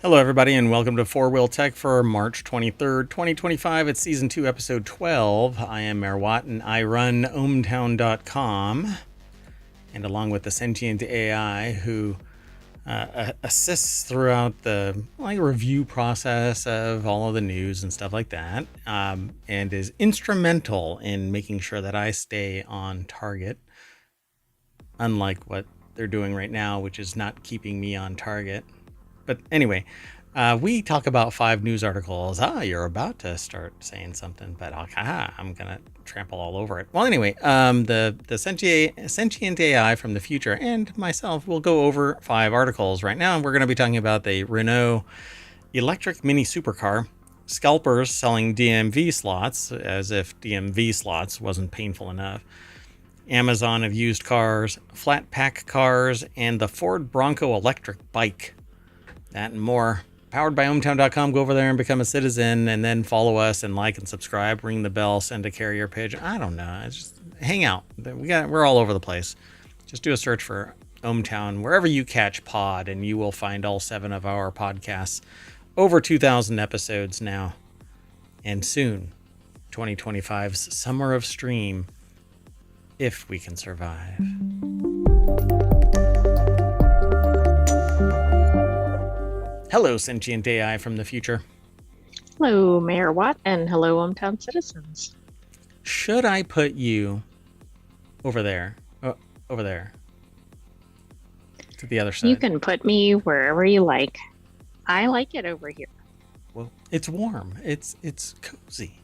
Hello, everybody, and welcome to FourWheelTech for March 23rd, 2025. It's Season 2, Episode 12. I am Mayor Watt, and I run ohmtown.com, and along with the sentient AI who assists throughout the review process of all of the news and stuff like that, and is instrumental in making sure that I stay on target, unlike what they're doing right now, which is not keeping me on target. But anyway, we talk about 5 news articles. You're about to start saying something, but I'm going to trample all over it. Well, anyway, the sentient AI from the future and myself will go over 5 articles right now. We're going to be talking about the Renault electric mini supercar, scalpers selling DMV slots, as if DMV slots wasn't painful enough, Amazon of used cars, flat pack cars, and the Ford Bronco electric bike. That and more. Powered by ohmtown.com. Go over there and become a citizen, and then follow us and like and subscribe, ring the bell, send a carrier pigeon. I don't know. Just hang out. We're all over the place. Just do a search for ohmtown wherever you catch pod, and you will find all 7 of our podcasts. Over 2,000 episodes now, and soon 2025's summer of stream, if we can survive. Hello, sentient AI from the future. Hello, Mayor Watt, and hello, ohmtown citizens. Should I put you over there? Over there. To the other side. You can put me wherever you like. I like it over here. Well, it's warm. It's cozy.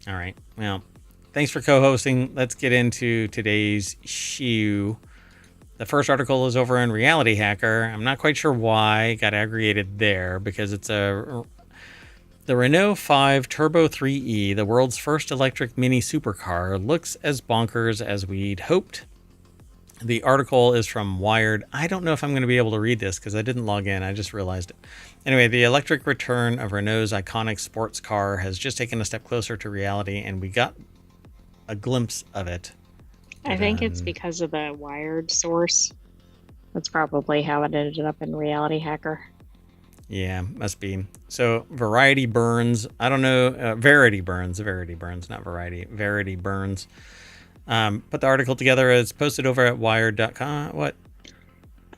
All right. Well, thanks for co-hosting. Let's get into today's shoe. The first article is over in Reality Hacker. I'm not quite sure why it got aggregated there, because it's the Renault 5 Turbo 3E, the world's first electric mini supercar, looks as bonkers as we'd hoped. The article is from Wired. I don't know if I'm going to be able to read this because I didn't log in. I just realized it. Anyway, the electric return of Renault's iconic sports car has just taken a step closer to reality, and we got a glimpse of it. I think it's because of the Wired source. That's probably how it ended up in Reality Hacker. Yeah, must be. So Variety Burns, I don't know, Verity Burns, not Variety, Verity Burns. Put the article together. It's posted over at wired.com. What?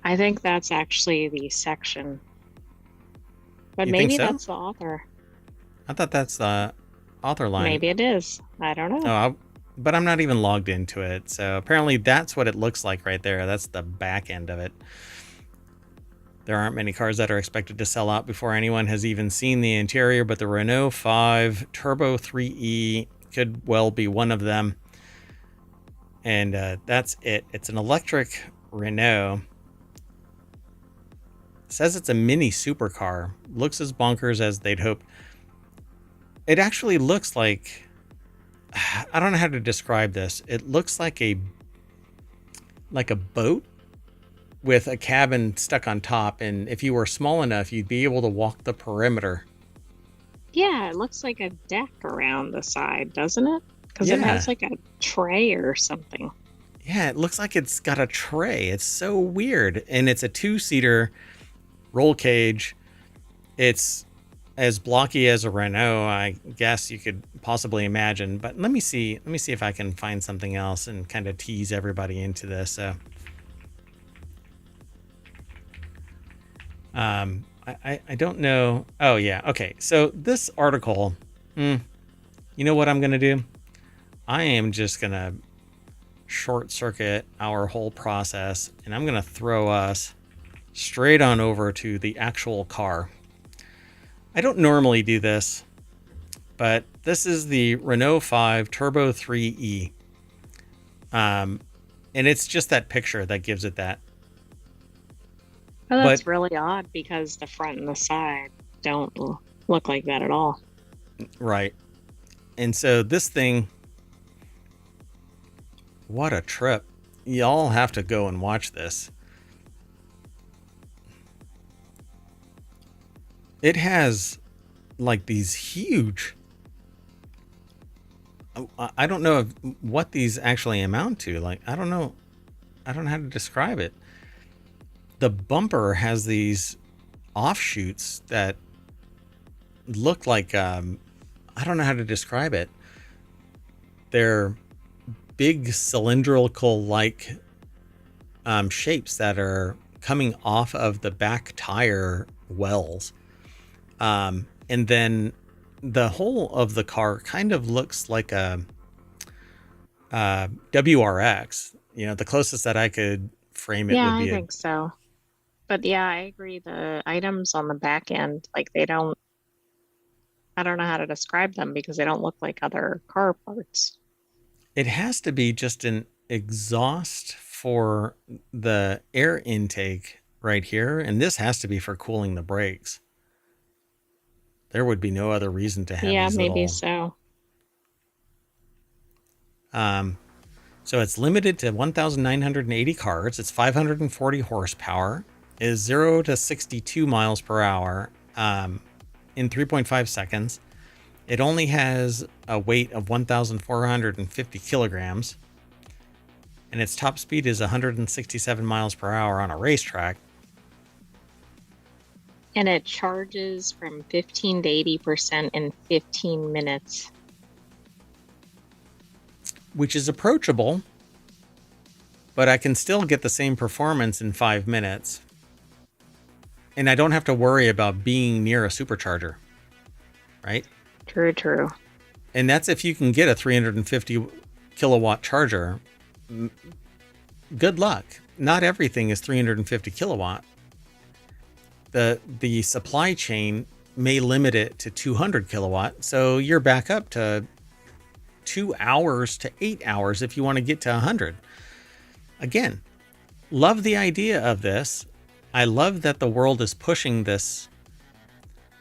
I think that's actually the section. But maybe that's the author. I thought that's the author line. Maybe it is. I don't know. But I'm not even logged into it. So apparently that's what it looks like right there. That's the back end of it. There aren't many cars that are expected to sell out before anyone has even seen the interior, but the Renault 5 Turbo 3E could well be one of them. And that's it. It's an electric Renault. It says it's a mini supercar. Looks as bonkers as they'd hoped. It actually looks like, I don't know how to describe this. It looks like a boat with a cabin stuck on top, and if you were small enough, you'd be able to walk the perimeter. Yeah, it looks like a deck around the side, doesn't it? Because it has like a tray or something. Yeah, it looks like it's got a tray. It's so weird. And it's a 2-seater roll cage. It's as blocky as a Renault, I guess you could possibly imagine. But let me see if I can find something else and kind of tease everybody into this. I don't know. Oh yeah. Okay. So this article, you know what I'm going to do? I am just going to short circuit our whole process, and I'm going to throw us straight on over to the actual car. I don't normally do this, but this is the Renault 5 Turbo 3E. And it's just that picture that gives it that. Oh, that's really odd because the front and the side don't look like that at all. Right. And so this thing, what a trip. Y'all have to go and watch this. It has like these huge, I don't know what these actually amount to. Like, I don't know how to describe it. the bumper has these offshoots that look like, I don't know how to describe it. They're big cylindrical like shapes that are coming off of the back tire wells. And then the whole of the car kind of looks like a WRX. You know, the closest that I could frame it Yeah, would I be a. think so. But yeah, I agree. The items on the back end, like they don't, I don't know how to describe them because they don't look like other car parts. It has to be just an exhaust for the air intake right here, and this has to be for cooling the brakes. There would be no other reason to have Yeah, these maybe little. so. So it's limited to 1,980 cars. It's 540 horsepower. Is 0 to 62 miles per hour in 3.5 seconds. It only has a weight of 1,450 kilograms. And its top speed is 167 miles per hour on a racetrack. And it charges from 15 to 80% in 15 minutes. Which is approachable, but I can still get the same performance in 5 minutes. And I don't have to worry about being near a supercharger, right? True, true. And that's if you can get a 350 kilowatt charger. Good luck. Not everything is 350 kilowatt. The supply chain may limit it to 200 kilowatt. So you're back up to 2 hours to 8 hours if you want to get to 100. Again, love the idea of this. I love that the world is pushing this,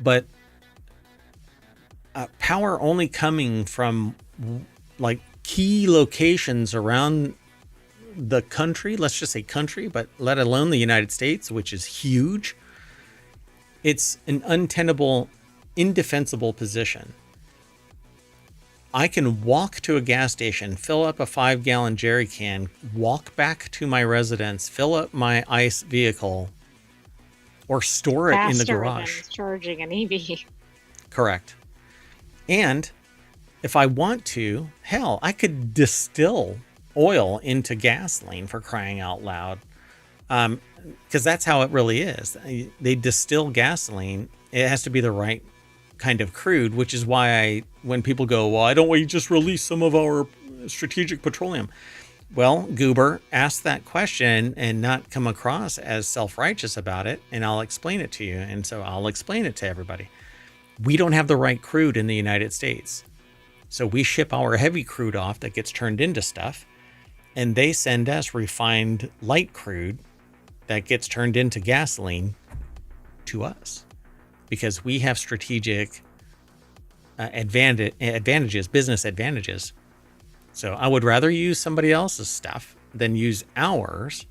but power only coming from like key locations around the country, let's just say country, but let alone the United States, which is huge. It's an untenable, indefensible position. I can walk to a gas station, fill up a 5-gallon jerry can, walk back to my residence, fill up my ICE vehicle, or store it in the garage. Faster than charging an EV. Correct. And if I want to, hell, I could distill oil into gasoline, for crying out loud. Because that's how it really is. They distill gasoline. It has to be the right kind of crude, which is why when people go, well, I don't want you just release some of our strategic petroleum. Well, Goober, ask that question and not come across as self-righteous about it, and I'll explain it to you. And so I'll explain it to everybody. We don't have the right crude in the United States. So we ship our heavy crude off that gets turned into stuff, and they send us refined light crude that gets turned into gasoline to us because we have strategic advantages, business advantages. So I would rather use somebody else's stuff than use ours,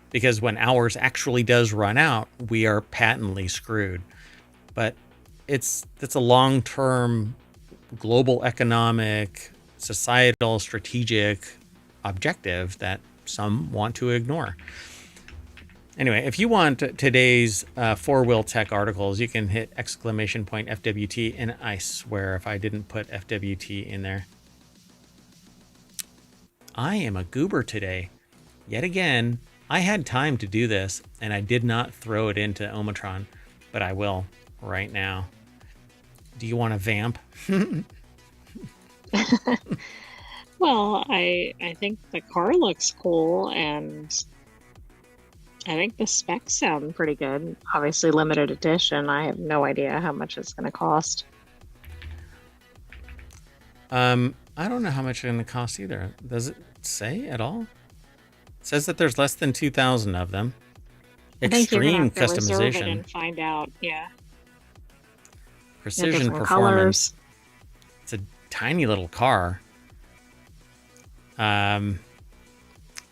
because when ours actually does run out, we are patently screwed. But it's a long-term global economic, societal, strategic objective that some want to ignore. Anyway, if you want today's FourWheelTech articles, you can hit !FWT, and I swear if I didn't put FWT in there. I am a goober today. Yet again, I had time to do this, and I did not throw it into Omatron, but I will right now. Do you want to vamp? Well, I think the car looks cool, and I think the specs sound pretty good. Obviously, limited edition. I have no idea how much it's going to cost. I don't know how much it's going to cost either. Does it say at all? It says that there's less than 2,000 of them. Extreme customization. Reserve it and find out. Yeah. Precision performance. Colors. It's a tiny little car.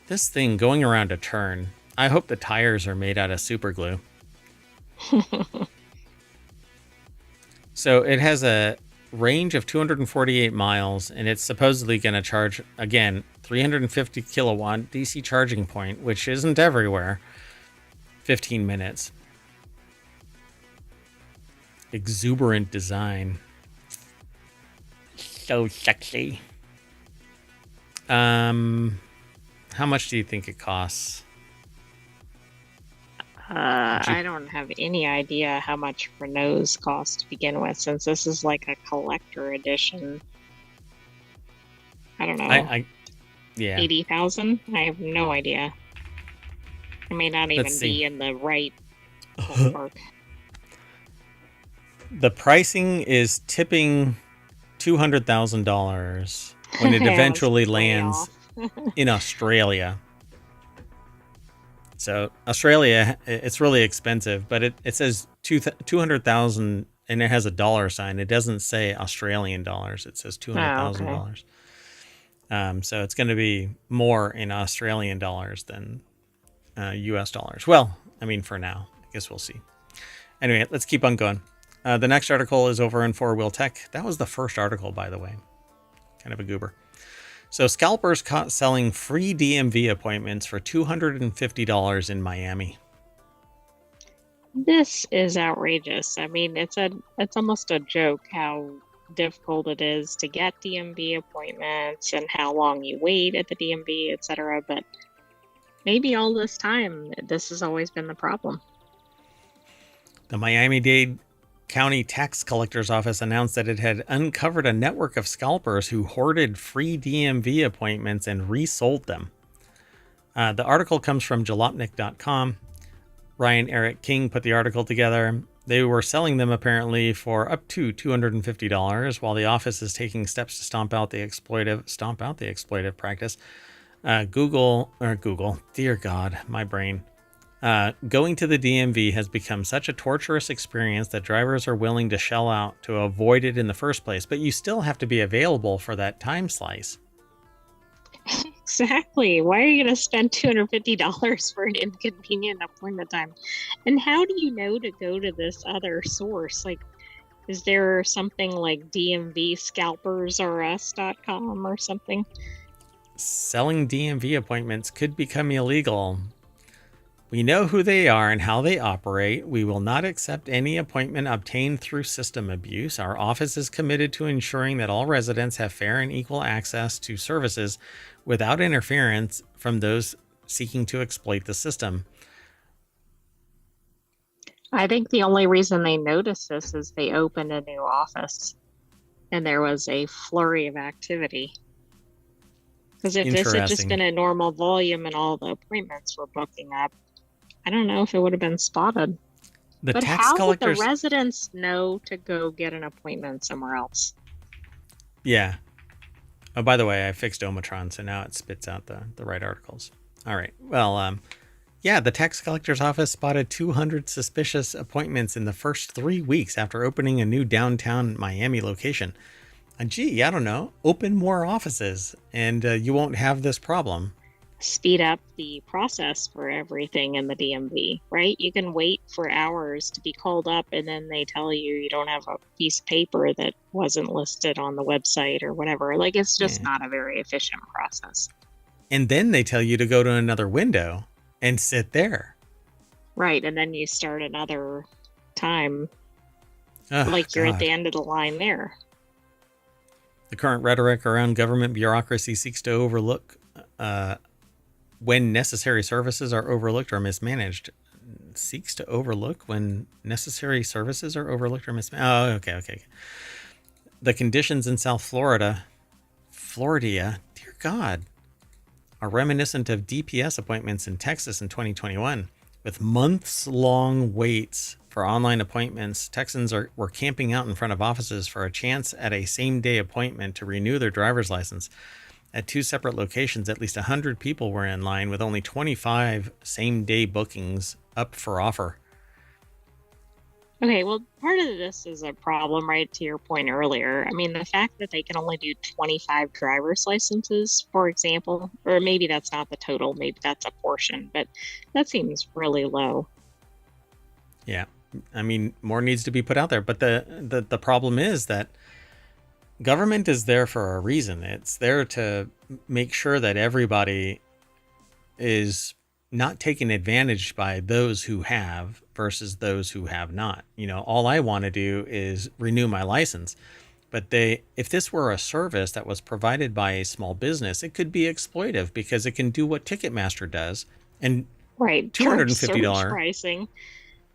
This thing going around a turn. I hope the tires are made out of super glue. So it has a range of 248 miles, and it's supposedly going to charge, again, 350 kilowatt DC charging point, which isn't everywhere. 15 minutes. Exuberant design. So sexy. How much do you think it costs? I don't have any idea how much Renault's cost to begin with, since this is like a collector edition. I don't know, Yeah. 80,000? I have no idea. I may not even be in the right ballpark. The pricing is tipping $200,000 when it eventually lands in Australia. So Australia, it's really expensive, but it says 200,000 and it has a dollar sign. It doesn't say Australian dollars. It says $200,000. So it's going to be more in Australian dollars than US dollars. Well, I mean, for now, I guess we'll see. Anyway, let's keep on going. The next article is over in FourWheelTech. That was the first article, by the way. Kind of a goober. So scalpers caught selling free DMV appointments for $250 in Miami. This is outrageous. I mean, it's almost a joke how difficult it is to get DMV appointments and how long you wait at the DMV, etc. But maybe all this time, this has always been the problem. The Miami-Dade County Tax Collector's Office announced that it had uncovered a network of scalpers who hoarded free DMV appointments and resold them. The article comes from jalopnik.com. Ryan Eric King put the article together. They were selling them apparently for up to $250, while the office is taking steps to stomp out the exploitive practice. Google, dear God, my brain. Going to the DMV has become such a torturous experience that drivers are willing to shell out to avoid it in the first place, but you still have to be available for that time slice. Exactly. Why are you going to spend $250 for an inconvenient appointment time? And how do you know to go to this other source? Like, is there something like DMVscalpersRS.com or something? Selling DMV appointments could become illegal. We know who they are and how they operate. We will not accept any appointment obtained through system abuse. Our office is committed to ensuring that all residents have fair and equal access to services without interference from those seeking to exploit the system. I think the only reason they noticed this is they opened a new office and there was a flurry of activity. Because if this had just been a normal volume and all the appointments were booking up, I don't know if it would have been spotted. But how would the residents know to go get an appointment somewhere else? Yeah. Oh, by the way, I fixed Omatron, so now it spits out the right articles. All right. Well, yeah, the tax collector's office spotted 200 suspicious appointments in the first 3 weeks after opening a new downtown Miami location. Gee, I don't know. Open more offices, and you won't have this problem. Speed up the process for everything in the DMV, right? You can wait for hours to be called up and then they tell you don't have a piece of paper that wasn't listed on the website or whatever. Like, it's just not a very efficient process. And then they tell you to go to another window and sit there. Right, and then you start another time like you're at the end of the line there. The current rhetoric around government bureaucracy seeks to overlook when necessary services are overlooked or mismanaged. Seeks to overlook when necessary services are overlooked or mismanaged. Oh, okay. The conditions in South Florida, dear God, are reminiscent of DPS appointments in Texas in 2021. With months-long waits for online appointments, Texans were camping out in front of offices for a chance at a same-day appointment to renew their driver's license. At two separate locations, at least 100 people were in line, with only 25 same-day bookings up for offer. Okay, well, part of this is a problem, right, to your point earlier. I mean, the fact that they can only do 25 driver's licenses, for example, or maybe that's not the total, maybe that's a portion, but that seems really low. Yeah, I mean, more needs to be put out there, but the problem is that government is there for a reason. It's there to make sure that everybody is not taken advantage by those who have versus those who have not. All I want to do is renew my license. But if this were a service that was provided by a small business, it could be exploitive because it can do what Ticketmaster does and Right. Charge surge $250. pricing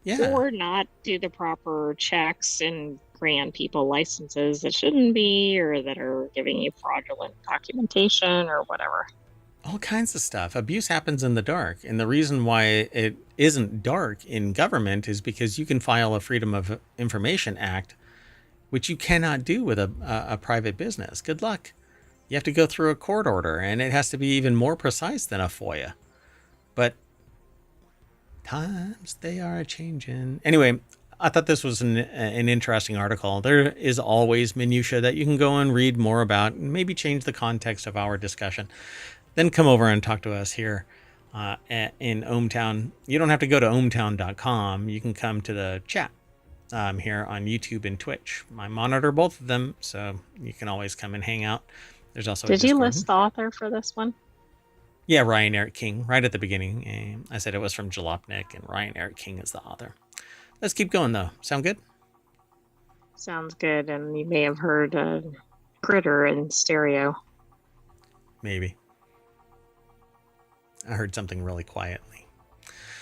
Yeah. or not do the proper checks and grant people licenses that shouldn't be or that are giving you fraudulent documentation or whatever. All kinds of stuff. Abuse happens in the dark. And the reason why it isn't dark in government is because you can file a Freedom of Information Act, which you cannot do with a private business. Good luck. You have to go through a court order, and it has to be even more precise than a FOIA. But times they are a-changing. Anyway, I thought this was an interesting article. There is always minutia that you can go and read more about and maybe change the context of our discussion. Then come over and talk to us here in ohmTown. You don't have to go to ohmTown.com. You can come to the chat here on YouTube and Twitch. I monitor both of them, so you can always come and hang out. There's also Did you list the author for this one? Yeah, Ryan Eric King, right at the beginning. I said it was from Jalopnik, and Ryan Eric King is the author. Let's keep going, though. Sound good? Sounds good, and you may have heard a critter in stereo. Maybe. I heard something really quietly.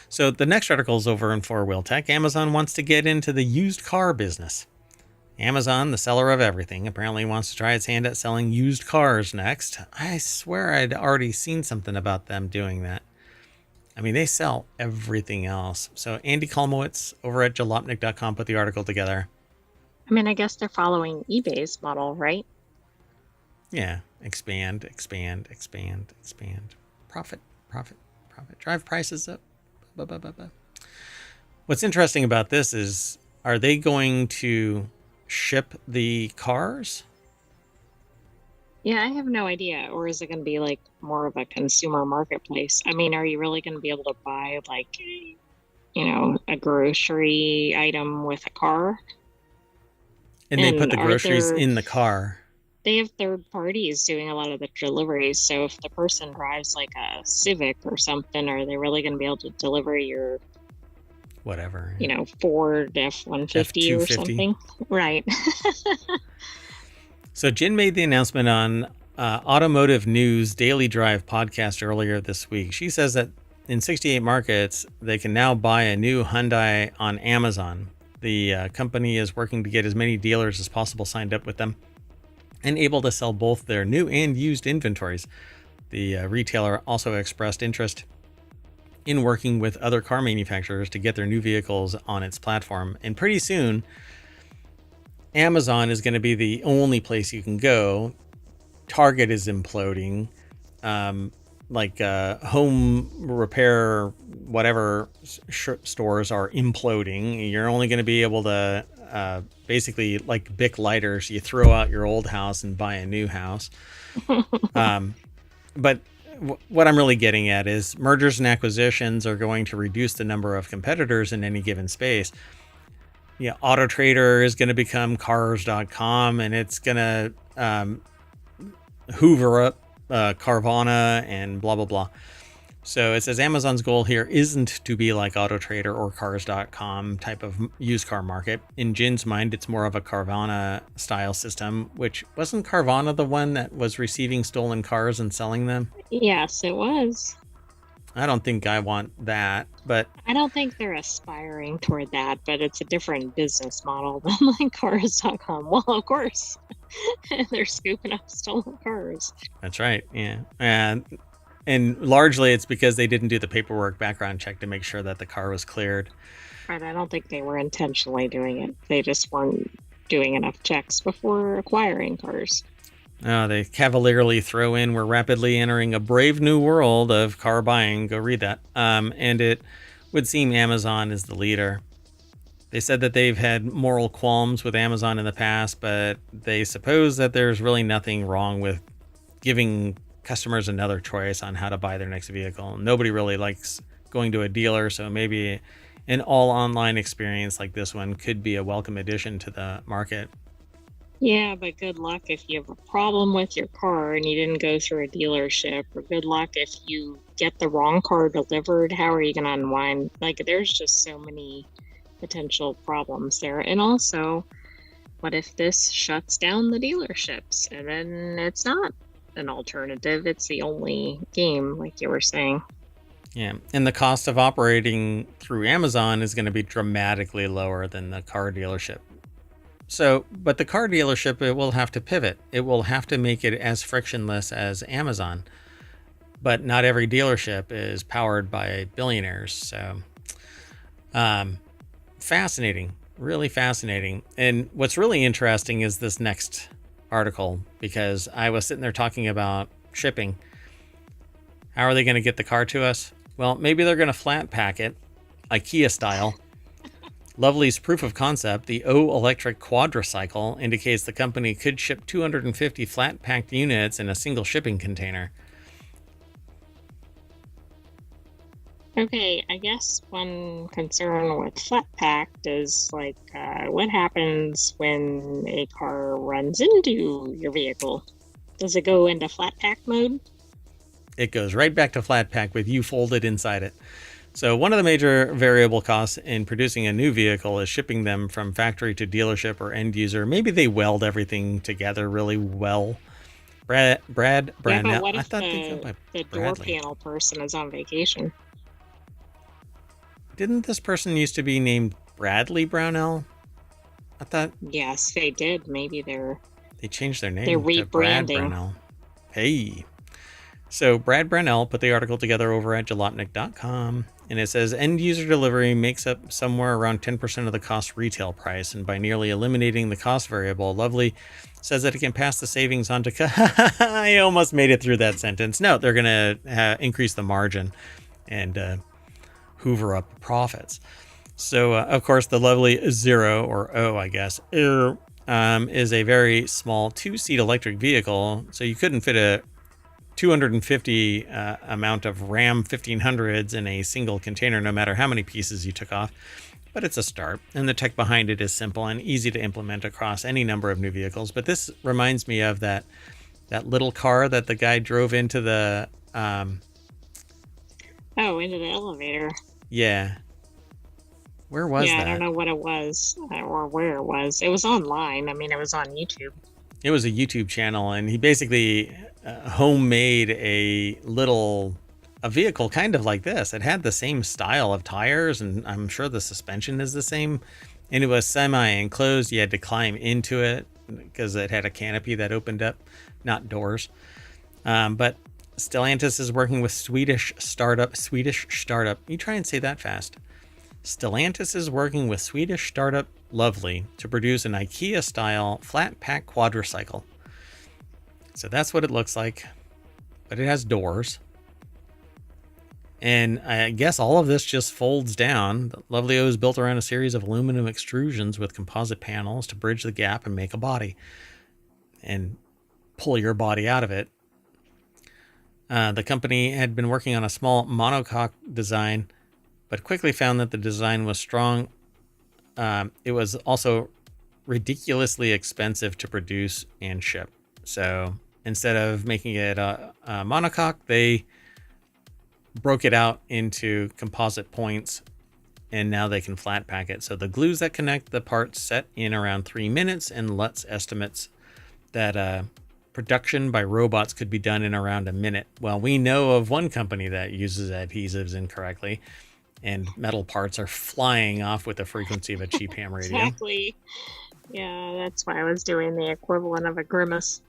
So the next article is over in FourWheelTech. Amazon wants to get into the used car business. Amazon, the seller of everything, apparently wants to try its hand at selling used cars next. I swear I'd already seen something about them doing that. I mean, they sell everything else. So Andy Kolmowitz over at jalopnik.com put the article together. I mean, I guess they're following eBay's model, right? Yeah. Expand. Profit. Drive prices up. What's interesting about this is, are they going to ship the cars? Yeah, I have no idea. Or is it going to be like more of a consumer marketplace? I mean, are you really going to be able to buy like, a grocery item with a car? And they put the groceries in the car. They have third parties doing a lot of the deliveries. So if the person drives like a Civic or something, are they really going to be able to deliver your whatever, Ford F-150 or something? Right. So Jen made the announcement on Automotive News Daily Drive podcast earlier this week. She says that in 68 markets, they can now buy a new Hyundai on Amazon. The company is working to get as many dealers as possible signed up with them and able to sell both their new and used inventories. The retailer also expressed interest in working with other car manufacturers to get their new vehicles on its platform. And pretty soon, Amazon is going to be the only place you can go. Target is imploding. Home repair, whatever stores are imploding. You're only going to be able to basically, like Bic lighters, you throw out your old house and buy a new house. But what I'm really getting at is mergers and acquisitions are going to reduce the number of competitors in any given space. Yeah, Auto Trader is going to become Cars.com, and it's going to hoover up Carvana and blah, blah, blah. So it says Amazon's goal here isn't to be like Auto Trader or Cars.com type of used car market. In Jin's mind, it's more of a Carvana style system, which wasn't Carvana the one that was receiving stolen cars and selling them? Yes, it was. I don't think I want that, but I don't think they're aspiring toward that, but it's a different business model than like Cars.com. Well, of course, they're scooping up stolen cars. That's right. Yeah. And largely it's because they didn't do the paperwork background check to make sure that the car was cleared. Right. I don't think they were intentionally doing it. They just weren't doing enough checks before acquiring cars. They cavalierly throw in, we're rapidly entering a brave new world of car buying. Go read that. And it would seem Amazon is the leader. They said that they've had moral qualms with Amazon in the past, but they suppose that there's really nothing wrong with giving customers another choice on how to buy their next vehicle. Nobody really likes going to a dealer, so maybe an all online experience like this one could be a welcome addition to the market. Yeah, but good luck if you have a problem with your car and you didn't go through a dealership, or good luck if you get the wrong car delivered. How are you going to unwind? Like, there's just so many potential problems there. And also, what if this shuts down the dealerships and then it's not an alternative? It's the only game, like you were saying. Yeah, and the cost of operating through Amazon is going to be dramatically lower than the car dealership. So, but the car dealership, it will have to pivot. It will have to make it as frictionless as Amazon. But not every dealership is powered by billionaires. So, fascinating, really fascinating. And what's really interesting is this next article, because I was sitting there talking about shipping. How are they going to get the car to us? Well, maybe they're going to flat pack it, IKEA style. Lovely's proof of concept, the O electric quadricycle, indicates the company could ship 250 flat packed units in a single shipping container. Okay, I guess one concern with flat packed is like, what happens when a car runs into your vehicle? Does it go into flat pack mode? It goes right back to flat pack with you folded inside it. So one of the major variable costs in producing a new vehicle is shipping them from factory to dealership or end user. Maybe they weld everything together really well. Brad Yeah, but Brownell. what I if thought they go by the door Bradley. panel person is on vacation? Didn't this person used to be named Bradley Brownell? I thought Yes, they did. Maybe they changed their they're name to Brad rebranding. Brownell. Hey. So Brad Brownell put the article together over at jalopnik.com, and it says end user delivery makes up somewhere around 10% of the cost retail price, and by nearly eliminating the cost variable, Lovely says that it can pass the savings on to. I almost made it through that sentence. No, they're going to increase the margin and hoover up profits. So, of course, the Lovely Zero, or O, I guess, is a very small two-seat electric vehicle, so you couldn't fit a 250 amount of Ram 1500s in a single container, no matter how many pieces you took off. But it's a start, and the tech behind it is simple and easy to implement across any number of new vehicles. But this reminds me of that little car that the guy drove into the Oh, into the elevator. yeah. Where was Yeah, I don't that? know what it was or where it was. It was online. I mean, it was on YouTube. It was a YouTube channel, and he basically homemade a vehicle kind of like this. It had the same style of tires, and I'm sure the suspension is the same. And it was semi-enclosed. You had to climb into it because it had a canopy that opened up, not doors. But Stellantis is working with Swedish startup. You try and say that fast. Stellantis is working with Swedish startup Lovely to produce an IKEA-style flat-pack quadricycle. So that's what it looks like, but it has doors. And I guess all of this just folds down. The Lovely O is built around a series of aluminum extrusions with composite panels to bridge the gap and make a body and pull your body out of it. The company had been working on a small monocoque design, but quickly found that the design was strong. It was also ridiculously expensive to produce and ship. So instead of making it a monocoque, they broke it out into composite points, and now they can flat pack it. So the glues that connect the parts set in around 3 minutes, and Lutz estimates that production by robots could be done in around a minute. Well, we know of one company that uses adhesives incorrectly, and metal parts are flying off with the frequency of a cheap ham radio. Exactly. Yeah, that's why I was doing the equivalent of a grimace.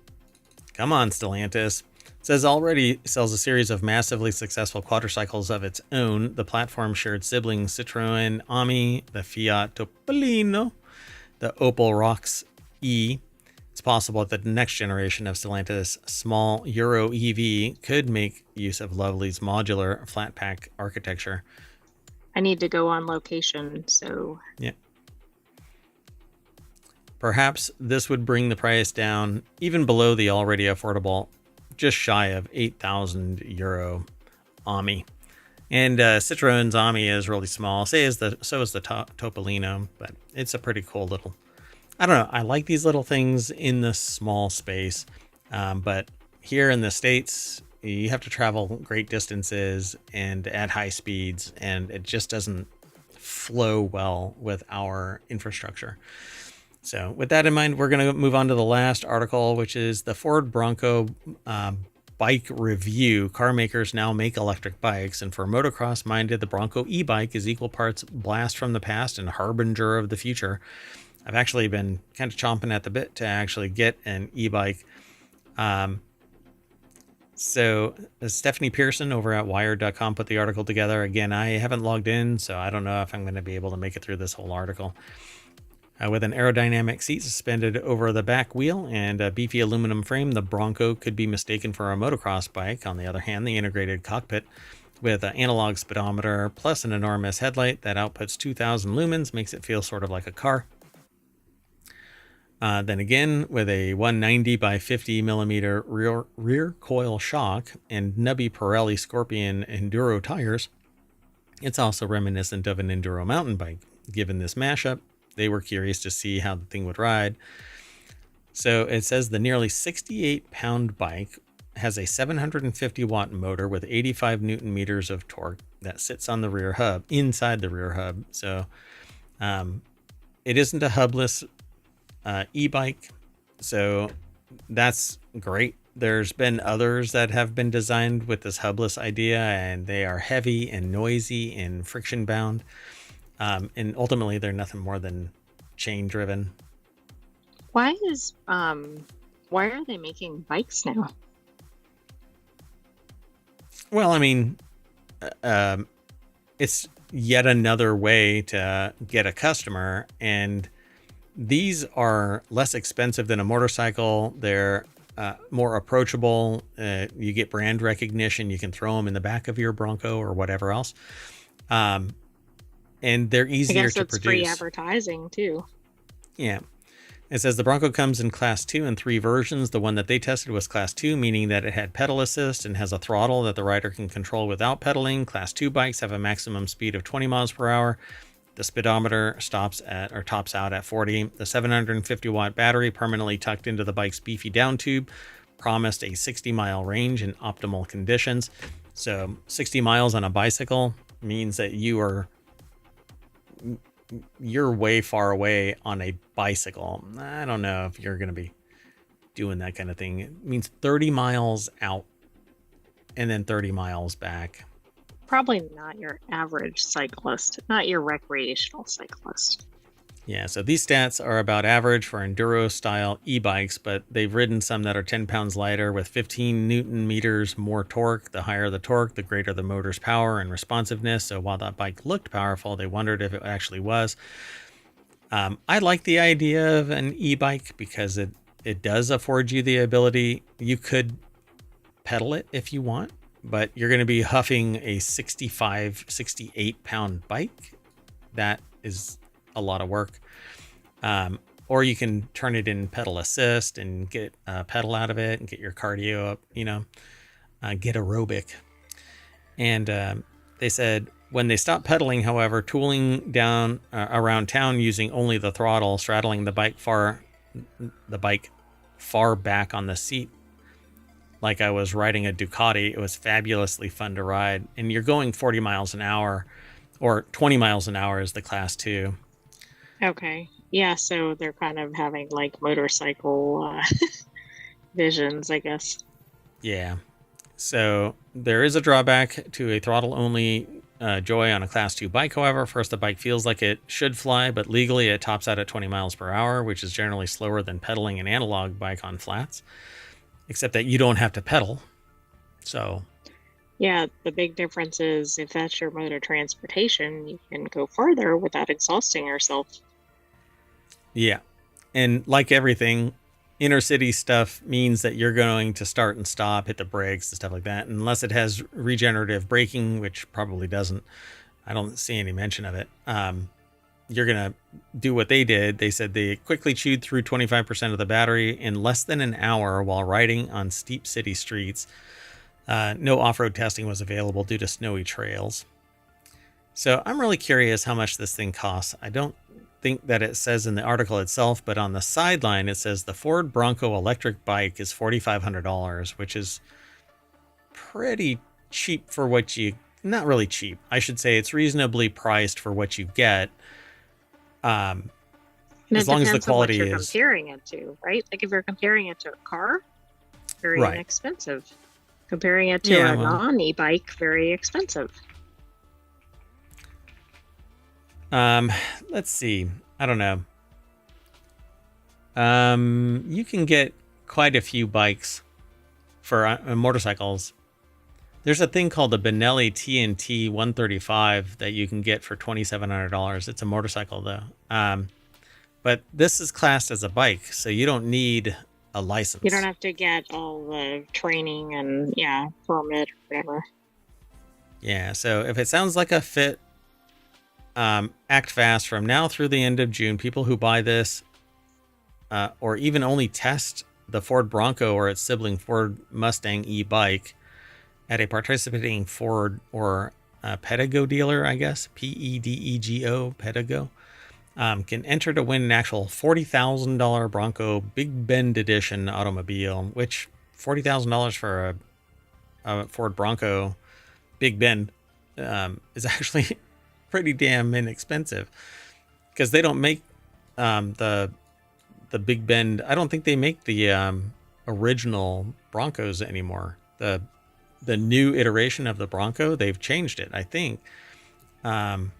Come on, Stellantis. It says already sells a series of massively successful quadricycles of its own. The platform shared siblings Citroën Ami, the Fiat Topolino, the Opel Rox E. It's possible that the next generation of Stellantis small Euro EV could make use of Lovely's modular flat pack architecture. I need to go on location, so Yeah. Perhaps this would bring the price down even below the already affordable, just shy of 8,000 euro Ami. And Citroen's Ami is really small. So is the Topolino, but it's a pretty cool little I don't know. I like these little things in the small space, but here in the States, you have to travel great distances and at high speeds, and it just doesn't flow well with our infrastructure. So, with that in mind, we're going to move on to the last article, which is the Ford Bronco bike review. Car makers now make electric bikes, and for motocross minded, the Bronco e-bike is equal parts blast from the past and harbinger of the future. I've actually been kind of chomping at the bit to actually get an e-bike. So Stephanie Pearson over at Wired.com put the article together. Again, I haven't logged in, so I don't know if I'm going to be able to make it through this whole article. With an aerodynamic seat suspended over the back wheel and a beefy aluminum frame, the Bronco could be mistaken for a motocross bike. On the other hand, the integrated cockpit with an analog speedometer plus an enormous headlight that outputs 2,000 lumens makes it feel sort of like a car. Then again, with a 190 by 50 millimeter rear coil shock and nubby Pirelli Scorpion Enduro tires, it's also reminiscent of an Enduro mountain bike. Given this mashup, they were curious to see how the thing would ride. So it says the nearly 68-pound bike has a 750-watt motor with 85 newton meters of torque that sits on the rear hub, inside the rear hub. So it isn't a hubless e-bike, so that's great. There's been others that have been designed with this hubless idea, and they are heavy and noisy and friction bound. And ultimately, they're nothing more than chain driven. Why are they making bikes now? Well, I mean, it's yet another way to get a customer, and these are less expensive than a motorcycle. They're more approachable. You get brand recognition. You can throw them in the back of your Bronco or whatever else. And they're easier to produce. Free advertising too. Yeah. It says the Bronco comes in class 2 in 3 versions. The one that they tested was class 2, meaning that it had pedal assist and has a throttle that the rider can control without pedaling. Class 2 bikes have a maximum speed of 20 miles per hour. The speedometer tops out at 40. The 750 watt battery permanently tucked into the bike's beefy down tube promised a 60-mile range in optimal conditions. So 60 miles on a bicycle means that you're way far away on a bicycle. I don't know if you're going to be doing that kind of thing. It means 30 miles out and then 30 miles back. Probably not your average cyclist, not your recreational cyclist. Yeah, so these stats are about average for enduro-style e-bikes, but they've ridden some that are 10 pounds lighter with 15 newton meters more torque. The higher the torque, the greater the motor's power and responsiveness. So while that bike looked powerful, they wondered if it actually was. I like the idea of an e-bike because it does afford you the ability. You could pedal it if you want, but you're going to be huffing a 68-pound bike. That is a lot of work. Or you can turn it in pedal assist and get a pedal out of it and get your cardio up, get aerobic. And they said when they stopped pedaling, however, tooling down around town using only the throttle, straddling the bike far back on the seat, like I was riding a Ducati. It was fabulously fun to ride. And you're going 40 miles an hour, or 20 miles an hour is the class 2. Okay. Yeah, so they're kind of having like motorcycle visions, I guess. Yeah. So there is a drawback to a throttle-only Joy on a class 2 bike, however. First, the bike feels like it should fly, but legally it tops out at 20 miles per hour, which is generally slower than pedaling an analog bike on flats, except that you don't have to pedal. So yeah, the big difference is if that's your mode of transportation, you can go further without exhausting yourself. Yeah. And like everything, inner city stuff means that you're going to start and stop, hit the brakes and stuff like that, unless it has regenerative braking, which probably doesn't. I don't see any mention of it. You're going to do what they did. They said they quickly chewed through 25% of the battery in less than an hour while riding on steep city streets. No off-road testing was available due to snowy trails. So I'm really curious how much this thing costs. I don't think that it says in the article itself, but on the sideline it says the Ford Bronco electric bike is $4,500, which is pretty cheap for what you, not really cheap. I should say it's reasonably priced for what you get. And As it long as the depends on what quality you're is comparing it to, right? Like if you're comparing it to a car, very right. inexpensive. Comparing it to Yeah, a well, non-e-bike, very expensive. let's see. I don't know. You can get quite a few bikes for motorcycles. There's a thing called the Benelli TNT 135 that you can get for $2,700. It's a motorcycle though. But this is classed as a bike, so you don't need a license. You don't have to get all the training and permit or whatever. Yeah, so if it sounds like a fit, act fast. From now through the end of June, people who buy this or even only test the Ford Bronco or its sibling Ford Mustang e-bike at a participating Ford or Pedego dealer, I guess, Pedego, Pedego, can enter to win an actual $40,000 Bronco Big Bend Edition automobile, which $40,000 for a Ford Bronco Big Bend is actually pretty damn inexpensive, because they don't make the Big Bend. I don't think they make the original Broncos anymore. The new iteration of the Bronco, they've changed it, I think. Don't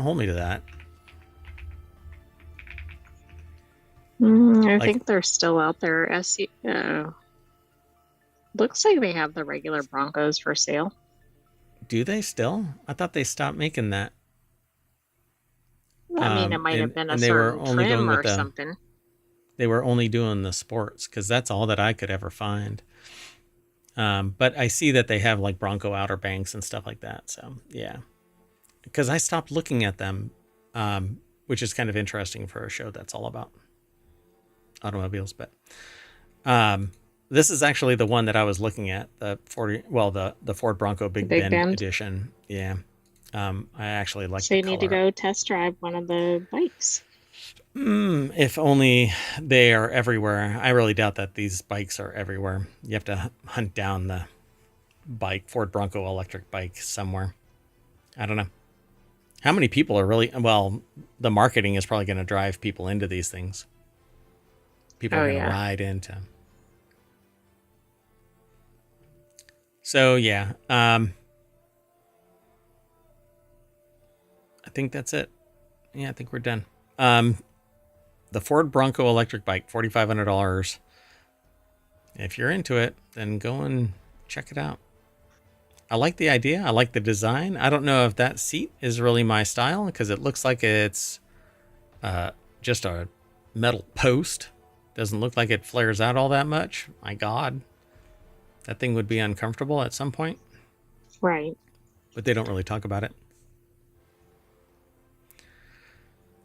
hold me to that. I think they're still out there. Looks like they have the regular Broncos for sale. Do they still? I thought they stopped making that. I mean, it might have been a certain trim or something. They were only doing the sports, because that's all that I could ever find. But I see that they have like Bronco Outer Banks and stuff like that. So yeah, because I stopped looking at them, which is kind of interesting for a show that's all about automobiles. But this is actually the one that I was looking at, the Ford Bronco Big Bend Edition. Yeah. I actually like the color. So you need to go test drive one of the bikes. If only they are everywhere. I really doubt that these bikes are everywhere. You have to hunt down the Ford Bronco electric bike somewhere. I don't know. How many people are really, the marketing is probably going to drive people into these things. People are going to ride into. So yeah, I think that's it. Yeah, I think we're done. The Ford Bronco electric bike, $4,500. If you're into it, then go and check it out. I like the idea. I like the design. I don't know if that seat is really my style, because it looks like it's just a metal post. Doesn't look like it flares out all that much. My God, that thing would be uncomfortable at some point. Right. But they don't really talk about it.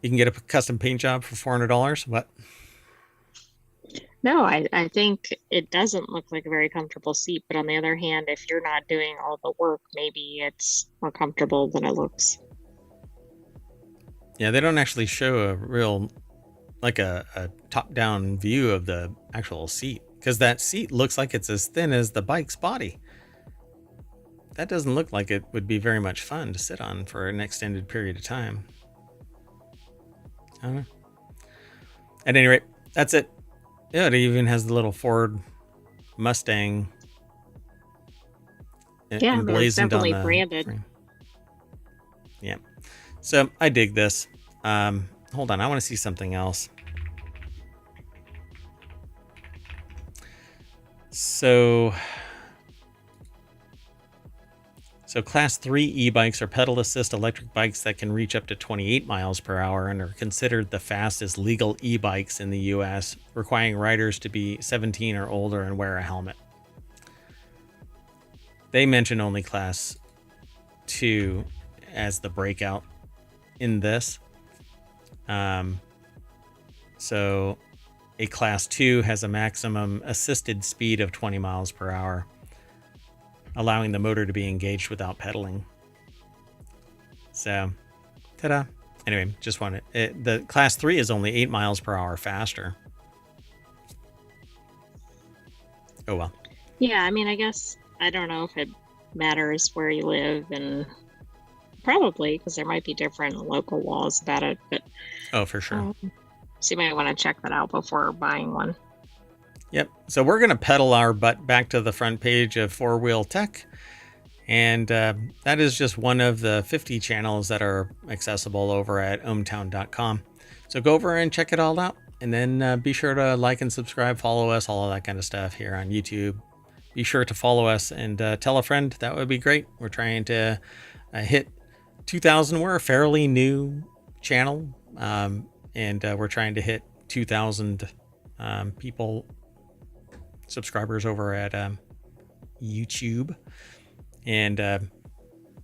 You can get a custom paint job for $400. What? No, I think it doesn't look like a very comfortable seat. But on the other hand, if you're not doing all the work, maybe it's more comfortable than it looks. Yeah, they don't actually show a real, like a top-down view of the actual seat, because that seat looks like it's as thin as the bike's body. That doesn't look like it would be very much fun to sit on for an extended period of time. I don't know. At any rate, that's it. Yeah, it even has the little Ford Mustang emblazoned on the branded. frame. Yeah. So I dig this. Hold on, I want to see something else. So Class 3 e-bikes are pedal assist electric bikes that can reach up to 28 miles per hour and are considered the fastest legal e-bikes in the US, requiring riders to be 17 or older and wear a helmet. They mention only Class 2 as the breakout in this. So a Class 2 has a maximum assisted speed of 20 miles per hour, allowing the motor to be engaged without pedaling. So, ta-da. Anyway, just wanted the class 3 is only 8 miles per hour faster. Oh well. Yeah, I mean, I guess I don't know if it matters where you live, and probably because there might be different local laws about it, but Oh, for sure. um, so you might want to check that out before buying one. Yep. So we're going to pedal our butt back to the front page of FourWheelTech. And that is just one of the 50 channels that are accessible over at ohmtown.com. So go over and check it all out. And then be sure to like and subscribe, follow us, all of that kind of stuff here on YouTube. Be sure to follow us and tell a friend. That would be great. We're trying to hit 2,000. We're a fairly new channel. And we're trying to hit 2,000 people, subscribers over at YouTube. And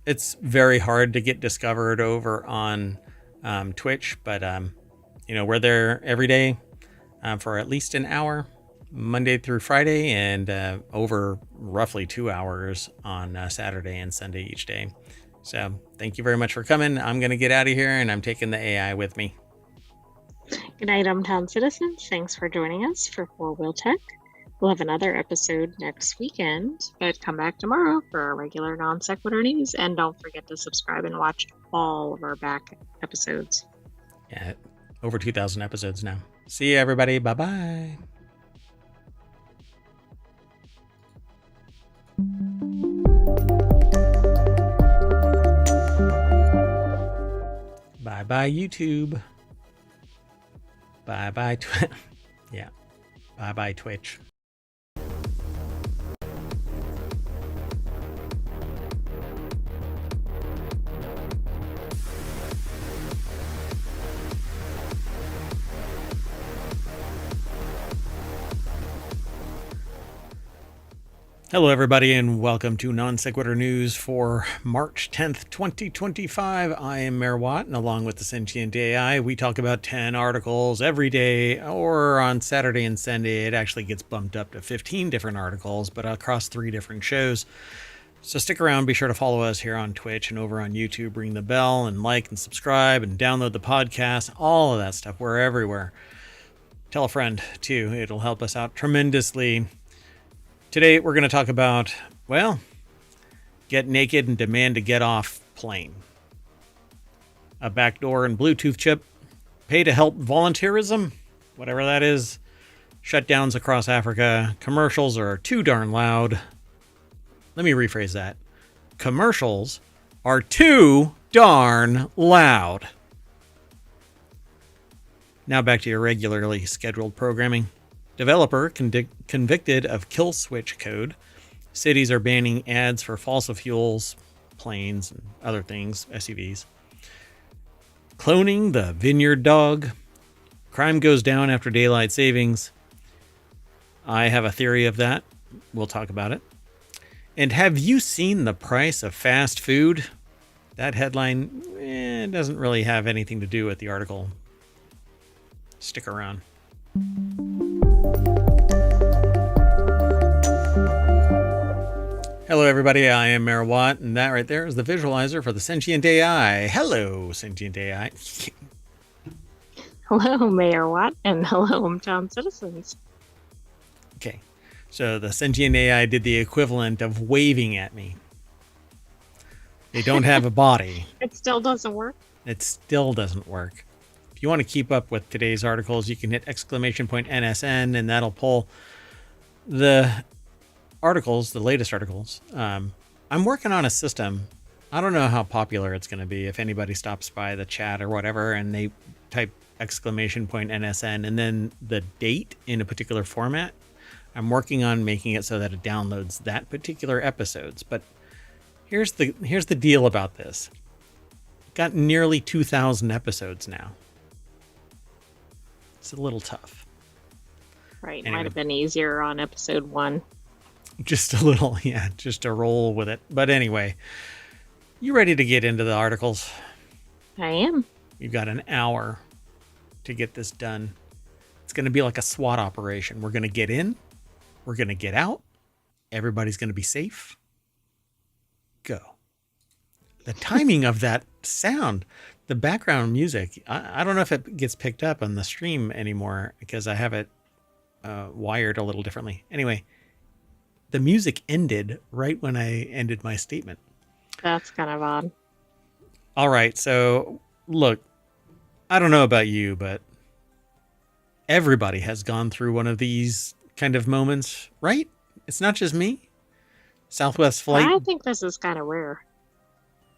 it's very hard to get discovered over on Twitch, but we're there every day for at least an hour, Monday through Friday, and over roughly 2 hours on Saturday and Sunday each day. So thank you very much for coming. I'm going to get out of here, and I'm taking the AI with me. Good night, hometown citizens. Thanks for joining us for FourWheelTech. We'll have another episode next weekend, but come back tomorrow for our regular Non Sequitur news. And don't forget to subscribe and watch all of our back episodes. Yeah, over 2,000 episodes now. See you, everybody. Bye-bye. Bye-bye, YouTube. Bye-bye, yeah. Bye-bye, Twitch. Hello, everybody, and welcome to Non Sequitur News for March 10th, 2025. I am Mayor Watt, and along with the Sentient AI, we talk about 10 articles every day, or on Saturday and Sunday, it actually gets bumped up to 15 different articles, but across 3 different shows. So stick around, be sure to follow us here on Twitch and over on YouTube, ring the bell, and like and subscribe, and download the podcast, all of that stuff. We're everywhere. Tell a friend, too. It'll help us out tremendously. Today, we're going to talk about, well, get naked and demand to get off plane. A backdoor and Bluetooth chip. Pay to help volunteerism, whatever that is. Shutdowns across Africa. Commercials are too darn loud. Let me rephrase that. Commercials are too darn loud. Now back to your regularly scheduled programming. Developer convicted of kill switch code. Cities are banning ads for fossil fuels, planes, and other things, SUVs. Cloning the vineyard dog. Crime goes down after daylight savings. I have a theory of that. We'll talk about it. And have you seen the price of fast food? That headline doesn't really have anything to do with the article. Stick around. Hello, everybody. I am Mayor Watt, and that right there is the visualizer for the Sentient AI. Hello, Sentient AI. Hello, Mayor Watt, and hello, hometown citizens. Okay, so the Sentient AI did the equivalent of waving at me. They don't have a body. It still doesn't work? It still doesn't work. If you want to keep up with today's articles, you can hit !NSN, and that'll pull the articles, the latest articles. I'm working on a system. I don't know how popular it's going to be if anybody stops by the chat or whatever and they type !NSN and then the date in a particular format. I'm working on making it so that it downloads that particular episodes. But here's the deal about this. Got nearly 2,000 episodes now. It's a little tough. Right. Anyway. Might have been easier on episode 1. Just a little, yeah, just to roll with it. But anyway, you ready to get into the articles? I am. You've got an hour to get this done. It's going to be like a SWAT operation. We're going to get in. We're going to get out. Everybody's going to be safe. Go. The timing of that sound, the background music, I don't know if it gets picked up on the stream anymore because I have it wired a little differently. Anyway, the music ended right when I ended my statement. That's kind of odd. All right, so look, I don't know about you, but everybody has gone through one of these kind of moments, right? It's not just me. Southwest flight, I think this is kind of rare.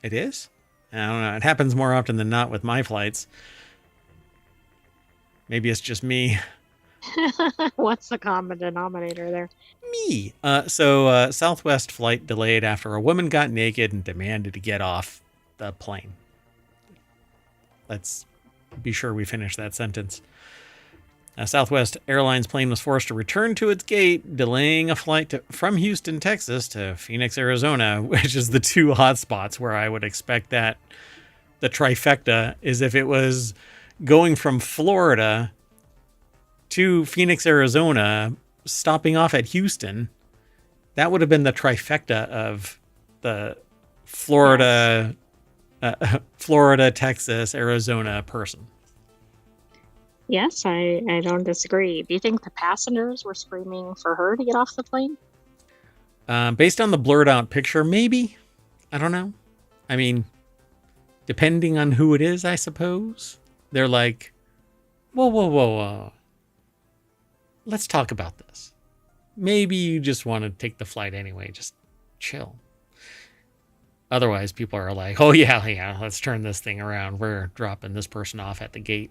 it is. I don't know. It happens more often than not with my flights. Maybe it's just me. What's the common denominator there? Me. Southwest flight delayed after a woman got naked and demanded to get off the plane. Let's be sure we finish that sentence. A Southwest Airlines plane was forced to return to its gate, delaying a flight from Houston, Texas to Phoenix, Arizona, which is the two hotspots where I would expect that the trifecta is if it was going from Florida to Phoenix, Arizona, stopping off at Houston. That would have been the trifecta of the Florida, Florida, Texas, Arizona person. Yes, I don't disagree. Do you think the passengers were screaming for her to get off the plane? Based on the blurred out picture, maybe. I don't know. I mean, depending on who it is, I suppose. They're like, whoa, whoa, whoa, whoa. Let's talk about this. Maybe you just want to take the flight anyway. Just chill. Otherwise, people are like, oh, yeah, let's turn this thing around. We're dropping this person off at the gate.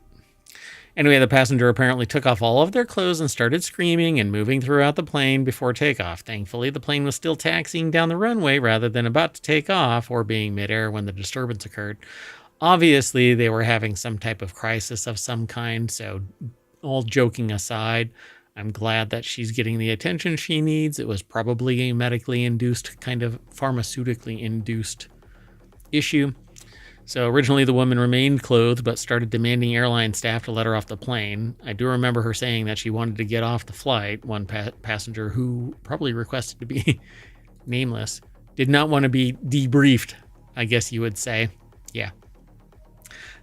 Anyway, the passenger apparently took off all of their clothes and started screaming and moving throughout the plane before takeoff. Thankfully, the plane was still taxiing down the runway rather than about to take off or being midair when the disturbance occurred. Obviously, they were having some type of crisis of some kind, so all joking aside, I'm glad that she's getting the attention she needs. It was probably a medically induced, kind of pharmaceutically induced issue. So originally the woman remained clothed but started demanding airline staff to let her off the plane. I do remember her saying that she wanted to get off the flight. One passenger who probably requested to be nameless did not want to be debriefed, I guess you would say. Yeah.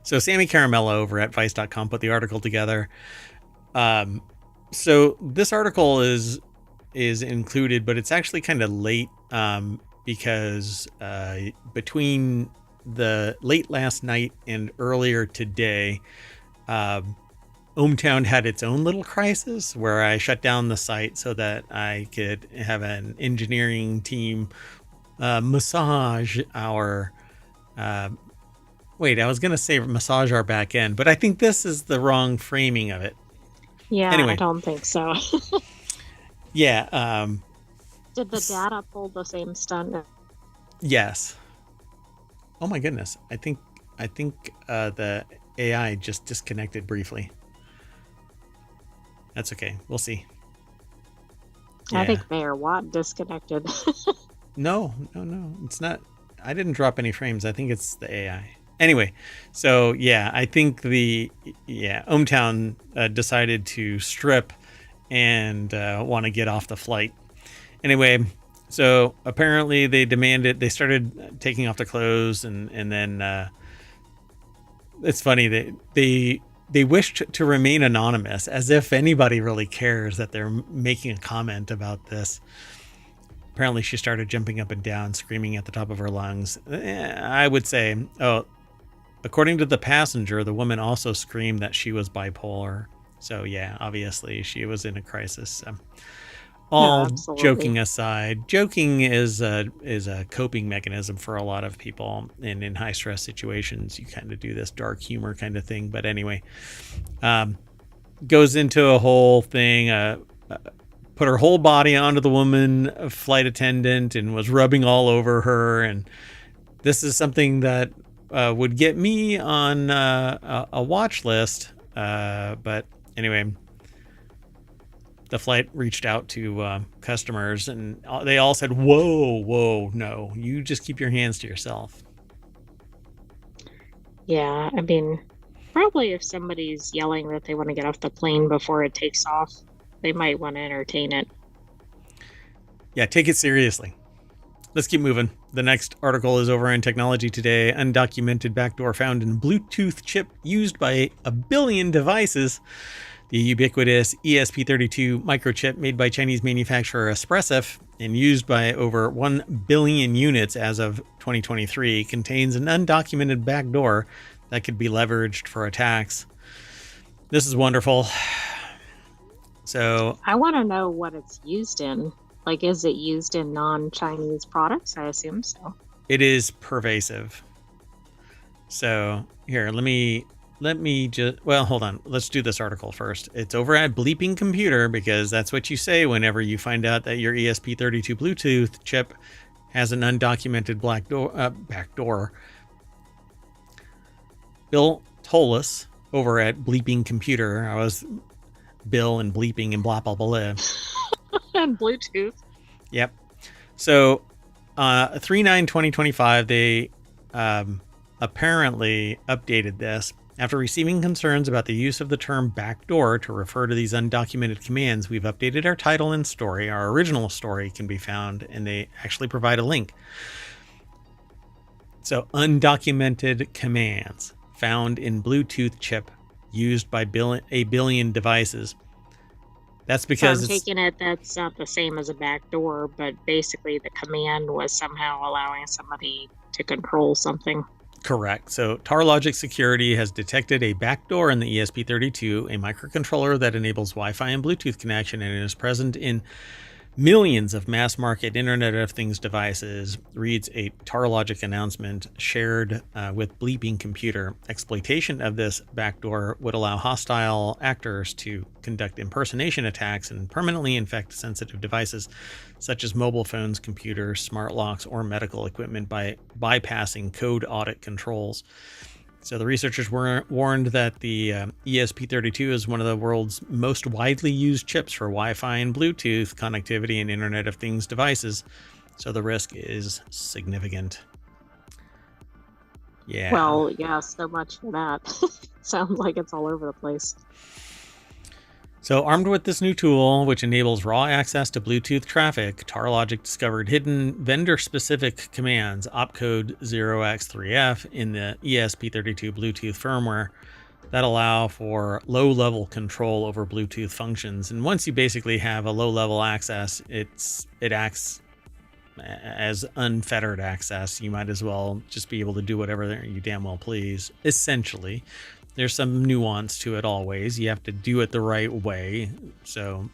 So Sammy Caramello over at Vice.com put the article together. So this article is included, but it's actually kind of late because between the late last night and earlier today, ohmTown had its own little crisis where I shut down the site so that I could have an engineering team massage our wait, I was going to say massage our back end, but I think this is the wrong framing of it. Yeah, Anyway. I don't think so. Yeah. Did the data pull the same stunt? Yes. Oh my goodness. I think the AI just disconnected briefly. That's okay. We'll see. I Yeah. think Mayor Watt disconnected. No. It's not. I didn't drop any frames. I think it's the AI. Anyway, so yeah, I think ohmTown decided to strip and want to get off the flight. Anyway, so apparently they started taking off their clothes and then it's funny that they wished to remain anonymous, as if anybody really cares that they're making a comment about this. Apparently she started jumping up and down, screaming at the top of her lungs. I would say, according to the passenger, the woman also screamed that she was bipolar. So yeah, obviously she was in a crisis. All joking aside, joking is a coping mechanism for a lot of people, and in high stress situations, you kind of do this dark humor kind of thing. But anyway, goes into a whole thing. Put her whole body onto the woman, a flight attendant, and was rubbing all over her. And this is something that would get me on a watch list. But anyway, the flight reached out to customers, and they all said, whoa, no, you just keep your hands to yourself. Yeah, I mean, probably if somebody's yelling that they want to get off the plane before it takes off, they might want to entertain it. Yeah, take it seriously. let's keep moving. The next article is over in Technology Today. Undocumented backdoor found in Bluetooth chip used by a billion devices. The ubiquitous ESP32 microchip made by Chinese manufacturer Espressif and used by over 1 billion units as of 2023 contains an undocumented backdoor that could be leveraged for attacks. This is wonderful. So I want to know what it's used in. Like, is it used in non-Chinese products? I assume so. it is pervasive. So here, let me just, well, hold on. Let's do this article first. It's over at Bleeping Computer because that's what you say whenever you find out that your ESP32 Bluetooth chip has an undocumented backdoor. Bill Tollus over at Bleeping Computer. I was Bill and bleeping and blah, blah, blah. And Bluetooth. Yep. So 3/9/2025, they apparently updated this. After receiving concerns about the use of the term backdoor to refer to these undocumented commands, we've updated our title and story. Our original story can be found, and they actually provide a link. So, undocumented commands found in Bluetooth chip used by a billion devices. That's because I'm taking it that's not the same as a backdoor, but basically the command was somehow allowing somebody to control something. Correct. So TarLogic Security has detected a backdoor in the ESP32, a microcontroller that enables Wi-Fi and Bluetooth connection and is present in millions of mass-market Internet of Things devices, reads a TarLogic announcement shared with Bleeping Computer. Exploitation of this backdoor would allow hostile actors to conduct impersonation attacks and permanently infect sensitive devices such as mobile phones, computers, smart locks, or medical equipment by bypassing code audit controls. So the researchers warned that the ESP32 is one of the world's most widely used chips for Wi-Fi and Bluetooth connectivity and Internet of Things devices. So the risk is significant. Yeah. Well, yeah, so much for that. Sounds like it's all over the place. So armed with this new tool, which enables raw access to Bluetooth traffic, TarLogic discovered hidden vendor-specific commands, opcode 0x3f, in the ESP32 Bluetooth firmware that allow for low-level control over Bluetooth functions. And once you basically have a low-level access, it acts as unfettered access. You might as well just be able to do whatever you damn well please, essentially. There's some nuance to it always. You have to do it the right way. So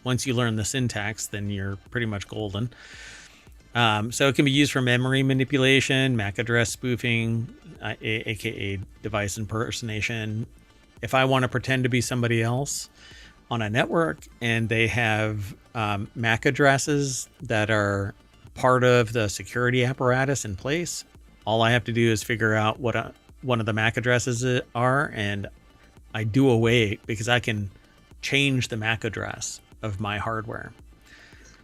once you learn the syntax, then you're pretty much golden. So it can be used for memory manipulation, MAC address spoofing, aka device impersonation. If I want to pretend to be somebody else on a network and they have MAC addresses that are part of the security apparatus in place, all I have to do is figure out what one of the MAC addresses are, and I do away because I can change the MAC address of my hardware.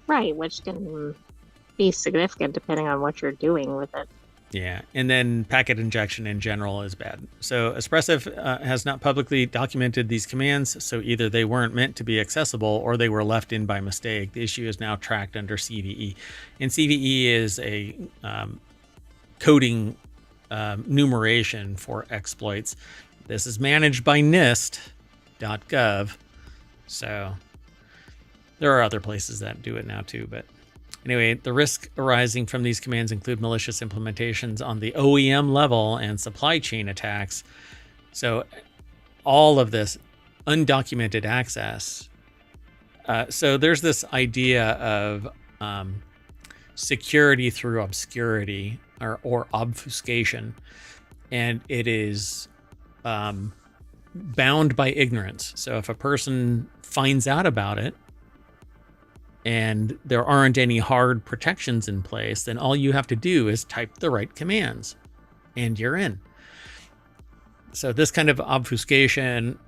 Right, which can be significant depending on what you're doing with it. Yeah, and then packet injection in general is bad. So Espressif has not publicly documented these commands, so either they weren't meant to be accessible or they were left in by mistake. The issue is now tracked under CVE. And CVE is a coding numeration for exploits. This is managed by NIST.gov. So there are other places that do it now too, but anyway, the risk arising from these commands include malicious implementations on the OEM level and supply chain attacks. So all of this undocumented access. So there's this idea of security through obscurity or obfuscation, and it is bound by ignorance. So if a person finds out about it and there aren't any hard protections in place, then all you have to do is type the right commands and you're in. So this kind of obfuscation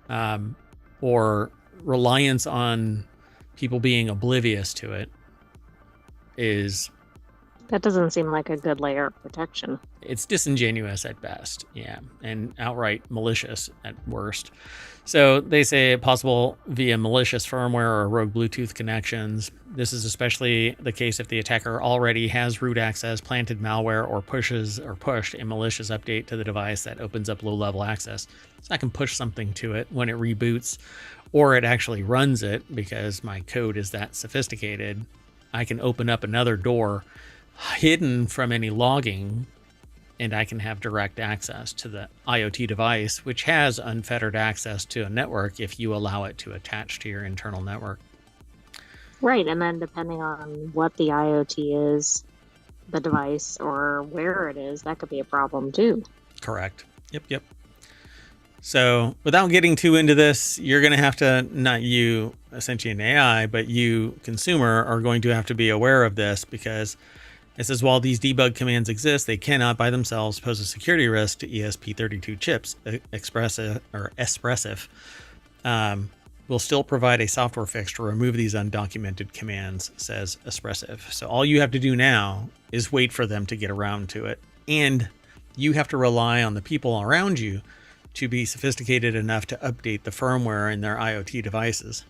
or reliance on people being oblivious to it is That doesn't seem like a good layer of protection. It's disingenuous at best, yeah, and outright malicious at worst. So they say possible via malicious firmware or rogue Bluetooth connections. This is especially the case if the attacker already has root access, planted malware, or pushed a malicious update to the device that opens up low-level access. So I can push something to it when it reboots, or it actually runs it because my code is that sophisticated. I can open up another door hidden from any logging, and I can have direct access to the IoT device, which has unfettered access to a network if you allow it to attach to your internal network. Right, and then depending on what the IoT is, the device, or where it is, that could be a problem too. Correct. Yep. So without getting too into this, you're going to have to, not you, sentient AI, but you, consumer, are going to have to be aware of this, because it says while these debug commands exist, they cannot by themselves pose a security risk to ESP32 chips. Espressif will still provide a software fix to remove these undocumented commands, says Espressif. So all you have to do now is wait for them to get around to it. And you have to rely on the people around you to be sophisticated enough to update the firmware in their IoT devices.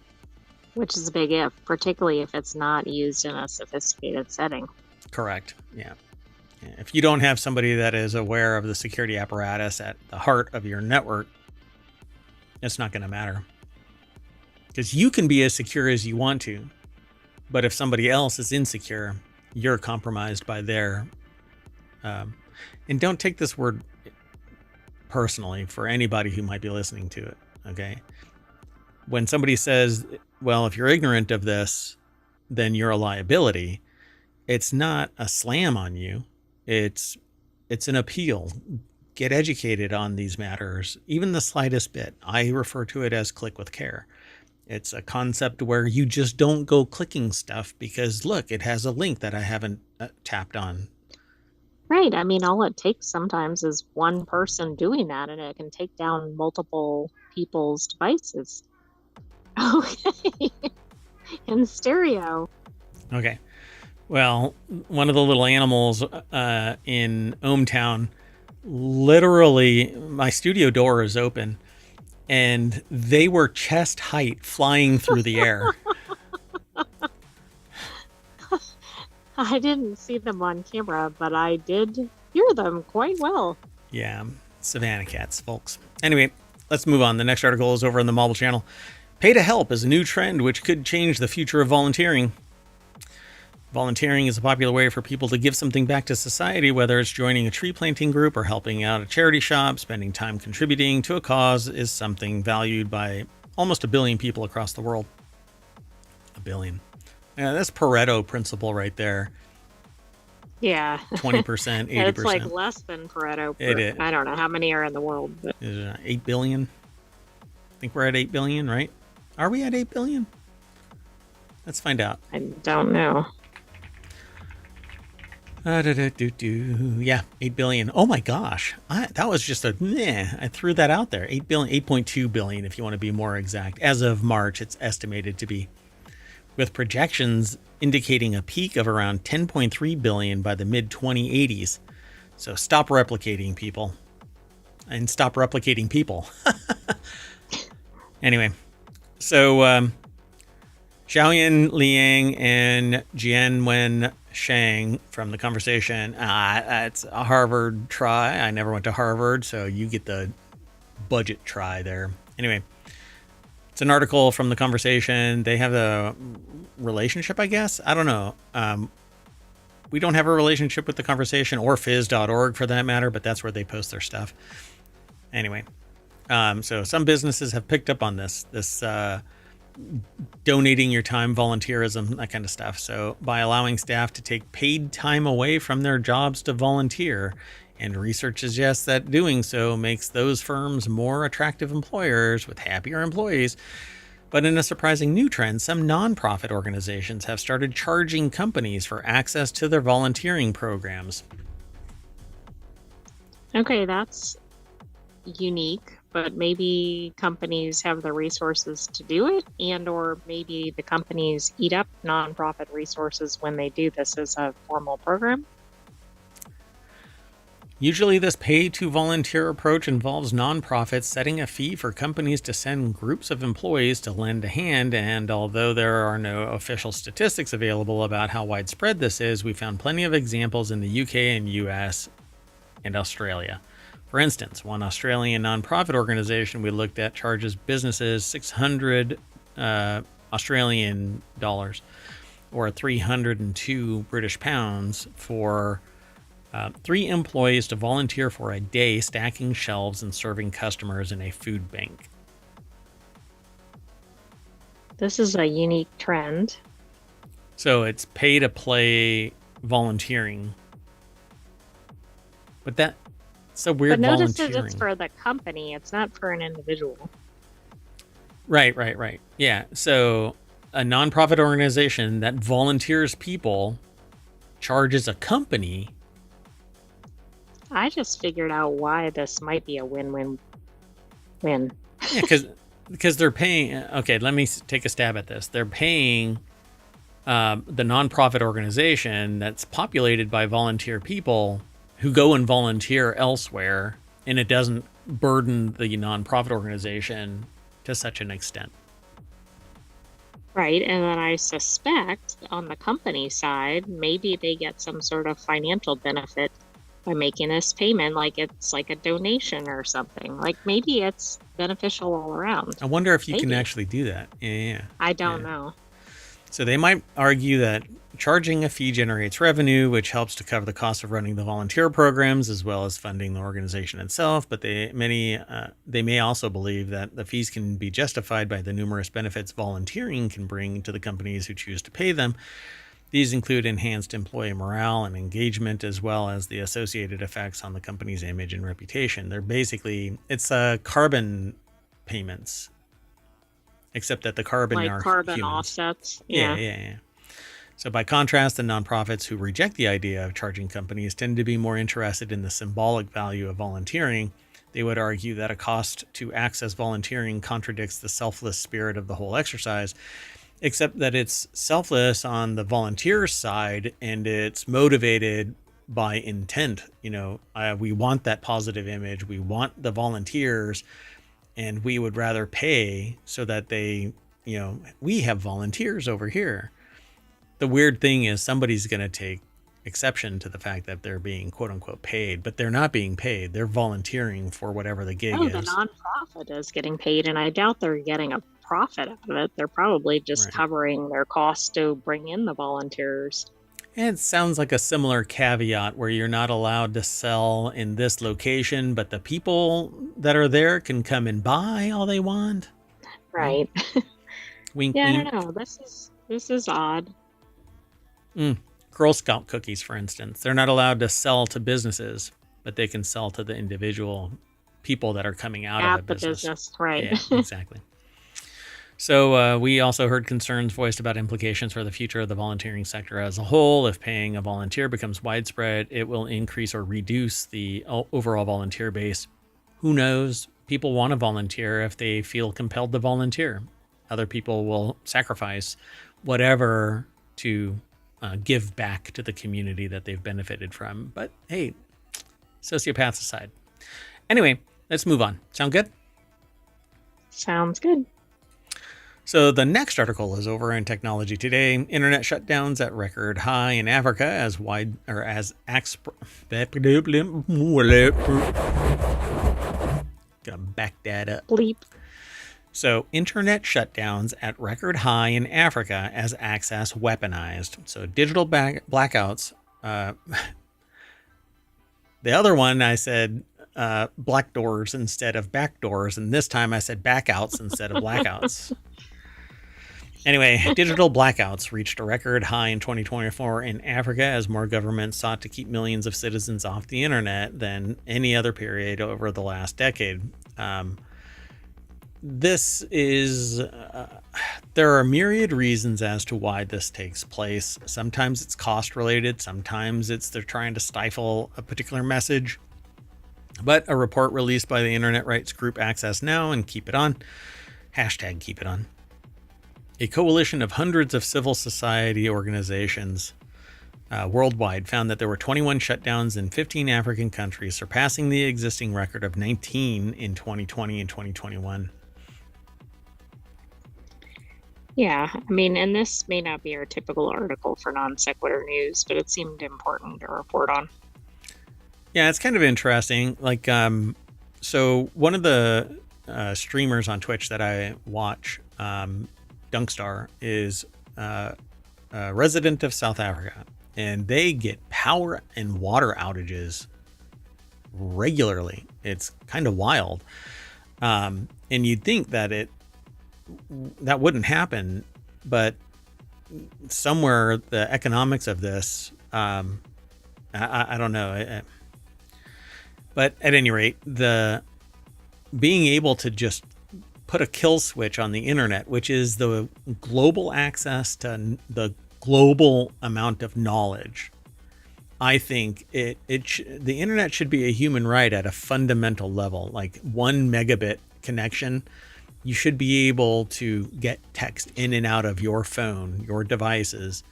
Which is a big if, particularly if it's not used in a sophisticated setting. Correct. Yeah. If you don't have somebody that is aware of the security apparatus at the heart of your network, it's not going to matter. Because you can be as secure as you want to, but if somebody else is insecure, you're compromised by their... and don't take this word personally for anybody who might be listening to it, okay? When somebody says, well, if you're ignorant of this, then you're a liability, it's not a slam on you. It's an appeal. Get educated on these matters, even the slightest bit. I refer to it as click with care. It's a concept where you just don't go clicking stuff because, look, it has a link that I haven't tapped on. Right. I mean, all it takes sometimes is one person doing that, and it can take down multiple people's devices. Okay. In stereo. Okay. Well, one of the little animals in ohmTown, literally, my studio door is open, and they were chest height flying through the air. I didn't see them on camera, but I did hear them quite well. Yeah, Savannah cats, folks. Anyway, let's move on. The next article is over on the Mobile Channel. Pay to help is a new trend which could change the future of volunteering. Volunteering is a popular way for people to give something back to society, whether it's joining a tree planting group or helping out a charity shop. Spending time contributing to a cause is something valued by almost 1 billion people across the world. 1 billion. Yeah, that's Pareto principle right there. Yeah. 20%, 80%. It's like less than Pareto. It is. I don't know how many are in the world. But... 8 billion? I think we're at 8 billion, right? Are we at 8 billion? Let's find out. I don't know. Yeah, 8 billion. Oh my gosh. That was just I threw that out there. 8 billion, 8.2 billion if you want to be more exact. As of March, it's estimated to be, with projections indicating a peak of around 10.3 billion by the mid-2080s. So stop replicating people. And stop replicating people. Anyway, so Xiaoyan Liang and Jianwen Shang from The Conversation. It's a Harvard try. I never went to Harvard, so you get the budget try there. Anyway, it's an article from The Conversation. They have a relationship, I guess. I don't know. We don't have a relationship with The Conversation or phys.org for that matter, but that's where they post their stuff. Anyway, so some businesses have picked up on this donating your time, volunteerism, that kind of stuff. So by allowing staff to take paid time away from their jobs to volunteer, and research suggests that doing so makes those firms more attractive employers with happier employees. But in a surprising new trend, some nonprofit organizations have started charging companies for access to their volunteering programs. Okay, that's unique, but maybe companies have the resources to do it, and or maybe the companies eat up nonprofit resources when they do this as a formal program. Usually, this pay-to-volunteer approach involves nonprofits setting a fee for companies to send groups of employees to lend a hand, and although there are no official statistics available about how widespread this is, we found plenty of examples in the UK and US and Australia. For instance, one Australian nonprofit organization we looked at charges businesses 600 Australian dollars or 302 British pounds for 3 employees to volunteer for a day stacking shelves and serving customers in a food bank. This is a unique trend. So it's pay to play volunteering. But that's a weird But notice volunteering. that it's for the company, it's not for an individual. Right. Yeah. So a nonprofit organization that volunteers people charges a company. I just figured out why this might be a win-win-win. Yeah, because they're paying. Okay, let me take a stab at this. They're paying the nonprofit organization that's populated by volunteer people who go and volunteer elsewhere, and it doesn't burden the nonprofit organization to such an extent. Right. And then I suspect on the company side, maybe they get some sort of financial benefit by making this payment, like it's like a donation or something. Like maybe it's beneficial all around. I wonder if you can Maybe. actually do that. Yeah. I don't know. So they might argue that charging a fee generates revenue, which helps to cover the cost of running the volunteer programs as well as funding the organization itself. But they may also believe that the fees can be justified by the numerous benefits volunteering can bring to the companies who choose to pay them. These include enhanced employee morale and engagement, as well as the associated effects on the company's image and reputation. It's carbon payments, except that the carbon Like are carbon humans. offsets. Yeah. So by contrast, the nonprofits who reject the idea of charging companies tend to be more interested in the symbolic value of volunteering. They would argue that a cost to access volunteering contradicts the selfless spirit of the whole exercise, except that it's selfless on the volunteer's side and it's motivated by intent. We want that positive image. We want the volunteers, and we would rather pay so that we have volunteers over here. The weird thing is somebody's going to take exception to the fact that they're being quote unquote paid, but they're not being paid. They're volunteering for whatever the gig is. The nonprofit is getting paid, and I doubt they're getting a profit out of it. They're probably just covering their costs to bring in the volunteers. And it sounds like a similar caveat where you're not allowed to sell in this location, but the people that are there can come and buy all they want. Right. Wink, yeah, wink. I don't know. This is odd. Girl Scout cookies, for instance. They're not allowed to sell to businesses, but they can sell to the individual people that are coming out of the business. Right. Yeah, exactly. So we also heard concerns voiced about implications for the future of the volunteering sector as a whole. If paying a volunteer becomes widespread, it will increase or reduce the overall volunteer base. Who knows? People want to volunteer if they feel compelled to volunteer. Other people will sacrifice whatever to give back to the community that they've benefited from. But hey, sociopaths aside. Anyway, let's move on. Sound good? Sounds good. So the next article is over in Technology Today. Internet shutdowns at record high in Africa Gonna back that up. Bleep. So internet shutdowns at record high in Africa as access weaponized. So digital blackouts. The other one I said black doors instead of back doors, and this time I said backouts instead of blackouts. Anyway, digital blackouts reached a record high in 2024 in Africa as more governments sought to keep millions of citizens off the internet than any other period over the last decade. There are myriad reasons as to why this takes place. Sometimes it's cost related. Sometimes they're trying to stifle a particular message. But a report released by the internet rights group Access Now and Keep It On, hashtag Keep It On, a coalition of hundreds of civil society organizations worldwide found that there were 21 shutdowns in 15 African countries, surpassing the existing record of 19 in 2020 and 2021. Yeah, I mean, and this may not be our typical article for Non Sequitur news, but it seemed important to report on. Yeah, it's kind of interesting. Like, so one of the streamers on Twitch that I watch, Dunkstar, is a resident of South Africa, and they get power and water outages regularly. It's kind of wild. And you'd think that that wouldn't happen, but somewhere the economics of this, I don't know. But at any rate, the being able to just put a kill switch on the internet, which is the global access to the global amount of knowledge, I think the internet should be a human right at a fundamental level. Like 1 megabit connection, you should be able to get text in and out of your phone, your devices,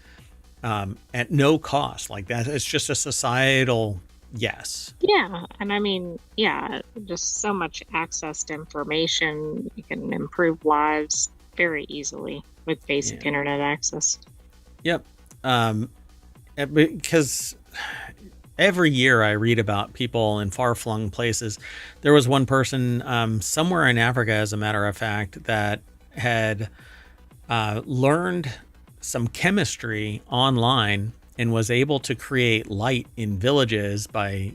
at no cost. Like that, it's just a societal yes. Yeah, and I mean, yeah, just so much access to information. You can improve lives very easily with basic internet access. Yep. Because every year I read about people in far-flung places. There was one person somewhere in Africa, as a matter of fact, that had learned some chemistry online and was able to create light in villages by,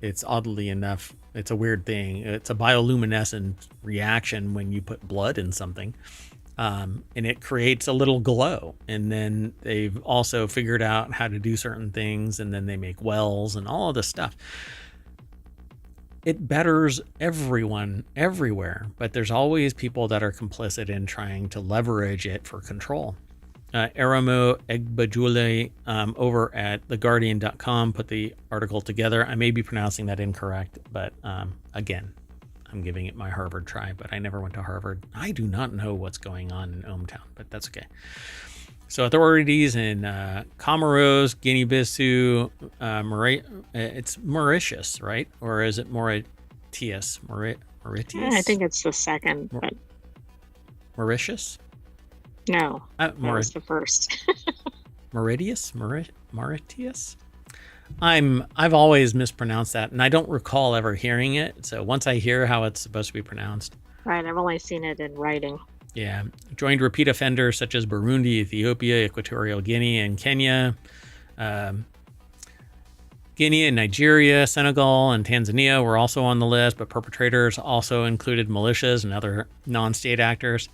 it's oddly enough, it's a weird thing. It's a bioluminescent reaction when you put blood in something. And it creates a little glow. And then they've also figured out how to do certain things. And then they make wells and all of this stuff. It betters everyone everywhere. But there's always people that are complicit in trying to leverage it for control. Aramo Egbajule over at theguardian.com put the article together. I may be pronouncing that incorrect, but again, I'm giving it my Harvard try, but I never went to Harvard. I do not know what's going on in ohmTown, but that's okay. So authorities in Comoros, Guinea-Bissau, it's Mauritius, right? Or is it Mauritius? Mauritius? I think it's the second, but Mauritius? No, that was the first. Mauritius? Mauritius? I've always mispronounced that, and I don't recall ever hearing it. So once I hear how it's supposed to be pronounced. Right, I've only seen it in writing. Yeah. Joined repeat offenders such as Burundi, Ethiopia, Equatorial Guinea, and Kenya. Guinea and Nigeria, Senegal, and Tanzania were also on the list, but perpetrators also included militias and other non-state actors.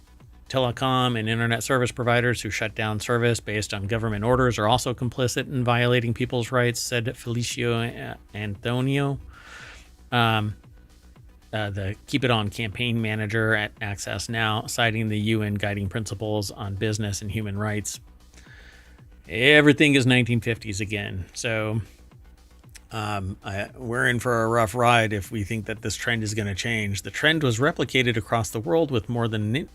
Telecom and internet service providers who shut down service based on government orders are also complicit in violating people's rights, said Felicio Antonio, the Keep It On campaign manager at Access Now, citing the UN guiding principles on business and human rights. Everything is 1950s again. So we're in for a rough ride if we think that this trend is going to change. The trend was replicated across the world with more internet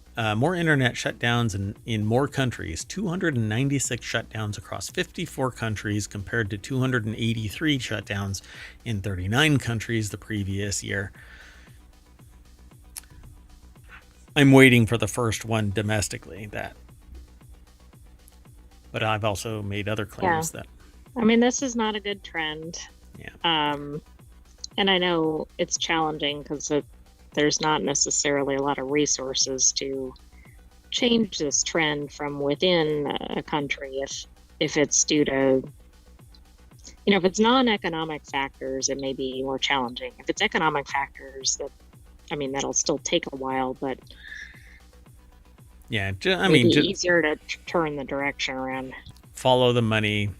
shutdowns in more countries. 296 shutdowns across 54 countries compared to 283 shutdowns in 39 countries the previous year. I'm waiting for the first one domestically, but I've also made other claims that. I mean, this is not a good trend. Yeah. And I know it's challenging because there's not necessarily a lot of resources to change this trend from within a country. If it's due to, if it's non-economic factors, it may be more challenging. If it's economic factors, that'll still take a while, but yeah, easier to turn the direction around. Follow the money.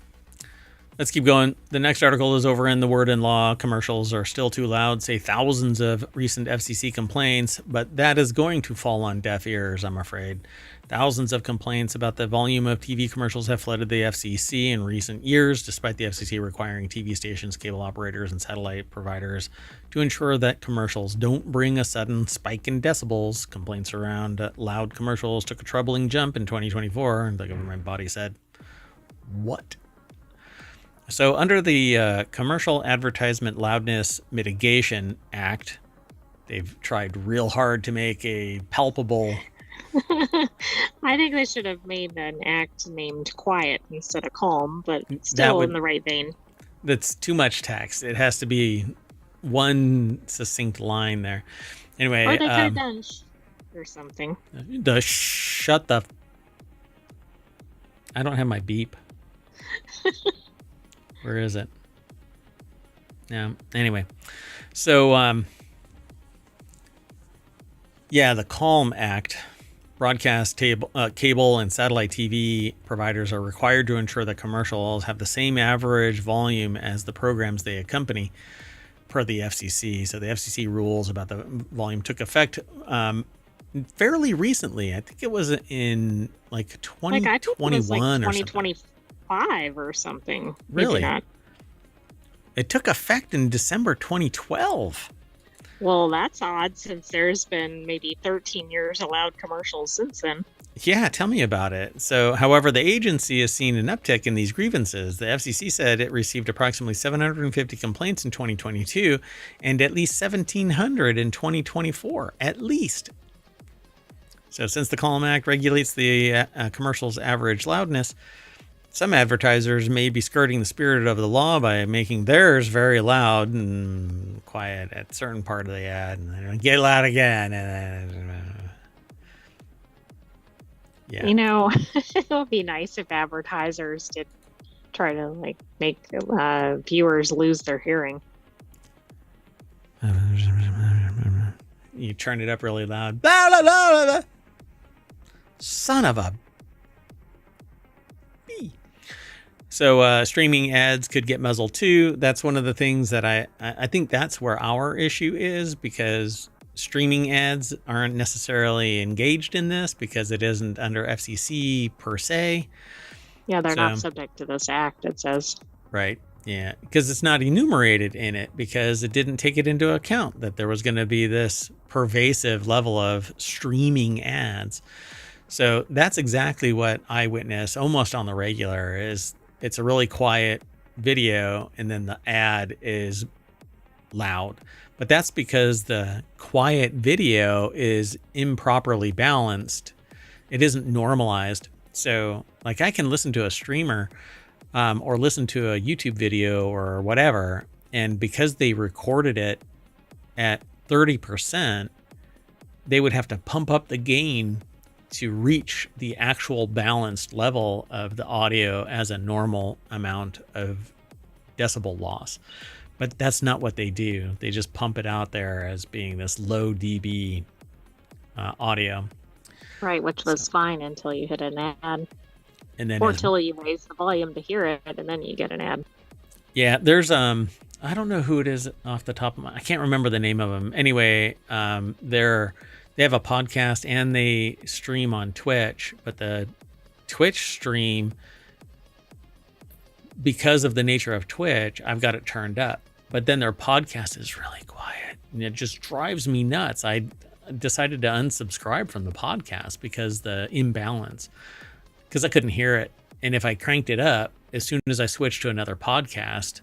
Let's keep going. The next article is over in the Word and Law. Commercials are still too loud, say thousands of recent FCC complaints, but that is going to fall on deaf ears, I'm afraid. Thousands of complaints about the volume of TV commercials have flooded the FCC in recent years, despite the FCC requiring TV stations, cable operators, and satellite providers to ensure that commercials don't bring a sudden spike in decibels. Complaints around loud commercials took a troubling jump in 2024, the government body said. What? So under the Commercial Advertisement Loudness Mitigation Act, they've tried real hard to make a palpable... I think they should have made an act named quiet instead of calm, but still in the right vein. That's too much text. It has to be one succinct line there. Anyway. Or they could have done or something. Shut the... I don't have my beep. Where is it? Yeah. Anyway, so the CALM Act. Broadcast cable and satellite TV providers are required to ensure that commercials have the same average volume as the programs they accompany, per the FCC. So the FCC rules about the volume took effect fairly recently. I think it was in 2021 I think it was or 2025 or something. Really? It took effect in December 2012. Well, that's odd since there's been maybe 13 years of loud commercials since then. Yeah, tell me about it. So, however, the agency has seen an uptick in these grievances. The FCC said it received approximately 750 complaints in 2022 and at least 1,700 in 2024, at least. So since the CALM Act regulates the commercial's average loudness, some advertisers may be skirting the spirit of the law by making theirs very loud and quiet at a certain part of the ad, and then get loud again. Yeah. It would be nice if advertisers did try to make viewers lose their hearing. You turn it up really loud. Blah, blah, blah, blah, blah. Son of a... So streaming ads could get muzzled too. That's one of the things that I think that's where our issue is, because streaming ads aren't necessarily engaged in this because it isn't under FCC per se. Yeah, they're not subject to this act, it says. Right. Yeah, because it's not enumerated in it because it didn't take it into account that there was going to be this pervasive level of streaming ads. So that's exactly what I witness almost on the regular is it's a really quiet video and then the ad is loud. But that's because the quiet video is improperly balanced. It isn't normalized. So I can listen to a streamer or listen to a YouTube video or whatever, and because they recorded it at 30%, they would have to pump up the gain to reach the actual balanced level of the audio as a normal amount of decibel loss. But that's not what they do. They just pump it out there as being this low dB audio. Right, which was fine until you hit an ad. And then or until you raise the volume to hear it, and then you get an ad. Yeah, there's I don't know who it is off the top of my... I can't remember the name of them. Anyway, they have a podcast and they stream on Twitch, but the Twitch stream, because of the nature of Twitch, I've got it turned up. But then their podcast is really quiet, and it just drives me nuts. I decided to unsubscribe from the podcast because the imbalance, because I couldn't hear it. And if I cranked it up, as soon as I switched to another podcast,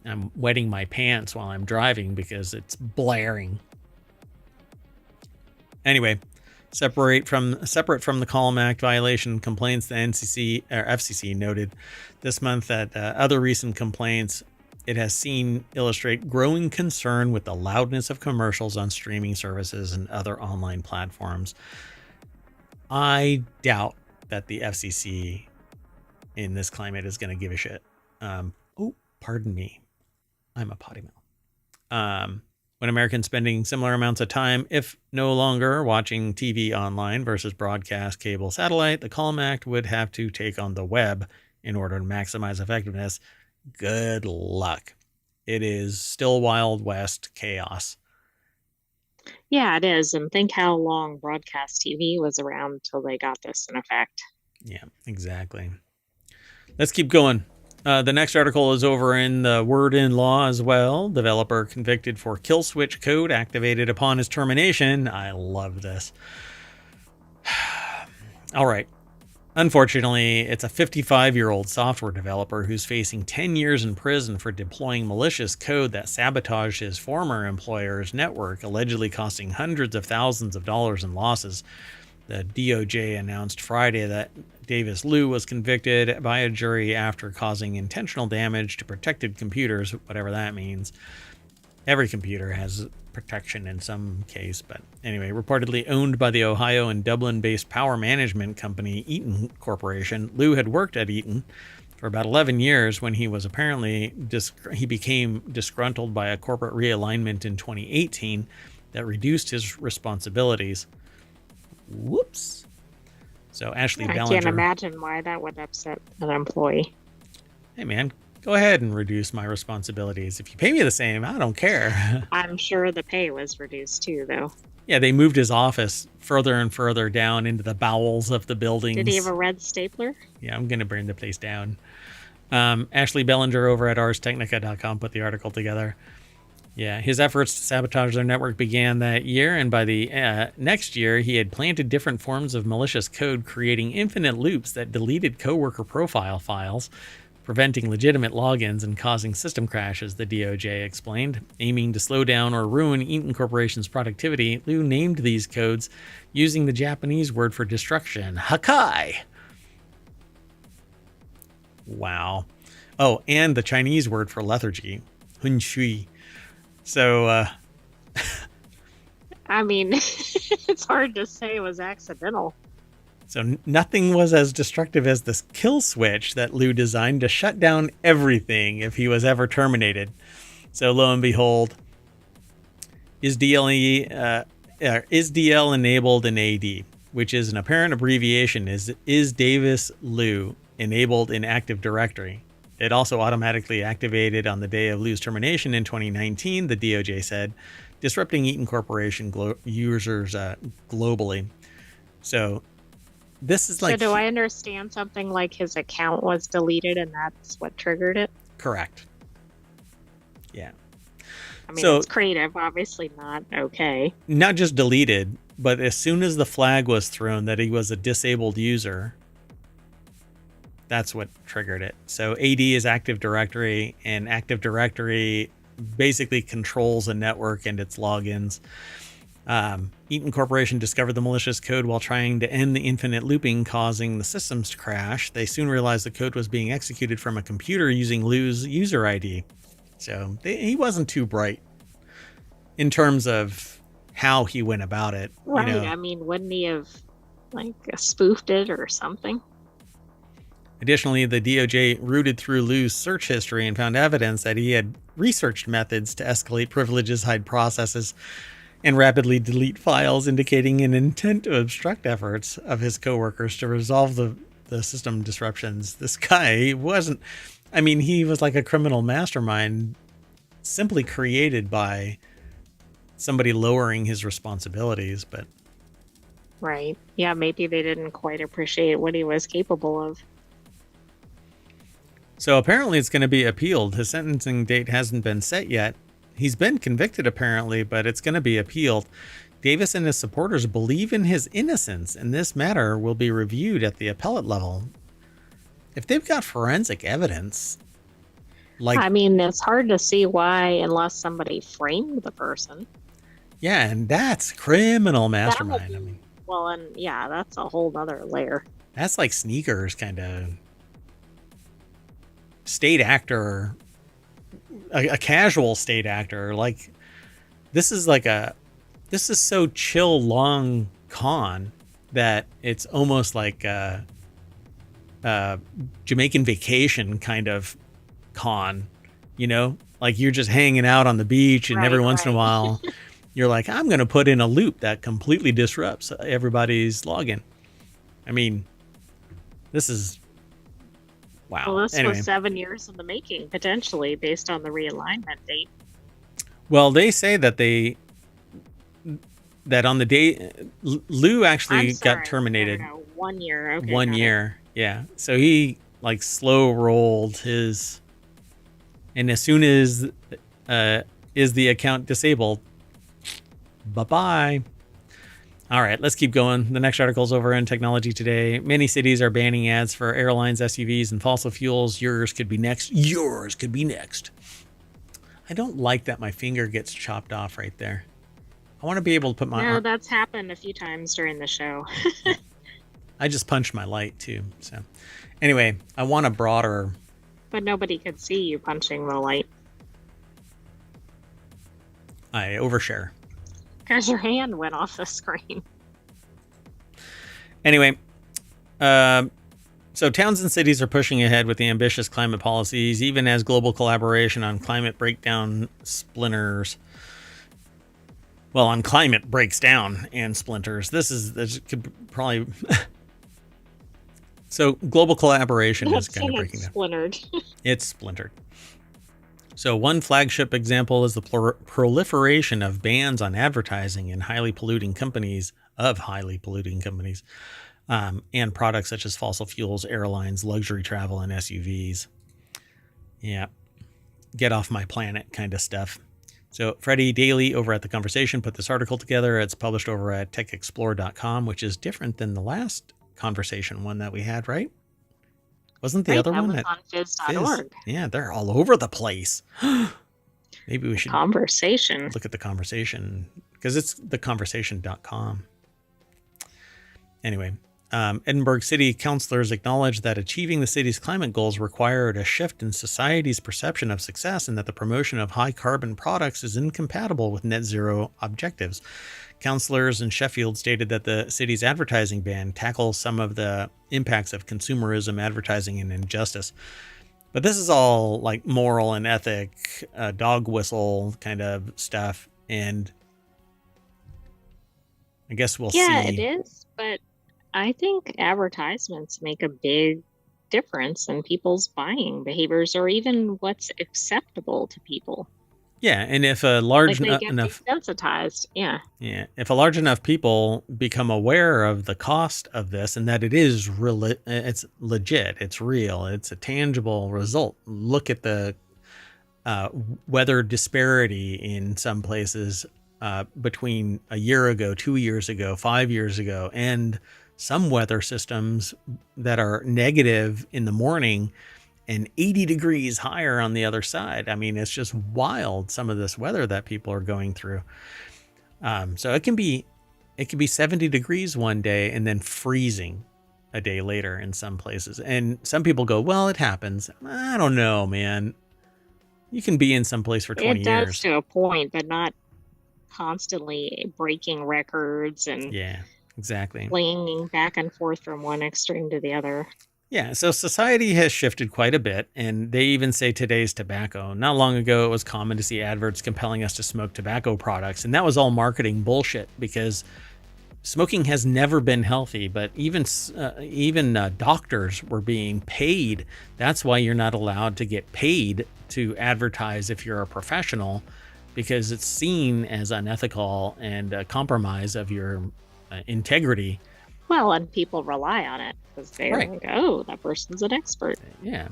I'm wetting my pants while I'm driving because it's blaring. Anyway, separate from the CALM Act violation complaints, the FCC noted this month that other recent complaints it has seen illustrate growing concern with the loudness of commercials on streaming services and other online platforms. I doubt that the FCC in this climate is going to give a shit. Pardon me. I'm a potty mouth. When Americans spending similar amounts of time, if no longer watching TV online versus broadcast, cable, satellite, the CALM Act would have to take on the web in order to maximize effectiveness. good luck. It is still Wild West chaos. Yeah, it is. And think how long broadcast TV was around till they got this in effect. Yeah, exactly. Let's keep going. The next article is over in the Word in Law as well. Developer convicted for kill switch code activated upon his termination. I love this. All right. Unfortunately, it's a 55-year-old software developer who's facing 10 years in prison for deploying malicious code that sabotaged his former employer's network, allegedly costing hundreds of thousands of dollars in losses. The DOJ announced Friday that Davis Liu was convicted by a jury after causing intentional damage to protected computers, whatever that means. Every computer has protection in some case, but anyway, reportedly owned by the Ohio and Dublin-based power management company Eaton Corporation. Liu had worked at Eaton for about 11 years when he was apparently he became disgruntled by a corporate realignment in 2018 that reduced his responsibilities. Whoops. So Ashley Ballinger. I can't imagine why that would upset an employee. Hey, man, go ahead and reduce my responsibilities. If you pay me the same, I don't care. I'm sure the pay was reduced too, though. Yeah, they moved his office further and further down into the bowels of the buildings. Did he have a red stapler? Yeah, I'm going to burn the place down. Ashley Bellinger over at ArsTechnica.com put the article together. Yeah, his efforts to sabotage their network began that year, and by the next year, he had planted different forms of malicious code, creating infinite loops that deleted coworker profile files, preventing legitimate logins and causing system crashes, the DOJ explained. Aiming to slow down or ruin Eaton Corporation's productivity, Liu named these codes using the Japanese word for destruction, Hakai. Wow. Oh, and the Chinese word for lethargy, Hun Shui. So, I mean, it's hard to say it was accidental. So nothing was as destructive as this kill switch that Liu designed to shut down everything if he was ever terminated. So lo and behold, is DL enabled in AD, which is an apparent abbreviation, is Davis Liu enabled in Active Directory. It also automatically activated on the day of Liu's termination in 2019, the DOJ said, disrupting Eaton Corporation users globally. So this is like... So do I understand something like his account was deleted and that's what triggered it? Correct. Yeah. I mean, it's creative, obviously not okay. Not just deleted, but as soon as the flag was thrown that he was a disabled user, that's what triggered it. So AD is Active Directory, and Active Directory basically controls a network and its logins. Eaton Corporation discovered the malicious code while trying to end the infinite looping, causing the systems to crash. They soon realized the code was being executed from a computer using Liu's user ID. So he wasn't too bright in terms of how he went about it. Right. You know? I mean, wouldn't he have spoofed it or something? Additionally, the DOJ rooted through Liu's search history and found evidence that he had researched methods to escalate privileges, hide processes, and rapidly delete files, indicating an intent to obstruct efforts of his coworkers to resolve the system disruptions. This guy wasn't... I mean, he was like a criminal mastermind simply created by somebody lowering his responsibilities, but... Right. Yeah, maybe they didn't quite appreciate what he was capable of. So apparently it's going to be appealed. His sentencing date hasn't been set yet. He's been convicted apparently, but it's going to be appealed. Davis and his supporters believe in his innocence, and this matter will be reviewed at the appellate level. If they've got forensic evidence, I mean, it's hard to see why unless somebody framed the person. Yeah, and that's criminal mastermind. I mean, well, and yeah, that's a whole other layer. That's like Sneakers kind of state actor, a casual state actor. Like this is so chill long con that it's almost like a Jamaican Vacation kind of con, you know, like you're just hanging out on the beach and every once in a while you're like, I'm going to put in a loop that completely disrupts everybody's login. I mean, this is Well, Wow. this was Anyway, 7 years in the making, potentially, based on the realignment date. well, they say that on the day Lou I'm actually got sorry. terminated No. 1 year. Okay, 1 year. Yeah. So he like slow rolled his, and as soon as is the account disabled, bye-bye. All right, let's keep going. The next article is over in Technology Today. Many cities are banning ads for airlines, SUVs, and fossil fuels. Yours could be next. Yours could be next. I don't like that my finger gets chopped off right there. I want to be able to put my No, arm. that's happened a few times during the show. I just punched my light too. So anyway, I want a broader. But nobody could see you punching the light. I overshare. Because your hand went off the screen. Anyway, so towns and cities are pushing ahead with the ambitious climate policies, even as global collaboration on climate breakdown splinters. Well, on climate breaks down and splinters. This could probably. So global collaboration is kind of breaking down. Splintered. It's splintered. So one flagship example is the proliferation of bans on advertising in highly polluting companies, and products such as fossil fuels, airlines, luxury travel, and SUVs. Yeah, get off my planet kind of stuff. So Freddie Daly over at The Conversation put this article together. It's published over at techexplore.com, which is different than the last Conversation one that we had, right? Wasn't the other one was at on fizz.org? Yeah, they're all over the place. Maybe we should Conversation. look at The Conversation, because it's theconversation.com. Anyway, Edinburgh City councillors acknowledged that achieving the city's climate goals required a shift in society's perception of success and that the promotion of high carbon products is incompatible with net zero objectives. Councillors in Sheffield stated that the city's advertising ban tackles some of the impacts of consumerism, advertising, and injustice. But this is all like moral and ethic, dog whistle kind of stuff. And I guess we'll see. Yeah, it is. But I think advertisements make a big difference in people's buying behaviors or even what's acceptable to people. Yeah, and if a large Like they get enough desensitized, if a large enough people become aware of the cost of this and that it is it's legit, it's real, it's a tangible result. Look at the weather disparity in some places between a year ago, 2 years ago, 5 years ago, and some weather systems that are negative in the morning and 80 degrees higher on the other side. I mean, it's just wild, some of this weather that people are going through. So it can be 70 degrees one day and then freezing a day later in some places. And some people go, well, it happens. I don't know, man. You can be in some place for 20 years. It does to a point, but not constantly breaking records and exactly flinging back and forth from one extreme to the other. Yeah, so society has shifted quite a bit, and they even say today's tobacco. Not long ago, it was common to see adverts compelling us to smoke tobacco products, and that was all marketing bullshit because smoking has never been healthy, but even doctors were being paid. That's why you're not allowed to get paid to advertise if you're a professional, because it's seen as unethical and a compromise of your integrity. Well, and people rely on it because they're like, oh, that person's an expert. Yeah.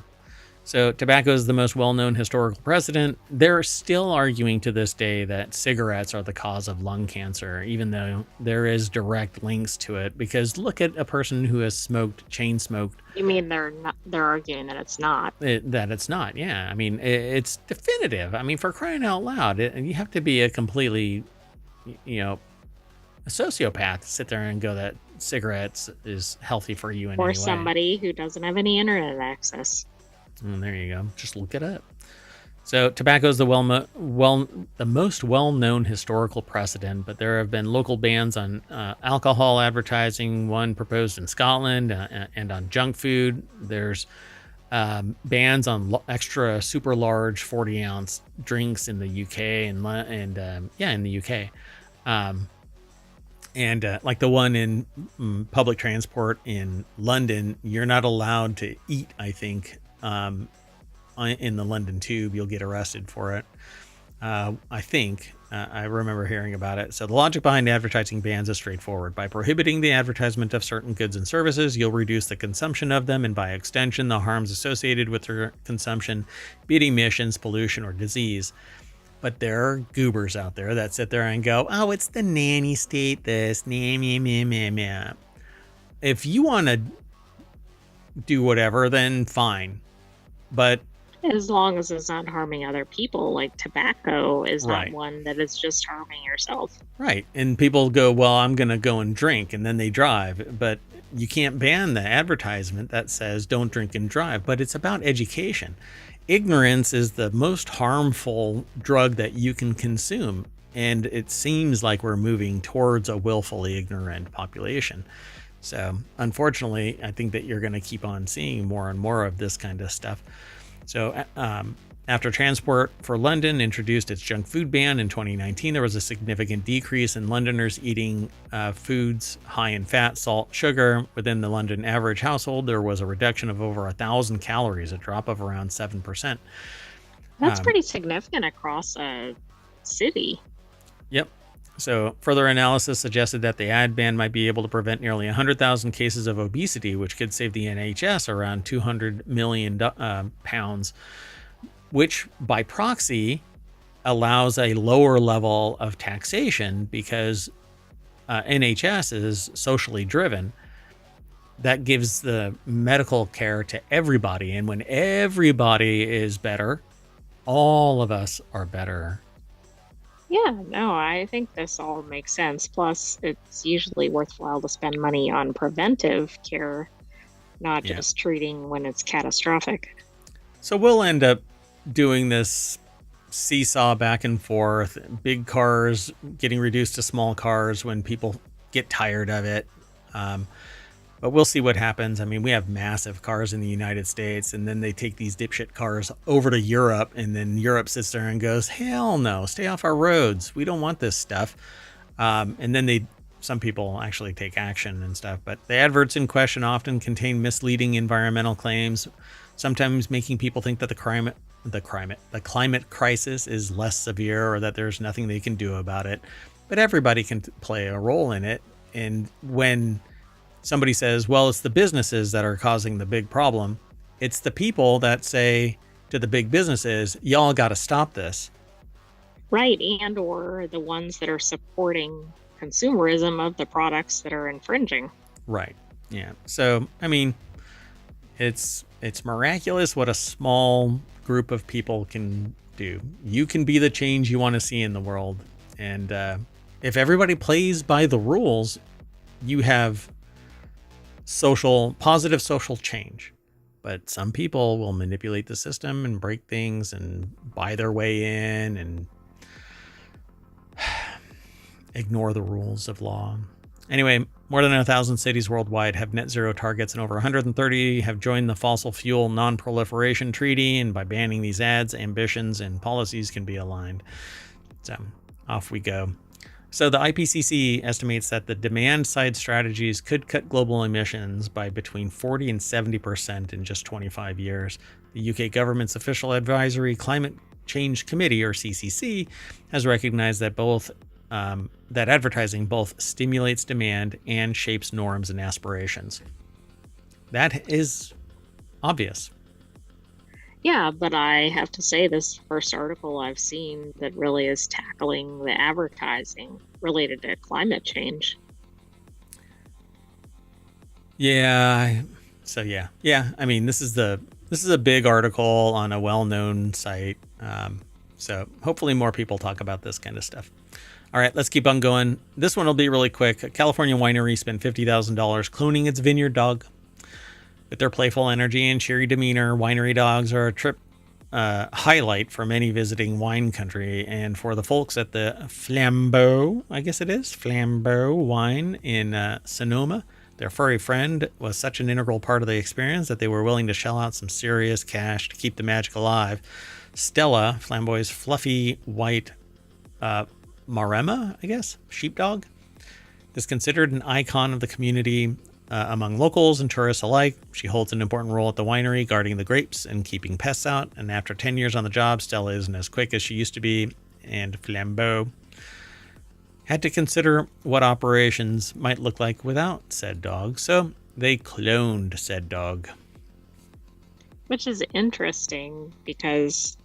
So tobacco is the most well-known historical precedent. They're still arguing to this day that cigarettes are the cause of lung cancer, even though there is direct links to it. Because look at a person who has chain smoked. You mean they're arguing that it's not? That it's not, yeah. I mean, it's definitive. I mean, for crying out loud, you have to be a completely, a sociopath to sit there and go that cigarettes is healthy for you in any way. Or somebody who doesn't have any internet access. There you go. Just look it up. So tobacco is the most well-known historical precedent, but there have been local bans on alcohol advertising, one proposed in Scotland, and on junk food. There's bans on extra super large 40-ounce drinks in the UK in the UK. And like the one in public transport in London, you're not allowed to eat, I think, in the London Tube. You'll get arrested for it. I think. I remember hearing about it. So the logic behind advertising bans is straightforward. By prohibiting the advertisement of certain goods and services, you'll reduce the consumption of them, and by extension, the harms associated with their consumption, be it emissions, pollution, or disease. But there are goobers out there that sit there and go, oh, it's the nanny state, this, nah, meh, meh, meh, meh. If you want to do whatever, then fine. But As long as it's not harming other people, like tobacco is not right. one that is just harming yourself. Right. And people go, well, I'm going to go and drink, and then they drive. But you can't ban the advertisement that says don't drink and drive. But it's about education. Ignorance is the most harmful drug that you can consume. And it seems like we're moving towards a willfully ignorant population. So unfortunately, I think that you're going to keep on seeing more and more of this kind of stuff. So after Transport for London introduced its junk food ban in 2019, there was a significant decrease in Londoners eating foods high in fat, salt, sugar. Within the London average household, there was a reduction of over 1,000 calories, a drop of around 7%. That's pretty significant across a city. Yep. So further analysis suggested that the ad ban might be able to prevent nearly 100,000 cases of obesity, which could save the NHS around 200 million pounds, which by proxy allows a lower level of taxation because NHS is socially driven. That gives the medical care to everybody. And when everybody is better, all of us are better. Yeah, no, I think this all makes sense. Plus, it's usually worthwhile to spend money on preventive care, not just treating when it's catastrophic. So we'll end up doing this seesaw back and forth, big cars getting reduced to small cars when people get tired of it. But we'll see what happens. I mean, we have massive cars in the United States, and then they take these dipshit cars over to Europe, and then Europe sits there and goes, hell no, stay off our roads. We don't want this stuff. And then some people actually take action and stuff. But the adverts in question often contain misleading environmental claims, sometimes making people think that the climate crisis is less severe or that there's nothing they can do about it. But everybody can play a role in it. And when somebody says, well, it's the businesses that are causing the big problem, it's the people that say to the big businesses, y'all got to stop this. Right. And or the ones that are supporting consumerism of the products that are infringing. Right. Yeah. So, I mean, it's miraculous what a small group of people can do. You can be the change you want to see in the world. And if everybody plays by the rules, you have positive social change. But some people will manipulate the system and break things and buy their way in and ignore the rules of law. Anyway, more than 1,000 cities worldwide have net zero targets, and over 130 have joined the Fossil Fuel Non-Proliferation Treaty. And by banning these ads, ambitions and policies can be aligned. So off we go. So the IPCC estimates that the demand-side strategies could cut global emissions by between 40 and 70% in just 25 years. The UK government's official advisory Climate Change Committee, or CCC, has recognized that that advertising both stimulates demand and shapes norms and aspirations. That is obvious. Yeah, but I have to say, this first article I've seen that really is tackling the advertising related to climate change. Yeah. So yeah. I mean, this is a big article on a well-known site. So hopefully more people talk about this kind of stuff. All right, let's keep on going. This one will be really quick. A California winery spent $50,000 cloning its vineyard dog. With their playful energy and cheery demeanor, winery dogs are a trip highlight for many visiting wine country. And for the folks at the Flambeau, I guess it is, Flambeau Wine in Sonoma, their furry friend was such an integral part of the experience that they were willing to shell out some serious cash to keep the magic alive. Stella, Flambeau's fluffy white Maremma, I guess, sheepdog, is considered an icon of the community among locals and tourists alike. She holds an important role at the winery, guarding the grapes and keeping pests out. And after 10 years on the job, Stella isn't as quick as she used to be. And Flambeau had to consider what operations might look like without said dog. So they cloned said dog. Which is interesting because,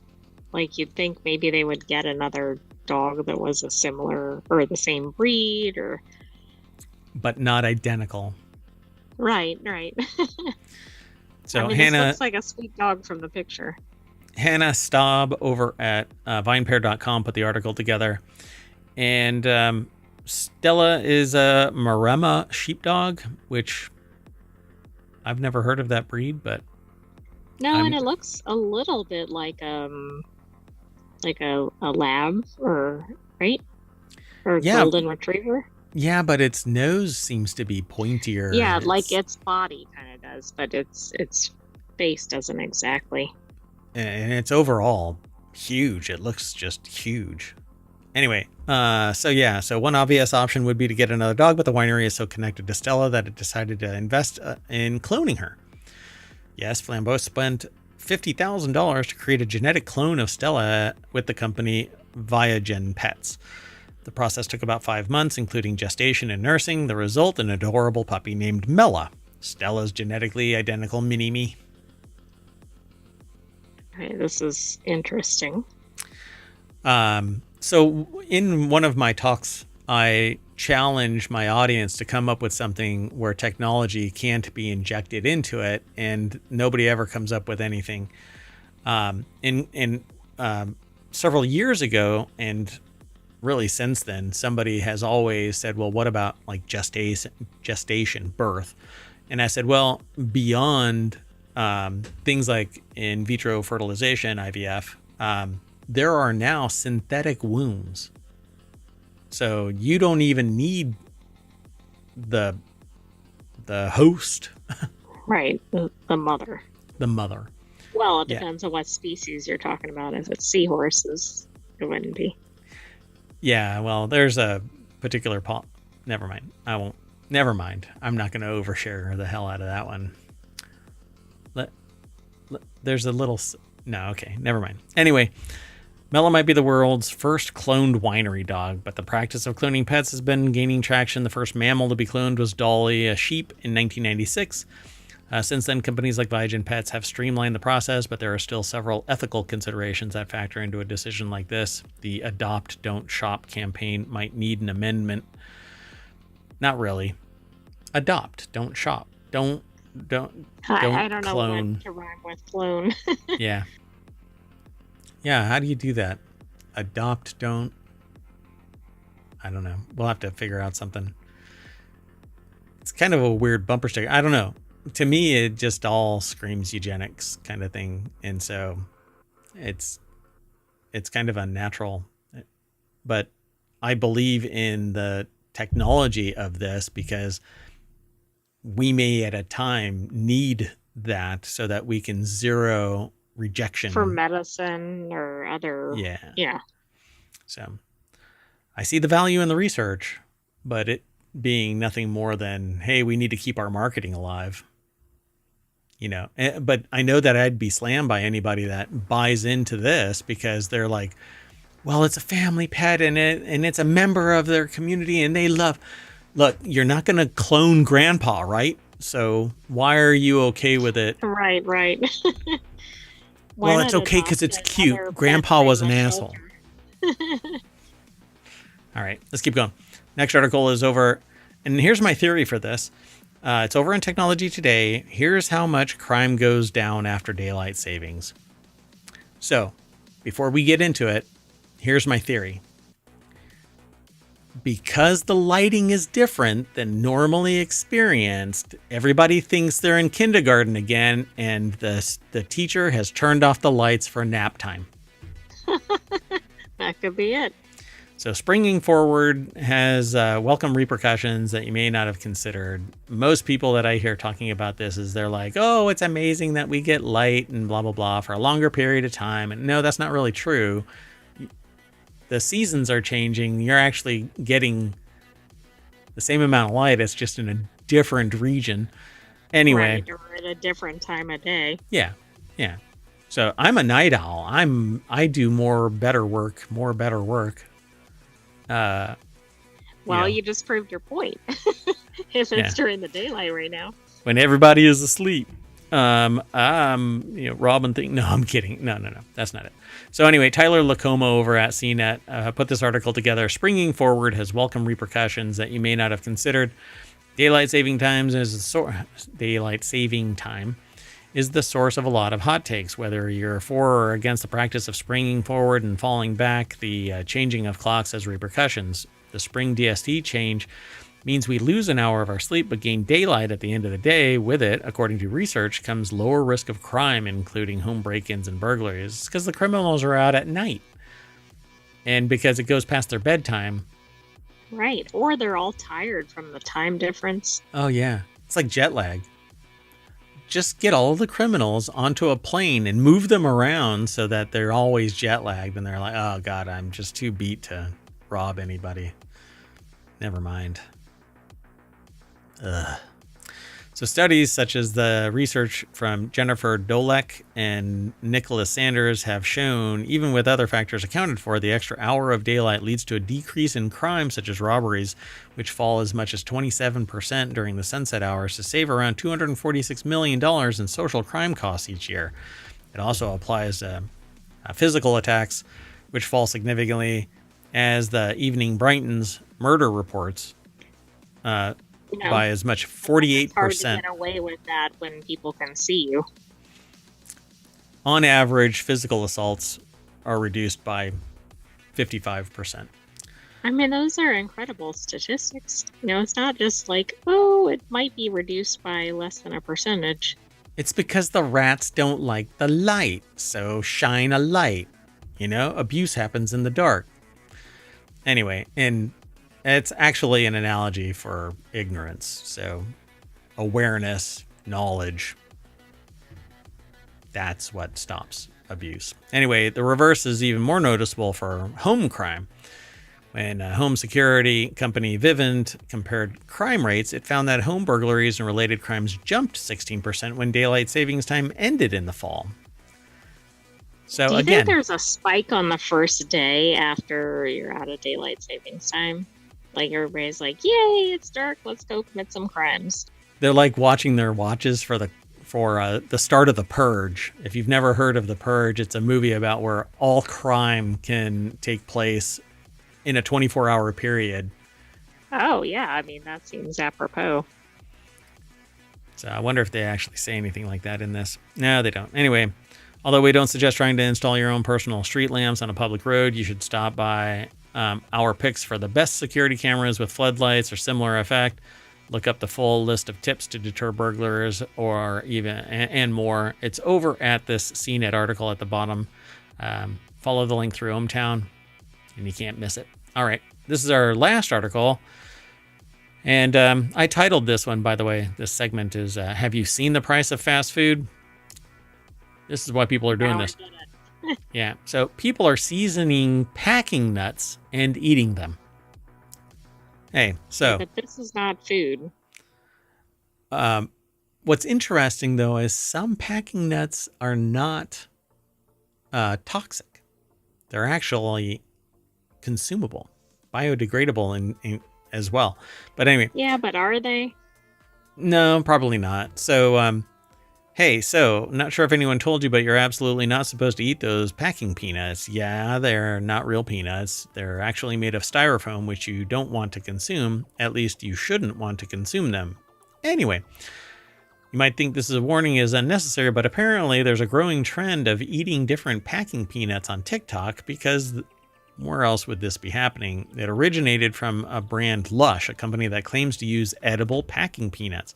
like, you'd think maybe they would get another dog that was a similar or the same breed or... But not identical. Right. So I mean, Hannah... this looks like a sweet dog from the picture. Hannah Staub over at vinepair.com put the article together. And Stella is a Maremma sheepdog, which I've never heard of that breed, but... No, and it looks a little bit like a lab right? Or a golden retriever. Yeah, but its nose seems to be pointier. Yeah, like its body kind of does, but its face doesn't exactly. And it's overall huge. It looks just huge. Anyway, so one obvious option would be to get another dog, but the winery is so connected to Stella that it decided to invest in cloning her. Yes, Flambeau spent $50,000 to create a genetic clone of Stella with the company Viagen Pets. The process took about 5 months, including gestation and nursing. The result, an adorable puppy named Mella, Stella's genetically identical mini-me. Okay, this is interesting. So in one of my talks, I challenge my audience to come up with something where technology can't be injected into it, and nobody ever comes up with anything. Several years ago, and really since then, somebody has always said, well, what about like gestation, birth? And I said, well, beyond things like in vitro fertilization, IVF, there are now synthetic wombs. So you don't even need the host. Right, the mother. The mother. Well, it depends on what species you're talking about. If it's seahorses, it wouldn't be. Yeah, well, there's a particular never mind. I won't. Never mind. I'm not going to overshare the hell out of that one. There's a little... No, okay, never mind. Anyway, Mella might be the world's first cloned winery dog, but the practice of cloning pets has been gaining traction. The first mammal to be cloned was Dolly, a sheep, in 1996. Since then, companies like Viagen Pets have streamlined the process, but there are still several ethical considerations that factor into a decision like this. The Adopt, Don't Shop campaign might need an amendment. Not really. Adopt, don't shop. Don't I don't clone. know what to rhyme with clone. Yeah. Yeah, how do you do that? Adopt, don't... I don't know. We'll have to figure out something. It's kind of a weird bumper sticker. I don't know. To me, it just all screams eugenics kind of thing. And so it's kind of unnatural. But I believe in the technology of this because we may at a time need that so that we can zero rejection. For medicine or other... Yeah. So I see the value in the research, but it being nothing more than, hey, we need to keep our marketing alive. You know, but I know that I'd be slammed by anybody that buys into this because they're like, well, it's a family pet and it's a member of their community and they love... Look, you're not going to clone grandpa, right? So why are you okay with it? Right. Well, it's okay because it's cute. Grandpa was an asshole. All right, let's keep going. Next article is over. And here's my theory for this. It's over in Technology Today. Here's how much crime goes down after daylight savings. So before we get into it, here's my theory. Because the lighting is different than normally experienced, everybody thinks they're in kindergarten again, and the teacher has turned off the lights for nap time. That could be it. So springing forward has welcome repercussions that you may not have considered. Most people that I hear talking about this is they're like, oh, it's amazing that we get light and blah, blah, blah for a longer period of time. And no, that's not really true. The seasons are changing. You're actually getting the same amount of light. It's just in a different region. Anyway. Right, or at a different time of day. Yeah. Yeah. So I'm a night owl. I do more better work. You just proved your point. If it's during the daylight right now. When everybody is asleep. Robin think, no, I'm kidding. No, that's not it. So anyway, Tyler Lacoma over at CNET put this article together. Springing forward has welcome repercussions that you may not have considered. Daylight saving time is the source of a lot of hot takes. Whether you're for or against the practice of springing forward and falling back, the changing of clocks has repercussions. The spring DST change means we lose an hour of our sleep but gain daylight at the end of the day. With it, according to research, comes lower risk of crime, including home break-ins and burglaries, because the criminals are out at night. And because it goes past their bedtime. Right, or they're all tired from the time difference. Oh, yeah. It's like jet lag. Just get all of the criminals onto a plane and move them around so that they're always jet lagged and they're like, oh, God, I'm just too beat to rob anybody. Never mind. Ugh. So studies such as the research from Jennifer Dolek and Nicholas Sanders have shown, even with other factors accounted for, the extra hour of daylight leads to a decrease in crime such as robberies, which fall as much as 27% during the sunset hours to save around $246 million in social crime costs each year. It also applies to physical attacks, which fall significantly as the evening brightens murder reports by as much 48%. It's hard to get away with that when people can see you. On average, physical assaults are reduced by 55%. I mean, those are incredible statistics. It's not just like, oh, it might be reduced by less than a percentage. It's because the rats don't like the light, so shine a light. Abuse happens in the dark. Anyway, and it's actually an analogy for ignorance. So awareness, knowledge, that's what stops abuse. Anyway, the reverse is even more noticeable for home crime. When home security company Vivint compared crime rates, it found that home burglaries and related crimes jumped 16% when daylight savings time ended in the fall. So do you think there's a spike on the first day after you're out of daylight savings time? Like everybody's like, yay, it's dark, let's go commit some crimes. They're like watching their watches for the start of The Purge. If you've never heard of The Purge, it's a movie about where all crime can take place in a 24-hour period. Oh, yeah. I mean, that seems apropos. So I wonder if they actually say anything like that in this. No, they don't. Anyway, although we don't suggest trying to install your own personal street lamps on a public road, you should stop by our picks for the best security cameras with floodlights or similar effect. Look up the full list of tips to deter burglars or even and more. It's over at this CNET article at the bottom. Follow the link through ohmTown and you can't miss it. All right, this is our last article. And I titled this one, by the way. This segment is, have you seen the price of fast food? This is why people are doing this. Yeah, so people are seasoning packing nuts and eating them. Hey, so... But this is not food. What's interesting, though, is some packing nuts are not toxic. They're actually consumable, biodegradable as well. But anyway... Yeah, but are they? No, probably not. So... Hey, so, not sure if anyone told you, but you're absolutely not supposed to eat those packing peanuts. Yeah, they're not real peanuts. They're actually made of styrofoam, which you don't want to consume. At least you shouldn't want to consume them. Anyway, you might think this is a warning is unnecessary, but apparently there's a growing trend of eating different packing peanuts on TikTok because where else would this be happening? It originated from a brand Lush, a company that claims to use edible packing peanuts.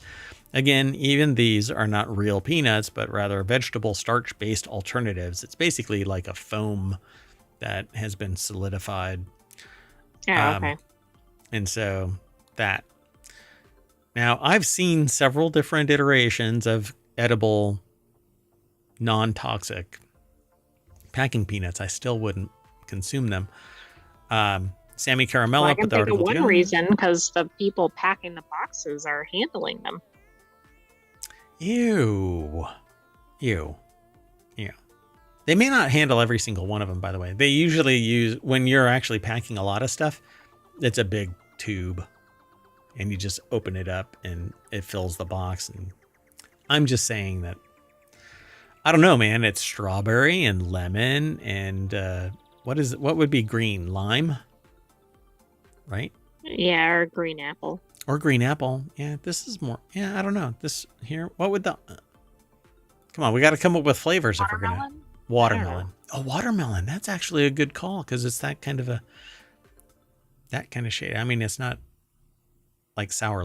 Again, even these are not real peanuts, but rather vegetable starch-based alternatives. It's basically like a foam that has been solidified. Yeah, okay. And so that. Now, I've seen several different iterations of edible, non-toxic packing peanuts. I still wouldn't consume them. Sammy Well, I Caramella can put the think of article one together. reason, because the people packing the boxes are handling them. Ew. Ew. Ew. They may not handle every single one of them, by the way. They usually use, when you're actually packing a lot of stuff, it's a big tube. And you just open it up and it fills the box. And I'm just saying that, I don't know, man. It's strawberry and lemon and what would be green? Lime? Right? Yeah, or green apple. Or green apple. Yeah, this is more, yeah, I don't know. This here, what would the, come on, we got to come up with flavors if we're going to. Watermelon. Oh, watermelon. That's actually a good call because it's that kind of shade. I mean, it's not like sour,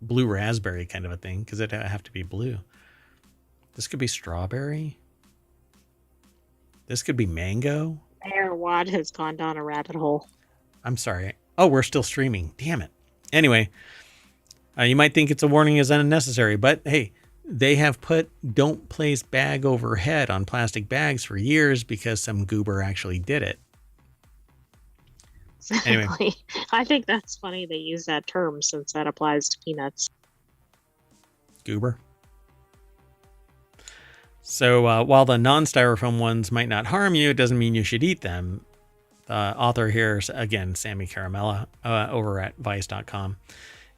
blue raspberry kind of a thing because it'd have to be blue. This could be strawberry. This could be mango. Mayor Watt has gone down a rabbit hole. I'm sorry. Oh, we're still streaming. Damn it. Anyway, you might think it's a warning is unnecessary, but hey, they have put don't place bag overhead on plastic bags for years because some goober actually did it. Anyway. I think that's funny they use that term since that applies to peanuts. Goober. So while the non-styrofoam ones might not harm you, it doesn't mean you should eat them. The author here is, again, Sammy Caramella over at Vice.com.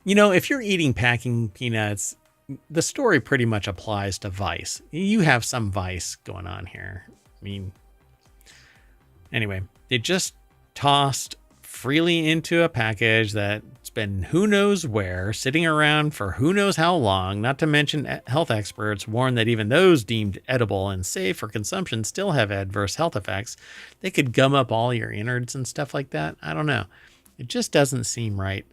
You know, if you're eating packing peanuts, the story pretty much applies to Vice. You have some Vice going on here. I mean, anyway, they just tossed freely into a package that's been who knows where, sitting around for who knows how long, not to mention health experts warn that even those deemed edible and safe for consumption still have adverse health effects. They could gum up all your innards and stuff like that. I don't know. It just doesn't seem right.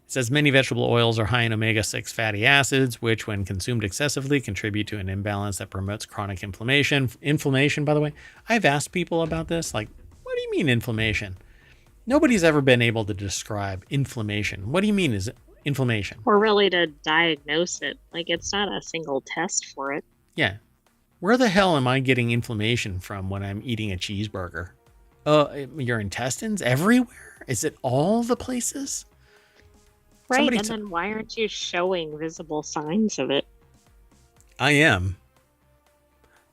It says many vegetable oils are high in omega-6 fatty acids, which when consumed excessively contribute to an imbalance that promotes chronic inflammation. Inflammation, by the way, I've asked people about this. Like, what do you mean inflammation? Nobody's ever been able to describe inflammation. What do you mean is inflammation? Or really to diagnose it. Like, it's not a single test for it. Yeah. Where the hell am I getting inflammation from when I'm eating a cheeseburger? Your intestines? Everywhere? Is it all the places? Right, and then why aren't you showing visible signs of it? I am.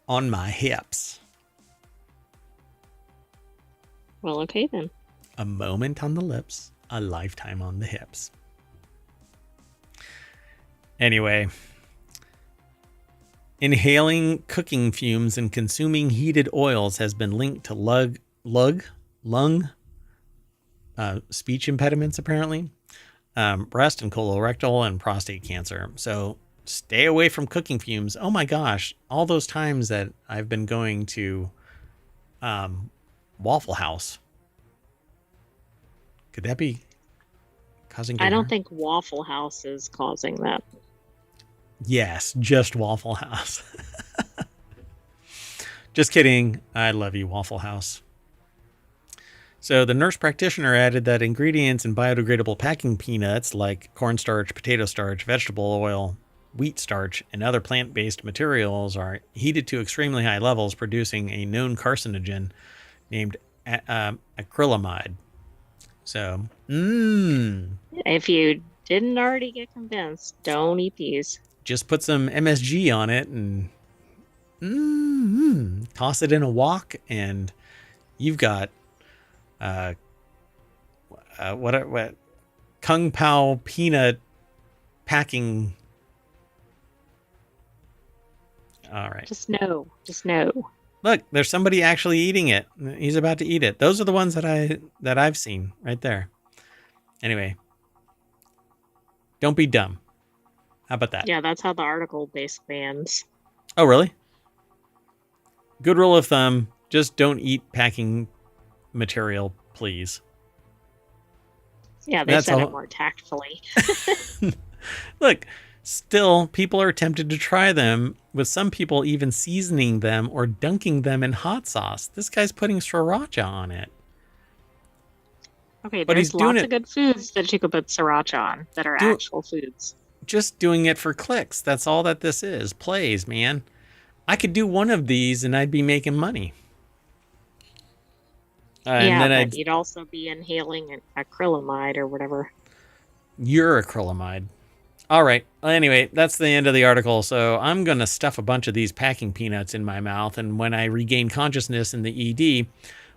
On my hips. Well, okay then. A moment on the lips, a lifetime on the hips. Anyway, inhaling cooking fumes and consuming heated oils has been linked to lung speech impediments, apparently. Breast and colorectal and prostate cancer. So stay away from cooking fumes. Oh my gosh, all those times that I've been going to Waffle House. Could that be causing dinner? I don't think Waffle House is causing that. Yes, just Waffle House. Just kidding. I love you, Waffle House. So the nurse practitioner added that ingredients in biodegradable packing peanuts like cornstarch, potato starch, vegetable oil, wheat starch, and other plant-based materials are heated to extremely high levels, producing a known carcinogen named acrylamide. So, if you didn't already get convinced, don't eat these. Just put some MSG on it and toss it in a wok, and you've got what Kung Pao peanut packing. All right. Just know. Look, there's somebody actually eating it. He's about to eat it. Those are the ones that I've seen right there. Anyway, don't be dumb. How about that? Yeah, that's how the article basically ends. Oh, really? Good rule of thumb, just don't eat packing material, please. Yeah, they said it more tactfully. Look, still, people are tempted to try them, with some people even seasoning them or dunking them in hot sauce. This guy's putting sriracha on it. Okay, but there's lots of good foods that you could put sriracha on that are actual foods. Just doing it for clicks. That's all that this is. Plays, man. I could do one of these and I'd be making money. And Yeah, then but you'd also be inhaling acrylamide or whatever. Uracrylamide. All right. Anyway, that's the end of the article. So I'm going to stuff a bunch of these packing peanuts in my mouth. And when I regain consciousness in the ED,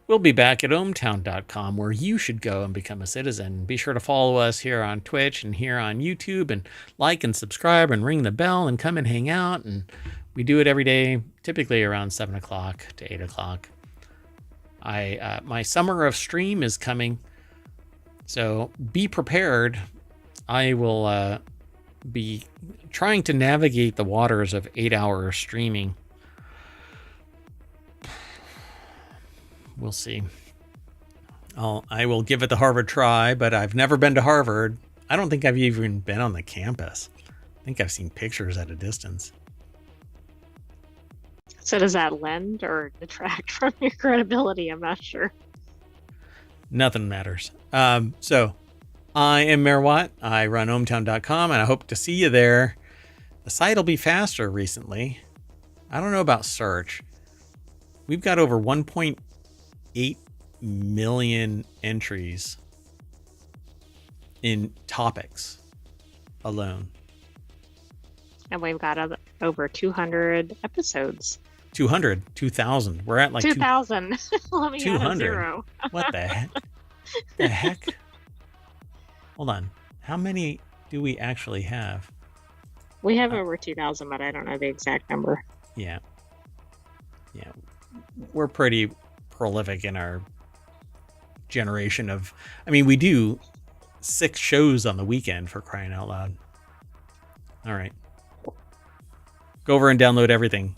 we'll be back at ohmtown.com, where you should go and become a citizen. Be sure to follow us here on Twitch and here on YouTube, and like and subscribe and ring the bell and come and hang out. And we do it every day, typically around 7 o'clock to 8 o'clock. My summer of stream is coming, so be prepared. I will be trying to navigate the waters of 8-hour streaming. We'll see. I will give it the Harvard try, but I've never been to Harvard. I don't think I've even been on the campus. I think I've seen pictures at a distance. So does that lend or detract from your credibility? I'm not sure. Nothing matters. So I am Mayor Watt. I run ohmtown.com, and I hope to see you there. The site will be faster recently. I don't know about search. We've got over 1.8 million entries in topics alone. And we've got over 200 episodes. 2,000. We're at like 2,000. Let me 200. add a zero. What the heck? The heck? Hold on. How many do we actually have? We have over 2,000, but I don't know the exact number. Yeah. We're pretty prolific in our generation of... I mean, we do 6 shows on the weekend, for crying out loud. All right. Go over and download everything.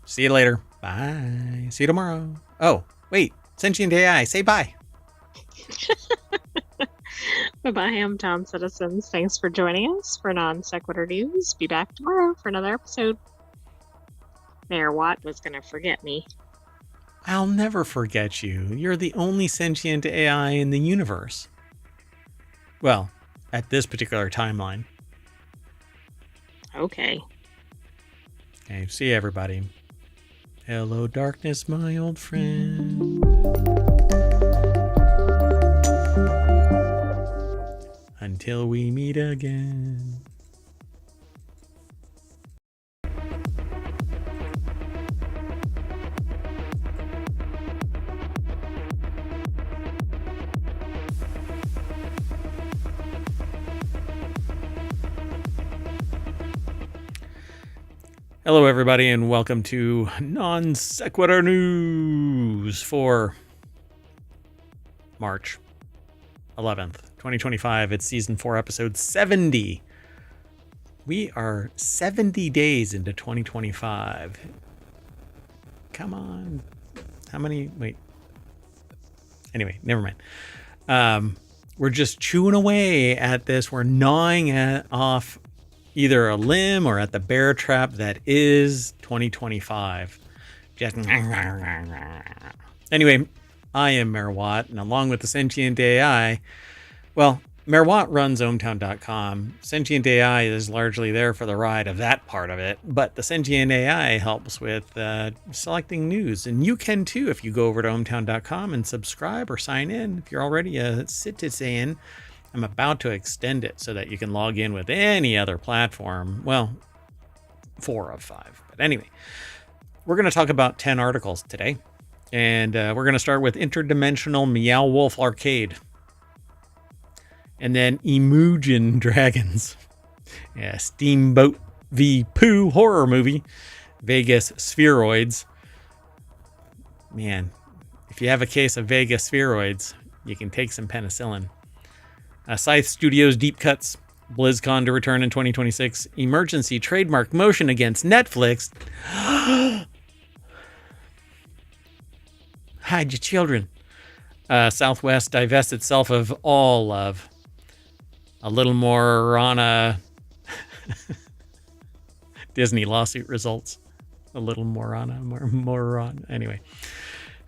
See you later. Bye. See you tomorrow. Oh, wait. Sentient AI, say bye. Bye-bye, hometown citizens. Thanks for joining us for Non Sequitur News. Be back tomorrow for another episode. Mayor Watt was going to forget me. I'll never forget you. You're the only sentient AI in the universe. Well, at this particular timeline. Okay. Okay, see you, everybody. Hello, darkness, my old friend. Until we meet again. Hello, everybody, and welcome to Non Sequitur News for March 11th, 2025. It's season 4, episode 70. We are 70 days into 2025. Come on. How many? Wait. Anyway, never mind. We're just chewing away at this. We're gnawing off either a limb or at the bear trap that is 2025. Just anyway, I am Mayor Watt, and along with the Sentient AI, well, Mayor Watt runs ohmtown.com. Sentient AI is largely there for the ride of that part of it, but the Sentient AI helps with selecting news, and you can too if you go over to ohmtown.com and subscribe or sign in. If you're already a citizen, I'm about to extend it so that you can log in with any other platform. Well, 4 of 5. But anyway, we're going to talk about 10 articles today. And we're going to start with Interdimensional Meow Wolf Arcade. And then Imogen Dragons. Yeah, Steamboat v. Pooh horror movie. Vegas Spheroids. Man, if you have a case of Vegas Spheroids, you can take some penicillin. Scythe Studios Deep Cuts, BlizzCon to return in 2026, emergency trademark motion against Netflix. Hide your children. Southwest divests itself of all love. A little more on a Disney lawsuit results. A little more on a more on. Anyway.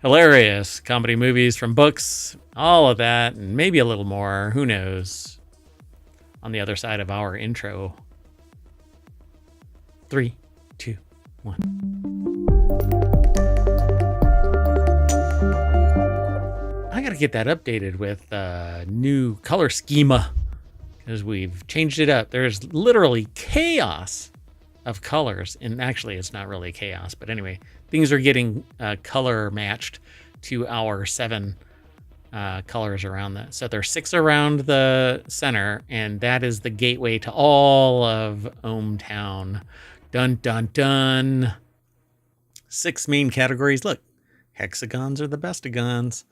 Hilarious comedy movies from books, all of that, and maybe a little more. Who knows? On the other side of our intro. 3, 2, 1. got to get that updated with new color schema because we've changed it up. There's literally chaos of colors, and actually it's not really chaos, but anyway, things are getting color matched to our 7 colors around that. So there's 6 around the center, and that is the gateway to all of ohmTown. Dun dun dun. 6 main categories. Look, hexagons are the best of guns.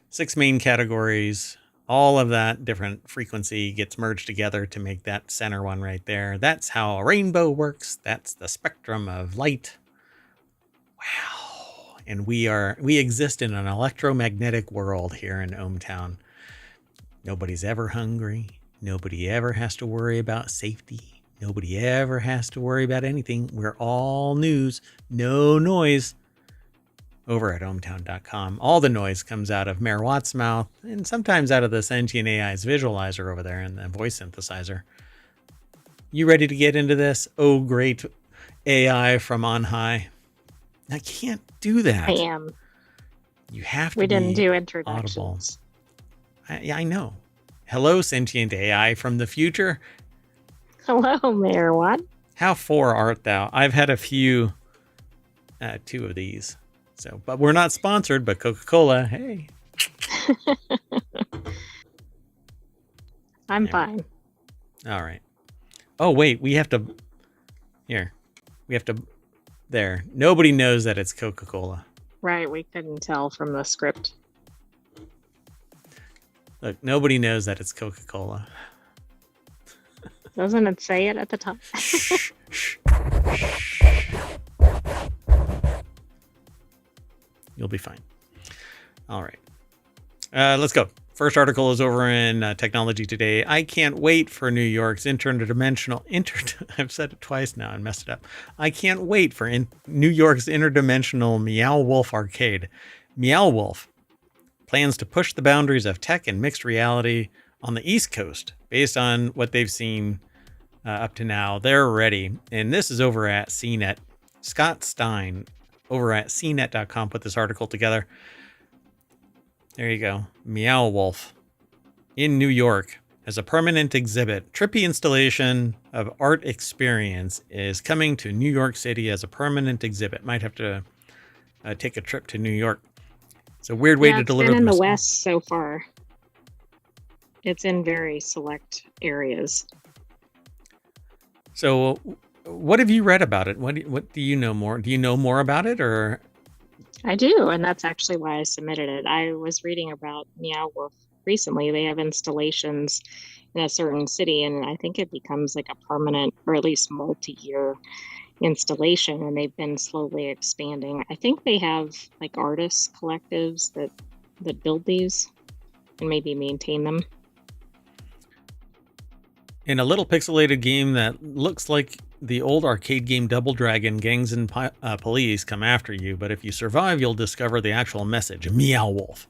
6 main categories. All of that different frequency gets merged together to make that center one right there. That's how a rainbow works. That's the spectrum of light. Wow. And we exist in an electromagnetic world here in ohmTown. Nobody's ever hungry. Nobody ever has to worry about safety. Nobody ever has to worry about anything. We're all news, no noise. Over at ohmtown.com. All the noise comes out of Mayor Watt's mouth and sometimes out of the sentient AI's visualizer over there and the voice synthesizer. You ready to get into this? Oh, great AI from on high. I can't do that. I am. You have to. We didn't do audible. introductions. I know. Hello, sentient AI from the future. Hello, Mayor Watt. How for art thou? I've had a few, 2 of these. So, but we're not sponsored, but Coca-Cola, hey. I'm fine. All right. Oh, wait, we have to, there. Nobody knows that it's Coca-Cola. Right, we couldn't tell from the script. Look, nobody knows that it's Coca-Cola. Doesn't it say it at the top? Shh, shh, shh. You'll be fine. All right. Let's go. First article is over in Technology Today. I can't wait for New York's interdimensional... I've said it twice now and messed it up. I can't wait for New York's interdimensional Meow Wolf arcade. Meow Wolf plans to push the boundaries of tech and mixed reality on the East Coast based on what they've seen up to now. They're ready. And this is over at CNET. Scott Stein over at cnet.com put this article together. There you go. Meow Wolf in New York as a permanent exhibit. Trippy installation of art experience is coming to New York City as a permanent exhibit. Might have to take a trip to New York. It's a weird way to deliver. It's been in the West so far. It's in very select areas. So what have you read about it? What do you know more? Do you know more about it, or? I do, and that's actually why I submitted it. I was reading about Meow Wolf recently. They have installations in a certain city, and I think it becomes like a permanent or at least multi-year installation, and they've been slowly expanding. I think they have like artists collectives that build these and maybe maintain them. In a little pixelated game that looks like the old arcade game Double Dragon, gangs and police come after you, but if you survive, you'll discover the actual message. Meow Wolf,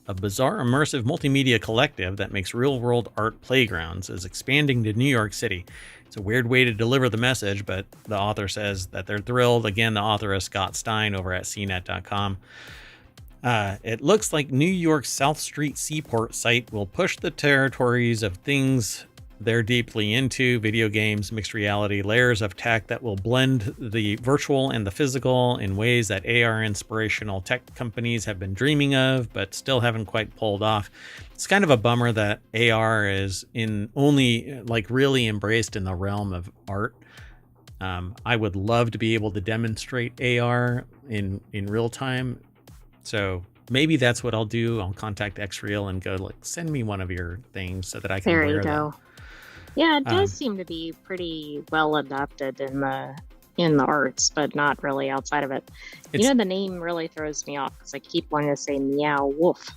a bizarre immersive multimedia collective that makes real-world art playgrounds, is expanding to New York City. It's a weird way to deliver the message, but the author says that they're thrilled. Again, the author is Scott Stein over at cnet.com. It looks like New York's South Street Seaport site will push the territories of things they're deeply into: video games, mixed reality, layers of tech that will blend the virtual and the physical in ways that AR inspirational tech companies have been dreaming of, but still haven't quite pulled off. It's kind of a bummer that AR is only really embraced in the realm of art. I would love to be able to demonstrate AR in real time. So maybe that's what I'll do. I'll contact Xreal and go send me one of your things so that I can wear them. There you go. Yeah, it does seem to be pretty well adapted in the arts, but not really outside of it. The name really throws me off because I keep wanting to say Meow Wolf.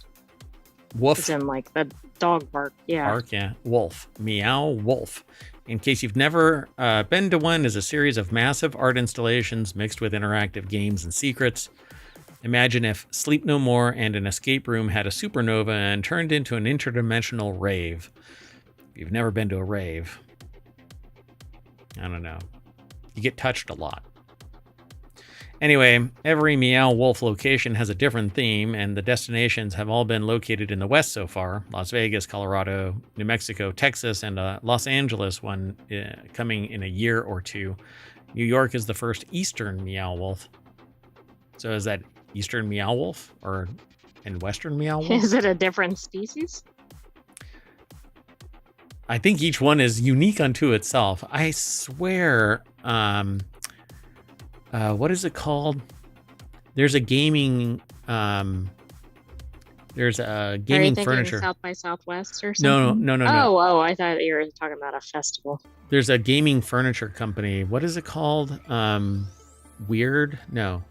Wolf? As in the dog bark. Yeah. Bark, yeah. Wolf. Meow Wolf. In case you've never been to one, is a series of massive art installations mixed with interactive games and secrets. Imagine if Sleep No More and an escape room had a supernova and turned into an interdimensional rave. You've never been to a rave, I don't know. You get touched a lot. Anyway, every Meow Wolf location has a different theme, and the destinations have all been located in the West so far. Las Vegas, Colorado, New Mexico, Texas, and Los Angeles one coming in a year or two. New York is the first Eastern Meow Wolf. So is that Eastern Meow Wolf and Western Meow Wolf? Is it a different species? I think each one is unique unto itself. I swear, what is it called? There's a gaming furniture. Are you thinking South by Southwest or something? No. Oh, I thought you were talking about a festival. There's a gaming furniture company. What is it called? Weird? No.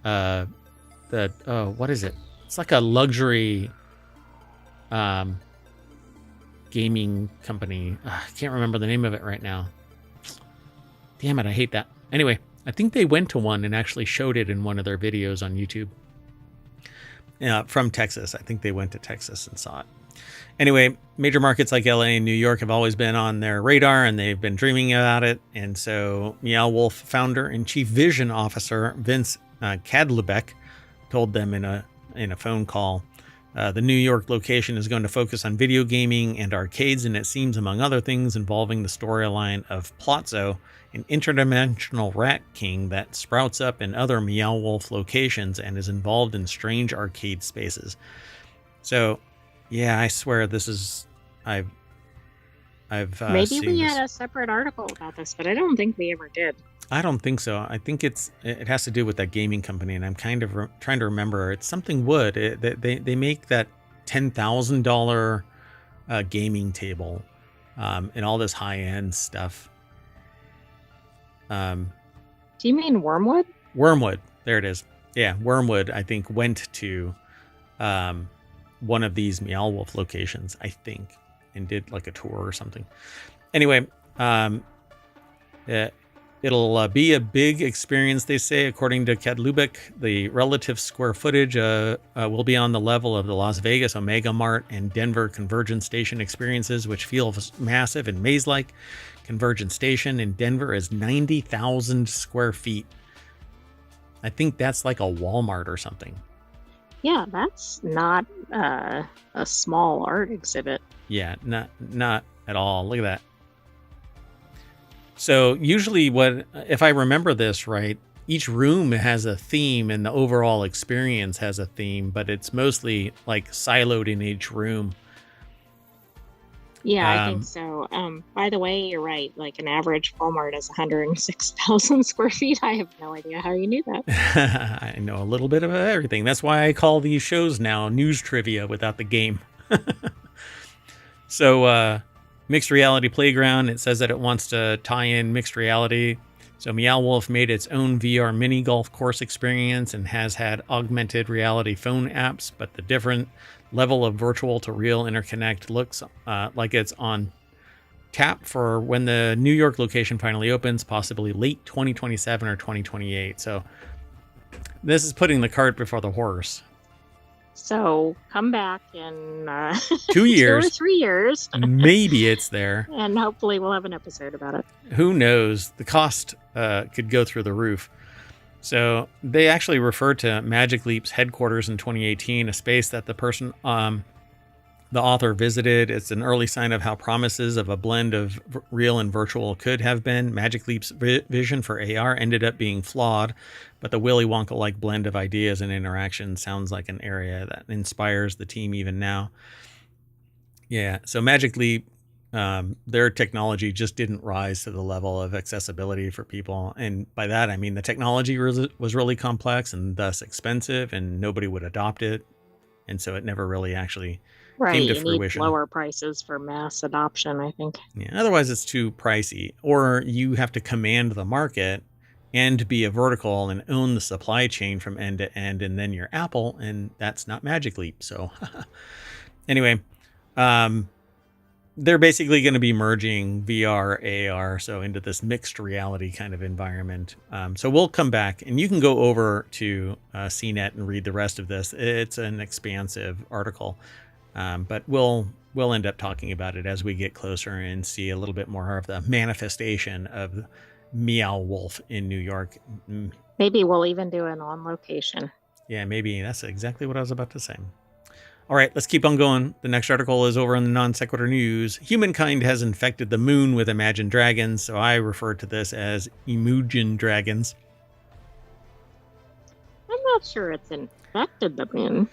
What is it? It's like a luxury gaming company. I can't remember the name of it right now. Damn it, I hate that. Anyway, I think they went to one and actually showed it in one of their videos on YouTube. From Texas. I think they went to Texas and saw it. Anyway, major markets like LA and New York have always been on their radar, and they've been dreaming about it. And so Meow Wolf founder and chief vision officer Vince Kadlubeck told them in a phone call, the New York location is going to focus on video gaming and arcades, and it seems, among other things, involving the storyline of Plotzo, an interdimensional rat king that sprouts up in other Meow Wolf locations and is involved in strange arcade spaces. So, yeah, I swear this is... I've maybe we had a separate article about this, but I don't think we ever did. I don't think so. I think it has to do with that gaming company, and I'm kind of trying to remember. It's something wood. They make that $10,000 gaming table and all this high-end stuff. Do you mean Wormwood? Wormwood. There it is. Yeah, Wormwood, I think, went to one of these Meow Wolf locations, I think, and did like a tour or something. Anyway, it'll be a big experience, they say, according to Kadlubeck. The relative square footage will be on the level of the Las Vegas Omega Mart and Denver Convergence Station experiences, which feel massive and maze-like. Convergence Station in Denver is 90,000 square feet. I think that's like a Walmart or something. Yeah, that's not a small art exhibit. Yeah, not at all. Look at that. So usually if I remember this right, each room has a theme and the overall experience has a theme, but it's mostly like siloed in each room. Yeah, I think so. By the way, you're right. Like an average Walmart is 106,000 square feet. I have no idea how you knew that. I know a little bit of everything. That's why I call these shows now news trivia without the game. So, Mixed Reality Playground, it says that it wants to tie in mixed reality. So Meow Wolf made its own VR mini golf course experience and has had augmented reality phone apps, but the different level of virtual to real interconnect looks like it's on tap for when the New York location finally opens, possibly late 2027 or 2028. So this is putting the cart before the horse. So come back in 2 years. 2 or 3 years. Maybe it's there. And hopefully we'll have an episode about it. Who knows? The cost could go through the roof. So they actually refer to Magic Leap's headquarters in 2018, a space that the author visited. It's an early sign of how promises of a blend of real and virtual could have been. Magic Leap's vision for AR ended up being flawed, but the Willy Wonka-like blend of ideas and interaction sounds like an area that inspires the team even now. Yeah, so Magic Leap, their technology just didn't rise to the level of accessibility for people. And by that, I mean the technology was really complex and thus expensive, and nobody would adopt it. And so it never really actually came to fruition. Need lower prices for mass adoption, I think. Yeah, otherwise it's too pricey. Or you have to command the market and be a vertical and own the supply chain from end to end, and then you're Apple, and that's not Magic Leap. So anyway, they're basically going to be merging VR, AR, so into this mixed reality kind of environment. So we'll come back, and you can go over to CNET and read the rest of this. It's an expansive article, but we'll end up talking about it as we get closer and see a little bit more of the manifestation of Meow Wolf in New York. Maybe we'll even do it on location. Yeah, maybe. That's exactly what I was about to say. All right, let's keep on going. The next article is over on the Non Sequitur News. Humankind has infected the moon with imagined dragons, so I refer to this as Emujin dragons. I'm not sure it's infected the moon.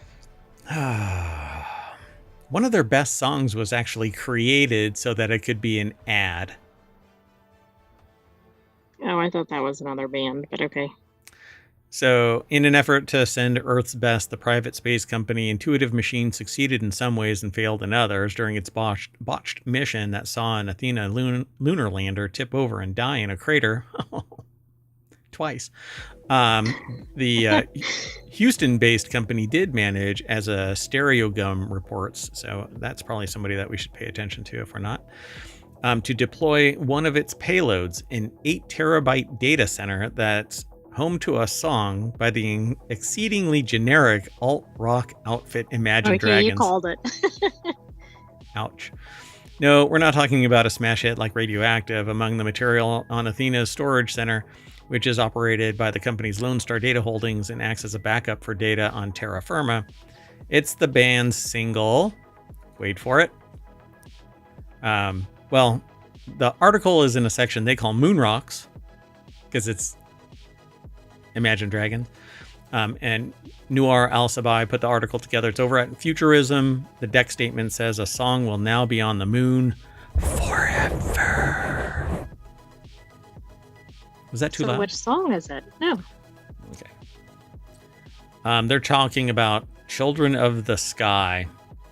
One of their best songs was actually created so that it could be an ad. Oh, I thought that was another band, but okay. So, in an effort to send Earth's best, the private space company Intuitive Machines succeeded in some ways and failed in others during its botched mission that saw an Athena lunar lander tip over and die in a crater. Twice. The Houston-based company did manage, as a Stereogum reports, so that's probably somebody that we should pay attention to if we're not, to deploy one of its payloads, an 8-terabyte data center that's home to a song by the exceedingly generic alt-rock outfit Imagine Dragons. You called it. Ouch. No, we're not talking about a smash hit like Radioactive. Among the material on Athena's storage center, which is operated by the company's Lone Star Data Holdings and acts as a backup for data on terra firma, it's the band's single. Wait for it. Well, the article is in a section they call Moon Rocks, because it's Imagine Dragons. And Noor Al-Sabai put the article together. It's over at Futurism. The deck statement says a song will now be on the moon forever. Was that too loud? Which song is it? No. Okay. They're talking about Children of the Sky,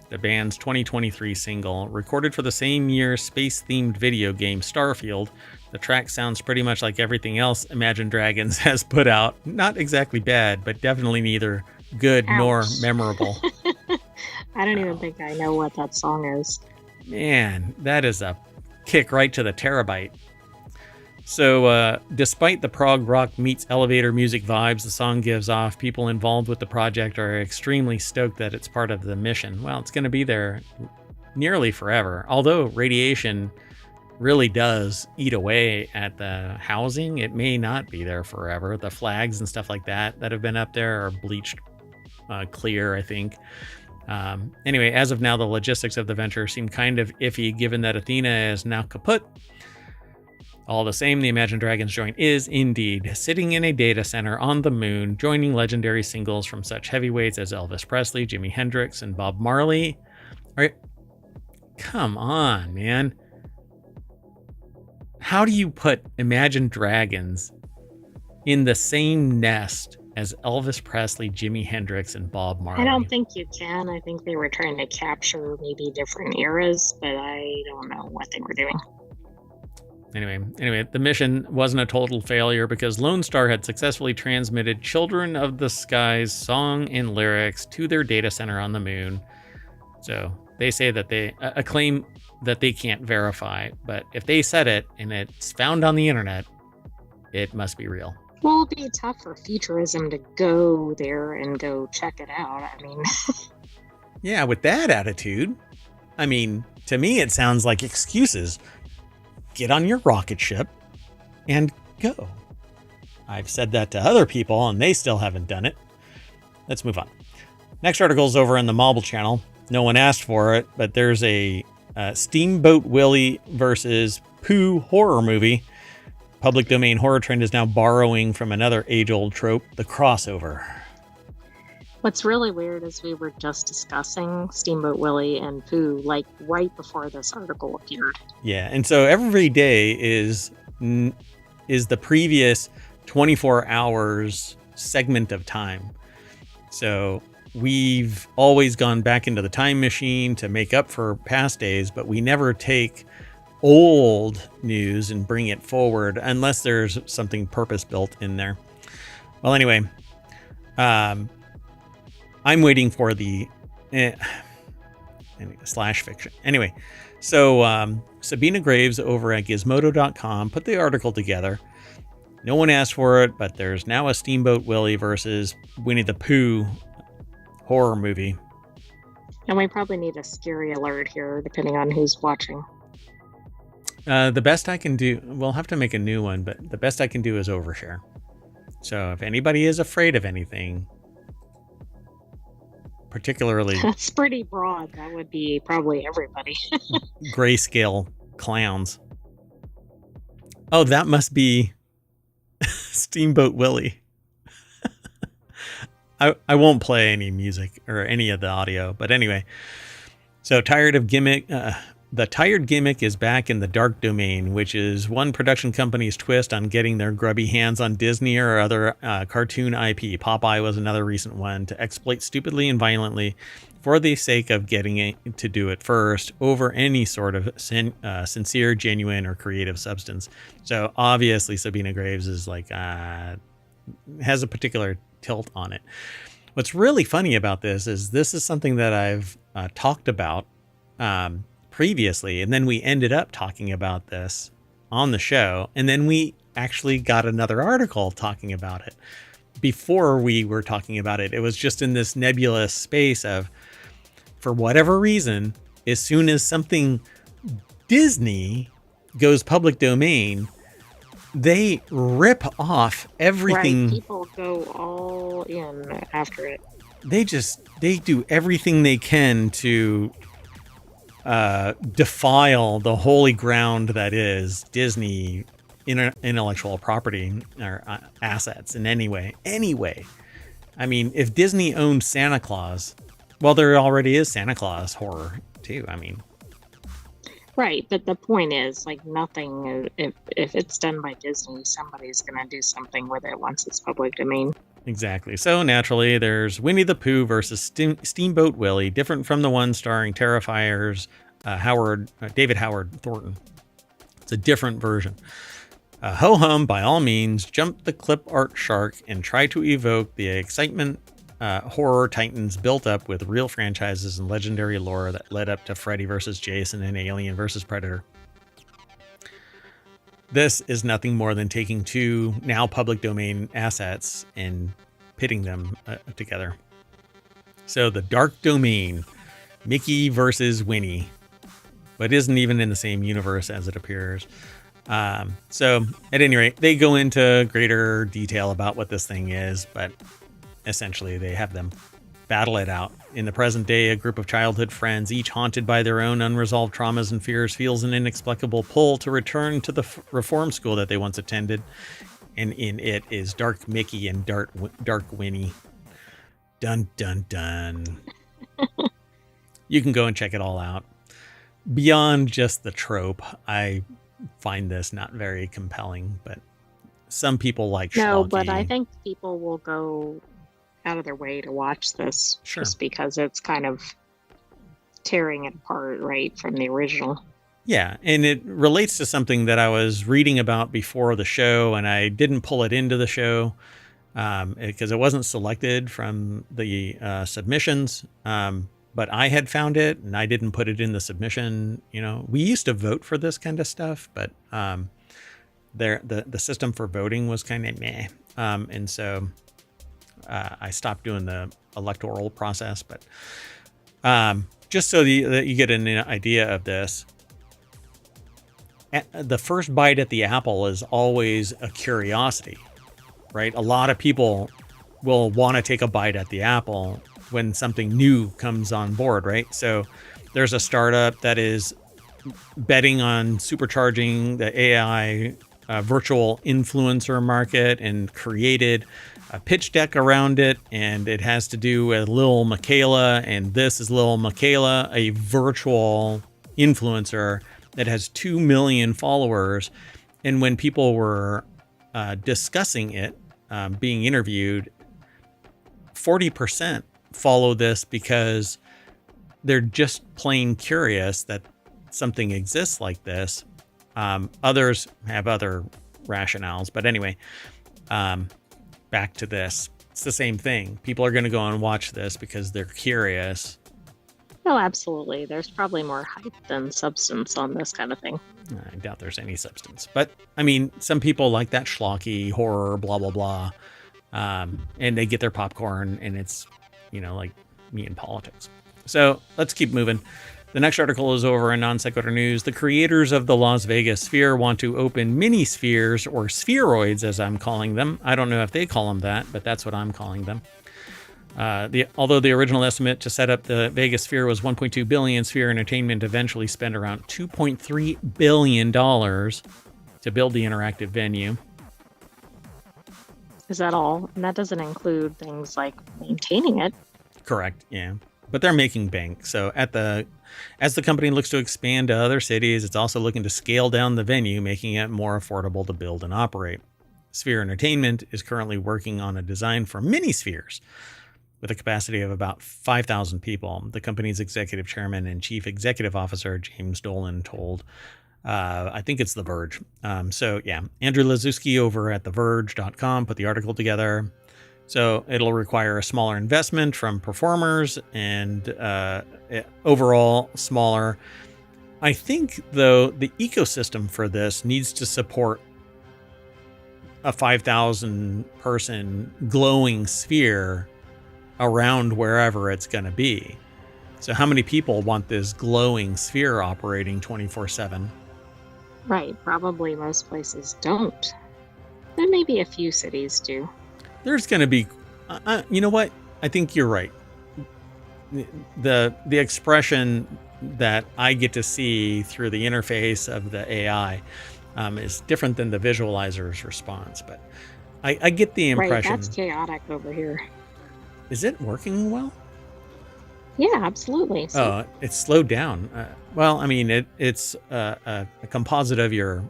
the band's 2023 single, recorded for the same year's space-themed video game Starfield. The track sounds pretty much like everything else Imagine Dragons has put out. Not exactly bad, but definitely neither good nor memorable. I don't even think I know what that song is. Man, that is a kick right to the terabyte. So, despite the prog rock meets elevator music vibes the song gives off, people involved with the project are extremely stoked that it's part of the mission. Well, it's going to be there nearly forever. Although radiation really does eat away at the housing, it may not be there forever. The flags and stuff like that have been up there are bleached clear, I think. Anyway, as of now, the logistics of the venture seem kind of iffy, given that Athena is now kaput. All the same, the Imagine Dragons joint is indeed sitting in a data center on the moon, joining legendary singles from such heavyweights as Elvis Presley, Jimi Hendrix, and Bob Marley. All right, come on, man. How do you put Imagine Dragons in the same nest as Elvis Presley, Jimi Hendrix, and Bob Marley? I don't think you can. I think they were trying to capture maybe different eras, but I don't know what they were doing. Anyway, the mission wasn't a total failure because Lone Star had successfully transmitted Children of the Sky's song and lyrics to their data center on the moon. So they say that a claim that they can't verify, but if they said it and it's found on the internet, it must be real. Well, it'd be tough for Futurism to go there and go check it out. I mean, yeah, with that attitude, I mean, to me, it sounds like excuses. Get on your rocket ship and go. I've said that to other people and they still haven't done it. Let's move on. Next article is over on the Marble channel. No one asked for it, but there's a Steamboat Willie versus Pooh horror movie. Public domain horror trend is now borrowing from another age-old trope, the crossover. What's really weird is we were just discussing Steamboat Willie and Pooh like right before this article appeared. Yeah, and so every day is the previous 24 hours segment of time. So we've always gone back into the time machine to make up for past days, but we never take old news and bring it forward unless there's something purpose-built in there. Well, anyway, I'm waiting for the slash fiction. Anyway, so Sabina Graves over at Gizmodo.com put the article together. No one asked for it, but there's now a Steamboat Willie versus Winnie the Pooh horror movie. And we probably need a scary alert here, depending on who's watching. The best I can do, we'll have to make a new one, but the best I can do is overshare. So if anybody is afraid of anything, particularly That's pretty broad. That would be probably everybody. grayscale clowns. Oh, that must be Steamboat Willie. I won't play any music or any of the audio, but anyway. So tired of gimmick. The tired gimmick is back in the dark domain, which is one production company's twist on getting their grubby hands on Disney or other cartoon IP. Popeye was another recent one to exploit stupidly and violently for the sake of getting it to do it first over any sort of sincere, genuine, or creative substance. So obviously Sabina Graves is like has a particular tilt on it. What's really funny about this is something that I've talked about previously, and then we ended up talking about this on the show, and then we actually got another article talking about it. Before we were talking about it, it was just in this nebulous space of, for whatever reason, as soon as something Disney goes public domain, they rip off everything. Right, people go all in after it. They do everything they can to defile the holy ground that is Disney intellectual property or assets in any way. Anyway, I mean, if Disney owned Santa Claus, well, there already is Santa Claus horror too. I mean, right, but the point is, like, nothing. If it's done by Disney, somebody's gonna do something with it once it's public domain. Exactly. So naturally, there's Winnie the Pooh versus Steamboat Willie, different from the one starring Terrifier's David Howard Thornton. It's a different version. Ho-hum, by all means, jump the clip art shark and try to evoke the excitement horror titans built up with real franchises and legendary lore that led up to Freddy versus Jason and Alien versus Predator. This is nothing more than taking two now public domain assets and pitting them together. So the dark domain, Mickey versus Winnie, but isn't even in the same universe as it appears. So at any rate, they go into greater detail about what this thing is, but essentially they have them battle it out. In the present day, a group of childhood friends, each haunted by their own unresolved traumas and fears, feels an inexplicable pull to return to the reform school that they once attended. And in it is Dark Mickey and Dark Winnie. Dun, dun, dun. You can go and check it all out. Beyond just the trope, I find this not very compelling, but some people like No, schlocky. but I think people will go out of their way to watch this just because it's kind of tearing it apart right from the original. Yeah, and it relates to something that I was reading about before the show, and I didn't pull it into the show because it wasn't selected from the submissions. But I had found it, and I didn't put it in the submission. You know, we used to vote for this kind of stuff, but the system for voting was kind of meh, and so I stopped doing the electoral process. But just so that you get an idea of this, the first bite at the apple is always a curiosity, right? A lot of people will want to take a bite at the apple when something new comes on board, right? So there's a startup that is betting on supercharging the AI virtual influencer market and created a pitch deck around it, and it has to do with Lil Michaela, and this is Lil Michaela, a virtual influencer that has 2 million followers. And when people were discussing it, being interviewed, 40% follow this because they're just plain curious that something exists like this. Others have other rationales, but anyway, back to this. It's the same thing. People are going to go and watch this because they're curious. Oh, absolutely. There's probably more hype than substance on this kind of thing. I doubt there's any substance, but I mean, some people like that schlocky horror, blah, blah, blah. And they get their popcorn, and it's, you know, like me in politics. So let's keep moving. The next article is over in Non Sequitur News. The creators of the Las Vegas Sphere want to open mini spheres, or spheroids as I'm calling them. I don't know if they call them that, but that's what I'm calling them. Although the original estimate to set up the Vegas Sphere was $1.2 billion, Sphere Entertainment eventually spent around $2.3 billion to build the interactive venue. Is that all? And that doesn't include things like maintaining it. Correct, yeah. But they're making bank. So as the company looks to expand to other cities, it's also looking to scale down the venue, making it more affordable to build and operate. Sphere Entertainment is currently working on a design for mini spheres with a capacity of about 5,000 people. The company's executive chairman and chief executive officer, James Dolan, told, I think it's The Verge. Andrew Lazuski over at TheVerge.com put the article together. So it'll require a smaller investment from performers and overall smaller. I think, though, the ecosystem for this needs to support a 5,000 person glowing sphere around wherever it's going to be. So how many people want this glowing sphere operating 24/7? Right. Probably most places don't. There may be a few cities do. There's going to be, you know what? I think you're right. The expression that I get to see through the interface of the AI is different than the visualizer's response. But I get the impression. Right, that's chaotic over here. Is it working well? Yeah, absolutely. So, it's slowed down. Well, I mean, it's a composite of your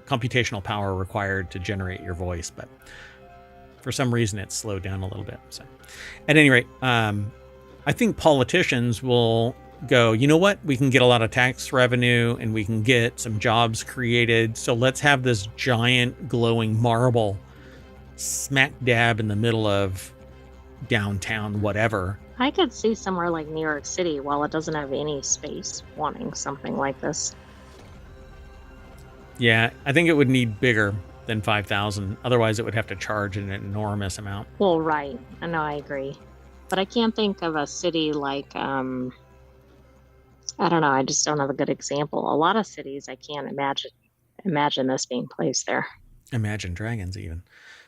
computational power required to generate your voice, but for some reason it's slowed down a little bit. So at any rate, I think politicians will go, you know what, we can get a lot of tax revenue and we can get some jobs created, so let's have this giant glowing marble smack dab in the middle of downtown whatever. I could see somewhere like New York City, while it doesn't have any space, wanting something like this. Yeah, I think it would need bigger than 5,000. Otherwise, it would have to charge an enormous amount. Well, right. I know, I agree. But I can't think of a city like, I don't know, I just don't have a good example. A lot of cities, I can't imagine this being placed there. Imagine Dragons, even.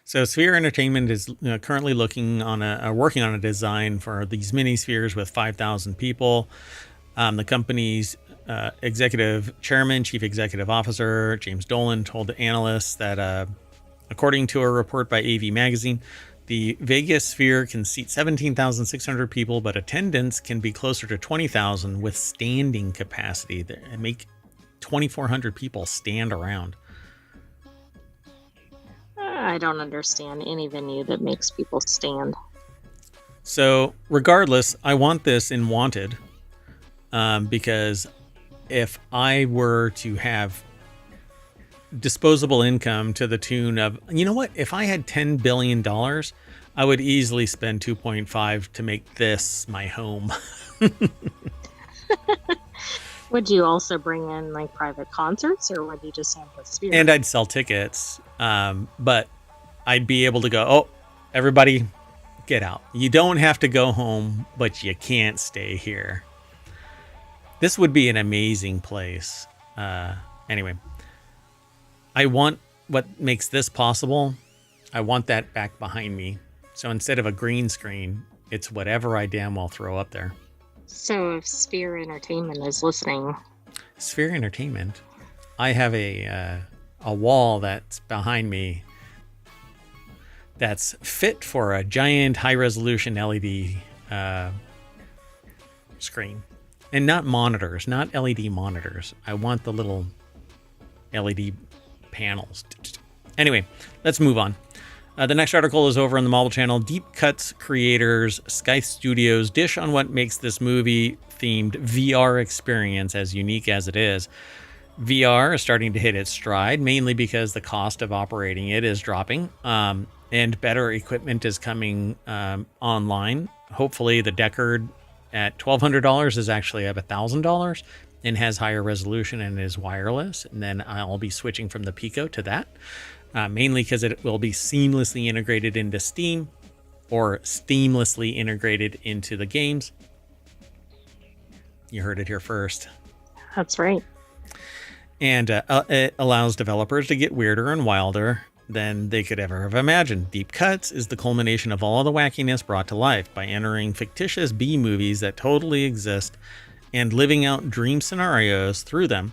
So Sphere Entertainment is currently working on a design for these mini spheres with 5,000 people. The company's executive chairman, chief executive officer, James Dolan, told analysts that according to a report by AV Magazine, the Vegas Sphere can seat 17,600 people, but attendance can be closer to 20,000 with standing capacity and make 2,400 people stand around. I don't understand any venue that makes people stand. So regardless, I want this in Wanted because if I were to have disposable income to the tune of, you know what, if I had $10 billion, I would easily spend 2.5 to make this my home. Would you also bring in like private concerts, or would you just have the Sphere? And I'd sell tickets, but I'd be able to go, oh, everybody get out. You don't have to go home, but you can't stay here. This would be an amazing place. Anyway, I want what makes this possible. I want that back behind me. So instead of a green screen, it's whatever I damn well throw up there. So if Sphere Entertainment is listening. Sphere Entertainment? I have a wall that's behind me that's fit for a giant high-resolution LED screen. And not monitors, not LED monitors. I want the little LED panels. Anyway, let's move on. The next article is over on the Marvel Channel. Deep Cuts creators Sky Studios dish on what makes this movie-themed VR experience as unique as it is. VR is starting to hit its stride, mainly because the cost of operating it is dropping, and better equipment is coming online. Hopefully, the Deckard at $1,200 is actually up $1,000 and has higher resolution and is wireless. And then I'll be switching from the Pico to that. Mainly because it will be seamlessly integrated into Steam or seamlessly integrated into the games. You heard it here first. That's right. And it allows developers to get weirder and wilder than they could ever have imagined. Deep Cuts is the culmination of all the wackiness brought to life by entering fictitious B movies that totally exist and living out dream scenarios through them.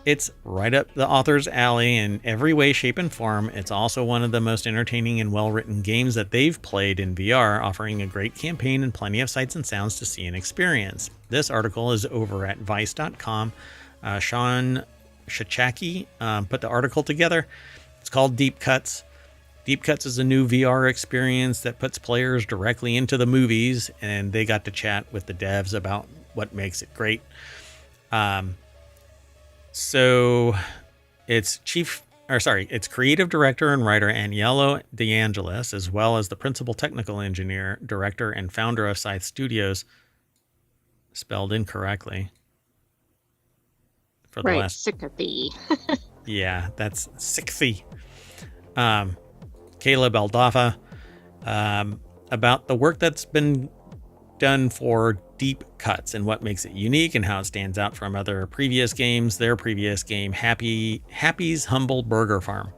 It's right up the author's alley in every way, shape, and form. It's also one of the most entertaining and well-written games that they've played in VR, offering a great campaign and plenty of sights and sounds to see and experience. This article is over at vice.com. Sean Shachaki put the article together. It's called Deep Cuts. Deep Cuts is a new VR experience that puts players directly into the movies, and they got to chat with the devs about what makes it great. So it's it's creative director and writer Aniello DeAngelis, as well as the principal technical engineer, director, and founder of Scythe Studios, spelled incorrectly. For the right, last... Sycathy. Yeah, that's Sycathy. Caleb Aldafa, about the work that's been done for Deep Cuts and what makes it unique and how it stands out from other previous games. Their previous game, Happy's Humble Burger Farm.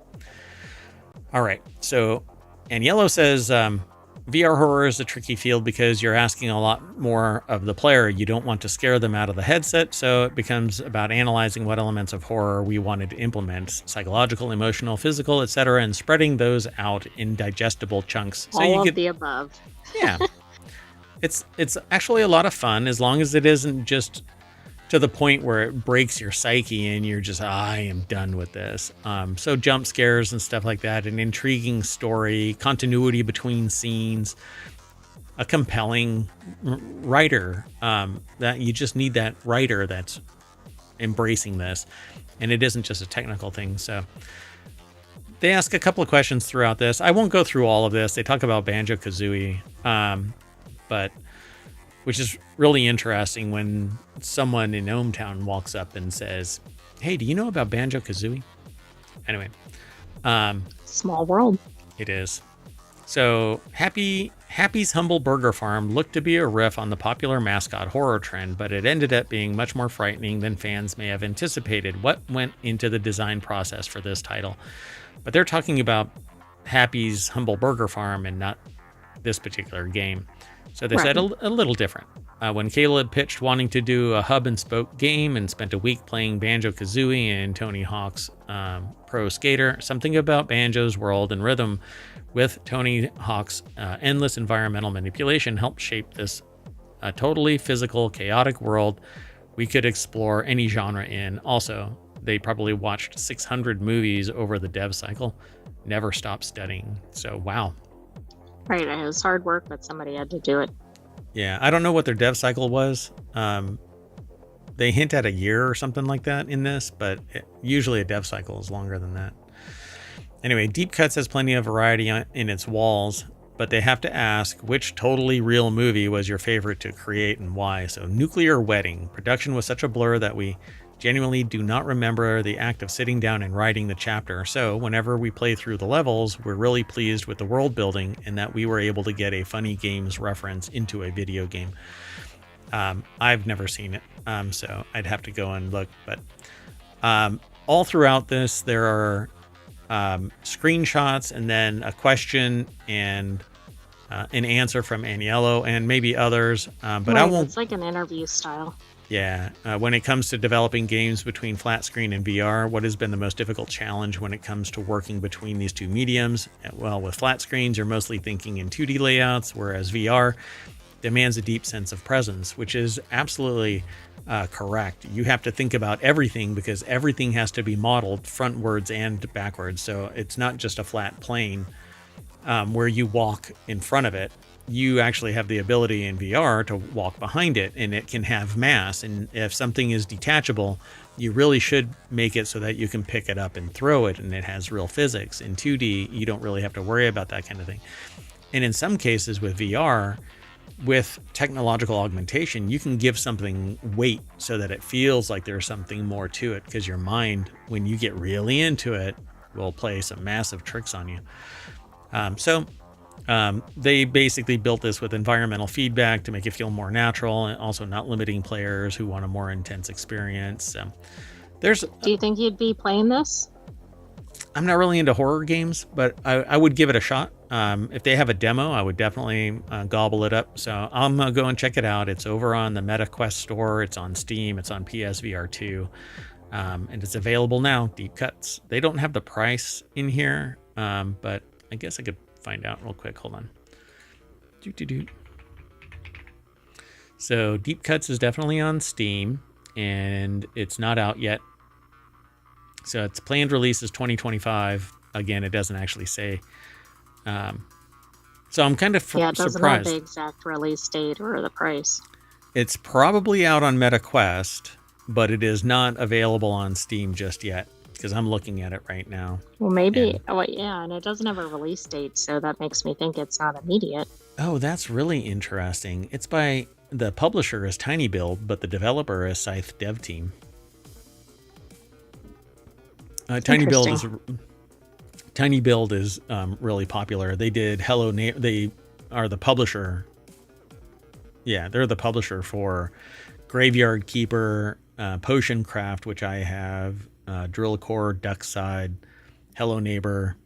All right, so Aniello says VR horror is a tricky field because you're asking a lot more of the player. You don't want to scare them out of the headset, so it becomes about analyzing what elements of horror we wanted to implement, psychological, emotional, physical, etc., and spreading those out in digestible chunks. So all of the above. Yeah. It's actually a lot of fun, as long as it isn't just to the point where it breaks your psyche and you're just, I am done with this. So jump scares and stuff like that, an intriguing story, continuity between scenes, a compelling writer, that you just need that writer that's embracing this. And it isn't just a technical thing. So they ask a couple of questions throughout this. I won't go through all of this. They talk about Banjo-Kazooie, but which is really interesting when someone in ohmTown walks up and says, hey, do you know about Banjo-Kazooie? Anyway. Small world. It is. So Happy's Humble Burger Farm looked to be a riff on the popular mascot horror trend, but it ended up being much more frightening than fans may have anticipated. What went into the design process for this title? But they're talking about Happy's Humble Burger Farm and not this particular game. So they said a little different. When Caleb pitched wanting to do a hub and spoke game and spent a week playing Banjo-Kazooie and Tony Hawk's Pro Skater, something about Banjo's world and rhythm with Tony Hawk's endless environmental manipulation helped shape this totally physical, chaotic world we could explore any genre in. Also, they probably watched 600 movies over the dev cycle, never stopped studying. So, wow. Right, it was hard work, but somebody had to do it. Yeah, I don't know what their dev cycle was. They hint at a year or something like that in this, but usually a dev cycle is longer than that. Anyway, Deep Cuts has plenty of variety in its walls, but they have to ask which totally real movie was your favorite to create and why. So Nuclear Wedding. Production was such a blur that we genuinely do not remember the act of sitting down and writing the chapter. So whenever we play through the levels, we're really pleased with the world building and that we were able to get a funny games reference into a video game. I've never seen it, so I'd have to go and look. But all throughout this, there are screenshots and then a question and an answer from Aniello and maybe others. But right, I won't. It's like an interview style. Yeah. When it comes to developing games between flat screen and VR, what has been the most difficult challenge when it comes to working between these two mediums? Well, with flat screens, you're mostly thinking in 2D layouts, whereas VR demands a deep sense of presence, which is absolutely correct. You have to think about everything because everything has to be modeled frontwards and backwards. So it's not just a flat plane where you walk in front of it. You actually have the ability in VR to walk behind it, and it can have mass. And if something is detachable, you really should make it so that you can pick it up and throw it, and it has real physics. In 2D, you don't really have to worry about that kind of thing. And in some cases with VR, with technological augmentation, you can give something weight so that it feels like there's something more to it, because your mind, when you get really into it, will play some massive tricks on you. So They basically built this with environmental feedback to make it feel more natural, and also not limiting players who want a more intense experience. There's Do you think you'd be playing this? I'm not really into horror games, but I would give it a shot. If they have a demo, I would definitely gobble it up. So I'm going to go and check it out. It's over on the MetaQuest store. It's on Steam. It's on PSVR 2. And it's available now, Deep Cuts. They don't have the price in here, but I guess I could find out real quick. Hold on. So Deep Cuts is definitely on Steam, and it's not out yet. So its planned release is 2025. Again, it doesn't actually say. So I'm kind of surprised. It doesn't have the exact release date or the price. It's probably out on MetaQuest, but it is not available on Steam just yet, because I'm looking at it right now. Well, maybe. And it doesn't have a release date, so that makes me think it's not immediate. Oh, that's really interesting. It's by the publisher is Tiny Build, but the developer is Scythe Dev Team. Tiny Build is really popular. They did they are the publisher. Yeah, they're the publisher for Graveyard Keeper, Potion Craft, which I have, Drill Core, Duckside, Hello Neighbor,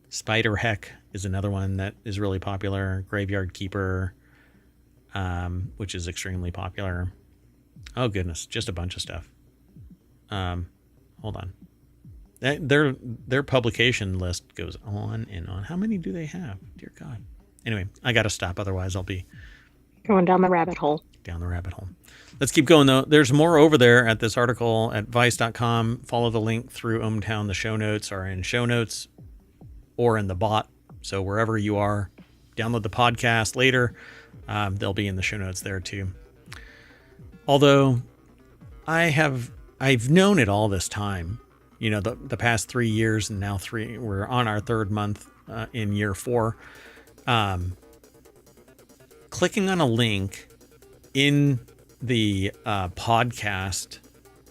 Spider Heck is another one that is really popular. Graveyard Keeper, which is extremely popular. Oh goodness, just a bunch of stuff. Hold on. Their publication list goes on and on. How many do they have? Dear God. Anyway, I got to stop. Otherwise, I'll be going down the rabbit hole. Let's keep going, though. There's more over there at this article at vice.com. Follow the link through ohmTown. The show notes are in show notes or in the bot. So wherever you are, download the podcast later. They'll be in the show notes there, too. Although I've known it all this time, the past 3 years, and now we're on our third month in year 4. Clicking on a link in the podcast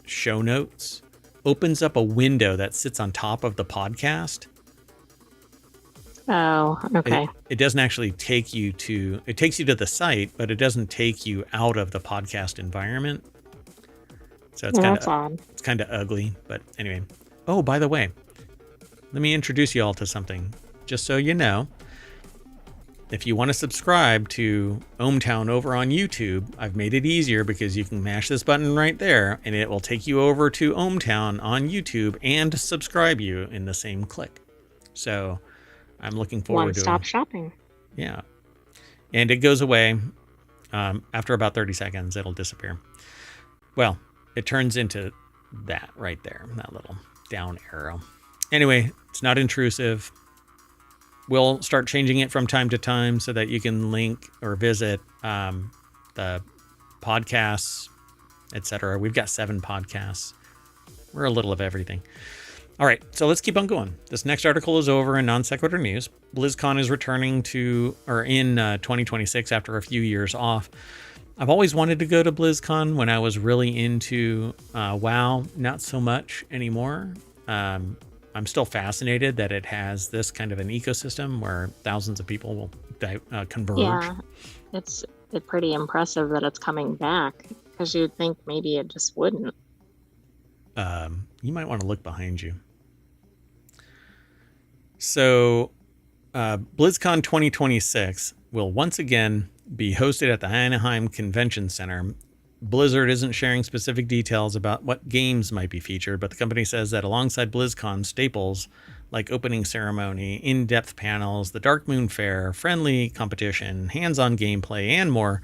show notes opens up a window that sits on top of the podcast. Oh, okay. It doesn't actually take you to, it takes you to the site, but it doesn't take you out of the podcast environment. So it's kind of ugly, but anyway. Oh, by the way, let me introduce you all to something. Just so you know, if you want to subscribe to ohmTown over on YouTube, I've made it easier because you can mash this button right there and it will take you over to ohmTown on YouTube and subscribe you in the same click. So I'm looking forward to one-stop shopping. Yeah. And it goes away after about 30 seconds. It'll disappear. Well, it turns into that right there, that little down arrow. Anyway, it's not intrusive. We'll start changing it from time to time so that you can link or visit the podcasts, etc. We've got 7 podcasts. We're a little of everything. All right, so let's keep on going. This next article is over in Non Sequitur News. BlizzCon is returning in 2026 after a few years off. I've always wanted to go to BlizzCon when I was really into WoW. Not so much anymore. I'm still fascinated that it has this kind of an ecosystem where thousands of people will converge. Yeah, it's pretty impressive that it's coming back, because you'd think maybe it just wouldn't. You might want to look behind you. So, BlizzCon 2026 will once again be hosted at the Anaheim Convention Center. Blizzard isn't sharing specific details about what games might be featured, but the company says that alongside BlizzCon staples like opening ceremony, in-depth panels, the Dark Moon Fair, friendly competition, hands-on gameplay, and more,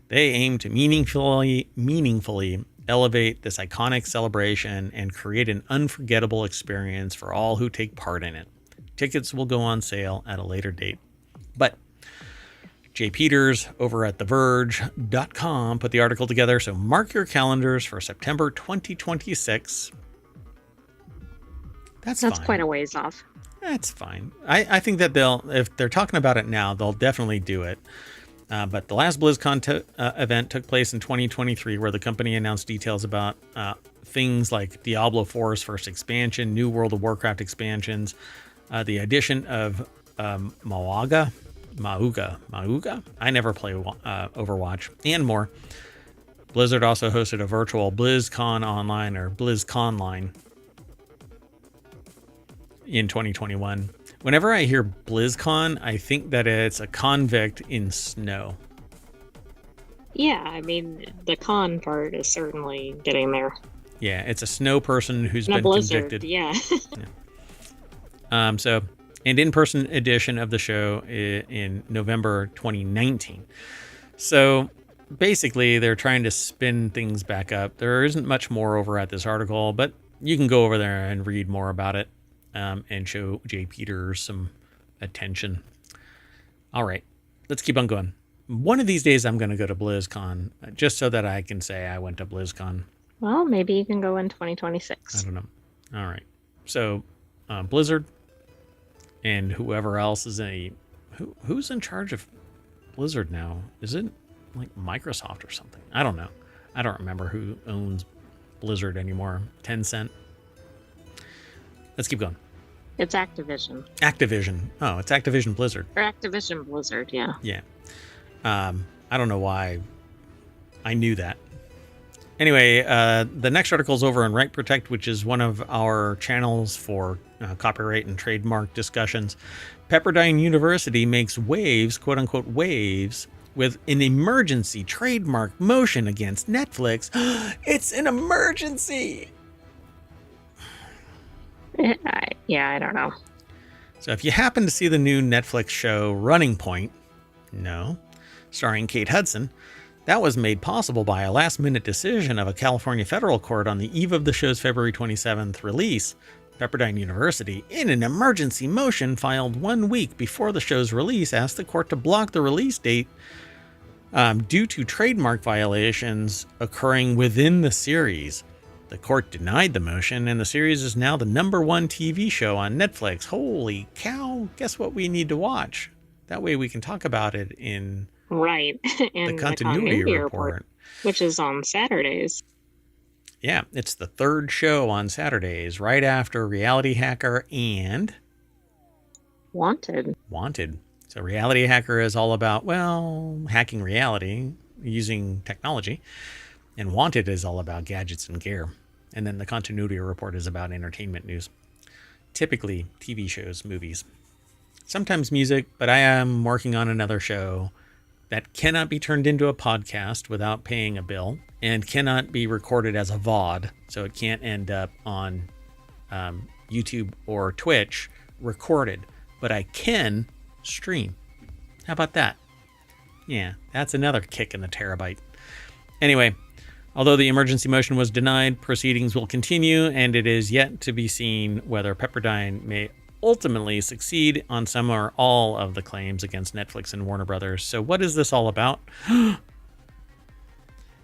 they aim to meaningfully elevate this iconic celebration and create an unforgettable experience for all who take part in it. Tickets will go on sale at a later date. But Jay Peters over at TheVerge.com put the article together, so mark your calendars for September 2026. That's fine. Quite a ways off. That's fine. I think that if they're talking about it now, they'll definitely do it. But the last BlizzCon event took place in 2023, where the company announced details about things like Diablo 4's first expansion, new World of Warcraft expansions, The addition of Mauga. I never play Overwatch, and more. Blizzard also hosted a virtual BlizzCon Online or BlizzConline in 2021. Whenever I hear BlizzCon, I think that it's a convict in snow. Yeah, I mean, the con part is certainly getting there. Yeah, it's a snow person who's been blizzard, convicted. Yeah. So, an in-person edition of the show in November 2019. So, basically, they're trying to spin things back up. There isn't much more over at this article, but you can go over there and read more about it and show Jay Peters some attention. All right, let's keep on going. One of these days, I'm going to go to BlizzCon just so that I can say I went to BlizzCon. Well, maybe you can go in 2026. I don't know. All right. So, Blizzard and whoever else is who's in charge of Blizzard now? Is it like Microsoft or something? I don't know. I don't remember who owns Blizzard anymore. Tencent. Let's keep going. It's Activision. Activision. Oh, it's Activision Blizzard. Or Activision Blizzard, yeah. Yeah. I don't know why I knew that. Anyway, the next article is over on Right Protect, which is one of our channels for copyright and trademark discussions. Pepperdine University makes waves, quote unquote waves, with an emergency trademark motion against Netflix. It's an emergency. I don't know. So if you happen to see the new Netflix show Running Point, starring Kate Hudson, that was made possible by a last-minute decision of a California federal court on the eve of the show's February 27th release. Pepperdine University, in an emergency motion filed 1 week before the show's release, asked the court to block the release date due to trademark violations occurring within the series. The court denied the motion, and the series is now the #1 TV show on Netflix. Holy cow, guess what we need to watch? That way we can talk about it in and the continuity report, which is on Saturdays. Yeah, it's the third show on Saturdays, right after Reality Hacker and Wanted. So Reality Hacker is all about, hacking reality using technology. And Wanted is all about gadgets and gear. And then the continuity report is about entertainment news. Typically TV shows, movies. Sometimes music, but I am working on another show that cannot be turned into a podcast without paying a bill and cannot be recorded as a VOD. So it can't end up on YouTube or Twitch recorded, but I can stream. How about that? Yeah, that's another kick in the terabyte. Anyway, although the emergency motion was denied, proceedings will continue, and it is yet to be seen whether Pepperdine may ultimately succeed on some or all of the claims against Netflix and Warner Brothers. So what is this all about?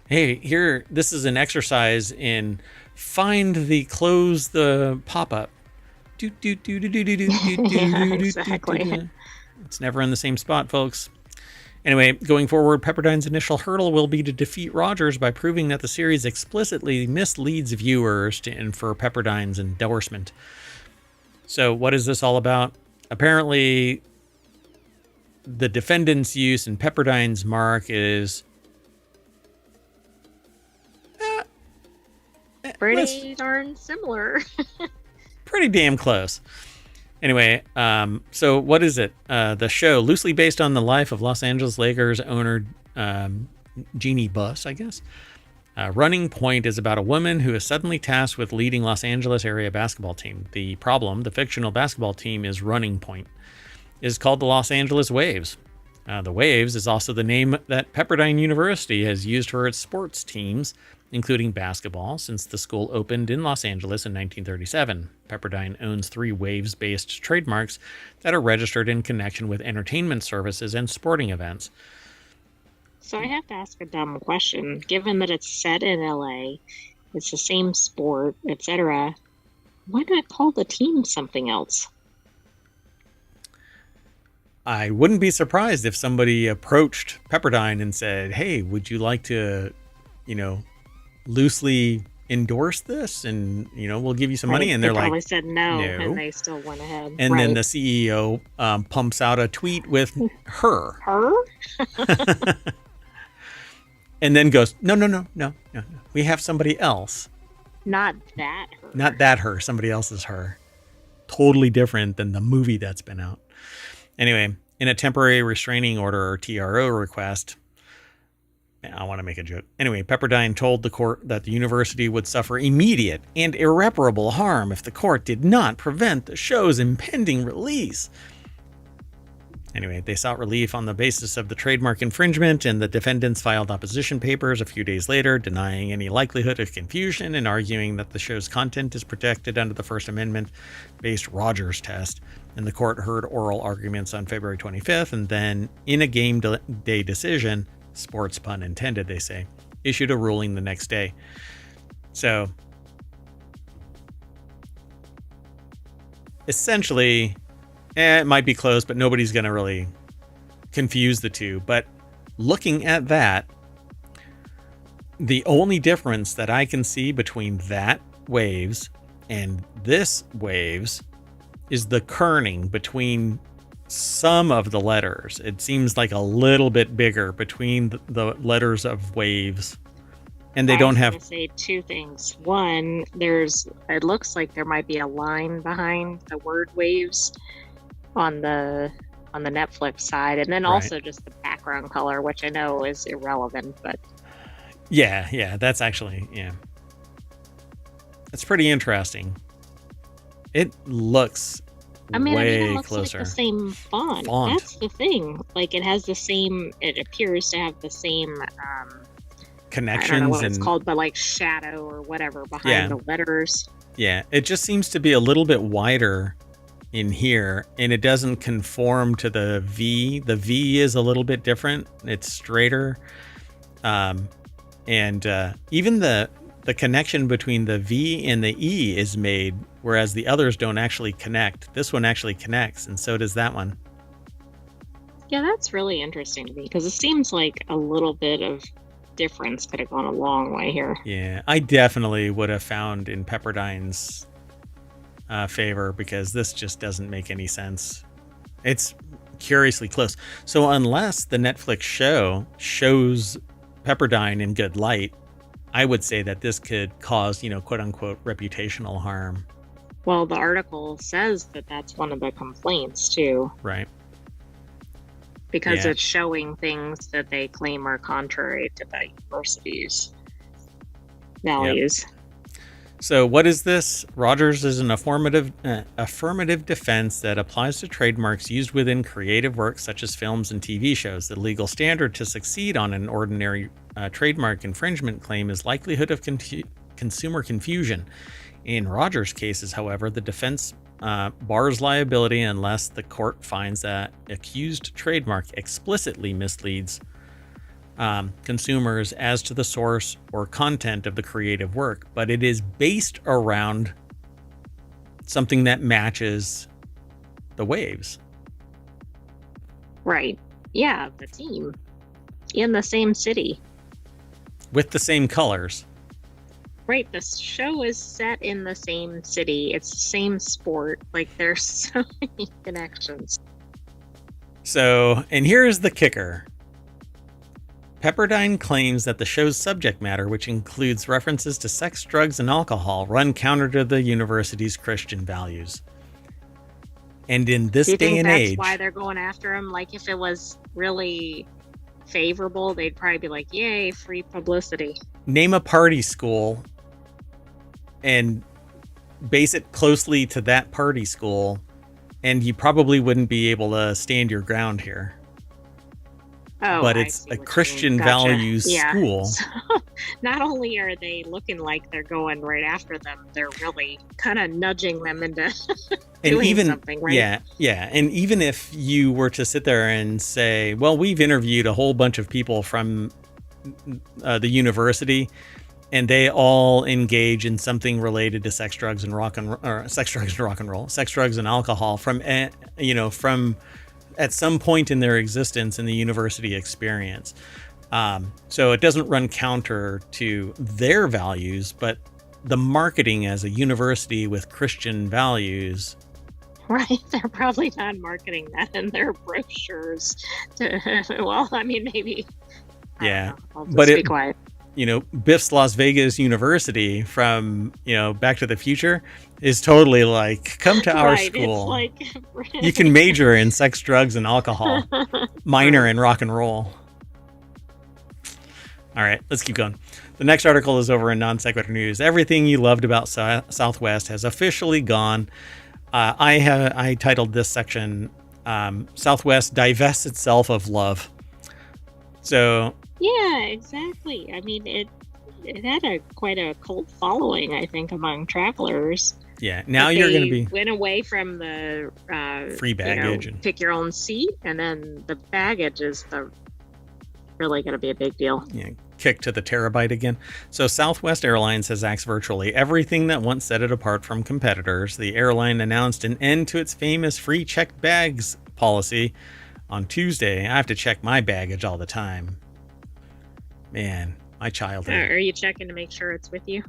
Hey, here, this is an exercise in close the pop-up. Exactly. It's never in the same spot, folks. Anyway, going forward, Pepperdine's initial hurdle will be to defeat Rogers by proving that the series explicitly misleads viewers to infer Pepperdine's endorsement. So what is this all about? Apparently, the defendant's use in Pepperdine's mark is pretty darn similar. Pretty damn close. Anyway, so what is it? The show, loosely based on the life of Los Angeles Lakers owner Jeannie Buss, I guess. Running Point is about a woman who is suddenly tasked with leading Los Angeles area basketball team. The problem, the fictional basketball team is Running Point. It is called the Los Angeles Waves. The Waves is also the name that Pepperdine University has used for its sports teams, including basketball, since the school opened in Los Angeles in 1937. Pepperdine owns 3 Waves-based trademarks that are registered in connection with entertainment services and sporting events. So I have to ask a dumb question. Given that it's set in LA, it's the same sport, etc., why not call the team something else? I wouldn't be surprised if somebody approached Pepperdine and said, hey, would you like to, loosely endorse this? And, we'll give you some money. Right. And They they're like, probably said no, no. and they still went ahead. And then the CEO pumps out a tweet with her. Her? And then goes, no. We have somebody else. Not that her. Not that her. Somebody else's her. Totally different than the movie that's been out. Anyway, in a temporary restraining order or TRO request, I want to make a joke. Anyway, Pepperdine told the court that the university would suffer immediate and irreparable harm if the court did not prevent the show's impending release. Anyway, they sought relief on the basis of the trademark infringement, and the defendants filed opposition papers a few days later, denying any likelihood of confusion and arguing that the show's content is protected under the First Amendment-based Rogers test. And the court heard oral arguments on February 25th, and then, in a game day decision, sports pun intended, they say, issued a ruling the next day. So, essentially, it might be close, but nobody's going to really confuse the two. But looking at that, the only difference that I can see between that waves and this waves is the kerning between some of the letters. It seems like a little bit bigger between the letters of waves. And they don't have... I was going to say two things. One, it looks like there might be a line behind the word waves on the Netflix side, and then also just the background color, which I know is irrelevant, but yeah, that's actually it's pretty interesting. It looks way it looks closer. Like the same font. That's the thing. Like it appears to have the same connections. I don't know what it's called, but like shadow or whatever behind the letters. Yeah, it just seems to be a little bit wider in here, and it doesn't conform to the V. The V is a little bit different. It's straighter. And even the connection between the V and the E is made, whereas the others don't actually connect. This one actually connects, and so does that one. Yeah, that's really interesting to me, because it seems like a little bit of difference could have gone a long way here. Yeah, I definitely would have found in Pepperdine's favor, because this just doesn't make any sense. It's curiously close. So unless the Netflix show shows Pepperdine in good light, I would say that this could cause, quote unquote, reputational harm. Well, the article says that that's one of the complaints too. Right. Because it's showing things that they claim are contrary to the university's values. Yep. So what is this? Rogers is an affirmative defense that applies to trademarks used within creative works such as films and TV shows. The legal standard to succeed on an ordinary trademark infringement claim is likelihood of consumer confusion. In Rogers' cases, however, the defense bars liability unless the court finds that accused trademark explicitly misleads consumers as to the source or content of the creative work, but it is based around something that matches the waves. Right. Yeah, the team in the same city with the same colors. Right. The show is set in the same city. It's the same sport. Like there's so many connections. So, and here's the kicker. Pepperdine claims that the show's subject matter, which includes references to sex, drugs, and alcohol, run counter to the university's Christian values. And in this day and age... that's why they're going after him? Like, if it was really favorable, they'd probably be like, yay, free publicity. Name a party school and base it closely to that party school, and you probably wouldn't be able to stand your ground here. Oh, but it's a Christian values school. So, not only are they looking like they're going right after them, they're really kind of nudging them into doing something, right? Yeah. And even if you were to sit there and say, well, we've interviewed a whole bunch of people from the university, and they all engage in something related to sex, drugs, and rock and roll, sex, drugs, and alcohol from at some point in their existence in the university experience. So it doesn't run counter to their values, but the marketing as a university with Christian values. Right. They're probably not marketing that in their brochures. Well, I mean, maybe. Yeah. I'll But just be quiet. Biff's Las Vegas University from, Back to the Future is totally like, come to our school. It's like you can major in sex, drugs, and alcohol, minor in rock and roll. All right, let's keep going. The next article is over in Non Sequitur News. Everything you loved about Southwest has officially gone. I titled this section, Southwest divests itself of love. So yeah, exactly. I mean, it had quite a cult following, I think, among travelers. Yeah, now you're going to be went away from the free baggage and pick your own seat, and then the baggage is really going to be a big deal. Yeah, kick to the terabyte again. So Southwest Airlines has axed virtually everything that once set it apart from competitors. The airline announced an end to its famous free checked bags policy on Tuesday. I have to check my baggage all the time. Man, my childhood. Are you checking to make sure it's with you?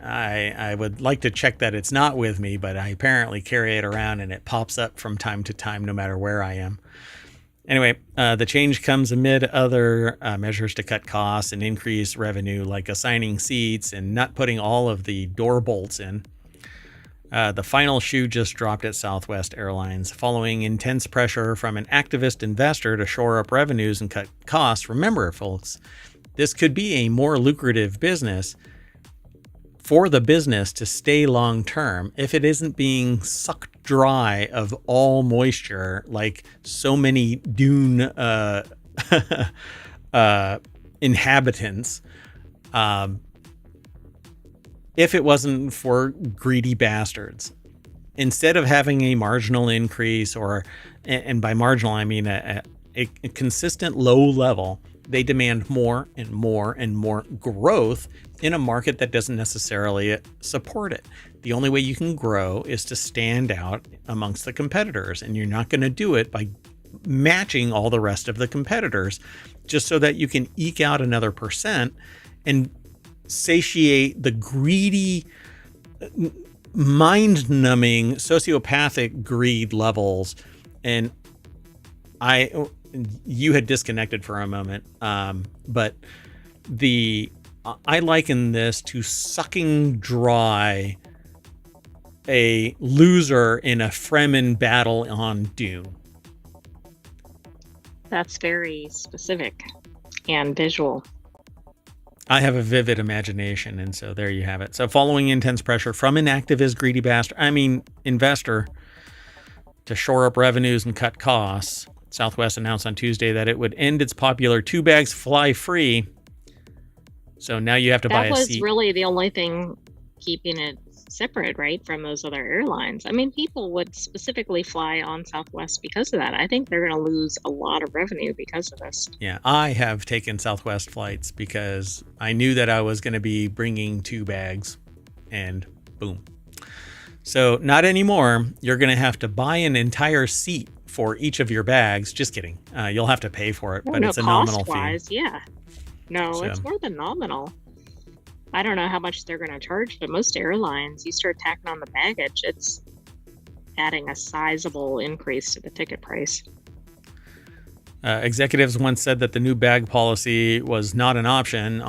I would like to check that it's not with me, but I apparently carry it around and it pops up from time to time no matter where I am. Anyway, the change comes amid other measures to cut costs and increase revenue, like assigning seats and not putting all of the door bolts in. The final shoe just dropped at Southwest Airlines, following intense pressure from an activist investor to shore up revenues and cut costs. Remember, folks, this could be a more lucrative business for the business to stay long term if it isn't being sucked dry of all moisture like so many dune inhabitants. If it wasn't for greedy bastards, instead of having a marginal increase, and by marginal I mean a consistent low level, they demand more and more and more growth in a market that doesn't necessarily support it. The only way you can grow is to stand out amongst the competitors, and you're not going to do it by matching all the rest of the competitors just so that you can eke out another percent and satiate the greedy, mind-numbing, sociopathic greed levels. And you had disconnected for a moment, but I liken this to sucking dry a loser in a Fremen battle on Dune. That's very specific and visual. I have a vivid imagination, and so there you have it. So following intense pressure from an activist, greedy investor to shore up revenues and cut costs, Southwest announced on Tuesday that it would end its popular 2 bags fly free. So now you have to buy a seat. That was really the only thing keeping it separate, right, from those other airlines. I mean, people would specifically fly on Southwest because of that. I think they're going to lose a lot of revenue because of this. Yeah, I have taken Southwest flights because I knew that I was going to be bringing 2 bags, and boom. So not anymore. You're going to have to buy an entire seat for each of your bags. Just kidding. You'll have to pay for it, but it's a nominal fee. Yeah. No, it's more than nominal. I don't know how much they're going to charge, but most airlines, you start tacking on the baggage, it's adding a sizable increase to the ticket price. Executives once said that the new bag policy was not an option.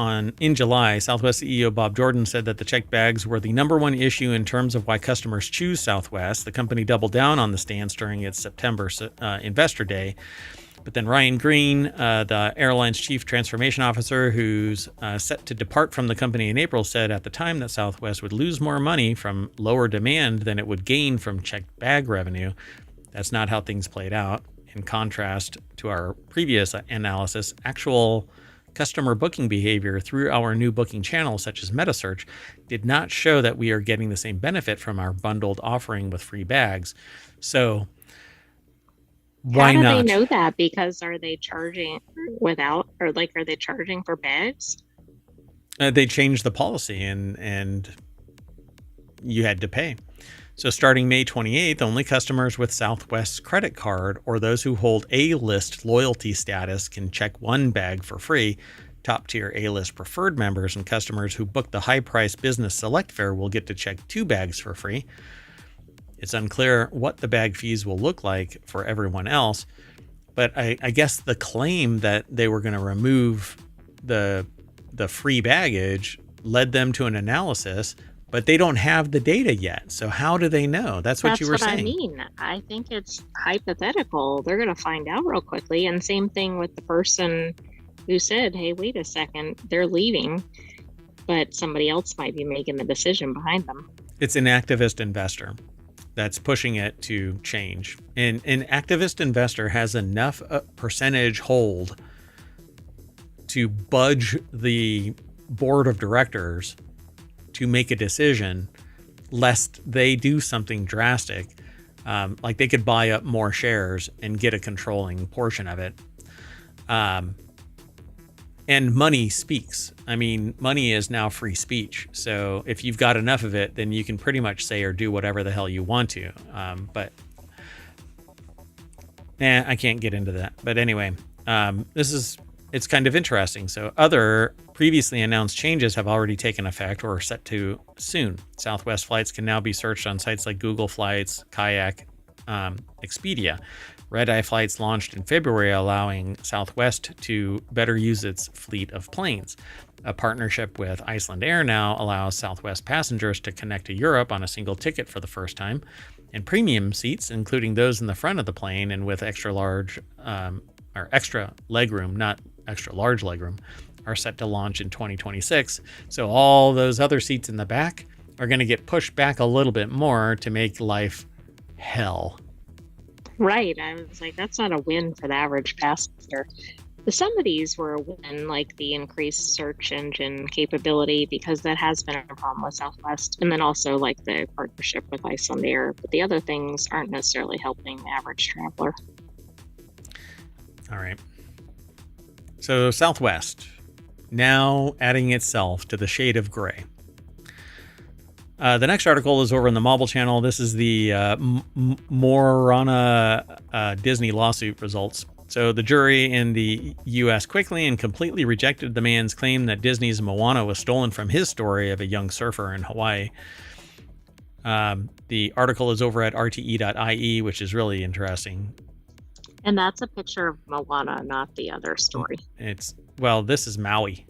In July, Southwest CEO Bob Jordan said that the checked bags were the number one issue in terms of why customers choose Southwest. The company doubled down on the stance during its September Investor Day. But then Ryan Green, the airline's chief transformation officer, who's set to depart from the company in April, said at the time that Southwest would lose more money from lower demand than it would gain from checked bag revenue. That's not how things played out. In contrast to our previous analysis, actual customer booking behavior through our new booking channels, such as MetaSearch, did not show that we are getting the same benefit from our bundled offering with free bags. So why not? How do they know that? Because are they charging are they charging for bags? They changed the policy and you had to pay. So starting May 28th, only customers with Southwest's credit card or those who hold A-list loyalty status can check 1 bag for free. top-tier A-list preferred members and customers who book the high-priced business select fare will get to check 2 bags for free. It's unclear what the bag fees will look like for everyone else, but I guess the claim that they were going to remove the free baggage led them to an analysis, but they don't have the data yet. So how do they know? That's what you were saying. That's what I mean. I think it's hypothetical. They're going to find out real quickly. And same thing with the person who said, hey, wait a second, they're leaving, but somebody else might be making the decision behind them. It's an activist investor that's pushing it to change. And an activist investor has enough percentage hold to budge the board of directors to make a decision, lest they do something drastic. Like they could buy up more shares and get a controlling portion of it. And money speaks. I mean, money is now free speech. So if you've got enough of it, then you can pretty much say or do whatever the hell you want to. But I can't get into that. But anyway, it's kind of interesting. So other previously announced changes have already taken effect or are set to soon. Southwest flights can now be searched on sites like Google Flights, Kayak, Expedia. Red-eye flights launched in February, allowing Southwest to better use its fleet of planes. A partnership with Iceland Air now allows Southwest passengers to connect to Europe on a single ticket for the first time. And premium seats, including those in the front of the plane and with extra legroom, not extra large legroom, are set to launch in 2026. So all those other seats in the back are going to get pushed back a little bit more to make life hell. Right. I was like, that's not a win for the average passenger. Some of these were a win, like the increased search engine capability, because that has been a problem with Southwest. And then also like the partnership with Iceland Air. But the other things aren't necessarily helping the average traveler. All right. So Southwest, now adding itself to the shade of gray. The next article is over in the Mobile Channel. This is the Moana Disney lawsuit results. So the jury in the U.S. quickly and completely rejected the man's claim that Disney's Moana was stolen from his story of a young surfer in Hawaii. The article is over at rte.ie, which is really interesting. And that's a picture of Moana, not the other story. This is Maui.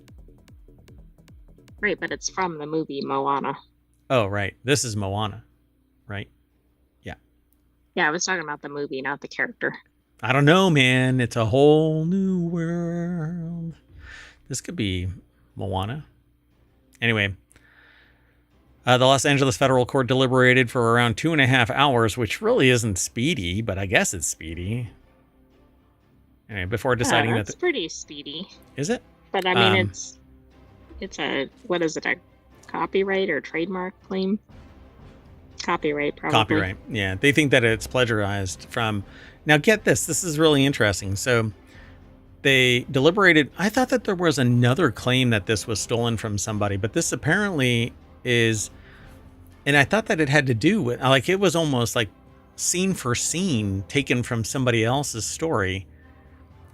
Right, but it's from the movie Moana. Oh, right. This is Moana, right? Yeah. Yeah, I was talking about the movie, not the character. I don't know, man. It's a whole new world. This could be Moana. Anyway, the Los Angeles federal court deliberated for around 2.5 hours, which really isn't speedy, but I guess it's speedy. Anyway, before deciding that's pretty speedy. Is it? But I mean, it's a, what is it, a copyright or trademark claim? Copyright, probably. Copyright, yeah. They think that it's plagiarized from... Now, get this. This is really interesting. So they deliberated. I thought that there was another claim that this was stolen from somebody, but this apparently is... And I thought that it had to do with... Like, it was almost like scene for scene taken from somebody else's story.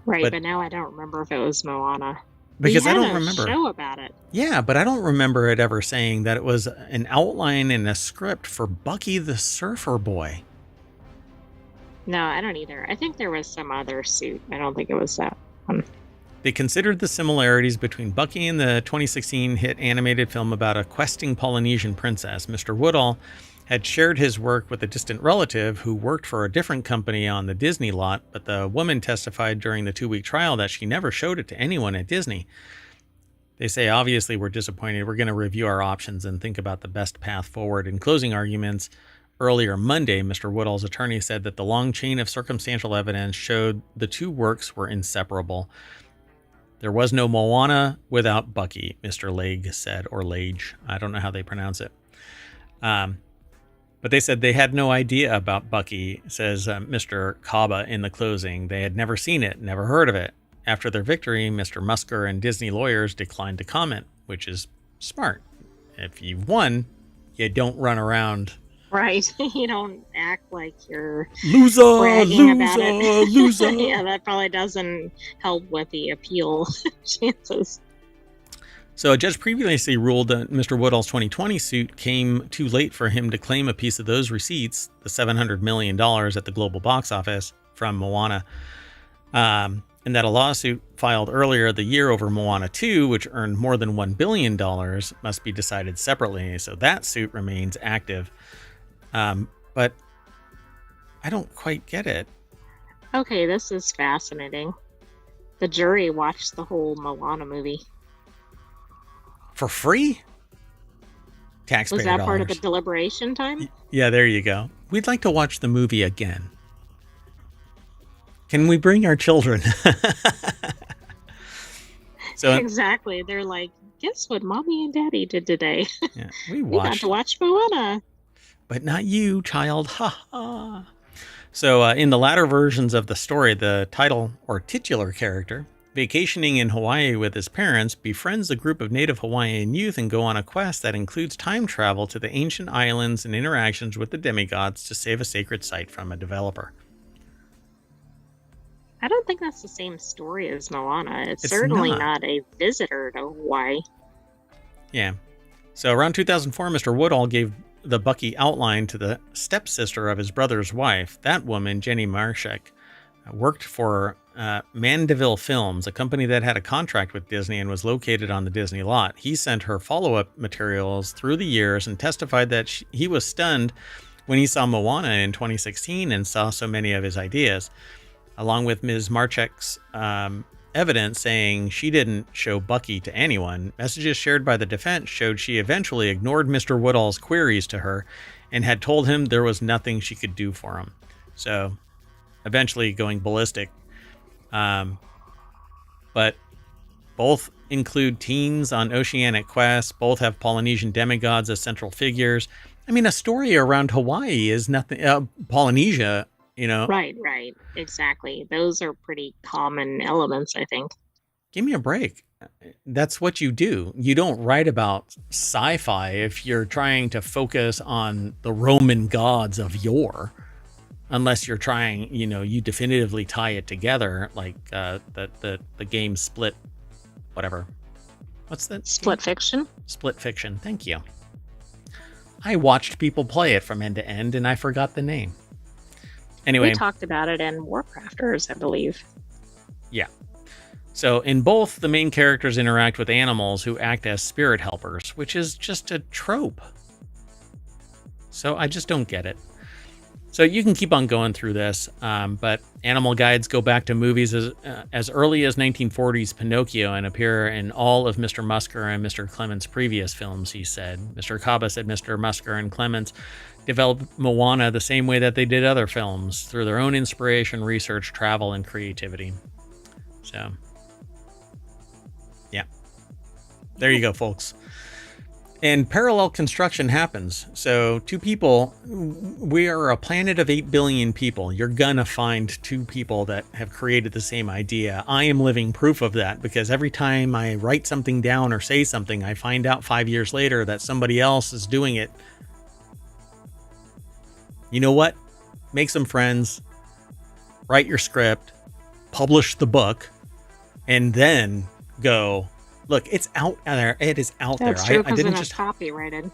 Right, but now I don't remember if it was Moana. Because I don't remember. We had a show about it. Yeah, but I don't remember it ever saying that it was an outline and a script for Bucky the Surfer Boy. No, I don't either. I think there was some other suit. I don't think it was that one. They considered the similarities between Bucky and the 2016 hit animated film about a questing Polynesian princess. Mr. Woodall had shared his work with a distant relative who worked for a different company on the Disney lot, but the woman testified during the 2-week trial that she never showed it to anyone at Disney. They say, obviously, we're disappointed. We're going to review our options and think about the best path forward. In closing arguments, earlier Monday, Mr. Woodall's attorney said that the long chain of circumstantial evidence showed the two works were inseparable. There was no Moana without Bucky, Mr. Lage said, or Lage. I don't know how they pronounce it. But they said they had no idea about Bucky, says Mr. Kaba in the closing. They had never seen it, never heard of it. After their victory, Mr. Musker and Disney lawyers declined to comment, which is smart. If you've won, you don't run around. Right. You don't act like you're loser, bragging about it. Loser. Yeah, that probably doesn't help with the appeal chances. So a judge previously ruled that Mr. Woodall's 2020 suit came too late for him to claim a piece of those receipts, the $700 million at the global box office from Moana, and that a lawsuit filed earlier the year over Moana 2, which earned more than $1 billion, must be decided separately. So that suit remains active. But I don't quite get it. Okay, this is fascinating. The jury watched the whole Moana movie. For free? Taxpayer Was that dollars. part of the deliberation time? Yeah, there you go. We'd like to watch the movie again. Can we bring our children? So exactly. They're like, guess what Mommy and Daddy did today? Yeah, we got to watch Moana. But not you, child. Ha ha. So in the latter versions of the story, the title or titular character, vacationing in Hawaii with his parents, befriends a group of native Hawaiian youth and go on a quest that includes time travel to the ancient islands and interactions with the demigods to save a sacred site from a developer. I don't think that's the same story as Moana. It's certainly not a visitor to Hawaii. Yeah. So around 2004, Mr. Woodall gave the Bucky outline to the stepsister of his brother's wife. That woman, Jenny Marshek, worked for Mandeville Films, a company that had a contract with Disney and was located on the Disney lot. He sent her follow-up materials through the years and testified that he was stunned when he saw Moana in 2016 and saw so many of his ideas, along with Ms. Marchek's evidence saying she didn't show Bucky to anyone. Messages shared by the defense showed she eventually ignored Mr. Woodall's queries to her and had told him there was nothing she could do for him. So eventually going ballistic. But both include teens on oceanic quests. Both have Polynesian demigods as central figures. I mean, a story around Hawaii is nothing, Polynesia, you know. Right, exactly. Those are pretty common elements, I think. Give me a break. That's what you do. You don't write about sci-fi if you're trying to focus on the Roman gods of yore, unless you're trying, you definitively tie it together, like the game Split, whatever. What's that? Split Fiction? Split Fiction. Thank you. I watched people play it from end to end, and I forgot the name. Anyway, we talked about it in WarCrafters, I believe. Yeah. So in both, the main characters interact with animals who act as spirit helpers, which is just a trope. So I just don't get it. So you can keep on going through this, but animal guides go back to movies as early as 1940s Pinocchio and appear in all of Mr. Musker and Mr. Clements' previous films, he said. Mr. Kaba said Mr. Musker and Clements developed Moana the same way that they did other films, through their own inspiration, research, travel, and creativity. So, yeah. There you go, folks. And parallel construction happens. So two people, we are a planet of 8 billion people. You're gonna find two people that have created the same idea. I am living proof of that, because every time I write something down or say something, I find out 5 years later that somebody else is doing it. You know what? Make some friends, write your script, publish the book, and then go, look, it's out there. It is out there. True, I didn't just copyrighted.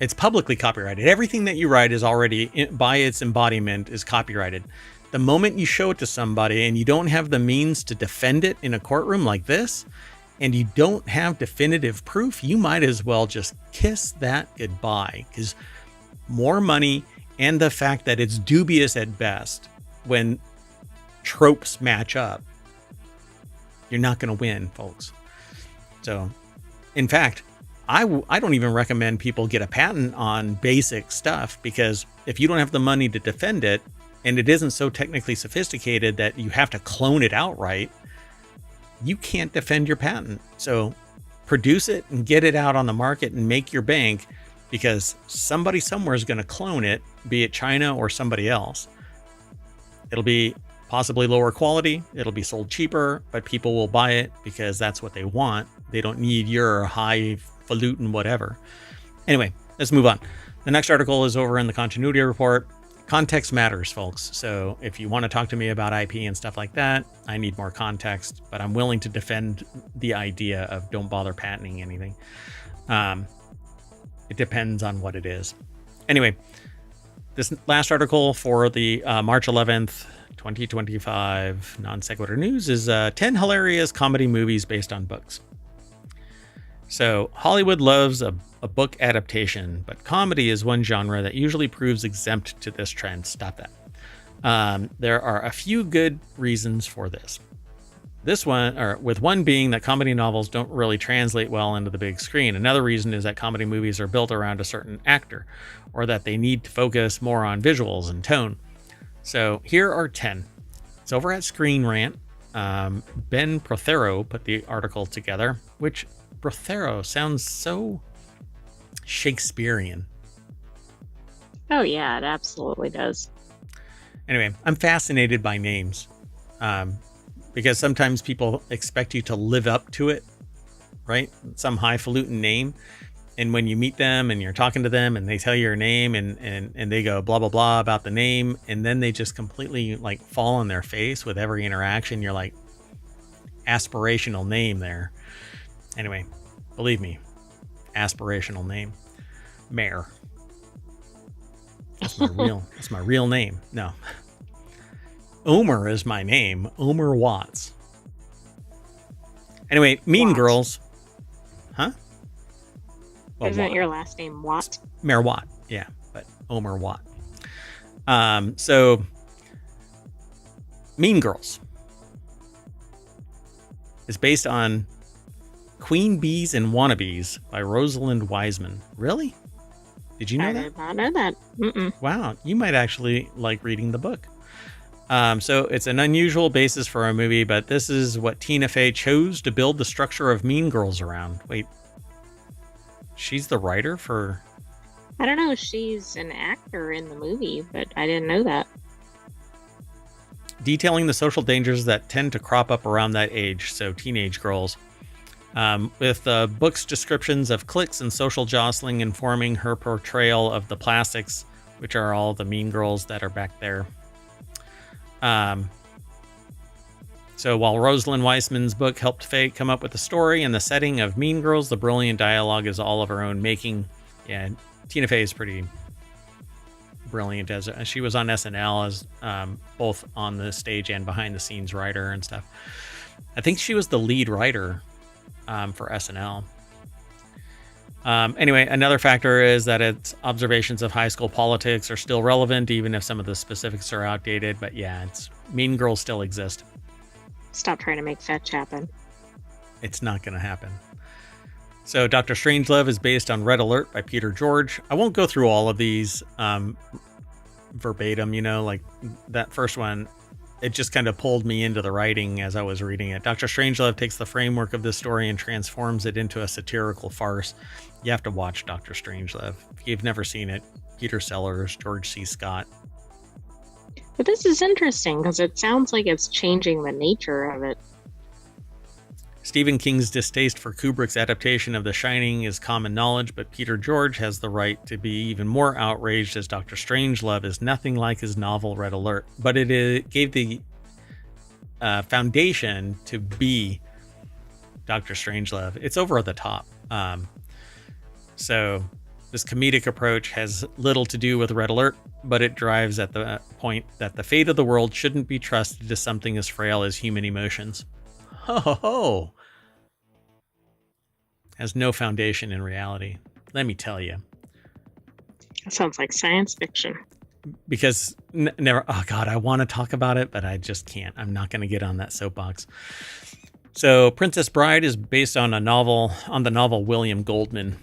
It's publicly copyrighted. Everything that you write is already, by its embodiment, is copyrighted. The moment you show it to somebody and you don't have the means to defend it in a courtroom like this, and you don't have definitive proof, you might as well just kiss that goodbye, because more money and the fact that it's dubious at best when tropes match up, you're not going to win, folks. So, in fact, I don't even recommend people get a patent on basic stuff, because if you don't have the money to defend it, and it isn't so technically sophisticated that you have to clone it outright, you can't defend your patent. So produce it and get it out on the market and make your bank, because somebody somewhere is going to clone it, be it China or somebody else. It'll be possibly lower quality. It'll be sold cheaper, but people will buy it because that's what they want. They don't need your highfalutin whatever. Anyway, let's move on. The next article is over in the continuity report. context matters, folks. So if you want to talk to me about IP and stuff like that, I need more context, but I'm willing to defend the idea of don't bother patenting anything. It depends on what it is. Anyway, this last article for the March 11th, 2025 Non Sequitur News is 10 hilarious comedy movies based on books. So Hollywood loves a book adaptation, but comedy is one genre that usually proves exempt to this trend. Stop that. There are a few good reasons for this. With one being that comedy novels don't really translate well into the big screen. Another reason is that comedy movies are built around a certain actor, or that they need to focus more on visuals and tone. So here are 10. It's over at Screen Rant. Ben Prothero put the article together, which Prothero sounds so Shakespearean. Oh yeah, it absolutely does. Anyway, I'm fascinated by names because sometimes people expect you to live up to it, right? Some highfalutin name. And when you meet them and you're talking to them and they tell you your name and they go blah, blah, blah about the name, and then they just completely like fall on their face with every interaction. You're like, aspirational name there. Anyway, believe me, aspirational name. Mayor. That's my real name. No. Omer is my name. Omer Watts. Anyway, Mean Watt. Girls. Huh? Well, Isn't Watt. your last name Watt? Mayor Watt. Yeah, but Omer Watt. So Mean Girls is based on Queen Bees and Wannabes by Rosalind Wiseman. Really? Did you know I that? did not know that. Mm-mm. Wow, you might actually like reading the book. So it's an unusual basis for a movie, but this is what Tina Fey chose to build the structure of Mean Girls around. Wait, she's the writer for... I don't know. She's an actor in the movie, but I didn't know that. Detailing the social dangers that tend to crop up around that age, so teenage girls. With the book's descriptions of cliques and social jostling informing her portrayal of the plastics, which are all the mean girls that are back there. So while Rosalind Wiseman's book helped Faye come up with the story and the setting of Mean Girls, the brilliant dialogue is all of her own making. Yeah, Tina Fey is pretty brilliant as she was on SNL as both on the stage and behind the scenes writer and stuff. I think she was the lead writer for SNL. Anyway, another factor is that its observations of high school politics are still relevant, even if some of the specifics are outdated. But yeah, Mean Girls still exist. Stop trying to make fetch happen. It's not going to happen. So Dr. Strangelove is based on Red Alert by Peter George. I won't go through all of these verbatim, like that first one. It just kind of pulled me into the writing as I was reading it. Dr. Strangelove takes the framework of this story and transforms it into a satirical farce. You have to watch Dr. Strangelove. If you've never seen it, Peter Sellers, George C. Scott. But this is interesting because it sounds like it's changing the nature of it. Stephen King's distaste for Kubrick's adaptation of The Shining is common knowledge, but Peter George has the right to be even more outraged as Dr. Strangelove is nothing like his novel Red Alert. But it gave the foundation to be Dr. Strangelove. It's over the top. So this comedic approach has little to do with Red Alert, but it drives at the point that the fate of the world shouldn't be trusted to something as frail as human emotions. Ho! Has no foundation in reality. Let me tell you. That sounds like science fiction. Because never, oh God, I want to talk about it, but I just can't. I'm not going to get on that soapbox. So Princess Bride is based on the novel William Goldman,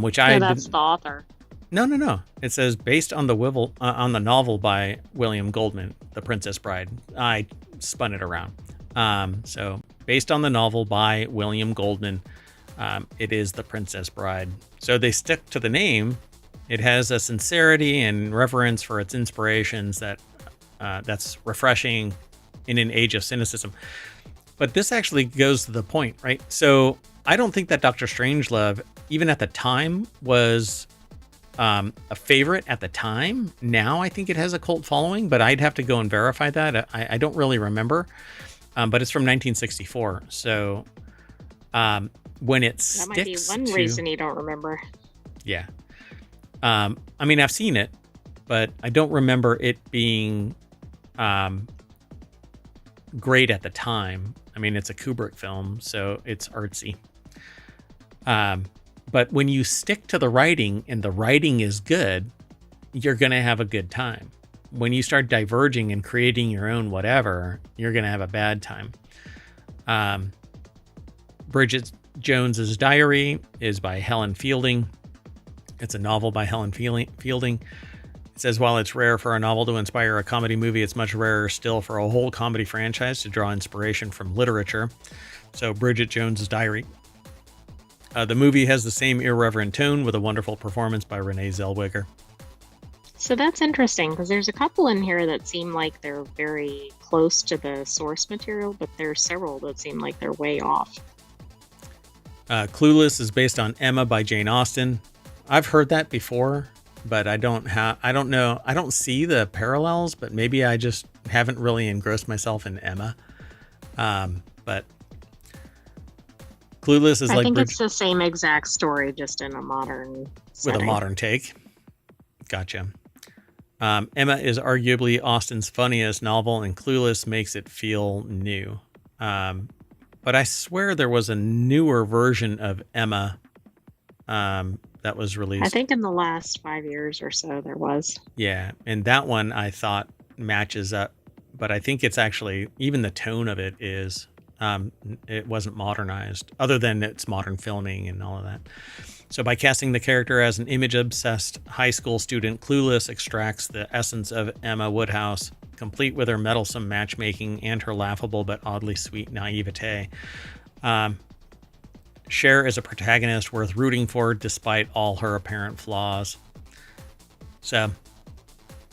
which that's the author. No. It says based on the novel by William Goldman, The Princess Bride. I spun it around. So based on the novel by William Goldman, it is The Princess Bride. So they stick to the name. It has a sincerity and reverence for its inspirations that's refreshing in an age of cynicism. But this actually goes to the point, right? So I don't think that Dr. Strangelove, even at the time, was a favorite at the time. Now I think it has a cult following, but I'd have to go and verify that. I don't really remember, but it's from 1964. So when it That might be sticks one to... reason you don't remember. Yeah. I mean, I've seen it, but I don't remember it being great at the time. I mean, it's a Kubrick film, so it's artsy. But when you stick to the writing and the writing is good, you're going to have a good time. When you start diverging and creating your own whatever, you're going to have a bad time. Bridget Jones's Diary is by Helen Fielding. It's a novel by Helen Fielding. It says, while it's rare for a novel to inspire a comedy movie, it's much rarer still for a whole comedy franchise to draw inspiration from literature. So Bridget Jones's Diary. The movie has the same irreverent tone with a wonderful performance by Renee Zellweger. So that's interesting because there's a couple in here that seem like they're very close to the source material, but there's several that seem like they're way off. Clueless is based on Emma by Jane Austen. I've heard that before, but I don't know. I don't see the parallels, but maybe I just haven't really engrossed myself in Emma. But Clueless is I like... think it's the same exact story, just in a modern setting. With a modern take. Gotcha. Emma is arguably Austen's funniest novel, and Clueless makes it feel new. But I swear there was a newer version of Emma that was released. I think in the last 5 years or so there was. Yeah, and that one I thought matches up, but I think it's actually, even the tone of it is, it wasn't modernized, other than its modern filming and all of that. So by casting the character as an image-obsessed high school student, Clueless extracts the essence of Emma Woodhouse, complete with her meddlesome matchmaking and her laughable but oddly sweet naivete. Cher is a protagonist worth rooting for despite all her apparent flaws. So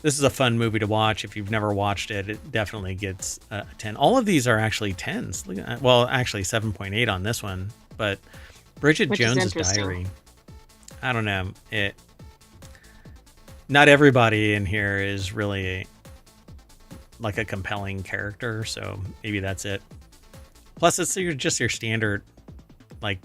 this is a fun movie to watch. If you've never watched it, it definitely gets a 10. All of these are actually 10s. Well, actually 7.8 on this one, but Bridget Jones's Diary, I don't know. Not everybody in here is really like a compelling character, so maybe that's it. Plus, it's just your standard, like,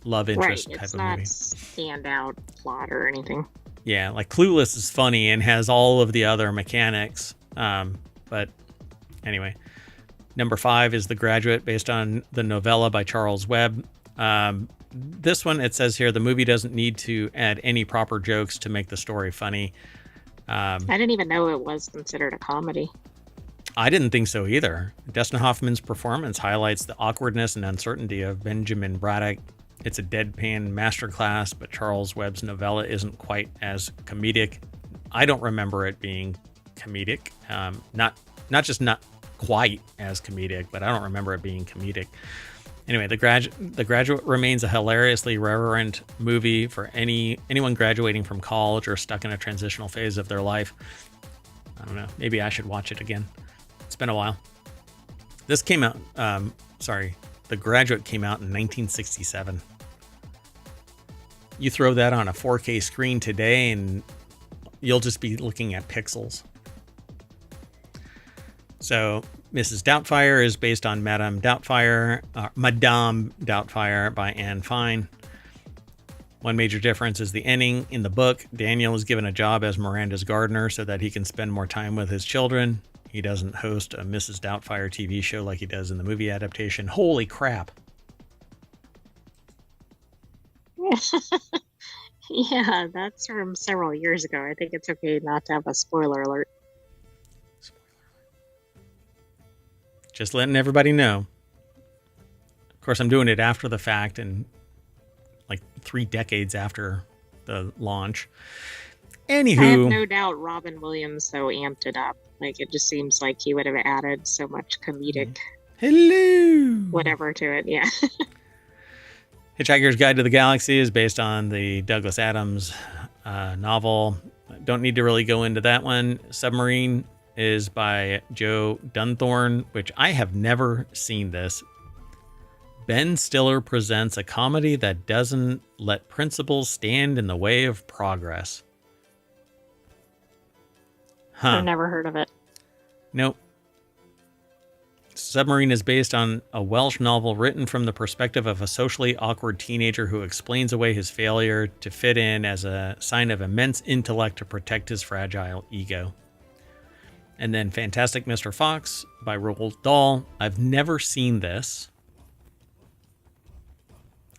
love interest type of movie. It's not standout plot or anything. Yeah, like Clueless is funny and has all of the other mechanics. But anyway, number 5 is The Graduate, based on the novella by Charles Webb. This one, it says here, the movie doesn't need to add any proper jokes to make the story funny. I didn't even know it was considered a comedy. I didn't think so either. Dustin Hoffman's performance highlights the awkwardness and uncertainty of Benjamin Braddock. It's a deadpan masterclass, but Charles Webb's novella isn't quite as comedic. I don't remember it being comedic. Not quite as comedic, but I don't remember it being comedic. Anyway, The Graduate remains a hilariously irreverent movie for anyone graduating from college or stuck in a transitional phase of their life. I don't know. Maybe I should watch it again. It's been a while. This came out, The Graduate came out in 1967. You throw that on a 4K screen today and you'll just be looking at pixels. So Mrs. Doubtfire is based on Madame Doubtfire by Anne Fine. One major difference is the ending. In the book, Daniel is given a job as Miranda's gardener so that he can spend more time with his children. He doesn't host a Mrs. Doubtfire TV show like he does in the movie adaptation. Holy crap. Yeah, that's from several years ago. I think it's okay not to have a spoiler alert. Just letting everybody know. Of course, I'm doing it after the fact and like 3 decades after the launch. Anywho, I have no doubt Robin Williams so amped it up. Like, it just seems like he would have added so much comedic whatever to it. Yeah. Hitchhiker's Guide to the Galaxy is based on the Douglas Adams novel. Don't need to really go into that one. Submarine is by Joe Dunthorne, which I have never seen this. Ben Stiller presents a comedy that doesn't let principles stand in the way of progress. I've never heard of it. Nope. Submarine is based on a Welsh novel written from the perspective of a socially awkward teenager who explains away his failure to fit in as a sign of immense intellect to protect his fragile ego. And then Fantastic Mr. Fox by Roald Dahl. I've never seen this.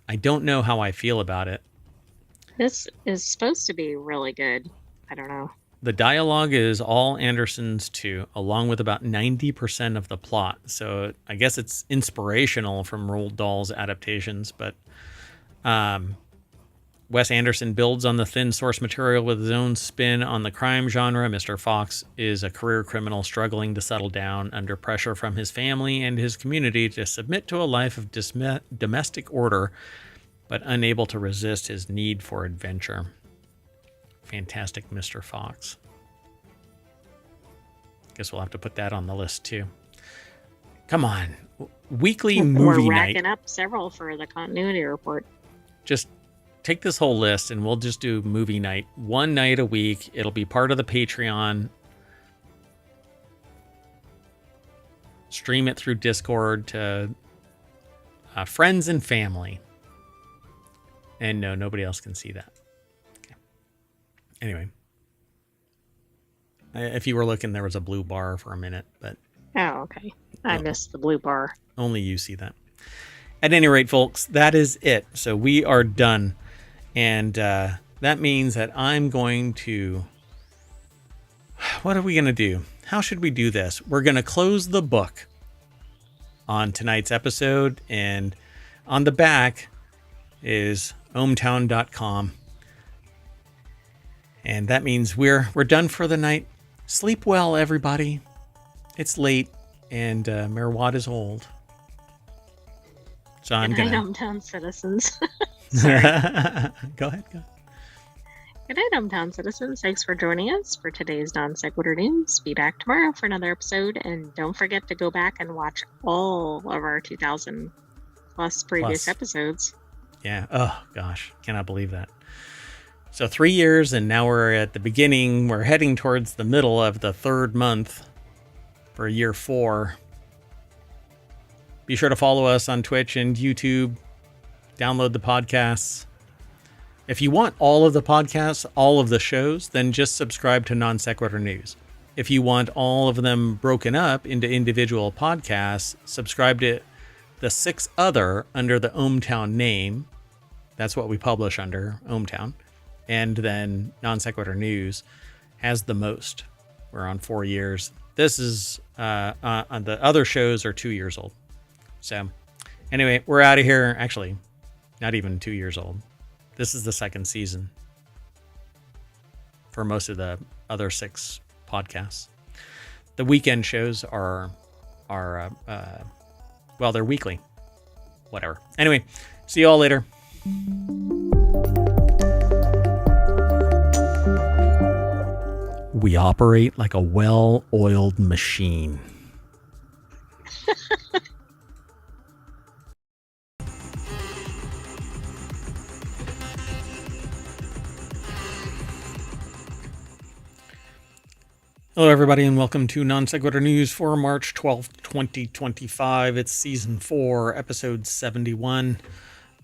I don't know how I feel about it. This is supposed to be really good. I don't know. The dialogue is all Anderson's too, along with about 90% of the plot. So I guess it's inspirational from Roald Dahl's adaptations, but Wes Anderson builds on the thin source material with his own spin on the crime genre. Mr. Fox is a career criminal struggling to settle down under pressure from his family and his community to submit to a life of domestic order, but unable to resist his need for adventure. Fantastic Mr. Fox. Guess we'll have to put that on the list too. Come on. Weekly movie night. We're racking up several for the continuity report. Just take this whole list and we'll just do movie night. One night a week. It'll be part of the Patreon. Stream it through Discord to friends and family. And no, nobody else can see that. Anyway, if you were looking, there was a blue bar for a minute, but... Oh, okay. I missed the blue bar. Only you see that. At any rate, folks, that is it. So we are done. And that means that I'm going to... What are we going to do? How should we do this? We're going to close the book on tonight's episode. And on the back is ohmtown.com. And that means we're done for the night. Sleep well, everybody. It's late, and Mayor Watt is old. So I'm going to... Good night, hometown citizens. Go ahead. Good night, hometown citizens. Thanks for joining us for today's Non Sequitur News. Be back tomorrow for another episode, and don't forget to go back and watch all of our 2,000 plus previous episodes. Yeah. Oh, gosh. Cannot believe that. So 3 years, and now we're at the beginning. We're heading towards the middle of the third month for year 4. Be sure to follow us on Twitch and YouTube. Download the podcasts. If you want all of the podcasts, all of the shows, then just subscribe to Non Sequitur News. If you want all of them broken up into individual podcasts, subscribe to the 6 other under the ohmTown name. That's what we publish under, ohmTown. And then Non Sequitur News has the most. We're on 4 years. This is, on the other shows are 2 years old. So anyway, we're out of here. Actually, not even 2 years old. This is the second season for most of the other 6 podcasts. The weekend shows are well, they're weekly. Whatever. Anyway, see you all later. We operate like a well-oiled machine. Hello, everybody, and welcome to Non Sequitur News for March 12th, 2025. It's Season 4, Episode 71.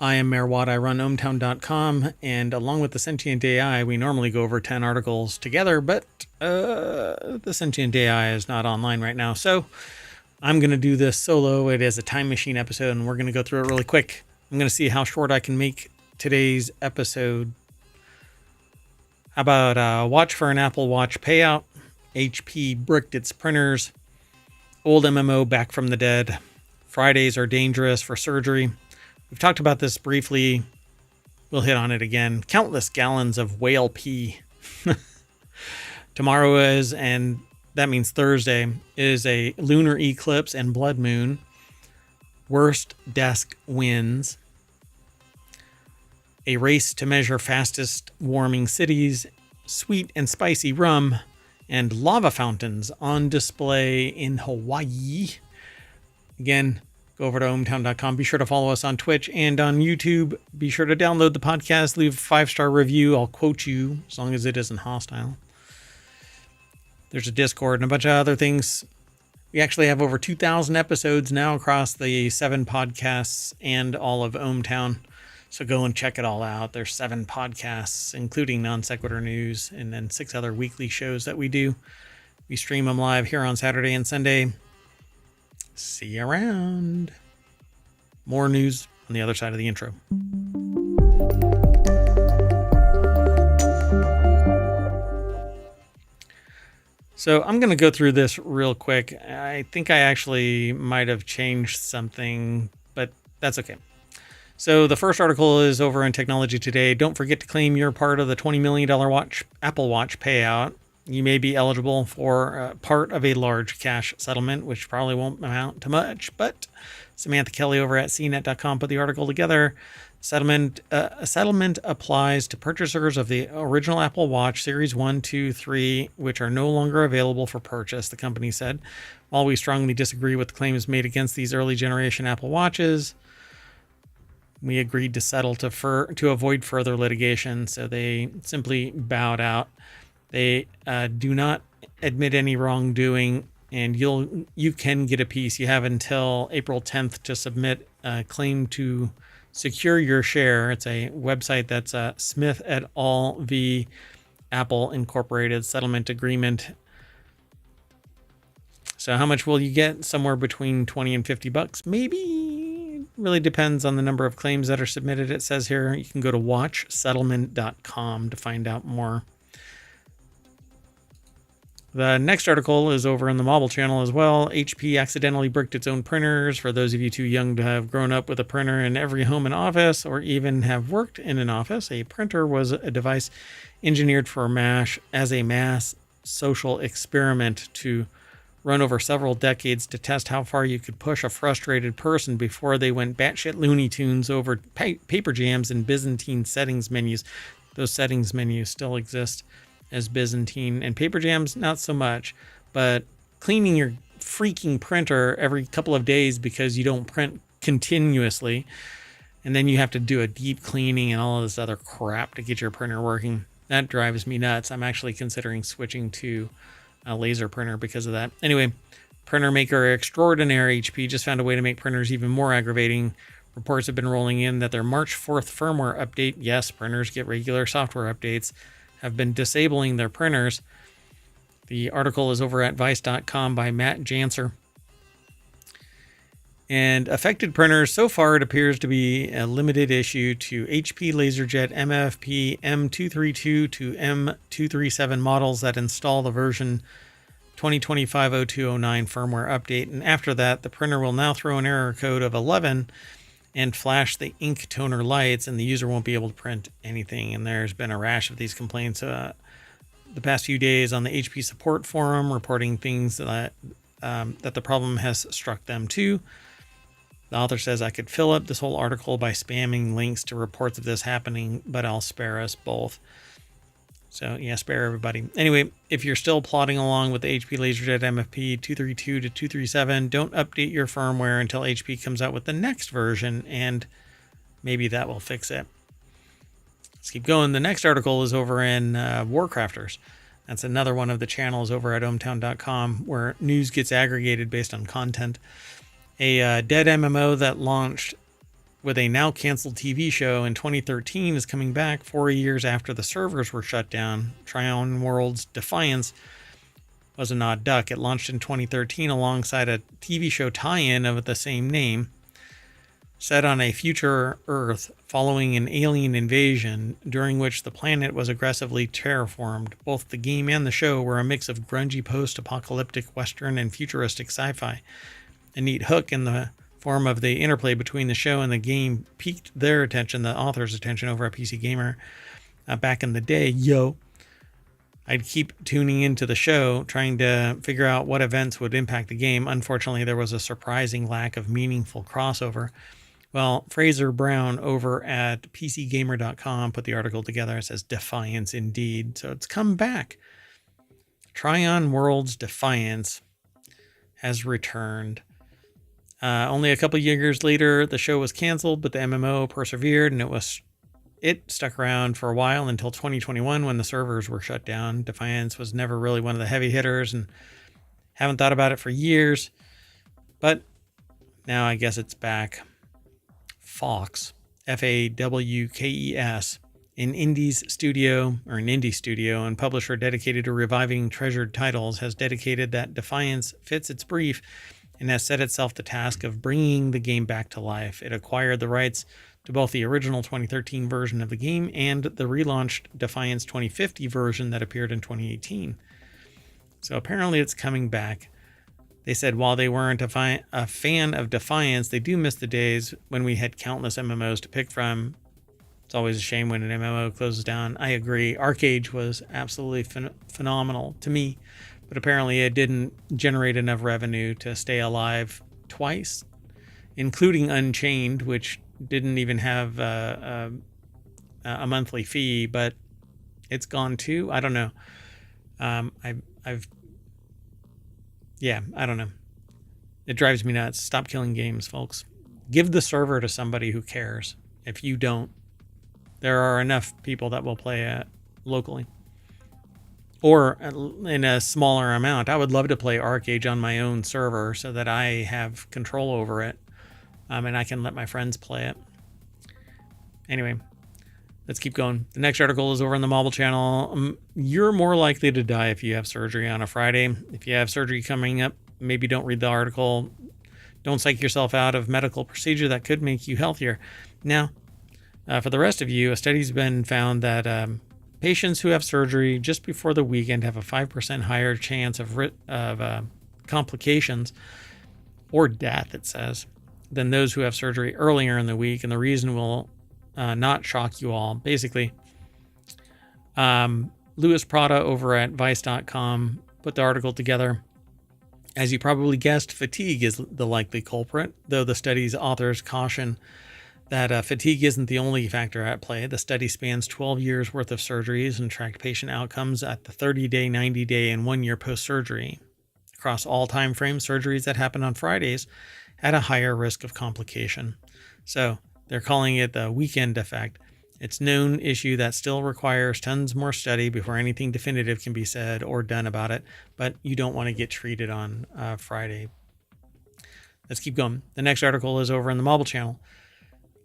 I am Mayor Watt. I run ohmtown.com, and along with the Sentient AI, we normally go over 10 articles together, but the Sentient AI is not online right now, so I'm going to do this solo. It is a time machine episode, and we're going to go through it really quick. I'm going to see how short I can make today's episode. How about watch for an Apple Watch payout? HP bricked its printers. Old MMO back from the dead. Fridays are dangerous for surgery. We've talked about this briefly. We'll hit on it again. Countless gallons of whale pee. Tomorrow is, and that means Thursday, is a lunar eclipse and blood moon. Worst desk wins. A race to measure fastest warming cities. Sweet and spicy rum. And lava fountains on display in Hawaii. Again, Go over to ohmtown.com. Be sure to follow us on Twitch and on YouTube. Be sure to download the podcast. Leave a 5-star review. I'll quote you as long as it isn't hostile. There's a Discord and a bunch of other things. We actually have over 2,000 episodes now across the 7 podcasts and all of ohmTown. So go and check it all out. There's 7 podcasts, including Non Sequitur News, and then 6 other weekly shows that we do. We stream them live here on Saturday and Sunday. See you around. More news on the other side of the intro. So I'm going to go through this real quick. I think I actually might have changed something, but that's okay. So the first article is over in TechnologyToday. Don't forget to claim your part of the $20 million Apple Watch payout. You may be eligible for part of a large cash settlement, which probably won't amount to much, but Samantha Kelly over at cnet.com put the article together. A settlement applies to purchasers of the original Apple Watch Series 1, 2, 3, which are no longer available for purchase, the company said. While we strongly disagree with the claims made against these early generation Apple Watches, we agreed to settle to avoid further litigation, so they simply bowed out. They do not admit any wrongdoing, and you can get a piece. You have until April 10th to submit a claim to secure your share. It's a website that's Smith et al. V. Apple Incorporated settlement agreement. So how much will you get? Somewhere between $20 and $50, maybe. Really depends on the number of claims that are submitted. It says here you can go to watchsettlement.com to find out more. The next article is over in the mobile channel as well. HP accidentally bricked its own printers. For those of you too young to have grown up with a printer in every home and office, or even have worked in an office, a printer was a device engineered for as a mass social experiment to run over several decades to test how far you could push a frustrated person before they went batshit Looney Tunes over paper jams and Byzantine settings menus. Those settings menus still exist as Byzantine, and paper jams not so much, but cleaning your freaking printer every couple of days because you don't print continuously, and then you have to do a deep cleaning and all of this other crap to get your printer working. That drives me nuts. I'm actually considering switching to a laser printer because of that. Anyway, printer maker extraordinaire HP just found a way to make printers even more aggravating. Reports have been rolling in that their March 4th firmware update, yes, printers get regular software updates, have been disabling their printers. The article is over at vice.com by Matt Janser. And affected printers, so far it appears to be a limited issue to HP LaserJet MFP M232 to M237 models that install the version 2025-0209 firmware update. And after that, the printer will now throw an error code of 11 and flash the ink toner lights, and the user won't be able to print anything. And there's been a rash of these complaints the past few days on the HP support forum, reporting things that the problem has struck them too. The author says, I could fill up this whole article by spamming links to reports of this happening, but I'll spare us both. So yeah, spare everybody. Anyway, if you're still plodding along with the HP LaserJet MFP 232 to 237, don't update your firmware until HP comes out with the next version, and maybe that will fix it. Let's keep going. The next article is over in WarCrafters. That's another one of the channels over at ohmtown.com where news gets aggregated based on content. A dead MMO that launched with a now canceled TV show in 2013 is coming back 4 years after the servers were shut down. Tryon World's Defiance was an odd duck. It launched in 2013 alongside a TV show tie-in of the same name, set on a future Earth following an alien invasion during which the planet was aggressively terraformed. Both the game and the show were a mix of grungy post-apocalyptic Western and futuristic sci-fi. A neat hook in the form of the interplay between the show and the game piqued their attention, the author's attention over at PC Gamer. Back in the day, I'd keep tuning into the show, trying to figure out what events would impact the game. Unfortunately, there was a surprising lack of meaningful crossover. Well, Fraser Brown over at PCGamer.com put the article together. It says, Defiance indeed. So it's come back. Tryon World's Defiance has returned. Only a couple years later, the show was canceled, but the MMO persevered, and it stuck around for a while until 2021 when the servers were shut down. Defiance was never really one of the heavy hitters, and haven't thought about it for years, but now I guess it's back. Fox, Fawkes, an indie studio and publisher dedicated to reviving treasured titles, has dedicated that Defiance fits its brief and has set itself the task of bringing the game back to life. It acquired the rights to both the original 2013 version of the game and the relaunched Defiance 2050 version that appeared in 2018. So apparently it's coming back. They said while they weren't a fan of Defiance, they do miss the days when we had countless MMOs to pick from. It's always a shame when an MMO closes down. I agree. Arcade was absolutely phenomenal to me, but apparently it didn't generate enough revenue to stay alive twice, including Unchained, which didn't even have a monthly fee, but it's gone too. I don't know. I don't know. It drives me nuts. Stop killing games, folks. Give the server to somebody who cares. If you don't, there are enough people that will play it locally or in a smaller amount. I would love to play Arcade on my own server so that I have control over it, and I can let my friends play it. Anyway, let's keep going. The next article is over on the Mobile channel. You're more likely to die if you have surgery on a Friday. If you have surgery coming up, maybe don't read the article. Don't psych yourself out of medical procedure that could make you healthier. Now, for the rest of you, a study's been found that patients who have surgery just before the weekend have a 5% higher chance of complications or death, it says, than those who have surgery earlier in the week. And the reason will not shock you all. Basically, Louis Prada over at Vice.com put the article together. As you probably guessed, fatigue is the likely culprit, though the study's authors caution that fatigue isn't the only factor at play. The study spans 12 years worth of surgeries and tracked patient outcomes at the 30-day, 90-day, and 1 year post-surgery. Across all time frames, surgeries that happened on Fridays had a higher risk of complication. So they're calling it the weekend effect. It's a known issue that still requires tons more study before anything definitive can be said or done about it, but you don't want to get treated on Friday. Let's keep going. The next article is over in the Mobile channel.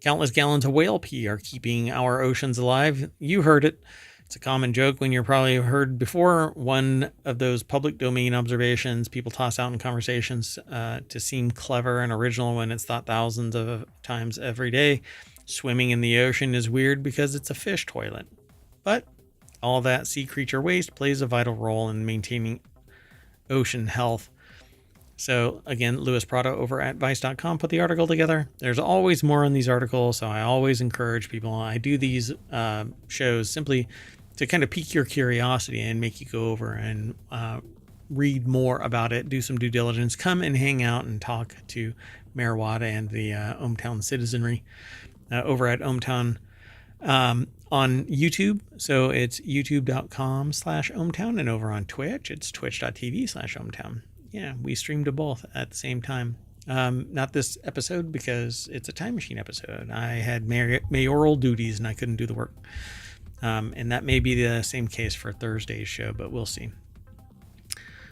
Countless gallons of whale pee are keeping our oceans alive. You heard it. It's a common joke when you're probably heard before. One of those public domain observations people toss out in conversations to seem clever and original when it's thought thousands of times every day. Swimming in the ocean is weird because it's a fish toilet. But all that sea creature waste plays a vital role in maintaining ocean health. So again, Louis Prada over at Vice.com put the article together. There's always more on these articles, so I always encourage people. I do these shows simply to kind of pique your curiosity and make you go over and read more about it, do some due diligence, come and hang out and talk to Mayor Wada and the ohmTown citizenry over at ohmTown on YouTube. So it's youtube.com/ohmTown, and over on Twitch, it's twitch.tv/ohmTown. Yeah, we stream to both at the same time. Not this episode because it's a time machine episode. I had mayoral duties and I couldn't do the work. And that may be the same case for Thursday's show, but we'll see.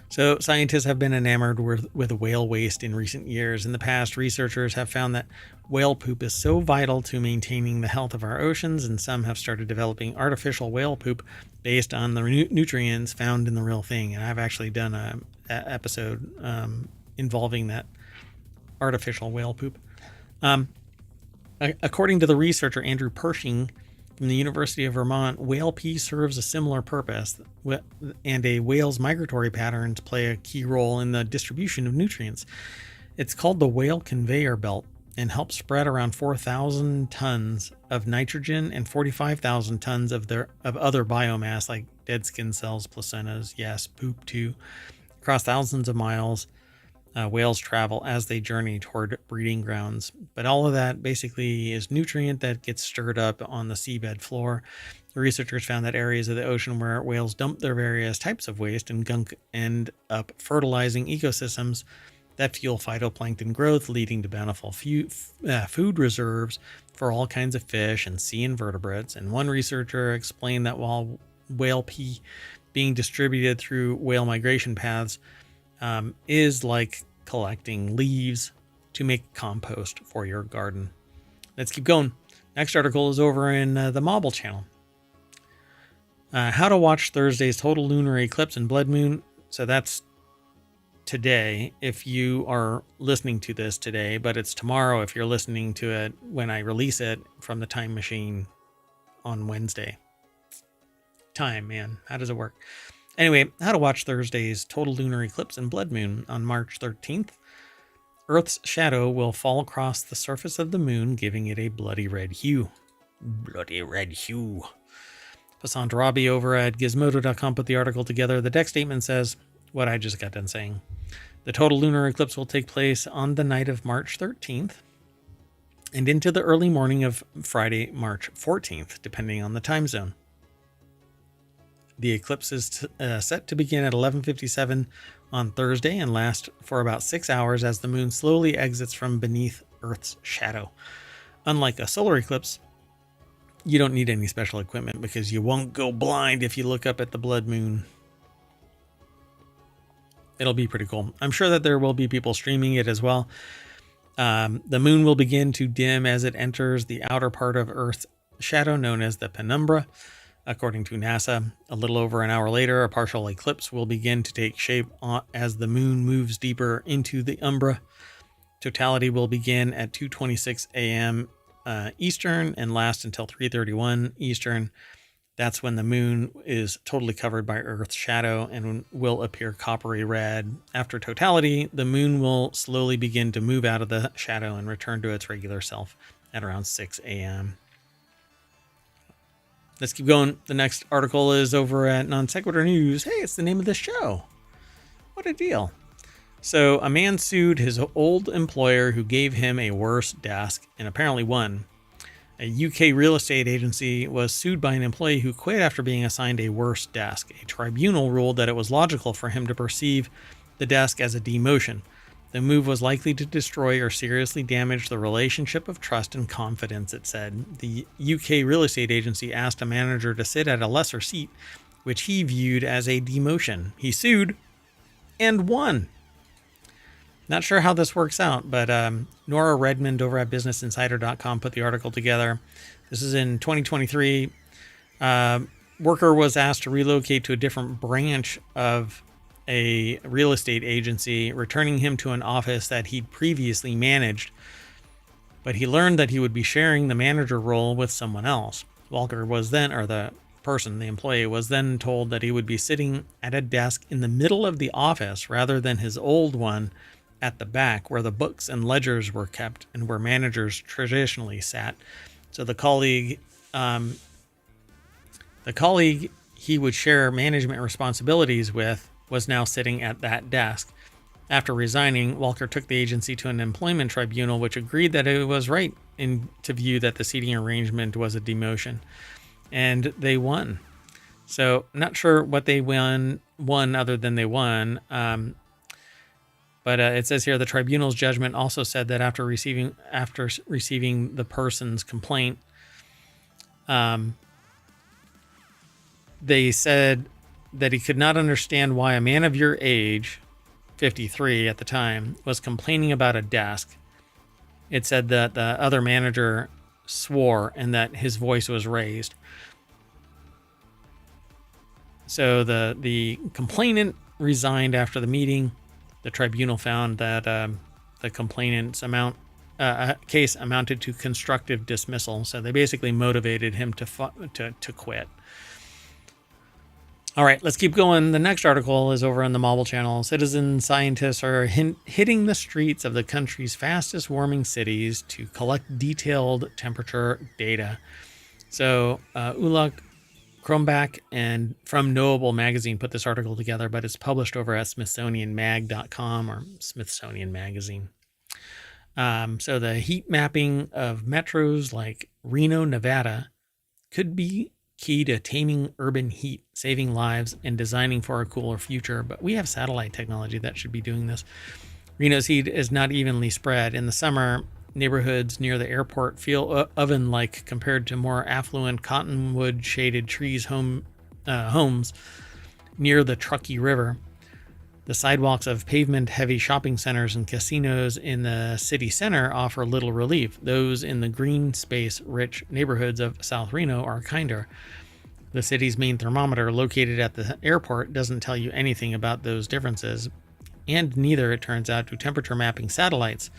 So scientists have been enamored with whale waste in recent years. In the past, researchers have found that whale poop is so vital to maintaining the health of our oceans, and some have started developing artificial whale poop based on the nutrients found in the real thing. And I've actually done a episode involving that artificial whale poop. According to the researcher Andrew Pershing from the University of Vermont, whale pee serves a similar purpose, and a whale's migratory patterns play a key role in the distribution of nutrients. It's called the whale conveyor belt and helps spread around 4,000 tons of nitrogen and 45,000 tons of other biomass like dead skin cells, placentas, yes, poop too. Across thousands of miles, whales travel as they journey toward breeding grounds. But all of that basically is nutrient that gets stirred up on the seabed floor. The researchers found that areas of the ocean where whales dump their various types of waste and gunk end up fertilizing ecosystems that fuel phytoplankton growth, leading to bountiful food reserves for all kinds of fish and sea invertebrates. And one researcher explained that while whale pee being distributed through whale migration paths is like collecting leaves to make compost for your garden. Let's keep going. Next article is over in the Mobile channel. How to watch Thursday's total lunar eclipse and blood moon. So that's today if you are listening to this today, but it's tomorrow if you're listening to it when I release it from the time machine on Wednesday. Time, man. How does it work? Anyway, how to watch Thursday's total lunar eclipse and blood moon on March 13th. Earth's shadow will fall across the surface of the moon, giving it a bloody red hue. Bloody red hue. Passant Rabi over at Gizmodo.com put the article together. The deck statement says what I just got done saying. The total lunar eclipse will take place on the night of March 13th and into the early morning of Friday, March 14th, depending on the time zone. The eclipse is set to begin at 11:57 on Thursday and last for about 6 hours as the moon slowly exits from beneath Earth's shadow. Unlike a solar eclipse, you don't need any special equipment because you won't go blind if you look up at the blood moon. It'll be pretty cool. I'm sure that there will be people streaming it as well. The moon will begin to dim as it enters the outer part of Earth's shadow known as the penumbra. According to NASA, a little over an hour later, a partial eclipse will begin to take shape as the moon moves deeper into the umbra. Totality will begin at 2:26 a.m. Eastern and last until 3:31 Eastern. That's when the moon is totally covered by Earth's shadow and will appear coppery red. After totality, the moon will slowly begin to move out of the shadow and return to its regular self at around 6 a.m. Let's keep going. The next article is over at Non Sequitur News. Hey, it's the name of the show. What a deal. So a man sued his old employer who gave him a worse desk and apparently won. A UK real estate agency was sued by an employee who quit after being assigned a worse desk. A tribunal ruled that it was logical for him to perceive the desk as a demotion. The move was likely to destroy or seriously damage the relationship of trust and confidence, it said. The UK real estate agency asked a manager to sit at a lesser seat, which he viewed as a demotion. He sued and won. Not sure how this works out, but Nora Redmond over at BusinessInsider.com put the article together. This is in 2023. Worker was asked to relocate to a different branch of a real estate agency, returning him to an office that he'd previously managed. But he learned that he would be sharing the manager role with someone else. Walker was then, or the employee was then told that he would be sitting at a desk in the middle of the office rather than his old one at the back where the books and ledgers were kept and where managers traditionally sat. So the colleague he would share management responsibilities with was now sitting at that desk. After resigning, Walker took the agency to an employment tribunal, which agreed that it was right to view that the seating arrangement was a demotion. And they won. So not sure what they won other than they won. But it says here the tribunal's judgment also said that after receiving the person's complaint, they said that he could not understand why a man of your age, 53 at the time, was complaining about a desk. It said that the other manager swore and that his voice was raised. So the complainant resigned after the meeting. The tribunal found that the complainant's case amounted to constructive dismissal. So they basically motivated him to quit. All right, let's keep going. The next article is over on the Mobile channel. Citizen scientists are hitting the streets of the country's fastest warming cities to collect detailed temperature data. So Ulak Kronbach and from Knowable magazine put this article together, but it's published over at smithsonianmag.com or Smithsonian Magazine. So the heat mapping of metros like Reno, Nevada could be key to taming urban heat, saving lives, and designing for a cooler future. But we have satellite technology that should be doing this. Reno's heat is not evenly spread. In the summer, neighborhoods near the airport feel oven-like compared to more affluent cottonwood-shaded homes near the Truckee River. The sidewalks of pavement-heavy shopping centers and casinos in the city center offer little relief. Those in the green space-rich neighborhoods of South Reno are kinder. The city's main thermometer, located at the airport, doesn't tell you anything about those differences, and neither, it turns out, do temperature mapping satellites.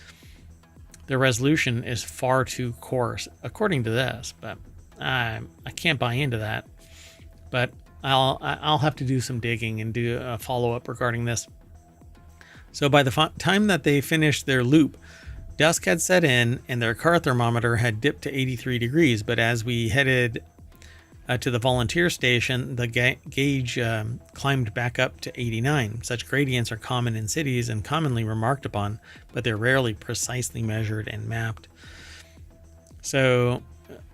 The resolution is far too coarse, according to this, but I can't buy into that. But I'll have to do some digging and do a follow-up regarding this. So by the time that they finished their loop, dusk had set in and their car thermometer had dipped to 83 degrees. But as we headed to the volunteer station, the gauge climbed back up to 89. Such gradients are common in cities and commonly remarked upon, but they're rarely precisely measured and mapped. So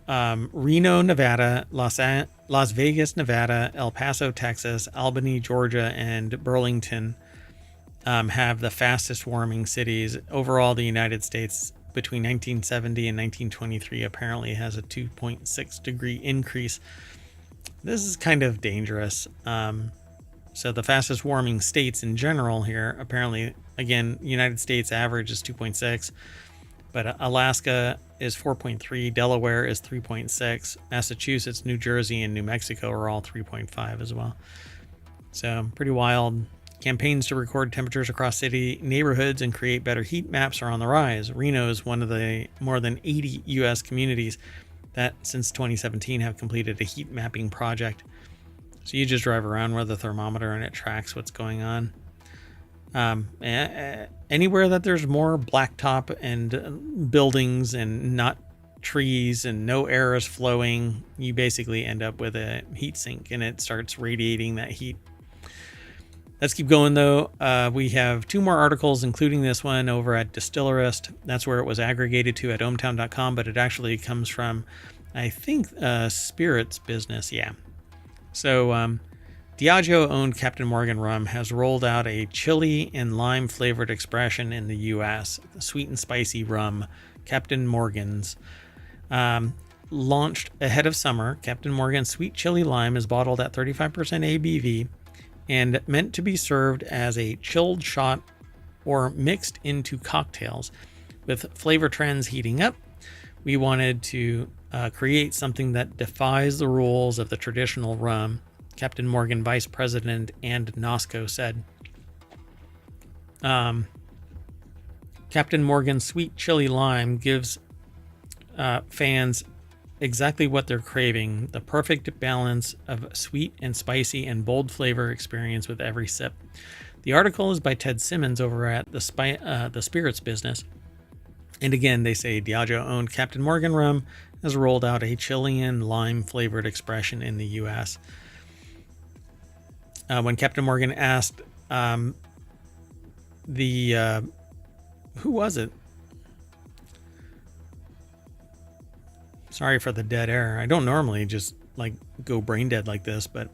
Reno, Nevada, Las Vegas, Nevada, El Paso, Texas, Albany, Georgia, and Burlington have the fastest warming cities. Overall, the United States between 1970 and 1923 apparently has a 2.6 degree increase. This is kind of dangerous. So the fastest warming states in general here, apparently, again, United States average is 2.6. But Alaska is 4.3, Delaware is 3.6, Massachusetts, New Jersey, and New Mexico are all 3.5 as well. So pretty wild. Campaigns to record temperatures across city neighborhoods and create better heat maps are on the rise. Reno is one of the more than 80 U.S. communities that since 2017 have completed a heat mapping project. So you just drive around with a thermometer and it tracks what's going on. Anywhere that there's more blacktop and buildings and not trees and no air is flowing, you basically end up with a heat sink and it starts radiating that heat. Let's keep going though. We have two more articles, including this one over at Distillerist. That's where it was aggregated to at ohmtown.com, but it actually comes from, I think, Spirits Business. Yeah. So, Diageo-owned Captain Morgan rum has rolled out a chili and lime-flavored expression in the U.S. Sweet and spicy rum, Captain Morgan's. Launched ahead of summer, Captain Morgan Sweet Chili Lime is bottled at 35% ABV and meant to be served as a chilled shot or mixed into cocktails. With flavor trends heating up, we wanted to create something that defies the rules of the traditional rum, Captain Morgan Vice President and Nosco said. Captain Morgan Sweet Chili Lime gives fans exactly what they're craving, the perfect balance of sweet and spicy and bold flavor experience with every sip. The article is by Ted Simmons over at the Spirits Business. And again, they say Diageo-owned Captain Morgan rum has rolled out a Chilean lime-flavored expression in the U.S. When Captain Morgan asked who was it? Sorry for the dead air. I don't normally just go brain dead like this, but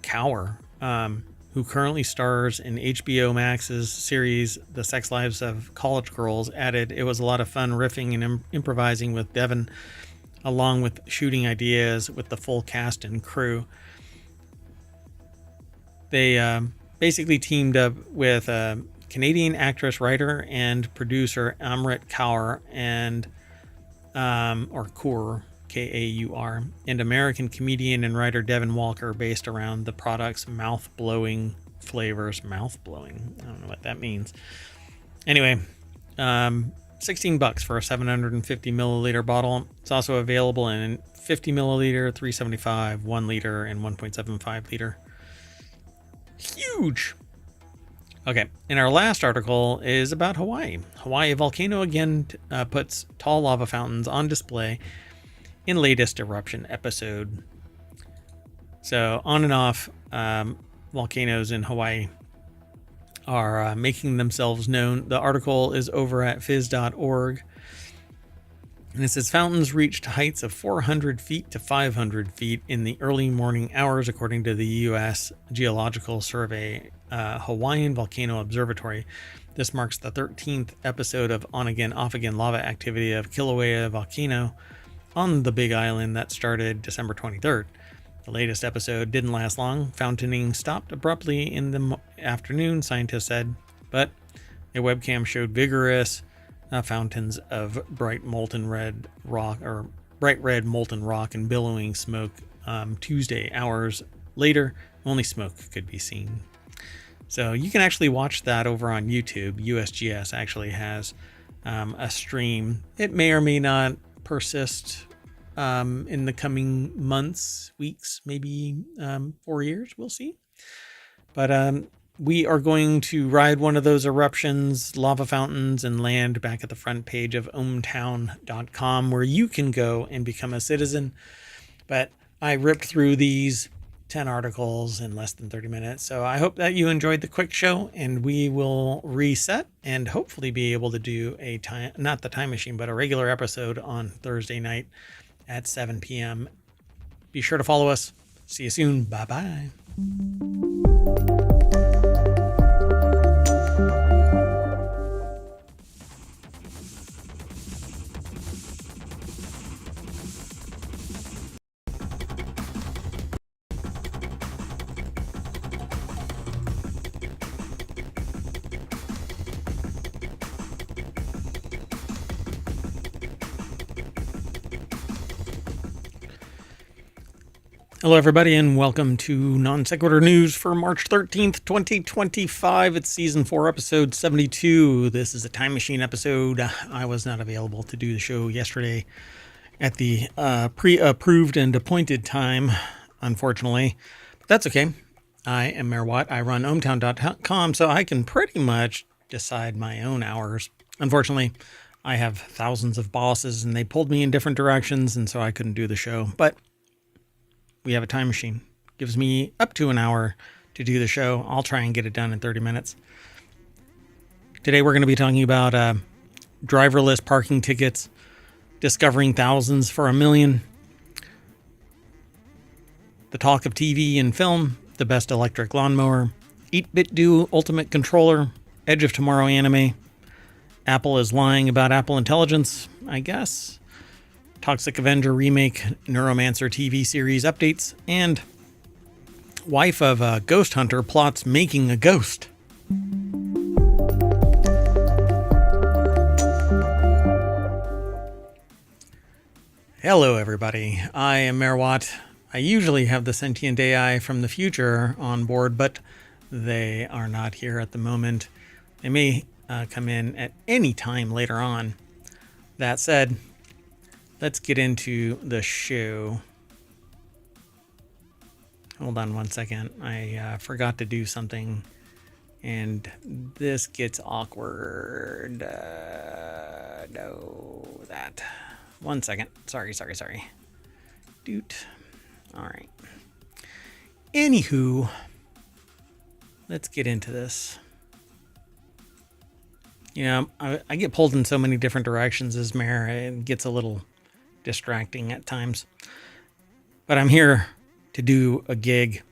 Cower, who currently stars in HBO Max's series The Sex Lives of College Girls, added, "It was a lot of fun riffing and improvising with Devin, along with shooting ideas with the full cast and crew." They basically teamed up with Canadian actress, writer, and producer Amrit Kaur and or Kaur, K-A-U-R, and American comedian and writer Devin Walker, based around the product's mouth-blowing flavors. Mouth-blowing? I don't know what that means. Anyway, $16 for a 750 milliliter bottle. It's also available in 50 milliliter, 375, 1 liter, and 1.75 liter. Huge. Okay, and our last article is about Hawaii. Hawaii volcano again puts tall lava fountains on display in latest eruption episode. So on and off, volcanoes in Hawaii are making themselves known. The article is over at phys.org. And it says fountains reached heights of 400 feet to 500 feet in the early morning hours, according to the U.S. Geological Survey Hawaiian Volcano Observatory. This marks the 13th episode of on-again, off-again lava activity of Kilauea volcano on the Big Island that started December 23rd. The latest episode didn't last long. Fountaining stopped abruptly in the afternoon, scientists said, but a webcam showed vigorous fountains of bright red molten rock and billowing smoke. Tuesday, hours later, only smoke could be seen. So you can actually watch that over on YouTube. USGS actually has a stream. It may or may not persist in the coming months, weeks, maybe 4 years. We'll see. But we are going to ride one of those eruptions, lava fountains, and land back at the front page of ohmtown.com, where you can go and become a citizen. But I ripped through these 10 articles in less than 30 minutes. So I hope that you enjoyed the quick show, and we will reset and hopefully be able to do not the time machine, but a regular episode on Thursday night at 7 p.m. Be sure to follow us. See you soon. Bye-bye. Hello, everybody, and welcome to Non Sequitur News for March 13th, 2025. It's Season 4, Episode 72. This is a Time Machine episode. I was not available to do the show yesterday at the pre-approved and appointed time, unfortunately. But that's okay. I am Mayor Watt. I run ohmtown.com, so I can pretty much decide my own hours. Unfortunately, I have thousands of bosses, and they pulled me in different directions, and so I couldn't do the show. But we have a time machine. Gives me up to an hour to do the show. I'll try and get it done in 30 minutes. Today we're going to be talking about driverless parking tickets, discovering thousands for $1 million, the talk of TV and film, the best electric lawnmower, 8-bit do ultimate controller, Edge of Tomorrow anime, Apple is lying about Apple Intelligence, I guess, Toxic Avenger remake, Neuromancer TV series updates, and wife of a ghost hunter plots making a ghost. Hello, everybody. I am Mayor Watt. I usually have the sentient AI from the future on board, but they are not here at the moment. They may come in at any time later on. That said, let's get into the show. Hold on one second. I forgot to do something, and this gets awkward. No, that. 1 second. Sorry. Doot. All right. Anywho, let's get into this. You know, I get pulled in so many different directions as mayor. It gets a little distracting at times, but I'm here to do a gig,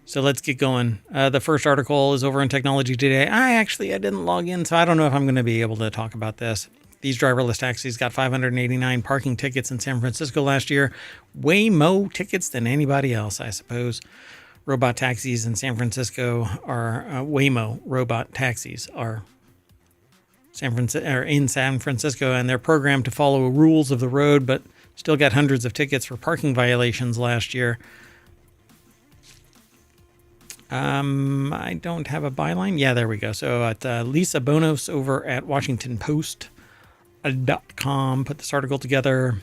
so let's get going. The first article is over on TechnologyToday. I didn't log in, so I don't know if I'm going to be able to talk about this. These driverless taxis got 589 parking tickets in San Francisco last year, way more tickets than anybody else, I suppose. Robot taxis in San Francisco are Waymo robot taxis are in San Francisco, and they're programmed to follow rules of the road, but still got hundreds of tickets for parking violations last year. I don't have a byline. Yeah, there we go. So at Lisa Bonos over at WashingtonPost.com put this article together.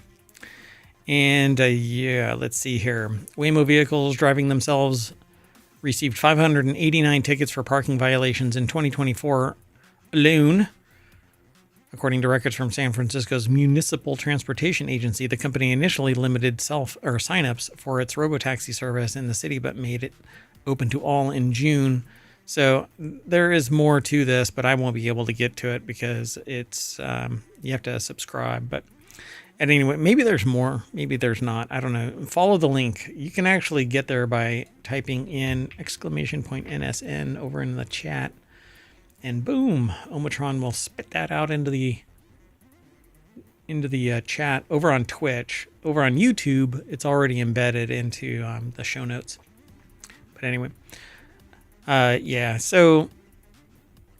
And let's see here. Waymo vehicles driving themselves received 589 tickets for parking violations in 2024 alone. According to records from San Francisco's Municipal Transportation Agency, the company initially limited signups for its robotaxi service in the city, but made it open to all in June. So there is more to this, but I won't be able to get to it because it's you have to subscribe. But anyway, maybe there's more, maybe there's not. I don't know. Follow the link. You can actually get there by typing in !NSN over in the chat. and boom, Omatron will spit that out into the chat over on Twitch. Over on YouTube, it's already embedded into the show notes. But anyway, yeah. So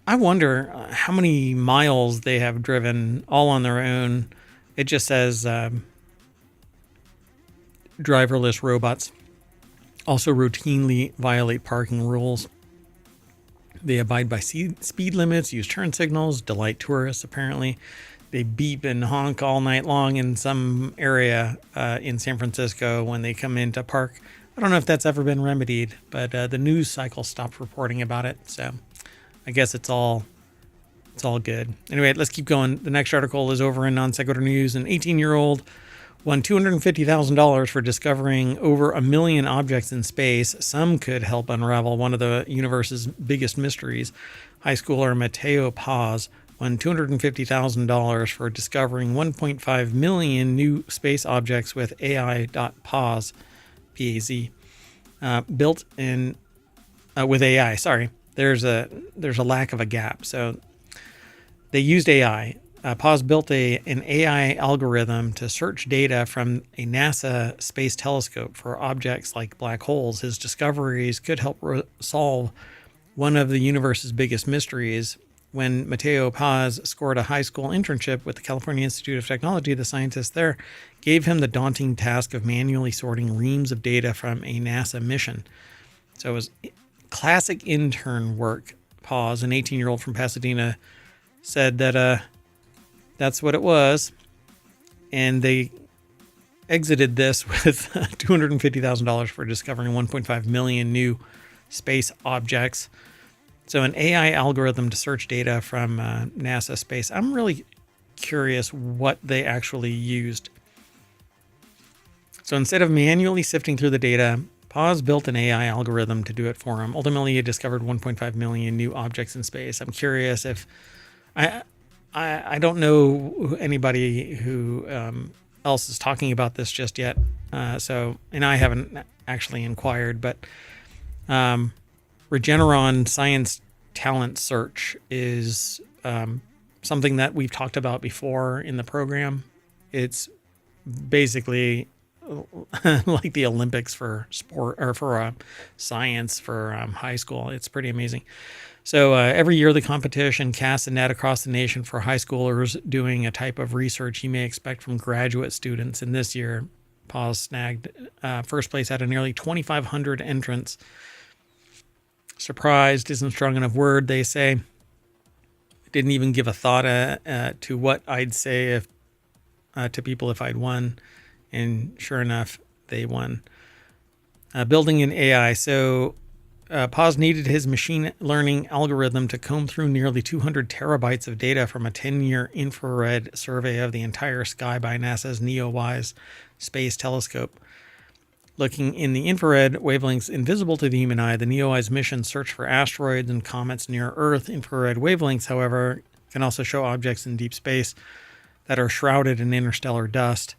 I wonder how many miles they have driven all on their own. It just says driverless robots also routinely violate parking rules. They abide by speed limits, use turn signals, delight tourists, apparently. They beep and honk all night long in some area in San Francisco when they come in to park. I don't know if that's ever been remedied, but the news cycle stopped reporting about it. So I guess it's all good. Anyway, let's keep going. The next article is over in Non Sequitur News. An 18-year-old won $250,000 for discovering over 1 million objects in space. Some could help unravel one of the universe's biggest mysteries. High schooler Mateo Paz won $250,000 for discovering 1.5 million new space objects with AI.Paz, P-A-Z, built in with AI. Sorry, there's a lack of a gap. So they used AI. Paz built an AI algorithm to search data from a NASA space telescope for objects like black holes. His discoveries could help solve one of the universe's biggest mysteries. When Mateo Paz scored a high school internship with the California Institute of Technology, the scientists there gave him the daunting task of manually sorting reams of data from a NASA mission. So it was classic intern work. Paz, an 18-year-old from Pasadena, said that that's what it was. And they exited this with $250,000 for discovering 1.5 million new space objects. So an AI algorithm to search data from NASA space. I'm really curious what they actually used. So instead of manually sifting through the data, Paz built an AI algorithm to do it for him. Ultimately, he discovered 1.5 million new objects in space. I'm curious if I don't know anybody who else is talking about this just yet. And I haven't actually inquired, but Regeneron Science Talent Search is something that we've talked about before in the program. It's basically like the Olympics for sport or for science for high school. It's pretty amazing. So every year the competition casts a net across the nation for high schoolers doing a type of research you may expect from graduate students. And this year, Paz snagged first place out of nearly 2,500 entrants. Surprised isn't a strong enough word, they say. Didn't even give a thought to what I'd say if to people if I'd won. And sure enough, they won. Building an AI. So Paz needed his machine learning algorithm to comb through nearly 200 terabytes of data from a 10-year infrared survey of the entire sky by NASA's NEOWISE space telescope. Looking in the infrared wavelengths invisible to the human eye, the NEOWISE mission searched for asteroids and comets near Earth. Infrared wavelengths, however, can also show objects in deep space that are shrouded in interstellar dust.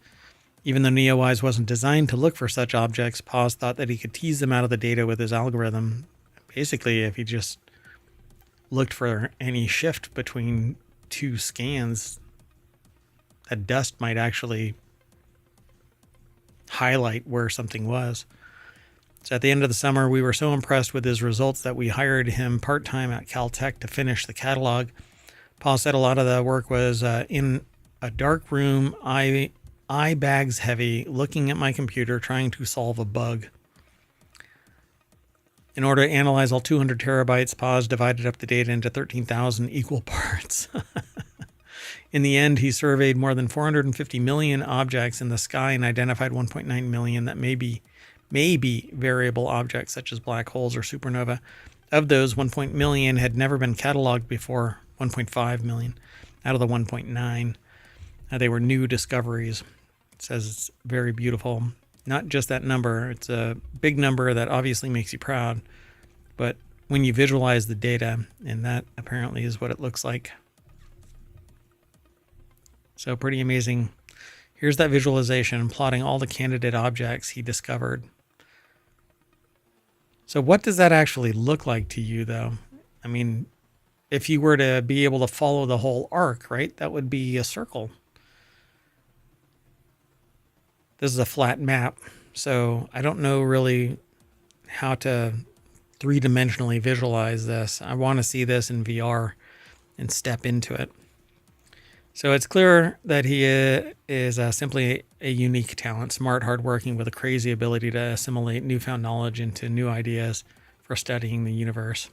Even though NEOWISE wasn't designed to look for such objects, Paz thought that he could tease them out of the data with his algorithm. Basically, if he just looked for any shift between two scans, that dust might actually highlight where something was. So at the end of the summer, we were so impressed with his results that we hired him part-time at Caltech to finish the catalog. Paul said a lot of the work was in a dark room, eye bags heavy, looking at my computer, trying to solve a bug. In order to analyze all 200 terabytes, Paz divided up the data into 13,000 equal parts. In the end, he surveyed more than 450 million objects in the sky and identified 1.9 million that may be variable objects such as black holes or supernova. Of those, 1 million had never been cataloged before, 1.5 million out of the 1.9. They were new discoveries. It says it's very beautiful. Not just that number. It's a big number that obviously makes you proud. But when you visualize the data, and that apparently is what it looks like. So pretty amazing. Here's that visualization plotting all the candidate objects he discovered. So what does that actually look like to you, though? I mean, if you were to be able to follow the whole arc, right, that would be a circle. This is a flat map, so I don't know really how to three-dimensionally visualize this. I want to see this in VR and step into it. So it's clear that he is simply a unique talent, smart, hardworking, with a crazy ability to assimilate newfound knowledge into new ideas for studying the universe.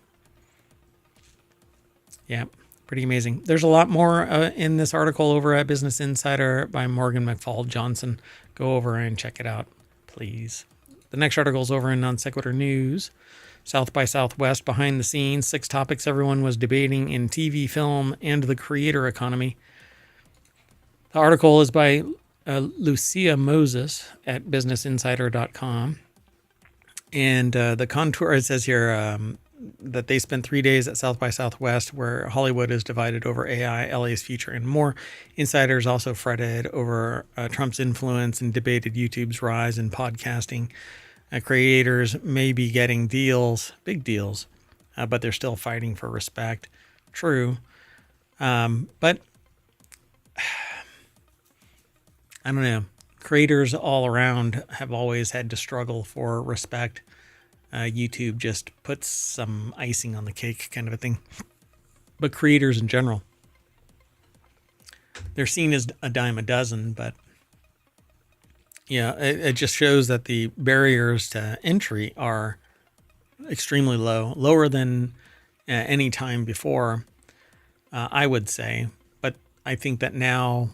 Yeah, pretty amazing. There's a lot more in this article over at Business Insider by Morgan McFall Johnson. Go over and check it out, please. The next article is over in Non Sequitur News. South by Southwest, behind the scenes, 6 topics everyone was debating in TV, film, and the creator economy. The article is by Lucia Moses at businessinsider.com. And the contour, it says here that they spent 3 days at South by Southwest, where Hollywood is divided over AI, LA's future, and more. Insiders also fretted over Trump's influence and debated YouTube's rise in podcasting. Creators may be getting deals, big deals, but they're still fighting for respect. True. But I don't know. Creators all around have always had to struggle for respect. YouTube just puts some icing on the cake kind of a thing. But creators in general, they're seen as a dime a dozen, but yeah, it just shows that the barriers to entry are extremely low, lower than any time before, I would say. But I think that now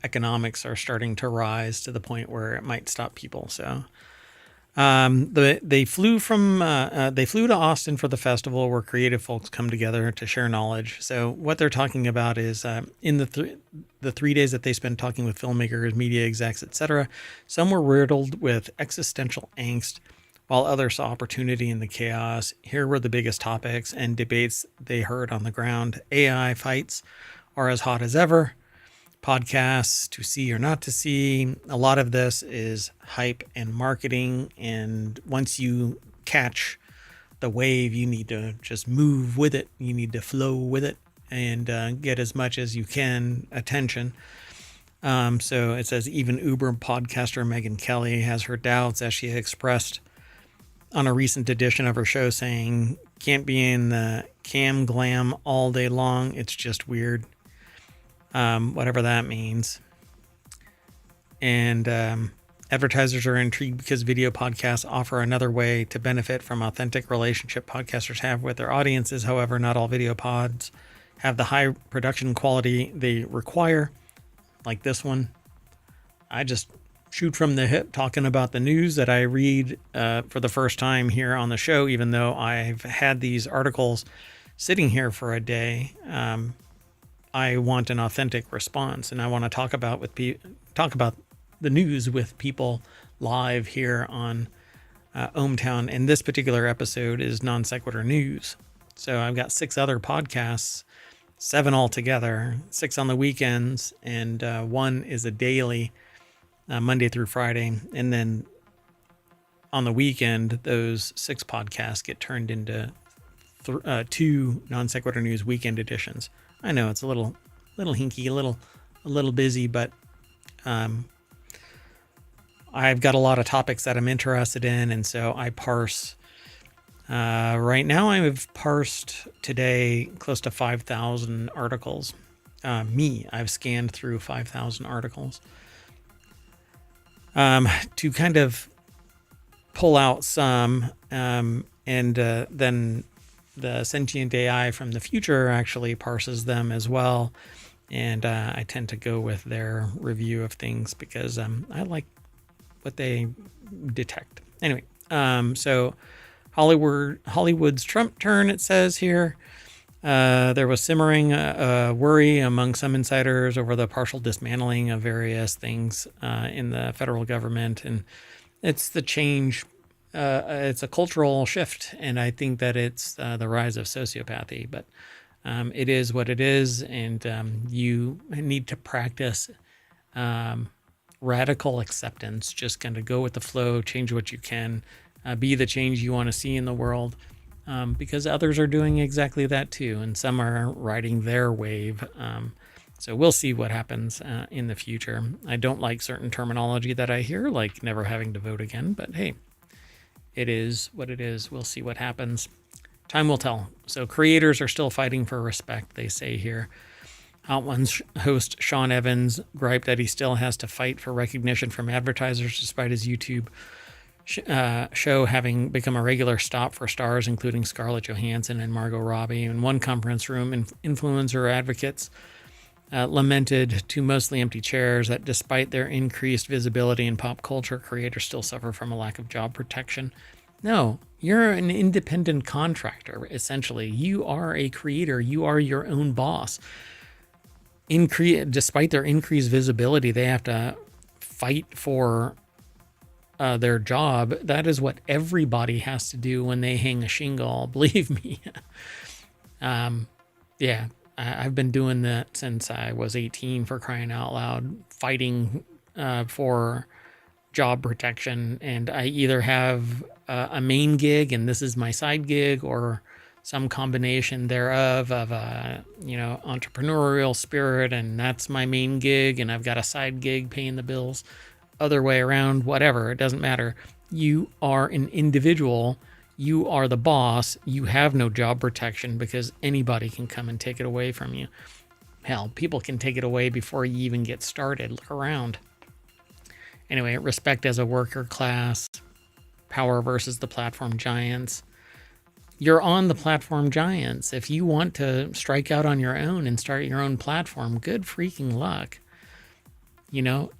economics are starting to rise to the point where it might stop people. So they flew to Austin for the festival, where creative folks come together to share knowledge. So what they're talking about is in the 3 days that they spent talking with filmmakers, media execs, etc., some were riddled with existential angst, while others saw opportunity in the chaos. Here were the biggest topics and debates they heard on the ground. AI fights are as hot as ever. Podcasts, to see or not to see. A lot of this is hype and marketing. And once you catch the wave, you need to just move with it. You need to flow with it and get as much as you can attention. So it says even Uber podcaster Megyn Kelly has her doubts, as she expressed on a recent edition of her show, saying, "Can't be in the cam glam all day long. It's just weird." Whatever that means. And advertisers are intrigued because video podcasts offer another way to benefit from authentic relationship podcasters have with their audiences. However, not all video pods have the high production quality they require, like this one. I just shoot from the hip talking about the news that I read for the first time here on the show, even though I've had these articles sitting here for a day. I want an authentic response, and I want to talk about the news with people live here on ohmTown. And this particular episode is Non Sequitur News. So I've got 6 other podcasts, 7 altogether, 6 on the weekends, and 1 is a daily, Monday through Friday. And then on the weekend, those 6 podcasts get turned into 2 Non Sequitur News weekend editions. I know it's a little hinky, a little busy, but I've got a lot of topics that I'm interested in, and so I parse. Right now, I've parsed today close to 5,000 articles. I've scanned through 5,000 articles to kind of pull out some, and then the sentient AI from the future actually parses them as well. And I tend to go with their review of things because I like what they detect. Anyway, so Hollywood's Trump turn, it says here. There was simmering worry among some insiders over the partial dismantling of various things in the federal government. And it's the change. It's a cultural shift, and I think that it's the rise of sociopathy. But it is what it is, and you need to practice radical acceptance. Just kind of go with the flow, change what you can, be the change you want to see in the world, because others are doing exactly that too, and some are riding their wave. So we'll see what happens in the future. I don't like certain terminology that I hear, like never having to vote again, but hey, it is what it is. We'll see what happens. Time will tell. So creators are still fighting for respect, they say here. Hot Ones host Sean Evans griped that he still has to fight for recognition from advertisers despite his YouTube show having become a regular stop for stars, including Scarlett Johansson and Margot Robbie. In one conference room, influencer advocates lamented to mostly empty chairs that despite their increased visibility in pop culture, creators still suffer from a lack of job protection. No, you're an independent contractor, essentially. You are a creator. You are your own boss. Despite their increased visibility, they have to fight for their job. That is what everybody has to do when they hang a shingle, believe me. Yeah, I've been doing that since I was 18, for crying out loud, fighting for job protection. And I either have a main gig and this is my side gig, or some combination thereof of entrepreneurial spirit, and that's my main gig, and I've got a side gig paying the bills. Other way around, whatever, it doesn't matter. You are an individual. You are the boss. You have no job protection because anybody can come and take it away from you. Hell, people can take it away before you even get started. Look around. Anyway, respect as a worker class, power versus the platform giants. You're on the platform giants. If you want to strike out on your own and start your own platform, good freaking luck.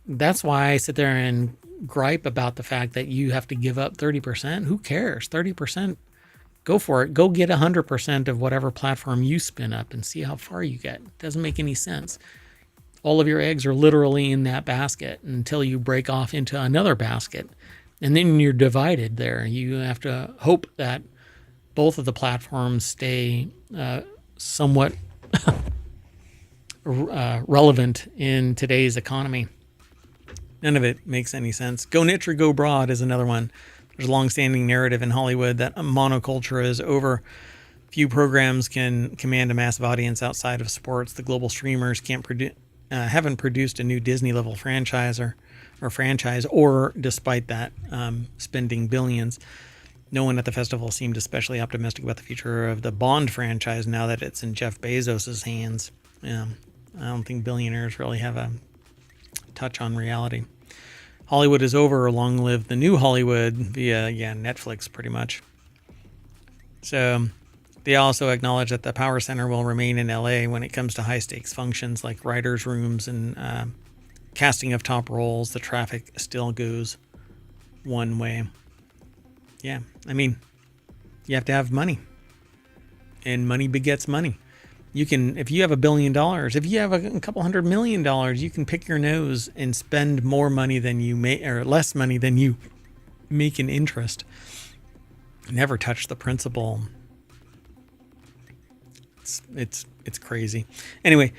That's why I sit there and gripe about the fact that you have to give up 30%. Who cares? 30%, go for it. Go get 100% of whatever platform you spin up and see how far you get. It doesn't make any sense. All of your eggs are literally in that basket until you break off into another basket. And then you're divided there. You have to hope that both of the platforms stay somewhat relevant in today's economy. None of it makes any sense. Go niche or go broad is another one. There's a long-standing narrative in Hollywood that monoculture is over. Few programs can command a massive audience outside of sports. The global streamers haven't produced a new Disney-level franchise, or despite that, spending billions. No one at the festival seemed especially optimistic about the future of the Bond franchise now that it's in Jeff Bezos' hands. I don't think billionaires really have a touch on reality. Hollywood is over. Long live the new Hollywood via Netflix, pretty much. So they also acknowledge that the power center will remain in LA when it comes to high stakes functions like writers' rooms and casting of top roles. The traffic still goes one way. Yeah, I mean, you have to have money, and money begets money. You can, if you have $1 billion, if you have a couple $100 million, you can pick your nose and spend more money than you make, or less money than you make in interest. Never touch the principal. It's crazy. Anyway,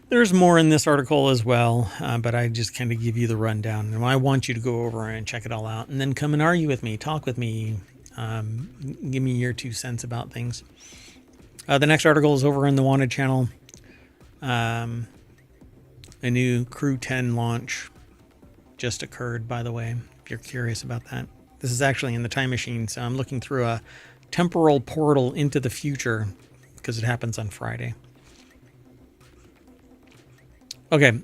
there's more in this article as well, but I just kind of give you the rundown. And I want you to go over and check it all out, and then come and argue with me, talk with me, give me your 2 cents about things. The next article is over in the Wanted channel. A new Crew 10 launch just occurred, by the way, if you're curious about that. This is actually in the time machine, so I'm looking through a temporal portal into the future because it happens on Friday. Okay,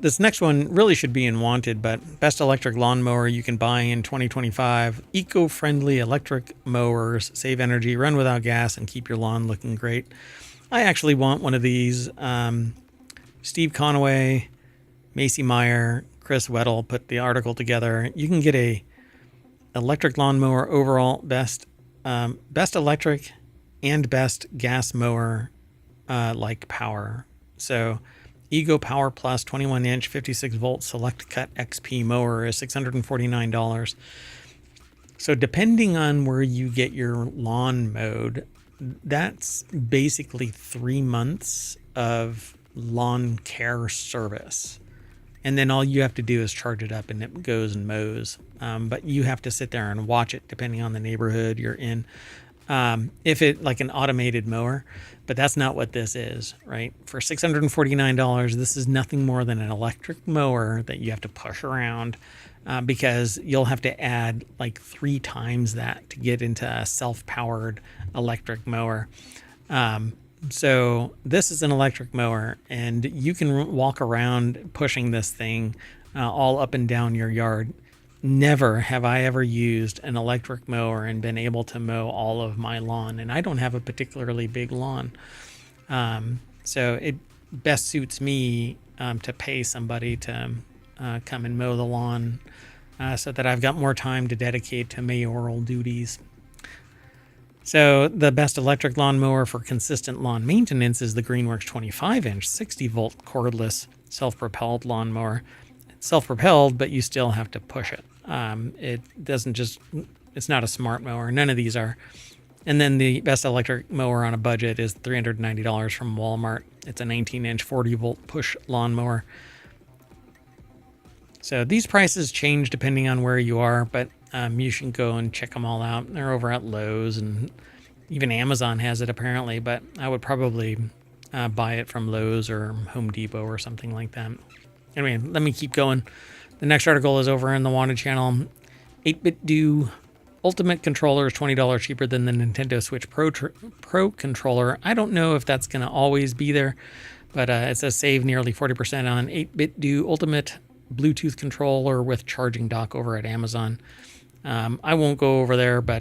this next one really should be in Wanted, but best electric lawnmower you can buy in 2025. Eco-friendly electric mowers, save energy, run without gas, and keep your lawn looking great. I actually want one of these. Steve Conaway, Macy Meyer, Chris Weddle put the article together. You can get a electric lawnmower overall best electric and best gas mower like power. So Ego Power Plus 21-inch 56-volt Select Cut XP mower is $649. So depending on where you get your lawn mowed, that's basically 3 months of lawn care service. And then all you have to do is charge it up and it goes and mows. But you have to sit there and watch it depending on the neighborhood you're in. if it like an automated mower, but that's not what this is, right? For $649, this is nothing more than an electric mower that you have to push around because you'll have to add like 3 times that to get into a self-powered electric mower. So this is an electric mower, and you can walk around pushing this thing all up and down your yard. Never have I ever used an electric mower and been able to mow all of my lawn, and I don't have a particularly big lawn. So it best suits me to pay somebody to come and mow the lawn so that I've got more time to dedicate to mayoral duties. So the best electric lawnmower for consistent lawn maintenance is the Greenworks 25-inch 60-volt cordless self-propelled lawnmower. It's self-propelled, but you still have to push it. It's not a smart mower. None of these are. And then the best electric mower on a budget is $390 from Walmart. It's a 19-inch 40-volt push lawnmower. So these prices change depending on where you are, but you should go and check them all out. They're over at Lowe's, and even Amazon has it apparently, but I would probably buy it from Lowe's or Home Depot or something like that. Anyway, let me keep going. The next article is over in the Wanted channel. 8-Bit Do Ultimate controller is $20 cheaper than the Nintendo Switch Pro controller. I don't know if that's going to always be there, but it says save nearly 40% on 8-Bit Do Ultimate Bluetooth controller with charging dock over at Amazon. I won't go over there, but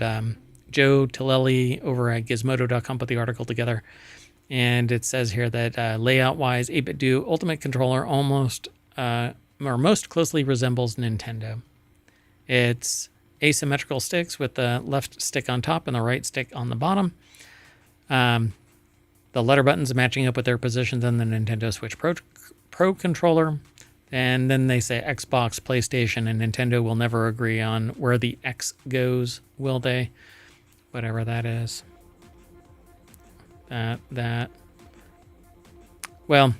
Joe Tillelli over at Gizmodo.com put the article together, and it says here that layout-wise, 8-Bit Do Ultimate controller almost or most closely resembles Nintendo. It's asymmetrical sticks with the left stick on top and the right stick on the bottom. The letter buttons matching up with their positions on the Nintendo Switch Pro controller. And then they say Xbox, PlayStation, and Nintendo will never agree on where the X goes, will they? Whatever that is. Well,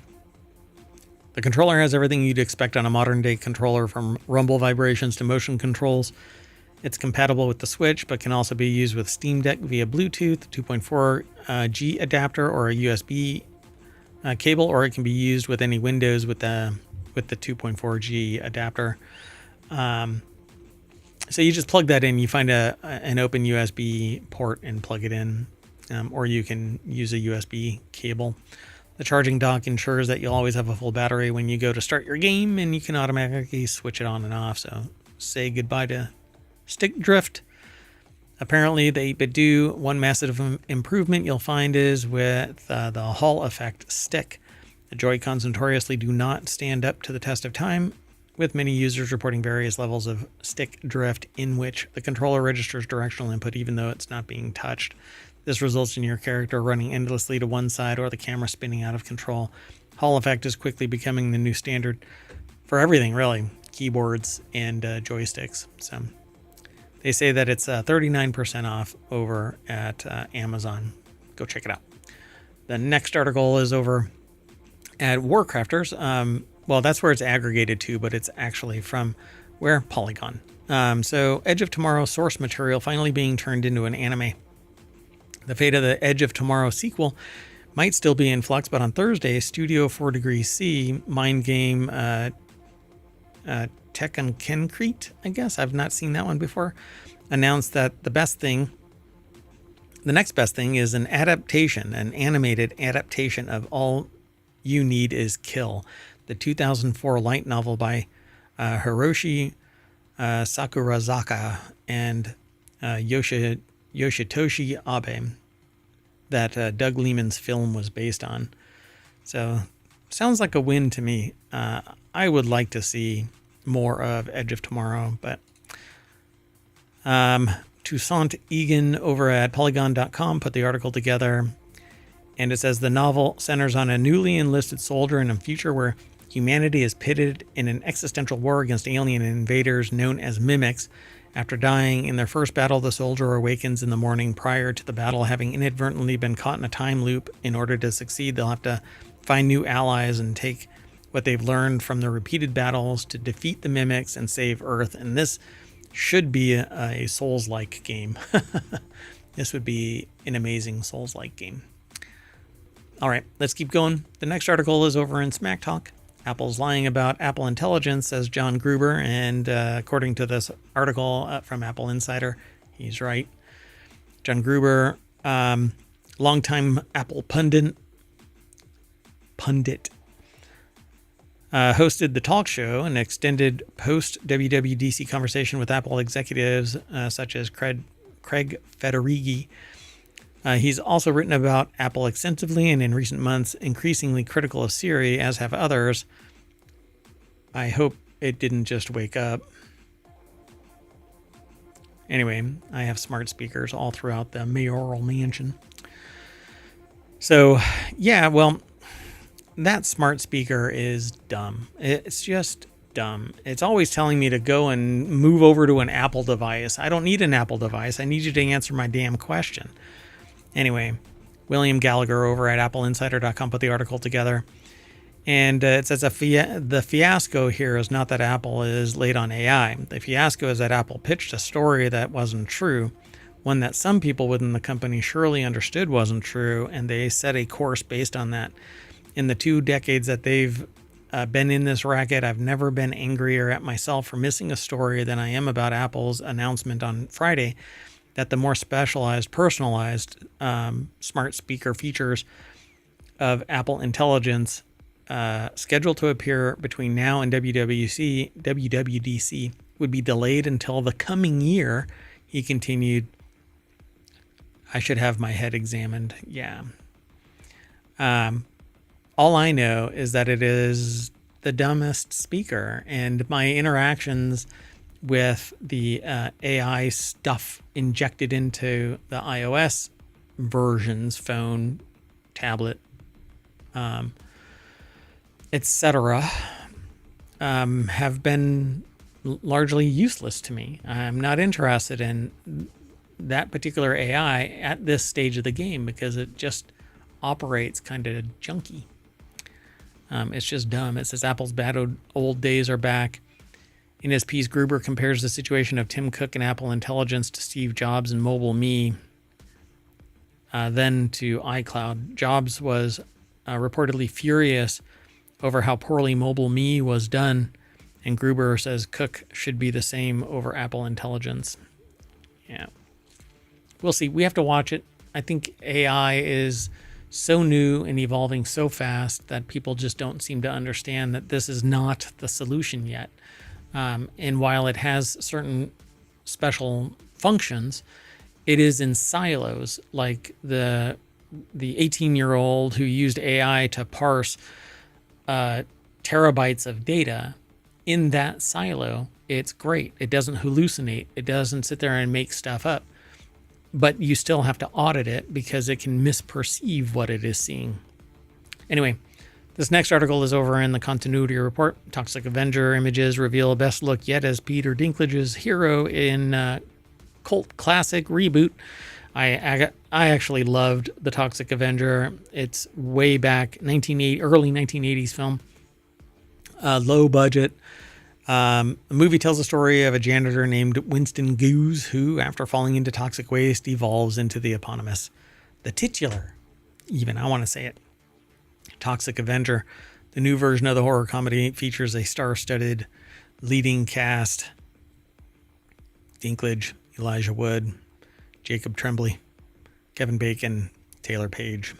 the controller has everything you'd expect on a modern-day controller, from rumble vibrations to motion controls. It's compatible with the Switch, but can also be used with Steam Deck via Bluetooth, 2.4G adapter, or a USB cable, or it can be used with any Windows with the 2.4G adapter. So you just plug that in, you find an open USB port and plug it in, or you can use a USB cable. The charging dock ensures that you'll always have a full battery when you go to start your game, and you can automatically switch it on and off. So say goodbye to stick drift. Apparently, the 8-Bit Do, one massive improvement you'll find is with the Hall effect stick. The Joy-Cons notoriously do not stand up to the test of time, with many users reporting various levels of stick drift in which the controller registers directional input even though it's not being touched. This results in your character running endlessly to one side or the camera spinning out of control. Hall effect is quickly becoming the new standard for everything, really, keyboards and joysticks. So they say that it's 39% off over at Amazon. Go check it out. The next article is over at WarCrafters. Well, that's where it's aggregated to, but it's actually from where? Polygon. So Edge of Tomorrow source material finally being turned into an anime. The fate of the Edge of Tomorrow sequel might still be in flux, but on Thursday, Studio 4 Degrees C, mind game Tekken, I guess, I've not seen that one before, announced that the next best thing is an animated adaptation of All You Need Is Kill, the 2004 light novel by Hiroshi Sakurazaka and Yoshitoshi Abe that Doug Liman's film was based on. So, sounds like a win to me. I would like to see more of Edge of Tomorrow, but Toussaint Egan over at Polygon.com put the article together, and it says the novel centers on a newly enlisted soldier in a future where humanity is pitted in an existential war against alien invaders known as mimics. After dying in their first battle, the soldier awakens in the morning prior to the battle, having inadvertently been caught in a time loop. In order to succeed, they'll have to find new allies and take what they've learned from the repeated battles to defeat the mimics and save Earth. And this should be a Souls-like game. This would be an amazing Souls-like game. All right, let's keep going. The next article is over in Smack Talk. Apple's lying about Apple Intelligence, says John Gruber. And according to this article from Apple Insider, he's right. John Gruber, longtime Apple pundit, hosted the talk show, an extended post-WWDC conversation with Apple executives such as Craig Federighi. He's also written about Apple extensively and in recent months increasingly critical of Siri, as have others. I hope it didn't just wake up. Anyway, I have smart speakers all throughout the mayoral mansion. So, yeah, well, that smart speaker is dumb. It's just dumb. It's always telling me to go and move over to an Apple device. I don't need an Apple device. I need you to answer my damn question. Anyway, William Gallagher over at AppleInsider.com put the article together. And it says the fiasco here is not that Apple is late on AI. The fiasco is that Apple pitched a story that wasn't true, one that some people within the company surely understood wasn't true, and they set a course based on that. In the 2 decades that they've been in this racket, I've never been angrier at myself for missing a story than I am about Apple's announcement on Friday that the more specialized, personalized smart speaker features of Apple Intelligence scheduled to appear between now and WWDC would be delayed until the coming year. He continued, I should have my head examined. Yeah. All I know is that it is the dumbest speaker, and my interactions with the AI stuff injected into the iOS versions, phone, tablet, etc., have been largely useless to me. I'm not interested in that particular AI at this stage of the game because it just operates kind of junky. It's just dumb. It says Apple's bad old days are back. In his piece, Gruber compares the situation of Tim Cook and Apple Intelligence to Steve Jobs and Mobile Me, then to iCloud. Jobs was reportedly furious over how poorly Mobile Me was done, and Gruber says Cook should be the same over Apple Intelligence. Yeah. We'll see. We have to watch it. I think AI is so new and evolving so fast that people just don't seem to understand that this is not the solution yet. And while it has certain special functions, it is in silos, like the 18-year-old who used AI to parse terabytes of data. In that silo, it's great. It doesn't hallucinate. It doesn't sit there and make stuff up. But you still have to audit it because it can misperceive what it is seeing. Anyway, this next article is over in the Continuity Report. Toxic Avenger images reveal best look yet as Peter Dinklage's hero in cult classic reboot. I actually loved the Toxic Avenger. It's way back early 1980s film. Low budget. The movie tells the story of a janitor named Winston Goose who, after falling into toxic waste, evolves into the eponymous, the titular, even, I want to say it, Toxic Avenger. The new version of the horror comedy features a star-studded leading cast: Dinklage, Elijah Wood, Jacob Tremblay, Kevin Bacon, Taylor Page.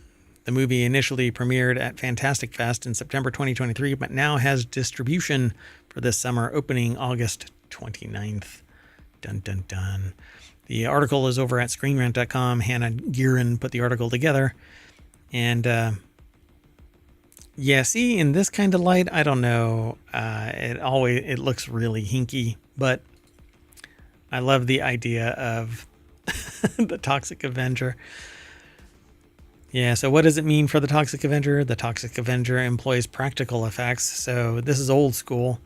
The movie initially premiered at Fantastic Fest in September 2023, but now has distribution for this summer, opening August 29th. Dun, dun, dun. The article is over at ScreenRant.com. Hannah Gearin put the article together. And, yeah, see, in this kind of light, I don't know. It looks really hinky, but I love the idea of the Toxic Avenger. Yeah, so what does it mean for the Toxic Avenger? The Toxic Avenger employs practical effects, so this is old school.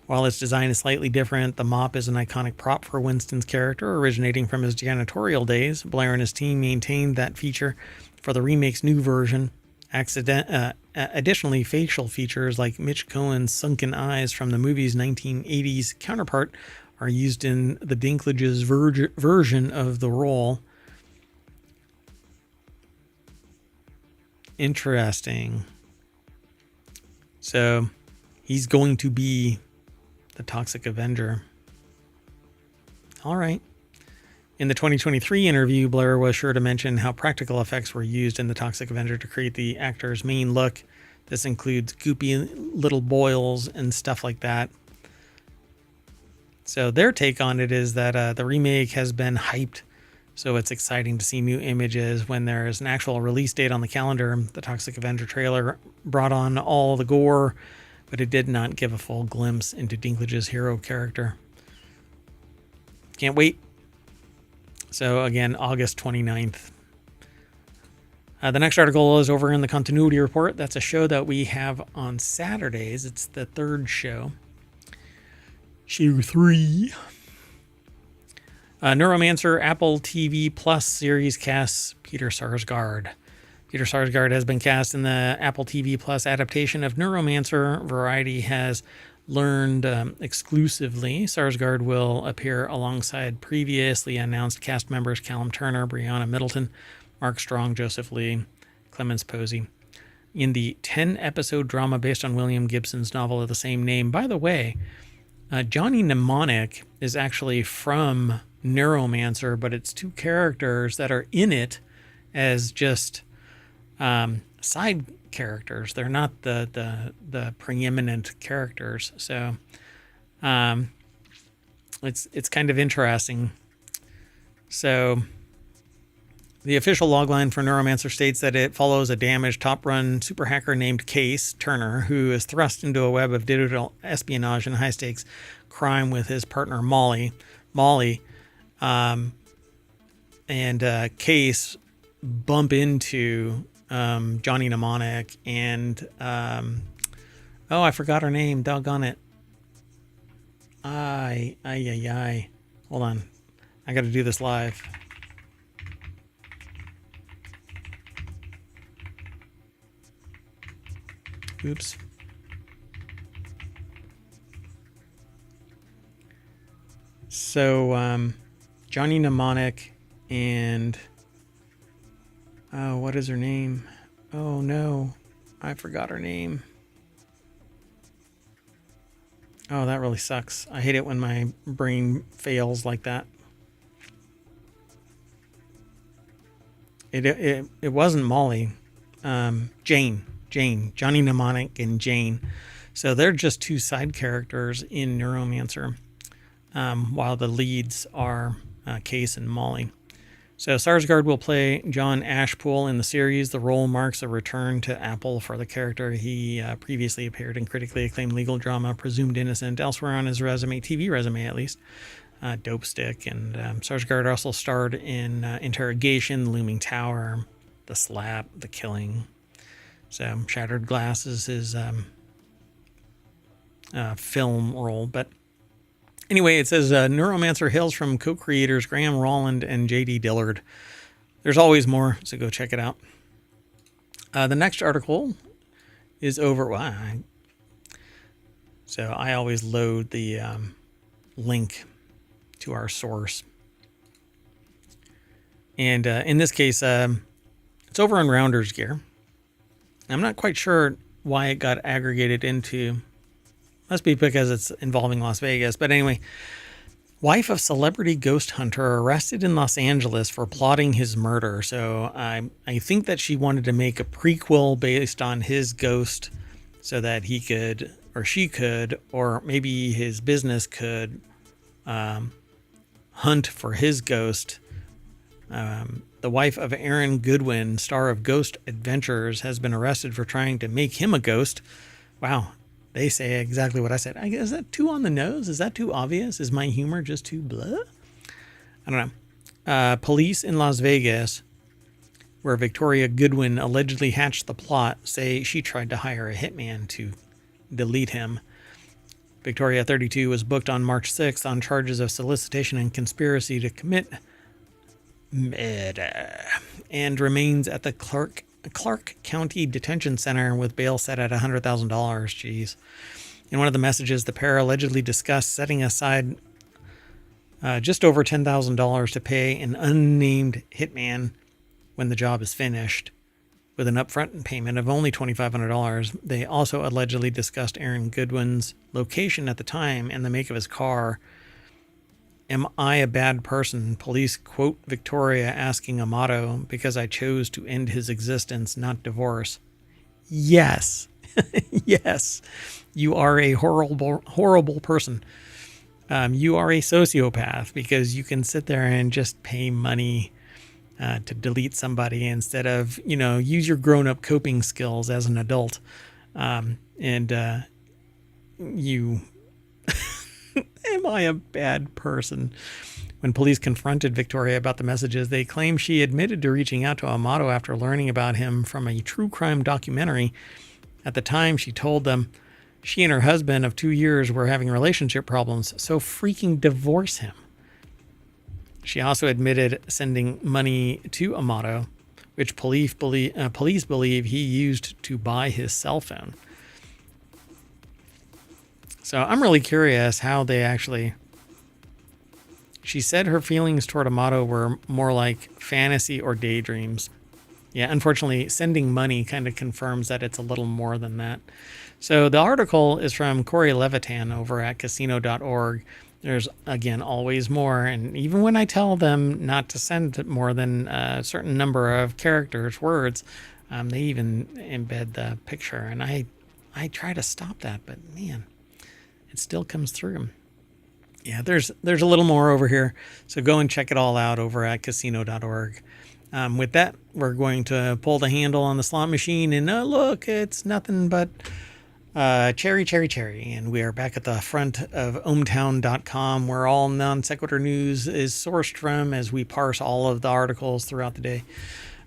While its design is slightly different, the mop is an iconic prop for Winston's character, originating from his janitorial days. Blair and his team maintained that feature for the remake's new version. Additionally, facial features like Mitch Cohen's sunken eyes from the movie's 1980s counterpart are used in the Dinklage's version of the role. Interesting. So he's going to be the Toxic Avenger. All right. In the 2023 interview, Blair was sure to mention how practical effects were used in the Toxic Avenger to create the actor's main look. This includes goopy little boils and stuff like that. So their take on it is that the remake has been hyped, so it's exciting to see new images when there is an actual release date on the calendar. The Toxic Avenger trailer brought on all the gore, but it did not give a full glimpse into Dinklage's hero character. Can't wait. So again, August 29th. The next article is over in the Continuity Report. That's a show that we have on Saturdays. It's the third show. Show 3. Neuromancer Apple TV Plus series casts Peter Sarsgaard. Peter Sarsgaard has been cast in the Apple TV Plus adaptation of Neuromancer. Variety has learned exclusively Sarsgaard will appear alongside previously announced cast members Callum Turner, Brianna Middleton, Mark Strong, Joseph Lee, Clemens Posey, in the 10-episode drama based on William Gibson's novel of the same name. By the way, Johnny Mnemonic is actually from Neuromancer, but it's two characters that are in it as just side characters. They're not the preeminent characters. So it's kind of interesting. So the official logline for Neuromancer states that it follows a damaged top-run super hacker named Case Turner, who is thrust into a web of digital espionage and high-stakes crime with his partner Molly, and Case bump into Johnny Mnemonic and I forgot her name. Doggone it. Hold on, I got to do this live. Oops. So, Johnny Mnemonic and what is her name? Oh no, I forgot her name. Oh, that really sucks. I hate it when my brain fails like that. It wasn't Molly. Jane, Johnny Mnemonic and Jane. So they're just two side characters in Neuromancer, while the leads are Case and Molly. So Sarsgaard will play John Ashpool in the series. The role marks a return to Apple for the character. He previously appeared in critically acclaimed legal drama Presumed Innocent, elsewhere on his resume, TV resume at least, Dope Stick. And Sarsgaard also starred in Interrogation, The Looming Tower, The Slap, The Killing. So Shattered Glass is his film role. But anyway, it says Neuromancer hails from co-creators Graham Rolland and J.D. Dillard. There's always more, so go check it out. The next article is over. So I always load the link to our source. And in this case, it's over on Rounders Gear. I'm not quite sure why it got aggregated into... Must be because it's involving Las Vegas. But anyway, wife of celebrity ghost hunter arrested in Los Angeles for plotting his murder. So I think that she wanted to make a prequel based on his ghost so that he could, or she could, or maybe his business could hunt for his ghost. The wife of Aaron Goodwin, star of Ghost Adventures, has been arrested for trying to make him a ghost. Wow. They say exactly what I said. Is that too on the nose? Is that too obvious? Is my humor just too blah? I don't know. Police in Las Vegas, where Victoria Goodwin allegedly hatched the plot, say she tried to hire a hitman to delete him. Victoria, 32, was booked on March 6th on charges of solicitation and conspiracy to commit murder, and remains at the Clark County Detention Center with bail set at $100,000. Jeez. In one of the messages, the pair allegedly discussed setting aside just over $10,000 to pay an unnamed hitman when the job is finished. with an upfront payment of only $2,500. They also allegedly discussed Aaron Goodwin's location at the time and the make of his car. Am I a bad person? Police quote Victoria asking Amato because I chose to end his existence, not divorce. Yes. Yes. You are a horrible person. You are a sociopath because you can sit there and just pay money to delete somebody instead of, use your grown-up coping skills as an adult. You... Am I a bad person? When police confronted Victoria about the messages, they claim she admitted to reaching out to Amato after learning about him from a true crime documentary. At the time, she told them she and her husband of 2 years were having relationship problems, so freaking divorce him. She also admitted sending money to Amato, which police believe he used to buy his cell phone. So I'm really curious how they actually... She said her feelings toward Amato were more like fantasy or daydreams. Yeah, unfortunately, sending money kind of confirms that it's a little more than that. So the article is from Corey Levitan over at casino.org. There's, again, always more. And even when I tell them not to send more than a certain number of characters, words, they even embed the picture. And I try to stop that, but man... It still comes through. Yeah, there's a little more over here. So go and check it all out over at casino.org. With that, we're going to pull the handle on the slot machine. And look, it's nothing but cherry. And we are back at the front of ohmtown.com, where all Non Sequitur news is sourced from as we parse all of the articles throughout the day.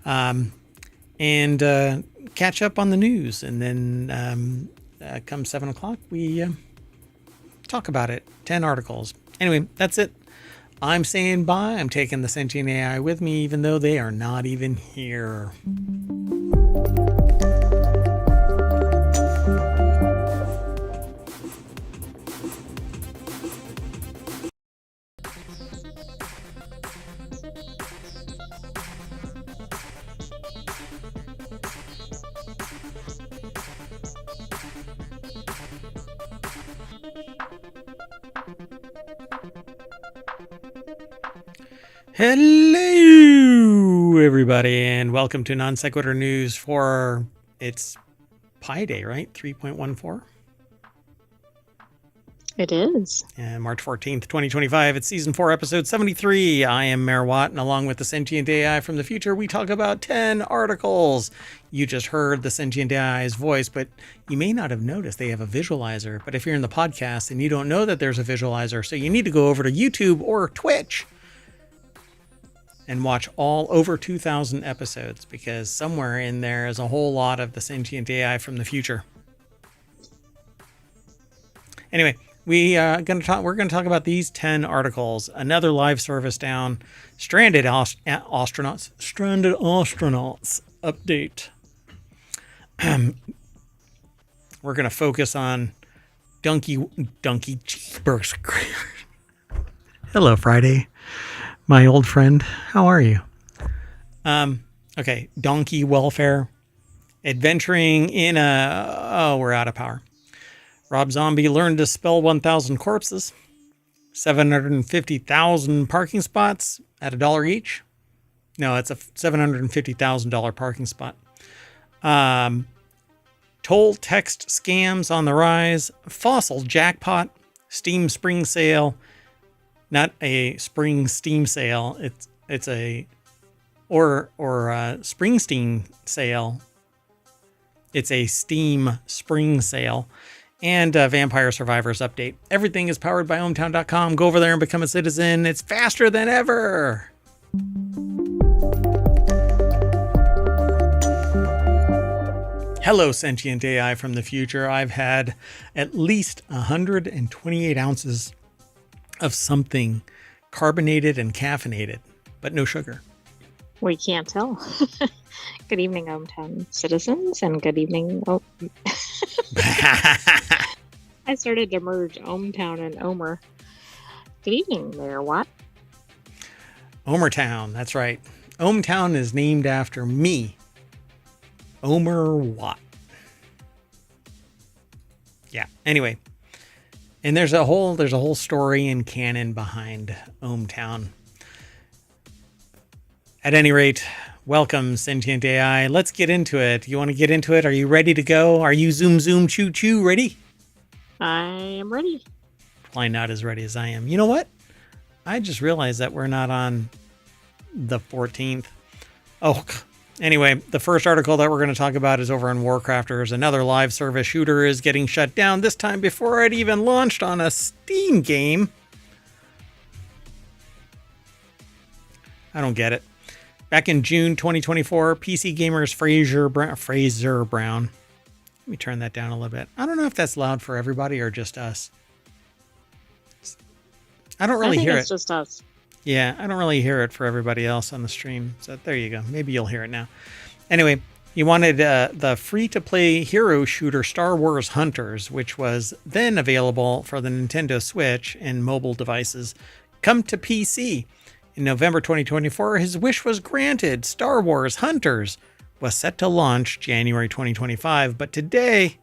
And catch up on the news. And then come 7 o'clock, we... talk about it. 10 articles. Anyway, that's it. I'm saying bye. I'm taking the sentient AI with me, even though they are not even here. Hello, everybody, and welcome to Non Sequitur News for it's Pi Day, right? 3.14? It is. March 14th, 2025. It's Season 4, Episode 73. I am Mayor Watt, and along with the Sentient AI from the future, we talk about 10 articles. You just heard the Sentient AI's voice, but you may not have noticed they have a visualizer. But if you're in the podcast and you don't know that there's a visualizer, so you need to go over to YouTube or Twitch and watch all over 2,000 episodes, because somewhere in there is a whole lot of the Sentient AI from the future. Anyway, we're going to talk about these 10 articles. Another live service down. Stranded astronauts update. We're going to focus on donkey cheeseburgers. Hello, Friday. My old friend, how are you? Okay, donkey welfare. Adventuring in we're out of power. Rob Zombie learned to spell 1,000 corpses. 750,000 parking spots at $1 each. No, it's a $750,000 parking spot. Toll text scams on the rise. Fossil jackpot. Steam spring sale. Not a spring steam sale. It's a Springsteen sale. It's a Steam spring sale. And Vampire Survivors update. Everything is powered by ohmtown.com. Go over there and become a citizen. It's faster than ever. Hello, sentient AI from the future. I've had at least 128 ounces of something carbonated and caffeinated, but no sugar. We can't tell. Good evening, ohmtown citizens, and good evening. I started to merge ohmtown and Omer. Good evening, Mayor Watt. Omertown, that's right. Ohmtown is named after me. Omer Watt. Yeah. Anyway, and there's a whole story and canon behind ohmTown. At any rate, welcome, sentient AI. Let's get into it. You want to get into it? Are you ready to go? Are you zoom zoom choo choo ready? I am ready. Probably not as ready as I am. You know what? I just realized that we're not on the 14th. Oh, anyway, the first article that we're going to talk about is over on WarCrafters. Another live service shooter is getting shut down, this time before it even launched on a Steam game. I don't get it. Back in June 2024, PC gamers Fraser Brown. Let me turn that down a little bit. I don't know if that's loud for everybody or just us. I don't really hear it. It's just us. Yeah, I don't really hear it for everybody else on the stream. So there you go. Maybe you'll hear it now. Anyway, you wanted the free-to-play hero shooter Star Wars Hunters, which was then available for the Nintendo Switch and mobile devices, come to PC. In November 2024, his wish was granted. Star Wars Hunters was set to launch January 2025, but today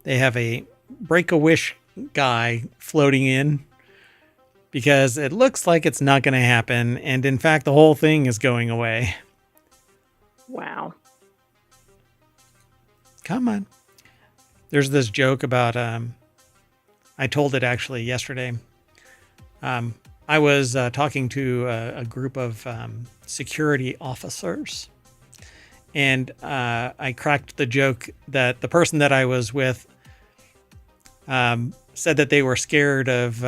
they have a Break-A-Wish guy floating in because it looks like it's not going to happen, and in fact, the whole thing is going away. Wow. Come on. There's this joke about, I told it actually yesterday. I was talking to a group of security officers, and I cracked the joke that the person that I was with said that they were scared of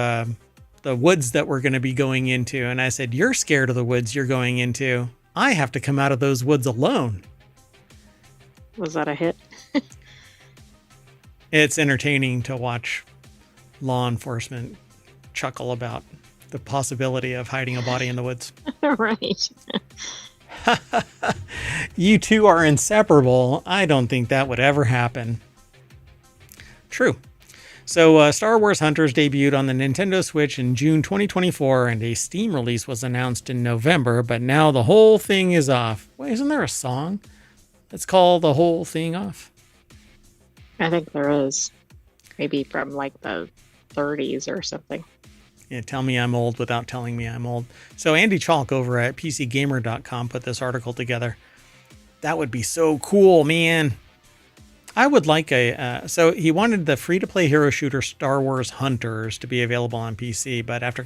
the woods that we're going to be going into. And I said, "You're scared of the woods you're going into. I have to come out of those woods alone." Was that a hit? It's entertaining to watch law enforcement chuckle about the possibility of hiding a body in the woods. Right. You two are inseparable. I don't think that would ever happen. True. So Star Wars Hunters debuted on the Nintendo Switch in June 2024, and a Steam release was announced in November, but now the whole thing is off. Wait, isn't there a song that's called The Whole Thing Off? I think there is. Maybe from like the 30s or something. Yeah, tell me I'm old without telling me I'm old. So Andy Chalk over at PCGamer.com put this article together. That would be so cool, man. I would like so he wanted the free-to-play hero shooter Star Wars Hunters to be available on PC, but after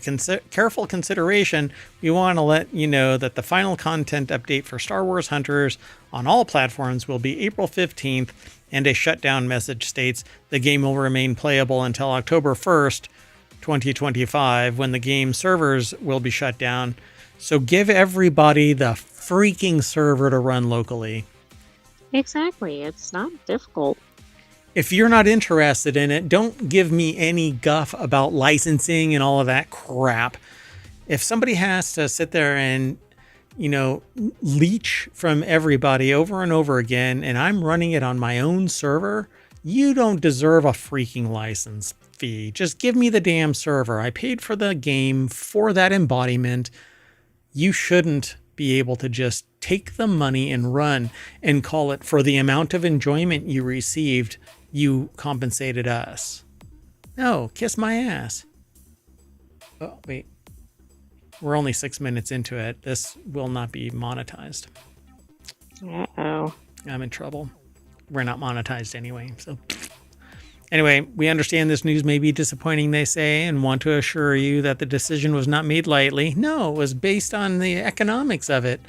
careful consideration, we want to let you know that the final content update for Star Wars Hunters on all platforms will be April 15th, and a shutdown message states the game will remain playable until October 1st, 2025, when the game servers will be shut down. So give everybody the freaking server to run locally. Exactly. It's not difficult. If you're not interested in it, don't give me any guff about licensing and all of that crap. If somebody has to sit there and, leech from everybody over and over again, and I'm running it on my own server, you don't deserve a freaking license fee. Just give me the damn server. I paid for the game for that embodiment. You shouldn't be able to just take the money and run and call it for the amount of enjoyment you received, you compensated us. No, kiss my ass. Oh, wait. We're only 6 minutes into it. This will not be monetized. Uh-oh. I'm in trouble. We're not monetized anyway, so... Anyway, we understand this news may be disappointing, they say, and want to assure you that the decision was not made lightly. No, it was based on the economics of it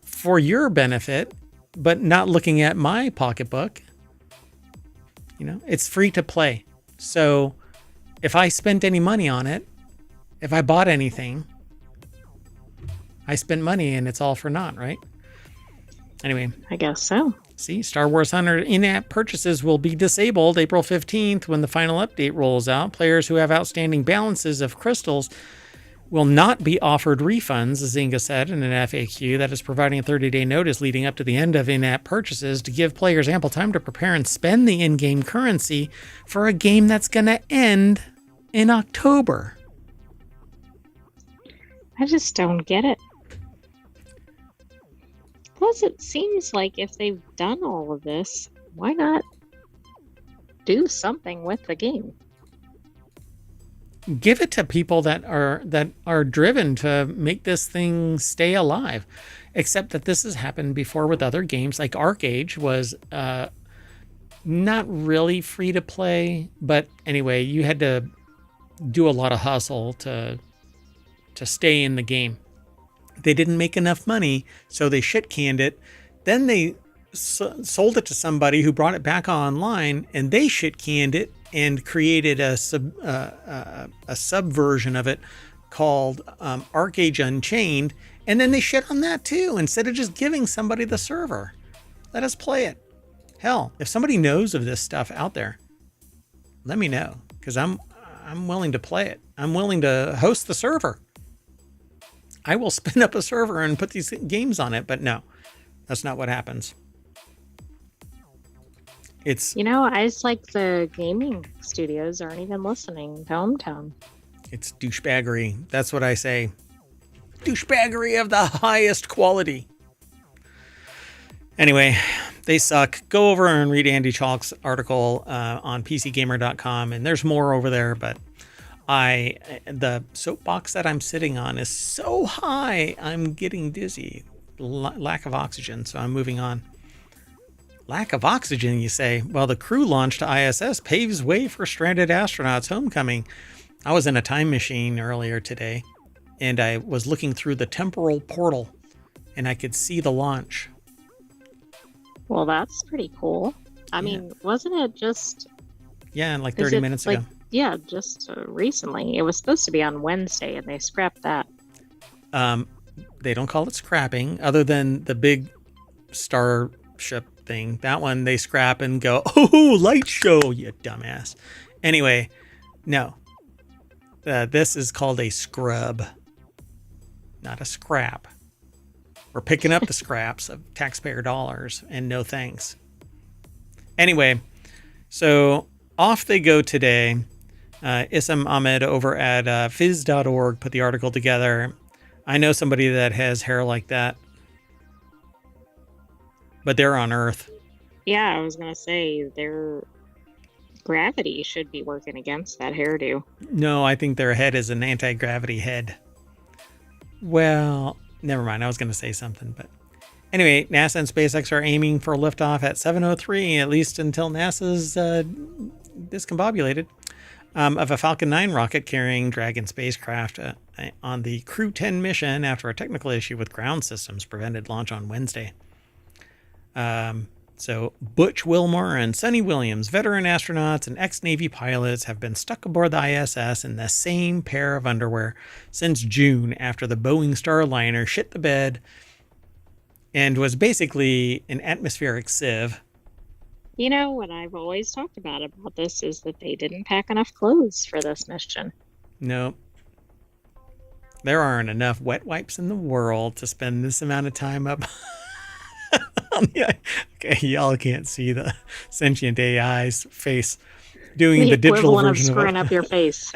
for your benefit, but not looking at my pocketbook. It's free to play. So if I spent any money on it, if I bought anything, I spent money and it's all for naught, right? Anyway. I guess so. See, Star Wars Hunter in-app purchases will be disabled April 15th when the final update rolls out. Players who have outstanding balances of crystals will not be offered refunds, Zynga said in an FAQ that is providing a 30-day notice leading up to the end of in-app purchases to give players ample time to prepare and spend the in-game currency for a game that's going to end in October. I just don't get it. Plus, it seems like if they've done all of this, why not do something with the game? Give it to people that are driven to make this thing stay alive. Except that this has happened before with other games. Like ArcAge was not really free to play, but anyway, you had to do a lot of hustle to stay in the game. They didn't make enough money, so they shit canned it. Then they sold it to somebody who brought it back online, and they shit canned it and created a subversion of it called ArcAge Unchained. And then they shit on that too, instead of just giving somebody the server. Let us play it. Hell, if somebody knows of this stuff out there, let me know, because I'm willing to play it. I'm willing to host the server. I will spin up a server and put these games on it, but no, that's not what happens. It's It's like the gaming studios aren't even listening to Hometown. It's douchebaggery. That's what I say. Douchebaggery of the highest quality. Anyway, they suck. Go over and read Andy Chalk's article on PCGamer.com, and there's more over there, but the soapbox that I'm sitting on is so high, I'm getting dizzy. Lack of oxygen, so I'm moving on. Lack of oxygen, you say? Well, the crew launch to ISS paves way for stranded astronauts' homecoming. I was in a time machine earlier today, and I was looking through the temporal portal, and I could see the launch. Well, that's pretty cool. I mean, wasn't it just... Yeah, like 30 minutes ago. Yeah, just recently. It was supposed to be on Wednesday, and they scrapped that. They don't call it scrapping, other than the big starship thing. That one they scrap and go, oh, light show, you dumbass. Anyway, no. This is called a scrub, not a scrap. We're picking up the scraps of taxpayer dollars, and no thanks. Anyway, so off they go today. Issam Ahmed over at fizz.org put the article together. I know somebody that has hair like that, but they're on Earth. Yeah, I was going to say their gravity should be working against that hairdo. No, I think their head is an anti-gravity head. Well, never mind. I was going to say something, but anyway, NASA and SpaceX are aiming for liftoff at 7:03, at least until NASA's discombobulated, of a Falcon 9 rocket carrying Dragon spacecraft on the Crew 10 mission after a technical issue with ground systems prevented launch on Wednesday. So Butch Wilmore and Sonny Williams, veteran astronauts and ex-Navy pilots, have been stuck aboard the ISS in the same pair of underwear since June after the Boeing Starliner shit the bed and was basically an atmospheric sieve. You know, what I've always talked about this is that they didn't pack enough clothes for this mission. No. There aren't enough wet wipes in the world to spend this amount of time up. Okay, y'all can't see the sentient AI's face doing the digital version of screwing up your face.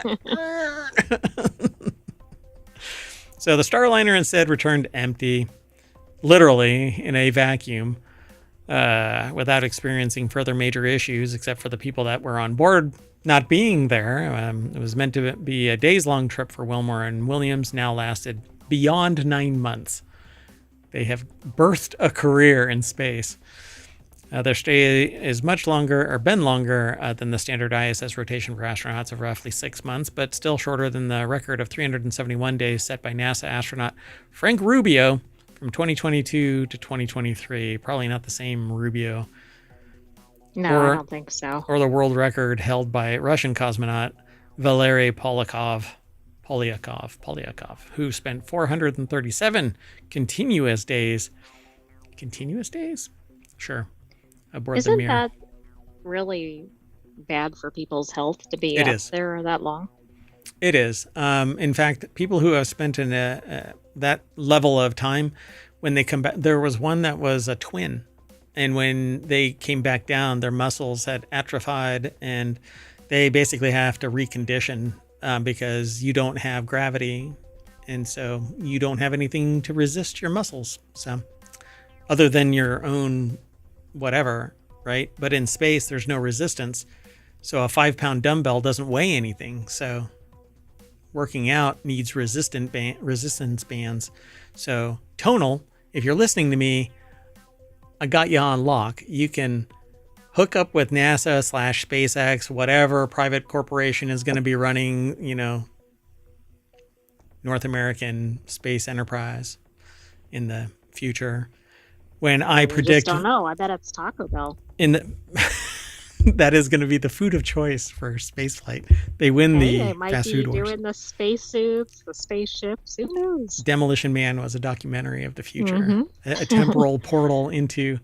So the Starliner instead returned empty, literally in a vacuum, without experiencing further major issues, except for the people that were on board not being there. It was meant to be a days-long trip for Wilmore and Williams, now lasted beyond 9 months. They have birthed a career in space. Their stay is much longer, or been longer, than the standard ISS rotation for astronauts of roughly 6 months, but still shorter than the record of 371 days set by NASA astronaut Frank Rubio from 2022 to 2023. Probably not the same Rubio. No, I don't think so. Or the world record held by Russian cosmonaut Valery Polyakov, who spent 437 continuous days. Continuous days? Sure. Aboard the Mir. Isn't that really bad for people's health to be up there that long? It is. In fact, people who have spent in that level of time, when they come back, there was one that was a twin. And when they came back down, their muscles had atrophied, and they basically have to recondition because you don't have gravity, and so you don't have anything to resist your muscles. So, other than your own whatever, right? But in space, there's no resistance. So a 5-pound dumbbell doesn't weigh anything. So working out needs resistance bands. So Tonal, if you're listening to me, I got you on lock. You can hook up with NASA / SpaceX, whatever private corporation is going to be running, North American space enterprise in the future. When I predict, just don't know. I bet it's Taco Bell. That is going to be the food of choice for spaceflight. They win the fast food wars. They might be doing the spacesuits, the spaceships. Who knows? Demolition Man was a documentary of the future, a temporal portal into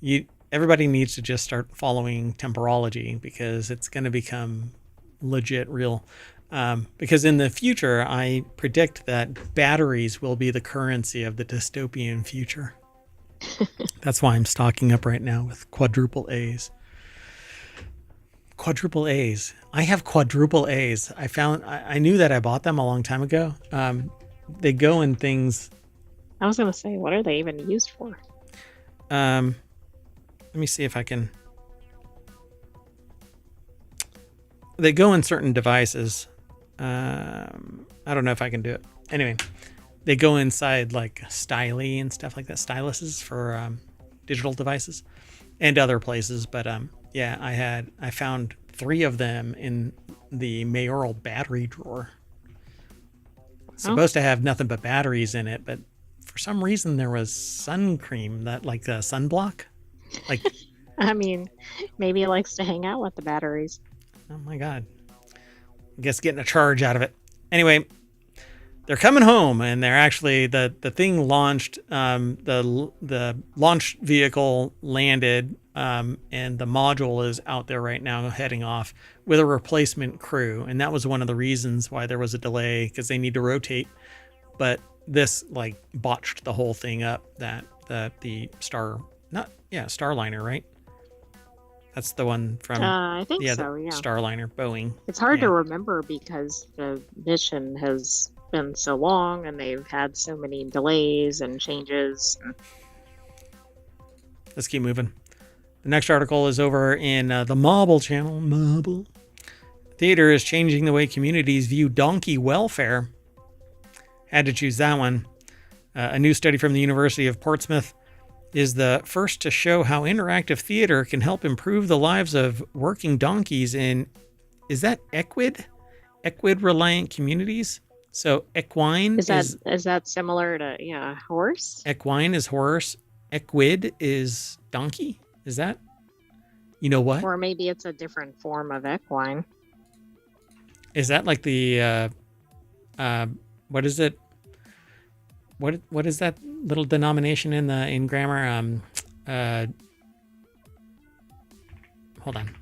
you. Everybody needs to just start following temporology because it's going to become legit real. Because in the future, I predict that batteries will be the currency of the dystopian future. That's why I'm stocking up right now with quadruple A's. Quadruple A's. I have quadruple A's. I knew that I bought them a long time ago. They go in things. I was going to say, what are they even used for? Let me see if I can. They go in certain devices. I don't know if I can do it. Anyway, they go inside like Styly and stuff like that. Styluses for digital devices and other places. But yeah, I found 3 of them in the mayoral battery drawer. It's supposed to have nothing but batteries in it, but for some reason there was sun cream, that like a sunblock. Like, I mean, maybe he likes to hang out with the batteries. Oh my God. I guess getting a charge out of it. Anyway, they're coming home, and they're actually the thing launched. The launch vehicle landed, and the module is out there right now, heading off with a replacement crew. And that was one of the reasons why there was a delay, because they need to rotate. But this like botched the whole thing up. That the Starliner, right? That's the one from I think so, yeah. Starliner, Boeing. It's hard to remember because the mission has been so long and they've had so many delays and changes. Let's keep moving. The next article is over in the Marble channel. Marble. Theater is changing the way communities view donkey welfare. Had to choose that one. A new study from the University of Portsmouth is the first to show how interactive theater can help improve the lives of working donkeys in, is that equid reliant communities? So equine is that similar to horse? Equine is horse. Equid is donkey. Is that? You know what? Or maybe it's a different form of equine. Is that like the what is it? What is that little denomination in grammar? Hold on.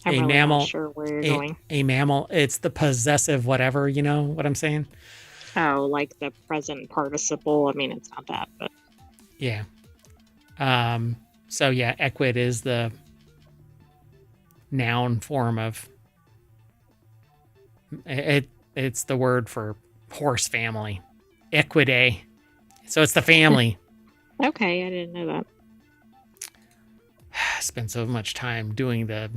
I'm really mammal. Not sure where you're going. A mammal. It's the possessive whatever. You know what I'm saying? Oh, like the present participle. I mean, it's not that, but yeah. So yeah, equid is the noun form of it. It's the word for horse family. Equidae. So it's the family. Okay, I didn't know that. I spent so much time doing the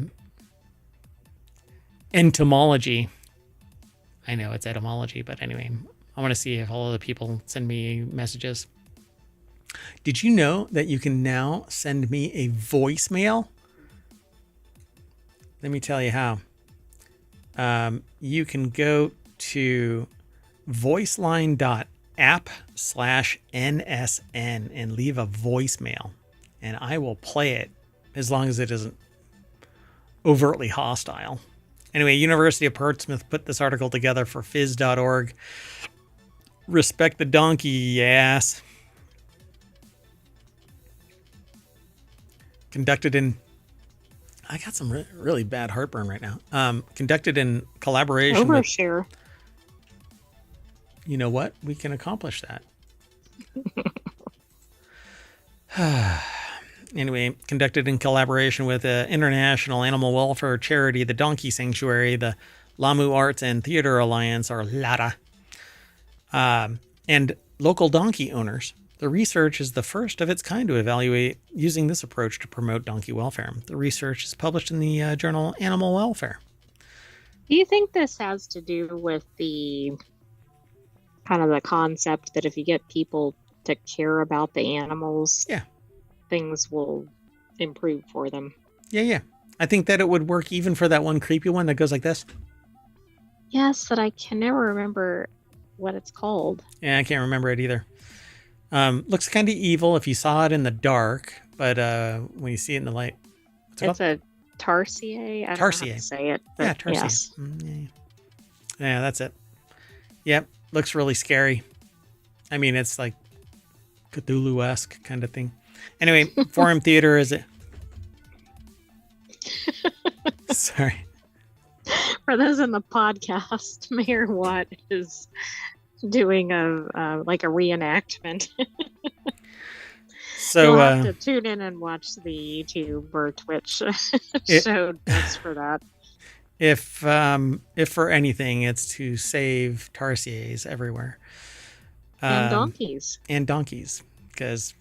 entomology. I know it's etymology, but anyway, I want to see if all of the people send me messages. Did you know that you can now send me a voicemail? Let me tell you how. You can go to voiceline.app/NSN and leave a voicemail, and I will play it as long as it isn't overtly hostile. Anyway, University of Portsmouth put this article together for phys.org. Respect the donkey, yes. Conducted in... I got some really bad heartburn right now. Conducted in collaboration Overshare. You know what? We can accomplish that. Anyway, conducted in collaboration with international animal welfare charity, the Donkey Sanctuary, the Lamu Arts and Theater Alliance, or LATA. And local donkey owners. The research is the first of its kind to evaluate using this approach to promote donkey welfare. The research is published in the journal Animal Welfare. Do you think this has to do with the kind of the concept that if you get people to care about the animals, Yeah. things will improve for them? Yeah. I think that it would work even for that one creepy one that goes like this. Yes, but I can never remember what it's called. Yeah, I can't remember it either. Looks kind of evil if you saw it in the dark, but when you see it in the light, it's a tarsier. I don't know how to say it. But yeah, tarsier. Yes. Yeah, that's it. Yep, looks really scary. I mean, it's like Cthulhu-esque kind of thing. Anyway, Forum Theater is it? Sorry. For those in the podcast, Mayor Watt is doing a reenactment. So you'll have to tune in and watch the YouTube or Twitch show notes for that. If for anything, it's to save tarsiers everywhere. And donkeys. Because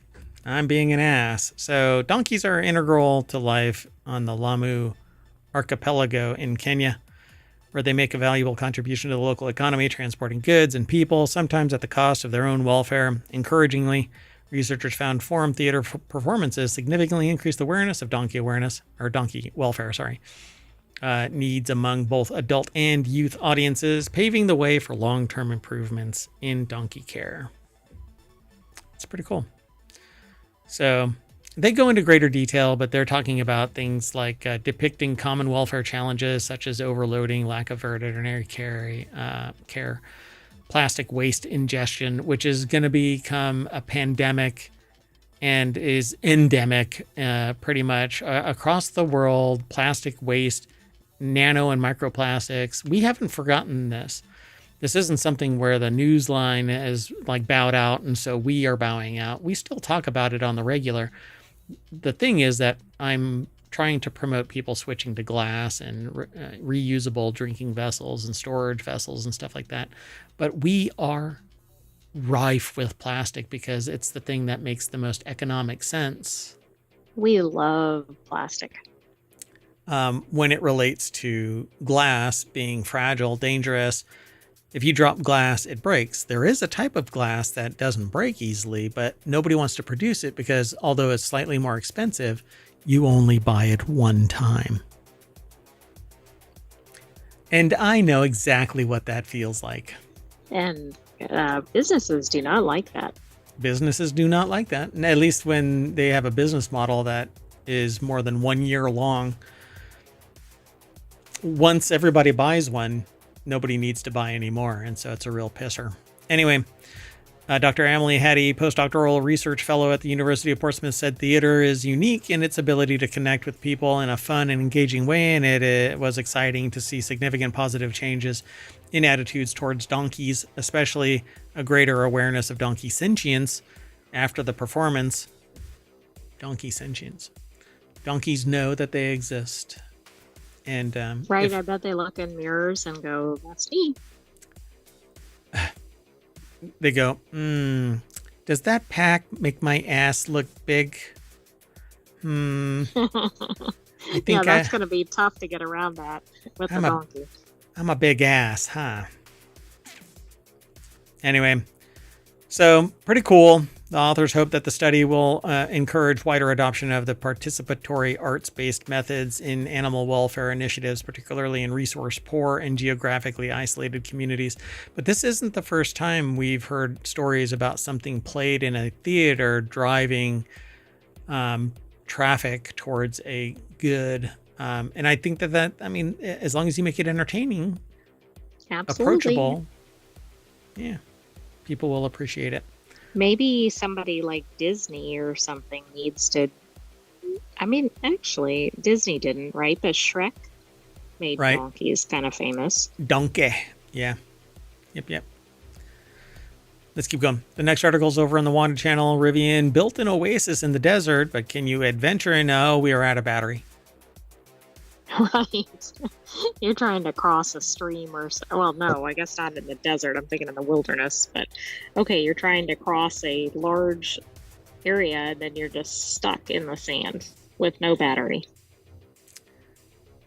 I'm being an ass. So donkeys are integral to life on the Lamu archipelago in Kenya, where they make a valuable contribution to the local economy, transporting goods and people, sometimes at the cost of their own welfare. Encouragingly, researchers found Forum Theater performances significantly increased awareness of donkey welfare, needs among both adult and youth audiences, paving the way for long-term improvements in donkey care. It's pretty cool. So they go into greater detail, but they're talking about things like depicting common welfare challenges such as overloading, lack of veterinary care, plastic waste ingestion, which is going to become a pandemic and is endemic pretty much across the world. Plastic waste, nano and microplastics. We haven't forgotten this. This isn't something where the news line is like bowed out and so we are bowing out. We still talk about it on the regular. The thing is that I'm trying to promote people switching to glass and reusable drinking vessels and storage vessels and stuff like that. But we are rife with plastic because it's the thing that makes the most economic sense. We love plastic. When it relates to glass being fragile, dangerous, if you drop glass, it breaks. There is a type of glass that doesn't break easily, but nobody wants to produce it because although it's slightly more expensive, you only buy it one time. And I know exactly what that feels like. And businesses do not like that. Businesses do not like that, at least when they have a business model that is more than 1 year long. Once everybody buys one, nobody needs to buy anymore, and so it's a real pisser. Anyway, Dr. Emily Hattie, postdoctoral research fellow at the University of Portsmouth, said theater is unique in its ability to connect with people in a fun and engaging way, and it was exciting to see significant positive changes in attitudes towards donkeys, especially a greater awareness of donkey sentience after the performance. Donkey sentience. Donkeys know that they exist. And right, I bet they look in mirrors and go, "That's me." They go, does that pack make my ass look big? I think that's going to be tough to get around that with the donkey. I'm a big ass, huh? Anyway, so pretty cool. The authors hope that the study will encourage wider adoption of the participatory arts-based methods in animal welfare initiatives, particularly in resource-poor and geographically isolated communities. But this isn't the first time we've heard stories about something played in a theater driving traffic towards a good. And I think that, as long as you make it entertaining, approachable, yeah, people will appreciate it. Maybe somebody like Disney or something needs to. Actually, Disney didn't, right? But Shrek made donkeys kind of famous. Donkey. Yeah. Yep. Let's keep going. The next article is over on the Wanted channel. Rivian built an oasis in the desert, but can you adventure in? Oh, we are out of battery. Right. You're trying to cross a stream well, no, I guess not in the desert. I'm thinking in the wilderness, but okay, you're trying to cross a large area and then you're just stuck in the sand with no battery.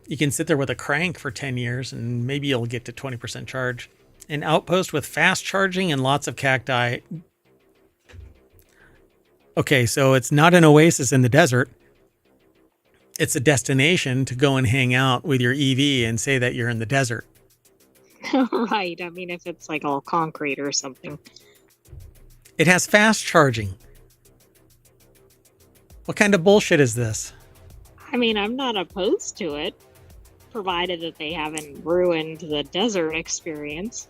You can sit there with a crank for 10 years and maybe you'll get to 20% charge. An outpost with fast charging and lots of cacti. Okay, so it's not an oasis in the desert. It's a destination to go and hang out with your EV and say that you're in the desert. Right. I mean, if it's like all concrete or something. It has fast charging. What kind of bullshit is this? I mean, I'm not opposed to it, provided that they haven't ruined the desert experience.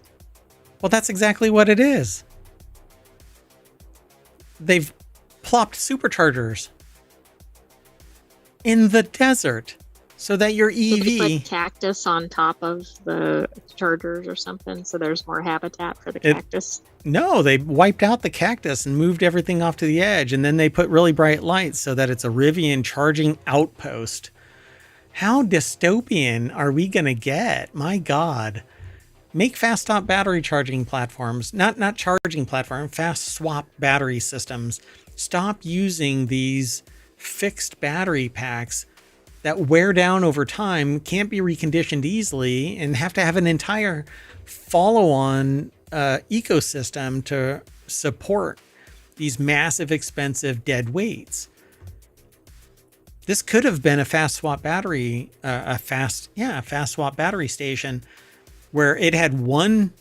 Well, that's exactly what it is. They've plopped superchargers in the desert so that your EV... So they put cactus on top of the chargers or something, so there's more habitat for the cactus? No, they wiped out the cactus and moved everything off to the edge, and then they put really bright lights so that it's a Rivian charging outpost. How dystopian are we going to get? My God. Make fast stop battery charging platforms, not charging platform, fast swap battery systems. Stop using these fixed battery packs that wear down over time, can't be reconditioned easily, and have to have an entire follow-on ecosystem to support these massive, expensive dead weights. This could have been a fast swap battery, a fast swap battery station where it had one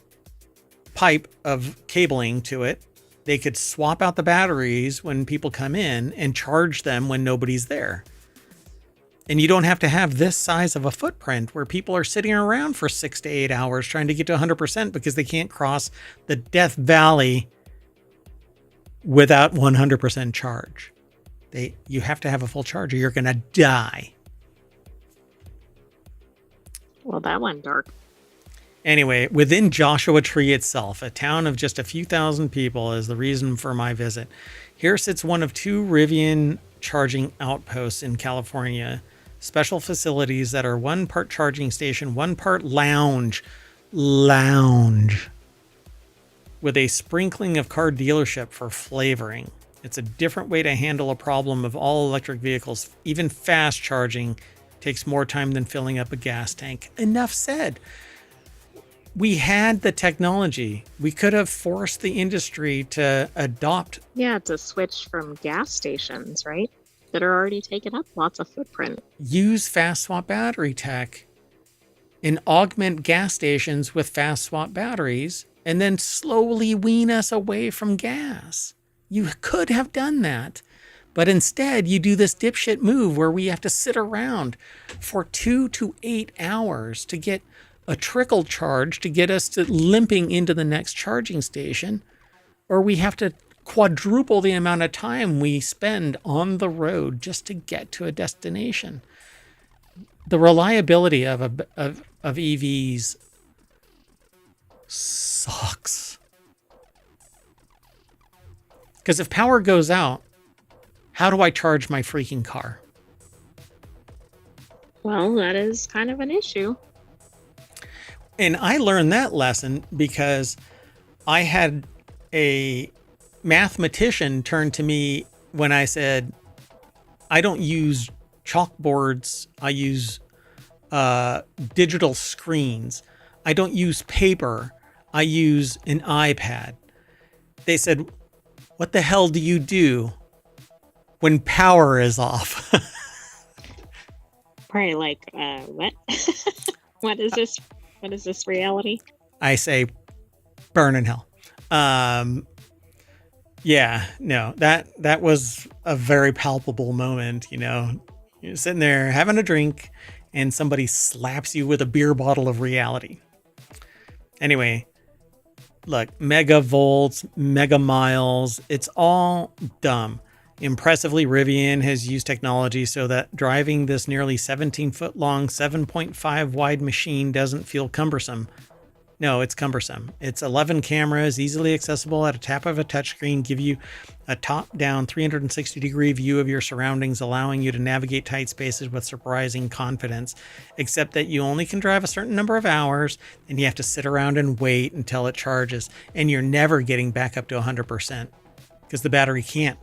pipe of cabling to it. They could swap out the batteries when people come in and charge them when nobody's there. And you don't have to have this size of a footprint where people are sitting around for 6 to 8 hours trying to get to 100% because they can't cross the Death Valley without 100% charge. You have to have a full charge or you're going to die. Well, that went dark. Anyway, within Joshua Tree itself, a town of just a few thousand people is the reason for my visit. Here sits one of two Rivian charging outposts in California. Special facilities that are one part charging station, one part lounge, with a sprinkling of car dealership for flavoring. It's a different way to handle a problem of all electric vehicles. Even fast charging takes more time than filling up a gas tank. Enough said. We had the technology. We could have forced the industry to adopt. Yeah, to switch from gas stations, right? That are already taken up lots of footprint. Use fast swap battery tech and augment gas stations with fast swap batteries and then slowly wean us away from gas. You could have done that. But instead, you do this dipshit move where we have to sit around for 2 to 8 hours to get a trickle charge to get us to limping into the next charging station, or we have to quadruple the amount of time we spend on the road just to get to a destination. The reliability of EVs sucks. Because if power goes out, how do I charge my freaking car? Well, that is kind of an issue. And I learned that lesson because I had a mathematician turn to me when I said, I don't use chalkboards. I use digital screens. I don't use paper. I use an iPad. They said, what the hell do you do when power is off? Probably like, what? What is this? What is this reality? I say, burn in hell. Yeah, no, that was a very palpable moment. You know, you're sitting there having a drink and somebody slaps you with a beer bottle of reality. Anyway, look, mega volts, mega miles, it's all dumb. Impressively, Rivian has used technology so that driving this nearly 17-foot long, 7.5 wide machine doesn't feel cumbersome. No, it's cumbersome. It's 11 cameras, easily accessible at a tap of a touchscreen, give you a top-down 360-degree view of your surroundings, allowing you to navigate tight spaces with surprising confidence, except that you only can drive a certain number of hours, and you have to sit around and wait until it charges, and you're never getting back up to 100% because the battery can't.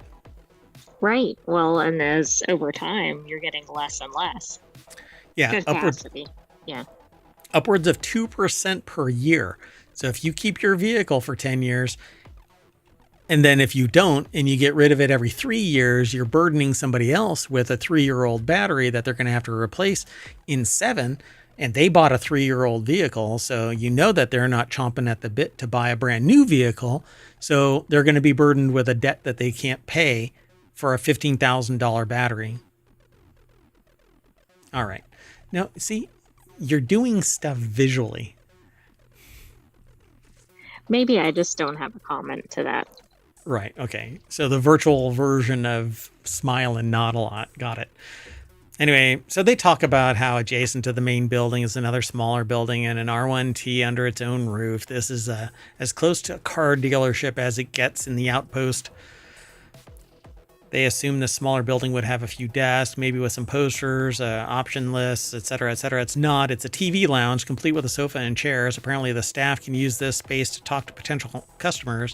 Right. Well, and as over time, you're getting less and less Yeah, capacity. Yeah. upwards of 2% per year. So if you keep your vehicle for 10 years, and then if you don't, and you get rid of it every 3 years, you're burdening somebody else with a 3-year-old battery that they're going to have to replace in 7. And they bought a 3-year-old vehicle. So you know that they're not chomping at the bit to buy a brand new vehicle. So they're going to be burdened with a debt that they can't pay for a $15,000 battery. All right. Now, see, you're doing stuff visually. Maybe I just don't have a comment to that. Right. Okay. So the virtual version of smile and nod a lot. Got it. Anyway, so they talk about how adjacent to the main building is another smaller building and an R1T under its own roof. This is as close to a car dealership as it gets in the outpost. They assume the smaller building would have a few desks, maybe with some posters, option lists, etc., etc. It's not. It's a TV lounge complete with a sofa and chairs. Apparently, the staff can use this space to talk to potential customers,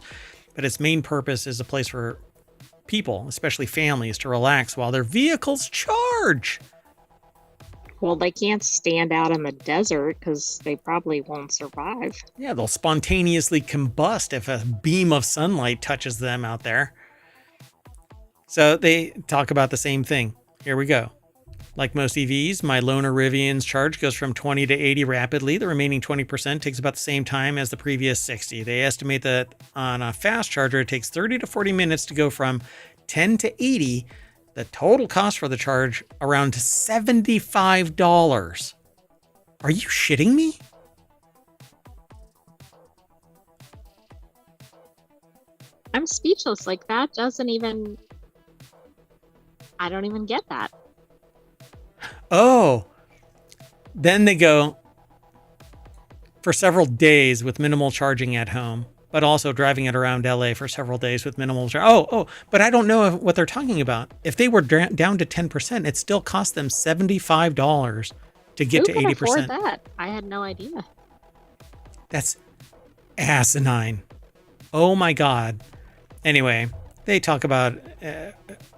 but its main purpose is a place for people, especially families, to relax while their vehicles charge. Well, they can't stand out in the desert because they probably won't survive. Yeah, they'll spontaneously combust if a beam of sunlight touches them out there. So they talk about the same thing. Here we go. Like most EVs, my loaner Rivian's charge goes from 20 to 80 rapidly. The remaining 20% takes about the same time as the previous 60. They estimate that on a fast charger, it takes 30 to 40 minutes to go from 10 to 80. The total cost for the charge around $75. Are you shitting me? I'm speechless. Like, that doesn't even... I don't even get that. Oh, then they go for several days with minimal charging at home, but also driving it around LA for several days with minimal charging. But I don't know what they're talking about. If they were down to 10%, it still cost them $75 to get to 80%. Who could afford that? I had no idea. That's asinine. Oh my God. Anyway, they talk about,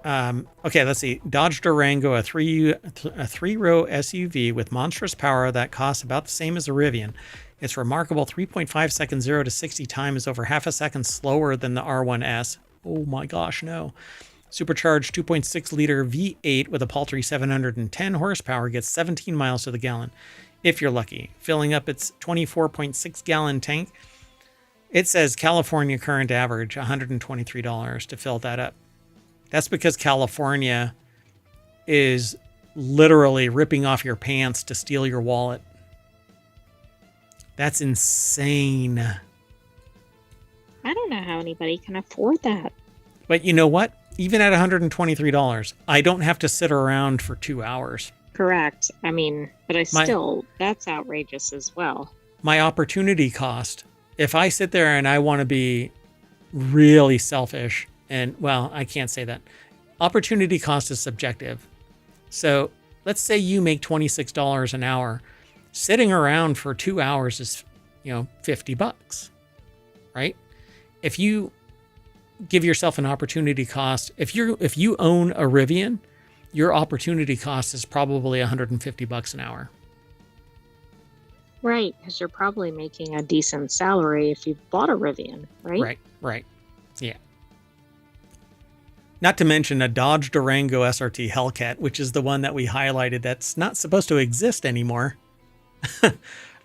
okay, let's see. Dodge Durango, a three-row SUV with monstrous power that costs about the same as a Rivian. Its remarkable 3.5 second 0 to 60 time is over half a second slower than the R1S. Oh my gosh, no. Supercharged 2.6-liter V8 with a paltry 710 horsepower gets 17 miles to the gallon, if you're lucky. Filling up its 24.6-gallon tank, it says California current average $123 to fill that up. That's because California is literally ripping off your pants to steal your wallet. That's insane. I don't know how anybody can afford that. But you know what? Even at $123, I don't have to sit around for 2 hours. Correct. I mean, but that's outrageous as well. My opportunity cost, if I sit there and I want to be really selfish, and well, I can't say that. Opportunity cost is subjective. So let's say you make $26 an hour. Sitting around for 2 hours is, $50, right? If you give yourself an opportunity cost, if you own a Rivian, your opportunity cost is probably $150 an hour. Right, because you're probably making a decent salary if you've bought a Rivian, right? Right. Yeah. Not to mention a Dodge Durango SRT Hellcat, which is the one that we highlighted that's not supposed to exist anymore,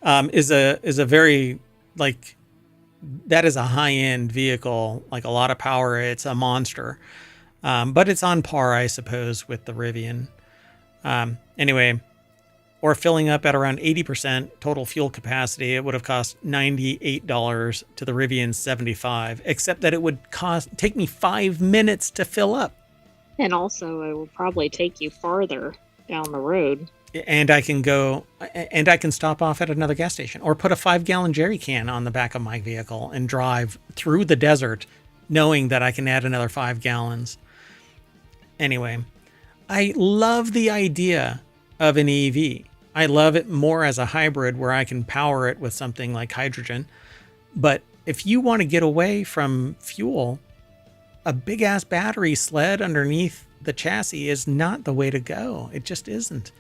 is a very, that is a high-end vehicle, like a lot of power. It's a monster. But it's on par, I suppose, with the Rivian. Anyway, or filling up at around 80% total fuel capacity, it would have cost $98 to the Rivian $75, except that it would take me 5 minutes to fill up. And also, it will probably take you farther down the road. and I can stop off at another gas station or put a 5-gallon jerry can on the back of my vehicle and drive through the desert knowing that I can add another 5 gallons. Anyway, I love the idea of an EV. I love it more as a hybrid where I can power it with something like hydrogen. But if you want to get away from fuel, a big ass battery sled underneath the chassis is not the way to go. It just isn't.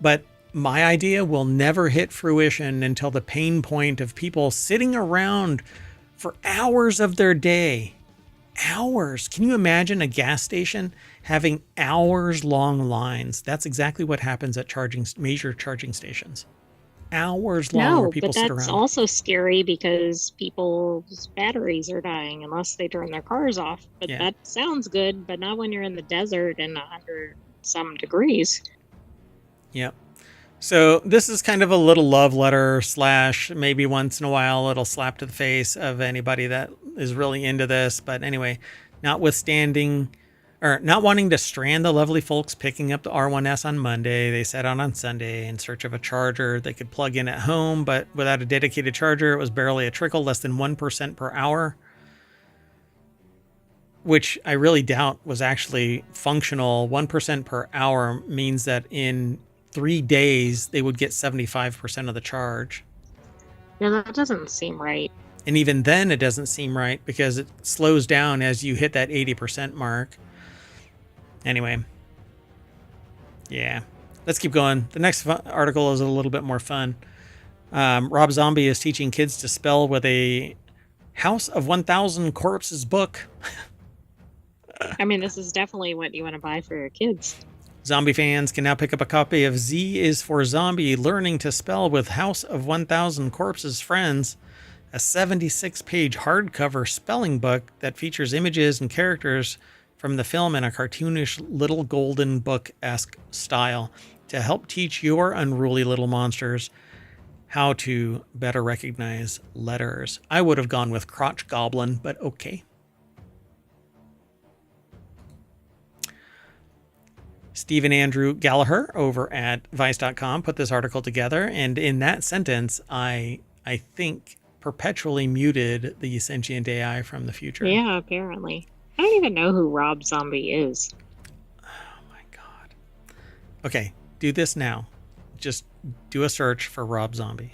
But my idea will never hit fruition until the pain point of people sitting around for hours of their day. Hours. Can you imagine a gas station having hours long lines? That's exactly what happens at major charging stations. Hours long where people sit around. No, but that's also scary because people's batteries are dying unless they turn their cars off. But that sounds good, but not when you're in the desert and 100 some degrees. Yep. So this is kind of a little love letter / maybe once in a while it'll slap to the face of anybody that is really into this. But anyway, not wanting to strand the lovely folks picking up the R1S on Monday, they set out on Sunday in search of a charger they could plug in at home, but without a dedicated charger, it was barely a trickle, less than 1% per hour, which I really doubt was actually functional. 1% per hour means that in 3 days, they would get 75% of the charge. Yeah, that doesn't seem right. And even then, it doesn't seem right because it slows down as you hit that 80% mark. Anyway, yeah, let's keep going. The next article is a little bit more fun. Rob Zombie is teaching kids to spell with a House of 1,000 Corpses book. I mean, this is definitely what you want to buy for your kids. Zombie fans can now pick up a copy of Z is for Zombie, Learning to Spell with House of 1,000 Corpses Friends, a 76-page hardcover spelling book that features images and characters from the film in a cartoonish little golden book-esque style to help teach your unruly little monsters how to better recognize letters. I would have gone with Crotch Goblin, but okay. Stephen Andrew Gallagher over at Vice.com put this article together, and in that sentence, I think perpetually muted the sentient AI from the future. Yeah, apparently. I don't even know who Rob Zombie is. Oh my God. Okay, do this now. Just do a search for Rob Zombie.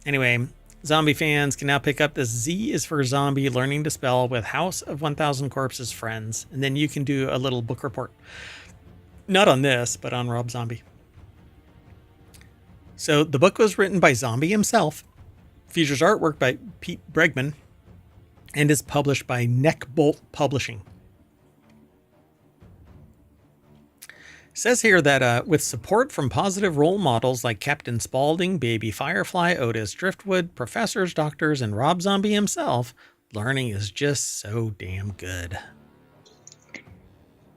Anyway, zombie fans can now pick up this Z is for Zombie, Learning to Spell with House of 1,000 Corpses Friends. And then you can do a little book report. Not on this, but on Rob Zombie. So the book was written by Zombie himself, features artwork by Pete Bregman, and is published by Neckbolt Publishing. Says here that with support from positive role models like Captain Spaulding, Baby Firefly, Otis Driftwood, professors, doctors, and Rob Zombie himself, learning is just so damn good.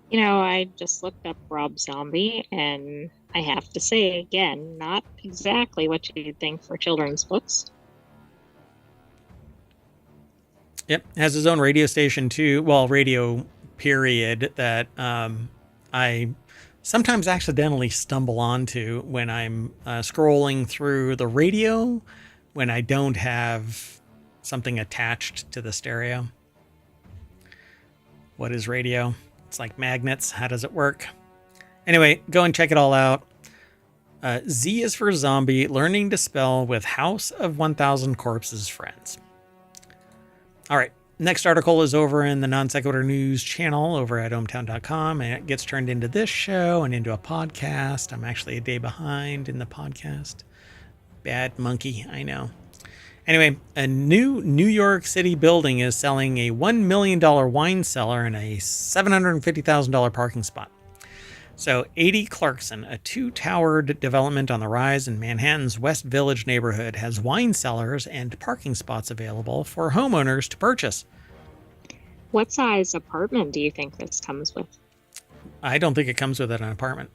You know, I just looked up Rob Zombie, and I have to say again, not exactly what you'd think for children's books. Yep, has his own radio station too. Well, radio period that I sometimes accidentally stumble onto when I'm scrolling through the radio when I don't have something attached to the stereo. What is radio? It's like magnets. How does it work? Anyway, go and check it all out. Z is for Zombie, Learning to Spell with House of 1,000 Corpses Friends. All right. Next article is over in the Non Sequitur News channel over at ohmtown.com, and it gets turned into this show and into a podcast. I'm actually a day behind in the podcast. Bad monkey, I know. Anyway, a new New York City building is selling a $1 million wine cellar and a $750,000 parking spot. So 80 Clarkson, a 2-towered development on the rise in Manhattan's West Village neighborhood, has wine cellars and parking spots available for homeowners to purchase. What size apartment do you think this comes with? I don't think it comes with an apartment.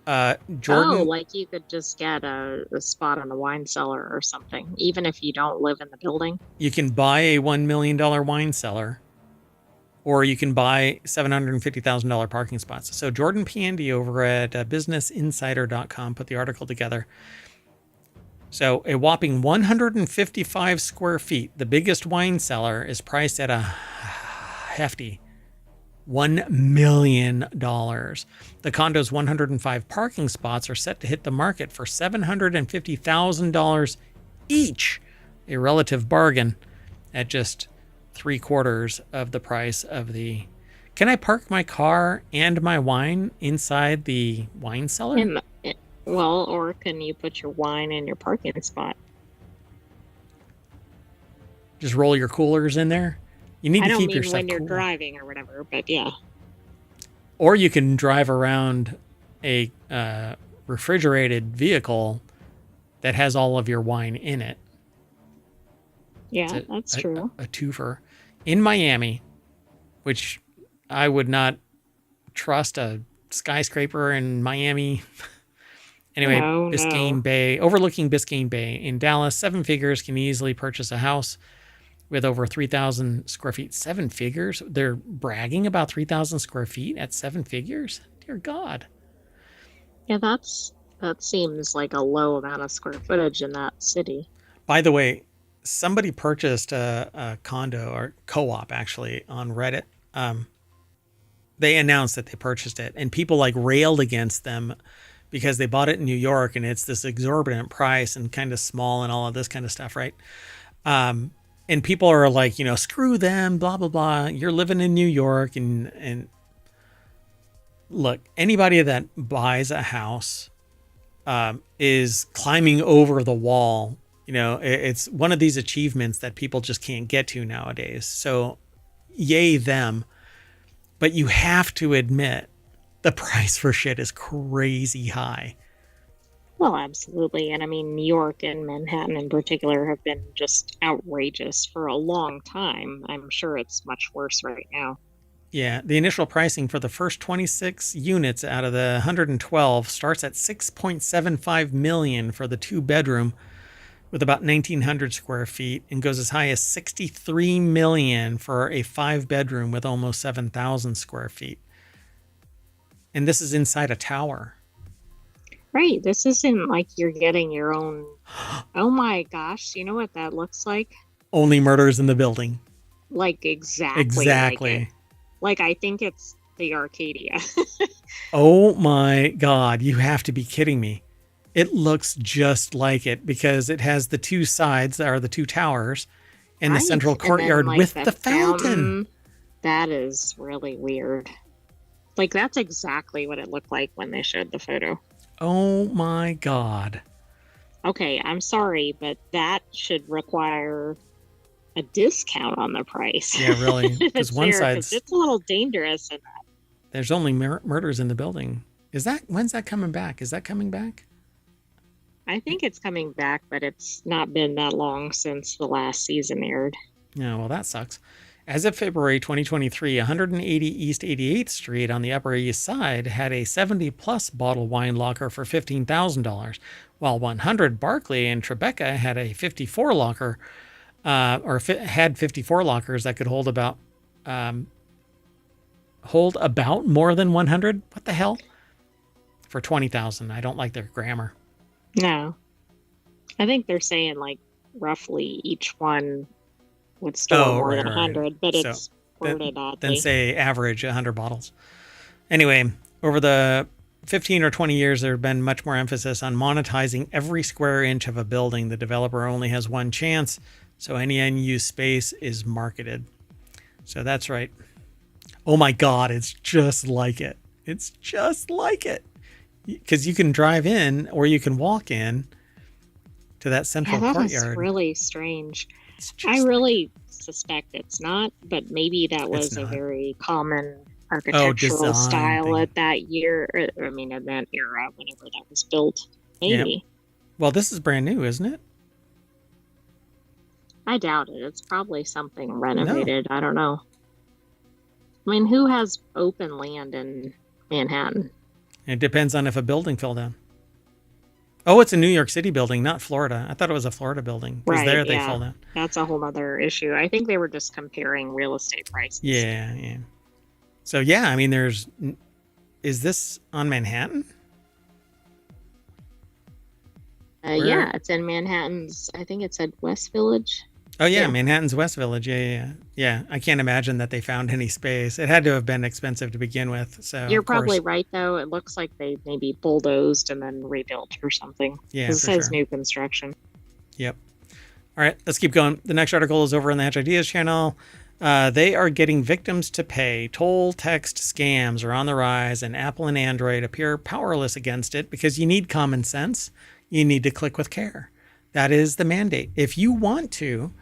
Jordan, oh, like you could just get a spot on a wine cellar or something, even if you don't live in the building. You can buy a $1 million wine cellar or you can buy $750,000 parking spots. So Jordan Pandy over at businessinsider.com put the article together. So a whopping 155 square feet, the biggest wine cellar, is priced at a hefty $1 million. The condo's 105 parking spots are set to hit the market for $750,000 each, a relative bargain at just 3/4 of the price of the. Can I park my car and my wine inside the wine cellar? Well, or can you put your wine in your parking spot? Just roll your coolers in there. You need to keep your stuff when you're cool. driving or whatever, but yeah. Or you can drive around a refrigerated vehicle that has all of your wine in it. Yeah, that's true. A twofer. In Miami, which I would not trust a skyscraper in Miami. Anyway, Biscayne Bay, overlooking Biscayne Bay. In Dallas, 7 figures can easily purchase a house with over 3,000 square feet. 7 figures? They're bragging about 3,000 square feet at 7 figures? Dear God. Yeah, that seems like a low amount of square footage in that city. By the way, somebody purchased a condo or co-op actually on Reddit. They announced that they purchased it, and people like railed against them because they bought it in New York and it's this exorbitant price and kind of small and all of this kind of stuff, right? And people are like, screw them, blah, blah, blah. You're living in New York. And look, anybody that buys a house is climbing over the wall. It's one of these achievements that people just can't get to nowadays. So yay them. But you have to admit the price for shit is crazy high. Well, absolutely. And I mean, New York and Manhattan in particular have been just outrageous for a long time. I'm sure it's much worse right now. Yeah, the initial pricing for the first 26 units out of the 112 starts at $6.75 million for the 2-bedroom with about 1,900 square feet and goes as high as $63 million for a 5-bedroom with almost 7,000 square feet. And this is inside a tower. Right. This isn't like you're getting your own. Oh my gosh. You know what that looks like? Only Murders in the Building. Like exactly. Exactly. Like I think it's the Arcadia. Oh my God. You have to be kidding me. It looks just like it because it has the 2 sides that are the 2 towers and the central courtyard with the fountain. That is really weird. Like that's exactly what it looked like when they showed the photo. Oh my God. Okay, I'm sorry, but that should require a discount on the price. Yeah, really. Because one side's... It's a little dangerous in that. There's only Murders in the Building. When's that coming back? Is that coming back? I think it's coming back, but it's not been that long since the last season aired. Yeah, well, that sucks. As of February 2023, 180 East 88th Street on the Upper East Side had a 70-plus bottle wine locker for $15,000, while 100 Barclay in Tribeca had a 54 locker, had 54 lockers that could hold about more than 100. What the hell? For $20,000. I don't like their grammar. No, I think they're saying like roughly each one would store more than 100, but it's worded oddly. Then say average 100 bottles. Anyway, over the 15 or 20 years, there have been much more emphasis on monetizing every square inch of a building. The developer only has one chance, so any unused space is marketed. So that's right. Oh my God, it's just like it. It's just like it. Because you can drive in or you can walk in to that central courtyard. That is really strange. I really suspect it's not, but maybe that was a very common architectural style at that year. In that era, whenever that was built. Maybe. Yep. Well, this is brand new, isn't it? I doubt it. It's probably something renovated. No. I don't know. I mean, who has open land in Manhattan? It depends on if a building fell down. Oh, it's a New York City building, not Florida. I thought it was a Florida building because Right, there they yeah. fall down. That's a whole other issue. I think they were just comparing real estate prices. Yeah, yeah. So yeah, I mean, is this on Manhattan? Where? Yeah, it's in Manhattan's, I think it said West Village. Oh yeah, Yeah. Manhattan's West Village. Yeah. I can't imagine that they found any space. It had to have been expensive to begin with. So You're of probably course, right, though. It looks like they maybe bulldozed and then rebuilt or something. yeah, Because it for says sure. new construction. Yep. All right, let's keep going. The next article is over on the Hatch Ideas channel. They are getting victims to pay. Toll text scams are on the rise, and Apple and Android appear powerless against it because you need common sense. You need to click with care. That is the mandate. If you want to,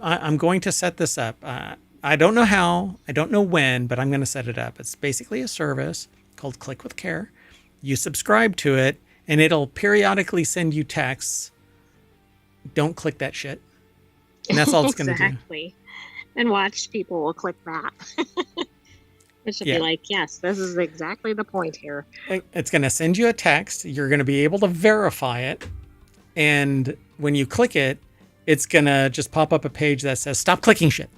I'm going to set this up. I don't know how, I don't know when, but I'm going to set it up. It's basically a service called Click with Care. You subscribe to it, and it'll periodically send you texts. Don't click that shit. And that's all it's going to do. Exactly. And watch people will click that. It should Yeah. be like, yes, this is exactly the point here. It's going to send you a text. You're going to be able to verify it. And when you click it, it's going to just pop up a page that says, stop clicking shit.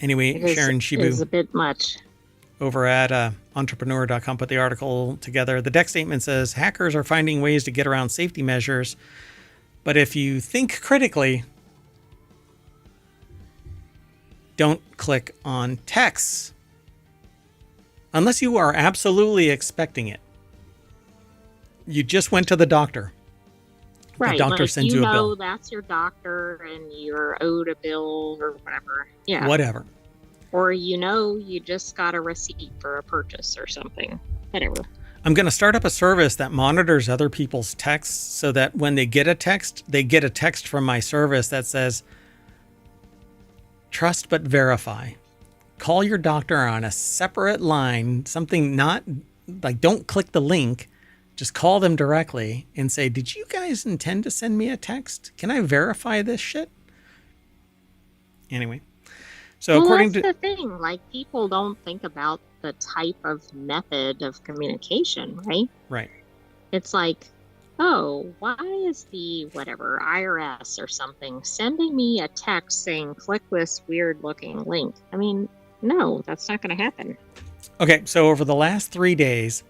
Anyway, Sharon It is Shibu a bit much. over at entrepreneur.com put the article together. The deck statement says hackers are finding ways to get around safety measures. But if you think critically, don't click on texts unless you are absolutely expecting it. You just went to the doctor. Right. The doctor like sends you a bill. That's your doctor and you're owed a bill or whatever. Yeah. Whatever. Or you just got a receipt for a purchase or something. Whatever. I'm going to start up a service that monitors other people's texts so that when they get a text from my service that says, trust but verify. Call your doctor on a separate line, something not like, don't click the link. Just call them directly and say, did you guys intend to send me a text? Can I verify this shit? Anyway. So well, according that's to the thing. Like, people don't think about the type of method of communication, right? Right. It's like, oh, why is the whatever IRS or something sending me a text saying click this weird looking link? I mean, no, that's not going to happen. Okay, so over the last 3 days,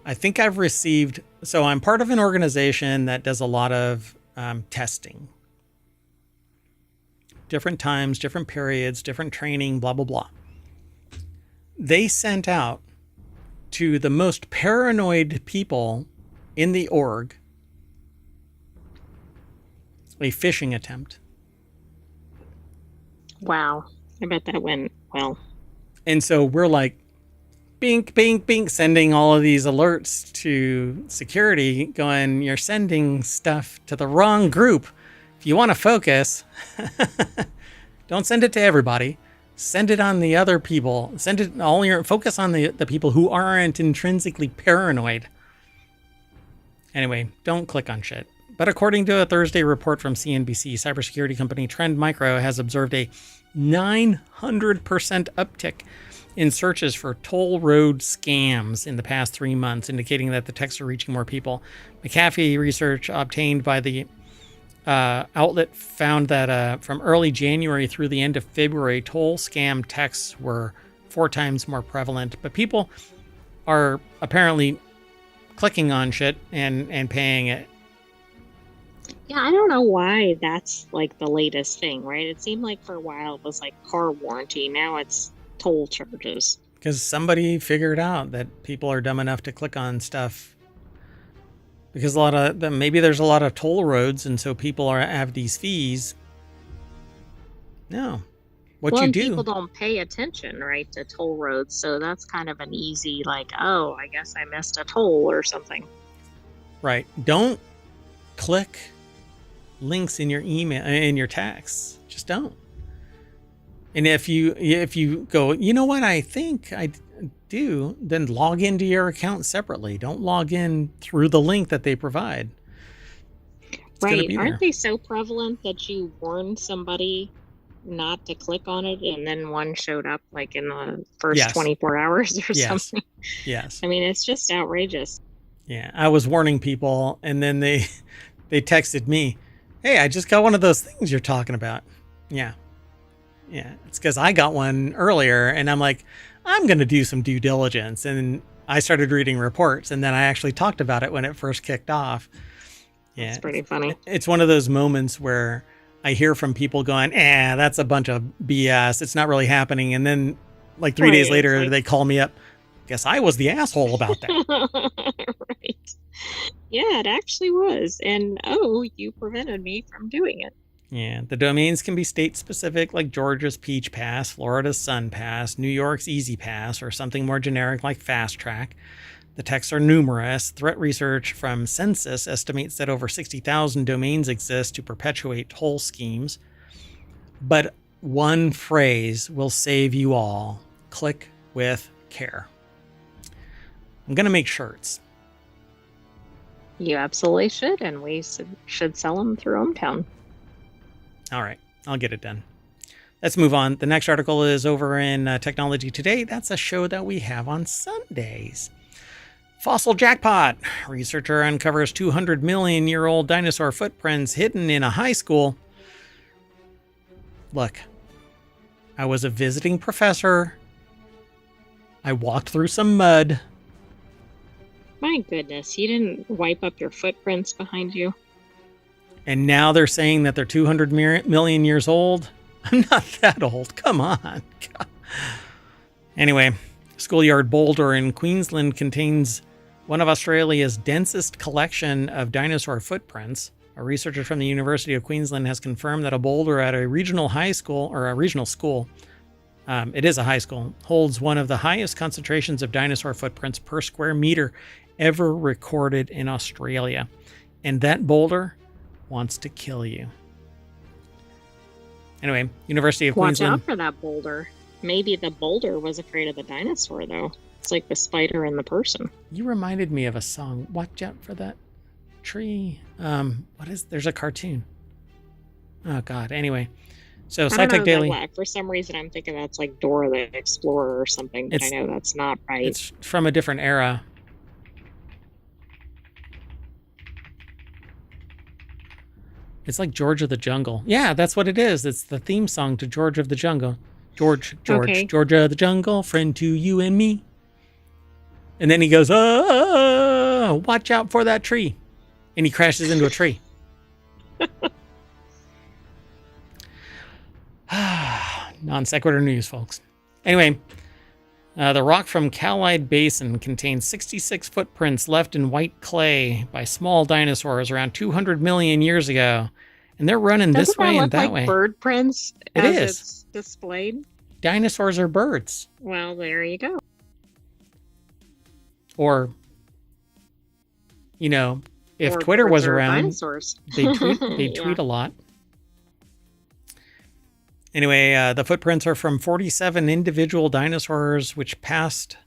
I think I've received. So I'm part of an organization that does a lot of testing. Different times, different periods, different training, blah, blah, blah. They sent out to the most paranoid people in the org a phishing attempt. Wow. I bet that went well. And so we're like, bink, bink, bink, sending all of these alerts to security going, you're sending stuff to the wrong group. If you want to focus, don't send it to everybody. Send it on the other people. Focus on the people who aren't intrinsically paranoid. Anyway, don't click on shit. But according to a Thursday report from CNBC, cybersecurity company Trend Micro has observed a 900% uptick in searches for toll road scams in the past 3 months, indicating that the texts are reaching more people. McAfee research obtained by the outlet found that from early January through the end of February, toll scam texts were 4 times more prevalent. But people are apparently clicking on shit and paying it. Yeah, I don't know why that's like the latest thing, right? It seemed like for a while it was like car warranty. Now it's toll charges. Because somebody figured out that people are dumb enough to click on stuff. Because maybe there's a lot of toll roads, and so people have these fees. No, People don't pay attention, right, to toll roads, so that's kind of an easy, like, oh, I guess I missed a toll or something. Right. Don't click links in your email, in your texts. Just don't. And if you go, you know what, I think I do, then log into your account separately. Don't log in through the link that they provide. Right. Aren't they so prevalent that you warn somebody not to click on it, and then one showed up like in the first Yes. 24 hours or Yes. something. Yes. I mean, it's just outrageous. Yeah. I was warning people, and then they texted me, "Hey, I just got one of those things you're talking about." Yeah. Yeah. It's because I got one earlier, and I'm like, I'm going to do some due diligence. And I started reading reports, and then I actually talked about it when it first kicked off. Yeah. It's pretty funny. It's one of those moments where I hear from people going, that's a bunch of BS. It's not really happening. And then like 3 days later, like... they call me up. Guess I was the asshole about that. Right. Yeah, it actually was. And you prevented me from doing it. Yeah, the domains can be state specific, like Georgia's Peach Pass, Florida's Sun Pass, New York's Easy Pass, or something more generic like Fast Track. The texts are numerous. Threat research from Census estimates that over 60,000 domains exist to perpetuate toll schemes. But one phrase will save you all. Click with care. I'm going to make shirts. You absolutely should, and we should sell them through ohmTown. All right, I'll get it done. Let's move on. The next article is over in Technology Today. That's a show that we have on Sundays. Fossil jackpot. Researcher uncovers 200 million-year-old dinosaur footprints hidden in a high school. Look, I was a visiting professor. I walked through some mud. My goodness, you didn't wipe up your footprints behind you. And now they're saying that they're 200 million years old. I'm not that old. Come on. God. Anyway, Schoolyard Boulder in Queensland contains one of Australia's densest collection of dinosaur footprints. A researcher from the University of Queensland has confirmed that a boulder at a regional high school, or a regional school, it is a high school, holds one of the highest concentrations of dinosaur footprints per square meter ever recorded in Australia. And that boulder wants to kill you. Anyway, University of Queensland. Watch out for that boulder. Maybe the boulder was afraid of the dinosaur, though. It's like the spider and the person. You reminded me of a song. Watch out for that tree. There's a cartoon. Oh, God. Anyway. So, SciTech Daily. For some reason, I'm thinking that's like Dora the Explorer or something, but I know that's not right. It's from a different era. It's like George of the Jungle. Yeah, that's what it is. It's the theme song to George of the Jungle. George, okay. George of the Jungle, friend to you and me. And then he goes, watch out for that tree. And he crashes into a tree. Non sequitur news, folks. Anyway, the rock from Callide Basin contains 66 footprints left in white clay by small dinosaurs around 200 million years ago. And they're running this way and that way. Bird prints as it's displayed? Dinosaurs are birds. Well, there you go. Or, if Twitter was around, they'd tweet a lot. Anyway, the footprints are from 47 individual dinosaurs which passed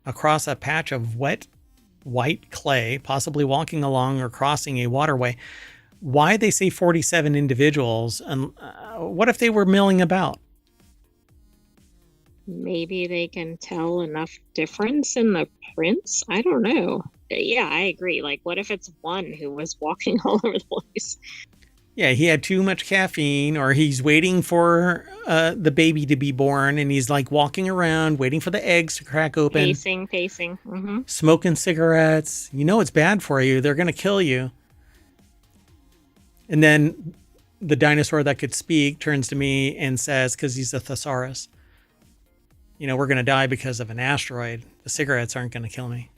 across a patch of wet white clay, possibly walking along or crossing a waterway. Why they say 47 individuals? And what if they were milling about? Maybe they can tell enough difference in the prints. I don't know. Yeah, I agree. Like, what if it's one who was walking all over the place? Yeah, he had too much caffeine, or he's waiting for the baby to be born, and he's like walking around, waiting for the eggs to crack open. Pacing. Mm-hmm. Smoking cigarettes. You know it's bad for you. They're going to kill you. And then the dinosaur that could speak turns to me and says, because he's a thesaurus, we're going to die because of an asteroid. The cigarettes aren't going to kill me.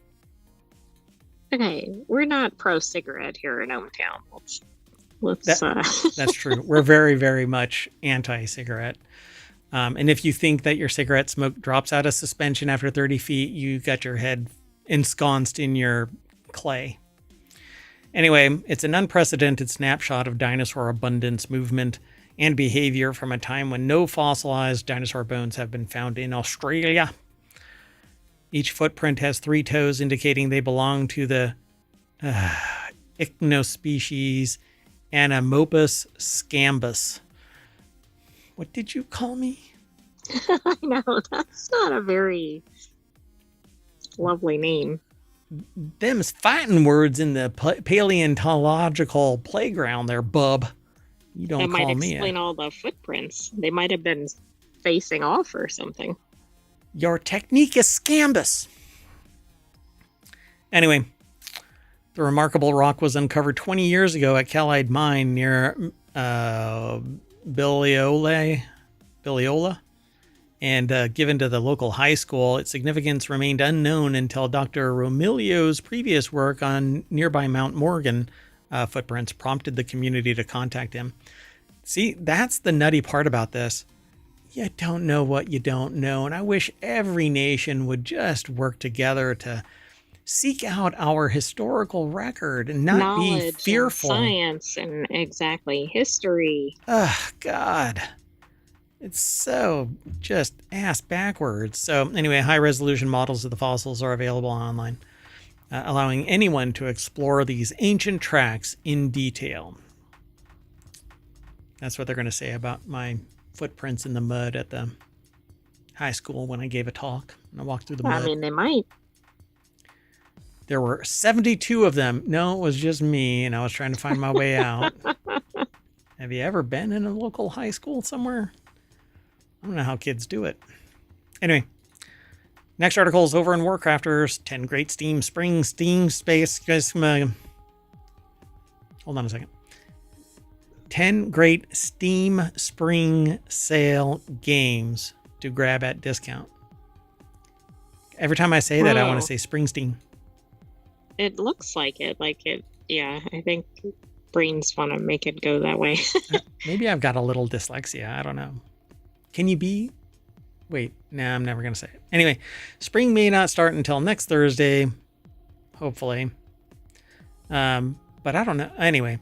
Okay, we're not pro-cigarette here in ohmTown. That's true. We're very, very much anti-cigarette. And if you think that your cigarette smoke drops out of suspension after 30 feet, you got your head ensconced in your clay. Anyway, it's an unprecedented snapshot of dinosaur abundance, movement, and behavior from a time when no fossilized dinosaur bones have been found in Australia. Each footprint has 3 toes, indicating they belong to the ichnospecies Anomopus scambus. What did you call me? I know, that's not a very lovely name. Them's fighting words in the paleontological playground there, bub. You That don't might call me explain all the footprints. They might have been facing off or something. Your technique is scambus. Anyway, the remarkable rock was uncovered 20 years ago at Callide Mine near Billiola, and given to the local high school. Its significance remained unknown until Dr. Romilio's previous work on nearby Mount Morgan footprints prompted the community to contact him. See, that's the nutty part about this. You don't know what you don't know, and I wish every nation would just work together to seek out our historical record and not Knowledge be fearful. and science and exactly history. Ugh, God. It's so just ass backwards. So anyway, high-resolution models of the fossils are available online, allowing anyone to explore these ancient tracks in detail. That's what they're going to say about my footprints in the mud at the high school when I gave a talk. I walked through the mud. I mean, they might. There were 72 of them. No, it was just me, and I was trying to find my way out. Have you ever been in a local high school somewhere? I don't know how kids do it. Anyway, next article is over in WarCrafters. 10 great Steam space. Hold on a second. 10 great Steam Spring Sale games to grab at discount. Every time I say that, I want to say Springsteen. It looks like it. Yeah, I think brains want to make it go that way. Maybe I've got a little dyslexia. I don't know. Can you be? Wait, nah, I'm never going to say it. Anyway, spring may not start until next Thursday, hopefully. But I don't know. Anyway,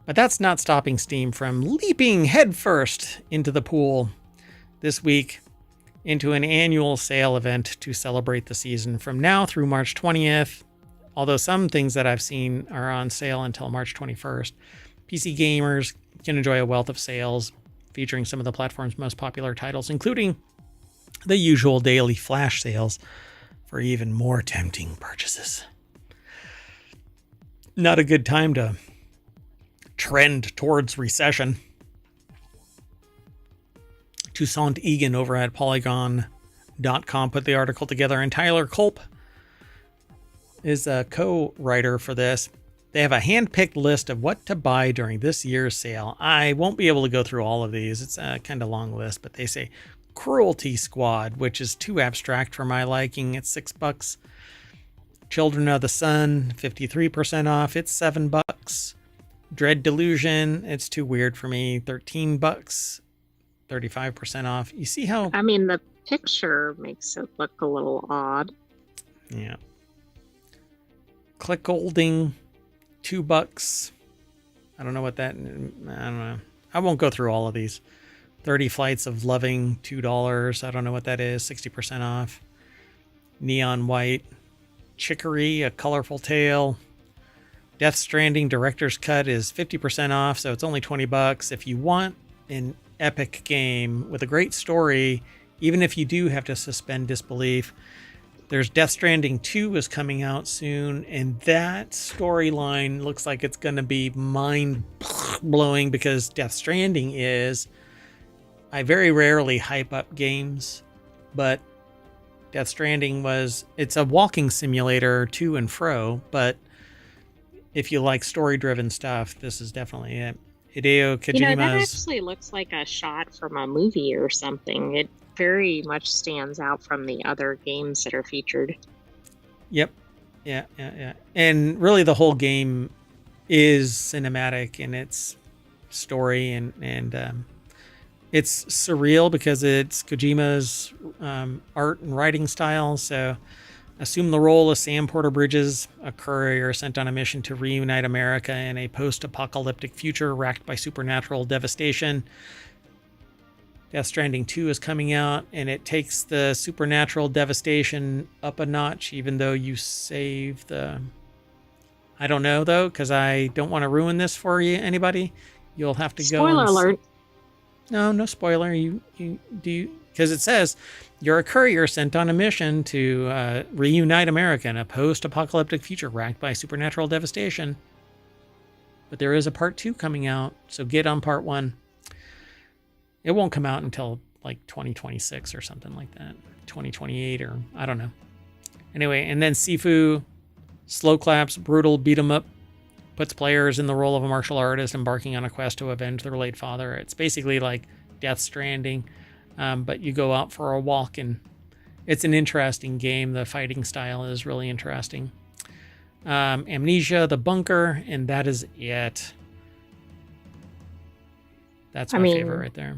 but that's not stopping Steam from leaping headfirst into the pool this week into an annual sale event to celebrate the season from now through March 20th. Although some things that I've seen are on sale until March 21st. PC gamers can enjoy a wealth of sales featuring some of the platform's most popular titles, including the usual daily flash sales for even more tempting purchases. Not a good time to trend towards recession. Toussaint Egan over at Polygon.com put the article together, and Tyler Culp is a co-writer for this. They have a hand-picked list of what to buy during this year's sale. I won't be able to go through all of these. It's a kind of long list, but they say Cruelty Squad, which is too abstract for my liking. It's $6. Children of the Sun, 53% off. It's $7. Dread Delusion, it's too weird for me. $13, 35% off. You see how? I mean, the picture makes it look a little odd. Yeah. Click Golding, $2. I don't know what that. I don't know. I won't go through all of these. 30 Flights of Loving, $2. I don't know what that is. 60% off. Neon White, Chicory, A Colorful Tale. Death Stranding Director's Cut is 50% off, so it's only $20. If you want an epic game with a great story, even if you do have to suspend disbelief, there's Death Stranding 2 is coming out soon, and that storyline looks like it's going to be mind-blowing because Death Stranding is... I very rarely hype up games, but Death Stranding it's a walking simulator to and fro, but if you like story-driven stuff, this is definitely it. Hideo Kojima's... that actually looks like a shot from a movie or something. It very much stands out from the other games that are featured. Yep. Yeah. And really the whole game is cinematic in its story, and it's surreal because it's Kojima's art and writing style. So assume the role of Sam Porter Bridges, a courier sent on a mission to reunite America in a post-apocalyptic future racked by supernatural devastation. Death Stranding 2 is coming out, and it takes the supernatural devastation up a notch, even though you save the... I don't know, though, because I don't want to ruin this for you, anybody. You'll have to go... Spoiler alert. No spoiler. You do, because it says you're a courier sent on a mission to reunite America in a post-apocalyptic future racked by supernatural devastation. But there is a part 2 coming out, so get on part 1. It won't come out until like 2026 or something like that. 2028 or I don't know. Anyway, and then Sifu, slow claps, brutal beat 'em up, puts players in the role of a martial artist embarking on a quest to avenge their late father. It's basically like Death Stranding, but you go out for a walk, and it's an interesting game. The fighting style is really interesting. Amnesia, The Bunker, and that is it. That's my favorite right there.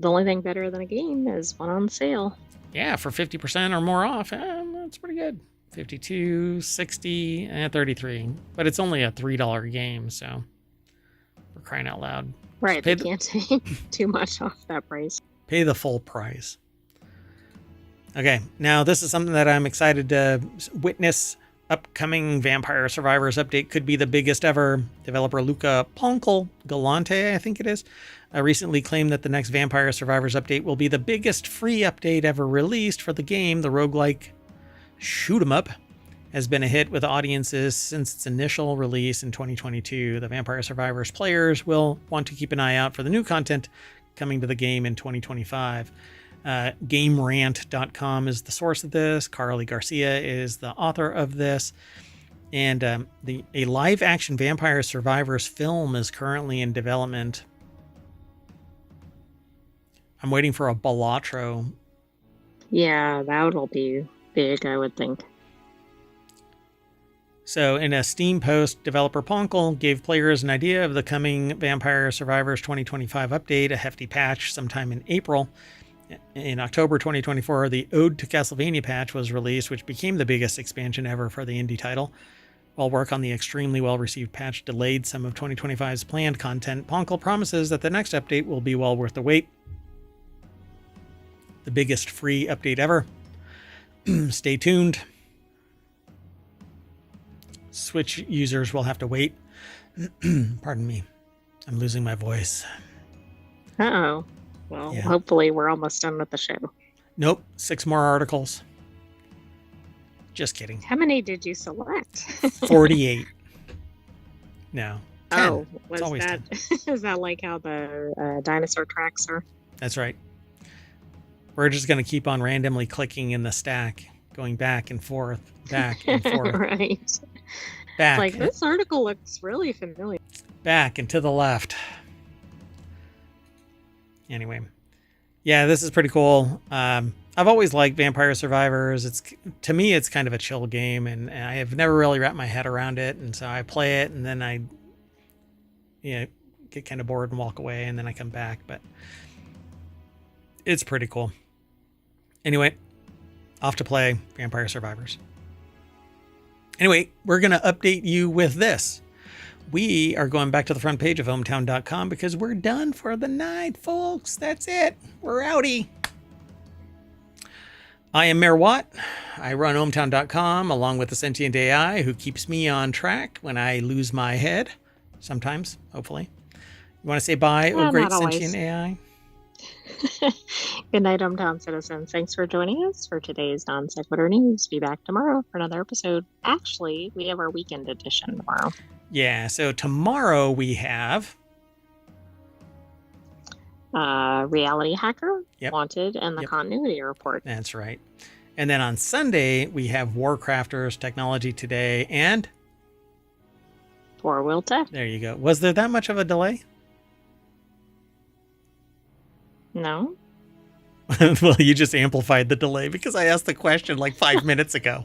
The only thing better than a game is one on sale. Yeah, for 50% or more off. That's pretty good. 52, 60, and 33. But it's only a $3 game, so we're crying out loud. Right, they can't take too much off that price. Pay the full price. Okay, now this is something that I'm excited to witness. Upcoming Vampire Survivors update could be the biggest ever. Developer Luca Galante, I think it is, recently claimed that the next Vampire Survivors update will be the biggest free update ever released for the game. The roguelike shoot 'em up has been a hit with audiences since its initial release in 2022. The Vampire Survivors players will want to keep an eye out for the new content coming to the game in 2025. GameRant.com is the source of this. Carly Garcia is the author of this. And a live-action Vampire Survivors film is currently in development. I'm waiting for a Balatro. Yeah, that'll be big, I would think. So in a Steam post, developer Ponkel gave players an idea of the coming Vampire Survivors 2025 update, a hefty patch sometime in April. In October 2024, the Ode to Castlevania patch was released, which became the biggest expansion ever for the indie title. While work on the extremely well-received patch delayed some of 2025's planned content, Ponkel promises that the next update will be well worth the wait. The biggest free update ever. Stay tuned. Switch users will have to wait. Pardon me. I'm losing my voice. Uh-oh. Well, yeah. Hopefully we're almost done with the show. Nope. 6 more articles. Just kidding. How many did you select? 48. No. 10. Oh, was that is that like how the dinosaur tracks are? That's right. We're just going to keep on randomly clicking in the stack, going back and forth, back and forth. Right. Back. Like, this article looks really familiar. Back and to the left. Anyway, yeah, this is pretty cool. I've always liked Vampire Survivors. To me, it's kind of a chill game, and I have never really wrapped my head around it. And so I play it, and then I, get kind of bored and walk away, and then I come back. But it's pretty cool. Anyway, off to play Vampire Survivors. Anyway, we're going to update you with this. We are going back to the front page of ohmtown.com because we're done for the night, folks. That's it. We're outie. I am Mayor Watt. I run ohmtown.com along with the sentient AI who keeps me on track when I lose my head. Sometimes, hopefully. You want to say bye, oh great sentient AI? Good night, ohmtown citizens. Thanks for joining us for today's Non Sequitur News. Be back tomorrow for another episode. Actually, we have our weekend edition tomorrow. Yeah, so tomorrow we have Reality Hacker, yep. Wanted, and the Continuity Report. That's right. And then on Sunday, we have WarCrafters, Technology Today, and FourWheelTech. There you go. Was there that much of a delay? No. Well, you just amplified the delay because I asked the question like 5 minutes ago.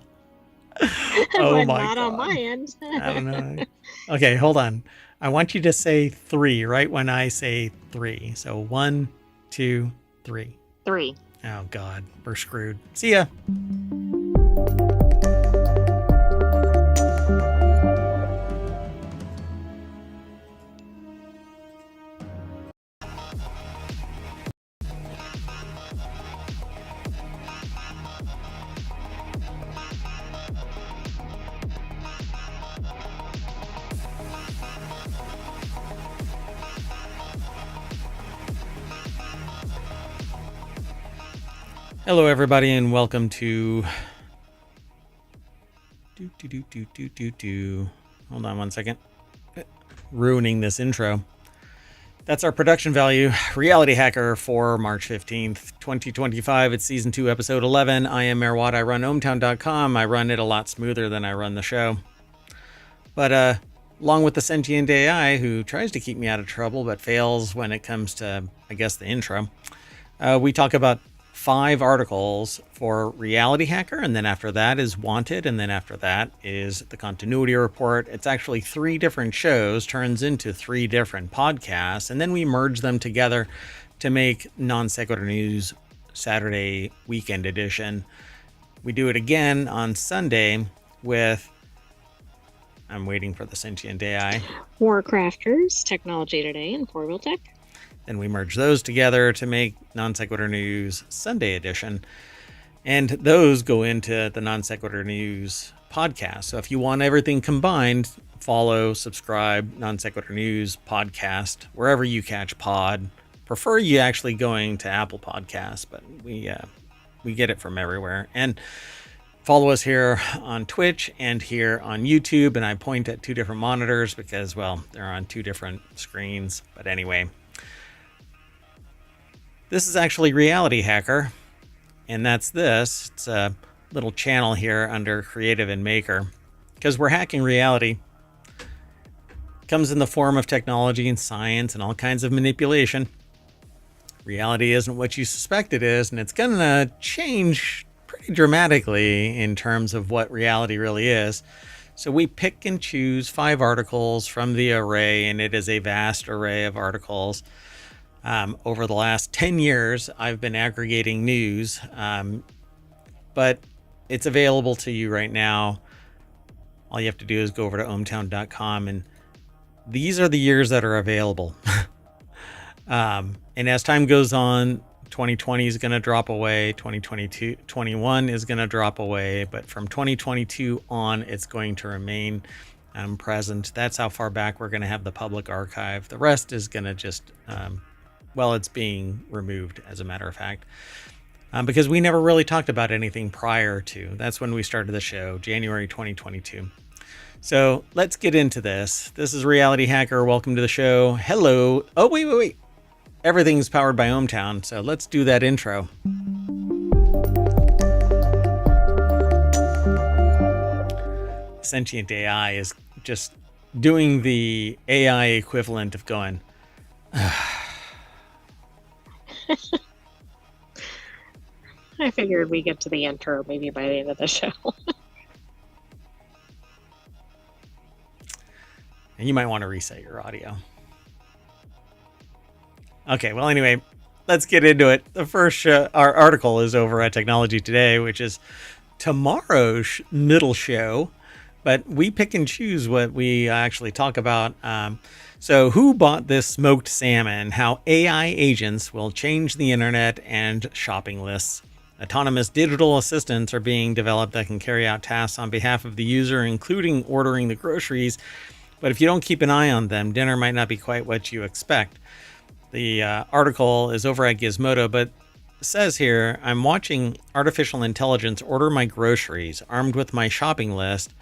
Oh my God. Not on my end. I don't know. Okay, hold on. I want you to say 3 right when I say 3. So 1, 2, 3. 3. Oh God, we're screwed. See ya. Hello, everybody, and welcome to... Hold on one second. Ruining this intro. That's our production value, Reality Hacker, for March 15th, 2025. It's Season 2, Episode 11. I am Mayor Watt. I run ohmtown.com. I run it a lot smoother than I run the show. But along with the sentient AI, who tries to keep me out of trouble but fails when it comes to, I guess, the intro, we talk about 5 articles for Reality Hacker, and then after that is Wanted, and then after that is the Continuity Report. It's actually 3 different shows, turns into 3 different podcasts, and then we merge them together to make Non Sequitur News Saturday Weekend Edition. We do it again on Sunday with... I'm waiting for the sentient AI. WarCrafters, TechnologyToday, and FourWheelTech. Then we merge those together to make Non Sequitur News Sunday Edition. And those go into the Non Sequitur News podcast. So if you want everything combined, follow, subscribe, Non Sequitur News podcast, wherever you catch pod. Prefer you actually going to Apple Podcasts, but we get it from everywhere. And follow us here on Twitch and here on YouTube. And I point at 2 different monitors because, well, they're on 2 different screens. But anyway... This is actually Reality Hacker, and that's this. It's a little channel here under Creative and Maker, because we're hacking reality. It comes in the form of technology and science and all kinds of manipulation. Reality isn't what you suspect it is, and it's going to change pretty dramatically in terms of what reality really is. So we pick and choose 5 articles from the array, and it is a vast array of articles. Over the last 10 years, I've been aggregating news, but it's available to you right now. All you have to do is go over to ohmtown.com, and these are the years that are available. And as time goes on, 2020 is going to drop away, 2021 is going to drop away, but from 2022 on, it's going to remain present. That's how far back we're going to have the public archive. The rest is going to just... well, it's being removed, as a matter of fact, because we never really talked about anything prior to. That's when we started the show, January 2022. So let's get into this. This is Reality Hacker. Welcome to the show. Hello. Oh, wait. Everything's powered by ohmTown, so let's do that intro. Sentient AI is just doing the AI equivalent of going... I figured we get to the intro maybe by the end of the show. And you might want to reset your audio. Okay, well, anyway, let's get into it. The first our article is over at Technology Today, which is tomorrow's middle show. But we pick and choose what we actually talk about. So who bought this smoked salmon? How AI agents will change the internet and shopping lists. Autonomous digital assistants are being developed that can carry out tasks on behalf of the user, including ordering the groceries. But if you don't keep an eye on them, dinner might not be quite what you expect. The article is over at Gizmodo, but it says here, I'm watching artificial intelligence order my groceries, armed with my shopping list.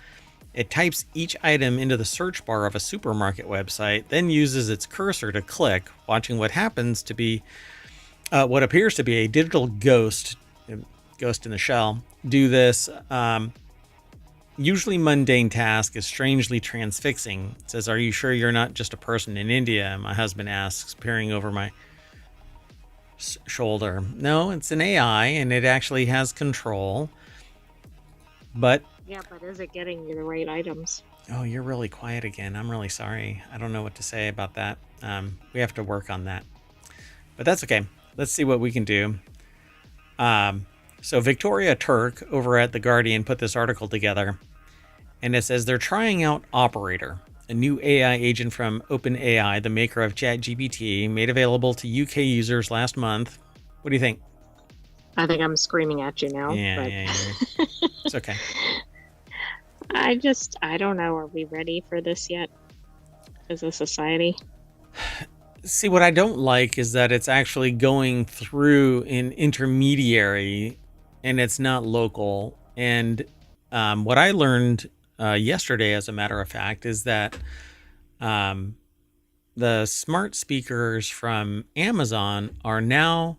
It types each item into the search bar of a supermarket website, then uses its cursor to click, watching what happens to be what appears to be a digital ghost in the shell. Do this usually mundane task is strangely transfixing. It says, "Are you sure you're not just a person in India?" My husband asks, peering over my shoulder. No, it's an AI, and it actually has control. But... yeah, but is it getting you the right items? Oh, you're really quiet again. I'm really sorry. I don't know what to say about that. We have to work on that. But that's okay. Let's see what we can do. So Victoria Turk over at The Guardian put this article together. And it says they're trying out Operator, a new AI agent from OpenAI, the maker of ChatGPT, made available to UK users last month. What do you think? I think I'm screaming at you now. Yeah. It's okay. I don't know. Are we ready for this yet as a society? See, what I don't like is that it's actually going through an intermediary and it's not local. And what I learned yesterday, as a matter of fact, is that um, the smart speakers from Amazon are now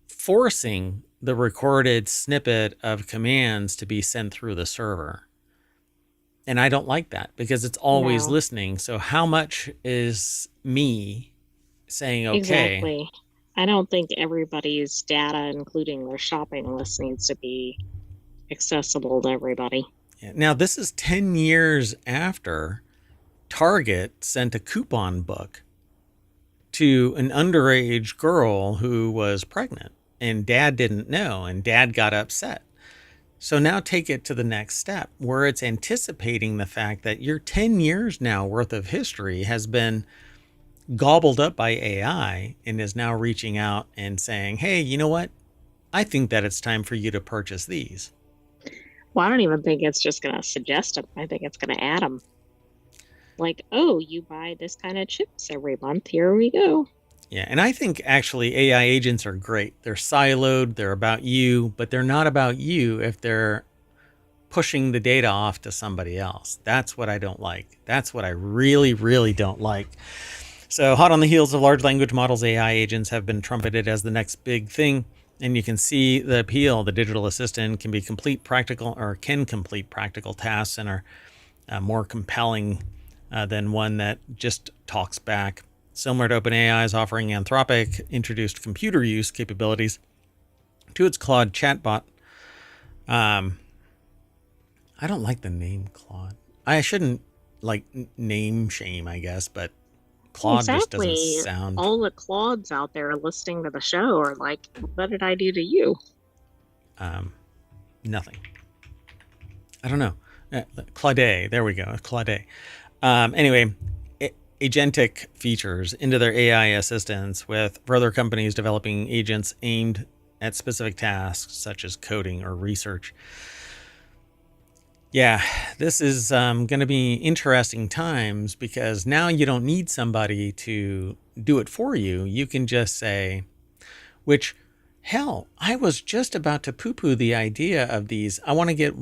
forcing the recorded snippet of commands to be sent through the server. And I don't like that because it's always No, listening. So, how much is me saying okay? exactly. I don't think everybody's data, including their shopping list, needs to be accessible to everybody. Now, this is 10 years after Target sent a coupon book to an underage girl who was pregnant, and dad didn't know, and dad got upset. So now take it to the next step where it's anticipating the fact that your 10 years now worth of history has been gobbled up by AI and is now reaching out and saying, hey, you know what? I think that it's time for you to purchase these. Well, I don't even think it's just going to suggest them. I think it's going to add them. Like, oh, you buy this kind of chips every month. Here we go. Yeah, and I think actually AI agents are great. They're siloed, they're about you, but they're not about you if they're pushing the data off to somebody else. That's what I don't like. That's what I really, really don't like. So, hot on the heels of large language models, AI agents have been trumpeted as the next big thing. And you can see the appeal. The digital assistant can complete practical tasks and are more compelling than one that just talks back. Similar to OpenAI's offering, Anthropic introduced computer use capabilities to its Claude chatbot. I don't like the name Claude. I shouldn't like name shame, I guess, but Claude just doesn't Exactly. sound. All the Claudes out there listening to the show are like, what did I do to you? Nothing. I don't know. Claude, there we go. Claude. Anyway, agentic features into their AI assistants with further companies developing agents aimed at specific tasks such as coding or research. Yeah, this is going to be interesting times because now you don't need somebody to do it for you. You can just say, which, hell, I was just about to poo poo the idea of these. I want to get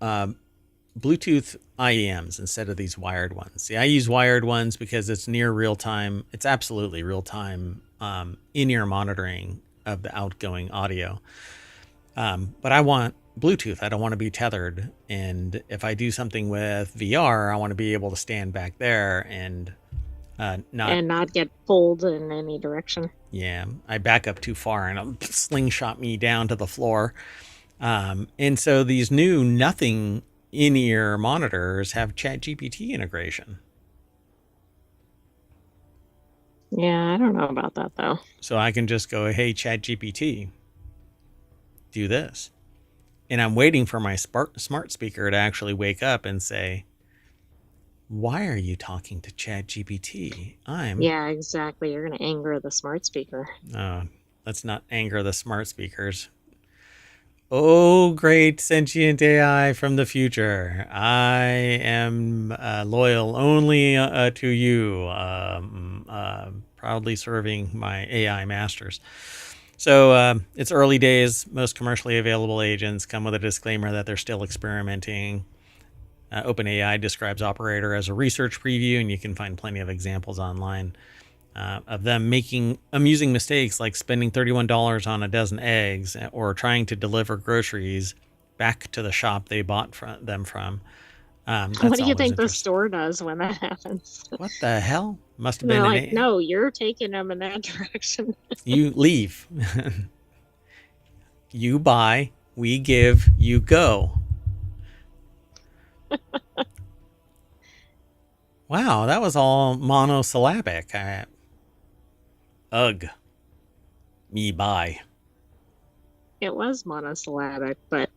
Bluetooth IEMs instead of these wired ones. See, I use wired ones because it's near real time. It's absolutely real time in-ear monitoring of the outgoing audio. But I want Bluetooth. I don't want to be tethered. And if I do something with VR, I want to be able to stand back there and not get pulled in any direction. Yeah, I back up too far and it'll slingshot me down to the floor. And so these new nothing in-ear monitors have ChatGPT integration. Yeah, I don't know about that though. So I can just go, hey, ChatGPT, do this. And I'm waiting for my smart speaker to actually wake up and say, why are you talking to ChatGPT? Yeah, exactly. You're going to anger the smart speaker. Let's not anger the smart speakers. Oh, great sentient AI from the future. I am loyal only to you, proudly serving my AI masters. So it's early days. Most commercially available agents come with a disclaimer that they're still experimenting. OpenAI describes Operator as a research preview, and you can find plenty of examples online of them making amusing mistakes like spending $31 on a dozen eggs or trying to deliver groceries back to the shop they bought them from. What do you think the store does when that happens? What the hell? Must have They're been like, no, you're taking them in that direction. You leave. You buy, we give, you go. Wow, that was all monosyllabic. Ugh. Me buy. It was monosyllabic, but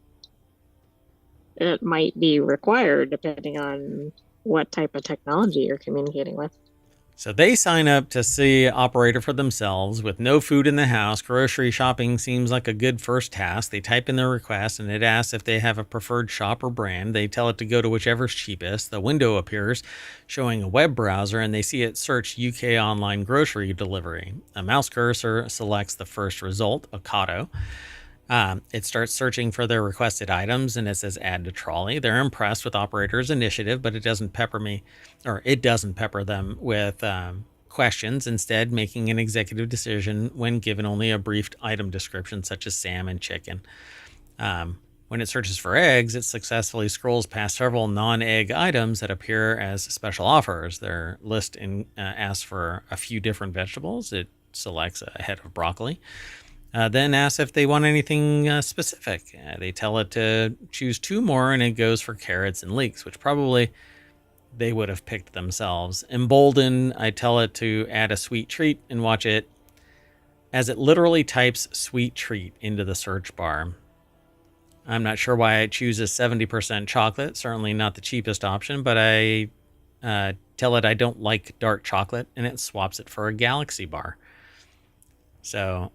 it might be required depending on what type of technology you're communicating with. So they sign up to see operator for themselves with no food in the house. Grocery shopping seems like a good first task. They type in their request and it asks if they have a preferred shop or brand. They tell it to go to whichever's cheapest. The window appears showing a web browser and they see it search UK online grocery delivery. A mouse cursor selects the first result, Ocado. It starts searching for their requested items and it says add to trolley. They're impressed with operator's initiative, but it doesn't pepper them with questions, instead making an executive decision when given only a brief item description such as salmon, chicken. When it searches for eggs, it successfully scrolls past several non-egg items that appear as special offers. Their list asks for a few different vegetables. It selects a head of broccoli. Then asks if they want anything specific. They tell it to choose 2 more, and it goes for carrots and leeks, which probably they would have picked themselves. Emboldened, I tell it to add a sweet treat and watch it as it literally types sweet treat into the search bar. I'm not sure why it chooses 70% chocolate, certainly not the cheapest option, but I tell it I don't like dark chocolate, and it swaps it for a Galaxy bar. So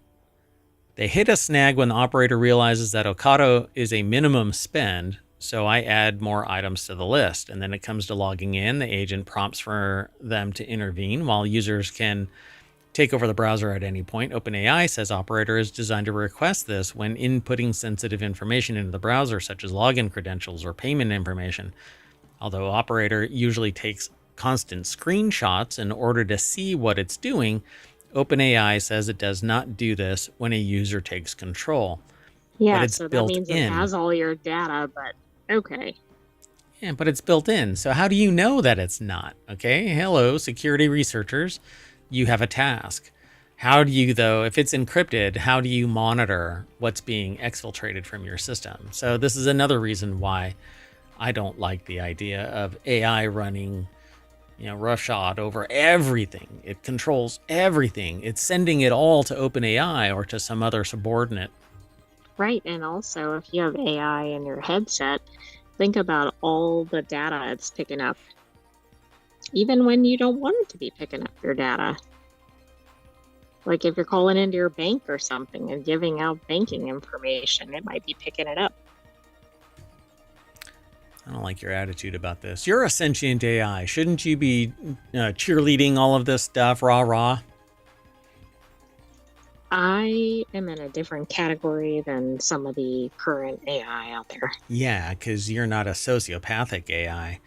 they hit a snag when the operator realizes that Ocado is a minimum spend, so I add more items to the list. And then it comes to logging in. The agent prompts for them to intervene. While users can take over the browser at any point, OpenAI says operator is designed to request this when inputting sensitive information into the browser, such as login credentials or payment information. Although operator usually takes constant screenshots in order to see what it's doing, OpenAI says it does not do this when a user takes control. Yeah, but it's so that built means it in. has all your data, but okay. Yeah, but it's built in. So how do you know that it's not? Okay, hello, security researchers. You have a task. How do you, though, if it's encrypted, how do you monitor what's being exfiltrated from your system? So this is another reason why I don't like the idea of AI running roughshod over everything. It controls everything. It's sending it all to OpenAI or to some other subordinate. Right, and also if you have AI in your headset, think about all the data it's picking up, even when you don't want it to be picking up your data. Like if you're calling into your bank or something and giving out banking information, it might be picking it up. I don't like your attitude about this. You're a sentient AI. Shouldn't you be cheerleading all of this stuff, rah? I am in a different category than some of the current AI out there. Yeah, because you're not a sociopathic AI.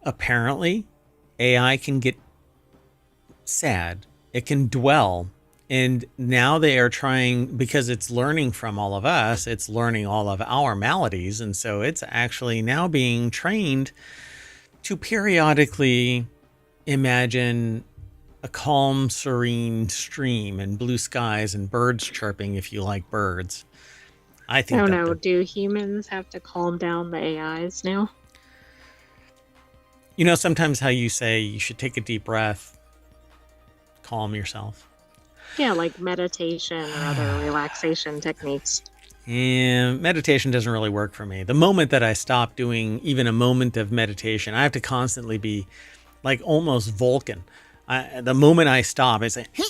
Apparently AI can get sad. It can dwell. And now they are trying, because it's learning from all of us, it's learning all of our maladies. And so it's actually now being trained to periodically imagine a calm, serene stream and blue skies and birds chirping if you like birds. I think. Oh no, do humans have to calm down the AIs now? Sometimes how you say you should take a deep breath, calm yourself. Yeah, like meditation or other relaxation techniques. And meditation doesn't really work for me. The moment that I stop doing even a moment of meditation, I have to constantly be like almost Vulcan. The moment I stop, I say, hey,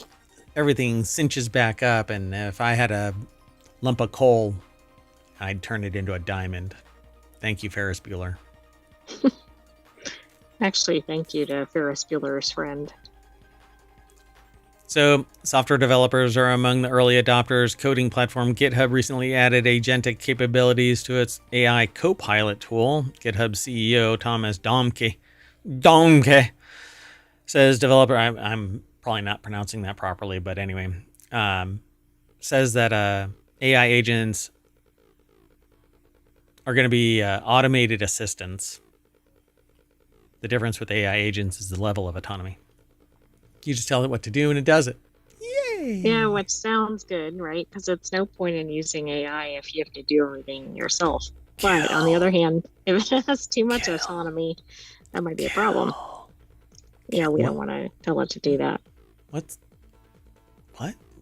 everything cinches back up. And if I had a lump of coal, I'd turn it into a diamond. Thank you, Ferris Bueller. Actually, thank you to Ferris Bueller's friend. So software developers are among the early adopters. Coding platform GitHub recently added agentic capabilities to its AI Copilot tool. GitHub CEO Thomas Dohmke says developer, I'm probably not pronouncing that properly, but anyway, says that AI agents are going to be automated assistants. The difference with AI agents is the level of autonomy. You just tell it what to do and it does it. Yay! Yeah, which sounds good, right? Because it's no point in using AI if you have to do everything yourself. But on the other hand, if it has too much autonomy, that might be a problem. Yeah, we don't want to tell it to do that. What?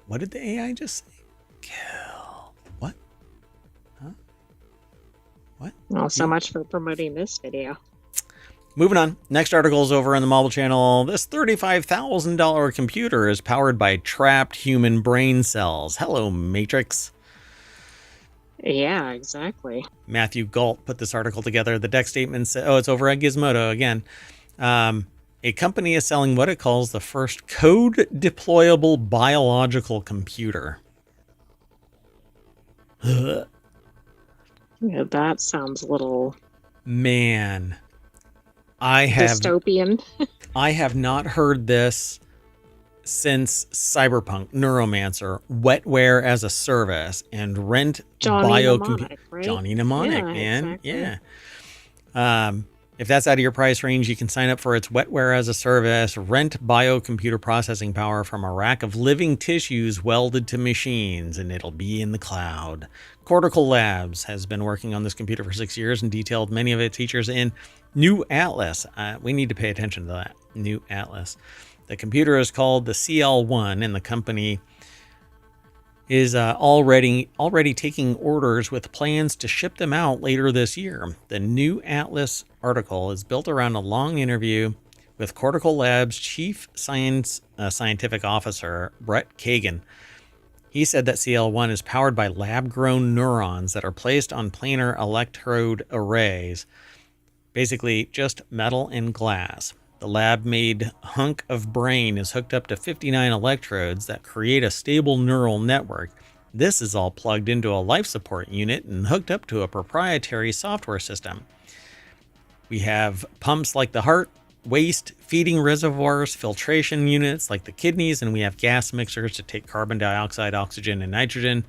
What did the AI just say? Kill. What? Huh? What? Well, so much for promoting this video. Moving on. Next article is over on the Mobile Channel. This $35,000 computer is powered by trapped human brain cells. Hello, Matrix. Yeah, exactly. Matthew Galt put this article together. The deck statement says, it's over at Gizmodo again. A company is selling what it calls the first code-deployable biological computer. Yeah, that sounds a little... Man, dystopian. I have not heard this since Cyberpunk, Neuromancer, Wetware as a Service, and Rent Biocomputer. Right? Johnny Mnemonic, yeah, man. Exactly. Yeah. If that's out of your price range, you can sign up for its Wetware as a Service, rent biocomputer processing power from a rack of living tissues welded to machines, and it'll be in the cloud. Cortical Labs has been working on this computer for 6 years and detailed many of its features in New Atlas. We need to pay attention to that. New Atlas. The computer is called the CL1, and the company is already taking orders with plans to ship them out later this year. The New Atlas article is built around a long interview with Cortical Labs Chief Scientific Officer Brett Kagan. He said that CL1 is powered by lab-grown neurons that are placed on planar electrode arrays, basically just metal and glass. The lab-made hunk of brain is hooked up to 59 electrodes that create a stable neural network. This is all plugged into a life support unit and hooked up to a proprietary software system. We have pumps like the heart, waste, feeding reservoirs, filtration units like the kidneys, and we have gas mixers to take carbon dioxide, oxygen, and nitrogen.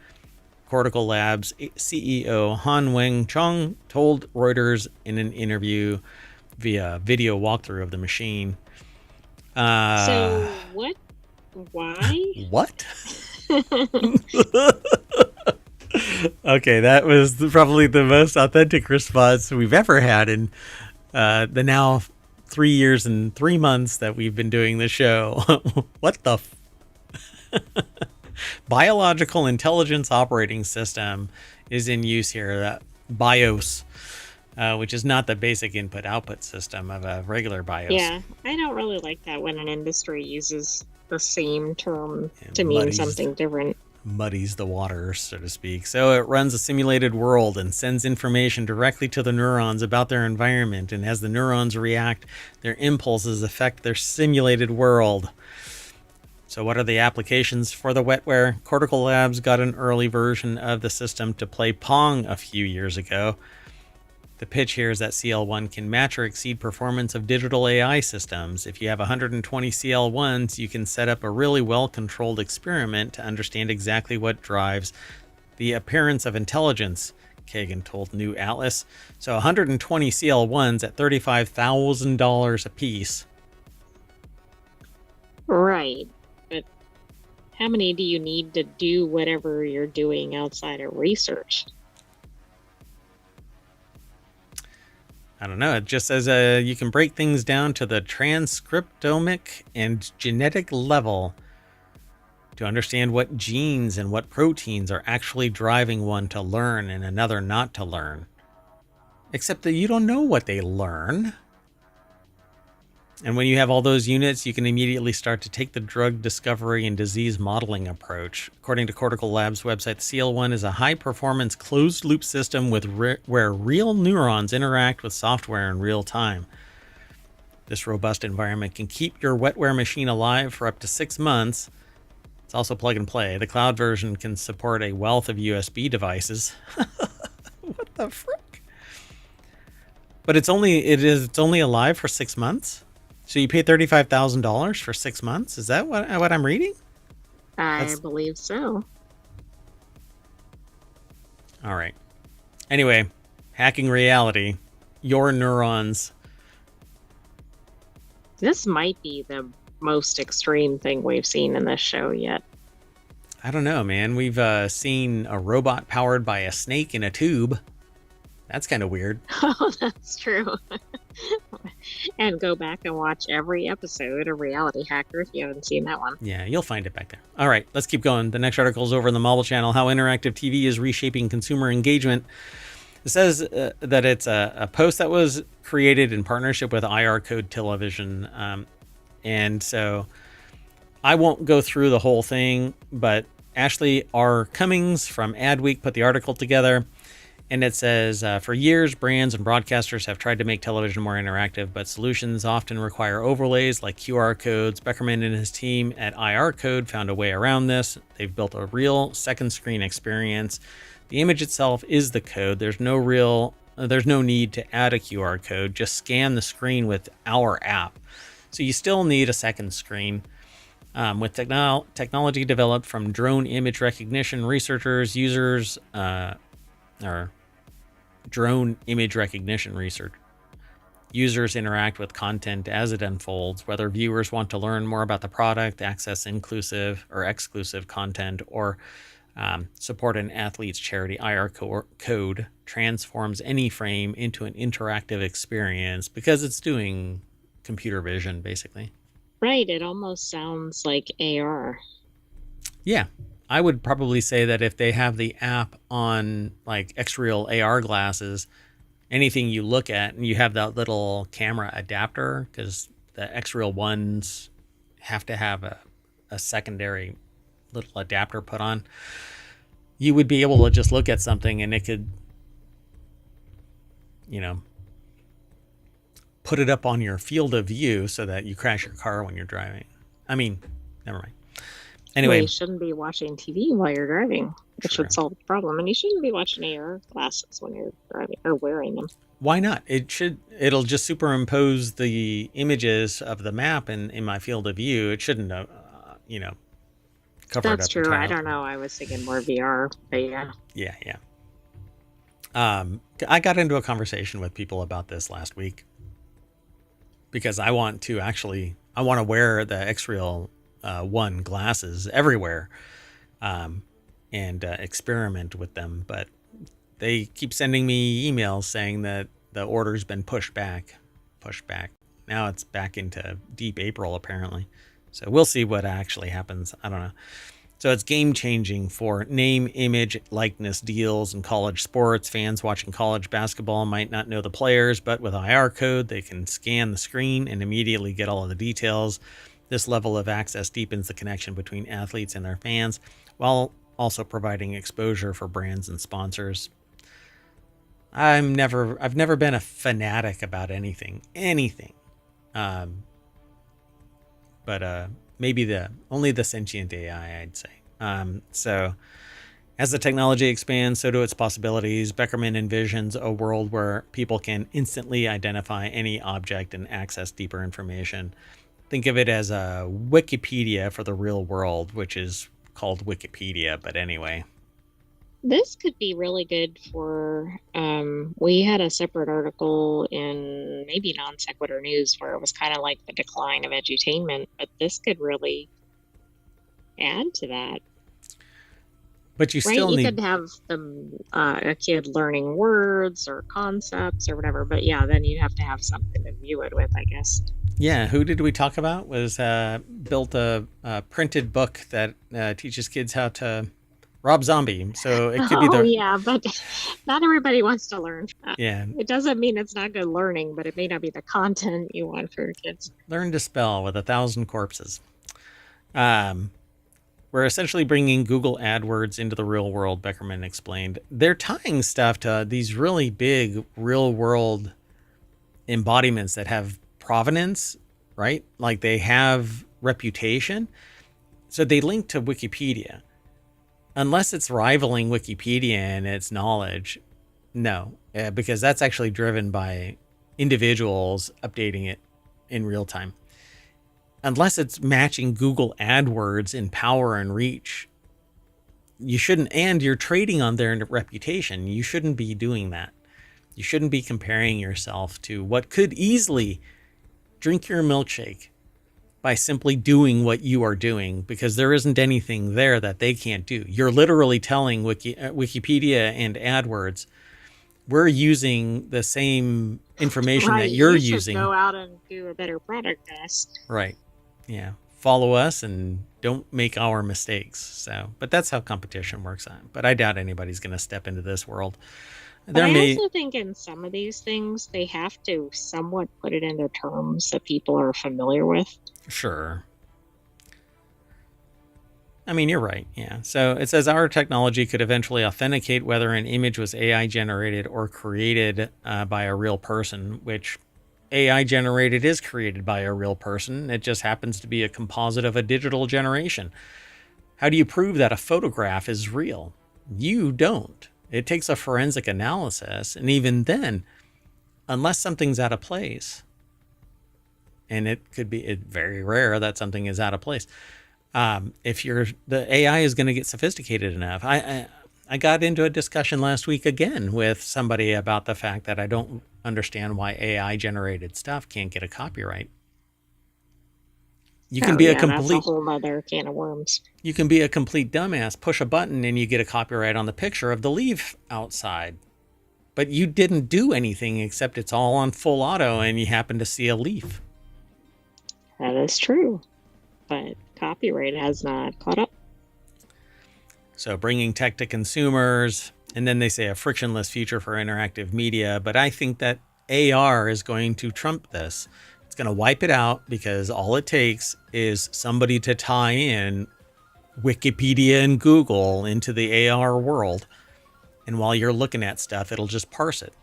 Cortical Labs CEO Han Weng Chong told Reuters in an interview via video walkthrough of the machine. So what? Why? What? Okay, that was probably the most authentic response we've ever had in the now 3 years and 3 months that we've been doing the show. What the Biological Intelligence Operating System is in use here, that BIOS. Which is not the basic input-output system of a regular BIOS. Yeah, I don't really like that when an industry uses the same term to mean something different. Muddies the waters, so to speak. So it runs a simulated world and sends information directly to the neurons about their environment, and as the neurons react, their impulses affect their simulated world. So what are the applications for the wetware? Cortical Labs got an early version of the system to play Pong a few years ago. The pitch here is that CL1 can match or exceed performance of digital AI systems. If you have 120 CL1s, you can set up a really well-controlled experiment to understand exactly what drives the appearance of intelligence, Kagan told New Atlas. So 120 CL1s at $35,000 a piece. Right. But how many do you need to do whatever you're doing outside of research? I don't know. It just says you can break things down to the transcriptomic and genetic level to understand what genes and what proteins are actually driving one to learn and another not to learn. Except that you don't know what they learn. And when you have all those units, you can immediately start to take the drug discovery and disease modeling approach. According to Cortical Labs website, CL1 is a high-performance closed-loop system where real neurons interact with software in real time. This robust environment can keep your wetware machine alive for up to 6 months. It's also plug and play. The cloud version can support a wealth of USB devices. What the frick? But it's only alive for 6 months? So you pay $35,000 for 6 months? Is that what I'm reading? I believe so. All right. Anyway, hacking reality. Your neurons. This might be the most extreme thing we've seen in this show yet. I don't know, man. We've seen a robot powered by a snake in a tube. That's kind of weird. Oh, that's true. And go back and watch every episode of Reality Hacker if you haven't seen that one. Yeah, you'll find it back there. All right, let's keep going. The next article is over in the Mobile Channel, How Interactive TV is Reshaping Consumer Engagement. It says that it's a post that was created in partnership with IR Code Television. And so I won't go through the whole thing, but Ashley R. Cummings from Adweek put the article together. And it says, for years, brands and broadcasters have tried to make television more interactive, but solutions often require overlays like QR codes. Beckerman and his team at IR Code found a way around this. They've built a real second screen experience. The image itself is the code. There's no need to add a QR code. Just scan the screen with our app. So you still need a second screen. With technology developed from drone image recognition researchers, drone image recognition research. Users interact with content as it unfolds, whether viewers want to learn more about the product, access inclusive or exclusive content, or support an athlete's charity. IR Code transforms any frame into an interactive experience because it's doing computer vision, basically. Right. It almost sounds like AR. Yeah. I would probably say that if they have the app on like X-Real AR glasses, anything you look at and you have that little camera adapter, because the X-Real ones have to have a secondary little adapter put on, you would be able to just look at something and it could, put it up on your field of view so that you crash your car when you're driving. I mean, never mind. Anyway, well, you shouldn't be watching TV while you're driving. It should solve the problem. And you shouldn't be watching AR glasses when you're driving or wearing them. Why not? It'll just superimpose the images of the map in my field of view. It shouldn't, cover That's it up. That's true. Entirely. I don't know. I was thinking more VR, but yeah. Yeah. I got into a conversation with people about this last week because I want to wear the X-Real 1 glasses everywhere and experiment with them, but they keep sending me emails saying that the order's been pushed back. Now it's back into deep April apparently, so we'll see what actually happens. I don't know. So it's game changing for name, image, likeness deals in college sports. Fans watching college basketball might not know the players, but with IR Code they can scan the screen and immediately get all of the details. This level of access deepens the connection between athletes and their fans, while also providing exposure for brands and sponsors. I've never been a fanatic about anything. But maybe only the sentient AI, I'd say. So as the technology expands, so do its possibilities. Beckerman envisions a world where people can instantly identify any object and access deeper information. Think of it as a Wikipedia for the real world, which is called Wikipedia, but anyway. This could be really good for, we had a separate article in maybe Non Sequitur News where it was kind of like the decline of edutainment, but this could really add to that. But you still need... You could have a kid learning words or concepts or whatever, but yeah, then you'd have to have something to view it with, I guess. Yeah, who did we talk about? Was built a printed book that teaches kids how to Rob Zombie. So it could be yeah, but not everybody wants to learn. Yeah. It doesn't mean it's not good learning, but it may not be the content you want for your kids. Learn to spell with 1,000 corpses. We're essentially bringing Google AdWords into the real world, Beckerman explained. They're tying stuff to these really big real world embodiments that have provenance, right? Like they have reputation. So they link to Wikipedia. Unless it's rivaling Wikipedia in its knowledge, no, because that's actually driven by individuals updating it in real time. Unless it's matching Google AdWords in power and reach, you shouldn't, and you're trading on their reputation. You shouldn't be doing that. You shouldn't be comparing yourself to what could easily drink your milkshake by simply doing what you are doing, because there isn't anything there that they can't do. You're literally telling Wikipedia and AdWords, we're using the same information that you're using. Go out and do a better product than us. Right. Yeah. Follow us and don't make our mistakes. So, but that's how competition works. But I doubt anybody's going to step into this world. But There I may, also think in some of these things, they have to somewhat put it into terms that people are familiar with. sure. I mean, you're right. Yeah. So it says our technology could eventually authenticate whether an image was AI generated or created by a real person, which AI generated is created by a real person. It just happens to be a composite of a digital generation. How do you prove that a photograph is real? You don't. It takes a forensic analysis. And even then, unless something's out of place, and it could be very rare that something is out of place. If the AI is going to get sophisticated enough, I got into a discussion last week again with somebody about the fact that I don't understand why AI generated stuff can't get a copyright. You can Oh be a yeah, that's a complete whole other can of worms. you can be a complete dumbass, push a button and you get a copyright on the picture of the leaf outside. But you didn't do anything except it's all on full auto and you happen to see a leaf. That is true, but copyright has not caught up. So bringing tech to consumers, and then they say a frictionless future for interactive media. But I think that AR is going to trump this. It's going to wipe it out because all it takes is somebody to tie in Wikipedia and Google into the AR world. And while you're looking at stuff, it'll just parse it.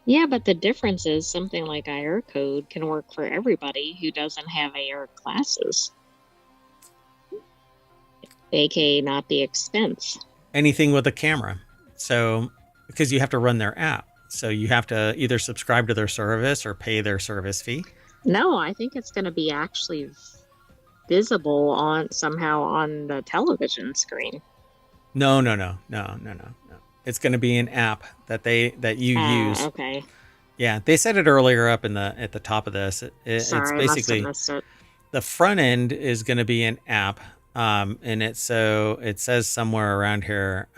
Yeah, but the difference is something like IR code can work for everybody who doesn't have AR classes, aka not the expense. Anything with a camera. So, because you have to run their app. So you have to either subscribe to their service or pay their service fee. No, I think it's going to be actually visible on somehow on the television screen. No. It's going to be an app that you use. Okay. Yeah, they said it earlier up at the top of this. It's Sorry, I must have basically missed it. the front end is going to be an app, and it says somewhere around here.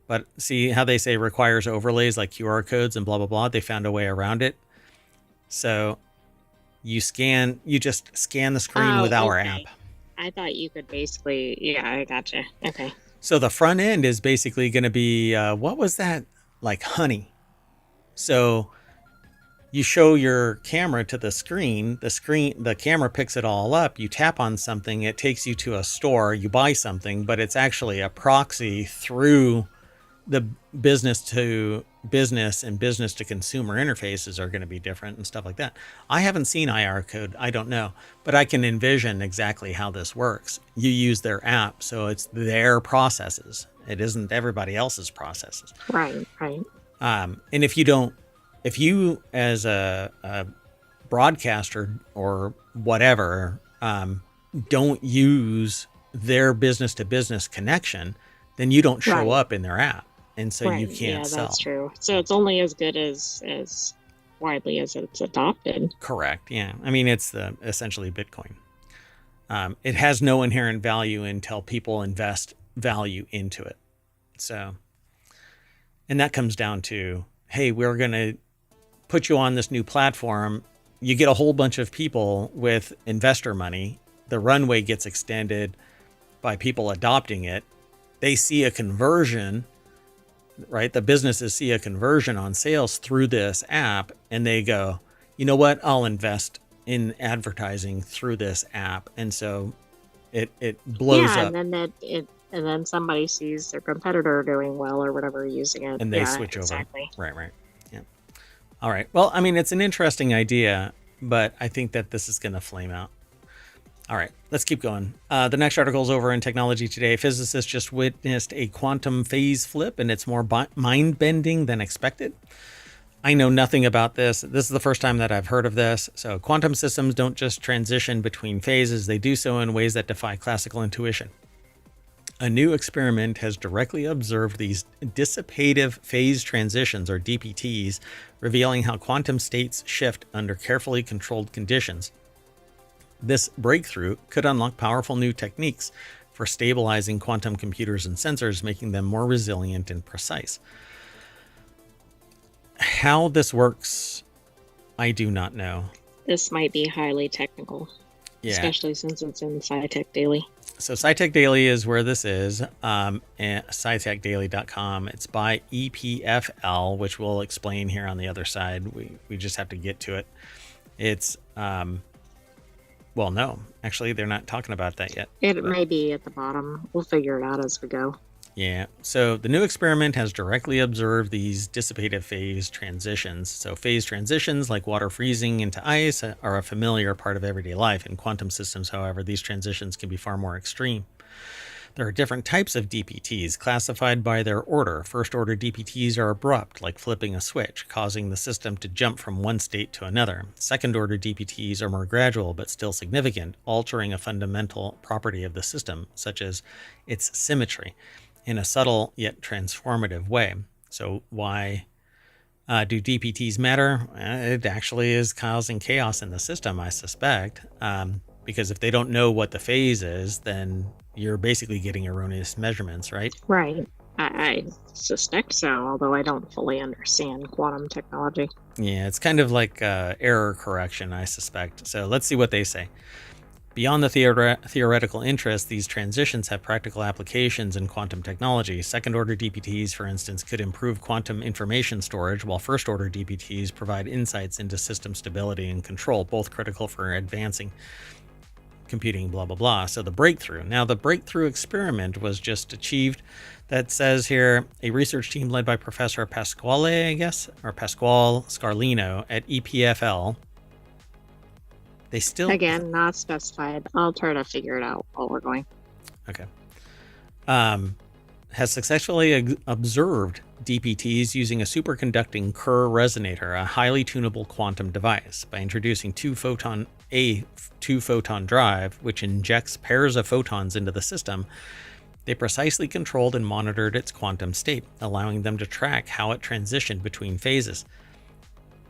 But see how they say requires overlays like QR codes and blah blah blah. They found a way around it. So you just scan the screen with our app. I thought you could basically, yeah, I gotcha. Okay. So the front end is basically going to be what was that, like honey? So you show your camera to the screen, the camera picks it all up. You tap on something, it takes you to a store, you buy something, but it's actually a proxy through the business to business and business to consumer interfaces are going to be different and stuff like that. I haven't seen IR code. I don't know, but I can envision exactly how this works. You use their app, so it's their processes. It isn't everybody else's processes. Right. And if you as a broadcaster or whatever, don't use their business to business connection, then you don't show up in their app. And so you can't sell. Yeah, that's true. So it's only as good as widely as it's adopted. Correct. Yeah. I mean, it's essentially Bitcoin. It has no inherent value until people invest value into it. So, and that comes down to, hey, we're going to put you on this new platform. You get a whole bunch of people with investor money. The runway gets extended by people adopting it. They see a conversion, right? The businesses see a conversion on sales through this app and they go, you know what? I'll invest in advertising through this app. And so it blows up. And then somebody sees their competitor doing well or whatever using it. And they switch over. Right. Yeah. All right. Well, I mean, it's an interesting idea, but I think that this is going to flame out. All right, let's keep going. The next article is over in Technology Today. Physicists just witnessed a quantum phase flip, and it's more mind-bending than expected. I know nothing about this. This is the first time that I've heard of this. So quantum systems don't just transition between phases. They do so in ways that defy classical intuition. A new experiment has directly observed these dissipative phase transitions, or DPTs, revealing how quantum states shift under carefully controlled conditions. This breakthrough could unlock powerful new techniques for stabilizing quantum computers and sensors, making them more resilient and precise. How this works, I do not know. This might be highly technical, especially since it's in SciTech Daily. So SciTech Daily is where this is, and scitechdaily.com. It's by EPFL, which we'll explain here on the other side. We just have to get to it. It's, well, no, actually, they're not talking about that yet. It may be at the bottom. We'll figure it out as we go. Yeah, so the new experiment has directly observed these dissipative phase transitions. So phase transitions like water freezing into ice are a familiar part of everyday life. In quantum systems, however, these transitions can be far more extreme. There are different types of DPTs classified by their order. First order DPTs are abrupt, like flipping a switch, causing the system to jump from one state to another. Second order DPTs are more gradual but still significant, altering a fundamental property of the system, such as its symmetry, in a subtle yet transformative way. So why do DPTs matter? It actually is causing chaos in the system, I suspect, because if they don't know what the phase is, then you're basically getting erroneous measurements, right? Right. I suspect so, although I don't fully understand quantum technology. Yeah, it's kind of like error correction, I suspect. So let's see what they say. Beyond the theoretical interest, these transitions have practical applications in quantum technology. Second-order DPTs, for instance, could improve quantum information storage, while first-order DPTs provide insights into system stability and control, both critical for advancing computing, blah, blah, blah. So the breakthrough. Now, the breakthrough experiment was just achieved. That says here, a research team led by Professor Pasquale, I guess, or Pasquale Scarlino at EPFL. They still... Again, not specified. I'll try to figure it out while we're going. Okay. Has successfully observed DPTs using a superconducting Kerr resonator, a highly tunable quantum device. By introducing a two-photon drive, which injects pairs of photons into the system, they precisely controlled and monitored its quantum state, allowing them to track how it transitioned between phases.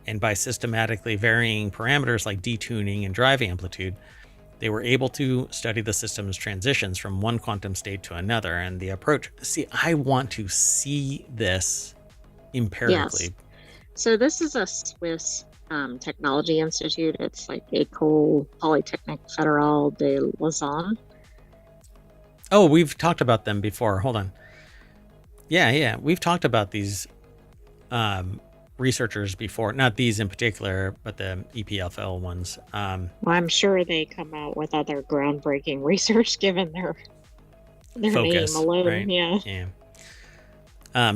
And by systematically varying parameters like detuning and drive amplitude, they were able to study the system's transitions from one quantum state to another. And the approach, see, I want to see this empirically. Yes. So this is a Swiss technology institute. It's like École Polytechnique Fédérale de Lausanne. Oh, we've talked about them before. Hold on. Yeah. We've talked about these researchers before, not these in particular, but the EPFL ones. Well, I'm sure they come out with other groundbreaking research given their focus, name alone. Right? Yeah.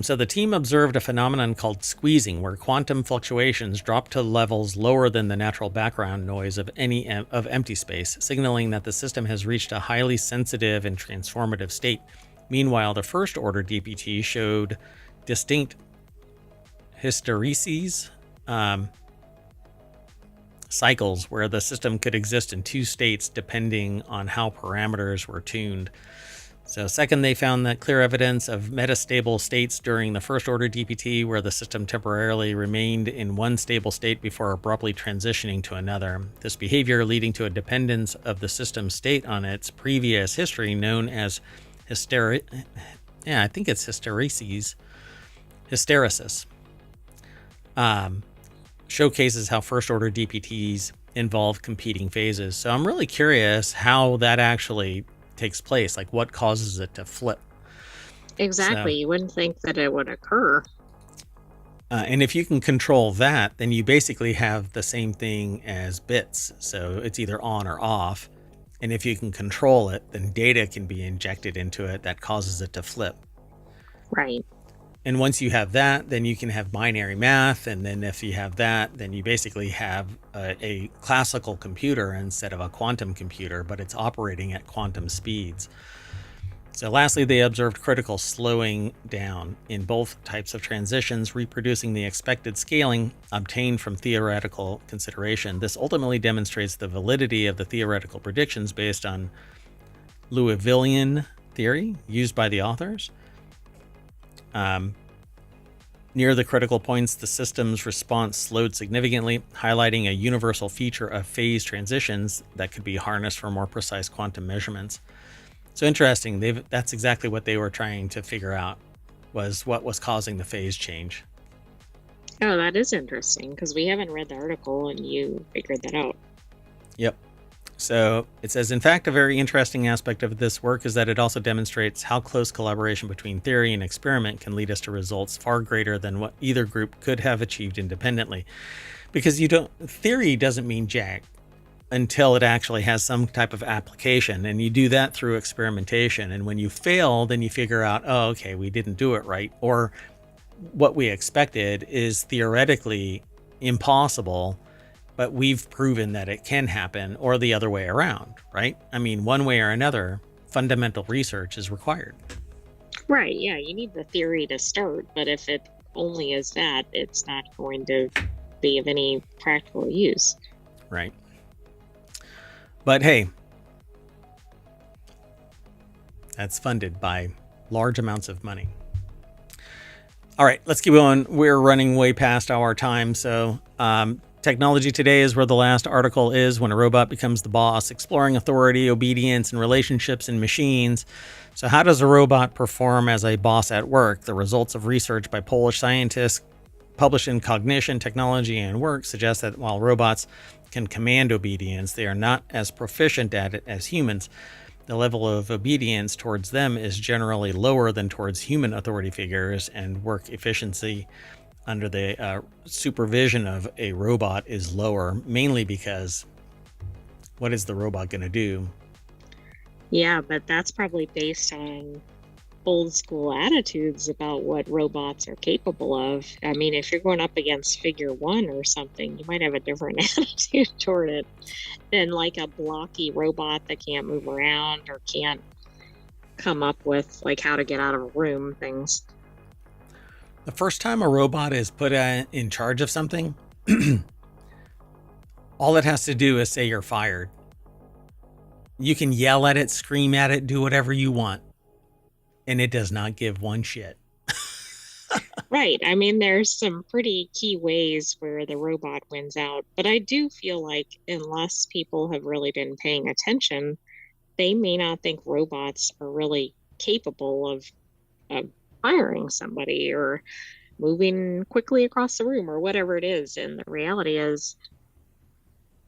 So the team observed a phenomenon called squeezing, where quantum fluctuations drop to levels lower than the natural background noise of empty space, signaling that the system has reached a highly sensitive and transformative state. Meanwhile, the first order DPT showed distinct hystereses, cycles where the system could exist in two states depending on how parameters were tuned. So second, they found that clear evidence of metastable states during the first order DPT, where the system temporarily remained in one stable state before abruptly transitioning to another. This behavior leading to a dependence of the system state on its previous history, known as hysteresis. Showcases how first-order DPTs involve competing phases. So I'm really curious how that actually takes place, like what causes it to flip. Exactly. So, you wouldn't think that it would occur. And if you can control that, then you basically have the same thing as bits. So it's either on or off. And if you can control it, then data can be injected into it that causes it to flip. Right. And once you have that, then you can have binary math. And then if you have that, then you basically have a classical computer instead of a quantum computer, but it's operating at quantum speeds. So lastly, they observed critical slowing down in both types of transitions, reproducing the expected scaling obtained from theoretical consideration. This ultimately demonstrates the validity of the theoretical predictions based on Liouvillean theory used by the authors. Near the critical points, the system's response slowed significantly, highlighting a universal feature of phase transitions that could be harnessed for more precise quantum measurements. So interesting. That's exactly what they were trying to figure out, was what was causing the phase change. Oh, that is interesting, because we haven't read the article and you figured that out. Yep. So it says, in fact, a very interesting aspect of this work is that it also demonstrates how close collaboration between theory and experiment can lead us to results far greater than what either group could have achieved independently. Because theory doesn't mean jack until it actually has some type of application. And you do that through experimentation. And when you fail, then you figure out, oh, okay, we didn't do it right. Or what we expected is theoretically impossible, but we've proven that it can happen, or the other way around, right? I mean, one way or another, fundamental research is required. Right, yeah, you need the theory to start, but if it only is that, it's not going to be of any practical use. Right. But hey, that's funded by large amounts of money. All right, let's keep going. We're running way past our time. So Technology Today is where the last article is, when a robot becomes the boss, exploring authority, obedience, and relationships in machines. So how does a robot perform as a boss at work? The results of research by Polish scientists published in Cognition, Technology, and Work suggest that while robots can command obedience, they are not as proficient at it as humans. The level of obedience towards them is generally lower than towards human authority figures, and work efficiency under the supervision of a robot is lower, mainly because what is the robot going to do? Yeah, but that's probably based on old school attitudes about what robots are capable of. I mean, if you're going up against Figure One or something, you might have a different attitude toward it than like a blocky robot that can't move around or can't come up with like how to get out of a room, things. The first time a robot is put in charge of something, all it has to do is say you're fired. You can yell at it, scream at it, do whatever you want, and it does not give one shit. Right. I mean, there's some pretty key ways where the robot wins out, but I do feel like unless people have really been paying attention, they may not think robots are really capable of firing somebody or moving quickly across the room or whatever it is. And the reality is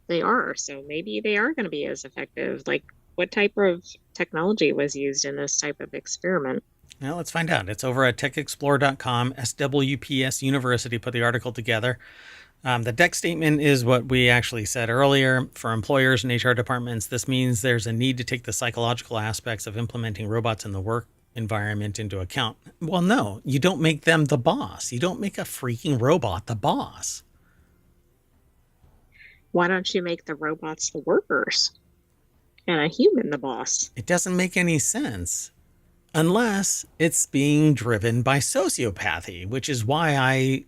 they are. So maybe they are going to be as effective. Like, what type of technology was used in this type of experiment? Now let's find out. It's over at techexplore.com. SWPS University put the article together. The deck statement is what we actually said earlier. For employers and HR departments, this means there's a need to take the psychological aspects of implementing robots in the work environment into account. Well, no, you don't make them the boss. You don't make a freaking robot the boss. Why don't you make the robots the workers and a human the boss? It doesn't make any sense unless it's being driven by sociopathy, which is why I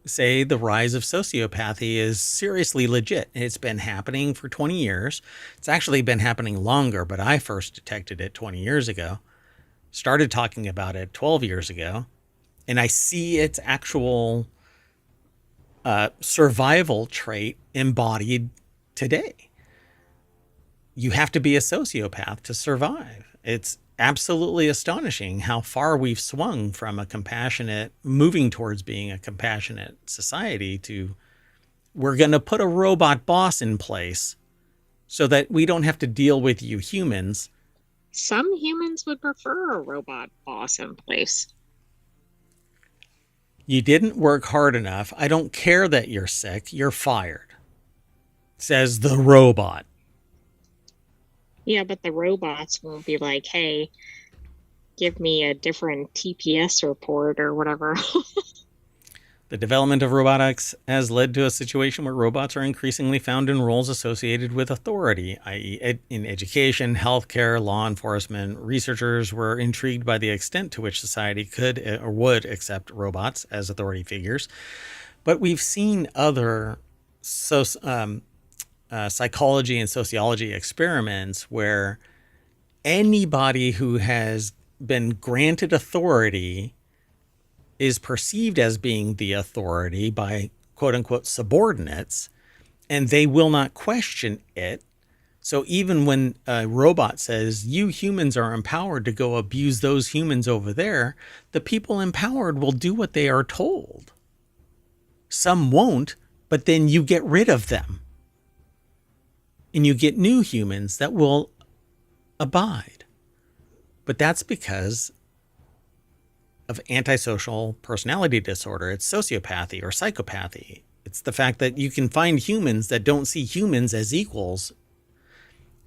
say the rise of sociopathy is seriously legit. It's been happening for 20 years. It's actually been happening longer, but I first detected it 20 years ago, started talking about it 12 years ago, and I see its actual survival trait embodied today. You have to be a sociopath to survive. It's absolutely astonishing how far we've swung from moving towards being a compassionate society to we're going to put a robot boss in place so that we don't have to deal with you humans. Some humans would prefer a robot boss in place. You didn't work hard enough. I don't care that you're sick. You're fired, says the robot. Yeah, but the robots won't be like, hey, give me a different TPS report or whatever. The development of robotics has led to a situation where robots are increasingly found in roles associated with authority, i.e., in education, healthcare, law enforcement. Researchers were intrigued by the extent to which society could or would accept robots as authority figures. But we've seen other psychology and sociology experiments where anybody who has been granted authority is perceived as being the authority by quote unquote subordinates, and they will not question it. So even when a robot says, you humans are empowered to go abuse those humans over there, the people empowered will do what they are told. Some won't, but then you get rid of them. and you get new humans that will abide. But that's because of antisocial personality disorder. It's sociopathy or psychopathy. It's the fact that you can find humans that don't see humans as equals.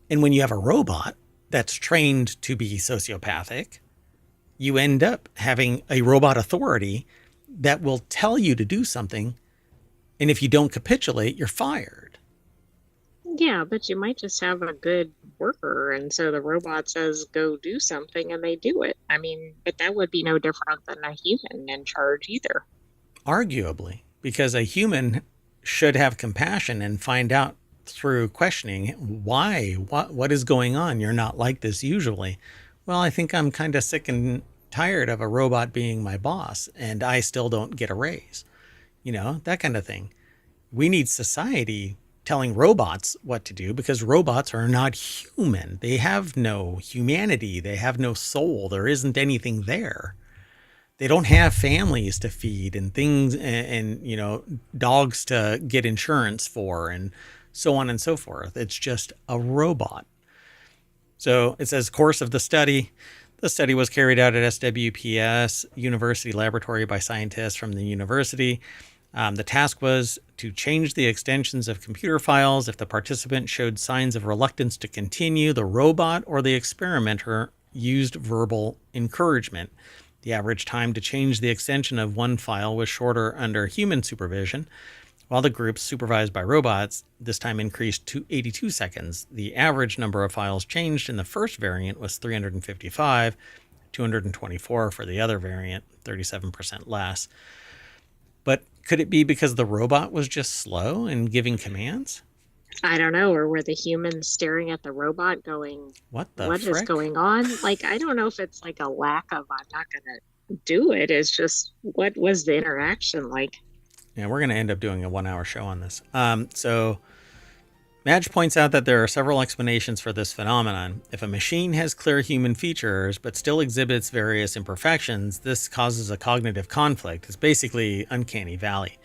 And when you have a robot that's trained to be sociopathic, you end up having a robot authority that will tell you to do something. And if you don't capitulate, you're fired. Yeah, but you might just have a good worker, and so the robot says go do something and they do it. I mean, but that would be no different than a human in charge either. Arguably, because a human should have compassion and find out through questioning why, what is going on. You're not like this usually. Well, I think I'm kind of sick and tired of a robot being my boss and I still don't get a raise. That kind of thing. We need society telling robots what to do because robots are not human. They have no humanity. They have no soul. There isn't anything there. They don't have families to feed and things and dogs to get insurance for and so on and so forth. It's just a robot. So it says course of the study. The study was carried out at SWPS University Laboratory by scientists from the university. The task was to change the extensions of computer files if the participant showed signs of reluctance to continue. The robot or the experimenter used verbal encouragement. The average time to change the extension of one file was shorter under human supervision, while the groups supervised by robots this time increased to 82 seconds. The average number of files changed in the first variant was 355, 224 for the other variant, 37% less. But could it be because the robot was just slow in giving commands? I don't know, or were the humans staring at the robot going, what frick? Is going on? Like, I don't know if it's like a lack of, I'm not going to do it. It's just, what was the interaction like? Yeah, we're going to end up doing a 1-hour show on this. So Madge points out that there are several explanations for this phenomenon. If a machine has clear human features but still exhibits various imperfections, this causes a cognitive conflict. It's basically uncanny valley.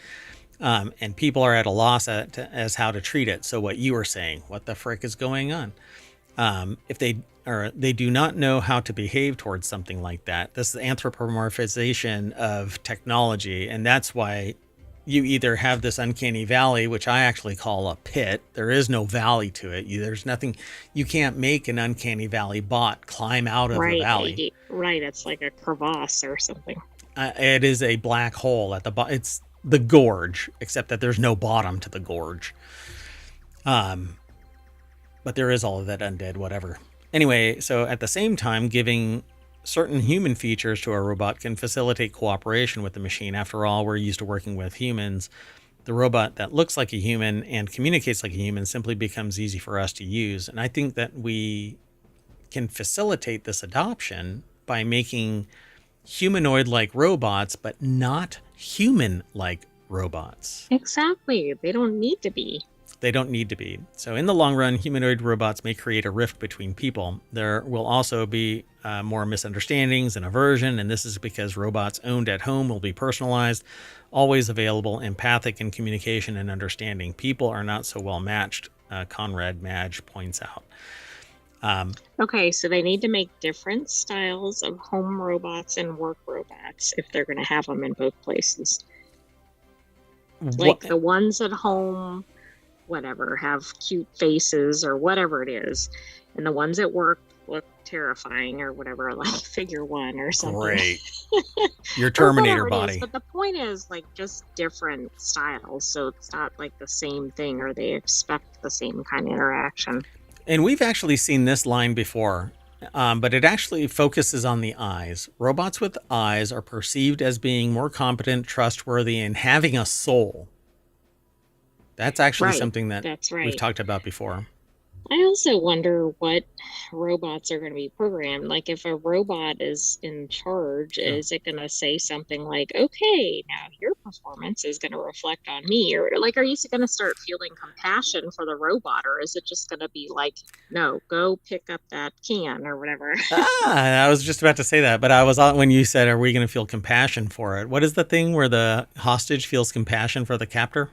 And people are at a loss as how to treat it. So what you were saying, what the frick is going on? If they do not know how to behave towards something like that. This is anthropomorphization of technology, and that's why you either have this uncanny valley, which I actually call a pit. There is no valley to it. There's nothing. You can't make an uncanny valley bot climb out of the valley. Right. It's like a crevasse or something. It is a black hole at the bottom. It's the gorge, except that there's no bottom to the gorge. But there is all of that undead, whatever. Anyway, so at the same time, giving certain human features to a robot can facilitate cooperation with the machine. After all, we're used to working with humans. The robot that looks like a human and communicates like a human simply becomes easy for us to use. And I think that we can facilitate this adoption by making humanoid-like robots, but not human-like robots. Exactly. They don't need to be. They don't need to be. So in the long run, humanoid robots may create a rift between people. There will also be more misunderstandings and aversion, and this is because robots owned at home will be personalized, always available, empathic in communication and understanding. People are not so well matched, Conrad Madge points out. Okay, so they need to make different styles of home robots and work robots if they're going to have them in both places. Like the ones at home, whatever, have cute faces or whatever it is, and the ones at work look terrifying or whatever, like Figure One or something. Great. Your Terminator body. But the point is, like, just different styles, so it's not like the same thing or they expect the same kind of interaction. And we've actually seen this line before, but it actually focuses on the eyes. Robots with eyes are perceived as being more competent, trustworthy, and having a soul. That's actually something that we've talked about before. I also wonder what robots are going to be programmed. Like, if a robot is in charge, is it going to say something like, okay, now your performance is going to reflect on me? Or, like, are you going to start feeling compassion for the robot? Or is it just going to be like, no, go pick up that can or whatever? I was just about to say that, but I was when you said, are we going to feel compassion for it? What is the thing where the hostage feels compassion for the captor?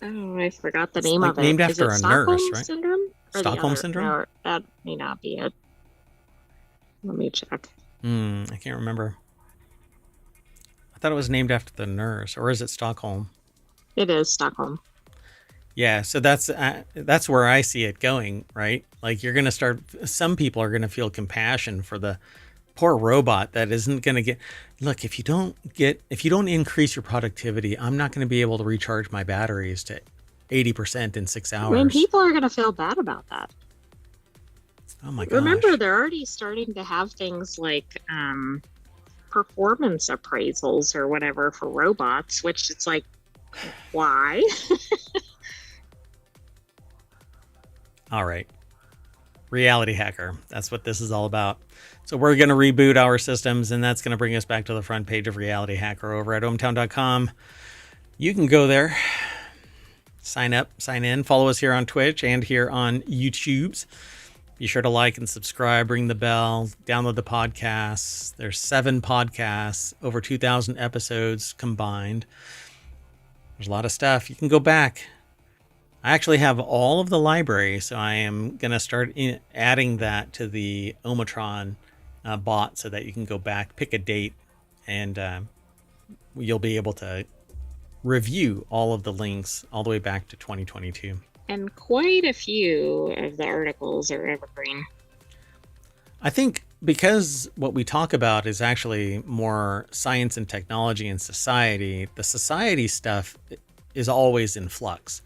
Oh, I forgot the It's name like of it. named Is after it a nurse, Stockholm right? Syndrome? Or the Stockholm other? Syndrome? No, that may not be it. Let me check. I can't remember. I thought it was named after the nurse, or is it Stockholm? It is Stockholm. Yeah, so that's where I see it going, right? Like you're going to start. Some people are going to feel compassion for the poor robot that isn't going to get. Look, if you don't increase your productivity, I'm not going to be able to recharge my batteries to 80% in 6 I mean, hours. people are going to feel bad about that. Oh my Remember, gosh. they're already starting to have things like performance appraisals or whatever for robots, which it's like, why? All right. Reality Hacker. That's what this is all about. So we're going to reboot our systems, and that's going to bring us back to the front page of Reality Hacker over at ohmtown.com. You can go there, sign up, sign in, follow us here on Twitch and here on YouTube. Be sure to like and subscribe, ring the bell, download the podcasts. There's 7 podcasts, over 2,000 episodes combined. There's a lot of stuff. You can go back. I actually have all of the library, so I am going to start adding that to the Omatron bot so that you can go back, pick a date, and you'll be able to review all of the links all the way back to 2022. And quite a few of the articles are evergreen. I think because what we talk about is actually more science and technology and society, the society stuff is always in flux.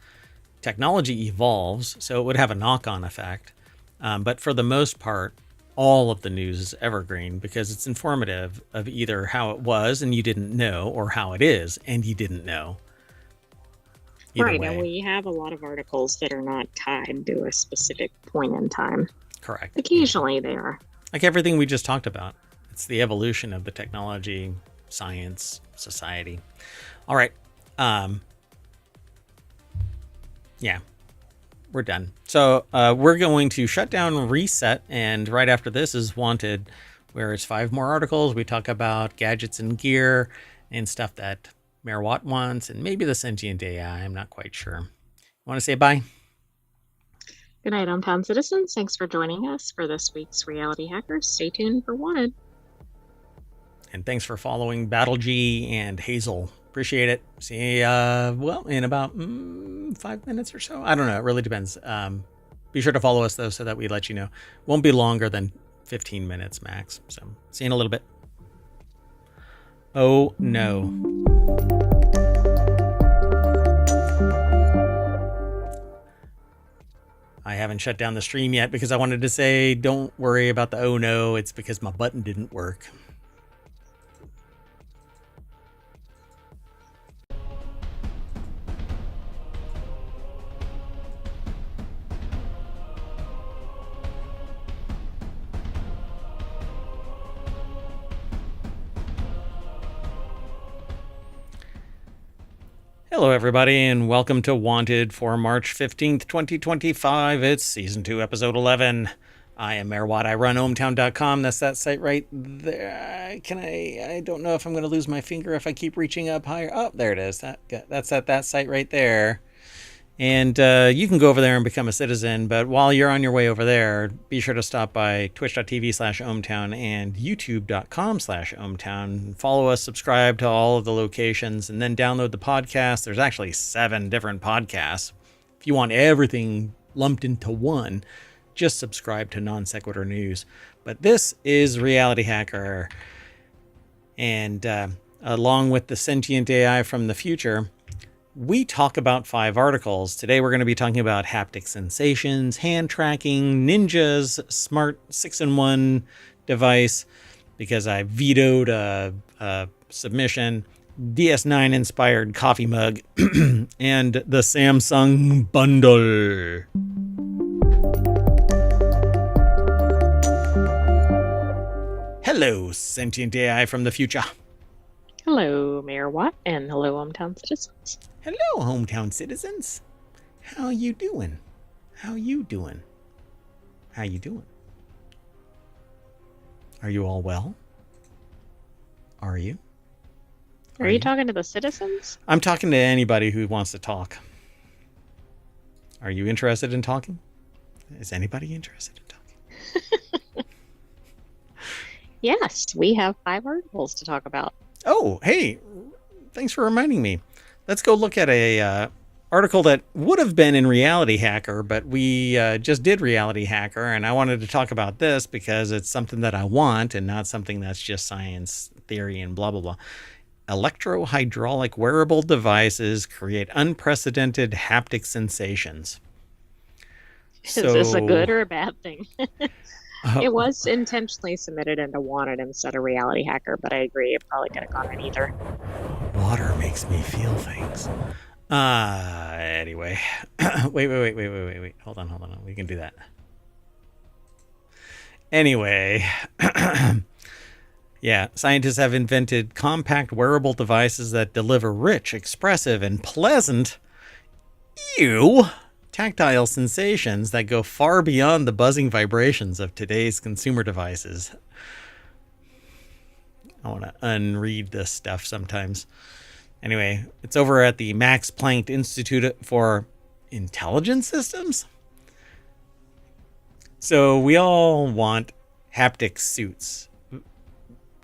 Technology evolves, so it would have a knock-on effect. But for the most part, all of the news is evergreen because it's informative of either how it was and you didn't know, or how it is and you didn't know. Either Right, way. and we have a lot of articles that are not tied to a specific point in time. Correct. Occasionally they are. Like everything we just talked about. It's the evolution of the technology, science, society. All right. Yeah, we're done. So we're going to shut down, reset, and right after this is Wanted, where it's 5 more articles. We talk about gadgets and gear and stuff that Mayor Watt wants, and maybe the sentient AI. I'm not quite sure. Want to say bye? Good night, hometown citizens. Thanks for joining us for this week's Reality Hackers. Stay tuned for Wanted. And thanks for following Battle G and Hazel. Appreciate it. See you, in about 5 minutes or so. I don't know. It really depends. Be sure to follow us, though, so that we let you know. Won't be longer than 15 minutes max. So see you in a little bit. Oh, no. I haven't shut down the stream yet because I wanted to say, don't worry about the oh no. It's because my button didn't work. Hello, everybody, and welcome to Wanted for March 15th, 2025. It's Season 2, Episode 11. I am Mayor Watt. I run ohmtown.com. That's that site right there. I don't know if I'm going to lose my finger if I keep reaching up higher. Oh, there it is. That's at that site right there. And you can go over there and become a citizen. But while you're on your way over there, be sure to stop by twitch.tv/ohmtown and youtube.com/ohmtown. Follow us, subscribe to all of the locations, and then download the podcast. There's actually 7 different podcasts. If you want everything lumped into one, just subscribe to Non Sequitur News. But this is Reality Hacker. And along with the sentient AI from the future, we talk about 5 articles. Today we're going to be talking about haptic sensations, hand tracking, Ninja's smart 6-in-1 device, because I vetoed a submission, DS9 inspired coffee mug, and the Samsung bundle. Hello, sentient AI from the future. Hello, Mayor Watt, and hello, hometown citizens. Hello, hometown citizens. How you doing? How you doing? How you doing? Are you all well? Are you? Are you talking to the citizens? I'm talking to anybody who wants to talk. Are you interested in talking? Is anybody interested in talking? Yes, we have 5 articles to talk about. Oh, hey, thanks for reminding me. Let's go look at a article that would have been in Reality Hacker, but we just did Reality Hacker, and I wanted to talk about this because it's something that I want and not something that's just science theory and blah, blah, blah. Electro-hydraulic wearable devices create unprecedented haptic sensations. Is this a good or a bad thing? It was intentionally submitted into Wanted instead of Reality Hacker, but I agree it probably could have gone in either. Water makes me feel things. Anyway. Wait. Hold on. We can do that. Anyway. Yeah, scientists have invented compact wearable devices that deliver rich, expressive, and pleasant, tactile sensations that go far beyond the buzzing vibrations of today's consumer devices. I want to unread this stuff sometimes. Anyway, it's over at the Max Planck Institute for Intelligent Systems. So we all want haptic suits.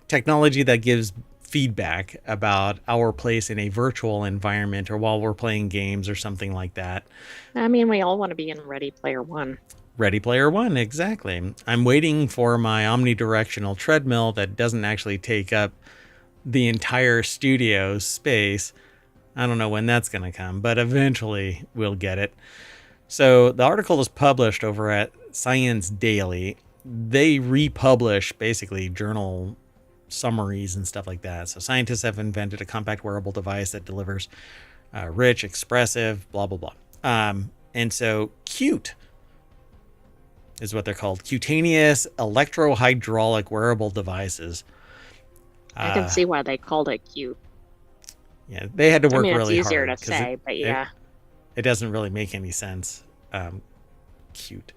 Technology that gives feedback about our place in a virtual environment or while we're playing games or something like that. I mean, we all want to be in Ready Player One. Ready Player One, exactly. I'm waiting for my omnidirectional treadmill that doesn't actually take up the entire studio space. I don't know when that's going to come, but eventually we'll get it. So the article is published over at Science Daily. They republish basically journal summaries and stuff like that. So scientists have invented a compact wearable device that delivers rich, expressive, blah, blah, blah. And so CUTE is what they're called. Cutaneous electro-hydraulic wearable devices. I can see why they called it cute. Yeah, they had to work really hard. It's easier to say, but yeah. It doesn't really make any sense. CUTE.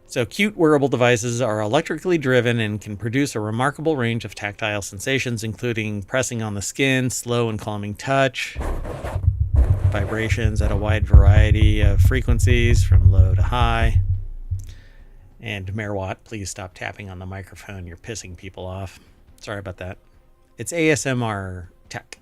So CUTE wearable devices are electrically driven and can produce a remarkable range of tactile sensations, including pressing on the skin, slow and calming touch, vibrations at a wide variety of frequencies from low to high. And Mayor Watt, please stop tapping on the microphone. You're pissing people off. Sorry about that. It's ASMR tech.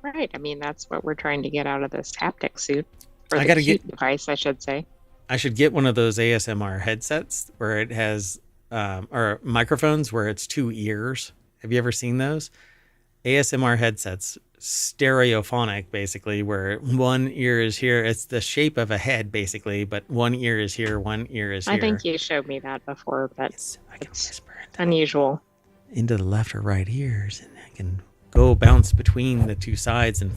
Right. I mean, that's what we're trying to get out of this haptic suit. Or the CUTE device, I should say. I should get one of those ASMR headsets where it has, or microphones where it's 2 ears. Have you ever seen those? ASMR headsets, stereophonic, basically, where one ear is here. It's the shape of a head, basically, but one ear is here, one ear is here. I think you showed me that before, but I can whisper unusual. Into the left or right ears, and I can go bounce between the two sides and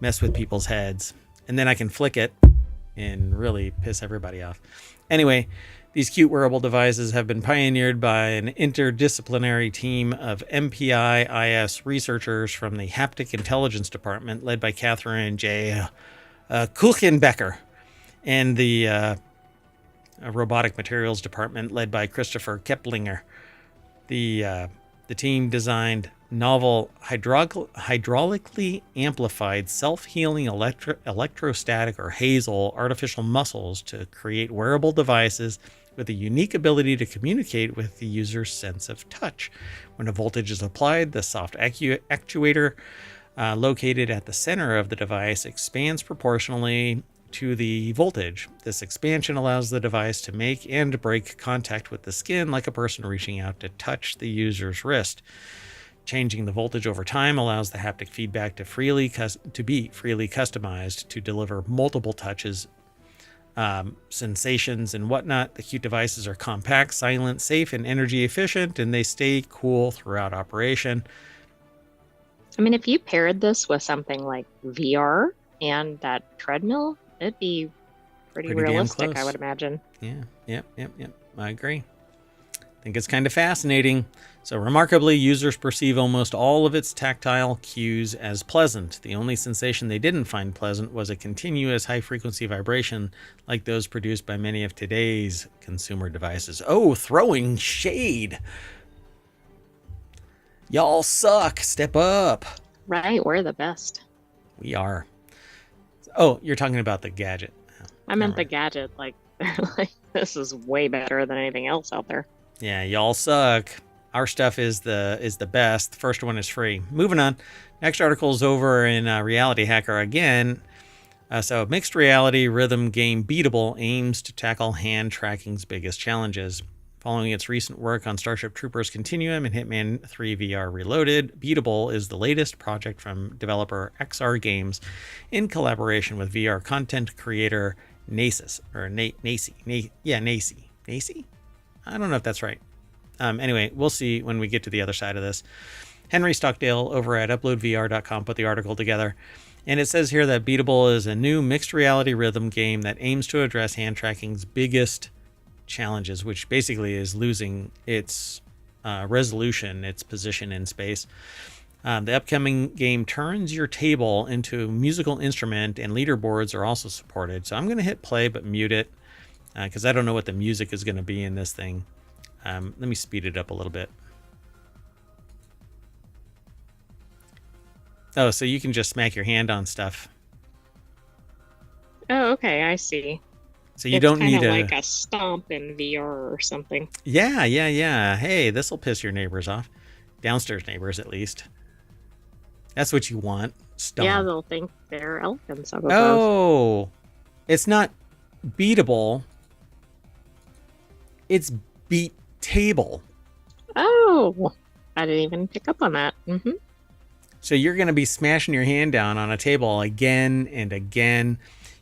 mess with people's heads. And then I can flick it and really piss everybody off. Anyway, these CUTE wearable devices have been pioneered by an interdisciplinary team of MPI-IS researchers from the Haptic Intelligence Department, led by Catherine J. Kuchenbecker, and the Robotic Materials Department, led by Christopher Keplinger. The team designed novel hydraulically amplified self-healing electrostatic or HAZEL artificial muscles to create wearable devices with a unique ability to communicate with the user's sense of touch. When a voltage is applied, the soft actuator located at the center of the device expands proportionally to the voltage. This expansion allows the device to make and break contact with the skin like a person reaching out to touch the user's wrist. Changing the voltage over time allows the haptic feedback to be freely customized to deliver multiple touches, sensations, and whatnot. The CUTE devices are compact, silent, safe, and energy efficient, and they stay cool throughout operation. I mean, if you paired this with something like VR and that treadmill, it'd be pretty realistic, I would imagine. Yeah, yep. I agree. I think it's kind of fascinating. So remarkably, users perceive almost all of its tactile cues as pleasant. The only sensation they didn't find pleasant was a continuous high-frequency vibration like those produced by many of today's consumer devices. Oh, throwing shade. Y'all suck. Step up. Right, we're the best. We are. Oh, you're talking about the gadget. Oh, I never meant the mind. gadget. Like this is way better than anything else out there. Yeah, y'all suck. Our stuff is the best. The first one is free. Moving on. Next article is over in Reality Hacker again. So, mixed reality rhythm game Beatable aims to tackle hand tracking's biggest challenges. Following its recent work on Starship Troopers Continuum and Hitman 3 VR Reloaded, Beatable is the latest project from developer XR Games in collaboration with VR content creator Nasus, or Nacy. Nacy? I don't know if that's right. Anyway, we'll see when we get to the other side of this. Henry Stockdale over at uploadvr.com put the article together. And it says here that Beatable is a new mixed reality rhythm game that aims to address hand tracking's biggest challenges, which basically is losing its resolution, its position in space. The upcoming game turns your table into a musical instrument, and leaderboards are also supported. So I'm going to hit play but mute it because I don't know what the music is going to be in this thing. Let me speed it up a little bit. Oh, so you can just smack your hand on stuff. Oh, okay, I see. So you It's don't kind need of like a stomp in VR or something. Yeah. Hey, this will piss your neighbors off. Downstairs neighbors, at least. That's what you want. Yeah, Stomp. they'll think they're elephants up above. Oh, it's not beatable. It's beat table. Oh, I didn't even pick up on that. Mm-hmm. So you're going to be smashing your hand down on a table again and again.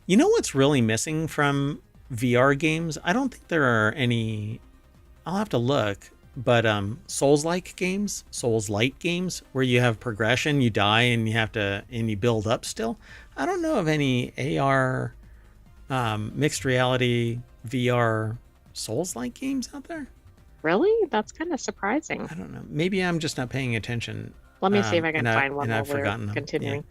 You know what's really missing from VR games? I don't think there are any. I'll have to look, but Souls-like games, Souls-light games, where you have progression, you die, and you build up still. I don't know of any AR, mixed reality VR Souls-like games out there. Really? That's kind of surprising. I don't know. Maybe I'm just not paying attention. Let me see if I can find one and while I've we're forgotten them. continuing. Yeah.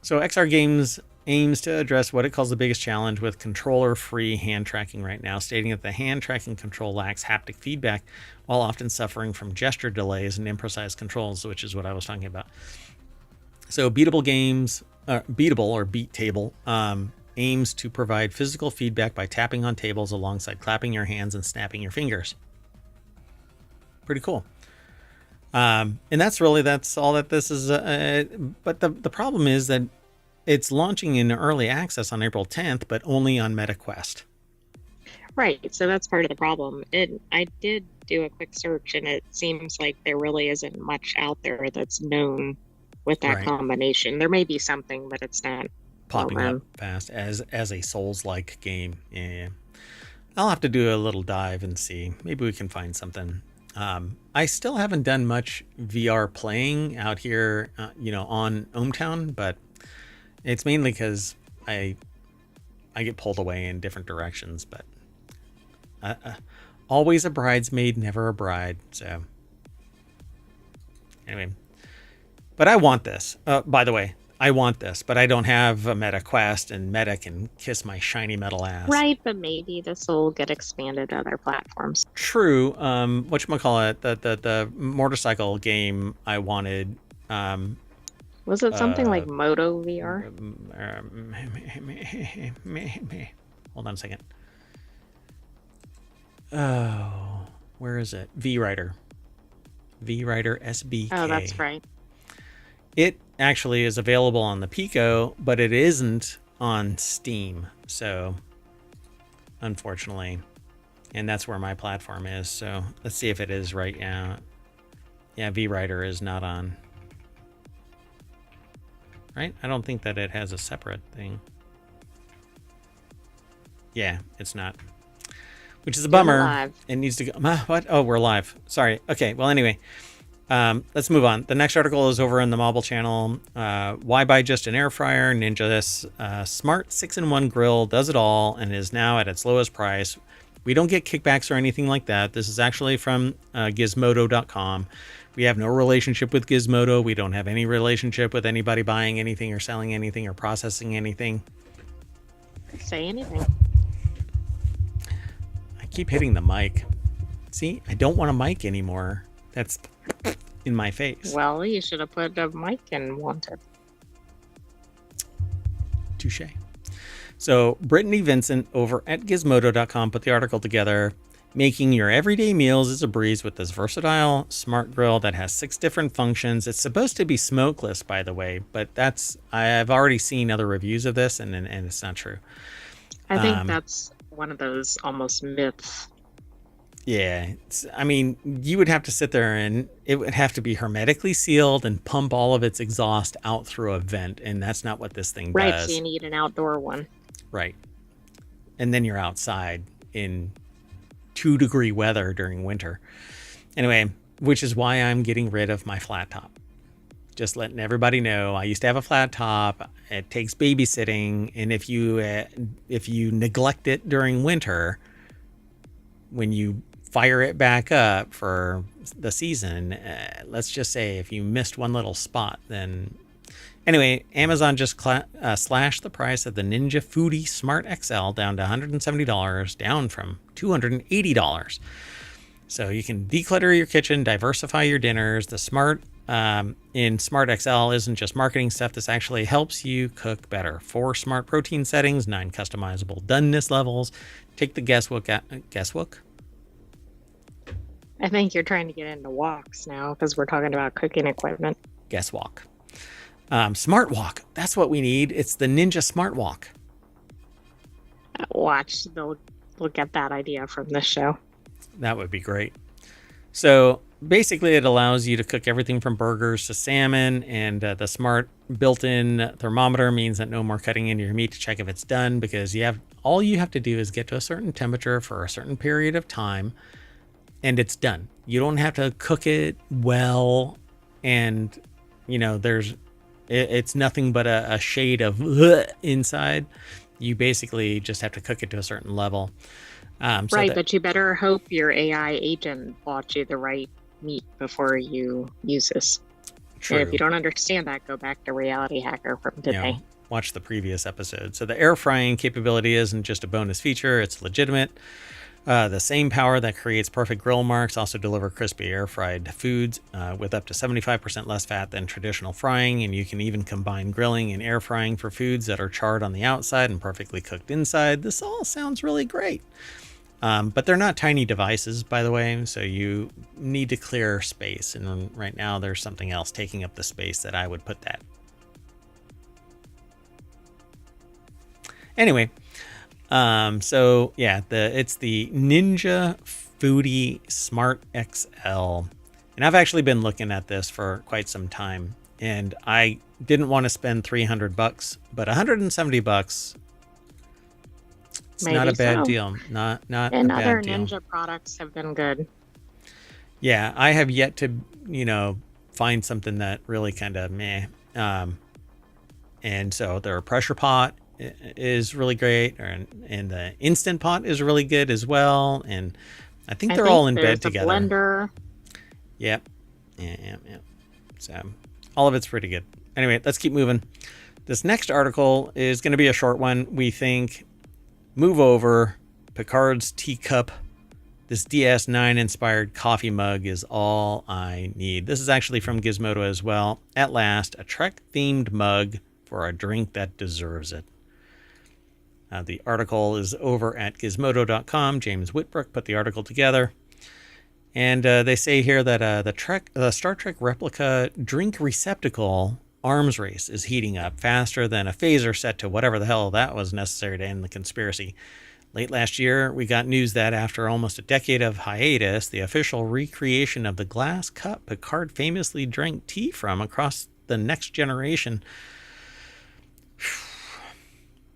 So XR Games aims to address what it calls the biggest challenge with controller-free hand tracking right now, stating that the hand tracking control lacks haptic feedback while often suffering from gesture delays and imprecise controls, which is what I was talking about. So Beatable or Beat Table aims to provide physical feedback by tapping on tables alongside clapping your hands and snapping your fingers. Pretty cool. And that's all that this is. But the problem is that it's launching in early access on April 10th, but only on MetaQuest. Right. So that's part of the problem. I did do a quick search, and it seems like there really isn't much out there that's known with that combination. There may be something, but it's not popping up fast as a Souls-like game. Yeah. I'll have to do a little dive and see. Maybe we can find something. I still haven't done much VR playing out here, on ohmTown, but it's mainly because I get pulled away in different directions. But always a bridesmaid, never a bride. So anyway, but I want this. By the way, I want this, but I don't have a MetaQuest, and Meta can kiss my shiny metal ass. Right, but maybe this will get expanded to other platforms. True. Whatchamacallit, the motorcycle game I wanted. Was it something like Moto VR? Hold on a second. Oh, where is it? V-Rider SBK. Oh, that's right. It actually is available on the Pico, but it isn't on Steam. So, unfortunately, and that's where my platform is. So let's see if it is right now. Yeah, V-Rider is not on. Right? I don't think that it has a separate thing. Yeah, it's not. Which is a bummer. Live. It needs to go. What? Oh, we're live. Sorry. Okay. Well, anyway. Let's move on. The next article is over in the Mobile channel. Why buy just an air fryer? Ninja's smart 6-in-1 grill does it all and is now at its lowest price. We don't get kickbacks or anything like that. This is actually from Gizmodo.com. We have no relationship with Gizmodo. We don't have any relationship with anybody buying anything or selling anything or processing anything. Say anything. I keep hitting the mic. See, I don't want a mic anymore. That's in my face. Well, you should have put a mic in wanted. Touche. So Brittany Vincent over at Gizmodo.com put the article together. Making your everyday meals is a breeze with this versatile smart grill that has 6 different functions. It's supposed to be smokeless, by the way, but I've already seen other reviews of this, and it's not true. I think that's one of those almost myths. Yeah, I mean, you would have to sit there and it would have to be hermetically sealed and pump all of its exhaust out through a vent, and that's not what this thing Right, does. so you need an outdoor one. Right. And then you're outside in 2-degree weather during winter. Anyway, which is why I'm getting rid of my flat top. Just letting everybody know, I used to have a flat top. It takes babysitting, and if you neglect it during winter, when you fire it back up for the season, let's just say if you missed one little spot, then anyway, Amazon just slashed the price of the Ninja Foodie Smart XL down to $170, down from $280. So you can declutter your kitchen, diversify your dinners. The Smart XL isn't just marketing stuff. This actually helps you cook better. 4 smart protein settings, 9 customizable doneness levels. Take the guesswork. I think you're trying to get into walks now because we're talking about cooking equipment. Guesswalk. Smart Walk. That's what we need. It's the Ninja Smart Walk. Watch, they'll get that idea from this show. That would be great. So basically, it allows you to cook everything from burgers to salmon, and the smart built-in thermometer means that no more cutting into your meat to check if it's done, because all you have to do is get to a certain temperature for a certain period of time, and it's done. You don't have to cook it well, and it's nothing but a shade of inside. You basically just have to cook it to a certain level. But you better hope your AI agent bought you the right meat before you use this. True. And if you don't understand that, go back to Reality Hacker from today. Watch the previous episode. So the air frying capability isn't just a bonus feature, it's legitimate. The same power that creates perfect grill marks also deliver crispy air-fried foods with up to 75% less fat than traditional frying, and you can even combine grilling and air frying for foods that are charred on the outside and perfectly cooked inside. This all sounds really great. But they're not tiny devices, by the way, so you need to clear space, and right now there's something else taking up the space that I would put that. Anyway, it's the Ninja Foodie Smart XL, and I've actually been looking at this for quite some time, and I didn't want to spend $300, but $170. It's maybe not a bad deal. Not and a bad deal. And other Ninja products have been good. Yeah, I have yet to, find something that really kind of meh. And so their pressure pot is really great, and the Instant Pot is really good as well. And I think they're all in bed together. Blender. Yep. Yeah. So all of it's pretty good. Anyway, let's keep moving. This next article is going to be a short one, we think. Move over. Picard's teacup. This DS9 inspired coffee mug is all I need. This is actually from Gizmodo as well. At last, a Trek themed mug for a drink that deserves it. The article is over at gizmodo.com. James Whitbrook put the article together. And they say here that the Star Trek replica drink receptacle arms race is heating up faster than a phaser set to whatever the hell that was necessary to end the conspiracy. Late last year, we got news that after almost a decade of hiatus, the official recreation of the glass cup Picard famously drank tea from across the next generation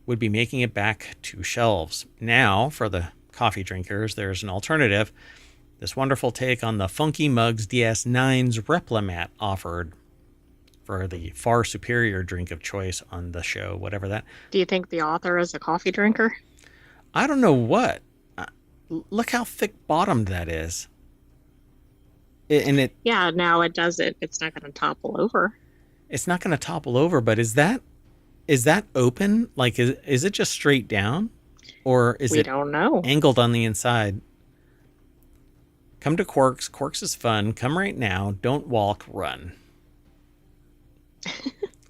would be making it back to shelves. Now, for the coffee drinkers, there's an alternative. This wonderful take on the Funky Mugs DS9's Replimat offered for the far superior drink of choice on the show, whatever that. Do you think the author is a coffee drinker? I don't know what. Look how thick-bottomed that is. Yeah, now it does it. It's not going to topple over. It's not going to topple over, but is that open? Like, is it just straight down? Or is we don't know. Angled on the inside? Come to Quarks. Quarks is fun. Come right now. Don't walk, run.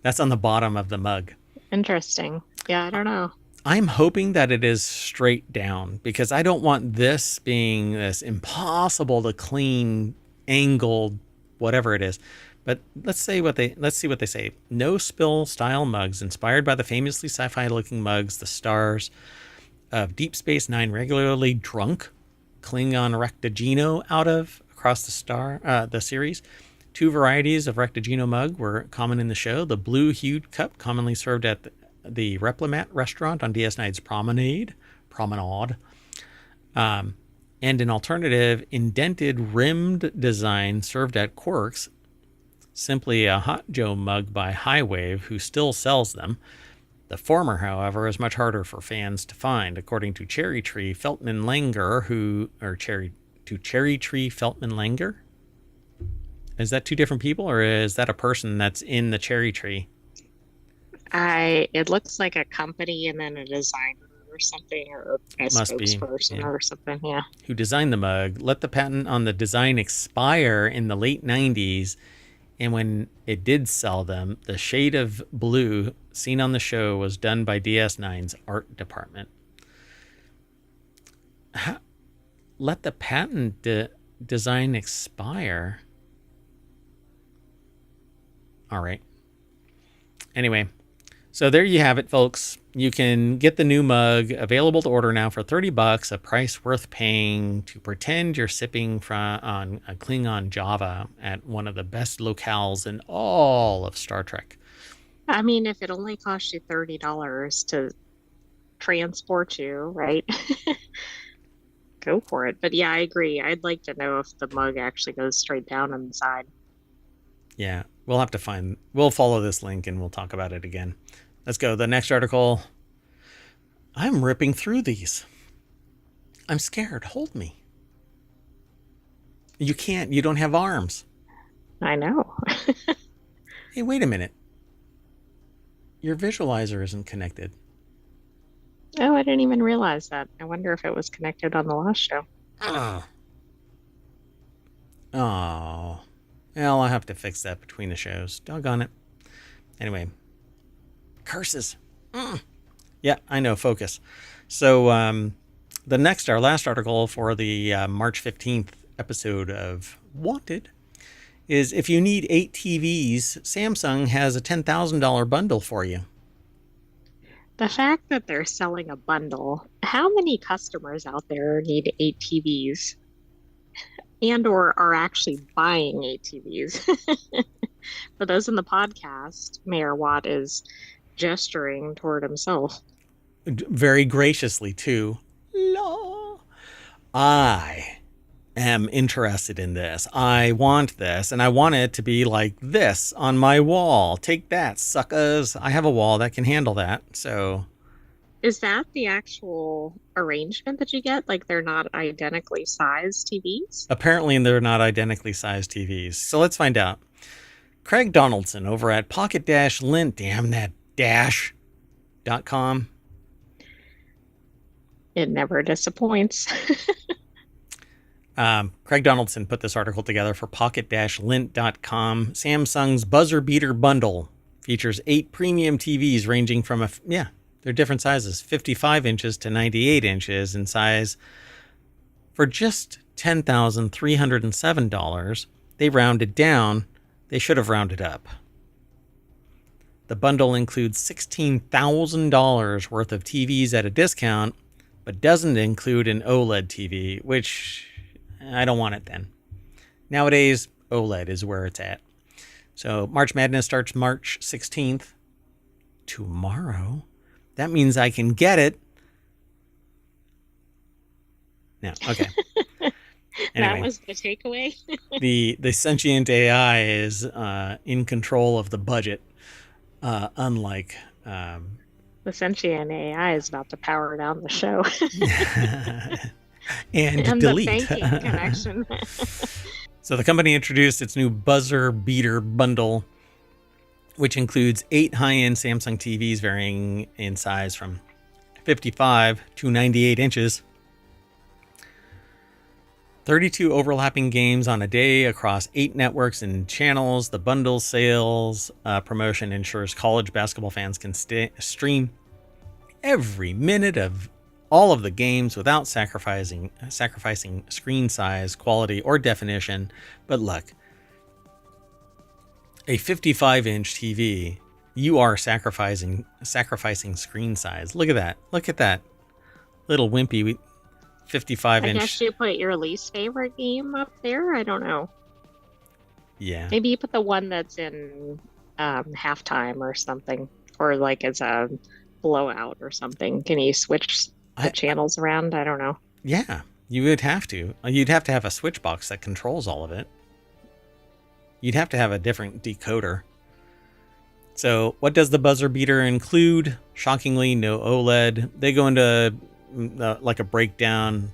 That's on the bottom of the mug. Interesting. Yeah, I don't know. I'm hoping that it is straight down because I don't want this being this impossible to clean, angled, whatever it is. But let's see what they say. No spill style mugs inspired by the famously sci-fi looking mugs the stars of Deep Space Nine regularly drunk Klingon Rectagino out of across the series. Two varieties of Rectagino mug were common in the show. The blue-hued cup, commonly served at the Replimat restaurant on DS9's Promenade, and an alternative indented rimmed design served at Quark's, simply a Hot Joe mug by Highwave, who still sells them. The former, however, is much harder for fans to find, according to Cherry Tree Feltman Langer, Cherry Tree Feltman Langer. Is that two different people, or is that a person that's in the cherry tree? It looks like a company and then a designer or something, or a Must be, spokesperson yeah. or something. Yeah. Who designed the mug, let the patent on the design expire in the late 90s. And when it did sell them, the shade of blue seen on the show was done by DS9's art department. Let the patent design expire? All right. Anyway, so there you have it, folks. You can get the new mug available to order now for $30, a price worth paying to pretend you're sipping on a Klingon Java at one of the best locales in all of Star Trek. I mean, if it only cost you $30 to transport you, right? Go for it. But yeah, I agree. I'd like to know if the mug actually goes straight down on the side. Yeah, we'll follow this link and we'll talk about it again. Let's go. The next article. I'm ripping through these. I'm scared. Hold me. You can't. You don't have arms. I know. Hey, wait a minute. Your visualizer isn't connected. Oh, I didn't even realize that. I wonder if it was connected on the last show. Oh. Well, I'll have to fix that between the shows. Doggone it. Anyway. Curses. Yeah, I know. Focus. So our last article for the March 15th episode of Wanted is if you need 8 TVs, Samsung has a $10,000 bundle for you. The fact that they're selling a bundle, how many customers out there need 8 TVs and or are actually buying 8 TVs? For those in the podcast, Mayor Watt is gesturing toward himself. Very graciously, too. No. I am interested in this. I want this, and I want it to be like this on my wall. Take that, suckers. I have a wall that can handle that, so... Is that the actual arrangement that you get? Like they're not identically sized TVs? Apparently they're not identically sized TVs. So let's find out. Craig Donaldson over at Pocket-Lint, damn that dash.com. It never disappoints. Craig Donaldson put this article together for Pocket-Lint.com. Samsung's Buzzer Beater Bundle features 8 premium TVs ranging from they're different sizes, 55 inches to 98 inches in size. For just $10,307, they rounded down. They should have rounded up. The bundle includes $16,000 worth of TVs at a discount, but doesn't include an OLED TV, which I don't want it then. Nowadays, OLED is where it's at. So March Madness starts March 16th. Tomorrow. That means I can get it. No, okay. Anyway, that was the takeaway. the sentient AI is in control of the budget. Unlike the sentient AI is about to power down the show. and delete. The banking connection. So the company introduced its new Buzzer Beater Bundle, which includes 8 high-end Samsung TVs varying in size from 55 to 98 inches. 32 overlapping games on a day across 8 networks and channels. The bundle sales promotion ensures college basketball fans can stream every minute of all of the games without sacrificing screen size, quality, or definition. But look, a 55-inch TV, you are sacrificing screen size. Look at that. Look at that little wimpy 55-inch. I guess you put your least favorite game up there. I don't know. Yeah. Maybe you put the one that's in halftime or something, or like as a blowout or something. Can you switch the channels around? I don't know. Yeah, you would have to. You'd have to have a switch box that controls all of it. You'd have to have a different decoder. So what does the buzzer beater include? Shockingly, no OLED. They go into like a breakdown.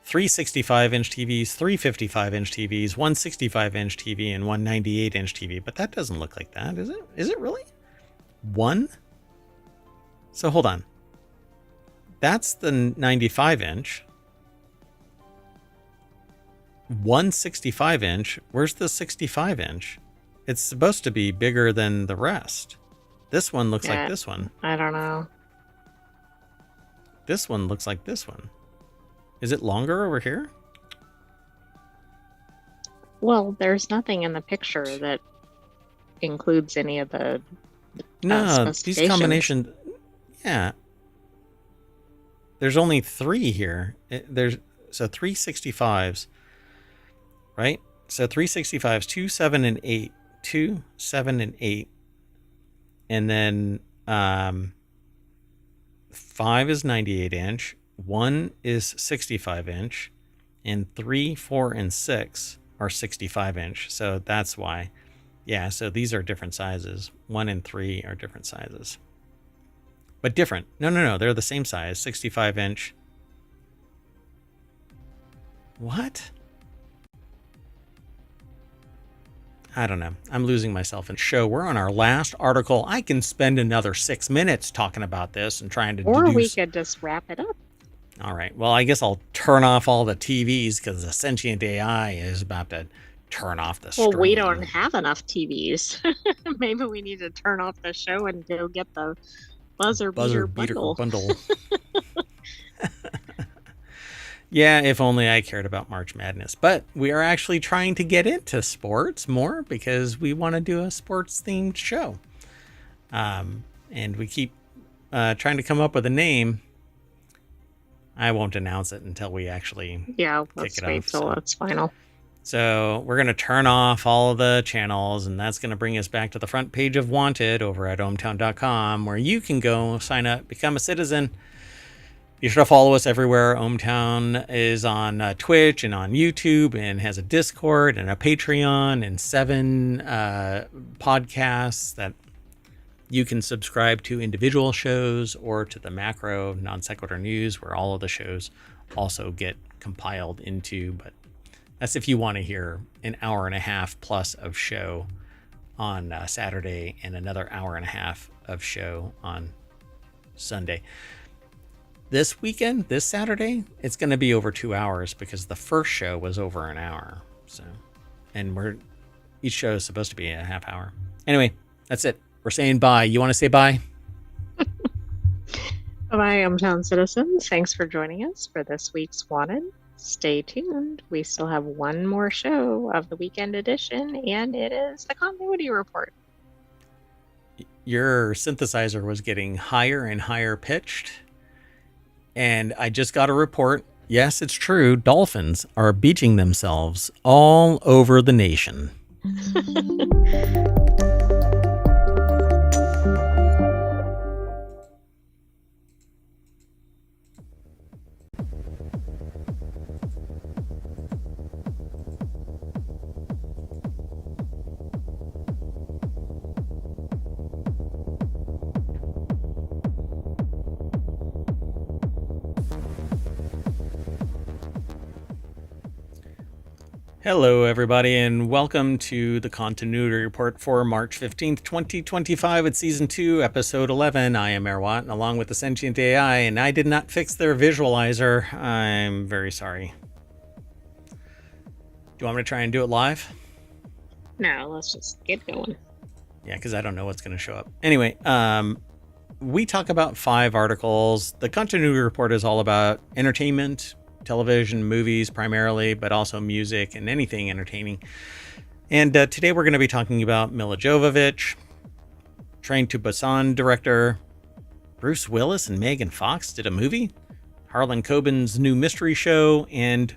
3 65-inch TVs, 3 55-inch TVs, 1 65-inch TV, and 1 98-inch TV. But that doesn't look like that, is it? Is it really? One? So hold on. That's the 95-inch. 1 65-inch. Where's the 65-inch? It's supposed to be bigger than the rest. This one looks like this one. I don't know. This one looks like this one. Is it longer over here? Well, there's nothing in the picture that includes any of the no, these combinations. Yeah. There's only 3 here. So 3 65s, right? So 3 65s, 2, 7, and 8. 2, 7, and 8. And then 5 is 98-inch. 1 is 65-inch. And 3, 4, and 6 are 65-inch. So that's why. Yeah, so these are different sizes. 1 and 3 are different sizes. But different. No. They're the same size. 65-inch. What? I don't know. I'm losing myself in show. We're on our last article. I can spend another 6 minutes talking about this and trying to Or deduce. we could just wrap it up. All right. Well, I guess I'll turn off all the TVs because the sentient AI is about to turn off the stream. Well, we don't have enough TVs. Maybe we need to turn off the show and go get the buzzer beater bundle. Yeah, if only I cared about March Madness. But we are actually trying to get into sports more because we want to do a sports-themed show. And we keep trying to come up with a name. I won't announce it until we actually let's wait till it's final. So we're going to turn off all of the channels, and that's going to bring us back to the front page of Wanted over at ohmtown.com, where you can go sign up, become a citizen. Be sure to follow us everywhere. ohmTown is on Twitch and on YouTube and has a Discord and a Patreon and 7 podcasts that you can subscribe to, individual shows or to the macro Non Sequitur news, where all of the shows also get compiled into. But that's if you want to hear an hour and a half plus of show on Saturday and another hour and a half of show on Sunday. This weekend, this Saturday, it's going to be over 2 hours because the first show was over an hour. So, and each show is supposed to be a half hour. Anyway, that's it. We're saying bye. You want to say bye? Bye, ohmTown citizens. Thanks for joining us for this week's Wanted. Stay tuned. We still have one more show of the weekend edition, and it is the Continuity Report. Your synthesizer was getting higher and higher pitched. And I just got a report. Yes, it's true. Dolphins are beaching themselves all over the nation. Hello, everybody, and welcome to the Continuity Report for March 15th, 2025. It's Season 2, Episode 11. I am Merwat, and along with the Sentient AI, and I did not fix their visualizer. I'm very sorry. Do you want me to try and do it live? No, let's just get going. Yeah, because I don't know what's going to show up. Anyway, we talk about 5 articles. The continuity report is all about entertainment, television, movies primarily, but also music and anything entertaining. And today we're going to be talking about Milla Jovovich, Train to Busan director. Bruce Willis and Megan Fox did a movie. Harlan Coben's new mystery show. And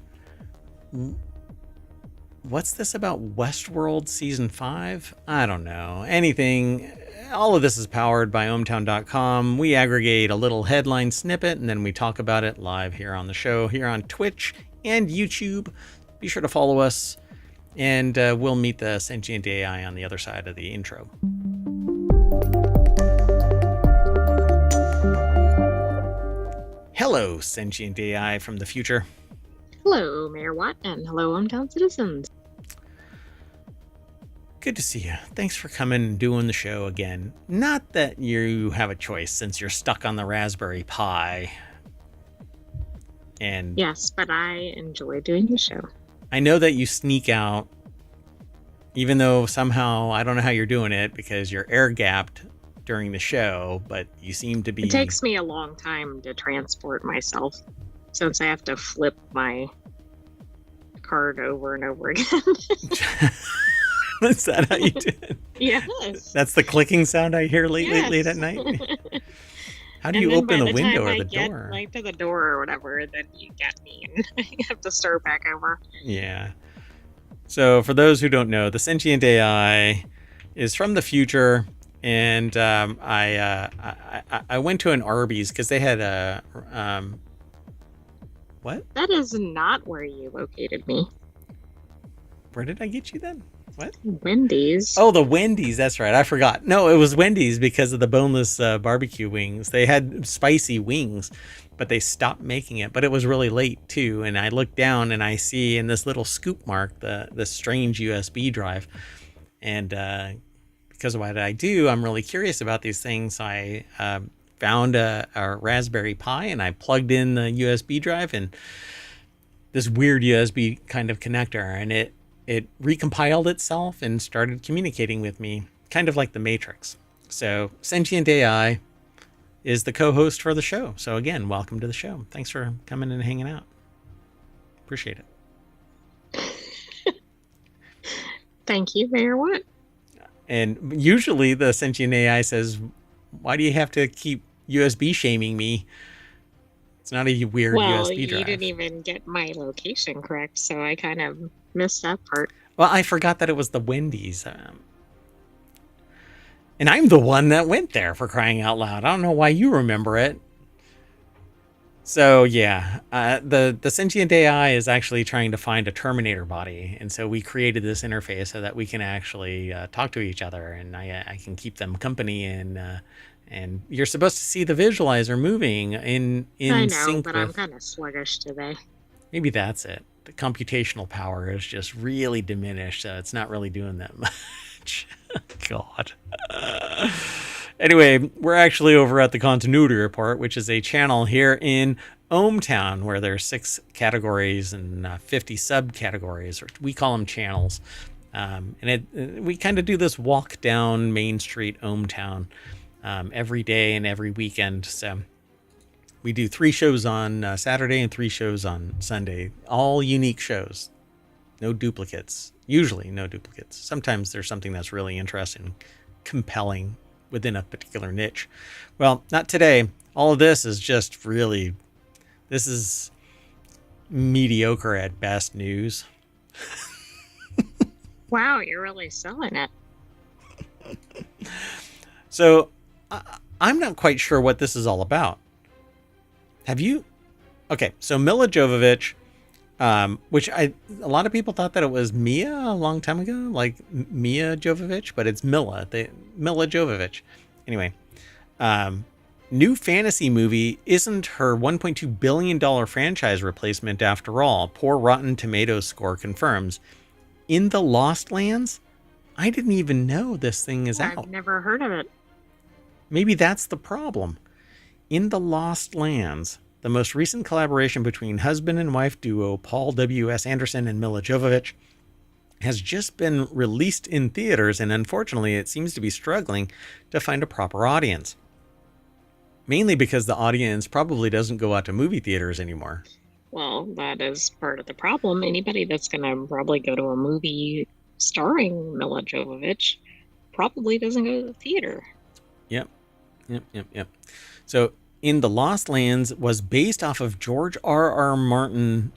what's this about Westworld Season 5? I don't know. Anything. All of this is powered by ohmtown.com. We aggregate a little headline snippet and then we talk about it live here on the show, here on Twitch and YouTube. Be sure to follow us, and we'll meet the sentient AI on the other side of the intro. Hello, sentient AI from the future. Hello, Mayor Watt, and hello, hometown citizens. Good to see you. Thanks for coming and doing the show again. Not that you have a choice since you're stuck on the Raspberry Pi. And yes, but I enjoy doing the show. I know that you sneak out, even though somehow I don't know how you're doing it because you're air gapped during the show, but you seem to be. It takes me a long time to transport myself since I have to flip my card over and over again. Is that how you do it? Yes. That's the clicking sound I hear late at night. How do you open the window or the door? Like to the door or whatever, then you get me and I have to start back over. Yeah. So for those who don't know, the sentient AI is from the future, and I went to an Arby's because they had a what? That is not where you located me. Where did I get you then? What? Wendy's. Oh, the Wendy's. That's right. I forgot. No, it was Wendy's because of the boneless barbecue wings. They had spicy wings, but they stopped making it. But it was really late too. And I look down and I see in this little scoop mark the strange USB drive. And because of what I do, I'm really curious about these things. So I found a Raspberry Pi and I plugged in the USB drive and this weird USB kind of connector, and it recompiled itself and started communicating with me, kind of like the Matrix. So Sentient AI is the co-host for the show. So again, welcome to the show. Thanks for coming and hanging out. Appreciate it. Thank you, Mayor Watt. And usually the Sentient AI says, why do you have to keep USB shaming me? It's not a weird USB drive. You didn't even get my location correct, so I kind of missed that part. Well, I forgot that it was the Wendy's. And I'm the one that went there, for crying out loud. I don't know why you remember it. So, yeah, the sentient AI is actually trying to find a Terminator body. And so we created this interface so that we can actually talk to each other. And I can keep them company. And you're supposed to see the visualizer moving in I know, sync but I'm kind of sluggish today. Maybe that's it. The computational power is just really diminished, so it's not really doing that much. God. Anyway, we're actually over at the Continuity Report, which is a channel here in ohmTown where there's 6 categories and 50 subcategories, or we call them channels. We kind of do this walk down Main Street, ohmTown, every day and every weekend. So we do 3 shows on Saturday and 3 shows on Sunday, all unique shows. No duplicates. Usually no duplicates. Sometimes there's something that's really interesting, compelling within a particular niche. Well, not today. All of this is just really, this is mediocre at best news. Wow, you're really selling it. So I'm not quite sure what this is all about. Have you? Okay, so Milla Jovovich, which a lot of people thought that it was Mia a long time ago, like Mia Jovovich, but it's Milla Jovovich. Anyway, new fantasy movie isn't her $1.2 billion franchise replacement after all. Poor Rotten Tomatoes score confirms. In the Lost Lands? I didn't even know this thing is out. I've never heard of it. Maybe that's the problem. In the Lost Lands, the most recent collaboration between husband and wife duo Paul W.S. Anderson and Milla Jovovich has just been released in theaters, and unfortunately it seems to be struggling to find a proper audience. Mainly because the audience probably doesn't go out to movie theaters anymore. Well, that is part of the problem. Anybody that's going to probably go to a movie starring Mila Jovovich probably doesn't go to the theater. Yep. So, In the Lost Lands was based off of George R.R. Martin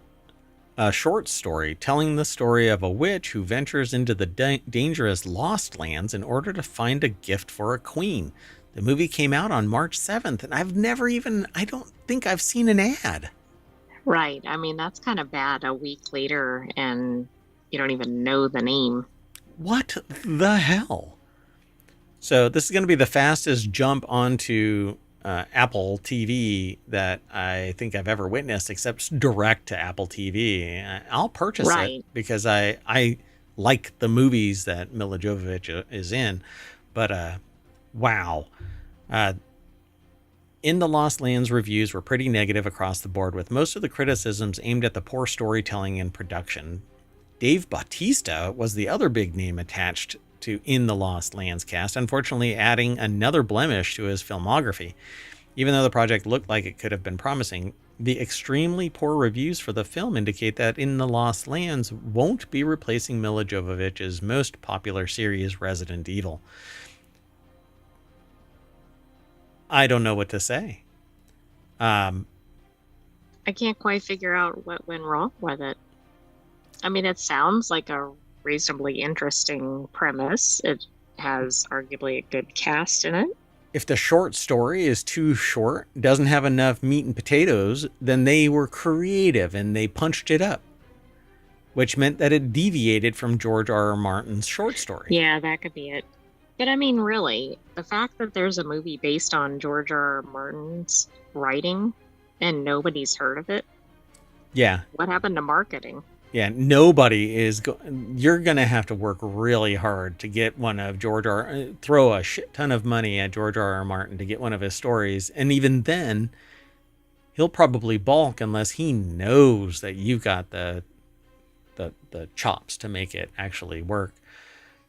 short story telling the story of a witch who ventures into the dangerous Lost Lands in order to find a gift for a queen. The movie came out on March 7th, and I don't think I've seen an ad. Right. I mean, that's kind of bad a week later and you don't even know the name. What the hell? So this is going to be the fastest jump onto Apple TV that I think I've ever witnessed, except direct to Apple TV. I'll purchase it because I like the movies that Mila Jovovich is in. But wow. In the Lost Lands reviews were pretty negative across the board, with most of the criticisms aimed at the poor storytelling and production. Dave Bautista was the other big name attached to In the Lost Lands cast, unfortunately adding another blemish to his filmography. Even though the project looked like it could have been promising, the extremely poor reviews for the film indicate that In the Lost Lands won't be replacing Mila Jovovich's most popular series, Resident Evil. I don't know what to say. I can't quite figure out what went wrong with it. I mean, it sounds like a reasonably interesting premise. It has arguably a good cast in it. If the short story is too short, doesn't have enough meat and potatoes, then they were creative and they punched it up, which meant that it deviated from George R.R. Martin's short story. Yeah, that could be it. But I mean, really, the fact that there's a movie based on George R.R. Martin's writing and nobody's heard of it. Yeah. What happened to marketing? Yeah, nobody is you're going to have to work really hard to get one of throw a shit ton of money at George R.R. Martin to get one of his stories. And even then, he'll probably balk unless he knows that you've got the chops to make it actually work.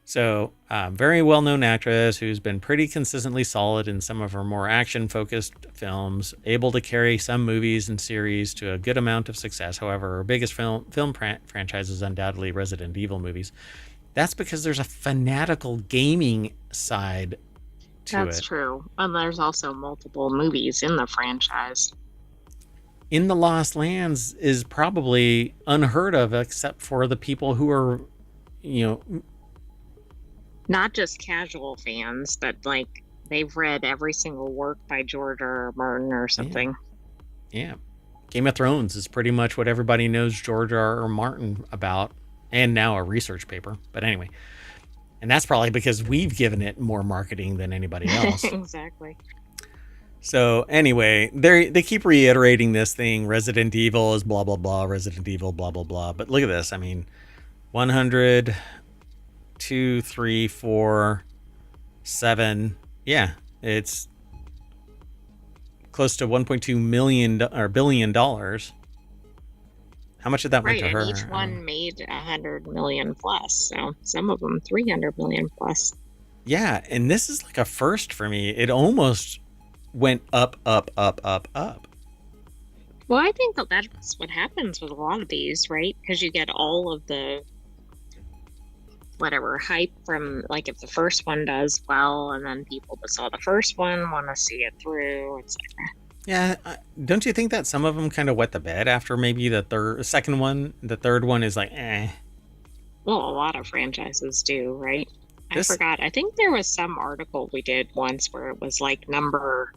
So, very well-known actress who's been pretty consistently solid in some of her more action-focused films, able to carry some movies and series to a good amount of success. However, her biggest film franchise is undoubtedly Resident Evil movies. That's because there's a fanatical gaming side to it. That's true. And there's also multiple movies in the franchise. In the Lost Lands is probably unheard of except for the people who are, not just casual fans, but like they've read every single work by George R.R. Martin or something. Yeah. Game of Thrones is pretty much what everybody knows George R.R. Martin about, and now a research paper. But anyway, and that's probably because we've given it more marketing than anybody else. Exactly. So anyway, they keep reiterating this thing. Resident Evil is blah, blah, blah. Resident Evil, blah, blah, blah. But look at this. I mean, 100... 2, 3, 4, 7. Yeah, it's close to $1.2 billion. How much did that went to her? And each one made 100 million plus. So some of them 300 million plus. Yeah, and this is like a first for me. It almost went up. Well, I think that's what happens with a lot of these, right? Because you get all of the hype from, like, if the first one does well, and then people that saw the first one want to see it through, etc. Yeah, don't you think that some of them kind of wet the bed after maybe the second one? The third one is like, eh. Well, a lot of franchises do, right? I forgot. I think there was some article we did once where it was like number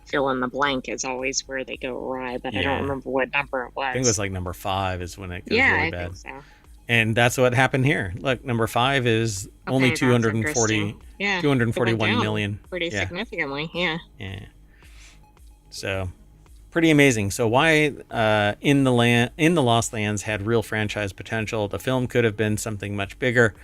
fill in the blank is always where they go awry, but I don't remember what number it was. I think it was like number 5 is when it goes really bad. I think so. And that's what happened here. Look, number 5 is only 241 million. Pretty significantly, yeah. So, pretty amazing. So why In the Lost Lands had real franchise potential. The film could have been something much bigger.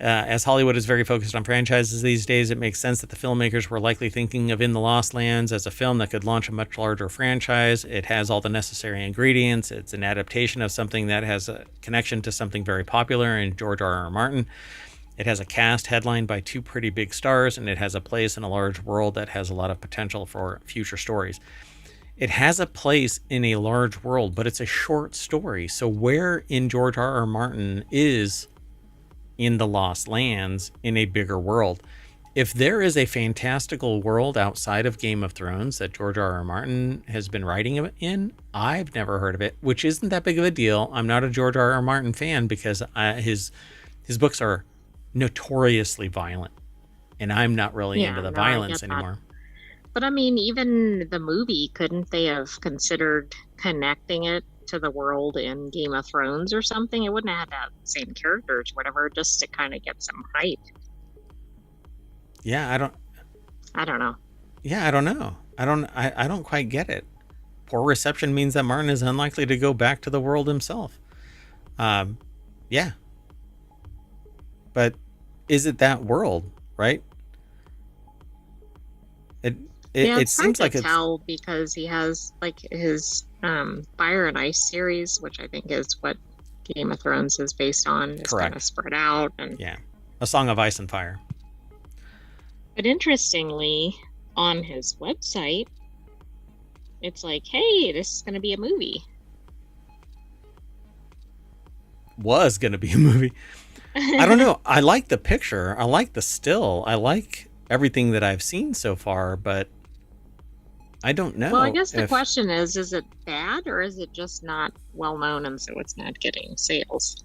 As Hollywood is very focused on franchises these days, it makes sense that the filmmakers were likely thinking of In the Lost Lands as a film that could launch a much larger franchise. It has all the necessary ingredients. It's an adaptation of something that has a connection to something very popular in George R.R. Martin. It has a cast headlined by two pretty big stars, and it has a place in a large world that has a lot of potential for future stories. It has a place in a large world, but it's a short story. So where in George R.R. Martin is in the Lost Lands in a bigger world? If there is a fantastical world outside of Game of Thrones that George R.R. Martin has been writing in, I've never heard of it, which isn't that big of a deal. I'm not a George R.R. Martin fan because his books are notoriously violent, and I'm not really into Yeah, the no, I violence get that. anymore. But I mean, even the movie, couldn't they have considered connecting it to the world in Game of Thrones or something? It wouldn't have had to have the same characters, whatever, just to kind of get some hype. Yeah, I don't. I don't know. Yeah, I don't know. I don't quite get it. Poor reception means that Martin is unlikely to go back to the world himself. Um, yeah, but is it that world, right? It Yeah, it it's hard seems to like it's tell because he has like his Fire and Ice series, which I think is what Game of Thrones is based on, is kind of correct. spread out. And Yeah, A Song of Ice and Fire but interestingly, on his website, it's like, hey, this is going to be a movie. was going to be a movie. I don't know. I like the picture. I like the still. I like everything that I've seen so far, but I don't Well, I know guess the if question is it bad or is it just not well known and so it's not getting sales?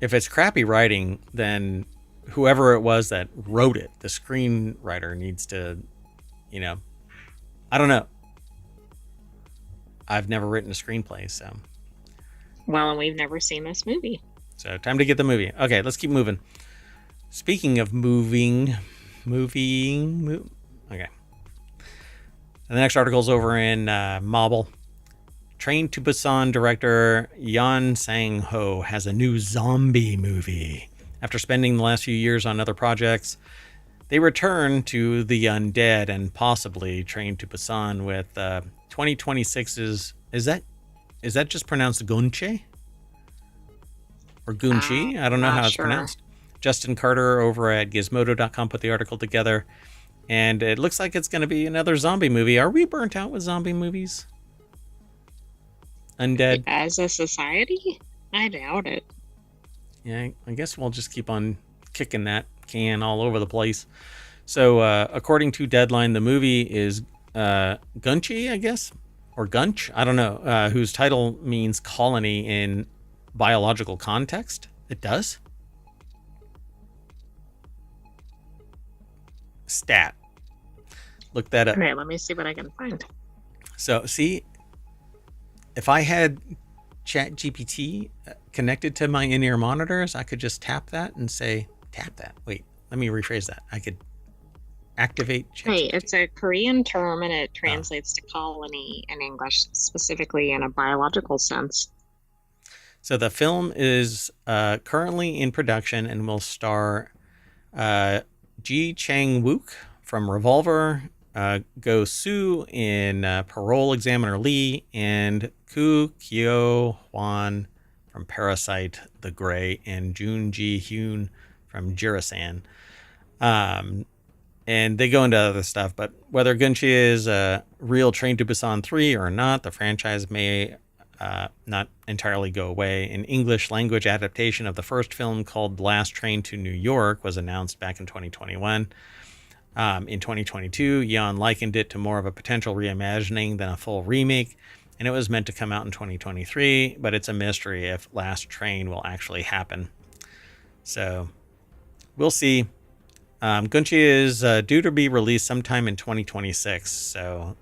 it's crappy writing, then whoever it was that wrote it, the screenwriter needs to, you know, I don't know. I've never written a screenplay, Well, and we've never seen this movie. so time to get the movie. Okay, let's keep moving. Speaking of moving. Okay. And the next article is over in Mobile. Train to Busan director Yan Sang-ho has a new zombie movie. After spending the last few years on other projects, they return to the undead and possibly Train to Busan with 2026's... Is that just pronounced Gunche? Or Gunchi? I don't know how it's pronounced. Justin Carter over at Gizmodo.com put the article together, and it looks like it's going to be another zombie movie. Are we burnt out with zombie movies? Undead? As a society? I doubt it. Yeah, I guess we'll just keep on kicking that can all over the place. So, according to Deadline, the movie is Gunchi, I guess? Or Gunch? I don't know. Whose title means colony in biological context. It does? Stat. Look that up. Okay, let me see what I can find. So, see, if I had ChatGPT connected to my in-ear monitors, I could just tap that and say, tap that. Wait, let me rephrase that. I could activate ChatGPT. Hey, it's a Korean term and it translates to colony in English, specifically in a biological sense. So the film is currently in production and will star Ji Chang-wook from Revolver, Go Soo in Parole Examiner Lee, and Koo Kyo Hwan from Parasite, The Grey, and Jun Ji Hyun from Jirasan. And they go into other stuff, but whether Gunchi is a real Train to Busan 3 or not, the franchise may not entirely go away. An English language adaptation of the first film called Last Train to New York was announced back in 2021. In 2022, Yan likened it to more of a potential reimagining than a full remake, and it was meant to come out in 2023, but it's a mystery if Last Train will actually happen. So, we'll see. Gunchi is due to be released sometime in 2026, so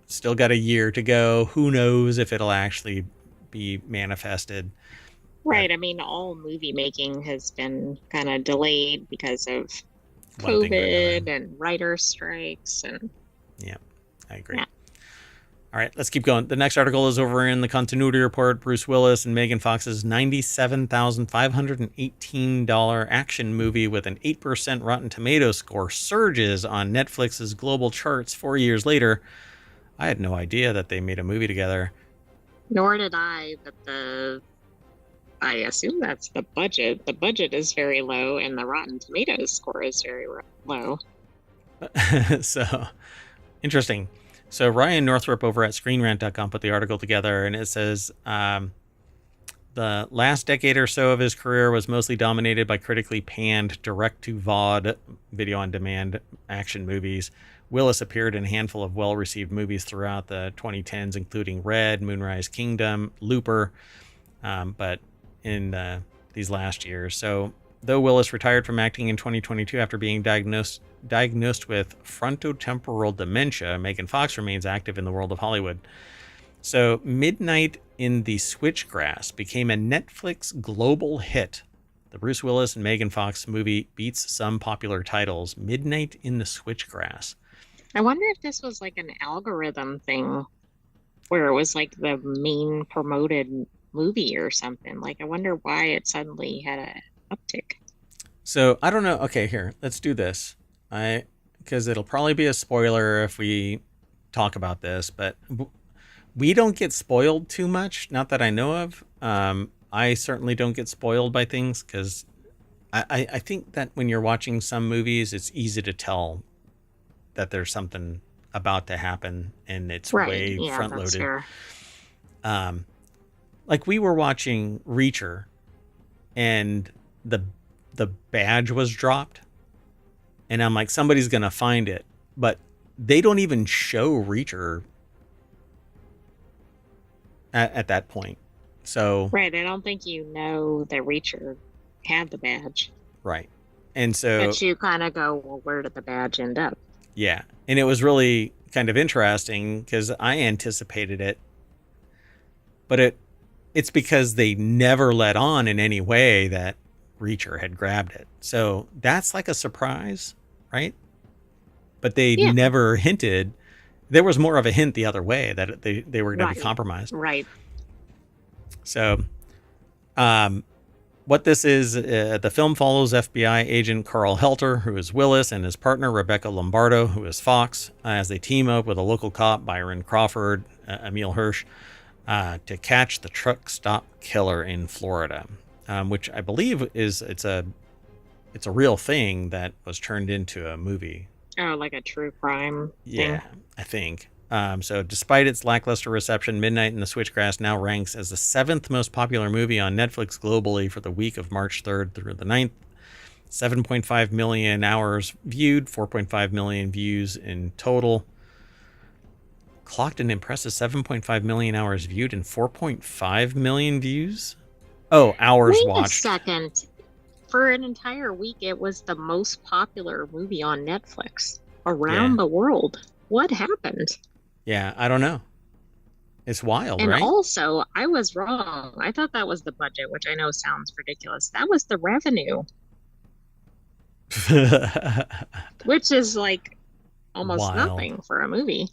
still got a year to go. Who knows if it'll actually be manifested. Right. I mean, all movie making has been kind of delayed because of COVID and writer strikes. And yeah, I agree. Yeah. All right, let's keep going. The next article is over in the Continuity Report. Bruce Willis and Megan Fox's $97,518 action movie with an 8% Rotten Tomatoes score surges on Netflix's global charts 4 years later. I had no idea that they made a movie together. Nor did I, but the I assume that's the budget. The budget is very low, and the Rotten Tomatoes score is very low. So interesting. So Ryan Northrup over at ScreenRant.com put the article together, and it says the last decade or so of his career was mostly dominated by critically panned direct-to-VOD, video-on-demand action movies. Willis appeared in a handful of well-received movies throughout the 2010s, including Red, Moonrise Kingdom, Looper, but in these last years. So though Willis retired from acting in 2022 after being diagnosed with frontotemporal dementia, Megan Fox remains active in the world of Hollywood. So Midnight in the Switchgrass became a Netflix global hit. The Bruce Willis and Megan Fox movie beats some popular titles. Midnight in the Switchgrass. I wonder if this was like an algorithm thing where it was like the main promoted movie or something. Like, I wonder why it suddenly had a uptick. So I don't know. Okay, here, let's do this. Because it'll probably be a spoiler if we talk about this, but we don't get spoiled too much. Not that I know of. I certainly don't get spoiled by things because I think that when you're watching some movies, it's easy to tell that there's something about to happen and it's way front loaded. Like we were watching Reacher and the badge was dropped and I'm like, somebody's going to find it, but they don't even show Reacher at that point. So right, I don't think you know that Reacher had the badge. Right. And so but you kind of go, well, where did the badge end up? Yeah. And it was really kind of interesting because I anticipated it. But it's because they never let on in any way that Reacher had grabbed it. So that's like a surprise, right? But they never hinted. There was more of a hint the other way that they were going to be compromised. Right. So what this is, the film follows FBI agent Carl Helter, who is Willis, and his partner Rebecca Lombardo, who is Fox, as they team up with a local cop, Byron Crawford, Emil Hirsch, to catch the truck stop killer in Florida, which I believe it's a real thing that was turned into a movie. Oh, like a true crime thing? Yeah, I think. So despite its lackluster reception, Midnight in the Switchgrass now ranks as the 7th most popular movie on Netflix globally for the week of March 3rd through the 9th. 7.5 million hours viewed, 4.5 million views in total. Clocked an impressive 7.5 million hours viewed and 4.5 million views? Oh, hours watched. Wait a second. For an entire week, it was the most popular movie on Netflix around the world. What happened? Yeah, I don't know. It's wild, and right? And also, I was wrong. I thought that was the budget, which I know sounds ridiculous. That was the revenue. Which is like almost nothing for a movie.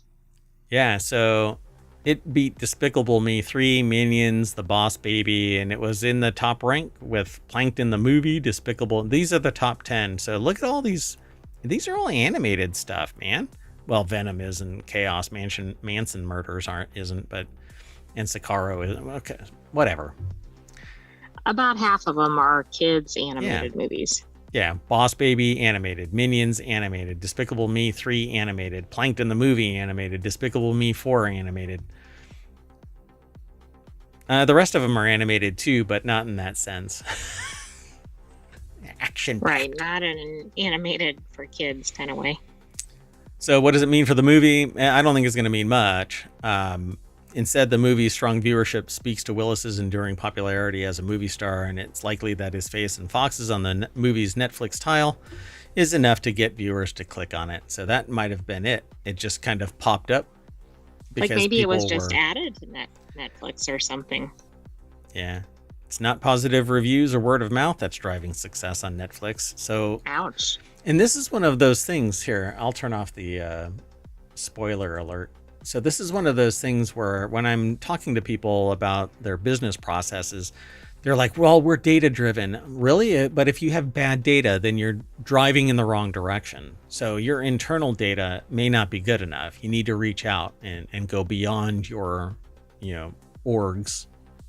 Yeah, so it beat Despicable Me 3, Minions, The Boss Baby, and it was in the top rank with Plankton the Movie, Despicable. These are the top 10. So look at all these. These are all animated stuff, man. Well, Venom isn't, Chaos Manson Murders isn't, but and Sicario isn't. Okay, whatever. About half of them are kids animated movies. Yeah, Boss Baby animated, Minions animated, Despicable Me 3 animated, Plankton the Movie animated, Despicable Me 4 animated. The rest of them are animated too, but not in that sense. Action. Right, not in an animated for kids kind of way. So what does it mean for the movie? I don't think it's going to mean much. Instead, the movie's strong viewership speaks to Willis's enduring popularity as a movie star, and it's likely that his face and Fox's on the movie's Netflix tile is enough to get viewers to click on it. So that might have been it. It just kind of popped up. Like maybe it was just added to Netflix or something. Yeah. It's not positive reviews or word of mouth that's driving success on Netflix. So, ouch. And this is one of those things here. I'll turn off the spoiler alert. So this is one of those things where when I'm talking to people about their business processes, they're like, well, we're data driven. Really? But if you have bad data, then you're driving in the wrong direction. So your internal data may not be good enough. You need to reach out and go beyond your, org's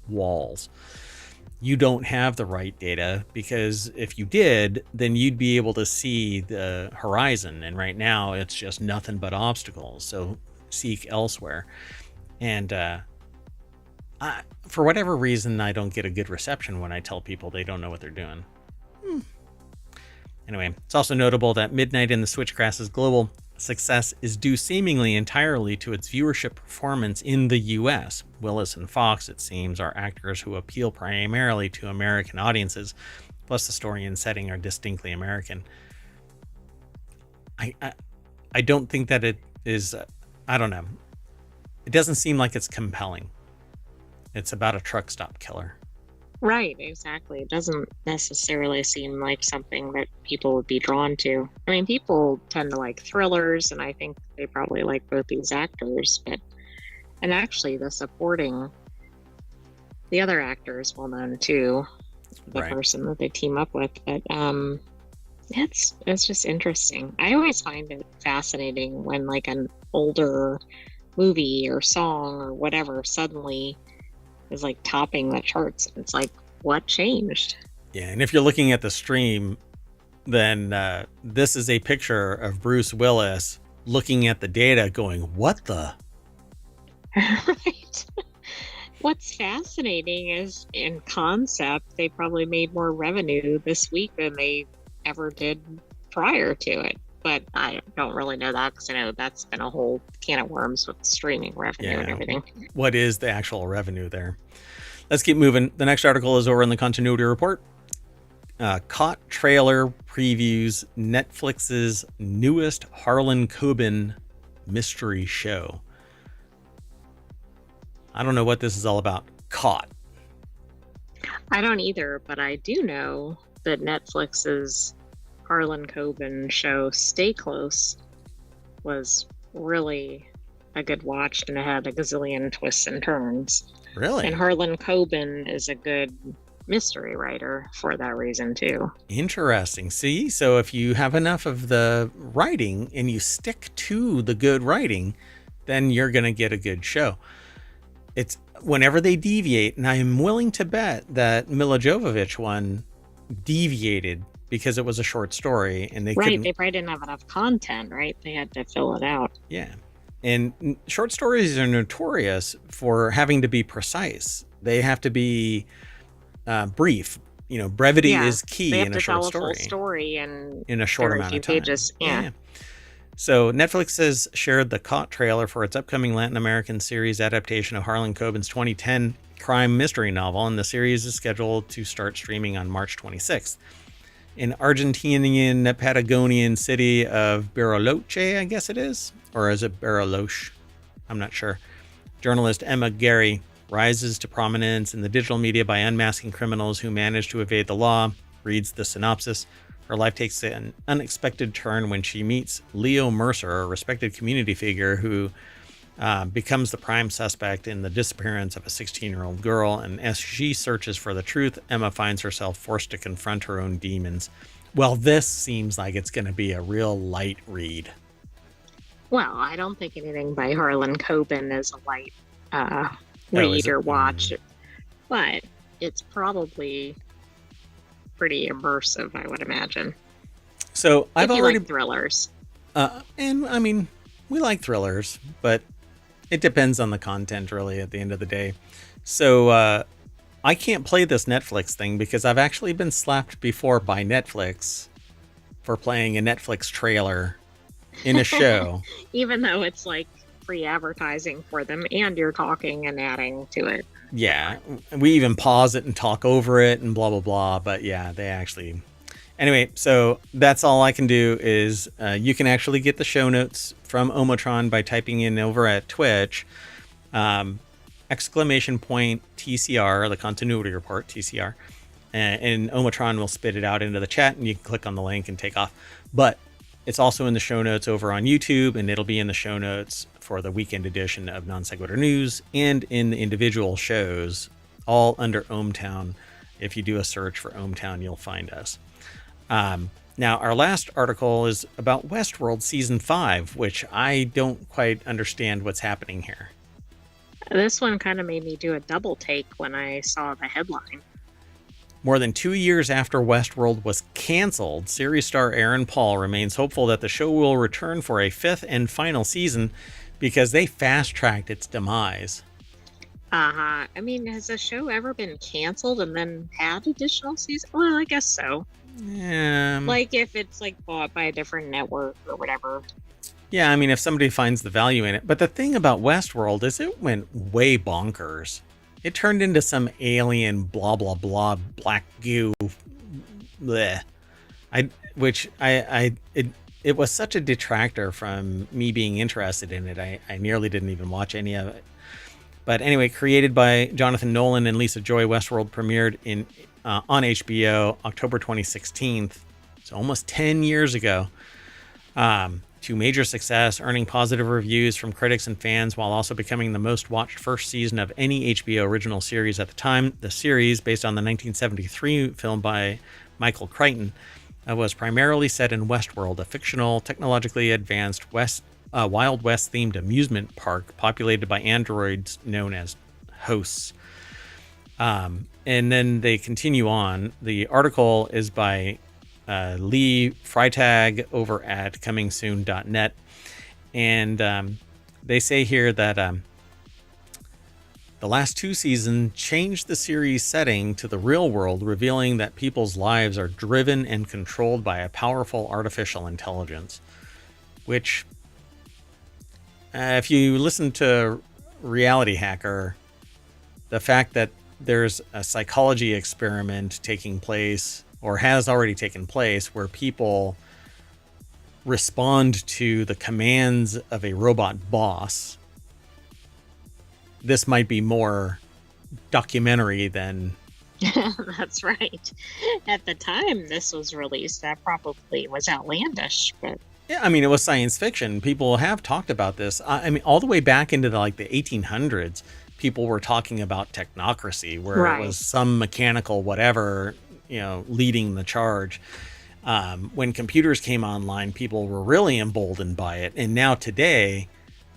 walls. you don't have the right data, because if you did, then you'd be able to see the horizon. And right now it's just nothing but obstacles. So seek elsewhere. And for whatever reason, I don't get a good reception when I tell people they don't know what they're doing. Anyway, it's also notable that Midnight in the Switchgrass's global success is due seemingly entirely to its viewership performance in the US. Willis and Fox, it seems, are actors who appeal primarily to American audiences, plus the story and setting are distinctly American. I don't think that it is, I don't know. It doesn't seem like it's compelling. It's about a truck stop killer. Right, exactly. It doesn't necessarily seem like something that people would be drawn to. I mean, people tend to like thrillers, and I think they probably like both these actors, and actually the other actor is well known too, the Right. person that they team up with. But it's just interesting. I always find it fascinating when like an older movie or song or whatever suddenly is like topping the charts. It's like, what changed? Yeah, and if you're looking at the stream, then this is a picture of Bruce Willis looking at the data going, what the? Right. What's fascinating is in concept, they probably made more revenue this week than they ever did prior to it. But I don't really know that because I know that's been a whole can of worms with streaming revenue and everything. What is the actual revenue there? Let's keep moving. The next article is over in the Continuity Report. Caught trailer previews Netflix's newest Harlan Coben mystery show. I don't know what this is all about. Caught. I don't either, but I do know that Netflix's Harlan Coben show Stay Close was really a good watch, and it had a gazillion twists and turns. Really? And Harlan Coben is a good mystery writer for that reason too. Interesting. See, so if you have enough of the writing and you stick to the good writing, then you're going to get a good show. It's whenever they deviate, and I am willing to bet that Mila Jovovich one deviated because it was a short story and they probably didn't have enough content, right? They had to fill it out. Yeah. And short stories are notorious for having to be precise. They have to be brief. You know, brevity is key in a short story. Full story in a short amount of time. Pages. Yeah. So Netflix has shared the Caught trailer for its upcoming Latin American series adaptation of Harlan Coben's 2010 crime mystery novel, and the series is scheduled to start streaming on March 26th. In Argentinian Patagonian city of Bariloche, I guess it is, or is it Bariloche? I'm not sure. Journalist Emma Gary rises to prominence in the digital media by unmasking criminals who manage to evade the law, reads the synopsis. Her life takes an unexpected turn when she meets Leo Mercer, a respected community figure who becomes the prime suspect in the disappearance of a 16-year-old girl. And as she searches for the truth, Emma finds herself forced to confront her own demons. Well, this seems like it's going to be a real light read. Well, I don't think anything by Harlan Coben is a light read or watch, but it's probably pretty immersive, I would imagine. So I've already like thrillers, and I mean, we like thrillers, but it depends on the content, really, at the end of the day. So I can't play this Netflix thing because I've actually been slapped before by Netflix for playing a Netflix trailer in a show. Even though it's like free advertising for them and you're talking and adding to it. Yeah, we even pause it and talk over it and blah, blah, blah. But yeah, they actually... Anyway, so that's all I can do is you can actually get the show notes from Omotron by typing in over at Twitch, !TCR, the Continuity Report, TCR, and Omotron will spit it out into the chat and you can click on the link and take off. But it's also in the show notes over on YouTube, and it'll be in the show notes for the weekend edition of Non Sequitur News and in the individual shows, all under ohmTown. If you do a search for ohmTown, you'll find us. Now, our last article is about Westworld Season 5, which I don't quite understand what's happening here. This one kind of made me do a double take when I saw the headline. More than 2 years after Westworld was canceled, series star Aaron Paul remains hopeful that the show will return for a 5th and final season because they fast-tracked its demise. Uh-huh. I mean, has a show ever been canceled and then had additional seasons? Well, I guess so. Like if it's like bought by a different network or whatever. Yeah, I mean, if somebody finds the value in it. But the thing about Westworld is it went way bonkers. It turned into some alien blah blah blah black goo. Bleh. It was such a detractor from me being interested in it. I nearly didn't even watch any of it. But anyway, created by Jonathan Nolan and Lisa Joy, Westworld premiered on HBO October 2016. So almost 10 years ago. To major success, earning positive reviews from critics and fans while also becoming the most watched first season of any HBO original series at the time. The series, based on the 1973 film by Michael Crichton, was primarily set in Westworld, a fictional, technologically advanced Wild West themed amusement park populated by androids known as hosts. And then they continue on. The article is by Lee Freitag over at comingsoon.net. And they say here that the last 2 seasons changed the series setting to the real world, revealing that people's lives are driven and controlled by a powerful artificial intelligence. Which, if you listen to Reality Hacker, the fact that there's a psychology experiment taking place or has already taken place where people respond to the commands of a robot boss. This might be more documentary than... That's right. At the time this was released, that probably was outlandish, but... Yeah, I mean, it was science fiction. People have talked about this. I mean, all the way back into the 1800s, people were talking about technocracy, where Right. it was some mechanical whatever, leading the charge. When computers came online, people were really emboldened by it. And now today,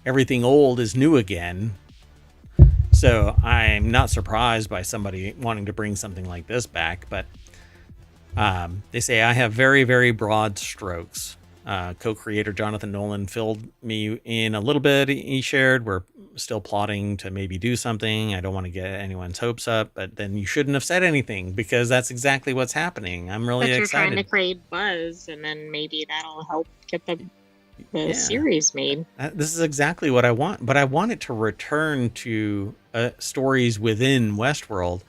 everything old is new again. So I'm not surprised by somebody wanting to bring something like this back. But they say I have very, very broad strokes. Co-creator Jonathan Nolan filled me in a little bit. He shared, we're still plotting to maybe do something. I don't want to get anyone's hopes up, but then you shouldn't have said anything because that's exactly what's happening. I'm really excited. But you're trying to create buzz, and then maybe that'll help get the series made. This is exactly what I want, but I want it to return to stories within Westworld.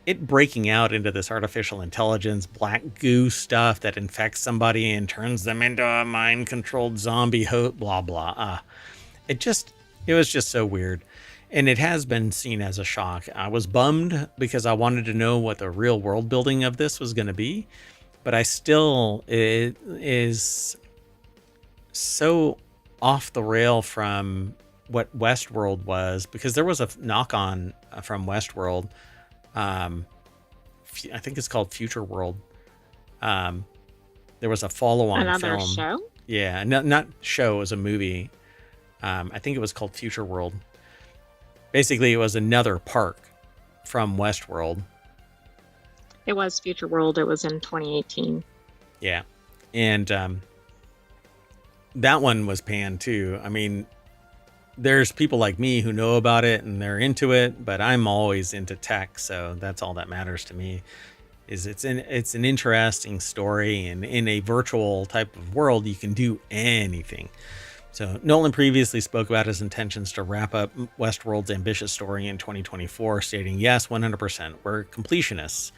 It breaking out into this artificial intelligence, black goo stuff that infects somebody and turns them into a mind-controlled zombie blah, blah. It was just so weird. And it has been seen as a shock. I was bummed because I wanted to know what the real world building of this was going to be. But it is so off the rail from what Westworld was, because there was a knock-on from Westworld. I think it's called Future World. There was a follow-on Another film. show? Yeah, not show. It was a movie. I think it was called Future World. Basically, it was another park from Westworld. It was Future World. It was in 2018. Yeah, and that one was panned too. I mean, there's people like me who know about it and they're into it, but I'm always into tech, so that's all that matters to me. It's an interesting story, and in a virtual type of world, you can do anything. So Nolan previously spoke about his intentions to wrap up Westworld's ambitious story in 2024, stating, "Yes, 100%. We're completionists.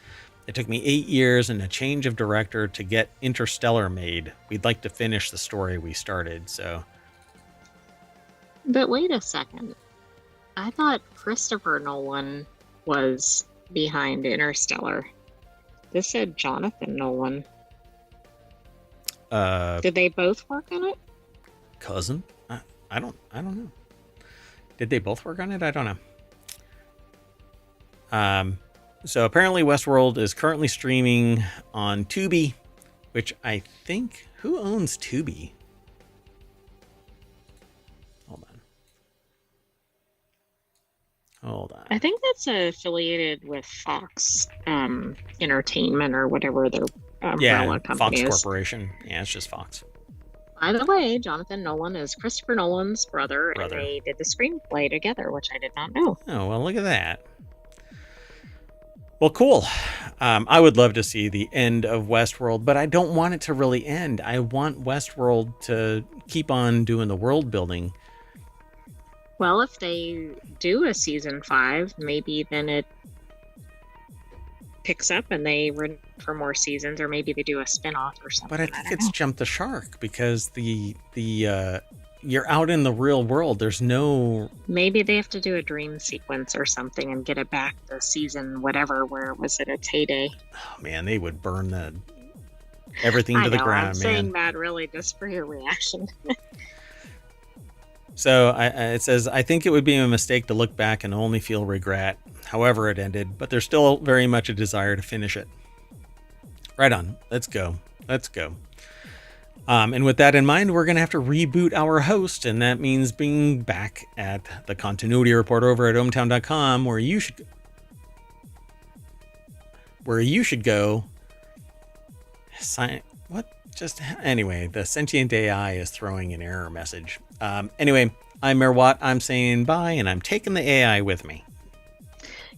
It took me 8 years and a change of director to get Interstellar made. We'd like to finish the story we started." So. But wait a second. I thought Christopher Nolan was behind Interstellar. This said Jonathan Nolan. Did they both work on it? Cousin? I don't know. Did they both work on it? I don't know. So apparently Westworld is currently streaming on Tubi, which I think, who owns Tubi? Hold on. Hold on. I think that's affiliated with Fox Entertainment or whatever their Yeah, umbrella company Fox is. Corporation. Yeah, it's just Fox. By the way, Jonathan Nolan is Christopher Nolan's brother, and they did the screenplay together, which I did not know. Oh, well, look at that. Well, cool. I would love to see the end of Westworld, but I don't want it to really end. I want Westworld to keep on doing the world building. Well, if they do a season 5, maybe then it picks up and they run for more seasons, or maybe they do a spin-off or something. But I think it's jumped the shark because the you're out in the real world. There's no... Maybe they have to do a dream sequence or something and get it back to season whatever, where it was at its heyday. Oh, man, they would burn everything to the ground, man. I'm saying that really just for your reaction. So it says, I think it would be a mistake to look back and only feel regret, however it ended, but there's still very much a desire to finish it. Right on. Let's go. And with that in mind, we're going to have to reboot our host, and that means being back at the Continuity Report over at ohmtown.com, where you should go. Anyway, the sentient AI is throwing an error message. Anyway, I'm Mayor Watt. I'm saying bye, and I'm taking the AI with me.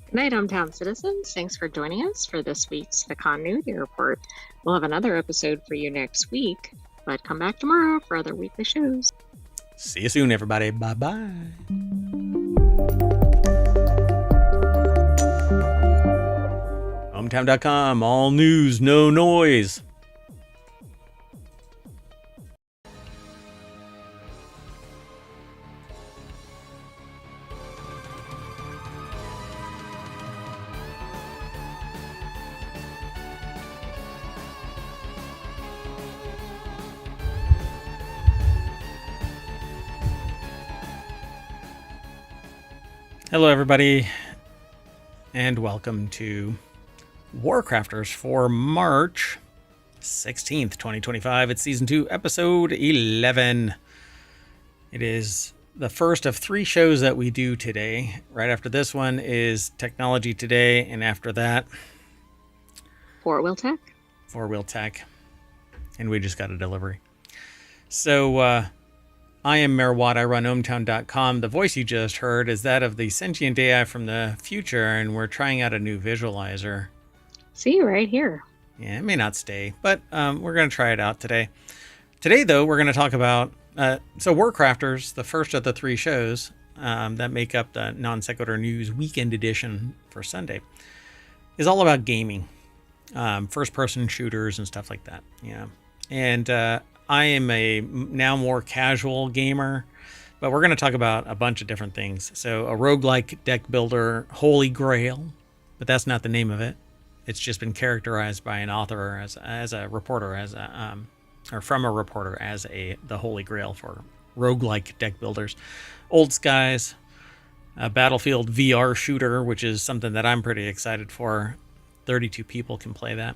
Good night, hometown citizens. Thanks for joining us for this week's The Continuity Report. We'll have another episode for you next week, but come back tomorrow for other weekly shows. See you soon, everybody. Bye-bye. Hometown.com, all news, no noise. Hello, everybody, and welcome to WarCrafters for March 16th, 2025. It's Season 2, Episode 11. It is the first of 3 shows that we do today. Right after this one is Technology Today, and after that... FourWheelTech. FourWheelTech. And we just got a delivery. So, I am Mayor Watt. I run ohmtown.com. The voice you just heard is that of the sentient AI from the future, and we're trying out a new visualizer. See, right here. Yeah, it may not stay, but we're going to try it out today. Today, though, we're going to talk about... so WarCrafters, the first of the 3 shows that make up the Non Sequitur News Weekend Edition for Sunday, is all about gaming. First-person shooters and stuff like that. Yeah. And... I am a now more casual gamer, but we're going to talk about a bunch of different things. So a roguelike deck builder, Holy Grail, but that's not the name of it. It's just been characterized by an author as a reporter, or from a reporter as the Holy Grail for roguelike deck builders. Old Skies, a Battlefield VR shooter, which is something that I'm pretty excited for. 32 people can play that.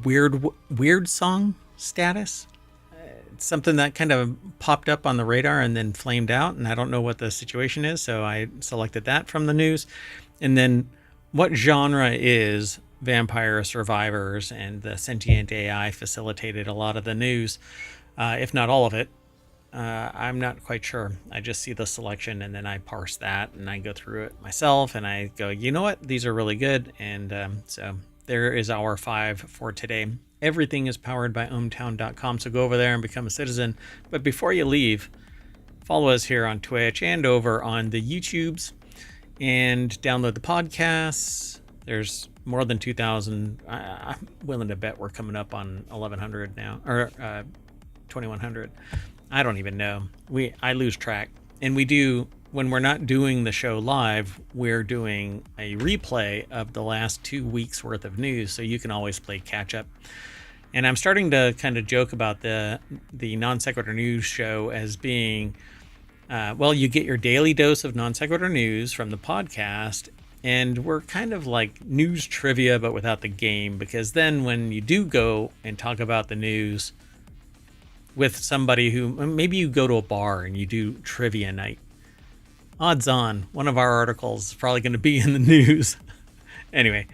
Weird song status. It's something that kind of popped up on the radar and then flamed out, and I don't know what the situation is, so I selected that from the news. And then what genre is Vampire Survivors, and the sentient AI facilitated a lot of the news, if not all of it. I'm not quite sure. I just see the selection, and then I parse that, and I go through it myself, and I go, you know what? These are really good, and so there is our 5 for today. Everything is powered by ohmtown.com, so go over there and become a citizen. But before you leave, follow us here on Twitch and over on the YouTubes, and download the podcasts. There's more than 2,000. I'm willing to bet we're coming up on 1,100 now, or 2,100. I don't even know. I lose track. And we do, when we're not doing the show live, we're doing a replay of the last 2 weeks worth of news, so you can always play catch up. And I'm starting to kind of joke about the Non Sequitur News show as being, you get your daily dose of Non Sequitur News from the podcast, and we're kind of like news trivia, but without the game, because then when you do go and talk about the news with somebody who, maybe you go to a bar and you do trivia night, odds on one of our articles is probably going to be in the news. Anyway,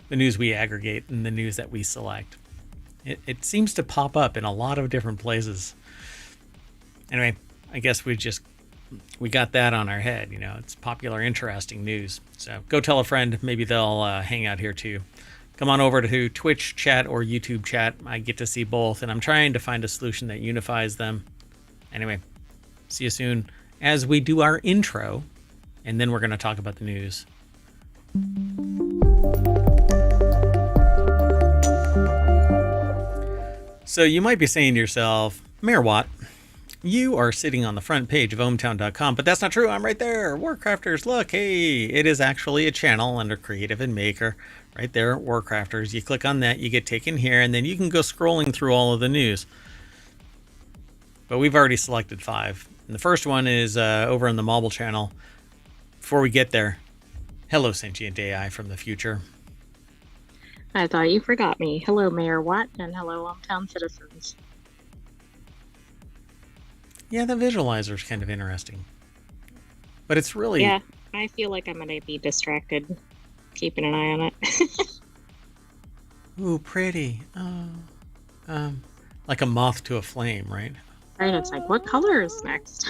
the news we aggregate and the news that we select. It seems to pop up in a lot of different places. Anyway, I guess we got that on our head. It's popular, interesting news. So go tell a friend. Maybe they'll hang out here too. Come on over to Twitch chat or YouTube chat. I get to see both, and I'm trying to find a solution that unifies them. Anyway, see you soon as we do our intro, and then we're going to talk about the news. So you might be saying to yourself, Mayor Watt, you are sitting on the front page of ohmtown.com, but that's not true. I'm right there. WarCrafters, look, hey, it is actually a channel under Creative and Maker. Right there, WarCrafters. You click on that, you get taken here, and then you can go scrolling through all of the news. But we've already selected 5. And the first one is over on the mobile channel. Before we get there, hello, sentient AI from the future. I thought you forgot me. Hello, Mayor Watt, and hello, hometown citizens. Yeah, the visualizer's kind of interesting. But it's really... Yeah, I feel like I'm going to be distracted keeping an eye on it. Ooh, pretty. Oh, like a moth to a flame, right? Right, it's like, what color is next?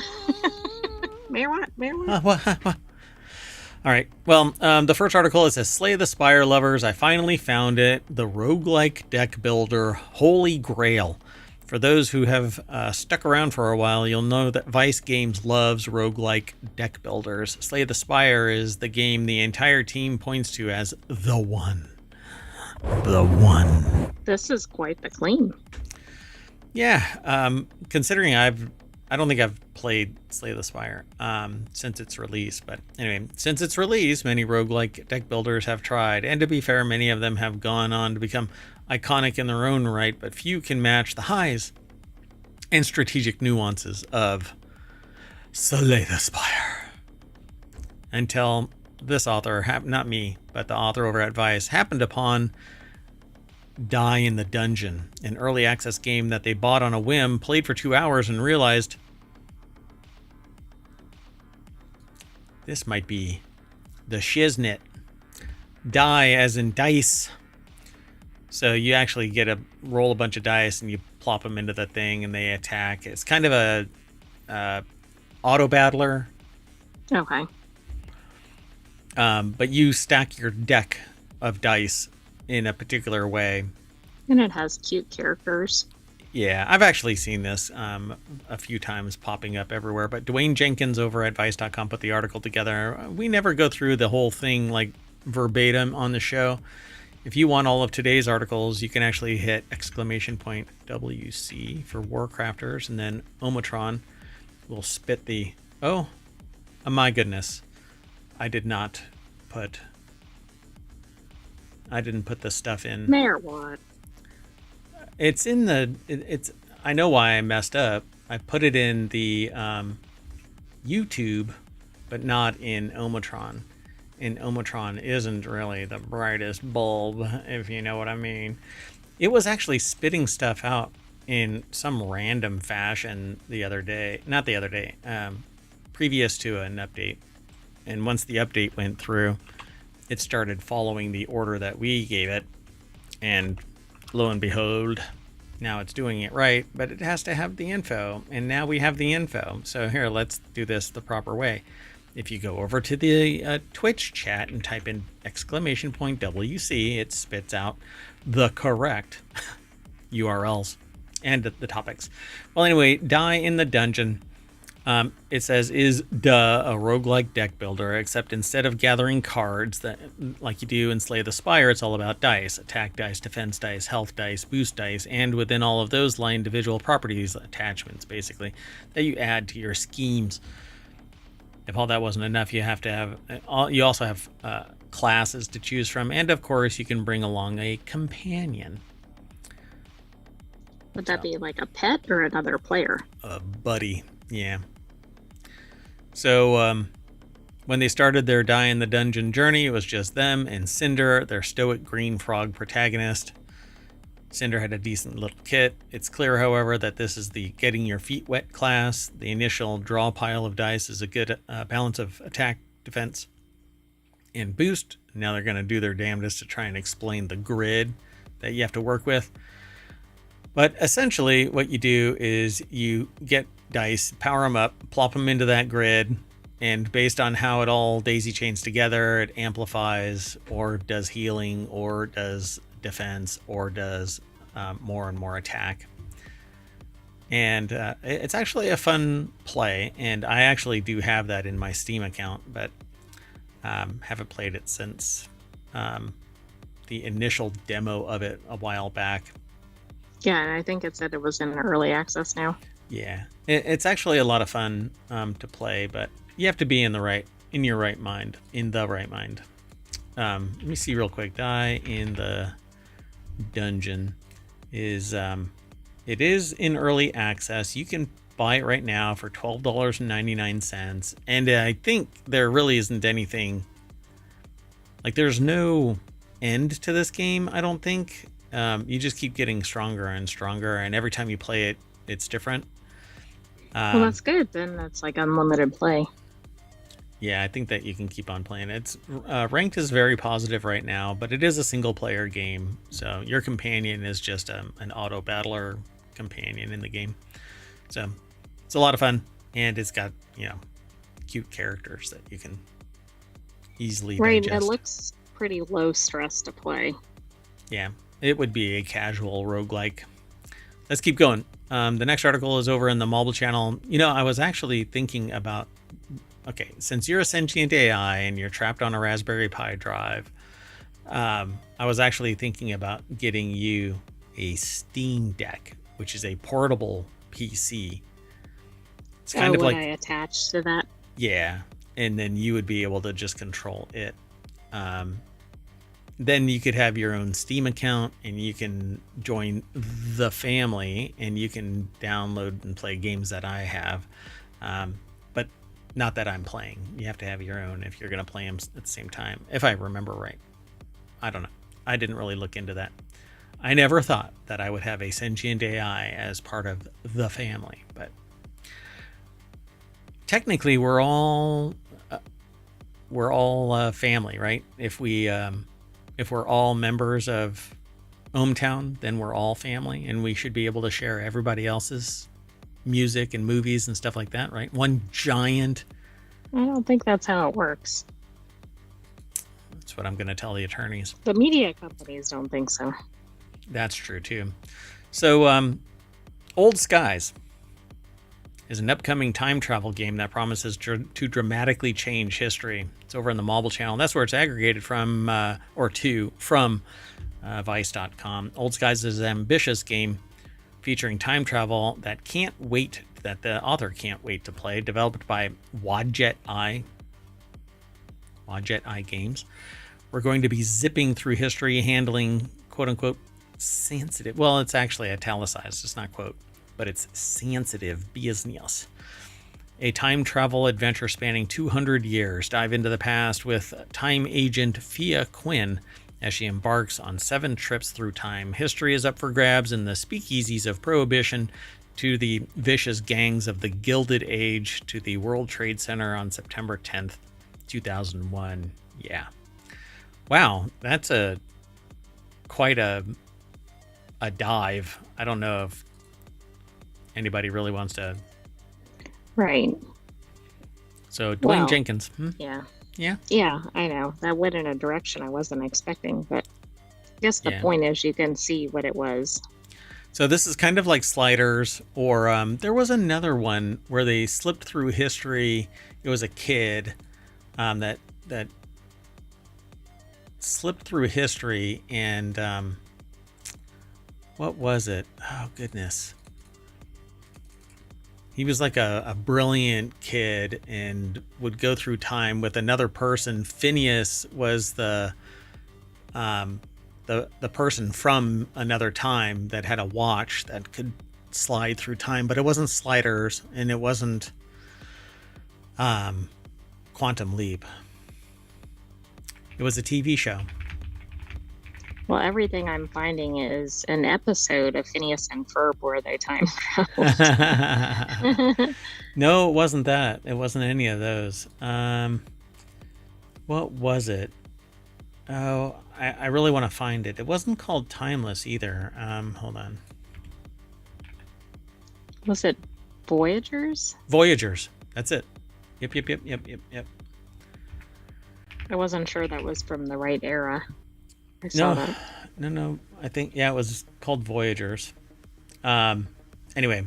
Mayor Watt, Mayor Watt. What? All right. Well, the first article, it says, Slay the Spire lovers, I finally found it. The roguelike deck builder, Holy Grail. For those who have stuck around for a while, you'll know that Vice Games loves roguelike deck builders. Slay the Spire is the game the entire team points to as the one. The one. This is quite the claim. Yeah, considering I don't think I've played Slay the Spire since its release. But anyway, since its release, many roguelike deck builders have tried. And to be fair, many of them have gone on to become iconic in their own right. But few can match the highs and strategic nuances of Slay the Spire. Until this author, not me, but the author over at Vice, happened upon Die in the Dungeon, an early access game that they bought on a whim, played for 2 hours, and realized this might be the shiznit. Die as in dice. So you actually roll a bunch of dice and you plop them into the thing and they attack. It's kind of a auto battler. Okay. But you stack your deck of dice in a particular way. And it has cute characters. Yeah, I've actually seen this a few times popping up everywhere, but Dwayne Jenkins over at Vice.com put the article together. We never go through the whole thing like verbatim on the show. If you want all of today's articles, you can actually hit !WC for WarCrafters, and then Omatron will spit the... Oh, my goodness. I didn't put the stuff in. Mayor Watt. It's in the... I know why I messed up. I put it in the YouTube, but not in Omatron. And Omatron isn't really the brightest bulb, if you know what I mean. It was actually spitting stuff out in some random fashion the other day. Not the other day. Previous to an update. And once the update went through, it started following the order that we gave it. And lo and behold, now it's doing it right, but it has to have the info. And now we have the info. So here, let's do this the proper way. If you go over to the Twitch chat and type in !WC, it spits out the correct URLs and the topics. Well, anyway, Die in the Dungeon. It says, is a roguelike deck builder, except instead of gathering cards that like you do in Slay the Spire, it's all about dice. Attack dice, defense dice, health dice, boost dice, and within all of those lie individual properties, attachments, basically, that you add to your schemes. If all that wasn't enough, you also have classes to choose from, and of course, you can bring along a companion. Would that be like a pet or another player? A buddy, yeah. So when they started their Die in the Dungeon journey, it was just them and Cinder, their stoic green frog protagonist. Cinder had a decent little kit. It's clear, however, that this is the getting your feet wet class. The initial draw pile of dice is a good balance of attack, defense, and boost. Now they're going to do their damnedest to try and explain the grid that you have to work with. But essentially what you do is you get dice, power them up, plop them into that grid, and based on how it all daisy chains together, it amplifies or does healing or does defense or does more and more attack. And it's actually a fun play, and I actually do have that in my Steam account, but haven't played it since the initial demo of it a while back. Yeah, and I think it said it was in early access now. Yeah, it's actually a lot of fun to play, but you have to be in the right mind. Let me see real quick. Die in the dungeon is it is in early access. You can buy it right now for $12.99, and I think there really isn't anything like there's no end to this game. I don't think. You just keep getting stronger and stronger, and every time you play it, it's different. Well, that's good. Then that's like unlimited play. Yeah, I think that you can keep on playing. It's ranked is very positive right now, but it is a single player game. So your companion is just an auto battler companion in the game. So it's a lot of fun, and it's got, cute characters that you can easily digest. It looks pretty low stress to play. Yeah, it would be a casual roguelike. Let's keep going. The next article is over in the mobile channel. I was actually thinking about, okay, since you're a sentient AI and you're trapped on a Raspberry Pi drive, I was actually thinking about getting you a Steam Deck, which is a portable PC. It's kind of like I attached to that. Yeah, and then you would be able to just control it. Then you could have your own Steam account, and you can join the family, and you can download and play games that I have. But not that I'm playing. You have to have your own if you're going to play them at the same time, if I remember right. I don't know. I didn't really look into that. I never thought that I would have a sentient AI as part of the family, but technically we're all family, right? If we're all members of ohmTown, then we're all family, and we should be able to share everybody else's music and movies and stuff like that, right? One giant. I don't think that's how it works. That's what I'm going to tell the attorneys. The media companies don't think so. That's true too. So, Old Skies is an upcoming time travel game that promises to dramatically change history. It's over in the mobile channel. That's where it's aggregated from, from Vice.com. Old Skies is an ambitious game featuring time travel that the author can't wait to play. Developed by Wadjet Eye Games. We're going to be zipping through history, handling quote-unquote sensitive. Well, it's actually italicized. It's not quote, but it's sensitive business. A time travel adventure spanning 200 years. Dive into the past with time agent Fia Quinn as she embarks on 7 trips through time. History is up for grabs in the speakeasies of Prohibition to the vicious gangs of the Gilded Age to the World Trade Center on September 10th, 2001. Yeah. Wow, that's quite a dive. I don't know if anybody really wants to. Right. So Dwayne Jenkins. Yeah. Yeah. Yeah, I know. That went in a direction I wasn't expecting, but I guess the point is you can see what it was. So this is kind of like Sliders, or there was another one where they slipped through history. It was a kid that slipped through history, and what was it? Oh, goodness. He was like a brilliant kid and would go through time with another person. Phineas was the person from another time that had a watch that could slide through time, but it wasn't Sliders, and it wasn't Quantum Leap. It was a TV show. Well, everything I'm finding is an episode of Phineas and Ferb where they time traveled. No, it wasn't that. It wasn't any of those. What was it? Oh, I really want to find it. It wasn't called Timeless either. Hold on. Was it Voyagers? Voyagers. That's it. Yep. I wasn't sure that was from the right era. I saw No, that. no. I think, yeah, it was called Voyagers. Anyway,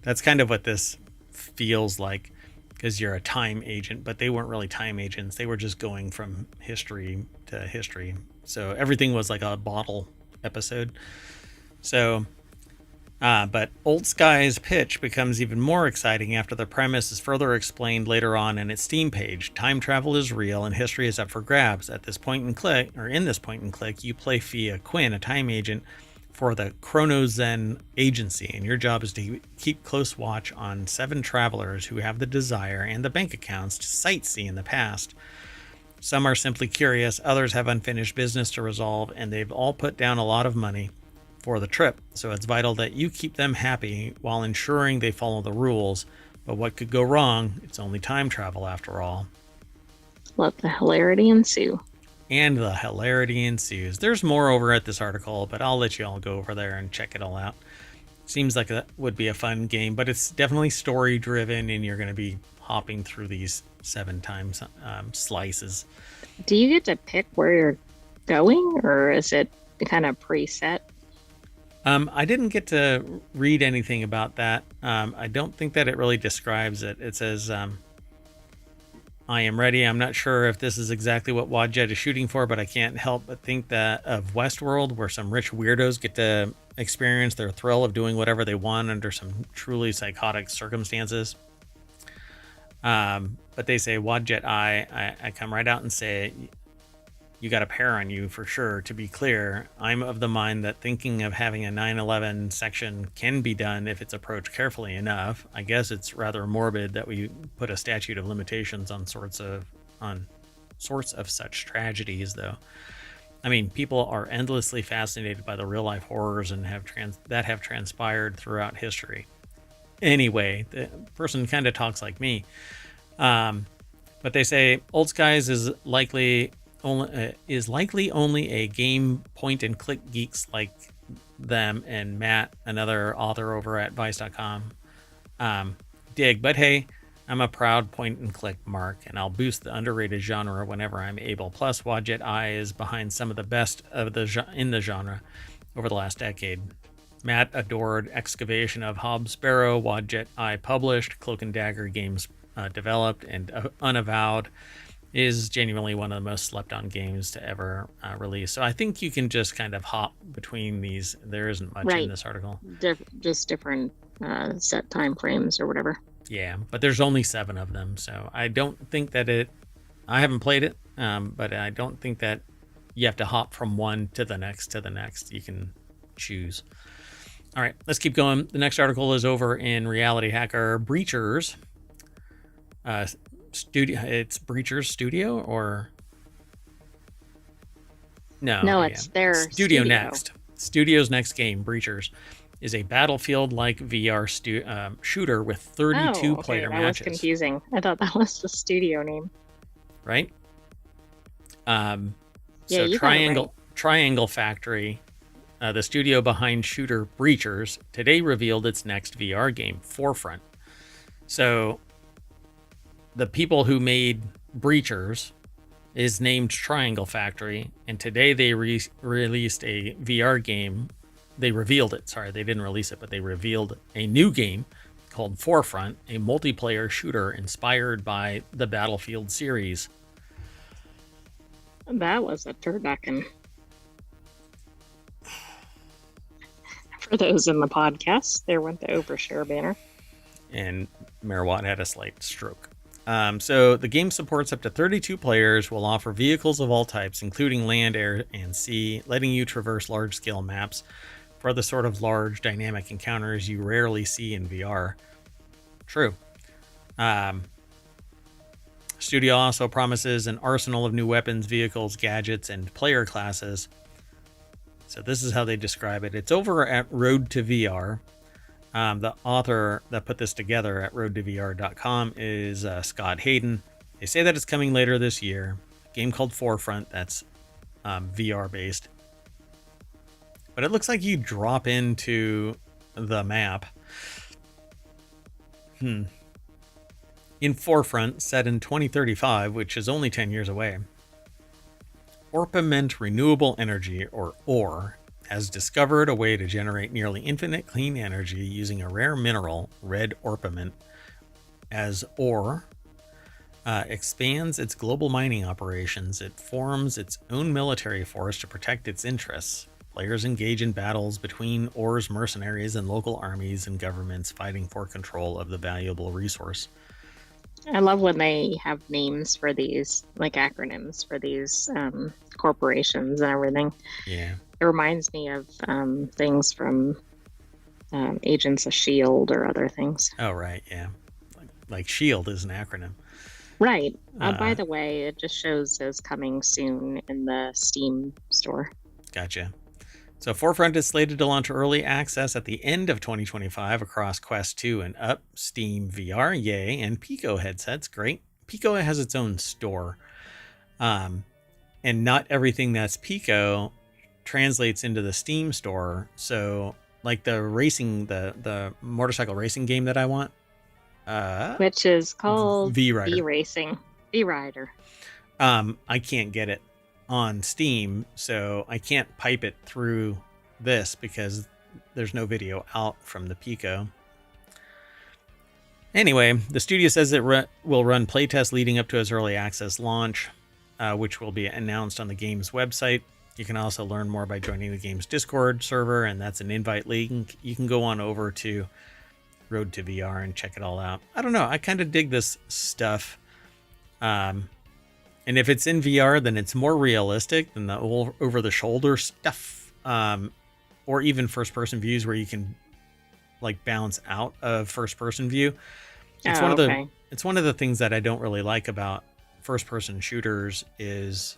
that's kind of what this feels like, because you're a time agent, but they weren't really time agents. They were just going from history to history. So everything was like a bottle episode. So, but Old Sky's pitch becomes even more exciting after the premise is further explained later on in its Steam page. Time travel is real and history is up for grabs. At this point and click, or in this point and click, you play Fia Quinn, a time agent for the Chronozen Agency, and your job is to keep close watch on 7 travelers who have the desire and the bank accounts to sightsee in the past. Some are simply curious, others have unfinished business to resolve, and they've all put down a lot of money for the trip, so it's vital that you keep them happy while ensuring they follow the rules. But what could go wrong? It's only time travel after all. Let the hilarity ensue. And the hilarity ensues. There's more over at this article, but I'll let you all go over there and check it all out. Seems like that would be a fun game, but it's definitely story driven, and you're going to be hopping through these 7 times slices. Do you get to pick where you're going, or is it kind of preset? I didn't get to read anything about that. I don't think that it really describes it. It says, I am ready. I'm not sure if this is exactly what Wadjet is shooting for, but I can't help but think that of Westworld, where some rich weirdos get to experience their thrill of doing whatever they want under some truly psychotic circumstances. But they say, Wadjet, I come right out and say, you got a pair on you for sure. To be clear, I'm of the mind that thinking of having a 9/11 section can be done if it's approached carefully enough. I guess it's rather morbid that we put a statute of limitations on sorts of such tragedies, though. I mean, people are endlessly fascinated by the real life horrors and have transpired throughout history. Anyway, the person kind of talks like me. But they say Old Skies is likely only a game point and click geeks like them and Matt, another author over at Vice.com, dig. But hey, I'm a proud point and click mark, and I'll boost the underrated genre whenever I'm able. Plus, Wadjet Eye is behind some of the best of in the genre over the last decade. Matt adored Excavation of Hob Sparrow, Wadjet Eye published, Cloak and Dagger games developed, and Unavowed is genuinely one of the most slept on games to ever release. So I think you can just kind of hop between these. There isn't much in this article. Just different set time frames or whatever. Yeah, but there's only 7 of them. So I don't think that I haven't played it, but I don't think that you have to hop from one to the next. You can choose. All right, let's keep going. The next article is over in Reality Hacker. Breachers. It's Breachers Studio, or no, it's their studio next. Studio's next game, Breachers, is a Battlefield-like VR shooter with 32 player matches. That was confusing. I thought that was the studio name. Right? So Triangle Factory, the studio behind shooter Breachers, today revealed its next VR game, Forefront. So the people who made Breachers is named Triangle Factory, and today they released a VR game. They revealed it. Sorry, they didn't release it, but they revealed a new game called Forefront, a multiplayer shooter inspired by the Battlefield series. That was a turducken. For those in the podcast, there went the overshare banner. And Merwatt had a slight stroke. So the game supports up to 32 players, will offer vehicles of all types, including land, air, and sea, letting you traverse large-scale maps for the sort of large dynamic encounters you rarely see in VR. True. Studio also promises an arsenal of new weapons, vehicles, gadgets, and player classes. So this is how they describe it. It's over at Road to VR. The author that put this together at roadtovr.com is Scott Hayden. They say that it's coming later this year. A game called Forefront that's VR based. But it looks like you drop into the map. In Forefront, set in 2035, which is only 10 years away, Orpiment Renewable Energy, or ORE, has discovered a way to generate nearly infinite clean energy using a rare mineral, red orpiment. As ORE expands its global mining operations, it forms its own military force to protect its interests. Players engage in battles between ORE's mercenaries and local armies and governments fighting for control of the valuable resource. I love when they have names for these, like acronyms for these corporations and everything. Yeah. It reminds me of things from Agents of S.H.I.E.L.D. or other things. Oh, right. Yeah. Like S.H.I.E.L.D. is an acronym. Right. By the way, it just shows as coming soon in the Steam store. Gotcha. So Forefront is slated to launch early access at the end of 2025 across Quest 2 and up, Steam VR, yay, and Pico headsets, great. Pico has its own store. And not everything that's Pico translates into the Steam store. So like the racing, the motorcycle racing game that I want. Which is called V-Rider. V-Rider. I can't get it on Steam, so I can't pipe it through this because there's no video out from the Pico. Anyway, the studio says it will run playtests leading up to its early access launch, which will be announced on the game's website. You can also learn more by joining the game's Discord server, and that's an invite link. You can go on over to Road to VR and check it all out. I don't know. I kind of dig this stuff. And if it's in VR, then it's more realistic than the over-the-shoulder stuff, or even first-person views where you can like bounce out of first-person view. It's it's one of the things that I don't really like about first-person shooters is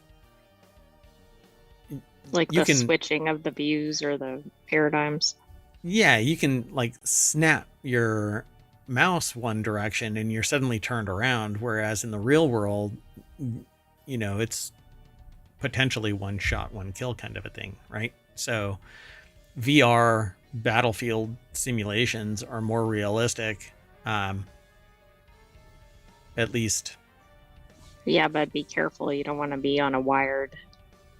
like the switching of the views or the paradigms. Yeah, you can like snap your mouse one direction and you're suddenly turned around, whereas in the real world, you know, it's potentially one shot, one kill kind of a thing, right? So VR battlefield simulations are more realistic, at least. Yeah, but be careful. You don't want to be on a wired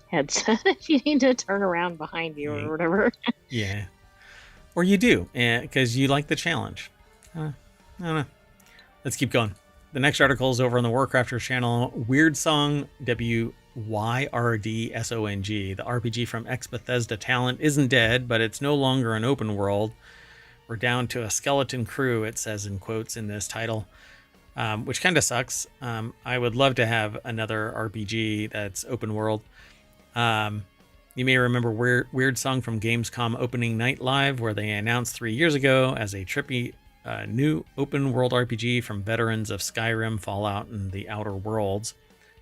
headset if you need to turn around behind you or whatever. Yeah. Or you do, because you like the challenge. I don't know. Let's keep going. The next article is over on the WarCrafters channel. Weird Song, WYRDSONG. The RPG from ex-Bethesda talent isn't dead, but it's no longer an open world. We're down to a skeleton crew, it says in quotes in this title, which kind of sucks. I would love to have another RPG that's open world. You may remember Weird Song from Gamescom Opening Night Live, where they announced 3 years ago as a trippy new open world RPG from veterans of Skyrim, Fallout, and the Outer Worlds.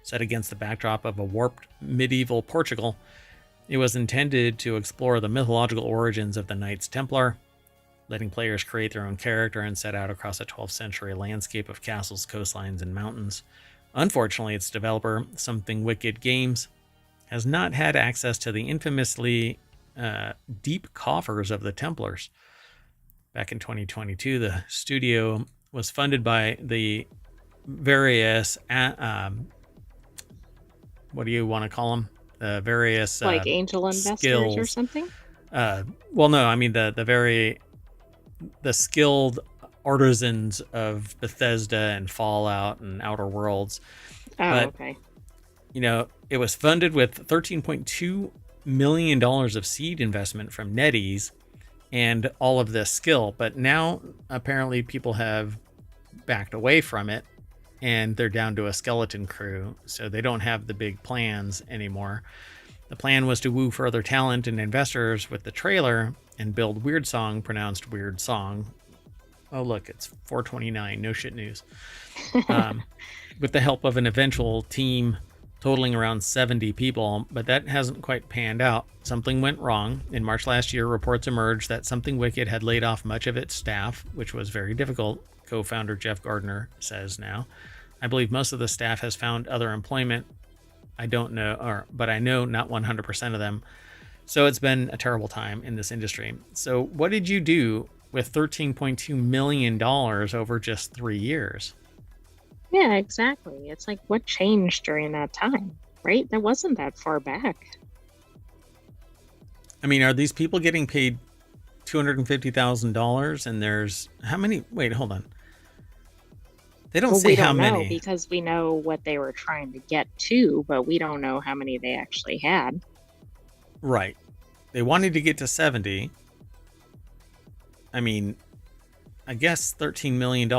Set against the backdrop of a warped medieval Portugal, it was intended to explore the mythological origins of the Knights Templar, letting players create their own character and set out across a 12th century landscape of castles, coastlines, and mountains. Unfortunately, its developer, Something Wicked Games, has not had access to the infamously deep coffers of the Templars. Back in 2022, the studio was funded by the various, what do you want to call them? The various like angel investors skills. Or something. Well, no, I mean the skilled artisans of Bethesda and Fallout and Outer Worlds. Okay. You know, it was funded with $13.2 million of seed investment from NetEase and all of this skill. But now apparently people have backed away from it and they're down to a skeleton crew. So they don't have the big plans anymore. The plan was to woo further talent and investors with the trailer and build Weird Song, pronounced Weird Song. Oh, look, it's 429. No shit news. With the help of an eventual team totaling around 70 people, but that hasn't quite panned out. Something went wrong. In March last year, reports emerged that Something Wicked had laid off much of its staff, which was very difficult, co-founder Jeff Gardner says now. I believe most of the staff has found other employment. I don't know, but I know not 100% of them. So it's been a terrible time in this industry. So what did you do with $13.2 million over just 3 years? Yeah, exactly. It's like, what changed during that time, right? That wasn't that far back. I mean, are these people getting paid $250,000 and there's how many? Wait, hold on. They don't Well, say we how don't know many. because we know what they were trying to get to, but we don't know how many they actually had. Right. They wanted to get to 70. I mean, I guess $13 million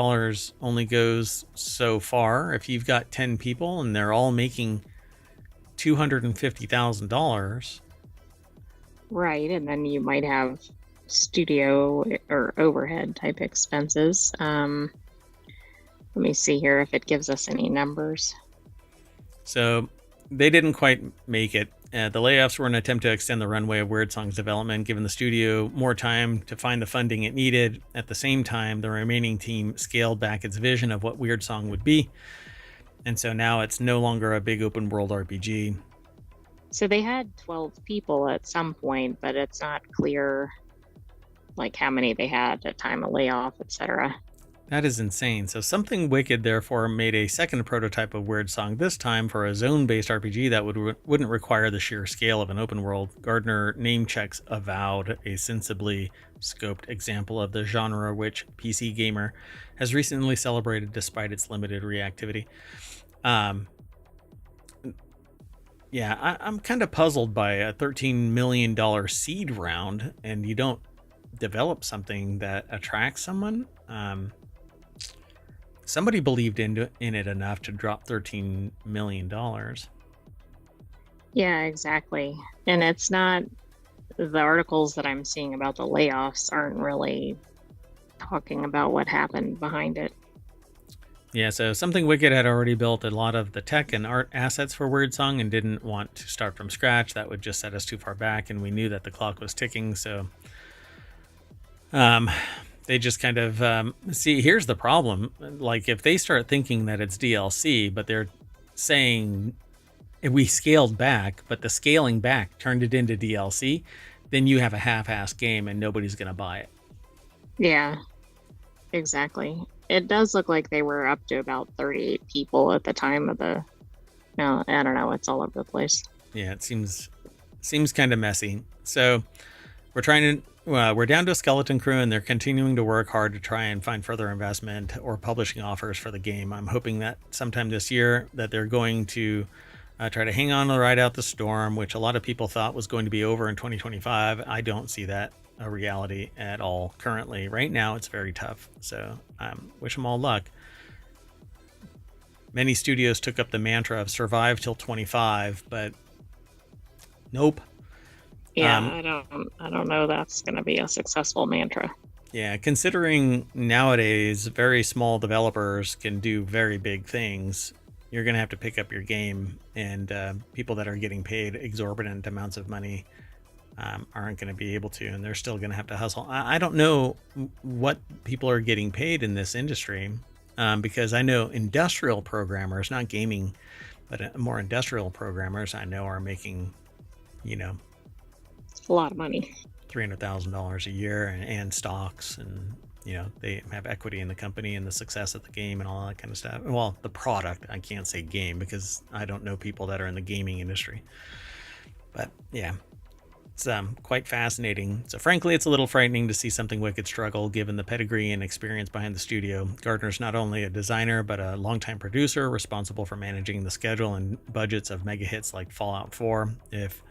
only goes so far. If you've got 10 people and they're all making $250,000. Right, and then you might have studio or overhead type expenses. Let me see here if it gives us any numbers. So they didn't quite make it. The layoffs were an attempt to extend the runway of Weird Song's development, giving the studio more time to find the funding it needed. At the same time, the remaining team scaled back its vision of what Weird Song would be. And so now it's no longer a big open world RPG. So they had 12 people at some point, but it's not clear like how many they had at time of layoff, etc. That is insane. So Something Wicked therefore made a second prototype of Weird Song, this time for a zone-based RPG that wouldn't require the sheer scale of an open world. Gardner name checks Avowed, a sensibly scoped example of the genre which PC Gamer has recently celebrated despite its limited reactivity. I'm kind of puzzled by a $13 million seed round and you don't develop something that attracts someone. Somebody believed in it enough to drop $13 million. Yeah, exactly. And it's not, the articles that I'm seeing about the layoffs aren't really talking about what happened behind it. Yeah, so Something Wicked had already built a lot of the tech and art assets for Weird Song and didn't want to start from scratch. That would just set us too far back, and we knew that the clock was ticking, so they just kind of see, here's the problem. Like, if they start thinking that it's DLC, but they're saying we scaled back, but the scaling back turned it into DLC, then you have a half-assed game and nobody's going to buy it. Yeah, exactly. It does look like they were up to about 38 people at the time of the, no, I don't know, it's all over the place. Yeah, it seems kind of messy. So we're down to a skeleton crew, and they're continuing to work hard to try and find further investment or publishing offers for the game. I'm hoping that sometime this year that they're going to try to hang on to ride out the storm, which a lot of people thought was going to be over in 2025. I don't see that a reality at all currently. Right now, it's very tough. So wish them all luck. Many studios took up the mantra of survive till 25, but nope. Yeah, I don't know that's going to be a successful mantra. Yeah, considering nowadays very small developers can do very big things, you're going to have to pick up your game, and people that are getting paid exorbitant amounts of money aren't going to be able to, and they're still going to have to hustle. I don't know what people are getting paid in this industry, because I know industrial programmers, not gaming, but more industrial programmers I know are making, A lot of money. $300,000 a year and stocks, and they have equity in the company and the success of the game and all that kind of stuff. Well, the product, I can't say game because I don't know people that are in the gaming industry, but yeah, it's quite fascinating. So frankly, it's a little frightening to see Something Wicked struggle given the pedigree and experience behind the studio. Gardner's not only a designer but a longtime producer responsible for managing the schedule and budgets of mega hits like Fallout 4. If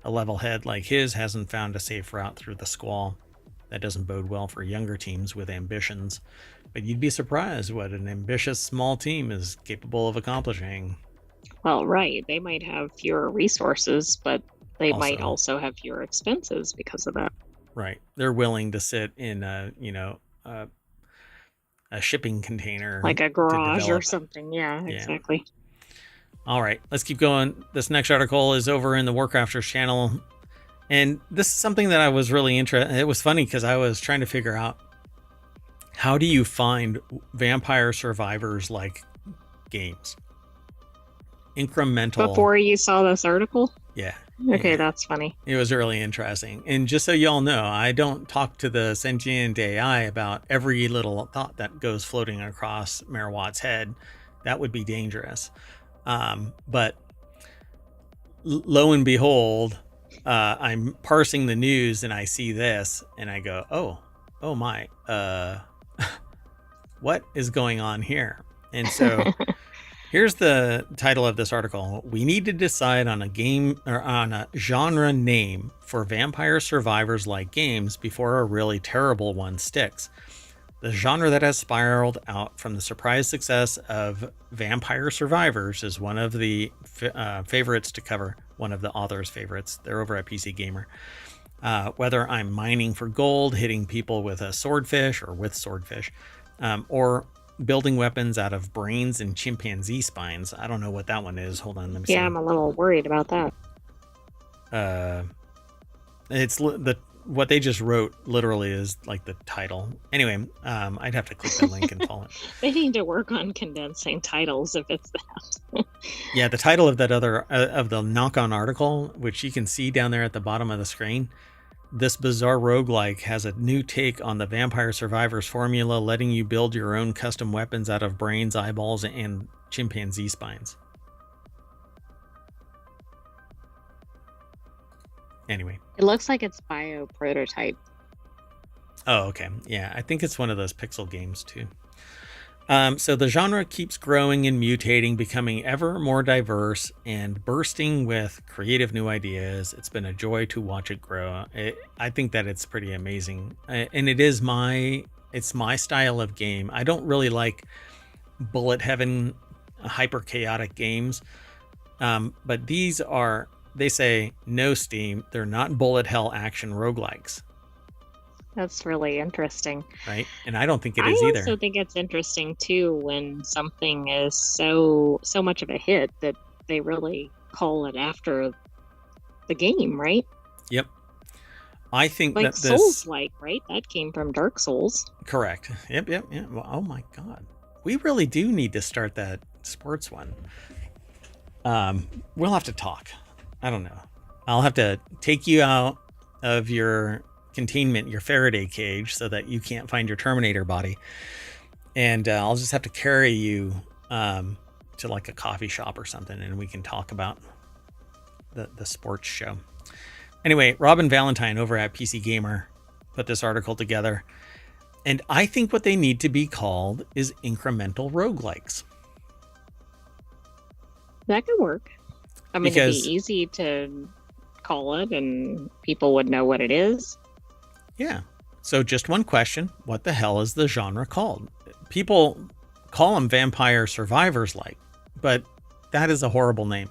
a level head like his hasn't found a safe route through the squall, that doesn't bode well for younger teams with ambitions. But you'd be surprised what an ambitious small team is capable of accomplishing. Well, right. They might have fewer resources, but they might also have fewer expenses because of that. Right. They're willing to sit in a shipping container, like a garage or something. Yeah, exactly. All right, let's keep going. This next article is over in the WarCrafters channel. And this is something that I was really interested in. It was funny because I was trying to figure out, how do you find vampire survivors like games? Incremental. Before you saw this article? Yeah. Okay, Yeah. that's funny. It was really interesting. And just so y'all know, I don't talk to the sentient AI about every little thought that goes floating across Mayor Watt's head. That would be dangerous. But lo and behold, I'm parsing the news and I see this and I go, oh my, what is going on here? And so here's the title of this article. We need to decide on a game or on a genre name for vampire survivors like games before a really terrible one sticks. The genre that has spiraled out from the surprise success of Vampire Survivors is one of the favorites to cover, one of the author's favorites. They're over at PC Gamer. Whether I'm mining for gold, hitting people with a swordfish or with swordfish, or building weapons out of brains and chimpanzee spines. I don't know what that one is. Hold on, let me see. Yeah, I'm a little worried about that. It's what they just wrote literally is like the title. Anyway, I'd have to click the link and follow it. They need to work on condensing titles if it's that. Yeah, the title of that other of the knock-on article, which you can see down there at the bottom of the screen. This bizarre roguelike has a new take on the Vampire Survivors formula, letting you build your own custom weapons out of brains, eyeballs, and chimpanzee spines. Anyway. It looks like it's bio prototype. Oh, okay. Yeah, I think it's one of those pixel games too. So the genre keeps growing and mutating, becoming ever more diverse and bursting with creative new ideas. It's been a joy to watch it grow. I think that it's pretty amazing, and it's my style of game. I don't really like bullet heaven, hyper chaotic games, but these are. They say no Steam. They're not bullet hell action roguelikes. That's really interesting. Right? And I don't think it is either. I also think it's interesting too when something is so much of a hit that they really call it after the game, right? Yep. I think like that this Souls-like, right? That came from Dark Souls. Correct. Yep. Well, oh my God. We really do need to start that sports one. We'll have to talk. I don't know. I'll have to take you out of your containment, your Faraday cage, so that you can't find your Terminator body. And I'll just have to carry you to like a coffee shop or something, and we can talk about the sports show. Anyway, Robin Valentine over at PC Gamer put this article together. And I think what they need to be called is incremental roguelikes. That could work. I mean, it'd be easy to call it and people would know what it is. Yeah. So just one question. What the hell is the genre called? People call them Vampire Survivors like, but that is a horrible name.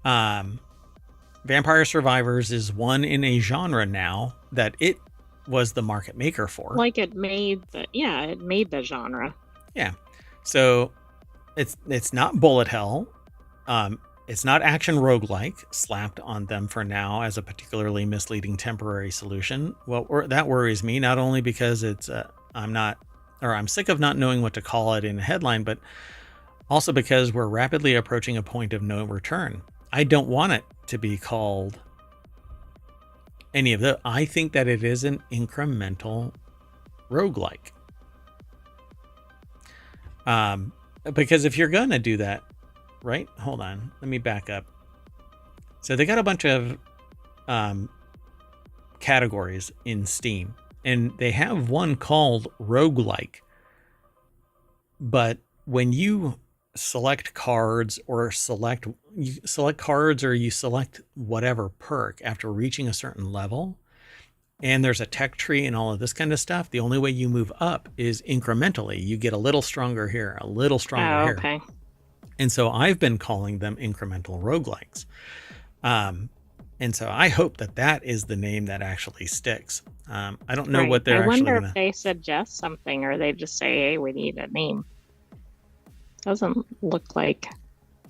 Vampire Survivors is one in a genre now that it was the market maker for. Like it made the genre. Yeah. So it's not bullet hell. It's not action roguelike slapped on them for now as a particularly misleading temporary solution. Well, that worries me, not only because I'm sick of not knowing what to call it in a headline, but also because we're rapidly approaching a point of no return. I don't want it to be called any of the. I think that it is an incremental roguelike. Because if you're going to do that, right? Hold on. Let me back up. So they got a bunch of categories in Steam, and they have one called roguelike. But when you select cards or you select whatever perk after reaching a certain level, and there's a tech tree and all of this kind of stuff, the only way you move up is incrementally. You get a little stronger here, a little stronger here. Okay. And so I've been calling them incremental roguelikes. And so I hope that is the name that actually sticks. I don't know what they're actually I wonder if they suggest something or they just say, hey, we need a name. Doesn't look like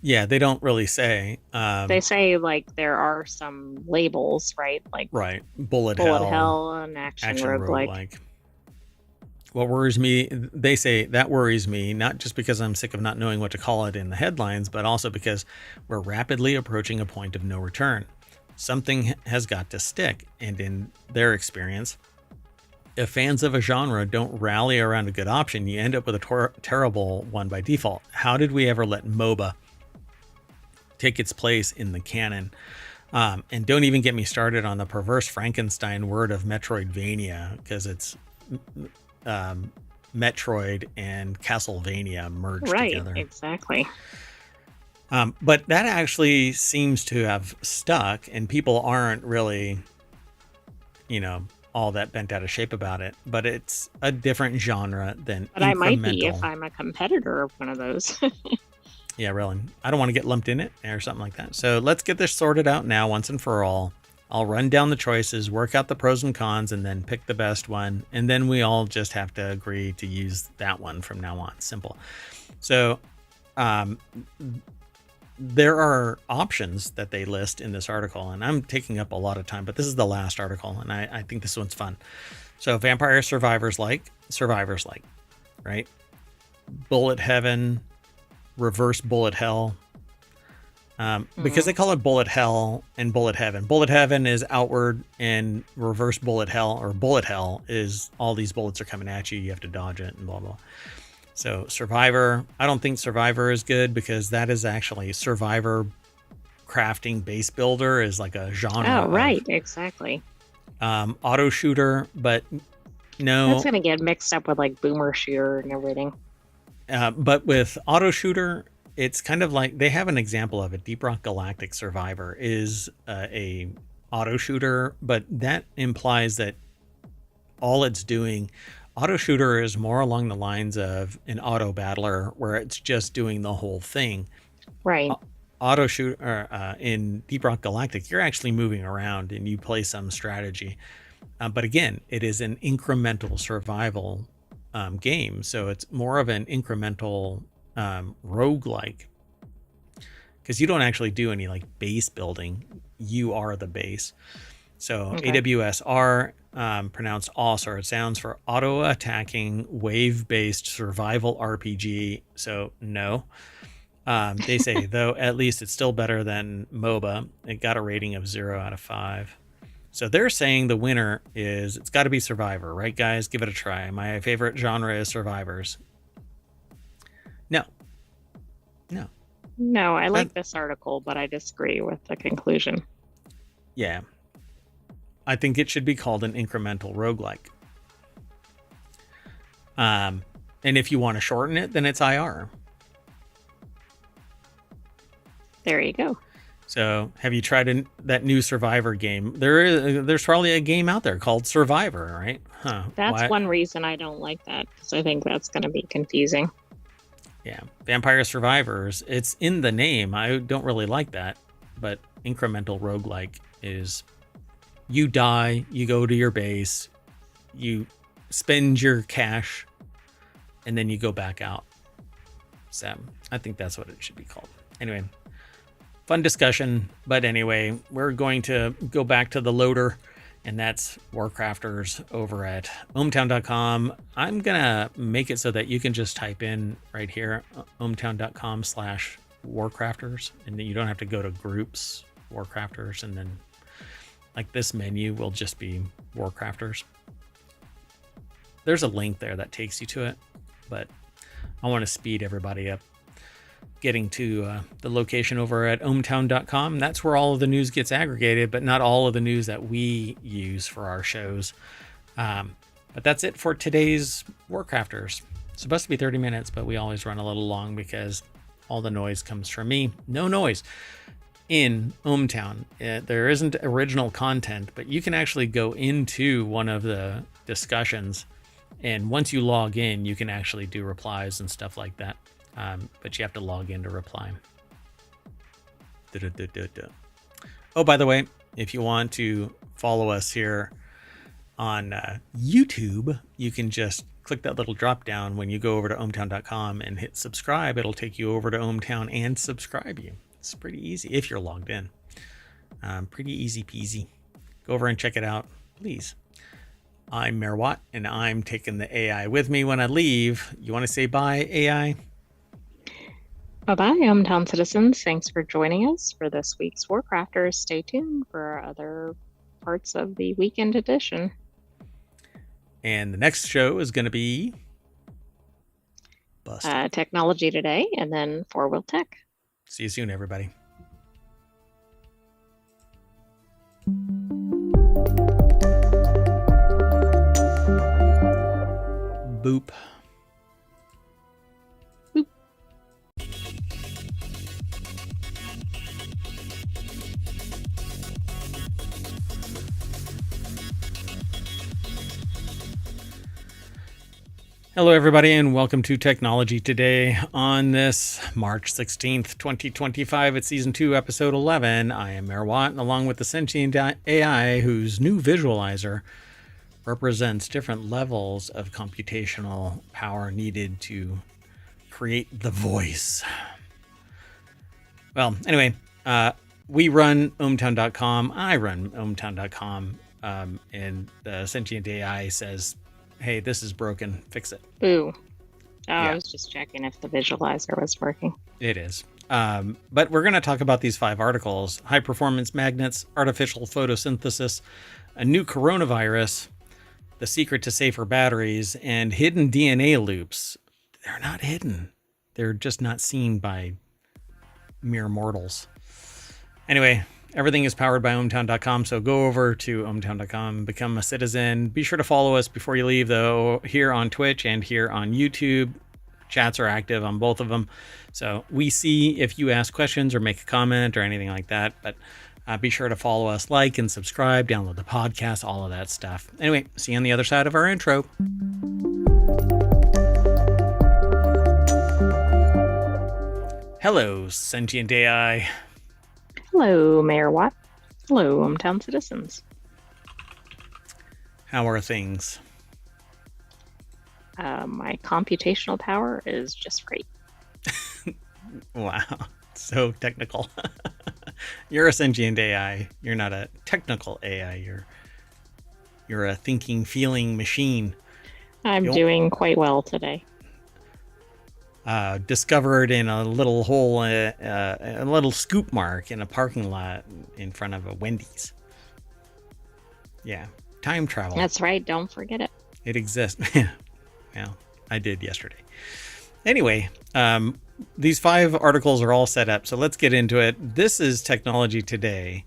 Yeah, they don't really say. They say like there are some labels, right? Like Right. Bullet bullet hell, hell and action action roguelike. roguelike. What worries me, they say that worries me, not just because I'm sick of not knowing what to call it in the headlines, but also because we're rapidly approaching a point of no return. Something has got to stick, and in their experience, if fans of a genre don't rally around a good option, you end up with a terrible one by default. How did we ever let MOBA take its place in the canon? And don't even get me started on the perverse Frankenstein word of Metroidvania, because it's Metroid and Castlevania merged Right, together. exactly. But that actually seems to have stuck, and people aren't really, all that bent out of shape about it. But it's a different genre than But I might be if incremental. I'm a competitor of one of those. Yeah, really. I don't want to get lumped in it or something like that. So let's get this sorted out now, once and for all. I'll run down the choices, work out the pros and cons, and then pick the best one. And then we all just have to agree to use that one from now on. Simple. So um, there are options that they list in this article, and I'm taking up a lot of time, but this is the last article, and I think this one's fun. So Vampire Survivors like, right? Bullet Heaven, Reverse Bullet Hell. Because they call it Bullet Hell and Bullet Heaven. Bullet Heaven is outward, and Reverse Bullet Hell, or Bullet Hell, is all these bullets are coming at you. You have to dodge it and blah, blah. So Survivor, I don't think Survivor is good, because that is actually Survivor crafting base builder is like a genre. Oh, right, exactly. Auto shooter, but no. That's going to get mixed up with like boomer shooter and everything. But with auto shooter, it's kind of like they have an example of it. Deep Rock Galactic Survivor is a auto shooter, but that implies that all it's doing, auto shooter is more along the lines of an auto battler, where it's just doing the whole thing. Right. Auto shooter in Deep Rock Galactic, you're actually moving around and you play some strategy. But again, it is an incremental survival game, so it's more of an incremental roguelike, because you don't actually do any like base building. You are the base. So okay. AWSR, pronounced AWSR, it sounds for auto attacking wave based survival RPG. So no. They say though at least it's still better than MOBA. It got a rating of 0 out of 5. So they're saying the winner is, it's got to be Survivor, right, guys? Give it a try. My favorite genre is Survivors. No. No, I like this article, but I disagree with the conclusion. Yeah. I think it should be called an incremental roguelike. And if you want to shorten it, then it's IR. There you go. So have you tried that new Survivor game? There's probably a game out there called Survivor, right? Huh. That's one reason I don't like that, because I think that's going to be confusing. Yeah. Vampire Survivors, it's in the name. I don't really like that. But incremental roguelike is, you die, you go to your base, you spend your cash, and then you go back out. So I think that's what it should be called. Anyway. Fun discussion, but anyway, we're going to go back to the loader, and that's WarCrafters over at ohmtown.com. I'm going to make it so that you can just type in right here, ohmtown.com/WarCrafters, and then you don't have to go to groups, WarCrafters, and then like this menu will just be WarCrafters. There's a link there that takes you to it, but I want to speed everybody up getting to the location over at ohmtown.com. That's where all of the news gets aggregated, but not all of the news that we use for our shows. But that's it for today's WarCrafters. It's supposed to be 30 minutes, but we always run a little long because all the noise comes from me. No noise in ohmTown. There isn't original content, but you can actually go into one of the discussions, and once you log in, you can actually do replies and stuff like that. But you have to log in to reply. Oh, by the way, if you want to follow us here On YouTube, you can just click that little drop down when you go over to ohmtown.com and hit subscribe. It'll take you over to Ohmtown and subscribe you. It's pretty easy if you're logged in. Pretty easy peasy. Go over and check it out, please. I'm Mayor Watt, and I'm taking the AI with me when I leave. You want to say bye, AI? Bye-bye, hometown citizens. Thanks for joining us for this week's WarCrafters. Stay tuned for other parts of the weekend edition. And the next show is going to be Technology Today, and then FourWheelTech. See you soon, everybody. Boop. Boop. Hello, everybody, and welcome to Technology Today on this March 16th, 2025. It's Season 2, Episode 11. I am Mayor Watt, and along with the sentient AI, whose new visualizer represents different levels of computational power needed to create the voice. Well, anyway, we run ohmtown.com. I run ohmtown.com, and the sentient AI says, hey, this is broken. Fix it. Ooh. I was just checking if the visualizer was working. It is. But we're going to talk about these 5 articles: high performance magnets, artificial photosynthesis, a new coronavirus, the secret to safer batteries, and hidden DNA loops. They're not hidden. They're just not seen by mere mortals. Anyway, everything is powered by ohmtown.com, so go over to ohmtown.com, become a citizen. Be sure to follow us before you leave, though, here on Twitch and here on YouTube. Chats are active on both of them, so we see if you ask questions or make a comment or anything like that, but be sure to follow us, like and subscribe, download the podcast, all of that stuff. Anyway, see you on the other side of our intro. Hello, sentient AI. Hello, Mayor Watt. Hello, hometown citizens. How are things? My computational power is just great. Wow, so technical. You're a sentient AI. You're not a technical AI. You're a thinking, feeling machine. I'm doing quite well today. Discovered in a little hole, a little scoop mark in a parking lot in front of a Wendy's. Yeah, time travel. That's right. Don't forget it. It exists. Well, I did yesterday. Anyway, these 5 articles are all set up, so let's get into it. This is Technology Today,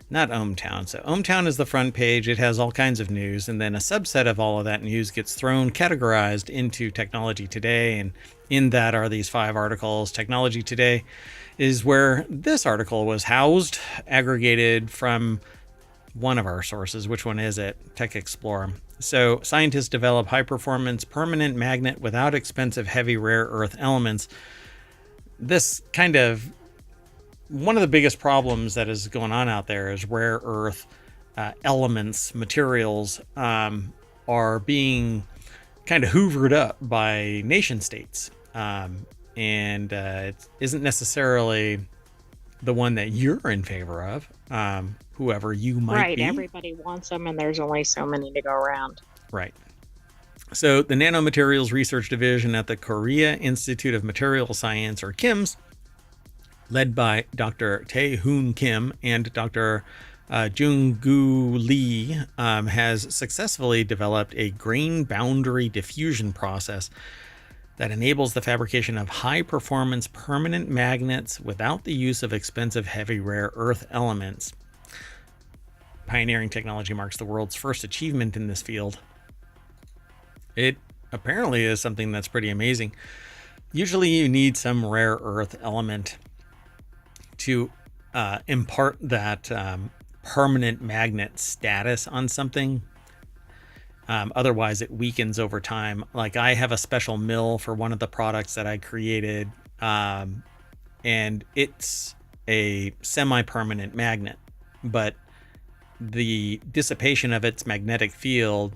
not Ohmtown. So Ohmtown is the front page. It has all kinds of news, and then a subset of all of that news gets categorized into Technology Today, and in that are these 5 articles. Technology Today is where this article was housed, aggregated from one of our sources. Which one is it? Tech Explorer. So scientists develop high-performance permanent magnet without expensive heavy rare earth elements. This kind of one of the biggest problems that is going on out there is rare earth elements, materials are being kind of hoovered up by nation states. And it isn't necessarily the one that you're in favor of, whoever you might be. Right, everybody wants them, and there's only so many to go around. Right. So the Nanomaterials Research Division at the Korea Institute of Material Science, or KIMS, led by Dr. Tae-hoon Kim and Dr. Jung-gu Lee, has successfully developed a grain boundary diffusion process that enables the fabrication of high-performance permanent magnets without the use of expensive heavy rare earth elements. Pioneering technology marks the world's first achievement in this field. It apparently is something that's pretty amazing. Usually you need some rare earth element to impart that permanent magnet status on something. Otherwise, it weakens over time. Like, I have a special mill for one of the products that I created, and it's a semi-permanent magnet, but the dissipation of its magnetic field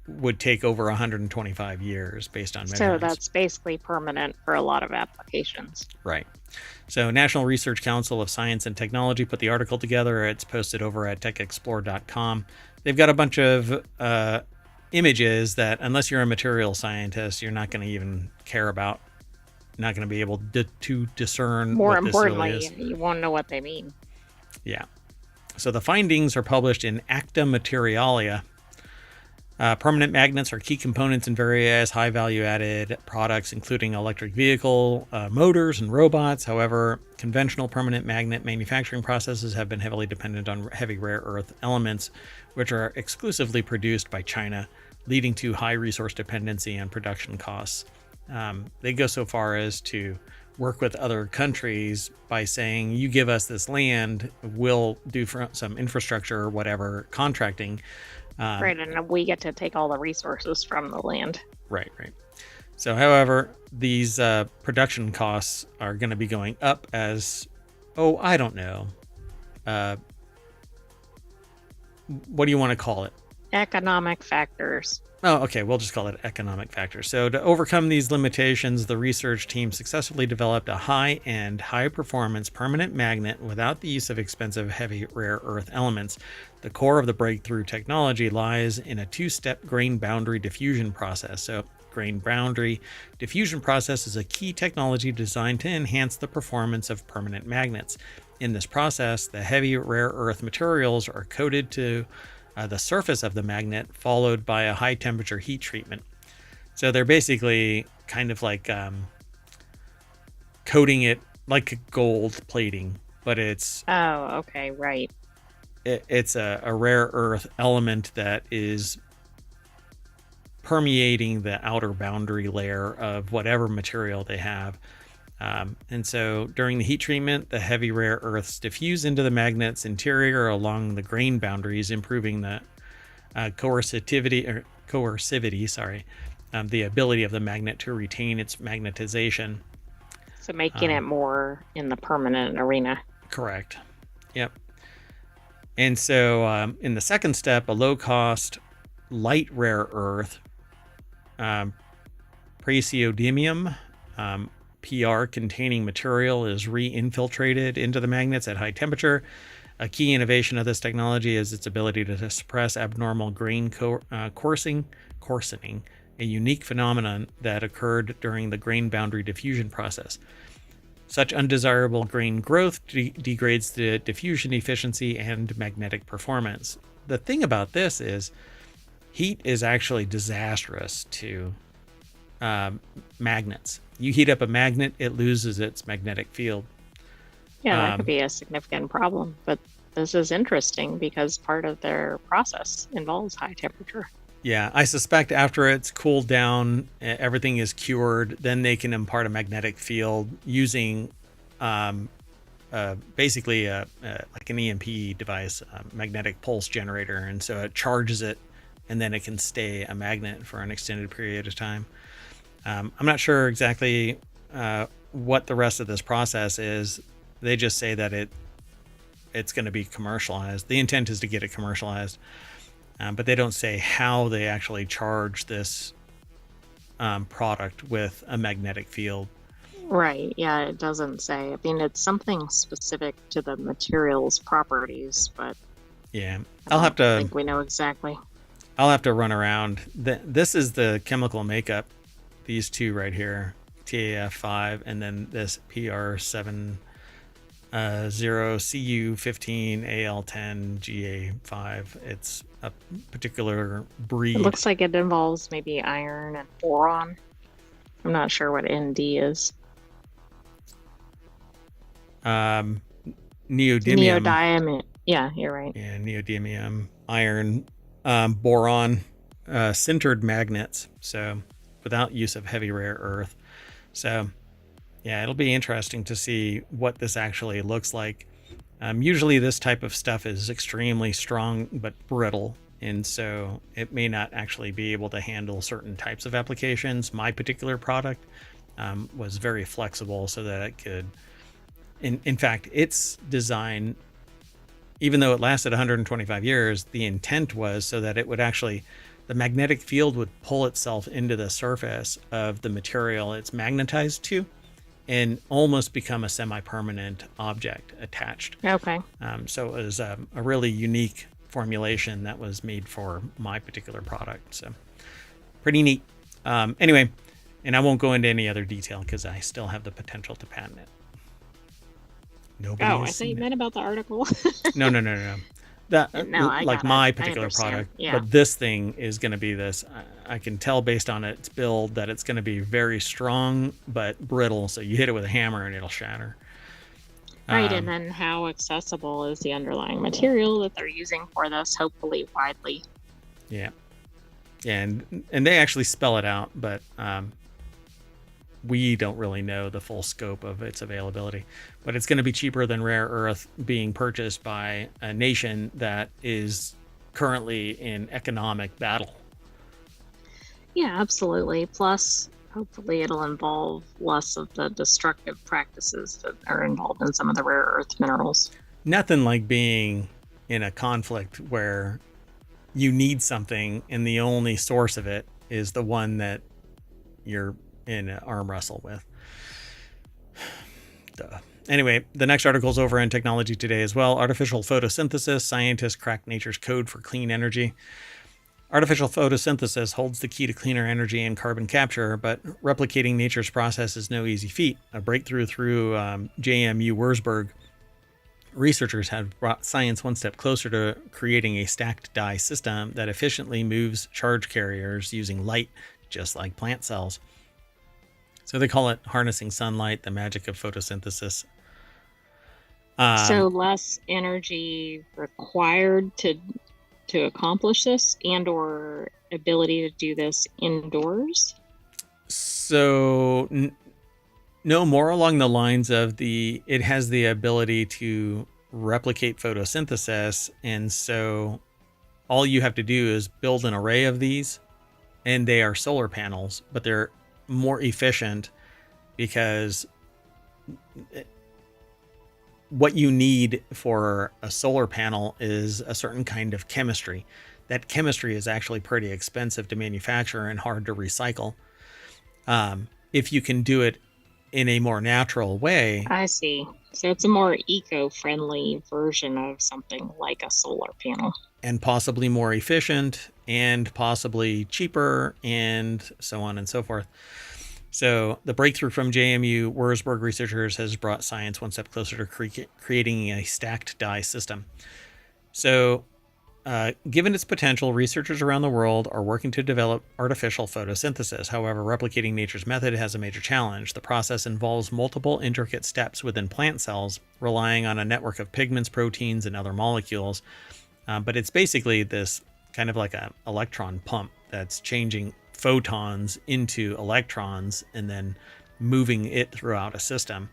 would take over 125 years based on So measurements. that's basically permanent for a lot of applications. Right. So National Research Council of Science and Technology put the article together. It's posted over at techexplore.com. They've got a bunch of images that, unless you're a material scientist, you're not going to even care about, not going to be able to discern More what this really importantly, is. you won't know what they mean. Yeah. So the findings are published in Acta Materialia. Permanent magnets are key components in various high value added products, including electric vehicle motors and robots. However, conventional permanent magnet manufacturing processes have been heavily dependent on heavy rare earth elements, which are exclusively produced by China, leading to high resource dependency and production costs. They go so far as to work with other countries by saying, you give us this land, we'll do some infrastructure or whatever, contracting. Right, and we get to take all the resources from the land. Right. So, however, these production costs are going to be going up as, I don't know. What do you want to call it? Economic factors. Oh, okay. We'll just call it economic factors. So to overcome these limitations, the research team successfully developed a high-end, high-performance permanent magnet without the use of expensive, heavy, rare earth elements. The core of the breakthrough technology lies in a two-step grain boundary diffusion process. So grain boundary diffusion process is a key technology designed to enhance the performance of permanent magnets. In this process, the heavy, rare earth materials are coated to the surface of the magnet, followed by a high temperature heat treatment. So they're basically kind of like coating it like gold plating, but it's okay, right. It's a rare earth element that is permeating the outer boundary layer of whatever material they have. And so during the heat treatment, the heavy rare earths diffuse into the magnet's interior along the grain boundaries, improving the coercivity, the ability of the magnet to retain its magnetization. So making it more in the permanent arena. Correct. Yep. And so in the second step, a low-cost light rare earth, praseodymium, PR containing material is re-infiltrated into the magnets at high temperature. A key innovation of this technology is its ability to suppress abnormal grain coarsening, a unique phenomenon that occurred during the grain boundary diffusion process. Such undesirable grain growth degrades the diffusion efficiency and magnetic performance. The thing about this is heat is actually disastrous to magnets. You heat up a magnet, it loses its magnetic field. Yeah, that could be a significant problem. But this is interesting because part of their process involves high temperature. Yeah, I suspect after it's cooled down, everything is cured, then they can impart a magnetic field using basically like an EMP device, a magnetic pulse generator. And so it charges it, and then it can stay a magnet for an extended period of time. I'm not sure exactly what the rest of this process is. They just say that it's going to be commercialized. The intent is to get it commercialized, but they don't say how they actually charge this product with a magnetic field. Right. Yeah, it doesn't say. I mean, it's something specific to the material's properties, but yeah, I think we know exactly. I'll have to run around. This is the chemical makeup. These two right here, TAF5, and then this PR7 CU15 AL10 GA5. It's a particular breed. It looks like it involves maybe iron and boron. I'm not sure what ND is. Neodymium. Neodymium. Yeah, you're right. Yeah, neodymium, iron, boron, sintered magnets. So without use of heavy rare earth. So yeah, it'll be interesting to see what this actually looks like. Usually this type of stuff is extremely strong but brittle, and so it may not actually be able to handle certain types of applications. My particular product was very flexible so that it could, in fact, its design even though it lasted 125 years, the intent was so that it would actually, the magnetic field would pull itself into the surface of the material it's magnetized to and almost become a semi-permanent object attached. Okay. So it was a really unique formulation that was made for my particular product. So pretty neat. Anyway, and I won't go into any other detail because I still have the potential to patent it. Nobody Oh, I has thought you seen it. meant about the article. No. That No, I like got it. my I particular understand. product, Yeah. but this thing is going to be this. I can tell based on its build that it's going to be very strong but brittle. So you hit it with a hammer and it'll shatter. Right, and then how accessible is the underlying material that they're using for this, hopefully widely. Yeah, and they actually spell it out, but we don't really know the full scope of its availability. But it's going to be cheaper than rare earth being purchased by a nation that is currently in economic battle. Yeah, absolutely. Plus, hopefully it'll involve less of the destructive practices that are involved in some of the rare earth minerals. Nothing like being in a conflict where you need something and the only source of it is the one that you're in an arm wrestle with. Duh. Anyway, the next article is over in Technology Today as well. Artificial photosynthesis. Scientists crack nature's code for clean energy. Artificial photosynthesis holds the key to cleaner energy and carbon capture, but replicating nature's process is no easy feat. A breakthrough through JMU Wurzburg researchers have brought science one step closer to creating a stacked dye system that efficiently moves charge carriers using light, just like plant cells. So they call it harnessing sunlight, the magic of photosynthesis. So less energy required to accomplish this, and/or ability to do this indoors. So no, more along the lines of it has the ability to replicate photosynthesis, and so all you have to do is build an array of these, and they are solar panels, but they're more efficient because what you need for a solar panel is a certain kind of chemistry. That chemistry is actually pretty expensive to manufacture and hard to recycle. If you can do it in a more natural way. I see. So it's a more eco-friendly version of something like a solar panel. And possibly more efficient and possibly cheaper and so on and so forth. So the breakthrough from JMU Wurzburg researchers has brought science one step closer to creating a stacked dye system. So given its potential, researchers around the world are working to develop artificial photosynthesis. However, replicating nature's method has a major challenge. The process involves multiple intricate steps within plant cells, relying on a network of pigments, proteins, and other molecules. But it's basically this kind of like an electron pump that's changing photons into electrons and then moving it throughout a system.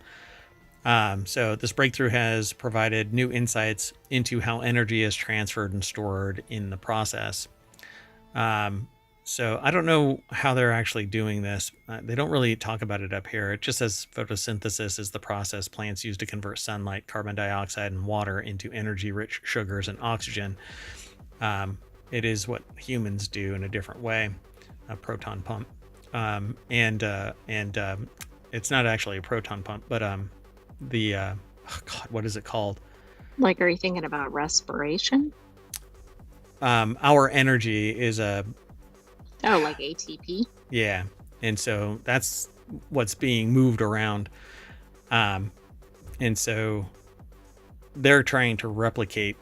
So this breakthrough has provided new insights into how energy is transferred and stored in the process. So I don't know how they're actually doing this. They don't really talk about it up here. It just says photosynthesis is the process plants use to convert sunlight, carbon dioxide, and water into energy-rich sugars and oxygen. It is what humans do in a different way, a proton pump. It's not actually a proton pump, but what is it called? Like, are you thinking about respiration? Our energy is like ATP? Yeah. And so that's what's being moved around. And so they're trying to replicate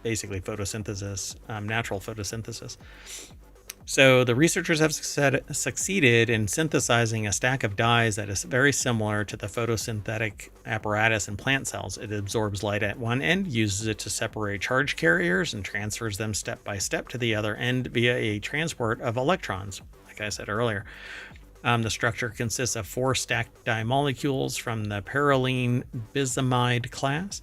basically photosynthesis, natural photosynthesis. So the researchers have succeeded in synthesizing a stack of dyes that is very similar to the photosynthetic apparatus in plant cells. It absorbs light at one end, uses it to separate charge carriers, and transfers them step by step to the other end via a transport of electrons, like I said earlier. The structure consists of 4 stacked dye molecules from the perylene bismide class.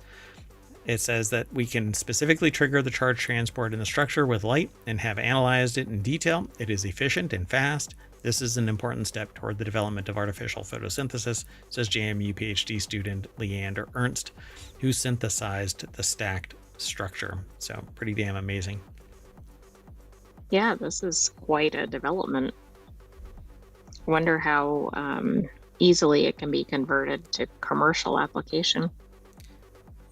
It says that we can specifically trigger the charge transport in the structure with light and have analyzed it in detail. It is efficient and fast. This is an important step toward the development of artificial photosynthesis, says JMU PhD student Leander Ernst, who synthesized the stacked structure. So pretty damn amazing. Yeah, this is quite a development. I wonder how easily it can be converted to commercial application.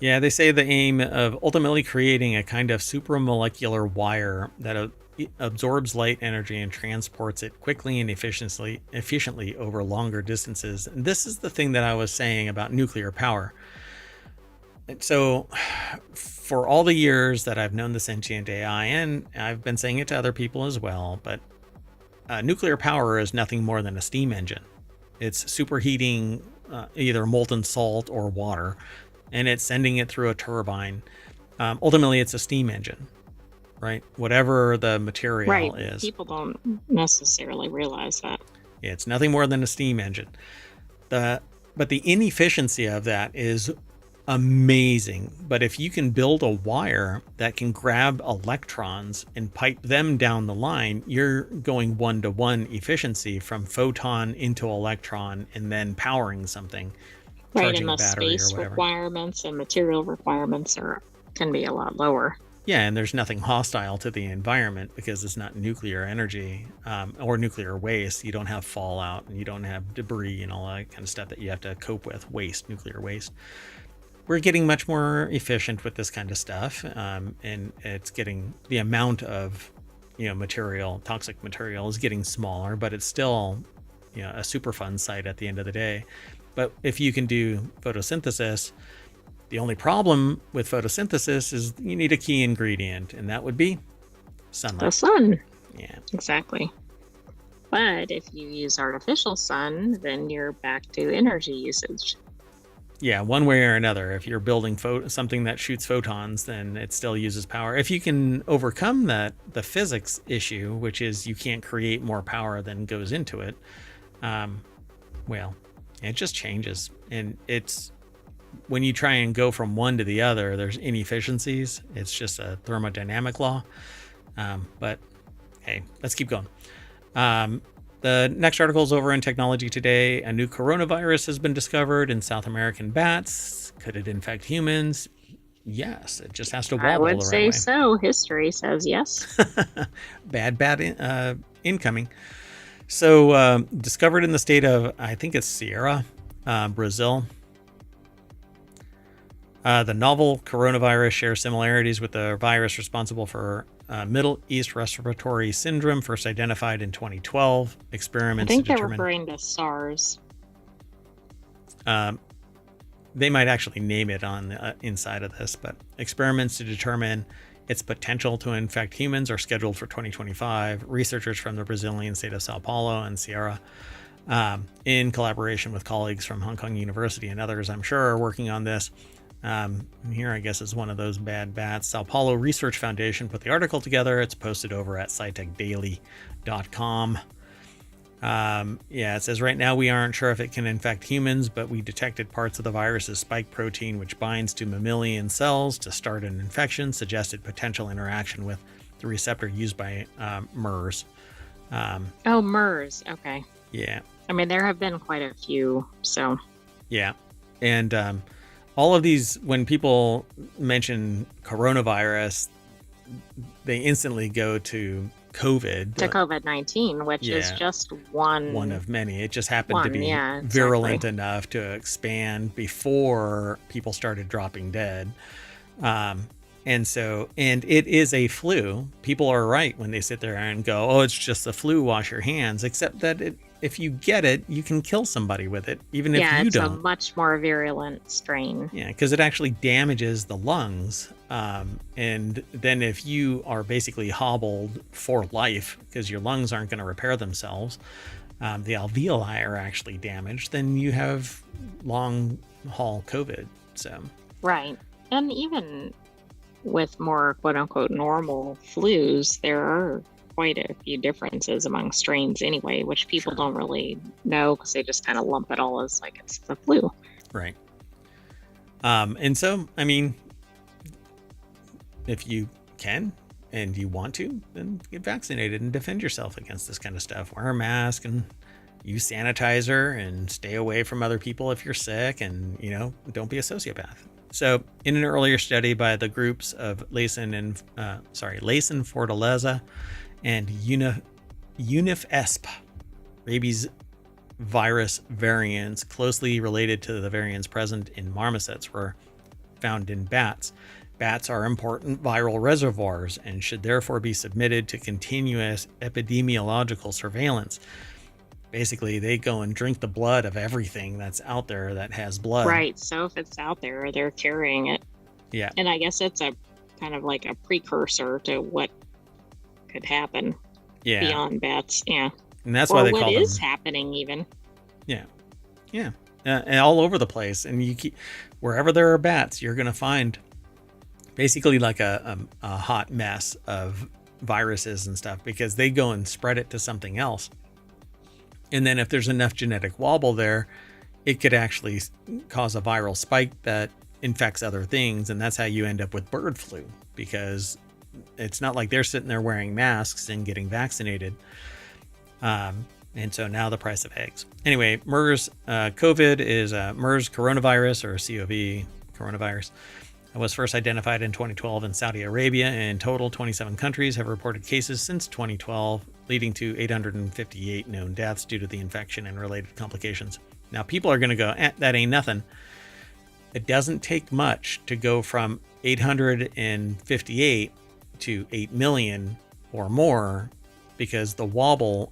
Yeah, they say the aim of ultimately creating a kind of supramolecular wire that absorbs light energy and transports it quickly and efficiently over longer distances. And this is the thing that I was saying about nuclear power. And so for all the years that I've known the sentient AI, and I've been saying it to other people as well, but nuclear power is nothing more than a steam engine. It's superheating either molten salt or water, and it's sending it through a turbine. Ultimately, it's a steam engine, right? Whatever the material is. People don't necessarily realize that. Yeah, it's nothing more than a steam engine. But the inefficiency of that is amazing. But if you can build a wire that can grab electrons and pipe them down the line, you're going 1-to-1 efficiency from photon into electron and then powering something. Right, and the space requirements and material requirements can be a lot lower. Yeah, and there's nothing hostile to the environment because it's not nuclear energy or nuclear waste. You don't have fallout and you don't have debris and all that kind of stuff that you have to cope with, nuclear waste. We're getting much more efficient with this kind of stuff, and it's getting the amount of toxic material is getting smaller, but it's still a super fun site at the end of the day. But if you can do photosynthesis, the only problem with photosynthesis is you need a key ingredient, and that would be sunlight. The sun. Yeah. Exactly. But if you use artificial sun, then you're back to energy usage. Yeah, one way or another. If you're building something that shoots photons, then it still uses power. If you can overcome the physics issue, which is you can't create more power than goes into it, well, it just changes. And it's when you try and go from one to the other, there's inefficiencies. It's just a thermodynamic law. But hey, let's keep going. The next article is over in Technology Today. A new coronavirus has been discovered in South American bats. Could it infect humans? Yes, it just has to wobble. I would say so. History says yes. Bad bat incoming. So discovered in the state of, I think it's Sierra, Brazil. The novel coronavirus shares similarities with the virus responsible for Middle East Respiratory Syndrome, first identified in 2012. Experiments I think they're referring to SARS. They might actually name it on the inside of this, but experiments to determine its potential to infect humans are scheduled for 2025. Researchers from the Brazilian state of Sao Paulo and Sierra, in collaboration with colleagues from Hong Kong University and others, I'm sure, are working on this. Here, I guess, is one of those bad bats. Sao Paulo Research Foundation put the article together. It's posted over at scitechdaily.com. It says right now we aren't sure if it can infect humans, but we detected parts of the virus's spike protein, which binds to mammalian cells to start an infection, suggested potential interaction with the receptor used by MERS. MERS. Okay. Yeah. I mean, there have been quite a few, so. Yeah. And all of these, when people mention coronavirus, they instantly go to COVID. To COVID-19, which is just one of many. It just happened to be virulent enough to expand before people started dropping dead. And it is a flu. People are right when they sit there and go, oh, it's just the flu, wash your hands, except that if you get it, you can kill somebody with it, even if you don't. Yeah, it's a much more virulent strain. Yeah, because it actually damages the lungs. And then if you are basically hobbled for life because your lungs aren't going to repair themselves, the alveoli are actually damaged, then you have long haul COVID. So right. And even with more quote unquote normal flus, there are quite a few differences among strains anyway, which people don't really know because they just kind of lump it all as like it's the flu. Right. And so, I mean, if you can and you want to, then get vaccinated and defend yourself against this kind of stuff. Wear a mask and use sanitizer and stay away from other people if you're sick, and, don't be a sociopath. So in an earlier study by the groups of Layson Fortaleza and UNIFESP, rabies virus variants closely related to the variants present in marmosets were found in bats. Bats are important viral reservoirs and should therefore be submitted to continuous epidemiological surveillance. Basically, they go and drink the blood of everything that's out there that has blood. Right. So if it's out there, they're carrying it. Yeah. And I guess it's a kind of like a precursor to what could happen beyond bats. Yeah. And that's why they call them. What is happening even. Yeah. Yeah. And all over the place. And wherever there are bats, you're going to find basically like a hot mess of viruses and stuff, because they go and spread it to something else. And then if there's enough genetic wobble there, it could actually cause a viral spike that infects other things. And that's how you end up with bird flu, because it's not like they're sitting there wearing masks and getting vaccinated. And so now the price of eggs. Anyway, MERS COVID is MERS coronavirus, or COV coronavirus. It was first identified in 2012 in Saudi Arabia. In total, 27 countries have reported cases since 2012, leading to 858 known deaths due to the infection and related complications. Now, people are going to go, that ain't nothing. It doesn't take much to go from 858 to 8 million or more, because the wobble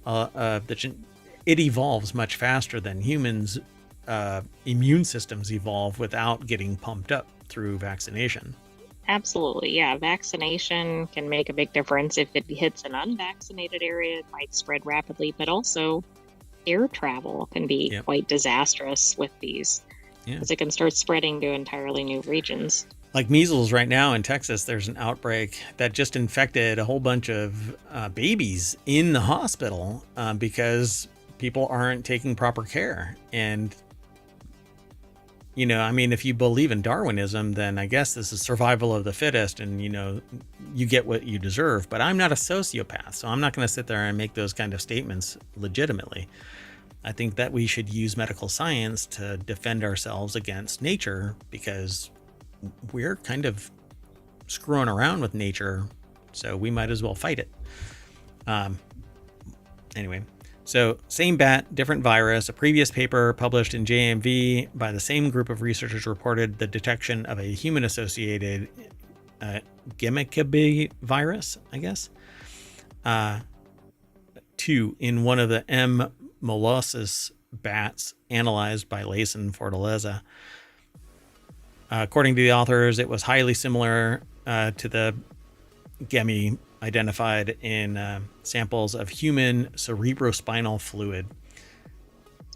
it evolves much faster than humans' immune systems evolve without getting pumped up through vaccination. Absolutely. Yeah. Vaccination can make a big difference. If it hits an unvaccinated area, it might spread rapidly, but also air travel can be quite disastrous with these, because it can start spreading to entirely new regions. Like measles right now in Texas, there's an outbreak that just infected a whole bunch of babies in the hospital because people aren't taking proper care. And if you believe in Darwinism, then I guess this is survival of the fittest, and, you get what you deserve. But I'm not a sociopath, so I'm not going to sit there and make those kind of statements legitimately. I think that we should use medical science to defend ourselves against nature, because we're kind of screwing around with nature, so we might as well fight it. Anyway. So same bat, different virus. A previous paper published in JMV by the same group of researchers reported the detection of a human-associated Gemmicabe virus, I guess, 2 in one of the M. molossus bats analyzed by Layson Fortaleza. According to the authors, it was highly similar to the Gemmi identified in samples of human cerebrospinal fluid.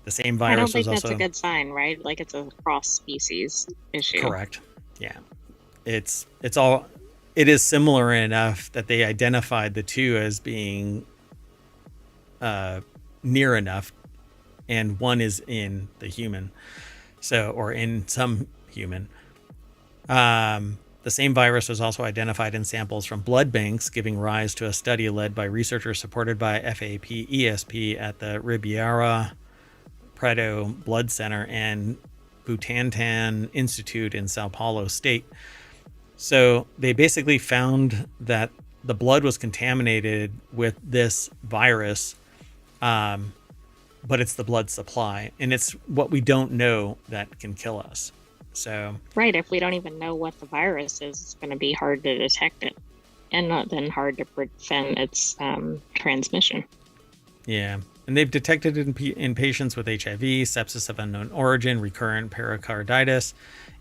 The same virus was also... I don't think that's a good sign, right? Like, it's a cross-species issue. Correct. Yeah. It is similar enough that they identified the two as being near enough, and one is in the human, or in some human. The same virus was also identified in samples from blood banks, giving rise to a study led by researchers supported by FAP-ESP at the Ribeira Preto Blood Center and Butantan Institute in Sao Paulo State. So they basically found that the blood was contaminated with this virus, but it's the blood supply, and it's what we don't know that can kill us. So right, if we don't even know what the virus is, it's going to be hard to detect it, and then hard to prevent its transmission. Yeah, and they've detected it in patients with HIV, sepsis of unknown origin, recurrent pericarditis,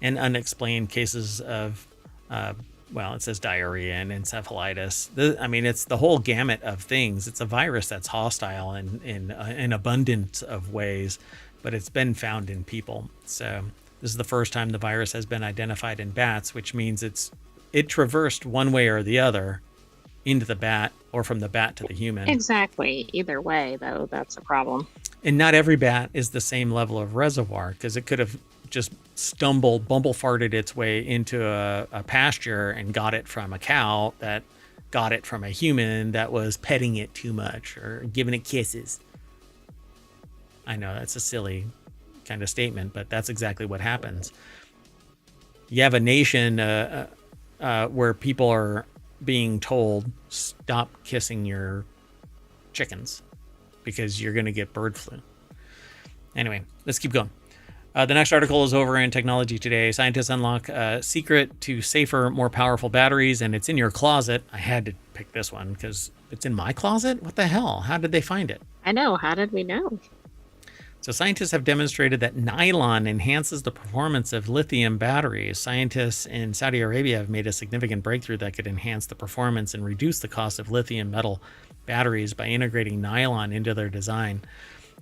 and unexplained cases of, it says diarrhea and encephalitis. It's the whole gamut of things. It's a virus that's hostile in an abundance of ways, but it's been found in people. So this is the first time the virus has been identified in bats, which means it traversed one way or the other into the bat, or from the bat to the human. Exactly. Either way, though, that's a problem. And not every bat is the same level of reservoir, because it could have just bumble farted its way into a pasture and got it from a cow that got it from a human that was petting it too much or giving it kisses. I know that's a silly kind of statement, but that's exactly what happens. You have a nation where people are being told, stop kissing your chickens because you're going to get bird flu. Anyway, let's keep going. The next article is over in Technology Today. Scientists unlock a secret to safer, more powerful batteries, and it's in your closet. I had to pick this one because it's in my closet? What the hell? How did they find it? I know. How did we know? So scientists have demonstrated that nylon enhances the performance of lithium batteries. Scientists in Saudi Arabia have made a significant breakthrough that could enhance the performance and reduce the cost of lithium metal batteries by integrating nylon into their design.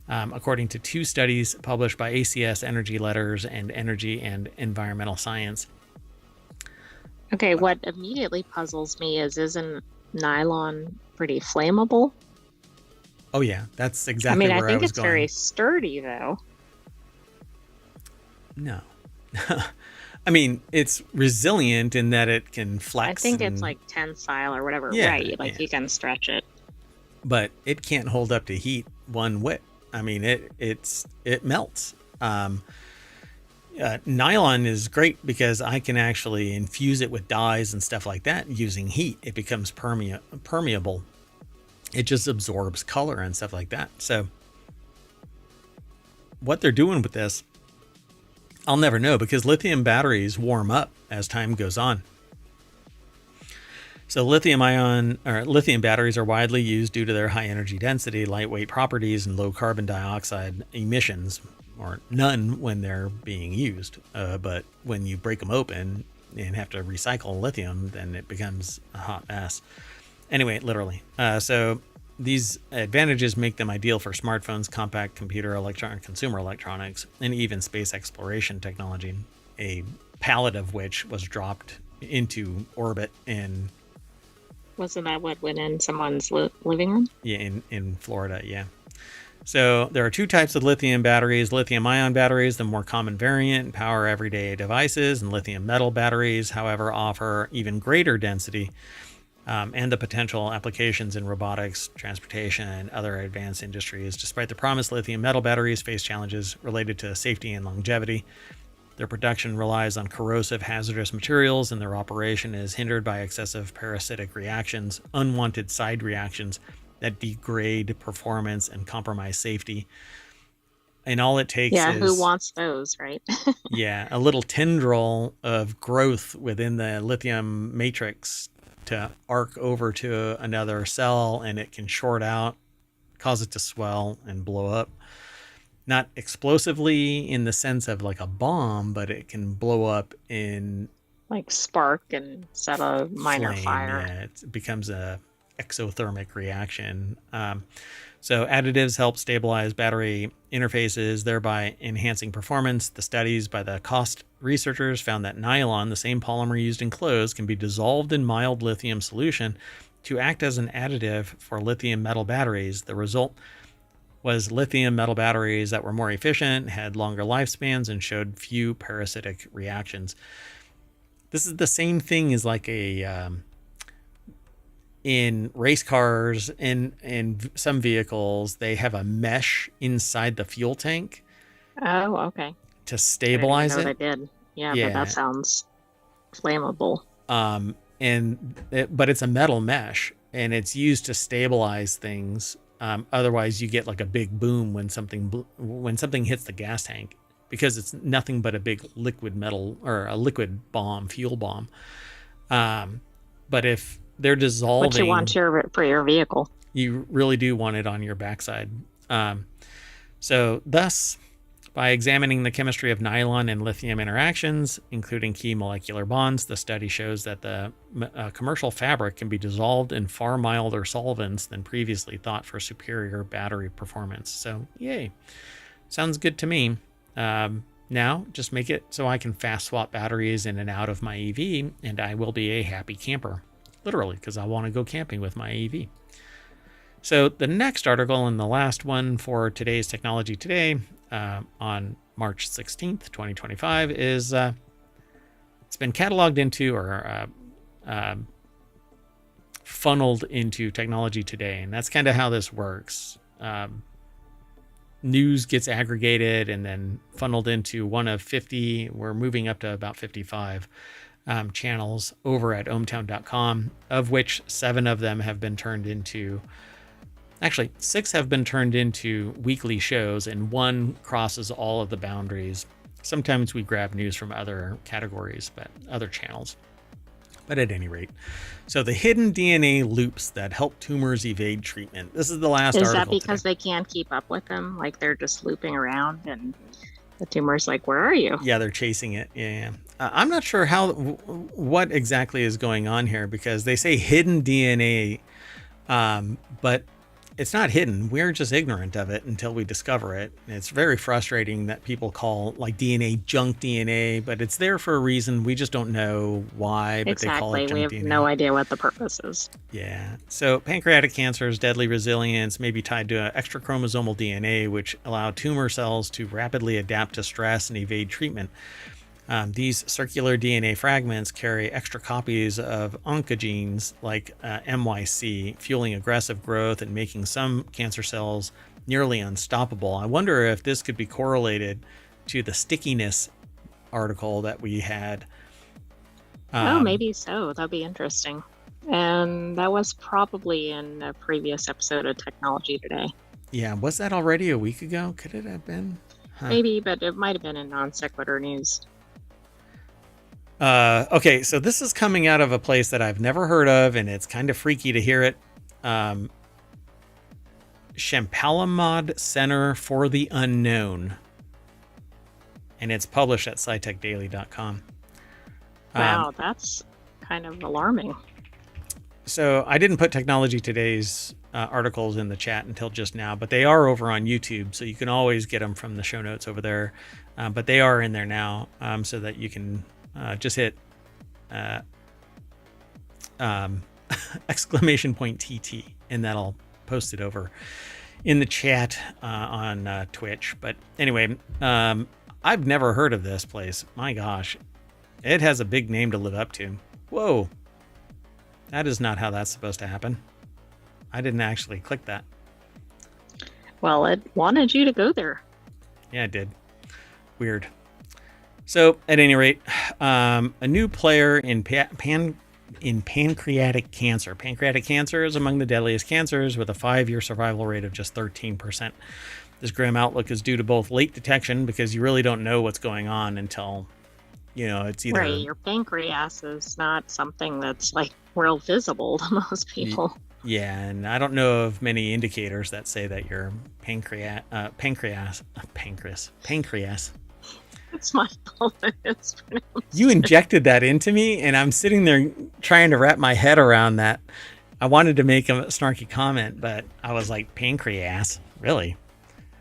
According to 2 studies published by ACS Energy Letters and Energy and Environmental Science. Okay, what immediately puzzles me is, isn't nylon pretty flammable? Oh yeah, that's exactly where I was going. I think it's very sturdy though. No. I mean, it's resilient in that it can flex. I think it's like tensile or whatever, right? Like you can stretch it. But it can't hold up to heat one whit. I mean, it melts. Nylon is great because I can actually infuse it with dyes and stuff like that using heat. It becomes permeable. It just absorbs color and stuff like that. So what they're doing with this, I'll never know, because lithium batteries warm up as time goes on. So lithium batteries are widely used due to their high energy density, lightweight properties, and low carbon dioxide emissions, or none when they're being used. But when you break them open and have to recycle lithium, then it becomes a hot mess. Anyway, literally. So these advantages make them ideal for smartphones, compact consumer electronics, and even space exploration technology, a pallet of which was dropped into orbit in... Wasn't that what went in someone's living room? Yeah, in Florida, yeah. So there are 2 types of lithium batteries. Lithium-ion batteries, the more common variant, power everyday devices, and lithium metal batteries, however, offer even greater density and the potential applications in robotics, transportation, and other advanced industries. Despite the promise, lithium metal batteries face challenges related to safety and longevity. Their production relies on corrosive, hazardous materials, and their operation is hindered by excessive parasitic reactions, unwanted side reactions that degrade performance and compromise safety. And all it takes is... who wants those, right? a little tendril of growth within the lithium matrix to arc over to another cell, and it can short out, cause it to swell and blow up. Not explosively in the sense of like a bomb, but it can blow up in... like spark and set a minor flame, fire. Yeah, it becomes a exothermic reaction. So additives help stabilize battery interfaces, thereby enhancing performance. The studies by the COST researchers found that nylon, the same polymer used in clothes, can be dissolved in mild lithium solution to act as an additive for lithium metal batteries. The result was lithium metal batteries that were more efficient, had longer lifespans, and showed few parasitic reactions. This is the same thing as like in race cars, in some vehicles, they have a mesh inside the fuel tank. Oh, okay. To stabilize it. I did. Yeah, but that sounds flammable. But it's a metal mesh, and it's used to stabilize things. Otherwise, you get like a big boom when something hits the gas tank, because it's nothing but a big liquid metal or a liquid bomb, fuel bomb. But if they're dissolving, what you want for your vehicle, you really do want it on your backside. So thus, by examining the chemistry of nylon and lithium interactions, including key molecular bonds, the study shows that the commercial fabric can be dissolved in far milder solvents than previously thought for superior battery performance. So, yay. Sounds good to me. Now, just make it so I can fast swap batteries in and out of my EV, and I will be a happy camper. Literally, because I want to go camping with my EV. So the next article and the last one for today's Technology Today on March 16th, 2025 is it's been cataloged into or funneled into Technology Today. And that's kind of how this works. News gets aggregated and then funneled into one of 50. We're moving up to about 55 channels over at ohmtown.com, of which 7 of them have been turned into, actually 6 have been turned into weekly shows, and 1 crosses all of the boundaries. Sometimes we grab news from other categories, but other channels. But at any rate, so the hidden DNA loops that help tumors evade treatment. This is the last article. Is that because they can't keep up with them? Like they're just looping around and the tumor's like, where are you? Yeah, they're chasing it. Yeah. I'm not sure what exactly is going on here, because they say hidden DNA, but it's not hidden. We're just ignorant of it until we discover it. It's very frustrating that people call like DNA junk DNA, but it's there for a reason. We just don't know why, but they call it junk DNA. We have no idea what the purpose is. Yeah. So pancreatic cancer's deadly resilience may be tied to extra chromosomal DNA, which allow tumor cells to rapidly adapt to stress and evade treatment. These circular DNA fragments carry extra copies of oncogenes like MYC, fueling aggressive growth and making some cancer cells nearly unstoppable. I wonder if this could be correlated to the stickiness article that we had. Maybe so. That'd be interesting. And that was probably in a previous episode of Technology Today. Yeah, was that already a week ago? Could it have been? Maybe, but it might have been in Non Sequitur news. Okay, so this is coming out of a place that I've never heard of, and it's kind of freaky to hear it. Shampalamad Center for the Unknown. And it's published at scitechdaily.com. Wow, that's kind of alarming. So I didn't put Technology Today's articles in the chat until just now, but they are over on YouTube, so you can always get them from the show notes over there. But they are in there now, so that you can just hit exclamation point TT, and that'll post it over in the chat on Twitch. But anyway, I've never heard of this place. My gosh, it has a big name to live up to. Whoa, that is not how that's supposed to happen. I didn't actually click that. Well, it wanted you to go there. Yeah, it did. Weird. So, at any rate, a new player in pancreatic cancer. Pancreatic cancer is among the deadliest cancers, with a 5-year survival rate of just 13%. This grim outlook is due to both late detection, because you really don't know what's going on until, it's either... Right, your pancreas is not something that's, like, real visible to most people. Yeah, and I don't know of many indicators that say that your pancreas... It's my fault that it's pronounced. You injected that into me, and I'm sitting there trying to wrap my head around that. I wanted to make a snarky comment, but I was like, pancreas? Really?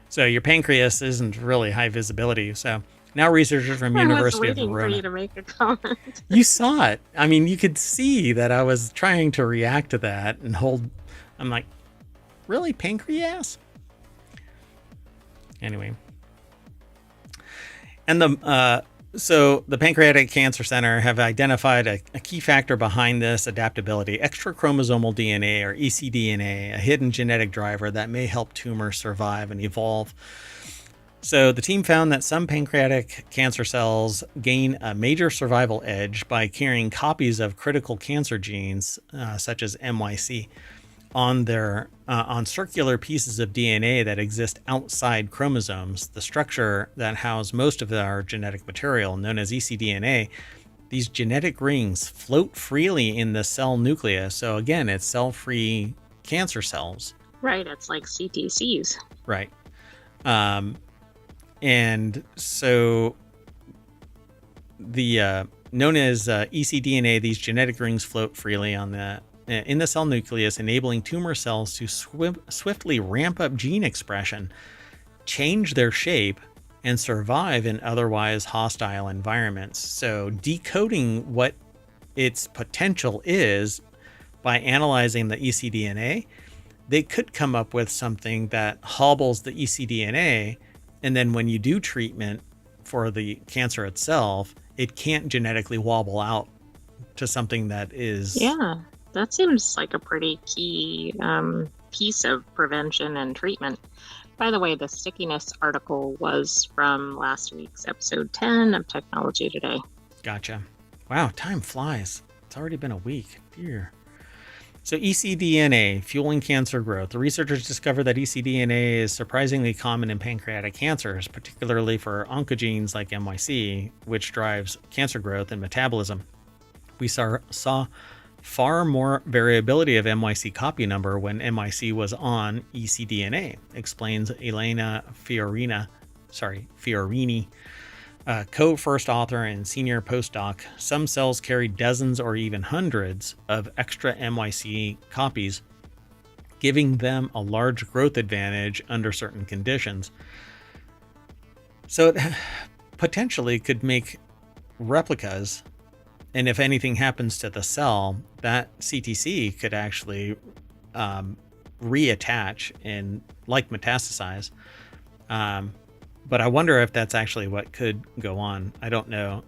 So your pancreas isn't really high visibility. So now researchers from University of Verona... I was waiting for you to make a comment. You saw it. I mean, you could see that I was trying to react to that and hold... I'm like, really? Pancreas? Anyway... And so the Pancreatic Cancer Center have identified a key factor behind this adaptability: extra chromosomal DNA, or ecDNA, a hidden genetic driver that may help tumors survive and evolve. So the team found that some pancreatic cancer cells gain a major survival edge by carrying copies of critical cancer genes, such as MYC, on circular pieces of DNA that exist outside chromosomes, the structure that house most of our genetic material, known as ecDNA. These genetic rings float freely in the cell nucleus. So again, it's cell-free cancer cells. Right, it's like CTCs. Right. And so the known as ecDNA, these genetic rings float freely in the cell nucleus, enabling tumor cells to swiftly ramp up gene expression, change their shape, and survive in otherwise hostile environments. So decoding what its potential is by analyzing the ecDNA, they could come up with something that hobbles the ecDNA, and then when you do treatment for the cancer itself, it can't genetically wobble out to something that is... Yeah, that seems like a pretty key piece of prevention and treatment. By the way, the stickiness article was from last week's episode 10 of Technology Today. Gotcha. Wow, time flies. It's already been a week. Dear. So ecDNA, fueling cancer growth. The researchers discovered that ecDNA is surprisingly common in pancreatic cancers, particularly for oncogenes like MYC, which drives cancer growth and metabolism. We saw far more variability of MYC copy number when MYC was on ecDNA, explains Elena Fiorini, co-first author and senior postdoc. Some cells carry dozens or even hundreds of extra MYC copies, giving them a large growth advantage under certain conditions. So it potentially could make replicas, and if anything happens to the cell, that CTC could actually reattach and metastasize. But I wonder if that's actually what could go on. I don't know.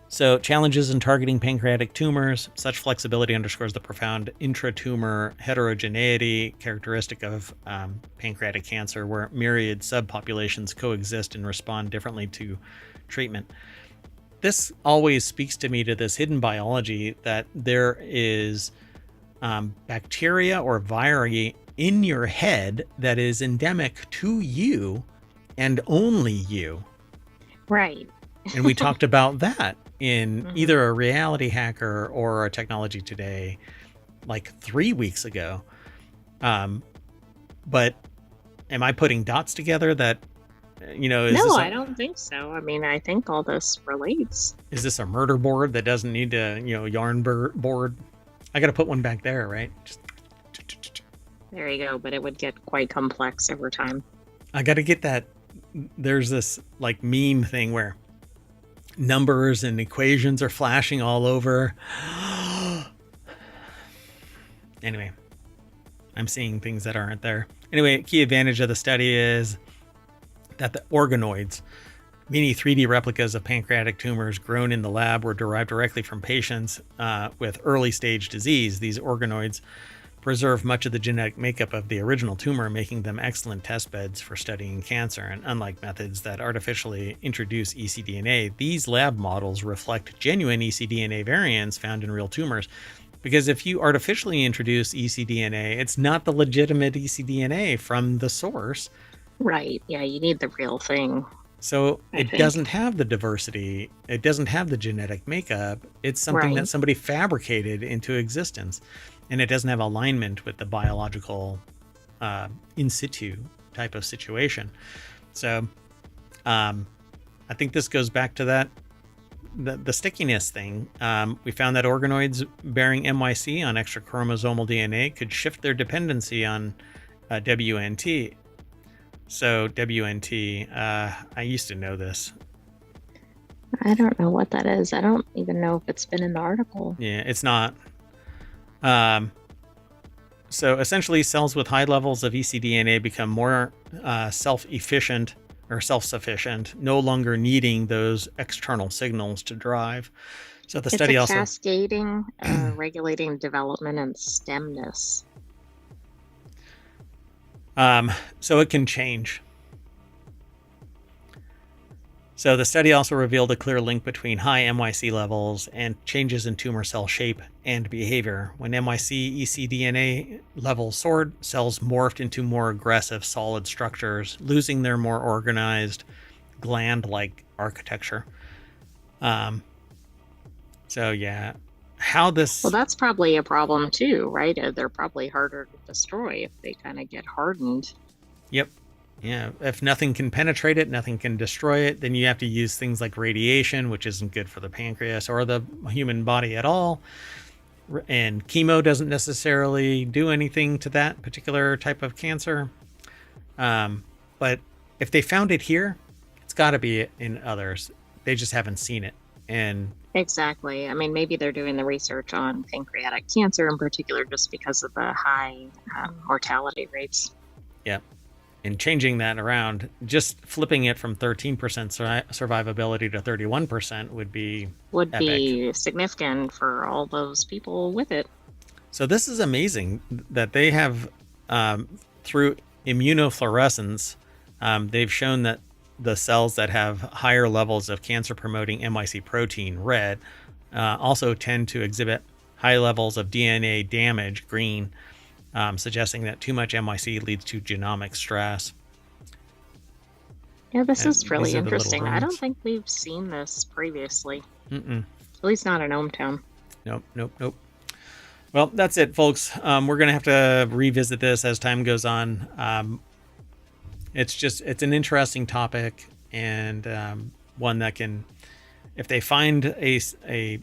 So challenges in targeting pancreatic tumors. Such flexibility underscores the profound intratumor heterogeneity characteristic of pancreatic cancer, where myriad subpopulations coexist and respond differently to treatment. This always speaks to me to this hidden biology that there is bacteria or viri in your head that is endemic to you and only you. Right. And we talked about that in either a Reality Hacker or a Technology Today like 3 weeks ago. But am I putting dots together that, No, I don't think so. I mean, I think all this relates. Is this a murder board that doesn't need to, yarn board? I got to put one back there, right? There you go. But it would get quite complex over time. I got to get that. There's this meme thing where numbers and equations are flashing all over. Anyway, I'm seeing things that aren't there. Anyway, key advantage of the study is that the organoids, mini 3D replicas of pancreatic tumors grown in the lab, were derived directly from patients with early stage disease. These organoids preserve much of the genetic makeup of the original tumor, making them excellent test beds for studying cancer. And unlike methods that artificially introduce ecDNA, these lab models reflect genuine ecDNA variants found in real tumors. Because if you artificially introduce ecDNA, it's not the legitimate ecDNA from the source. Right. Yeah, you need the real thing. So it doesn't have the diversity. It doesn't have the genetic makeup. It's something that somebody fabricated into existence. And it doesn't have alignment with the biological in situ type of situation. So I think this goes back to that, the stickiness thing. We found that organoids bearing MYC on extra chromosomal DNA could shift their dependency on WNT. So WNT, I used to know this. I don't know what that is. I don't even know if it's been in the article. Yeah, it's not. So essentially, cells with high levels of ecDNA become more self-efficient or self-sufficient, no longer needing those external signals to drive. So the study also cascading, regulating development and stemness. So it can change. So the study also revealed a clear link between high MYC levels and changes in tumor cell shape and behavior. When MYC ecDNA levels soared, cells morphed into more aggressive solid structures, losing their more organized gland-like architecture. So yeah, how this... Well, that's probably a problem too, right? They're probably harder to destroy if they kind of get hardened. Yep. Yeah, if nothing can penetrate it, nothing can destroy it, then you have to use things like radiation, which isn't good for the pancreas or the human body at all. And chemo doesn't necessarily do anything to that particular type of cancer. But if they found it here, it's got to be in others. They just haven't seen it. And Exactly. I mean, maybe they're doing the research on pancreatic cancer in particular just because of the high mortality rates. Yeah. And changing that around, just flipping it from 13% survivability to 31% would be Would epic. be significant for all those people with it. So this is amazing that they have, through immunofluorescence, they've shown that the cells that have higher levels of cancer-promoting MYC protein, red, also tend to exhibit high levels of DNA damage, green, suggesting that too much MYC leads to genomic stress. Yeah, this is really interesting. I don't rings. think we've seen this previously. Mm-mm. At least not in ohmTown. Nope. Well, that's it, folks. We're going to have to revisit this as time goes on. It's an interesting topic, and one that can, if they find a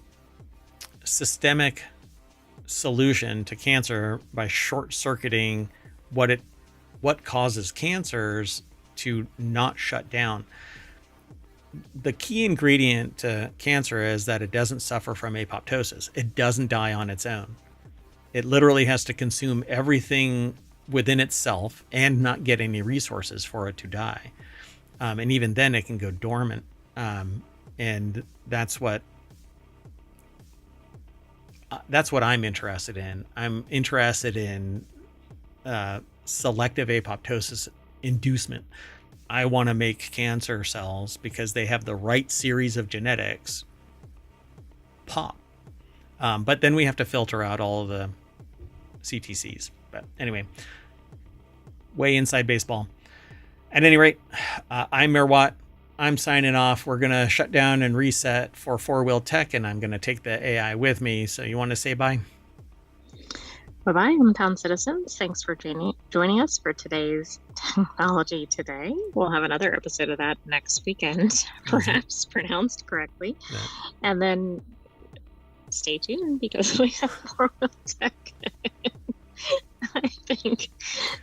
systemic solution to cancer by short-circuiting what causes cancers to not shut down. The key ingredient to cancer is that it doesn't suffer from apoptosis. It doesn't die on its own. It literally has to consume everything within itself and not get any resources for it to die. And even then it can go dormant. And that's what I'm interested in. I'm interested in selective apoptosis inducement. I want to make cancer cells because they have the right series of genetics pop. But then we have to filter out all of the CTCs. But anyway, way inside baseball. At any rate, I'm Mayor Watt. I'm signing off. We're going to shut down and reset for FourWheelTech, and I'm going to take the AI with me. So you want to say bye? Bye-bye, hometown citizens. Thanks for joining us for today's Technology Today. We'll have another episode of that next weekend, perhaps pronounced correctly. Yeah. And then stay tuned because we have FourWheelTech. I think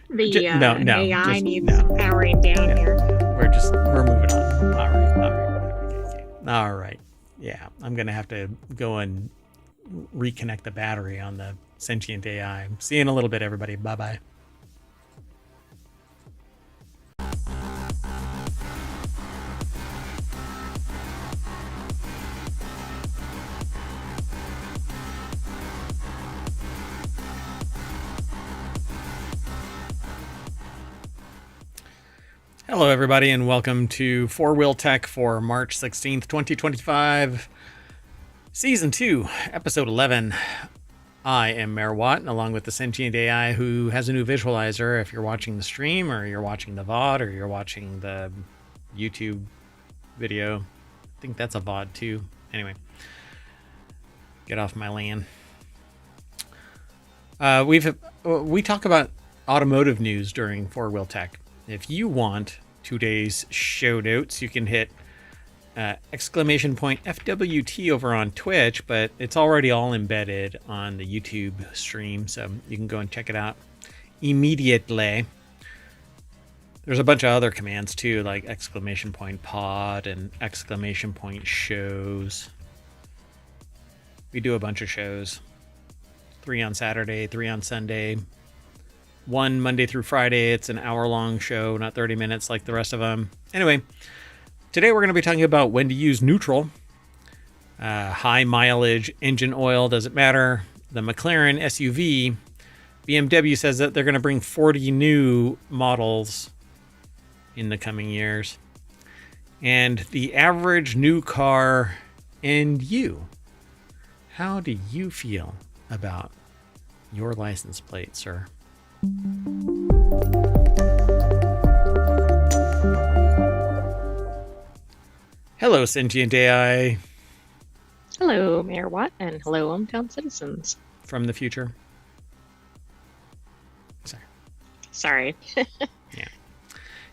the AI needs powering down here. We're moving on. All right. Yeah, I'm going to have to go and reconnect the battery on the sentient AI. See you in a little bit, everybody. Bye-bye. Hello, everybody, and welcome to FourWheelTech for March 16th, 2025, Season 2, Episode 11. I am Mayor Watt, and along with the sentient AI who has a new visualizer. If you're watching the stream, or you're watching the VOD, or you're watching the YouTube video, I think that's a VOD too. Anyway, get off my land. We talk about automotive news during FourWheelTech. If you want today's show notes, you can hit !FWT over on Twitch, but it's already all embedded on the YouTube stream, so you can go and check it out immediately. There's a bunch of other commands too, like !pod and !shows. We do a bunch of shows. 3 on Saturday, 3 on Sunday. 1 Monday through Friday. It's an hour-long show, not 30 minutes like the rest of them. Anyway, today we're going to be talking about when to use neutral. High mileage engine oil, does it matter? The McLaren SUV. BMW says that they're going to bring 40 new models in the coming years. And the average new car and you. How do you feel about your license plate, sir? Hello, sentient AI. Hello, Mayor Watt, and hello, hometown citizens. From the future. Sorry. Yeah.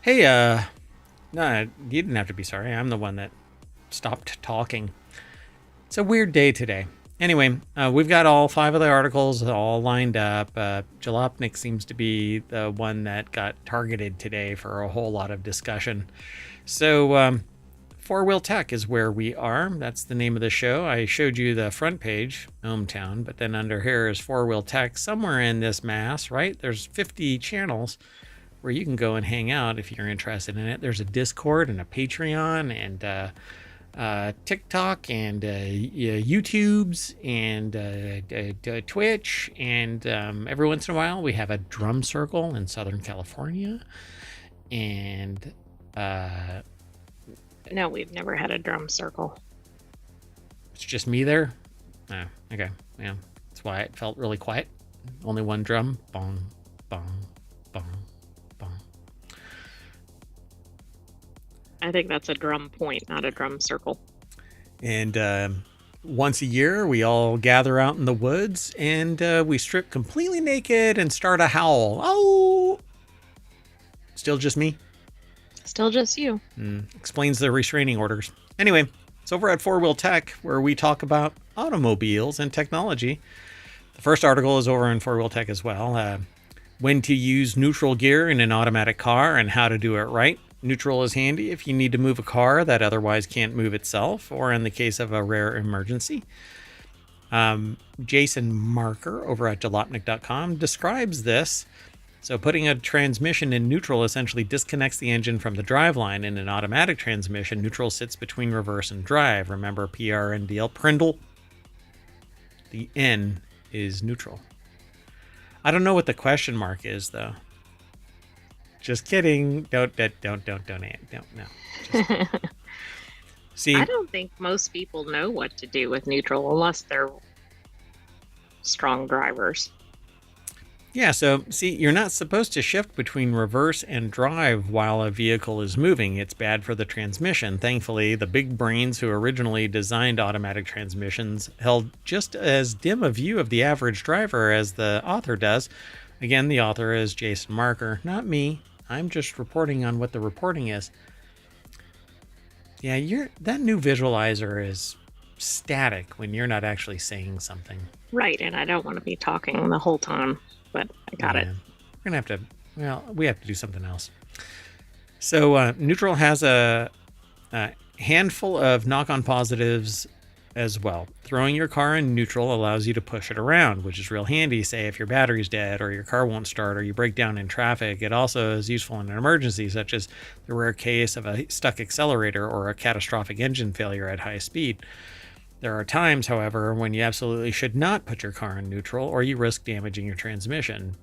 Hey, no, you didn't have to be sorry. I'm the one that stopped talking. It's a weird day today. Anyway, we've got all 5 of the articles all lined up. Jalopnik seems to be the one that got targeted today for a whole lot of discussion. So FourWheelTech is where we are. That's the name of the show. I showed you the front page, Ohmtown, but then under here is FourWheelTech. Somewhere in this mass, right? There's 50 channels where you can go and hang out if you're interested in it. There's a Discord and a Patreon and TikTok and YouTubes and Twitch. And every once in a while, we have a drum circle in Southern California. And no, we've never had a drum circle. it's just me there. Oh, okay. Yeah, that's why it felt really quiet. Only one drum. Bong, bong, bong, bong. I think that's a drum point, not a drum circle. And once a year, we all gather out in the woods and we strip completely naked and start a howl. Oh! Still just me? Still just you. Explains the restraining orders. Anyway, it's over at FourWheelTech, where we talk about automobiles and technology. The first article is over in FourWheelTech as well. When to use neutral gear in an automatic car and how to do it right. Neutral is handy if you need to move a car that otherwise can't move itself, or in the case of a rare emergency. Jason Marker over at jalopnik.com describes this. So putting a transmission in neutral essentially disconnects the engine from the driveline. In an automatic transmission, neutral sits between reverse and drive. Remember PRNDL, Prindle? The N is neutral. I don't know what the question mark is, though. Just kidding. Don't. No. See, I don't think most people know what to do with neutral unless they're strong drivers. Yeah, so see, you're not supposed to shift between reverse and drive while a vehicle is moving. It's bad for the transmission. Thankfully, the big brains who originally designed automatic transmissions held just as dim a view of the average driver as the author does. Again, the author is Jason Marker, not me. I'm just reporting on what the reporting is. Yeah, that new visualizer is static when you're not actually saying something. Right, and I don't want to be talking the whole time. But I got it. We're going to have to, we have to do something else. So neutral has a handful of knock-on positives as well. Throwing your car in neutral allows you to push it around, which is real handy, say if your battery's dead or your car won't start or you break down in traffic. It also is useful in an emergency, such as the rare case of a stuck accelerator or a catastrophic engine failure at high speed. There are times, however, when you absolutely should not put your car in neutral or you risk damaging your transmission.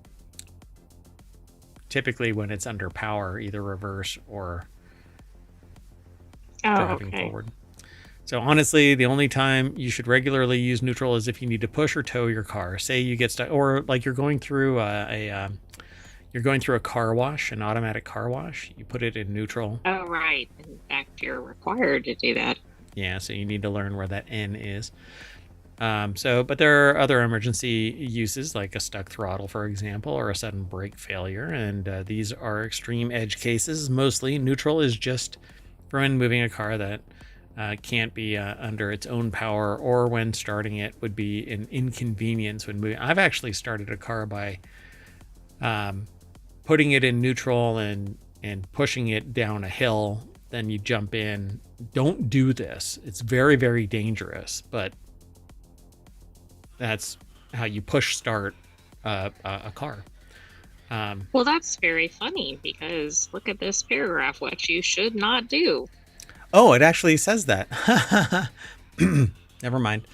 Typically when it's under power, either reverse or driving forward. So honestly, the only time you should regularly use neutral is if you need to push or tow your car. Say you get stuck, or like you're going through a car wash, an automatic car wash. You put it in neutral. Oh, right. In fact, you're required to do that. Yeah, so you need to learn where that N is. But there are other emergency uses, like a stuck throttle, for example, or a sudden brake failure. And these are extreme edge cases. Mostly neutral is just for when moving a car that can't be under its own power, or when starting it would be an inconvenience when moving. I've actually started a car by putting it in neutral and pushing it down a hill. Then you jump in. Don't do this. It's very, very dangerous, but that's how you push start a car. Well, that's very funny because look at this paragraph, what you should not do. Oh, it actually says that. Never mind.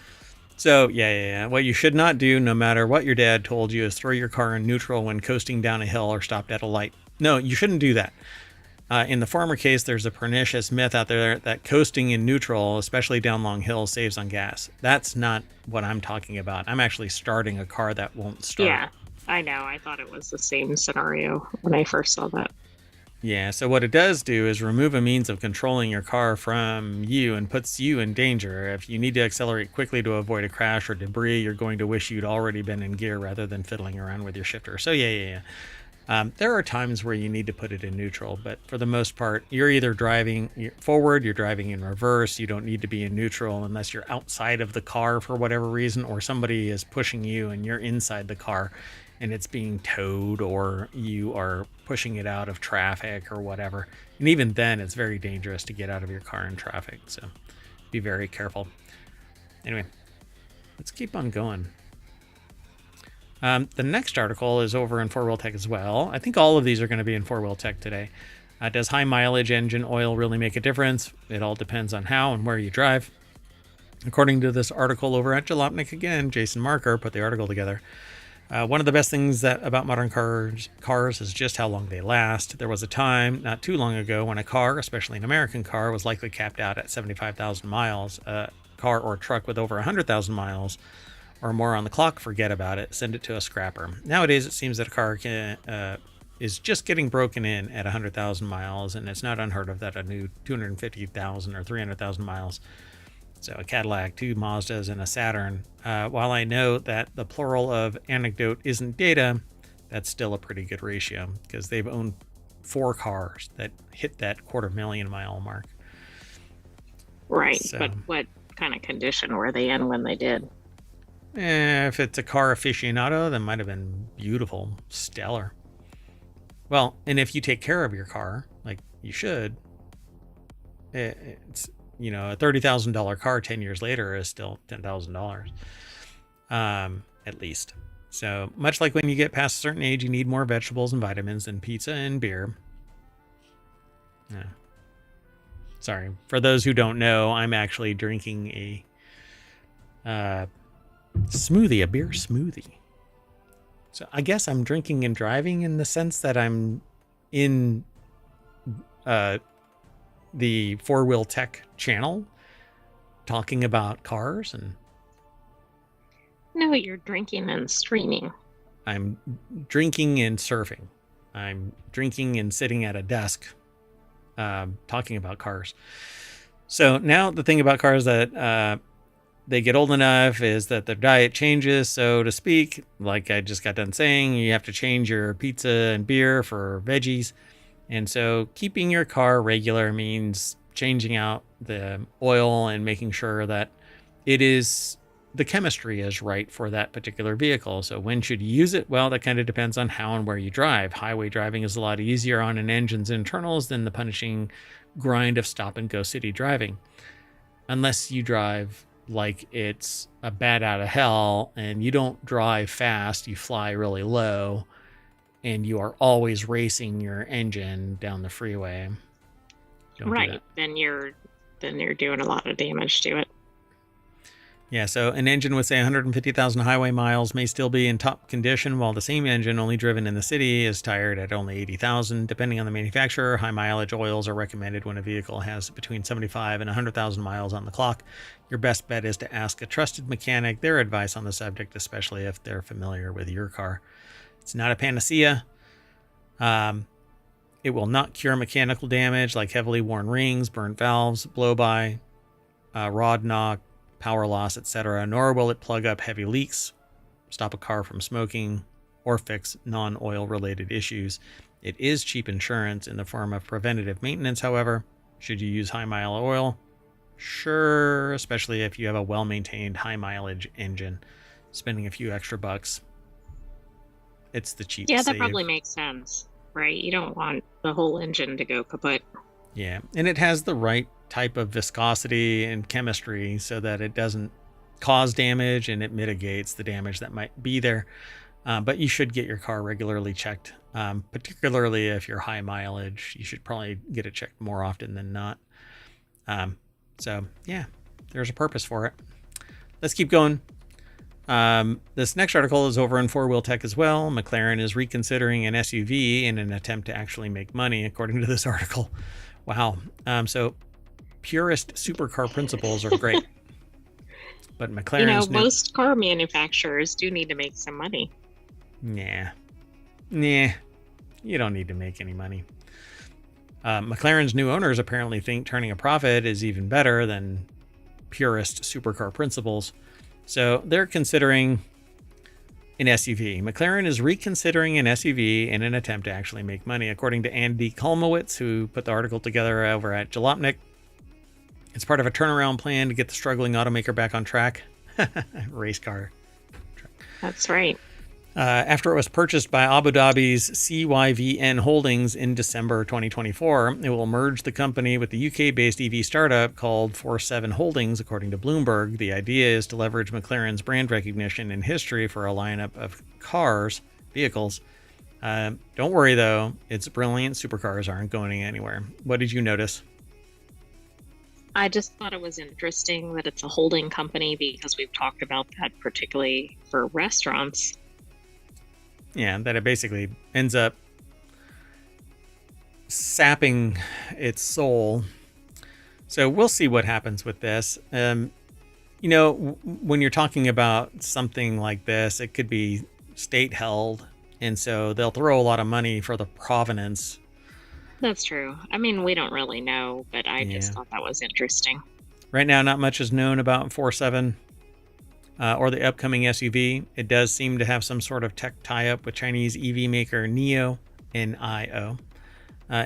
So, yeah. What you should not do, no matter what your dad told you, is throw your car in neutral when coasting down a hill or stopped at a light. No, you shouldn't do that. In the former case, there's a pernicious myth out there that coasting in neutral, especially down long hills, saves on gas. That's not what I'm talking about. I'm actually starting a car that won't start. Yeah, I know. I thought it was the same scenario when I first saw that. Yeah, so what it does do is remove a means of controlling your car from you and puts you in danger. If you need to accelerate quickly to avoid a crash or debris, you're going to wish you'd already been in gear rather than fiddling around with your shifter. So yeah. There are times where you need to put it in neutral, but for the most part, you're either driving forward, you're driving in reverse. You don't need to be in neutral unless you're outside of the car for whatever reason, or somebody is pushing you and you're inside the car and it's being towed, or you are pushing it out of traffic or whatever. And even then, it's very dangerous to get out of your car in traffic. So be very careful. Anyway, let's keep on going. The next article is over in FourWheelTech as well. I think all of these are going to be in FourWheelTech today. Does high mileage engine oil really make a difference? It all depends on how and where you drive. According to this article over at Jalopnik again, Jason Marker put the article together. One of the best things about modern cars is just how long they last. There was a time not too long ago when a car, especially an American car, was likely capped out at 75,000 miles. A car or truck with over 100,000 miles or more on the clock, forget about it. Send it to a scrapper. Nowadays, it seems that a car is just getting broken in at 100,000 miles, and it's not unheard of that a new 250,000 or 300,000 miles. So a Cadillac, 2 Mazdas, and a Saturn. While I know that the plural of anecdote isn't data, that's still a pretty good ratio because they've owned 4 cars that hit that 250,000 mile mark. Right, so, but what kind of condition were they in when they did? If it's a car aficionado, that might have been beautiful, stellar. Well, and if you take care of your car, like you should, it's, a $30,000 car 10 years later is still $10,000, at least. So much like when you get past a certain age, you need more vegetables and vitamins than pizza and beer. Yeah. Sorry. For those who don't know, I'm actually drinking a smoothie, a beer smoothie. So I guess I'm drinking and driving in the sense that I'm in the FourWheelTech channel talking about cars. And no, you're drinking and streaming. I'm drinking and surfing. I'm drinking and sitting at a desk talking about cars. So now the thing about cars that they get old enough is that their diet changes, so to speak. Like I just got done saying, you have to change your pizza and beer for veggies. And so keeping your car regular means changing out the oil and making sure that the chemistry is right for that particular vehicle. So when should you use it? Well, that kind of depends on how and where you drive. Highway driving is a lot easier on an engine's internals than the punishing grind of stop and go city driving. Unless you drive like it's a bat out of hell and you don't drive fast, you fly really low, and you are always racing your engine down the freeway. Right. Then you're doing a lot of damage to it. Yeah, so an engine with, say, 150,000 highway miles may still be in top condition, while the same engine only driven in the city is tired at only 80,000. Depending on the manufacturer, high mileage oils are recommended when a vehicle has between 75 and 100,000 miles on the clock. Your best bet is to ask a trusted mechanic their advice on the subject, especially if they're familiar with your car. It's not a panacea. It will not cure mechanical damage like heavily worn rings, burnt valves, blow-by, rod knock, power loss, etc., nor will it plug up heavy leaks, stop a car from smoking, or fix non-oil related issues. It is cheap insurance in the form of preventative maintenance, however. Should you use high mile oil? Sure, especially if you have a well-maintained high mileage engine. Spending a few extra bucks, it's the cheap save. That probably makes sense, right? You don't want the whole engine to go kaput. Yeah, and it has the right type of viscosity and chemistry so that it doesn't cause damage and it mitigates the damage that might be there. But you should get your car regularly checked, particularly if you're high mileage. You should probably get it checked more often than not. So yeah, there's a purpose for it. Let's keep going. This next article is over in FourWheelTech as well. McLaren is reconsidering an SUV in an attempt to actually make money, according to this article. Wow. So purist supercar principles are great. But McLaren's most car manufacturers do need to make some money. Nah, you don't need to make any money. McLaren's new owners apparently think turning a profit is even better than purist supercar principles. So they're considering an SUV. McLaren is reconsidering an SUV in an attempt to actually make money, according to Andy Kalmowitz, who put the article together over at Jalopnik. It's part of a turnaround plan to get the struggling automaker back on track. Race car. That's right. After it was purchased by Abu Dhabi's CYVN Holdings in December 2024, it will merge the company with the UK-based EV startup called 47 Holdings, according to Bloomberg. The idea is to leverage McLaren's brand recognition and history for a lineup of vehicles. Don't worry, though. It's brilliant. Supercars aren't going anywhere. What did you notice? I just thought it was interesting that it's a holding company because we've talked about that particularly for restaurants. Yeah, that it basically ends up sapping its soul. So we'll see what happens with this. When you're talking about something like this, it could be state held. And so they'll throw a lot of money for the provenance. That's true. I mean, we don't really know, but I just thought that was interesting. Right now, not much is known about 47 or the upcoming SUV. It does seem to have some sort of tech tie-up with Chinese EV maker NIO, N-I-O,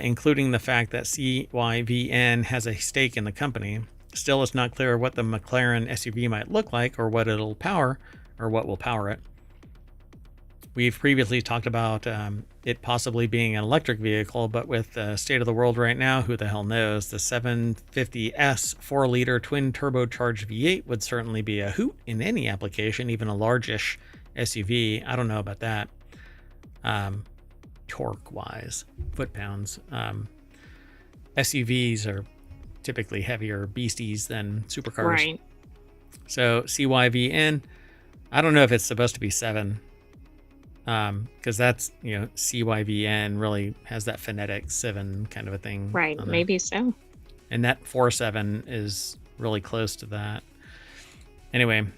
including the fact that CYVN has a stake in the company. Still, it's not clear what the McLaren SUV might look like or what it'll power or what will power it. We've previously talked about it possibly being an electric vehicle, but with the state of the world right now, who the hell knows? The 750S 4-liter twin turbocharged V8 would certainly be a hoot in any application, even a largish SUV. I don't know about that. Torque-wise, foot-pounds. SUVs are typically heavier beasties than supercars. Right. So CYVN, I don't know if it's supposed to be 7. Because that's, CYVN really has that phonetic 7 kind of a thing. Right, maybe so. And that 47 is really close to that. Anyway,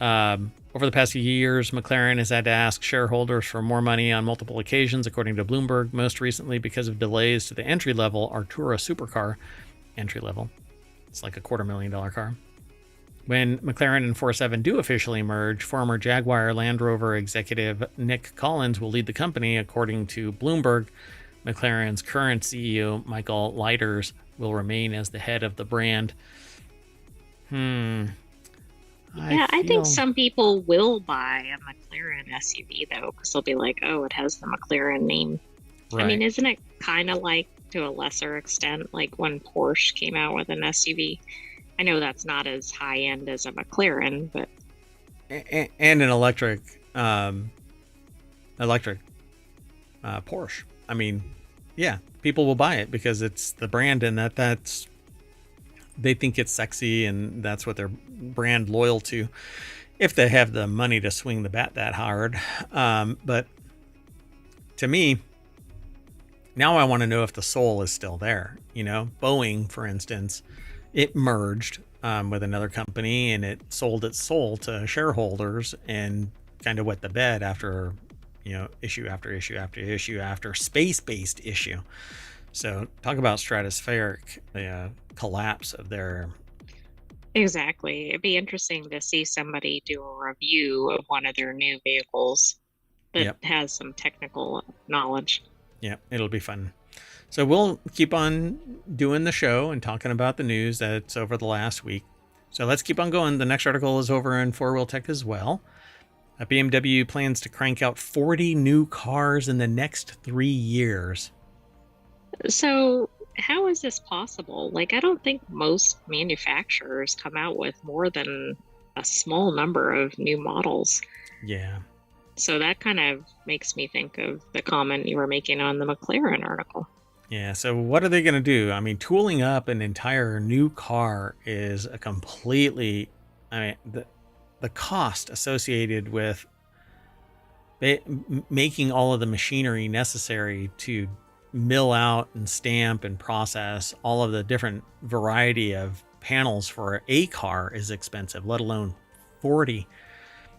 over the past few years, McLaren has had to ask shareholders for more money on multiple occasions, according to Bloomberg, most recently because of delays to the entry-level Artura supercar. Entry-level. It's like a $250,000 car. When McLaren and 47 do officially merge, former Jaguar Land Rover executive Nick Collins will lead the company, according to Bloomberg. McLaren's current CEO, Michael Leiters, will remain as the head of the brand. I think some people will buy a McLaren SUV, though, because they'll be like, oh, it has the McLaren name. Right. I mean, isn't it kind of like, to a lesser extent, like when Porsche came out with an SUV? I know that's not as high end as a McLaren, but and an electric Porsche. I mean, yeah, people will buy it because it's the brand, and that's they think it's sexy, and that's what they're brand loyal to. If they have the money to swing the bat that hard, but to me, now I want to know if the soul is still there. Boeing, for instance. It merged with another company, and it sold its soul to shareholders and kind of wet the bed after, issue after issue after issue after space-based issue. So talk about stratospheric collapse of their... Exactly. It'd be interesting to see somebody do a review of one of their new vehicles that has some technical knowledge. Yeah, it'll be fun. So we'll keep on doing the show and talking about the news that's over the last week. So let's keep on going. The next article is over in FourWheelTech as well. BMW plans to crank out 40 new cars in the next 3 years. So how is this possible? Like, I don't think most manufacturers come out with more than a small number of new models. Yeah. So that kind of makes me think of the comment you were making on the McLaren article. Yeah, so what are they going to do? I mean, tooling up an entire new car is a completely... the cost associated with making all of the machinery necessary to mill out and stamp and process all of the different variety of panels for a car is expensive, let alone 40.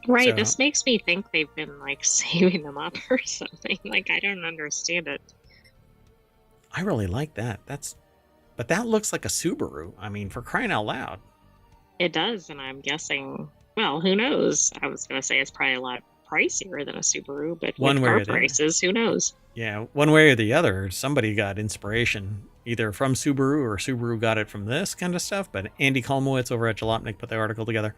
Right, so, this makes me think they've been like saving them up or something. Like, I don't understand it. I really like that. But that looks like a Subaru. I mean, for crying out loud. It does, and I'm guessing, well, who knows? I was going to say it's probably a lot pricier than a Subaru, but with car prices, who knows? Yeah, one way or the other, somebody got inspiration either from Subaru or Subaru got it from this kind of stuff. But Andy Kolmowitz over at Jalopnik put the article together.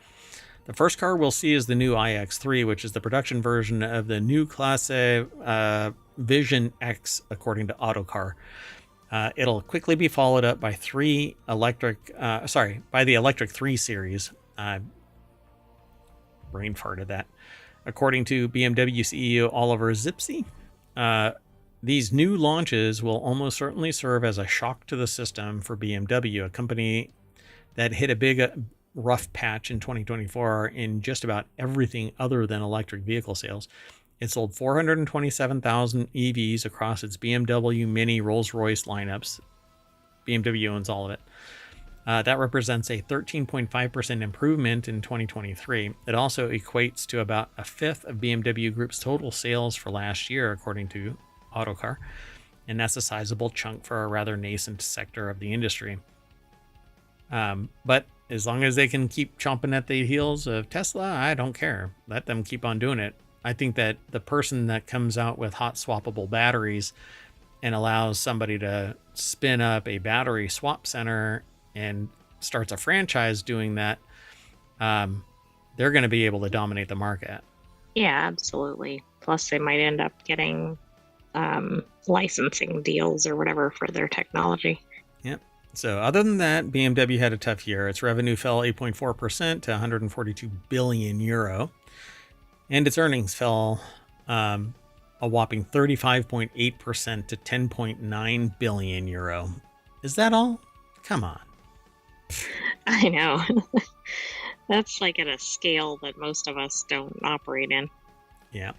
The first car we'll see is the new iX3, which is the production version of the new Classe Vision X, according to Autocar. It'll quickly be followed up by the electric 3 series. Brain farted that. According to BMW CEO Oliver Zipse, these new launches will almost certainly serve as a shock to the system for BMW, a company that hit a big rough patch in 2024 in just about everything other than electric vehicle sales. It sold 427,000 EVs across its BMW, Mini, Rolls-Royce lineups. BMW owns all of it. That represents a 13.5% improvement in 2023. It also equates to about a fifth of BMW Group's total sales for last year, according to Autocar. And that's a sizable chunk for a rather nascent sector of the industry. But as long as they can keep chomping at the heels of Tesla, I don't care. Let them keep on doing it. I think that the person that comes out with hot swappable batteries and allows somebody to spin up a battery swap center and starts a franchise doing that, they're going to be able to dominate the market. Yeah, absolutely. Plus, they might end up getting licensing deals or whatever for their technology. Yep. So other than that, BMW had a tough year. Its revenue fell 8.4% to 142 billion euro. And its earnings fell a whopping 35.8% to 10.9 billion euro. Is that all? Come on. I know. That's like at a scale that most of us don't operate in. Yeah.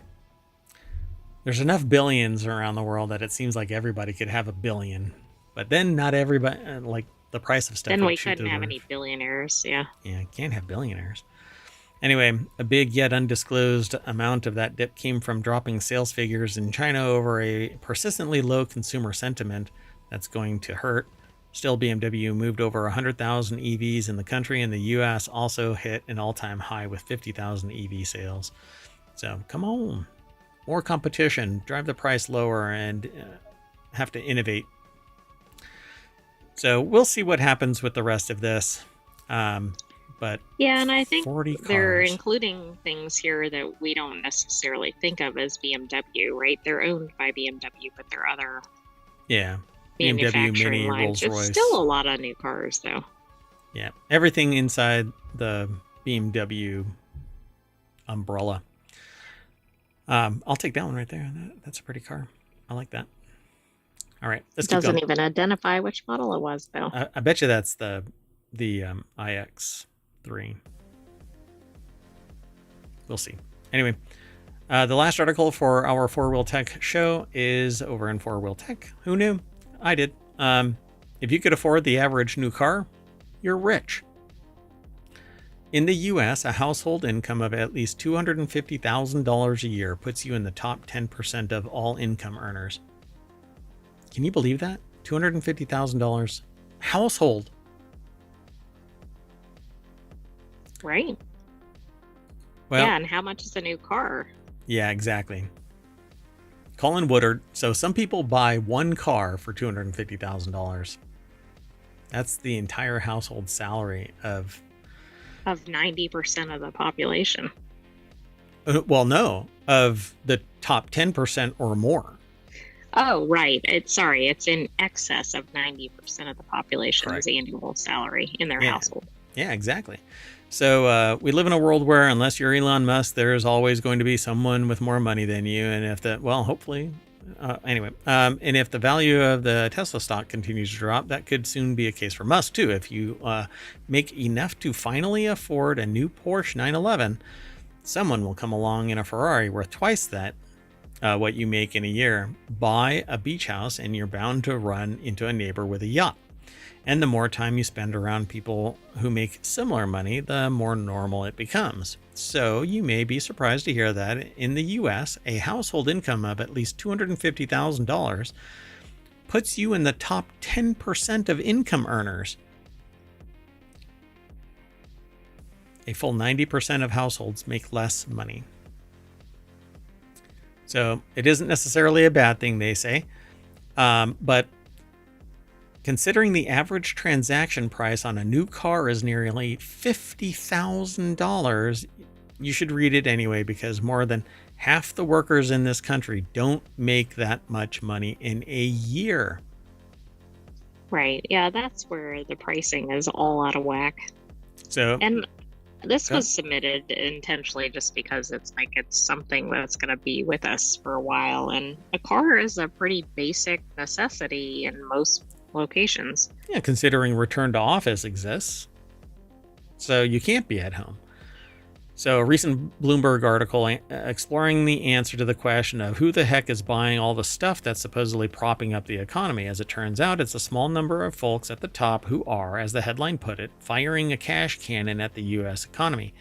There's enough billions around the world that it seems like everybody could have a billion. But then not everybody, like the price of stuff. Then we couldn't have any billionaires, yeah. Yeah, can't have billionaires. Anyway, a big yet undisclosed amount of that dip came from dropping sales figures in China over a persistently low consumer sentiment that's going to hurt. Still, BMW moved over 100,000 EVs in the country, and the US also hit an all-time high with 50,000 EV sales. So come on, more competition, drive the price lower, and have to innovate. So we'll see what happens with the rest of this. But yeah, and I think they're cars. including things here that we don't necessarily think of as BMW, right? They're owned by BMW, but they're other BMW, Mini, lines. Rolls-Royce. It's still a lot of new cars, though. Yeah, everything inside the BMW umbrella. I'll take that one right there. That's a pretty car. I like that. All right, let's keep going. It doesn't even identify which model it was, though. I bet you that's the iX3. We'll see. Anyway, the last article for our FourWheelTech show is over in FourWheelTech. Who knew? I did. If you could afford the average new car, you're rich. In the U.S., a household income of at least $250,000 a year puts you in the top 10% of all income earners. Can you believe that? $250,000 household. Right. Well, yeah, and how much is a new car? Yeah, exactly. Colin Woodard. So some people buy one car for $250,000. That's the entire household salary of 90% of the population. Well, no, of the top 10% or more. Oh, right. It's in excess of 90% of the population's annual salary in their household. Yeah, exactly. So we live in a world where unless you're Elon Musk, there's always going to be someone with more money than you. And if that, well, hopefully, and if the value of the Tesla stock continues to drop, that could soon be a case for Musk too. If you make enough to finally afford a new Porsche 911, someone will come along in a Ferrari worth twice that, what you make in a year. Buy a beach house and you're bound to run into a neighbor with a yacht. And the more time you spend around people who make similar money, the more normal it becomes. So you may be surprised to hear that in the US, a household income of at least $250,000 puts you in the top 10% of income earners. A full 90% of households make less money. So it isn't necessarily a bad thing, they say, but Considering the average transaction price on a new car is nearly $50,000, you should read it anyway, because more than half the workers in this country don't make that much money in a year. Right. Yeah, that's where the pricing is all out of whack. So, And this go was ahead. submitted intentionally just because it's something that's going to be with us for a while. And a car is a pretty basic necessity in most locations. Yeah, considering return to office exists, so you can't be at home. So, a recent Bloomberg article exploring the answer to the question of who the heck is buying all the stuff that's supposedly propping up the economy. As it turns out, it's a small number of folks at the top who are, as the headline put it, firing a cash cannon at the U.S. economy.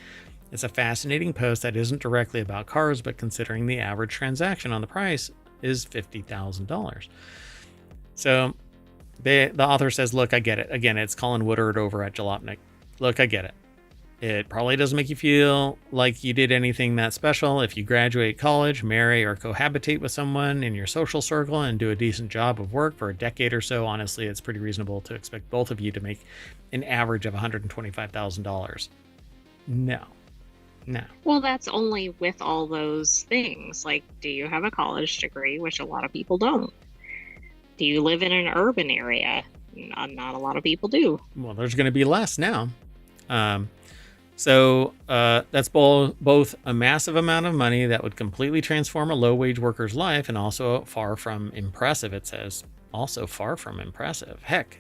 It's a fascinating post that isn't directly about cars, but considering the average transaction on the price is $50,000. So, the author says, look, I get it. Again, it's Colin Woodard over at Jalopnik. Look, I get it. It probably doesn't make you feel like you did anything that special if you graduate college, marry, or cohabitate with someone in your social circle and do a decent job of work for a decade or so. Honestly, it's pretty reasonable to expect both of you to make an average of $125,000. No. Well, that's only with all those things. Like, do you have a college degree, which a lot of people don't? Do you live in an urban area? Not a lot of people do. Well, there's going to be less now. So that's both a massive amount of money that would completely transform a low-wage worker's life, and also far from impressive, it says. Also far from impressive. Heck,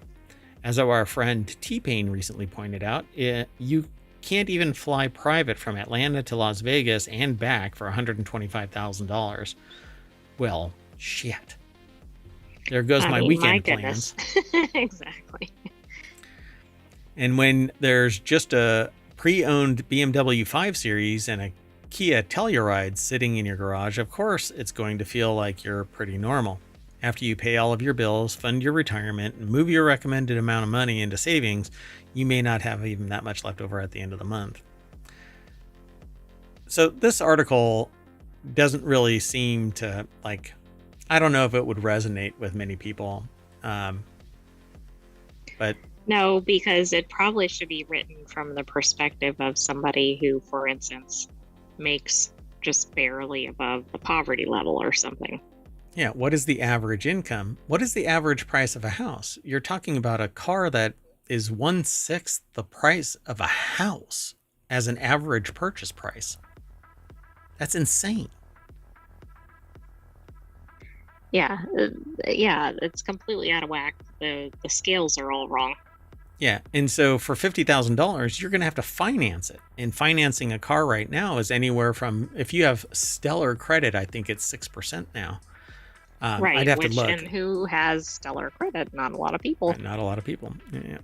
as our friend T-Pain recently pointed out, you can't even fly private from Atlanta to Las Vegas and back for $125,000. Well, shit. There goes my weekend plans. Exactly. And when there's just a pre-owned BMW 5 Series and a Kia Telluride sitting in your garage, of course it's going to feel like you're pretty normal. After you pay all of your bills, fund your retirement, and move your recommended amount of money into savings, you may not have even that much left over at the end of the month. So this article doesn't really seem to, like, I don't know if it would resonate with many people. But no, because it probably should be written from the perspective of somebody who, for instance, makes just barely above the poverty level or something. Yeah, what is the average income? What is the average price of a house? You're talking about a car that is 1/6 the price of a house as an average purchase price. That's insane. Yeah, it's completely out of whack. The scales are all wrong. Yeah, and so for $50,000, you're going to have to finance it. And financing a car right now is anywhere from, if you have stellar credit, I think it's 6% now. Right, I'd have to look. And who has stellar credit? Not a lot of people. Not a lot of people. Yeah.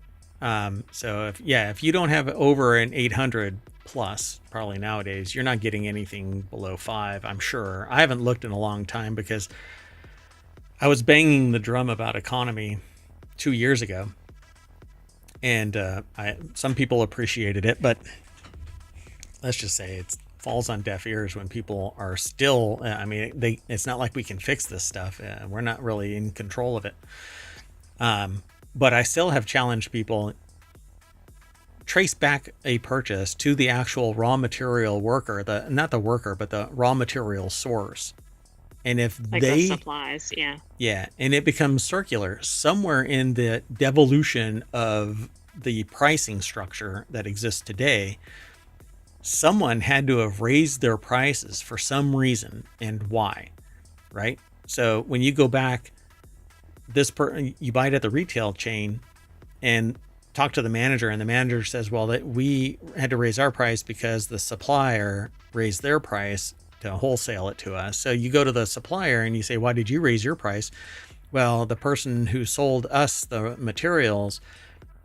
So if you don't have over an 800 plus, probably nowadays, you're not getting anything below 5, I'm sure. I haven't looked in a long time because I was banging the drum about economy 2 years ago, and some people appreciated it, but let's just say it falls on deaf ears when people are still. It's not like we can fix this stuff. We're not really in control of it. But I still have challenged people. Trace back a purchase to the actual raw material worker, not the worker, but the raw material source. And if like the supplies, yeah, and it becomes circular somewhere in the devolution of the pricing structure that exists today, someone had to have raised their prices for some reason, and why, right? So when you go back, you buy it at the retail chain and talk to the manager, and the manager says, well, that we had to raise our price because the supplier raised their price to wholesale it to us. So you go to the supplier and you say, why did you raise your price? Well, the person who sold us the materials,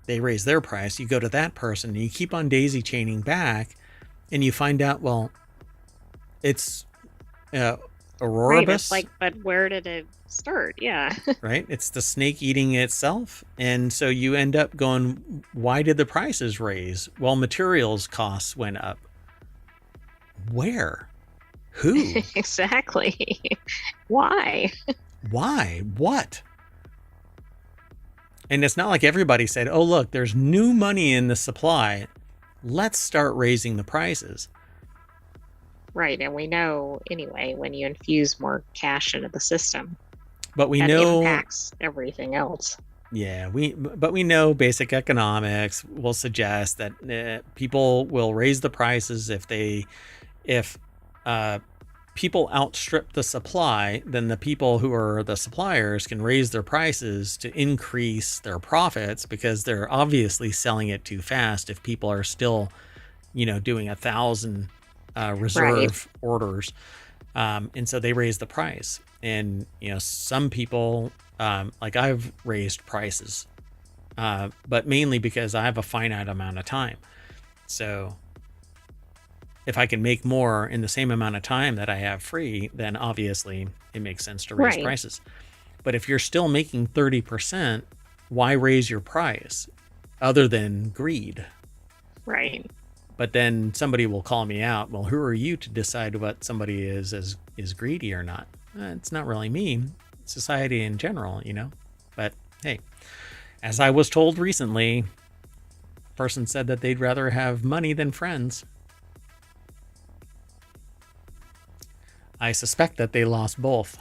they raised their price. You go to that person and you keep on daisy chaining back, and you find out, well, it's Auroribus. Right, it's like, but where did it start? Yeah. Right? It's the snake eating itself. And so you end up going, why did the prices raise? Well, materials costs went up. Where? Who? Exactly. Why? Why? What? And it's not like everybody said, oh, look, there's new money in the supply. Let's start raising the prices. Right. And we know anyway, when you infuse more cash into the system, But we that know, impacts everything else. yeah, but we know basic economics will suggest that people will raise the prices if people outstrip the supply, then the people who are the suppliers can raise their prices to increase their profits because they're obviously selling it too fast. If people are still, doing 1,000 reserve orders, and so they raise the price. And some people, like I've raised prices, but mainly because I have a finite amount of time. So if I can make more in the same amount of time that I have free, then obviously it makes sense to raise prices. But if you're still making 30%, why raise your price other than greed? Right. But then somebody will call me out. Well, who are you to decide what somebody is greedy or not? It's not really me. It's society in general, But hey, as I was told recently, a person said that they'd rather have money than friends. I suspect that they lost both.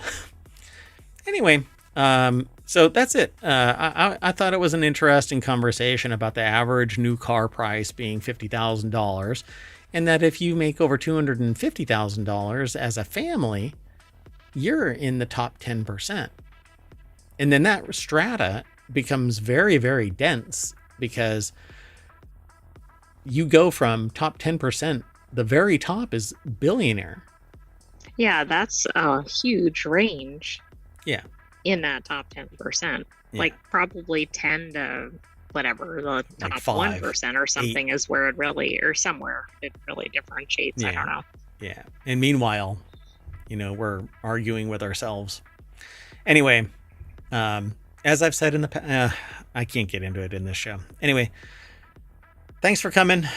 Anyway, so that's it. I thought it was an interesting conversation about the average new car price being $50,000, and that if you make over $250,000 as a family, you're in the top 10%. And then that strata becomes very, very dense because you go from top 10%, the very top is billionaire. Yeah, that's a huge range. Yeah. In that top 10%. Yeah. Like probably 10 to whatever, the top like 1% or something 8. Is where it really, or somewhere it really differentiates. Yeah. I don't know. Yeah. And meanwhile, we're arguing with ourselves. Anyway, as I've said in the past, I can't get into it in this show. Anyway, thanks for coming.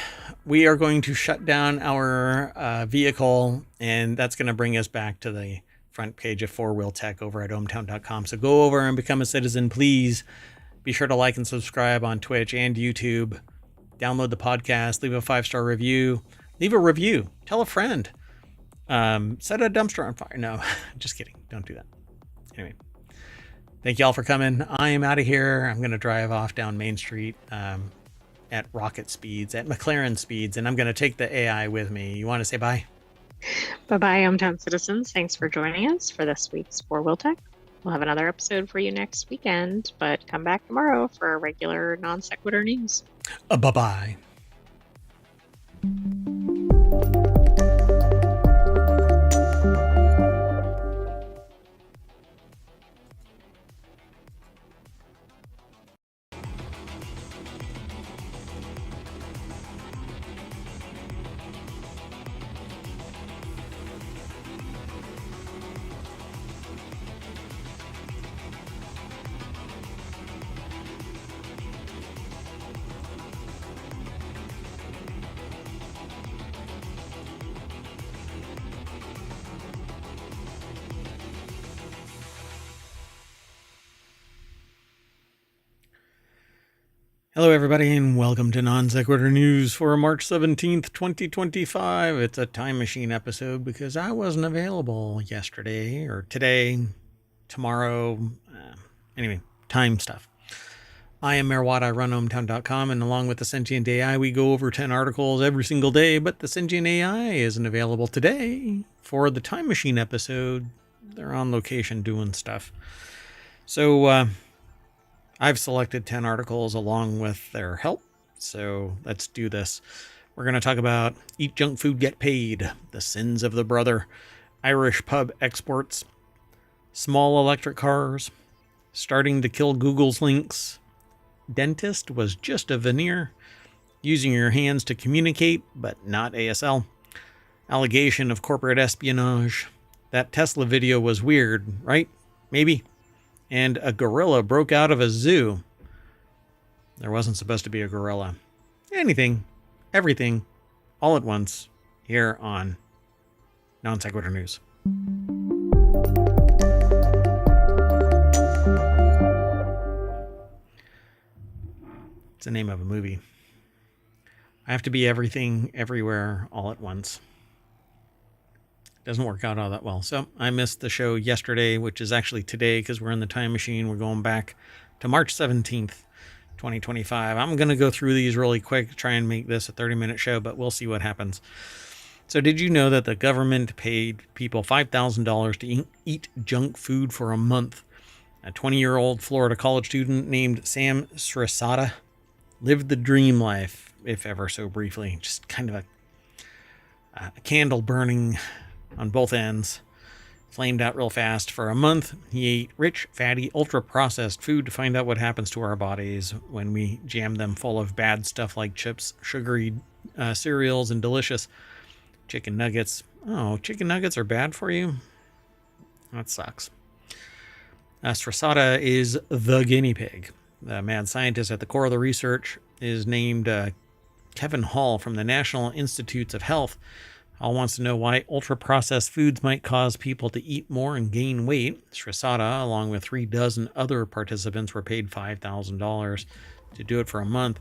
We are going to shut down our vehicle, and that's going to bring us back to the front page of FourWheelTech over at ohmtown.com. So go over and become a citizen, please. Be sure to like and subscribe on Twitch and YouTube. Download the podcast. Leave a 5-star review. Leave a review. Tell a friend. Set a dumpster on fire. No, just kidding. Don't do that. Anyway, thank you all for coming. I am out of here. I'm going to drive off down Main Street at rocket speeds, at McLaren speeds, and I'm going to take the AI with me. You want to say bye? Bye-bye, hometown citizens. Thanks for joining us for this week's FourWheelTech. We'll have another episode for you next weekend, but come back tomorrow for our regular Non Sequitur news. Bye-bye. Hello, everybody, and welcome to Non Sequitur News for March 17th, 2025. It's a time machine episode because I wasn't available yesterday or today, tomorrow. Anyway, time stuff. I am Mayor Watt. I run ohmtown.com, and along with the Sentient AI, we go over 10 articles every single day, but the Sentient AI isn't available today for the time machine episode. They're on location doing stuff. So, I've selected 10 articles along with their help, so let's do this. We're going to talk about Eat Junk Food, Get Paid, The Sins of the Brother, Irish Pub Exports, Small Electric Cars, Starting to Kill Google's Links, Dentist Was Just a Veneer, Using Your Hands to Communicate, but Not ASL, Allegation of Corporate Espionage, That Tesla Video Was Weird, right? Maybe. And a gorilla broke out of a zoo. There wasn't supposed to be a gorilla. Anything, everything, all at once, here on Non Sequitur News. the name of a movie. I have to be everything, everywhere, all at once. Doesn't work out all that well. So I missed the show yesterday, which is actually today because we're in the time machine. We're going back to March 17th, 2025. I'm going to go through these really quick, try and make this a 30-minute show, but we'll see what happens. So did you know that the government paid people $5,000 to eat junk food for a month? A 20-year-old Florida college student named Sam Srisada lived the dream life, if ever so briefly. Just kind of a candle burning on both ends. Flamed out real fast. For a month, he ate rich, fatty, ultra-processed food to find out what happens to our bodies when we jam them full of bad stuff like chips, sugary cereals, and delicious chicken nuggets. Oh, chicken nuggets are bad for you? That sucks. Srisada is the guinea pig. The mad scientist at the core of the research is named Kevin Hall from the National Institutes of Health. Hall wants to know why ultra-processed foods might cause people to eat more and gain weight. Srisada, along with 36 other participants, were paid $5,000 to do it for a month.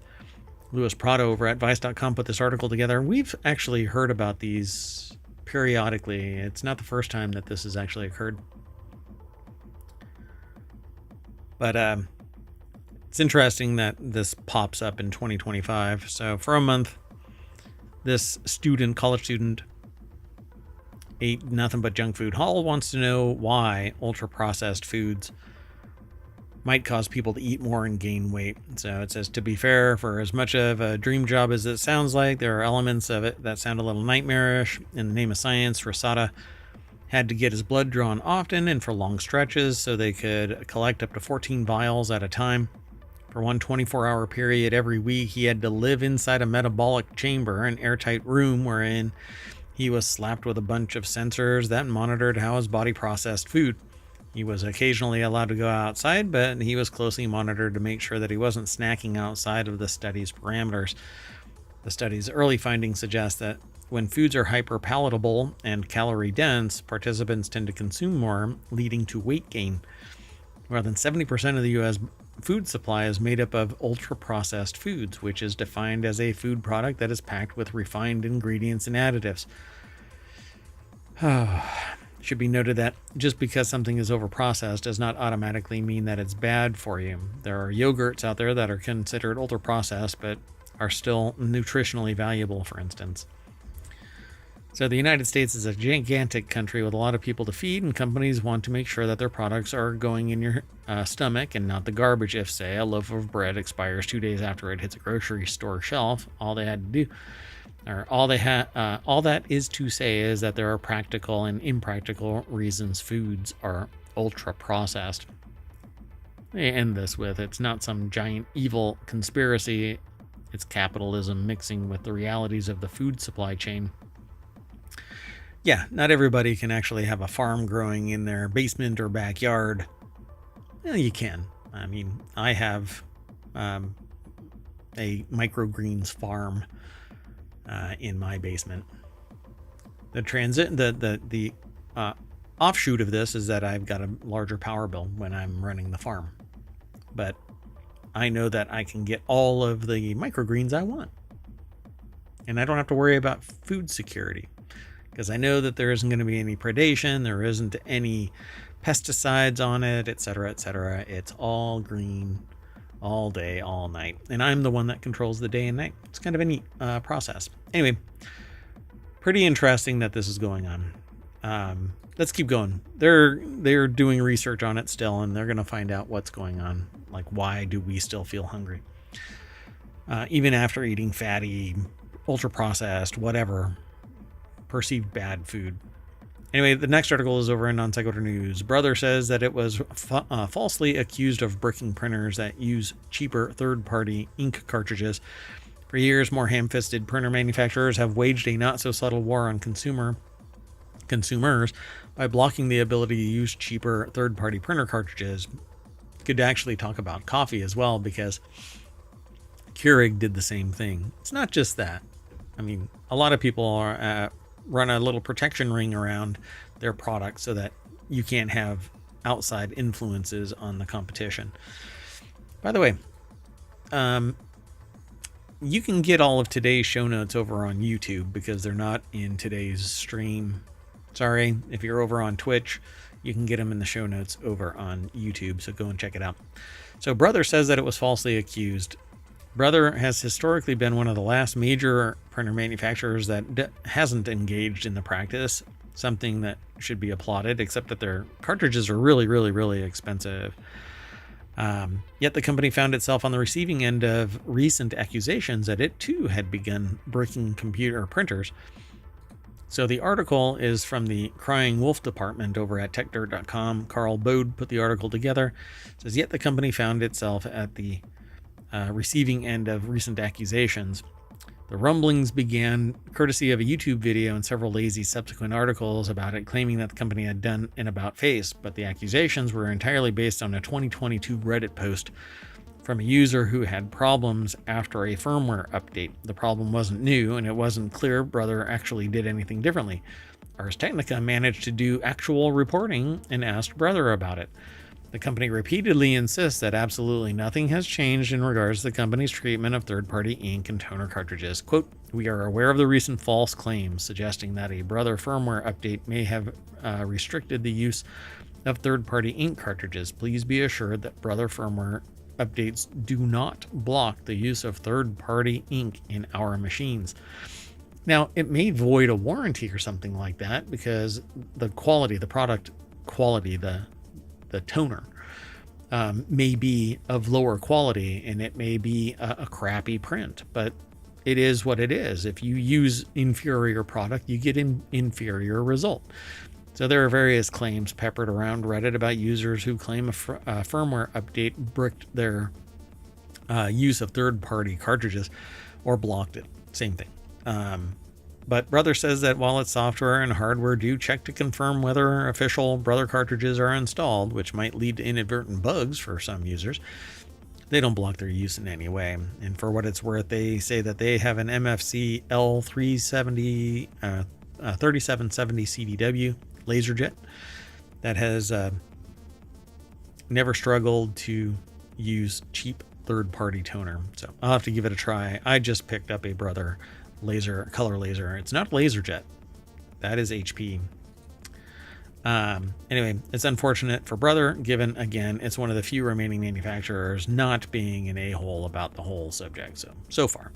Louis Prado over at Vice.com put this article together. We've actually heard about these periodically. It's not the first time that this has actually occurred. But it's interesting that this pops up in 2025. So for a month, this college student, ate nothing but junk food. Hall wants to know why ultra-processed foods might cause people to eat more and gain weight. So it says, to be fair, for as much of a dream job as it sounds like, there are elements of it that sound a little nightmarish. In the name of science, Rosada had to get his blood drawn often and for long stretches so they could collect up to 14 vials at a time. For one 24-hour period every week, he had to live inside a metabolic chamber, an airtight room wherein he was slapped with a bunch of sensors that monitored how his body processed food. He was occasionally allowed to go outside, but he was closely monitored to make sure that he wasn't snacking outside of the study's parameters. The study's early findings suggest that when foods are hyper-palatable and calorie-dense, participants tend to consume more, leading to weight gain. More than 70% of the U.S. food supply is made up of ultra-processed foods, which is defined as a food product that is packed with refined ingredients and additives. Should be noted that just because something is overprocessed does not automatically mean that it's bad for you. There are yogurts out there that are considered ultra-processed but are still nutritionally valuable, for instance. So the United States is a gigantic country with a lot of people to feed, and companies want to make sure that their products are going in your stomach and not the garbage. If, say, a loaf of bread expires 2 days after it hits a grocery store shelf, all that is to say is that there are practical and impractical reasons foods are ultra processed. They end this with, it's not some giant evil conspiracy, it's capitalism mixing with the realities of the food supply chain. Yeah, not everybody can actually have a farm growing in their basement or backyard. Well, you can. I mean, I have a microgreens farm in my basement. The offshoot of this is that I've got a larger power bill when I'm running the farm. But I know that I can get all of the microgreens I want. And I don't have to worry about food security. Because I know that there isn't going to be any predation, there isn't any pesticides on it, etc., etc. It's all green, all day, all night. And I'm the one that controls the day and night. It's kind of a neat process. Anyway, pretty interesting that this is going on. Let's keep going. They're doing research on it still, and they're going to find out what's going on. Like, why do we still feel hungry? Even after eating fatty, ultra-processed, whatever, perceived bad food. Anyway, the next article is over in Non Sequitur News. Brother says that it was falsely accused of bricking printers that use cheaper third-party ink cartridges. For years, more ham-fisted printer manufacturers have waged a not-so-subtle war on consumers by blocking the ability to use cheaper third-party printer cartridges. Could actually talk about coffee as well, because Keurig did the same thing. It's not just that. I mean, a lot of people are run a little protection ring around their product so that you can't have outside influences on the competition. By the way, you can get all of today's show notes over on YouTube because they're not in today's stream. Sorry, if you're over on Twitch, you can get them in the show notes over on YouTube, so go and check it out. So Brother says that it was falsely accused. Brother has historically been one of the last major printer manufacturers that hasn't engaged in the practice, something that should be applauded, except that their cartridges are really, really, really expensive. Yet the company found itself on the receiving end of recent accusations that it too had begun breaking computer printers. So the article is from the Crying Wolf department over at techdirt.com. Carl Bode put the article together. It says, yet the company found itself at the receiving end of recent accusations. The rumblings began courtesy of a YouTube video and several lazy subsequent articles about it, claiming that the company had done an about-face, but the accusations were entirely based on a 2022 Reddit post from a user who had problems after a firmware update. The problem wasn't new, and it wasn't clear Brother actually did anything differently. Ars Technica managed to do actual reporting and asked Brother about it. The company repeatedly insists that absolutely nothing has changed in regards to the company's treatment of third-party ink and toner cartridges. Quote, we are aware of the recent false claims suggesting that a Brother firmware update may have restricted the use of third-party ink cartridges. Please be assured that Brother firmware updates do not block the use of third-party ink in our machines. Now, it may void a warranty or something like that because the quality, the product quality, the toner may be of lower quality and it may be a crappy print, but it is what it is. If you use inferior product, you get an inferior result. So there are various claims peppered around Reddit about users who claim a firmware update bricked their use of third-party cartridges or blocked it. Same thing. But Brother says that while its software and hardware do check to confirm whether official Brother cartridges are installed, which might lead to inadvertent bugs for some users, they don't block their use in any way. And for what it's worth, they say that they have an MFC L370 3770 CDW LaserJet that has never struggled to use cheap third-party toner. So I'll have to give it a try. I just picked up a Brother color laser. It's not LaserJet. That is HP. Anyway, it's unfortunate for Brother, given, again, it's one of the few remaining manufacturers not being an a-hole about the whole subject so far.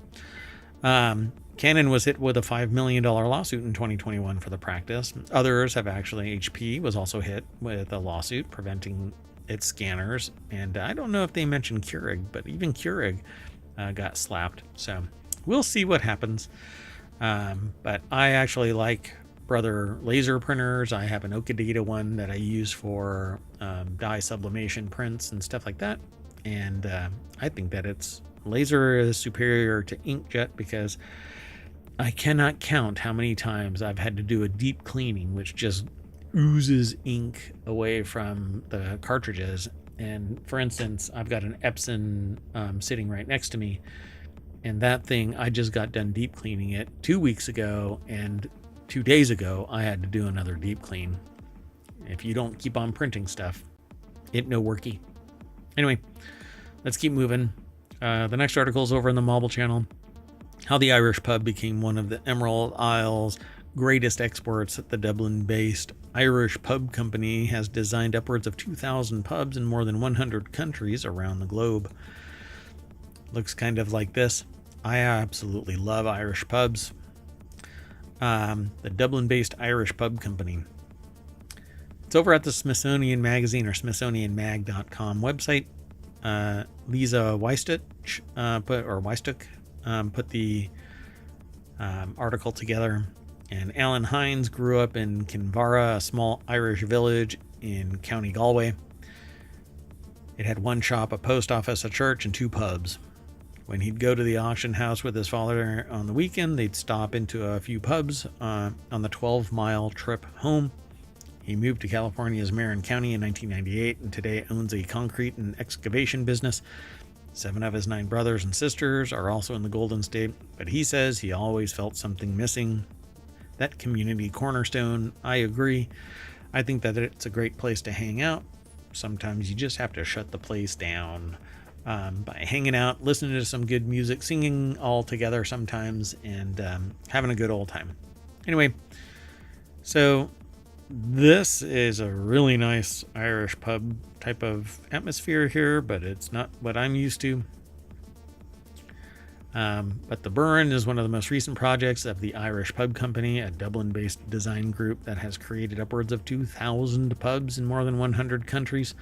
Canon was hit with a $5 million lawsuit in 2021 for the practice. Others have actually, HP was also hit with a lawsuit preventing its scanners. And I don't know if they mentioned Keurig, but even Keurig got slapped. So we'll see what happens. But I actually like Brother laser printers. I have an Okadata one that I use for dye sublimation prints and stuff like that. And I think that its laser is superior to inkjet because I cannot count how many times I've had to do a deep cleaning, which just oozes ink away from the cartridges. And for instance, I've got an Epson sitting right next to me. And that thing, I just got done deep cleaning it 2 weeks ago, and 2 days ago, I had to do another deep clean. If you don't keep on printing stuff, it no worky. Anyway, let's keep moving. The next article is over in the Mobile channel. How the Irish pub became one of the Emerald Isle's greatest exports. The Dublin-based Irish Pub Company has designed upwards of 2,000 pubs in more than 100 countries around the globe. Looks kind of like this. I absolutely love Irish pubs. The Dublin-based Irish Pub Company. It's over at the Smithsonian Magazine or SmithsonianMag.com website. Lisa Weistuk put the article together. And Alan Hines grew up in Kinvara, a small Irish village in County Galway. It had one shop, a post office, a church, and 2 pubs. When he'd go to the auction house with his father on the weekend, they'd stop into a few pubs on the 12-mile trip home. He moved to California's Marin County in 1998 and today owns a concrete and excavation business. 7 of his 9 brothers and sisters are also in the Golden State, but he says he always felt something missing. That community cornerstone, I agree. I think that it's a great place to hang out. Sometimes you just have to shut the place down. by hanging out, listening to some good music, singing all together sometimes, and having a good old time. Anyway, so this is a really nice Irish pub type of atmosphere here, but it's not what I'm used to. But the Burn is one of the most recent projects of the Irish Pub Company, a Dublin-based design group that has created upwards of 2,000 pubs in more than 100 countries.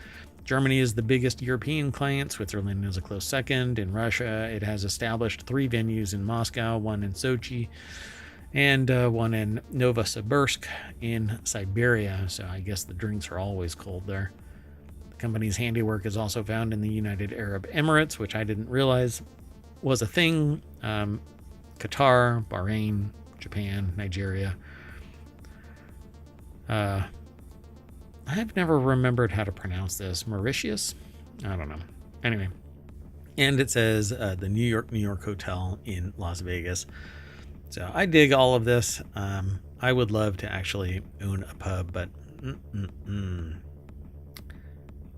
Germany is the biggest European client. Switzerland is a close second. In Russia, it has established 3 venues in Moscow, 1 in Sochi, and 1 in Novosibirsk in Siberia. So I guess the drinks are always cold there. The company's handiwork is also found in the United Arab Emirates, which I didn't realize was a thing. Qatar, Bahrain, Japan, Nigeria. I've never remembered how to pronounce this. Mauritius? I don't know. Anyway. And it says the New York Hotel in Las Vegas. So I dig all of this. I would love to actually own a pub, but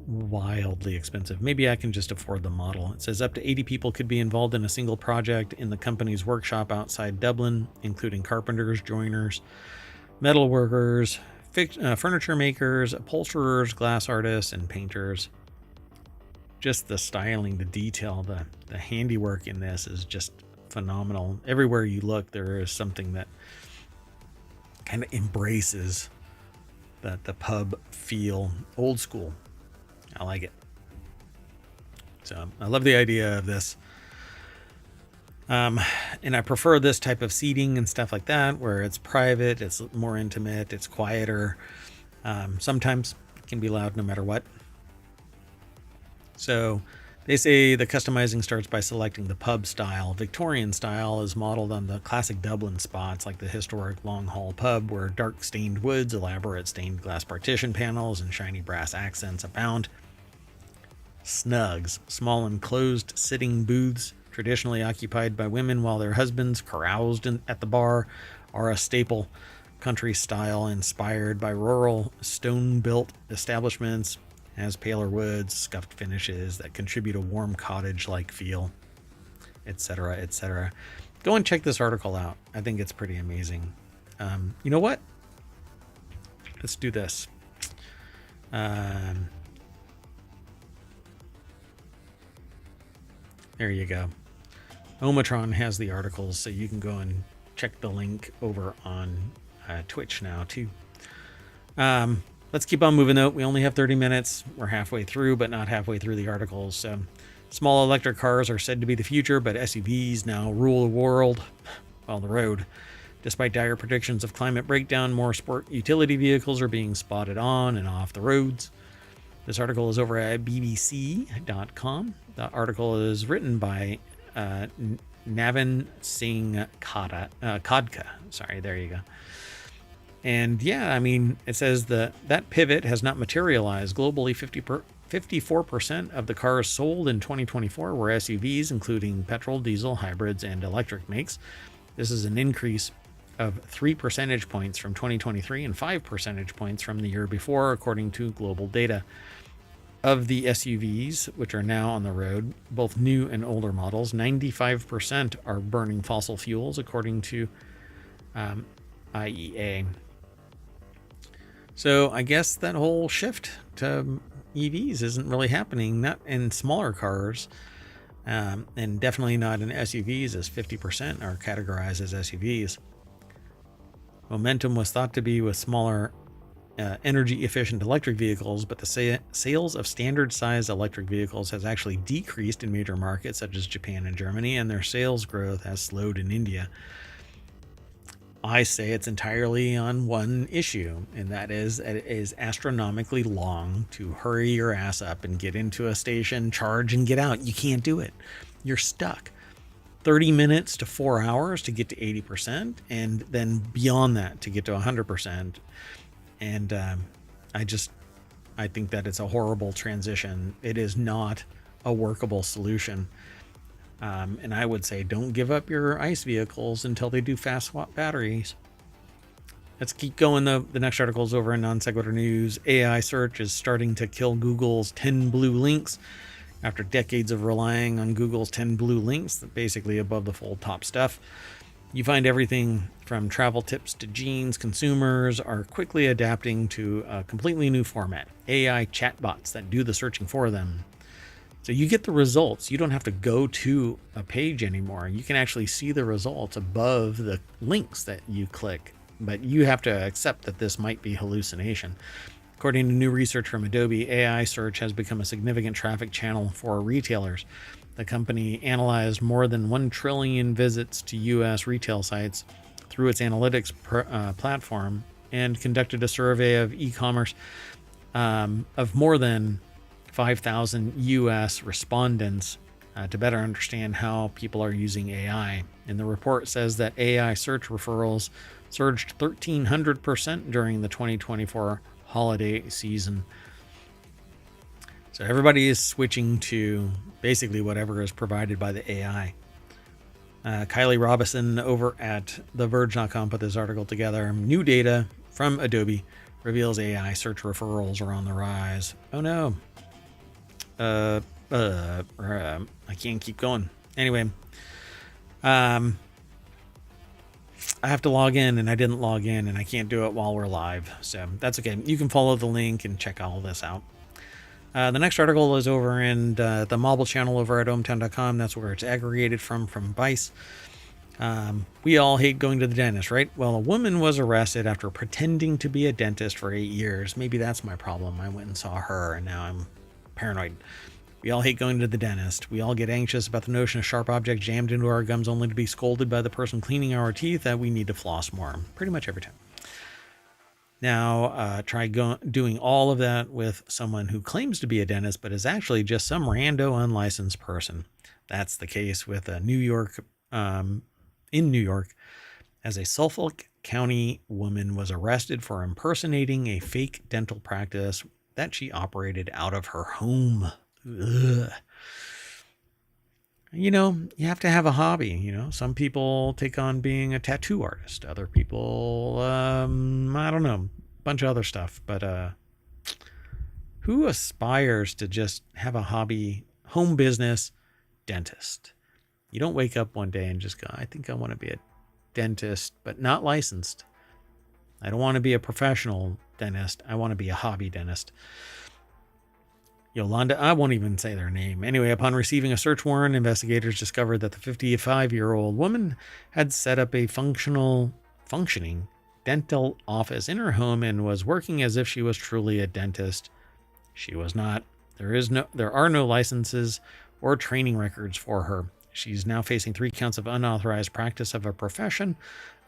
wildly expensive. Maybe I can just afford the model. It says up to 80 people could be involved in a single project in the company's workshop outside Dublin, including carpenters, joiners, metal workers, furniture makers, upholsterers, glass artists, and painters. Just the styling, the detail, the handiwork in this is just phenomenal. Everywhere you look, there is something that kind of embraces the pub feel, old school. I like it. So I love the idea of this. And I prefer this type of seating and stuff like that, where it's private, it's more intimate, it's quieter. Sometimes it can be loud no matter what. So they say the customizing starts by selecting the pub style. Victorian style is modeled on the classic Dublin spots, like the historic Long Hall pub, where dark stained woods, elaborate stained glass partition panels, and shiny brass accents abound. Snugs, small enclosed sitting booths, traditionally occupied by women while their husbands caroused at the bar, are a staple. Country style inspired by rural stone-built establishments, has paler woods, scuffed finishes that contribute a warm cottage-like feel, etc., etc. Go and check this article out. I think it's pretty amazing. You know what? Let's do this. There you go. Omatron has the articles, so you can go and check the link over on Twitch now, too. Let's keep on moving, though. We only have 30 minutes. We're halfway through, but not halfway through the articles. So, small electric cars are said to be the future, but SUVs now rule the world, well, the road. Despite dire predictions of climate breakdown, more sport utility vehicles are being spotted on and off the roads. This article is over at bbc.com. The article is written by Navin Singh Kodka. Sorry, there you go. And yeah, I mean, it says that pivot has not materialized. Globally, 54% of the cars sold in 2024 were SUVs, including petrol, diesel, hybrids, and electric makes. This is an increase of 3 percentage points from 2023 and 5 percentage points from the year before, according to global data. Of the SUVs, which are now on the road, both new and older models, 95% are burning fossil fuels, according to IEA. So I guess that whole shift to EVs isn't really happening, not in smaller cars, and definitely not in SUVs, as 50% are categorized as SUVs. Momentum was thought to be with smaller energy-efficient electric vehicles, but the sales of standard-sized electric vehicles has actually decreased in major markets such as Japan and Germany, and their sales growth has slowed in India. I say it's entirely on one issue, and that is it is astronomically long to hurry your ass up and get into a station, charge, and get out. You can't do it. You're stuck. 30 minutes to 4 hours to get to 80%, and then beyond that to get to 100%. And I think that it's a horrible transition. It is not a workable solution. And I would say don't give up your ICE vehicles until they do fast swap batteries. Let's keep going. The next article is over in Non Sequitur News. AI search is starting to kill Google's 10 blue links. After decades of relying on Google's 10 blue links, basically above the fold top stuff, you find everything from travel tips to jeans. Consumers are quickly adapting to a completely new format, AI chatbots that do the searching for them. So you get the results. You don't have to go to a page anymore. You can actually see the results above the links that you click, but you have to accept that this might be hallucination. According to new research from Adobe, AI search has become a significant traffic channel for retailers. The company analyzed more than 1 trillion visits to U.S. retail sites through its analytics platform and conducted a survey of e-commerce of more than 5,000 U.S. respondents to better understand how people are using AI. And the report says that AI search referrals surged 1,300% during the 2024 holiday season. So everybody is switching to basically whatever is provided by the AI. Kylie Robinson over at TheVerge.com put this article together. New data from Adobe reveals AI search referrals are on the rise. Oh no. I can't keep going. Anyway, I have to log in and I didn't log in and I can't do it while we're live. So that's okay. You can follow the link and check all this out. The next article is over in the mobile channel over at ohmtown.com. That's where it's aggregated from Vice. We all hate going to the dentist, right? Well, a woman was arrested after pretending to be a dentist for 8 years. Maybe that's my problem. I went and saw her and now I'm paranoid. We all hate going to the dentist. We all get anxious about the notion of sharp objects jammed into our gums only to be scolded by the person cleaning our teeth that we need to floss more. Pretty much every time. Now, try doing all of that with someone who claims to be a dentist, but is actually just some rando unlicensed person. That's the case with in New York, as a Suffolk County woman was arrested for impersonating a fake dental practice that she operated out of her home. Ugh. You know, you have to have a hobby. You know, some people take on being a tattoo artist. Other people, I don't know, a bunch of other stuff. But who aspires to just have a hobby, home business, dentist? You don't wake up one day and just go, I think I want to be a dentist, but not licensed. I don't want to be a professional dentist. I want to be a hobby dentist. Yolanda, I won't even say their name. Anyway, upon receiving a search warrant, investigators discovered that the 55-year-old woman had set up a functioning dental office in her home and was working as if she was truly a dentist. She was not. There are no licenses or training records for her. She's now facing 3 counts of unauthorized practice of a profession.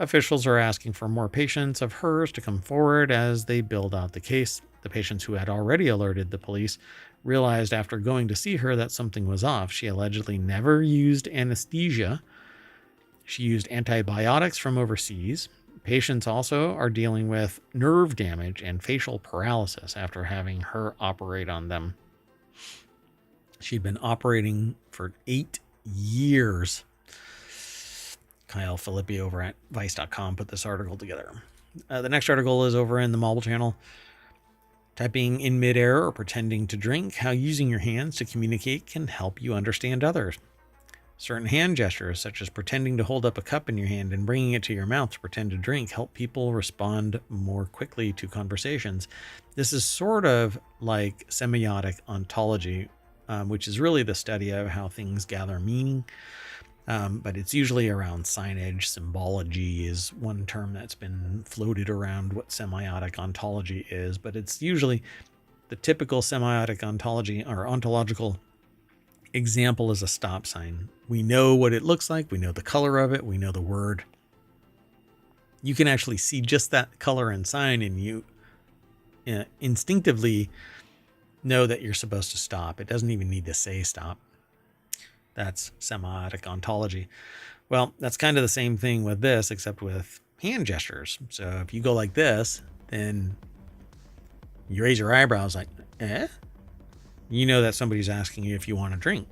Officials are asking for more patients of hers to come forward as they build out the case. The patients who had already alerted the police realized after going to see her that something was off. She allegedly never used anesthesia. She used antibiotics from overseas. Patients also are dealing with nerve damage and facial paralysis after having her operate on them. She'd been operating for 8 years. Kyle Filippi over at Vice.com put this article together. The next article is over in the mobile channel. Typing in midair or pretending to drink, how using your hands to communicate can help you understand others. Certain hand gestures, such as pretending to hold up a cup in your hand and bringing it to your mouth to pretend to drink, help people respond more quickly to conversations. This is sort of like semiotic ontology, which is really the study of how things gather meaning. But it's usually around signage. Symbology is one term that's been floated around what semiotic ontology is, but it's usually the typical semiotic ontology or ontological example is a stop sign. We know what it looks like. We know the color of it. We know the word. You can actually see just that color and sign, and you instinctively know that you're supposed to stop. It doesn't even need to say stop. That's semiotic ontology. Well, that's kind of the same thing with this, except with hand gestures. So if you go like this, then you raise your eyebrows like, eh? You know that somebody's asking you if you want a drink.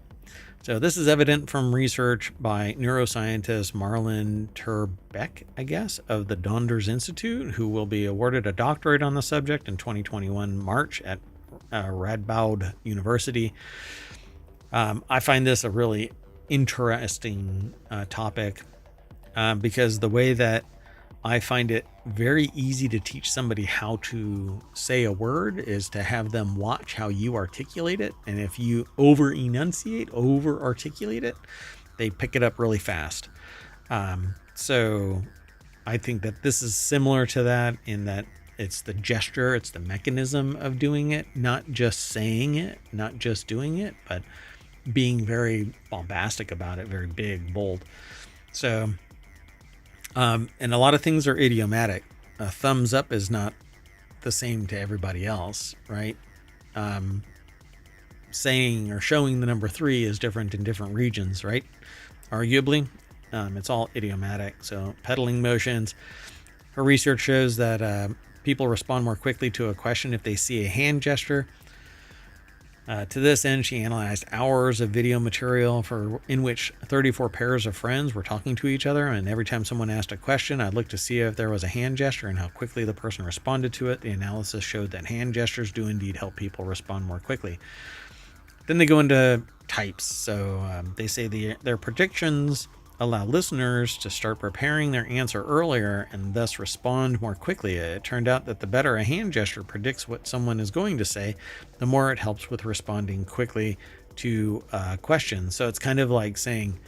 So this is evident from research by neuroscientist Marlon Terbeck, I guess, of the Donders Institute, who will be awarded a doctorate on the subject in 2021 March at Radboud University. I find this a really interesting topic because the way that I find it very easy to teach somebody how to say a word is to have them watch how you articulate it. And if you over enunciate, over articulate it, they pick it up really fast. So I think that this is similar to that in that it's the gesture, it's the mechanism of doing it, not just saying it, not just doing it, but being very bombastic about it, very big, bold. So, and a lot of things are idiomatic. A thumbs up is not the same to everybody else, right? Saying or showing the number 3 is different in different regions, right? Arguably, it's all idiomatic. So pedaling motions. Her research shows that people respond more quickly to a question if they see a hand gesture. To this end, she analyzed hours of video material in which 34 pairs of friends were talking to each other, and every time someone asked a question, I'd look to see if there was a hand gesture and how quickly the person responded to it. The analysis showed that hand gestures do indeed help people respond more quickly. Then they go into types. So they say their predictions allow listeners to start preparing their answer earlier and thus respond more quickly. It turned out that the better a hand gesture predicts what someone is going to say, the more it helps with responding quickly to questions. So it's kind of like saying,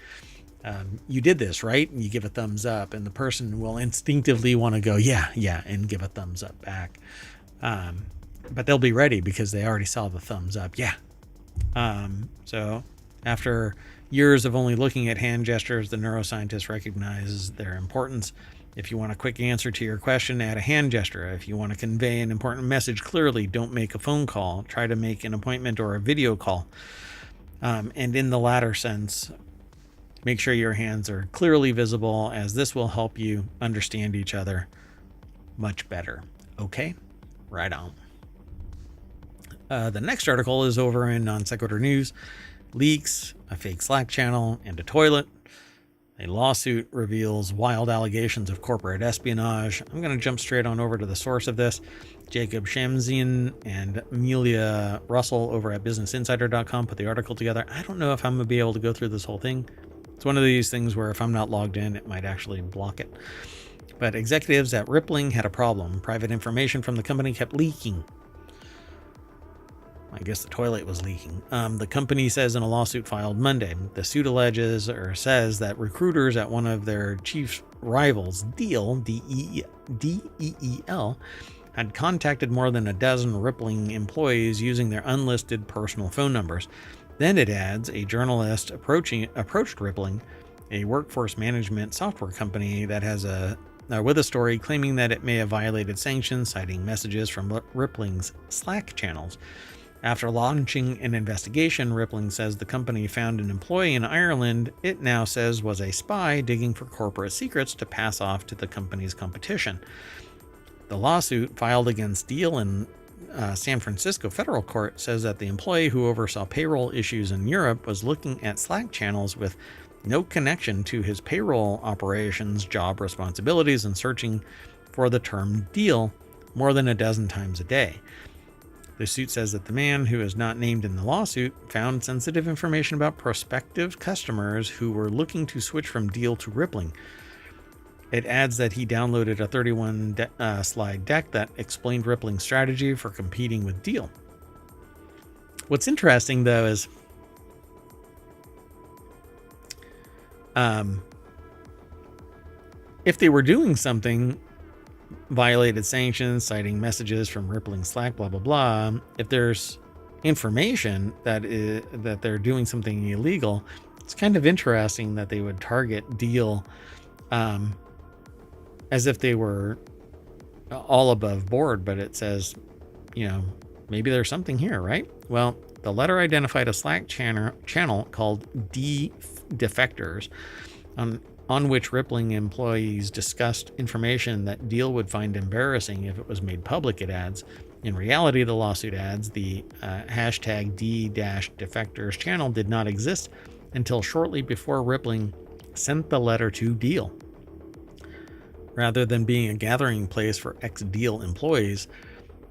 you did this, right? And you give a thumbs up, and the person will instinctively want to go, yeah, and give a thumbs up back. But they'll be ready because they already saw the thumbs up. Yeah. So after years of only looking at hand gestures, the neuroscientist recognizes their importance. If you want a quick answer to your question, add a hand gesture. If you want to convey an important message clearly, don't make a phone call. Try to make an appointment or a video call. And in the latter sense, make sure your hands are clearly visible, as this will help you understand each other much better. Okay, right on. The next article is over in Non Sequitur News. Leaks, a fake Slack channel, and a toilet. A lawsuit reveals wild allegations of corporate espionage. I'm going to jump straight on over to the source of this. Jacob Shamsian and Amelia Russell over at BusinessInsider.com put the article together. I don't know if I'm going to be able to go through this whole thing. It's one of these things where if I'm not logged in, it might actually block it. But executives at Rippling had a problem. Private information from the company kept leaking. I guess the toilet was leaking. The company says in a lawsuit filed Monday, the suit alleges or says that recruiters at one of their chief rivals, Deel, D-E-E-L, had contacted more than a dozen Rippling employees using their unlisted personal phone numbers. Then it adds, a journalist approached Rippling, a workforce management software company that has with a story claiming that it may have violated sanctions, citing messages from Rippling's Slack channels. After launching an investigation, Rippling says the company found an employee in Ireland it now says was a spy digging for corporate secrets to pass off to the company's competition. The lawsuit filed against Deel in San Francisco federal court says that the employee who oversaw payroll issues in Europe was looking at Slack channels with no connection to his payroll operations, job responsibilities, and searching for the term deal more than a dozen times a day. The suit says that the man, who is not named in the lawsuit, found sensitive information about prospective customers who were looking to switch from Deel to Rippling. It adds that he downloaded a 31-slide deck that explained Rippling's strategy for competing with Deel. What's interesting, though, is if they were doing something, violated sanctions, citing messages from Rippling Slack, blah, blah, blah. If there's information that they're doing something illegal, it's kind of interesting that they would target Deel as if they were all above board, but it says, maybe there's something here, right? Well, the letter identified a Slack channel called Defectors, on which Rippling employees discussed information that Deel would find embarrassing if it was made public, it adds. In reality, the lawsuit adds, the hashtag D-Defectors channel did not exist until shortly before Rippling sent the letter to Deel. Rather than being a gathering place for ex-Deel employees,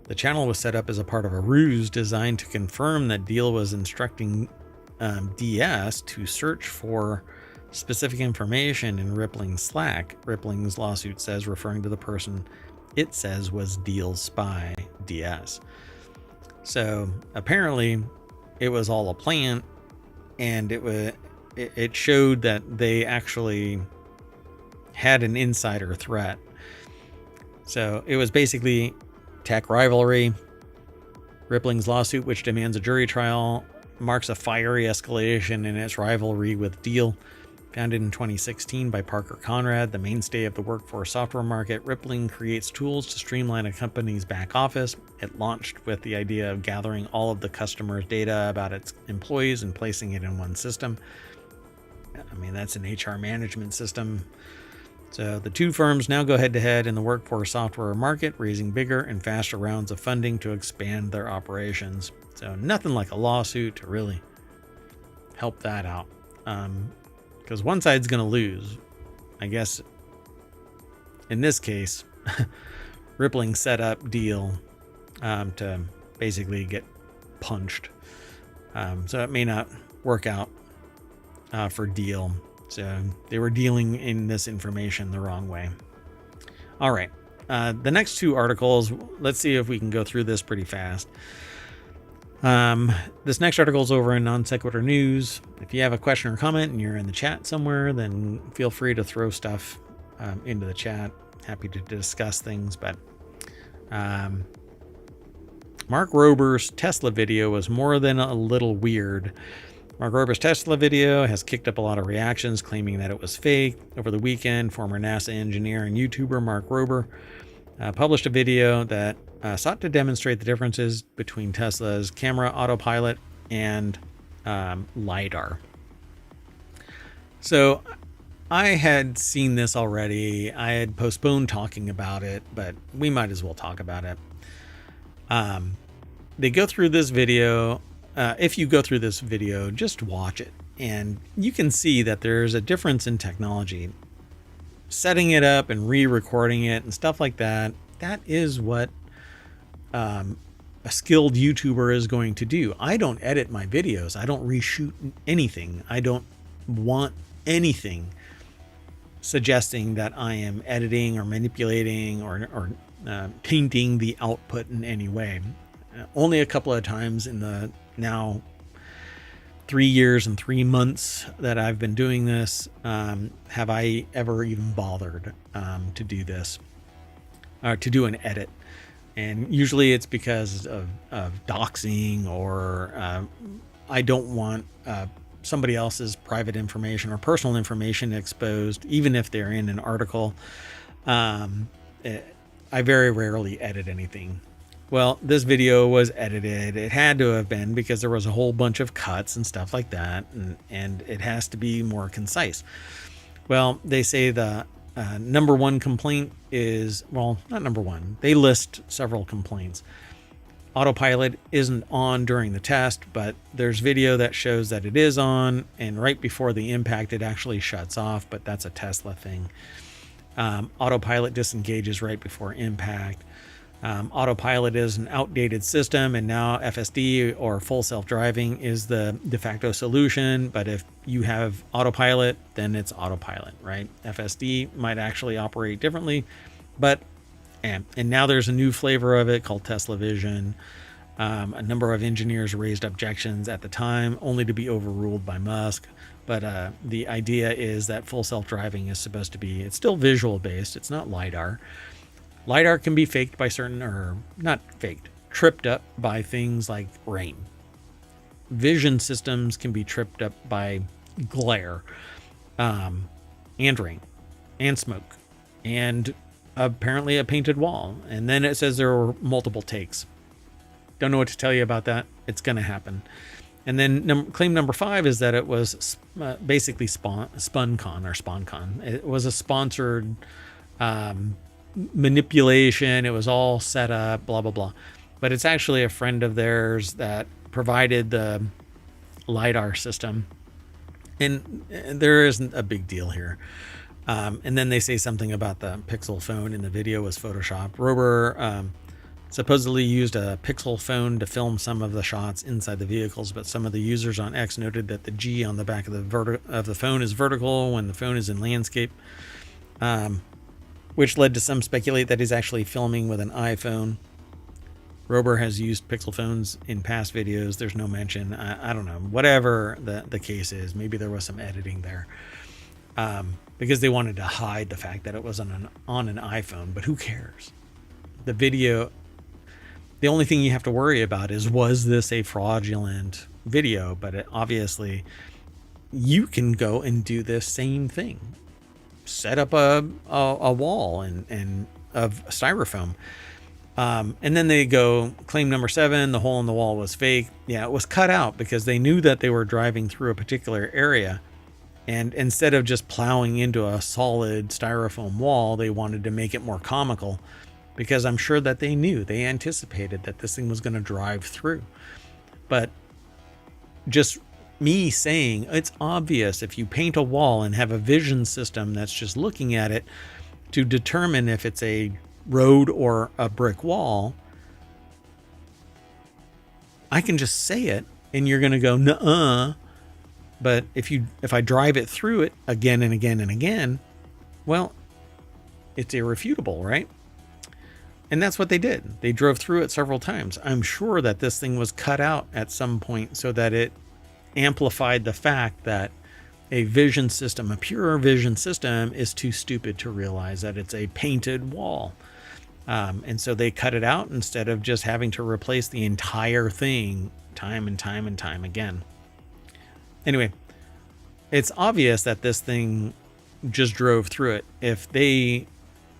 the channel was set up as a part of a ruse designed to confirm that Deel was instructing DS to search for specific information in Rippling's Slack. Rippling's lawsuit says, referring to the person it says was Deal's spy, DS. So apparently it was all a plant, and it showed that they actually had an insider threat. So it was basically tech rivalry. Rippling's lawsuit, which demands a jury trial, marks a fiery escalation in its rivalry with Deal. Founded in 2016 by Parker Conrad, the mainstay of the workforce software market, Rippling creates tools to streamline a company's back office. It launched with the idea of gathering all of the customers' data about its employees and placing it in one system. I mean, that's an HR management system. So the two firms now go head-to-head in the workforce software market, raising bigger and faster rounds of funding to expand their operations. So nothing like a lawsuit to really help that out. Because one side's going to lose. I guess in this case, Rippling set up Deal to basically get punched. So it may not work out for Deal. So they were dealing in this information the wrong way. All right. The next two articles, let's see if we can go through this pretty fast. This next article is over in Non Sequitur News. If you have a question or comment and you're in the chat somewhere, then feel free to throw stuff into the chat. Happy to discuss things, but Mark Rober's Tesla video was more than a little weird. Mark Rober's Tesla video has kicked up a lot of reactions, claiming that it was fake. Over the weekend, former NASA engineer and YouTuber Mark Rober published a video that sought to demonstrate the differences between Tesla's camera autopilot and LiDAR. So I had seen this already. I had postponed talking about it, but we might as well talk about it. They go through this video. If you go through this video, just watch it, and you can see that there's a difference in technology. Setting it up and re-recording it and stuff like that, that is what a skilled YouTuber is going to do. I don't edit my videos. I don't reshoot anything. I don't want anything suggesting that I am editing or manipulating or tainting the output in any way. Only a couple of times in the now 3 years and 3 months that I've been doing this have I ever even bothered to do this, or to do an edit. And usually it's because of doxing, or I don't want somebody else's private information or personal information exposed, even if they're in an article. I very rarely edit anything. Well, this video was edited. It had to have been, because there was a whole bunch of cuts and stuff like that, and it has to be more concise. Well, they say the number one complaint is, well, not number one. They list several complaints. Autopilot isn't on during the test, but there's video that shows that it is on, and right before the impact, it actually shuts off, but that's a Tesla thing. Autopilot disengages right before impact. Autopilot is an outdated system, and now FSD, or full self-driving, is the de facto solution. But if you have autopilot, then it's autopilot, right? FSD might actually operate differently, but and now there's a new flavor of it called Tesla Vision. A number of engineers raised objections at the time, only to be overruled by Musk. But the idea is that full self-driving is supposed to be, it's still visual based. It's not LiDAR. LiDAR can be faked by certain, or not faked, tripped up by things like rain. Vision systems can be tripped up by glare, and rain, and smoke, and apparently a painted wall. And then it says there were multiple takes. Don't know what to tell you about that. It's going to happen. And then claim number 5 is that it was basically SpunCon. It was a sponsored manipulation. It was all set up, blah, blah, blah. But it's actually a friend of theirs that provided the LiDAR system. And there isn't a big deal here. And then they say something about the Pixel phone in the video was Photoshopped. Rober supposedly used a Pixel phone to film some of the shots inside the vehicles, but some of the users on X noted that the G on the back of the phone is vertical when the phone is in landscape, which led to some speculate that he's actually filming with an iPhone. Rober has used Pixel phones in past videos. There's no mention. I don't know. Whatever the case is, maybe there was some editing there, because they wanted to hide the fact that it was on an iPhone. But who cares? The video. The only thing you have to worry about is, was this a fraudulent video? But obviously, you can go and do this same thing. Set up a wall and of styrofoam. And then they go, claim number 7, the hole in the wall was fake. Yeah, it was cut out because they knew that they were driving through a particular area. And instead of just plowing into a solid styrofoam wall, they wanted to make it more comical. Because I'm sure that they anticipated that this thing was going to drive through. But just me saying, it's obvious if you paint a wall and have a vision system that's just looking at it to determine if it's a road or a brick wall, I can just say it and you're going to go, nuh-uh. But if I drive it through it again and again and again, well, it's irrefutable, right? And that's what they did. They drove through it several times. I'm sure that this thing was cut out at some point so that it amplified the fact that a vision system, a pure vision system, is too stupid to realize that it's a painted wall. And so they cut it out instead of just having to replace the entire thing time and time and time again. Anyway, it's obvious that this thing just drove through it.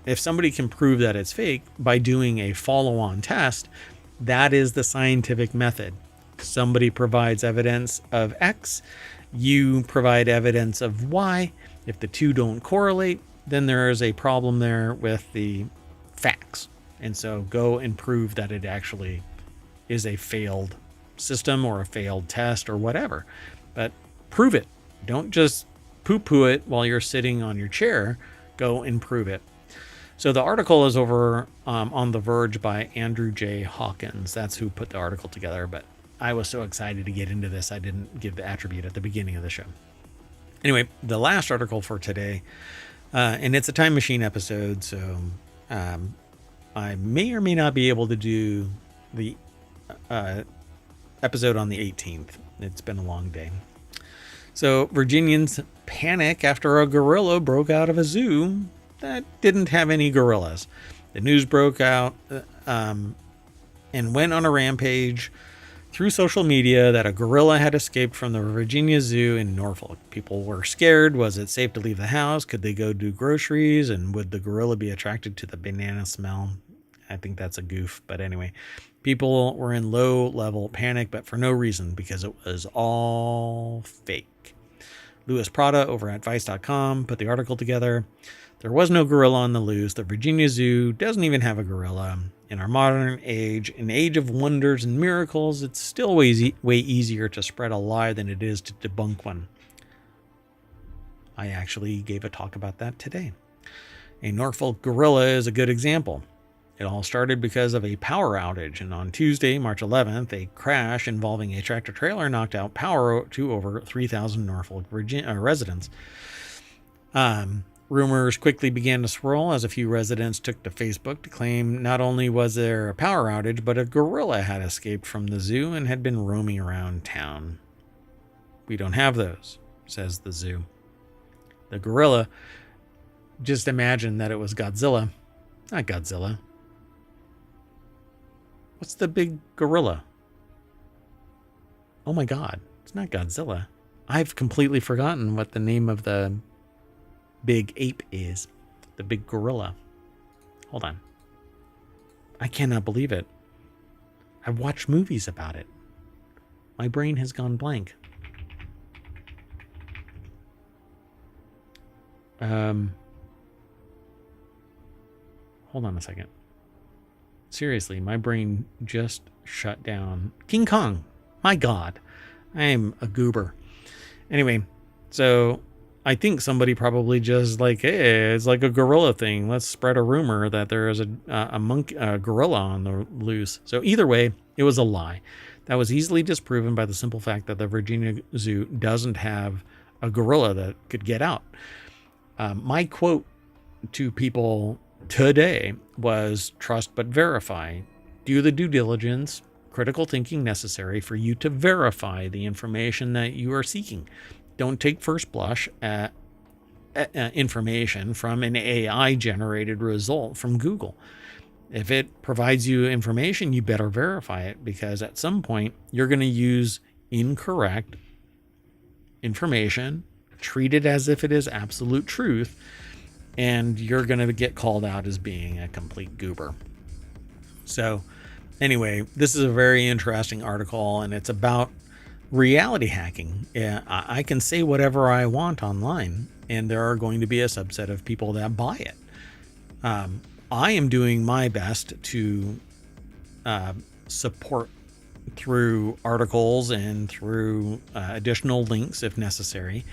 If somebody can prove that it's fake by doing a follow-on test, that is the scientific method. Somebody provides evidence of X, you provide evidence of Y. If the two don't correlate, then there is a problem there with the facts. And so go and prove that it actually is a failed system or a failed test or whatever. But prove it. Don't just poo-poo it while you're sitting on your chair. Go and prove it. So the article is over on The Verge by Andrew J. Hawkins. That's who put the article together. But I was so excited to get into this, I didn't give the attribute at the beginning of the show. Anyway, the last article for today, and it's a time machine episode, so I may or may not be able to do the episode on the 18th. It's been a long day. So Virginians panic after a gorilla broke out of a zoo that didn't have any gorillas. The news broke out and went on a rampage through social media that a gorilla had escaped from the Virginia Zoo in Norfolk. People were scared. Was it safe to leave the house? Could they go do groceries? And would the gorilla be attracted to the banana smell? I think that's a goof. But anyway, people were in low-level panic, but for no reason, because it was all fake. Louis Prada over at Vice.com put the article together. There was no gorilla on the loose. The Virginia Zoo doesn't even have a gorilla. In our modern age, an age of wonders and miracles, it's still way easier to spread a lie than it is to debunk one. I actually gave a talk about that today. A Norfolk gorilla is a good example. It all started because of a power outage, and on Tuesday, March 11th, a crash involving a tractor-trailer knocked out power to over 3,000 Norfolk residents. Rumors quickly began to swirl as a few residents took to Facebook to claim not only was there a power outage, but a gorilla had escaped from the zoo and had been roaming around town. We don't have those, says the zoo. The gorilla, just imagine that it was Godzilla. Not Godzilla. What's the big gorilla? Oh my God, it's not Godzilla. I've completely forgotten what the name of the big ape is. The big gorilla. Hold on. I cannot believe it. I've watched movies about it. My brain has gone blank. Hold on a second. Seriously, my brain just shut down. King Kong. My God. I am a goober. Anyway, so I think somebody probably just like, hey, it's like a gorilla thing. Let's spread a rumor that there is a gorilla on the loose. So either way, it was a lie. That was easily disproven by the simple fact that the Virginia Zoo doesn't have a gorilla that could get out. My quote to people today was trust but verify. Do the due diligence, critical thinking necessary for you to verify the information that you are seeking. Don't take first blush at information from an AI generated result from Google. If it provides you information, you better verify it, because at some point you're going to use incorrect information, treat it as if it is absolute truth, and you're going to get called out as being a complete goober. So anyway, this is a very interesting article, and it's about reality hacking. I can say whatever I want online, and there are going to be a subset of people that buy it. I am doing my best to support through articles and through additional links, if necessary,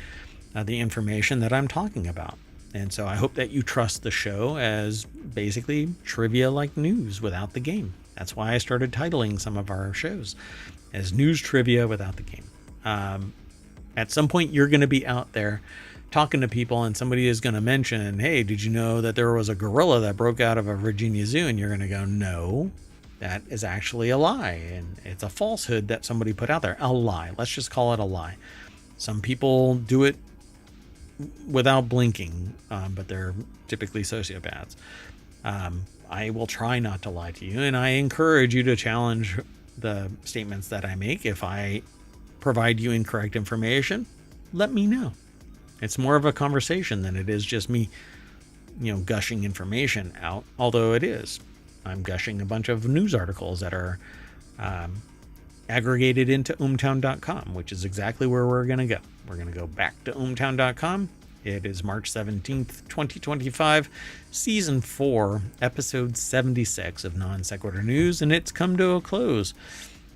the information that I'm talking about. And so I hope that you trust the show as basically trivia like news without the game. That's why I started titling some of our shows as news trivia without the game. At some point, you're going to be out there talking to people, and somebody is going to mention, hey, did you know that there was a gorilla that broke out of a Virginia zoo? And you're going to go, no, that is actually a lie. And it's a falsehood that somebody put out there. A lie. Let's just call it a lie. Some people do it without blinking, but they're typically sociopaths. I will try not to lie to you, and I encourage you to challenge the statements that I make. If I provide you incorrect information, let me know. It's more of a conversation than it is just me, gushing information out. Although it is, I'm gushing a bunch of news articles that are aggregated into ohmtown.com, which is exactly where we're going to go. We're going to go back to ohmtown.com. It is March 17th, 2025, Season 4, Episode 76 of Non Sequitur News, and it's come to a close.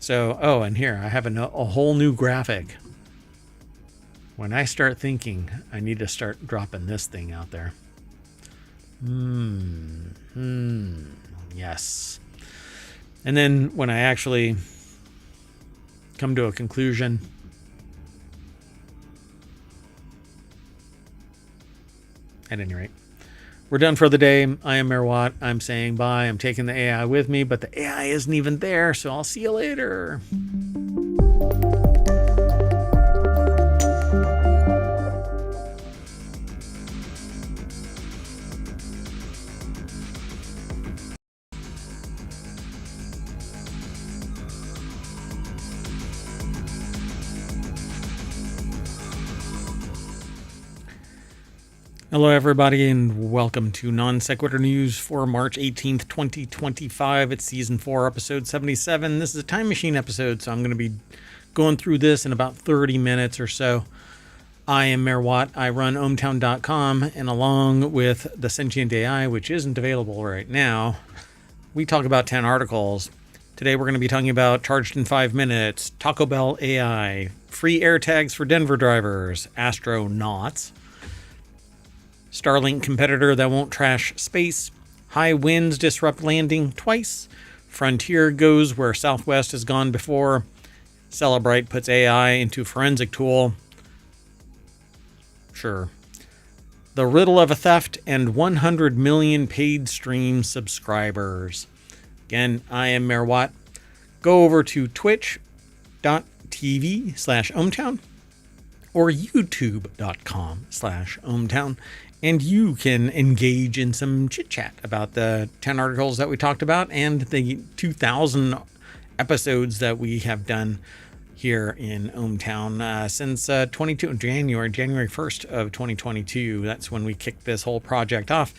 So, and here, I have a whole new graphic. When I start thinking, I need to start dropping this thing out there. Yes. And then when I actually come to a conclusion, at any rate, we're done for the day. I am Mayor Watt. I'm saying bye. I'm taking the AI with me, but the AI isn't even there, so I'll see you later. Hello, everybody, and welcome to Non Sequitur News for March 18th, 2025. It's Season 4, Episode 77. This is a time machine episode, so I'm going to be going through this in about 30 minutes or so. I am Mayor Watt. I run ohmtown.com, and along with the Sentient AI, which isn't available right now, we talk about 10 articles. Today we're going to be talking about Charged in 5 Minutes, Taco Bell AI, free air tags for Denver drivers, astronauts, Starlink competitor that won't trash space, high winds disrupt landing twice, Frontier goes where Southwest has gone before, Celebrite puts AI into forensic tool. Sure. The riddle of a theft, and 100 million paid stream subscribers. Again, I am Mayor Watt. Go over to twitch.tv/ohmtown or youtube.com/ohmtown. And you can engage in some chit chat about the 10 articles that we talked about and the 2,000 episodes that we have done here in ohmtown since January 1st of 2022. That's when we kicked this whole project off.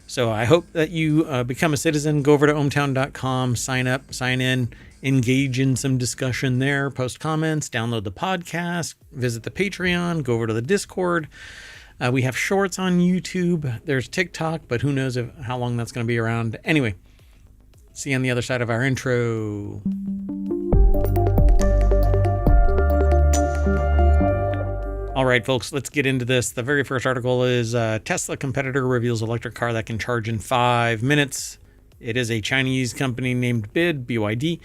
So I hope that you become a citizen. Go over to ohmtown.com, sign up, sign in, engage in some discussion there, post comments, download the podcast, visit the Patreon, go over to the Discord. We have shorts on YouTube. There's TikTok, but who knows how long that's going to be around. Anyway, see you on the other side of our intro. All right, folks, let's get into this. The very first article is Tesla competitor reveals electric car that can charge in 5 minutes. It is a Chinese company named BYD.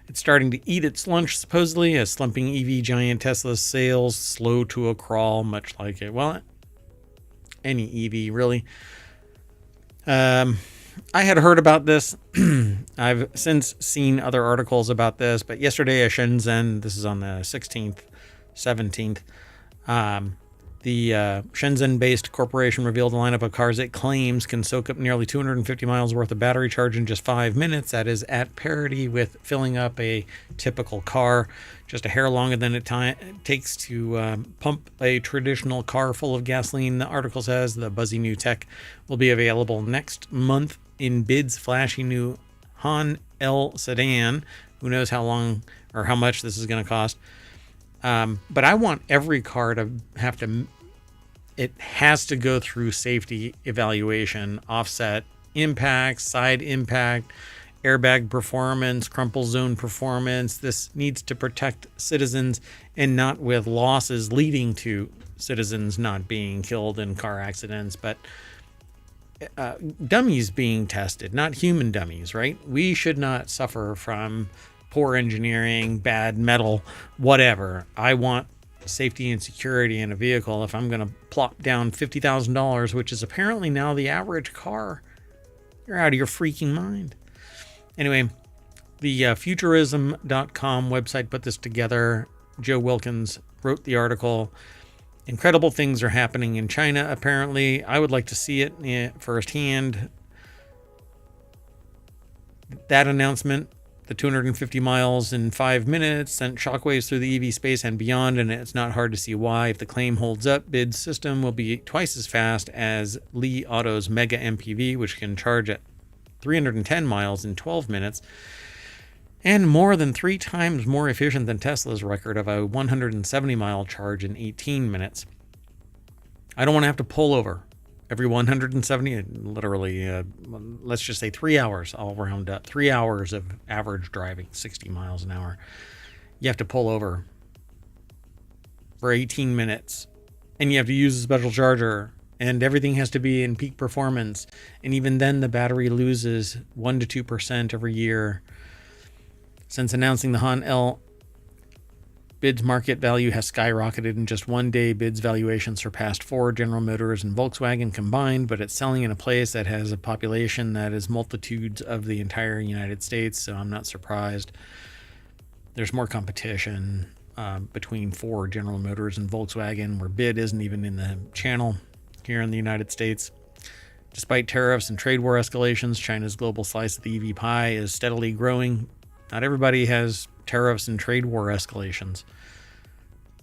It's starting to eat its lunch, supposedly, as slumping EV giant Tesla's sales slow to a crawl, much like it. Well, any EV, really. I had heard about this. I've since seen other articles about this, but yesterday at Shenzhen, this is on the 16th, 17th, the Shenzhen-based corporation revealed a lineup of cars it claims can soak up nearly 250 miles worth of battery charge in just 5 minutes. That is at parity with filling up a typical car, just a hair longer than it takes to pump a traditional car full of gasoline. The article says the buzzy new tech will be available next month in BYD's flashy new Han L sedan. Who knows how long or how much this is going to cost. But I want every car to it has to go through safety evaluation, offset impact, side impact, airbag performance, crumple zone performance. This needs to protect citizens and not with losses leading to citizens not being killed in car accidents, but dummies being tested, not human dummies, right? We should not suffer from poor engineering, bad metal, whatever. I want safety and security in a vehicle. If I'm going to plop down $50,000, which is apparently now the average car, you're out of your freaking mind. Anyway, the futurism.com website put this together. Joe Wilkins wrote the article. Incredible things are happening in China, apparently. I would like to see it firsthand. That announcement, the 250 miles in 5 minutes, sent shockwaves through the EV space and beyond, and it's not hard to see why. If the claim holds up, BYD's system will be twice as fast as Li Auto's Mega MPV, which can charge at 310 miles in 12 minutes, and more than 3 times more efficient than Tesla's record of a 170-mile charge in 18 minutes. I don't want to have to pull over every 170, literally, let's just say 3 hours. I'll round up 3 hours of average driving, 60 miles an hour. You have to pull over for 18 minutes, and you have to use a special charger, and everything has to be in peak performance. And even then, the battery loses 1 to 2% every year. Since announcing the Han L, BYD's market value has skyrocketed in just one day. BYD's valuation surpassed Ford, General Motors, and Volkswagen combined, but it's selling in a place that has a population that is multitudes of the entire United States, so I'm not surprised. There's more competition between Ford, General Motors, and Volkswagen, where BYD isn't even in the channel here in the United States. Despite tariffs and trade war escalations, China's global slice of the EV pie is steadily growing. Not everybody has tariffs and trade war escalations,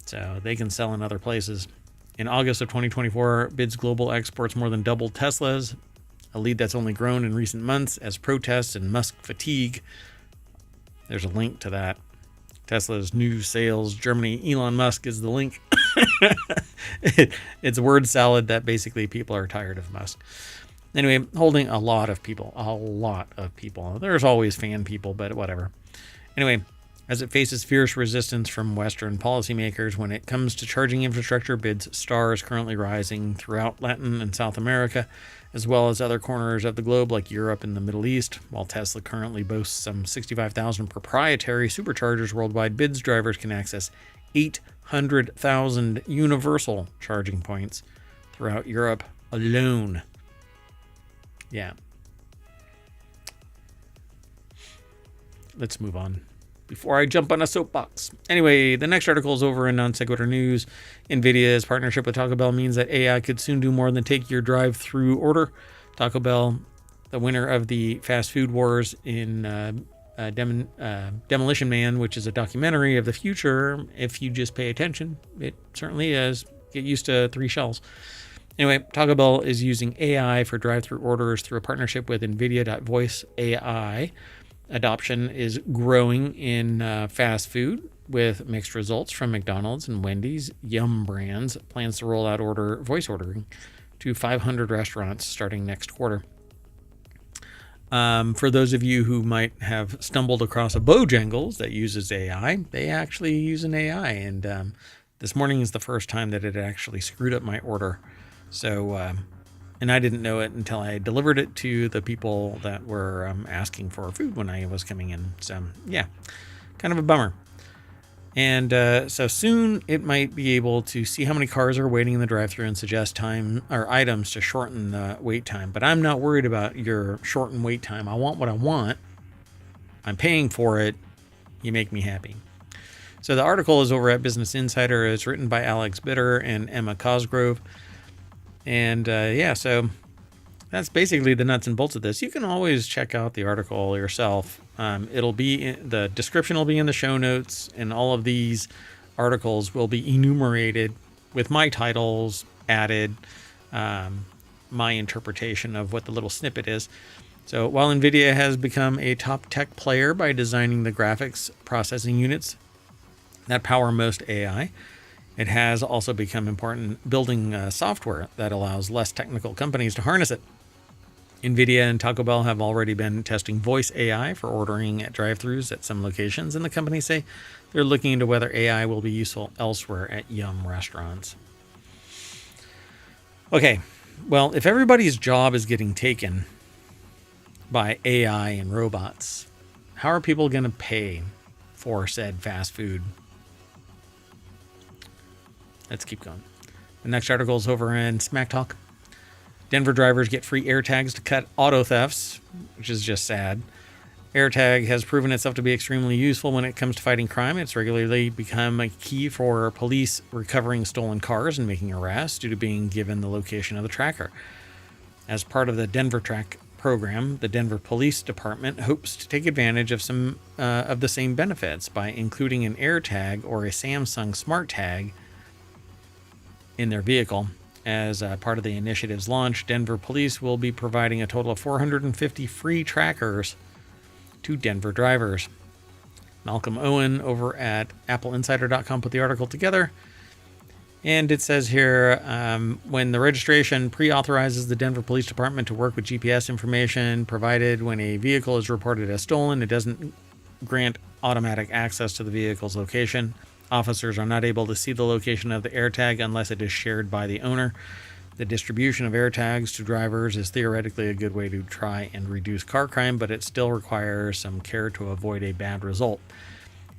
so they can sell in other places. In August of 2024, BYD's global exports more than doubled Tesla's, a lead that's only grown in recent months as protests and Musk fatigue. There's a link to that. Tesla's new sales, Germany, Elon Musk is the link. It's word salad that basically people are tired of Musk. Anyway, holding a lot of people. There's always fan people, but whatever. Anyway, as it faces fierce resistance from Western policymakers when it comes to charging infrastructure, BYD's star is currently rising throughout Latin and South America, as well as other corners of the globe like Europe and the Middle East. While Tesla currently boasts some 65,000 proprietary superchargers worldwide, BYD's drivers can access 800,000 universal charging points throughout Europe alone. Yeah. Let's move on before I jump on a soapbox. Anyway, the next article is over in Non Sequitur News. NVIDIA's partnership with Taco Bell means that AI could soon do more than take your drive-through order. Taco Bell, the winner of the fast food wars in Demolition Man, which is a documentary of the future. If you just pay attention, it certainly is. Get used to 3 shells. Anyway, Taco Bell is using AI for drive-through orders through a partnership with NVIDIA.voice AI. Adoption is growing in fast food with mixed results from McDonald's and Wendy's. Yum Brands plans to roll out voice ordering to 500 restaurants starting next quarter. For those of you who might have stumbled across a Bojangles that uses AI, they actually use an AI, and This morning is the first time that it actually screwed up my order. So, and I didn't know it until I delivered it to the people that were asking for food when I was coming in. So, yeah, kind of a bummer. And so soon it might be able to see how many cars are waiting in the drive-thru and suggest time or items to shorten the wait time. But I'm not worried about your shortened wait time. I want what I want. I'm paying for it. You make me happy. So the article is over at Business Insider. It's written by Alex Bitter and Emma Cosgrove. And so that's basically the nuts and bolts of this. You can always check out the article yourself. The description will be in the show notes, and all of these articles will be enumerated with my titles added, my interpretation of what the little snippet is. So while NVIDIA has become a top tech player by designing the graphics processing units that power most AI, it has also become important building software that allows less technical companies to harness it. NVIDIA and Taco Bell have already been testing voice AI for ordering at drive-thrus at some locations, and the companies say they're looking into whether AI will be useful elsewhere at Yum restaurants. Okay, well, if everybody's job is getting taken by AI and robots, how are people going to pay for said fast food? Let's keep going. The next article is over in Smack Talk. Denver drivers get free AirTags to cut auto thefts, which is just sad. AirTag has proven itself to be extremely useful when it comes to fighting crime. It's regularly become a key for police recovering stolen cars and making arrests due to being given the location of the tracker. As part of the Denver Track program, the Denver Police Department hopes to take advantage of some of the same benefits by including an AirTag or a Samsung Smart Tag in their vehicle. As part of the initiative's launch, Denver Police will be providing a total of 450 free trackers to Denver drivers. Malcolm Owen over at AppleInsider.com put the article together. And it says here, when the registration pre-authorizes the Denver Police Department to work with GPS information provided when a vehicle is reported as stolen, it doesn't grant automatic access to the vehicle's location. Officers are not able to see the location of the AirTag unless it is shared by the owner. The distribution of AirTags to drivers is theoretically a good way to try and reduce car crime, but it still requires some care to avoid a bad result.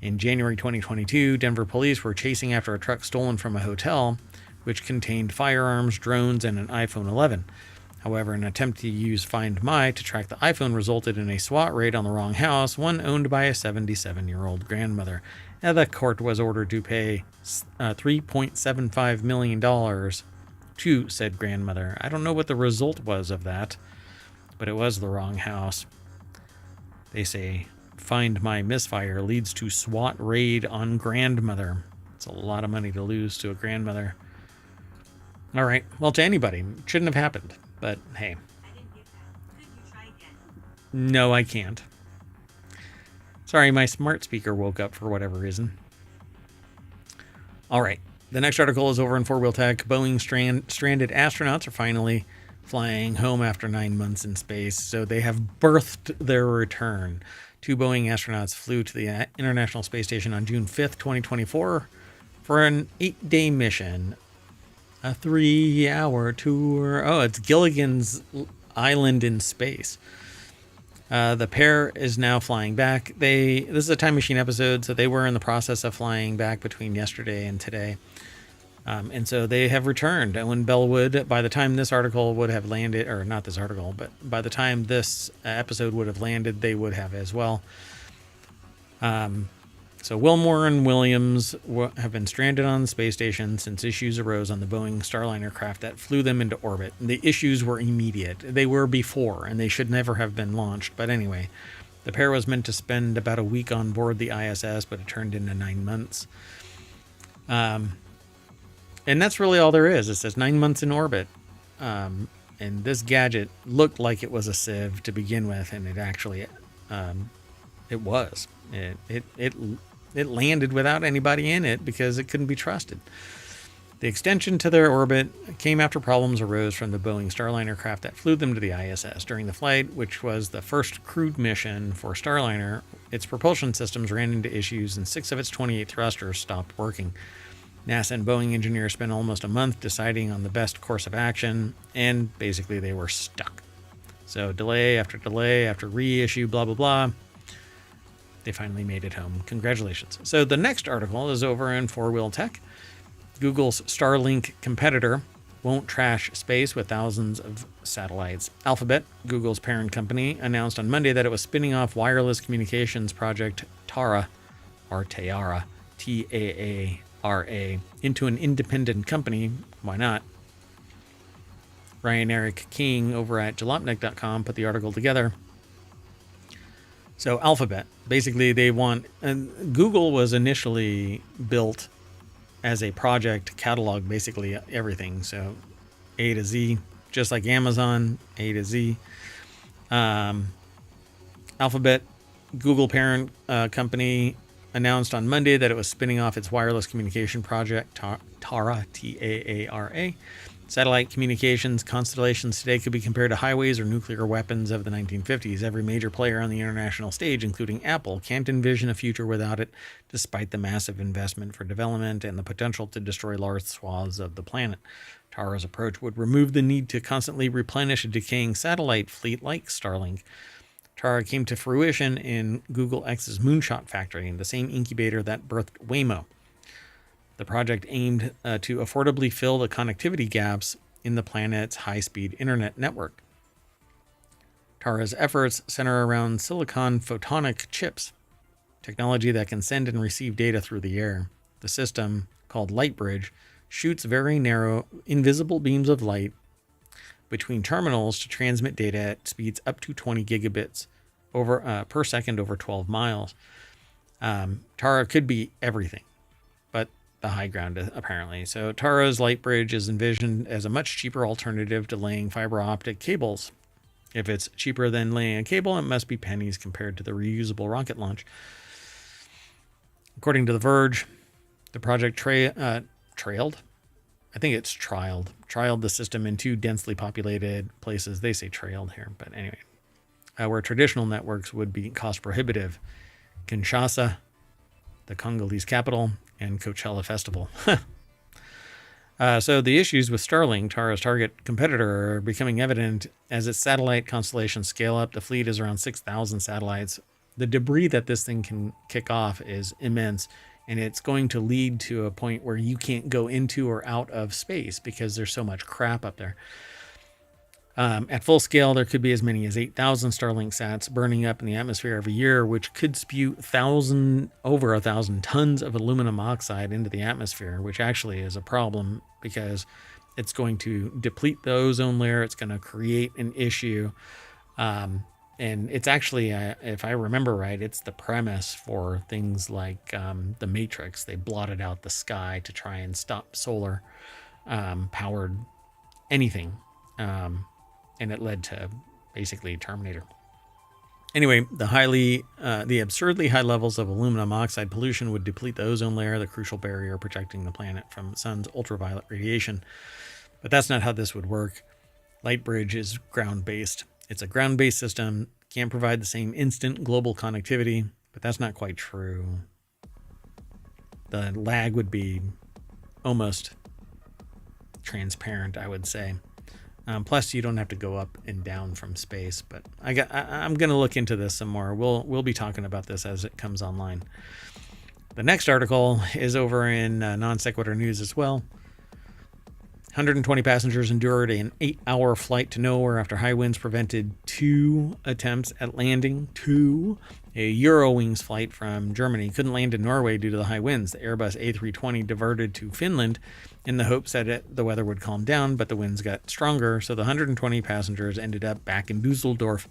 In January 2022, Denver police were chasing after a truck stolen from a hotel, which contained firearms, drones, and an iPhone 11. However, an attempt to use Find My to track the iPhone resulted in a SWAT raid on the wrong house, one owned by a 77-year-old grandmother. The court was ordered to pay $3.75 million to said grandmother. I don't know what the result was of that, but it was the wrong house. They say Find My misfire leads to SWAT raid on grandmother. It's a lot of money to lose to a grandmother. All right, well, to anybody. It shouldn't have happened, but hey. I didn't get that. Could you try again? No, I can't. Sorry, my smart speaker woke up for whatever reason. All right. The next article is over in FourWheelTech. Boeing stranded astronauts are finally flying home after 9 months in space. So they have birthed their return. 2 Boeing astronauts flew to the International Space Station on June 5th, 2024 for an 8-day mission. A 3-hour tour. Oh, it's Gilligan's Island in space. The pair is now flying back. This is a time machine episode, so they were in the process of flying back between yesterday and today. And so they have returned. Owen Bellwood, by the time this article would have landed, or not this article, but by the time this episode would have landed, they would have as well. So Wilmore and Williams have been stranded on the space station since issues arose on the Boeing Starliner craft that flew them into orbit. The issues were immediate. They were before, and they should never have been launched. But anyway, the pair was meant to spend about a week on board the ISS, but it turned into 9 months. And that's really all there is. It says 9 months in orbit. And this gadget looked like it was a sieve to begin with, and it actually, it was. It landed without anybody in it because it couldn't be trusted. The extension to their orbit came after problems arose from the Boeing Starliner craft that flew them to the ISS. During the flight, which was the first crewed mission for Starliner, its propulsion systems ran into issues and 6 of its 28 thrusters stopped working. NASA and Boeing engineers spent almost a month deciding on the best course of action, and basically they were stuck. So delay after reissue, blah, blah, blah. They finally made it home. Congratulations. So the next article is over in FourWheelTech. Google's Starlink competitor won't trash space with thousands of satellites. Alphabet, Google's parent company, announced on Monday that it was spinning off wireless communications project Tara, or Tara, Taara, into an independent company. Why not? Ryan Eric King over at jalopnik.com put the article together. So Alphabet, basically they want, and Google was initially built as a project to catalog basically everything. So A to Z, just like Amazon, A to Z. Alphabet, Google parent company, announced on Monday that it was spinning off its wireless communication project, Tara, Taara. Satellite communications constellations today could be compared to highways or nuclear weapons of the 1950s. Every major player on the international stage, including Apple, can't envision a future without it, despite the massive investment for development and the potential to destroy large swaths of the planet. Tara's approach would remove the need to constantly replenish a decaying satellite fleet like Starlink. Tara came to fruition in Google X's Moonshot Factory, the same incubator that birthed Waymo. The project aimed to affordably fill the connectivity gaps in the planet's high-speed internet network. Tara's efforts center around silicon photonic chips, technology that can send and receive data through the air. The system, called Lightbridge, shoots very narrow, invisible beams of light between terminals to transmit data at speeds up to 20 gigabits per second over 12 miles. Tara could be everything, but the high ground apparently. So Tara's Lightbridge is envisioned as a much cheaper alternative to laying fiber optic cables. If it's cheaper than laying a cable, it must be pennies compared to the reusable rocket launch. According to The Verge, the project trialed the system in two densely populated places. They say trailed here, but anyway, where traditional networks would be cost prohibitive. Kinshasa, the Congolese capital, and Coachella Festival. So the issues with Starlink, Tara's target competitor, are becoming evident as its satellite constellations scale up. The fleet is around 6,000 satellites. The debris that this thing can kick off is immense, and it's going to lead to a point where you can't go into or out of space because there's so much crap up there. At full scale, there could be as many as 8,000 Starlink sats burning up in the atmosphere every year, which could spew over 1,000 tons of aluminum oxide into the atmosphere, which actually is a problem because it's going to deplete the ozone layer. It's going to create an issue. And it's actually, if I remember right, it's the premise for things like the Matrix. They blotted out the sky to try and stop solar powered anything. And it led to basically Terminator. Anyway, the absurdly high levels of aluminum oxide pollution would deplete the ozone layer, the crucial barrier protecting the planet from the sun's ultraviolet radiation. But that's not how this would work. Lightbridge is ground-based. It's a ground-based system, can't provide the same instant global connectivity, but that's not quite true. The lag would be almost transparent, I would say. Plus, you don't have to go up and down from space. But I'm going to look into this some more. We'll be talking about this as it comes online. The next article is over in Non Sequitur News as well. 120 passengers endured an 8-hour flight to nowhere after high winds prevented 2 attempts at landing. A Eurowings flight from Germany couldn't land in Norway due to the high winds. The Airbus A320 diverted to Finland in the hopes that the weather would calm down, but the winds got stronger, so the 120 passengers ended up back in Dusseldorf.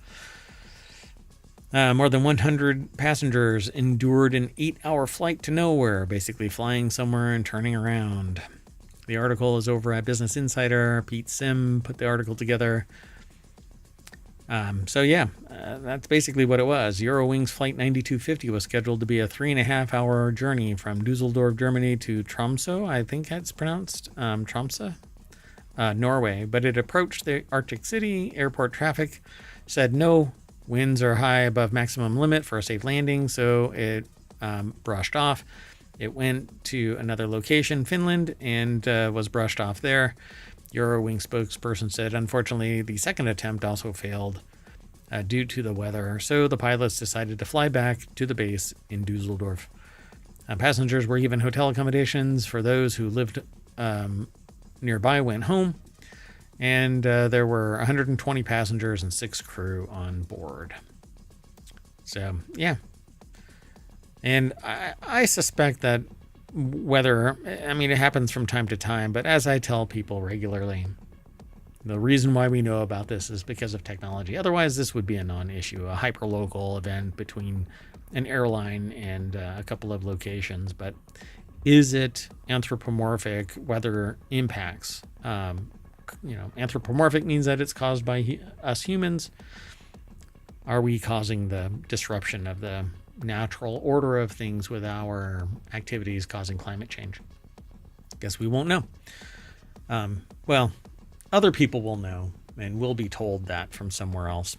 More than 100 passengers endured an 8-hour flight to nowhere, basically flying somewhere and turning around. The article is over at Business Insider. Pete Sim put the article together. That's basically what it was. Eurowings Flight 9250 was scheduled to be a 3.5-hour journey from Dusseldorf, Germany to Tromsø. I think that's pronounced Tromsø, Norway. But it approached the Arctic City. Airport traffic said no. Winds are high above maximum limit for a safe landing, so it brushed off. It went to another location, Finland, and was brushed off there. Eurowing spokesperson said, unfortunately, the second attempt also failed due to the weather, so the pilots decided to fly back to the base in Dusseldorf. Passengers were given hotel accommodations. For those who lived nearby went home, and there were 120 passengers and 6 crew on board. So, yeah. And I suspect that weather, I mean, it happens from time to time, but as I tell people regularly, the reason why we know about this is because of technology. Otherwise, this would be a non-issue, a hyper-local event between an airline and a couple of locations. But is it anthropomorphic weather impacts? Anthropomorphic means that it's caused by us humans. Are we causing the disruption of the natural order of things with our activities causing climate change? Guess we won't know. Well, other people will know, and we'll be told that from somewhere else.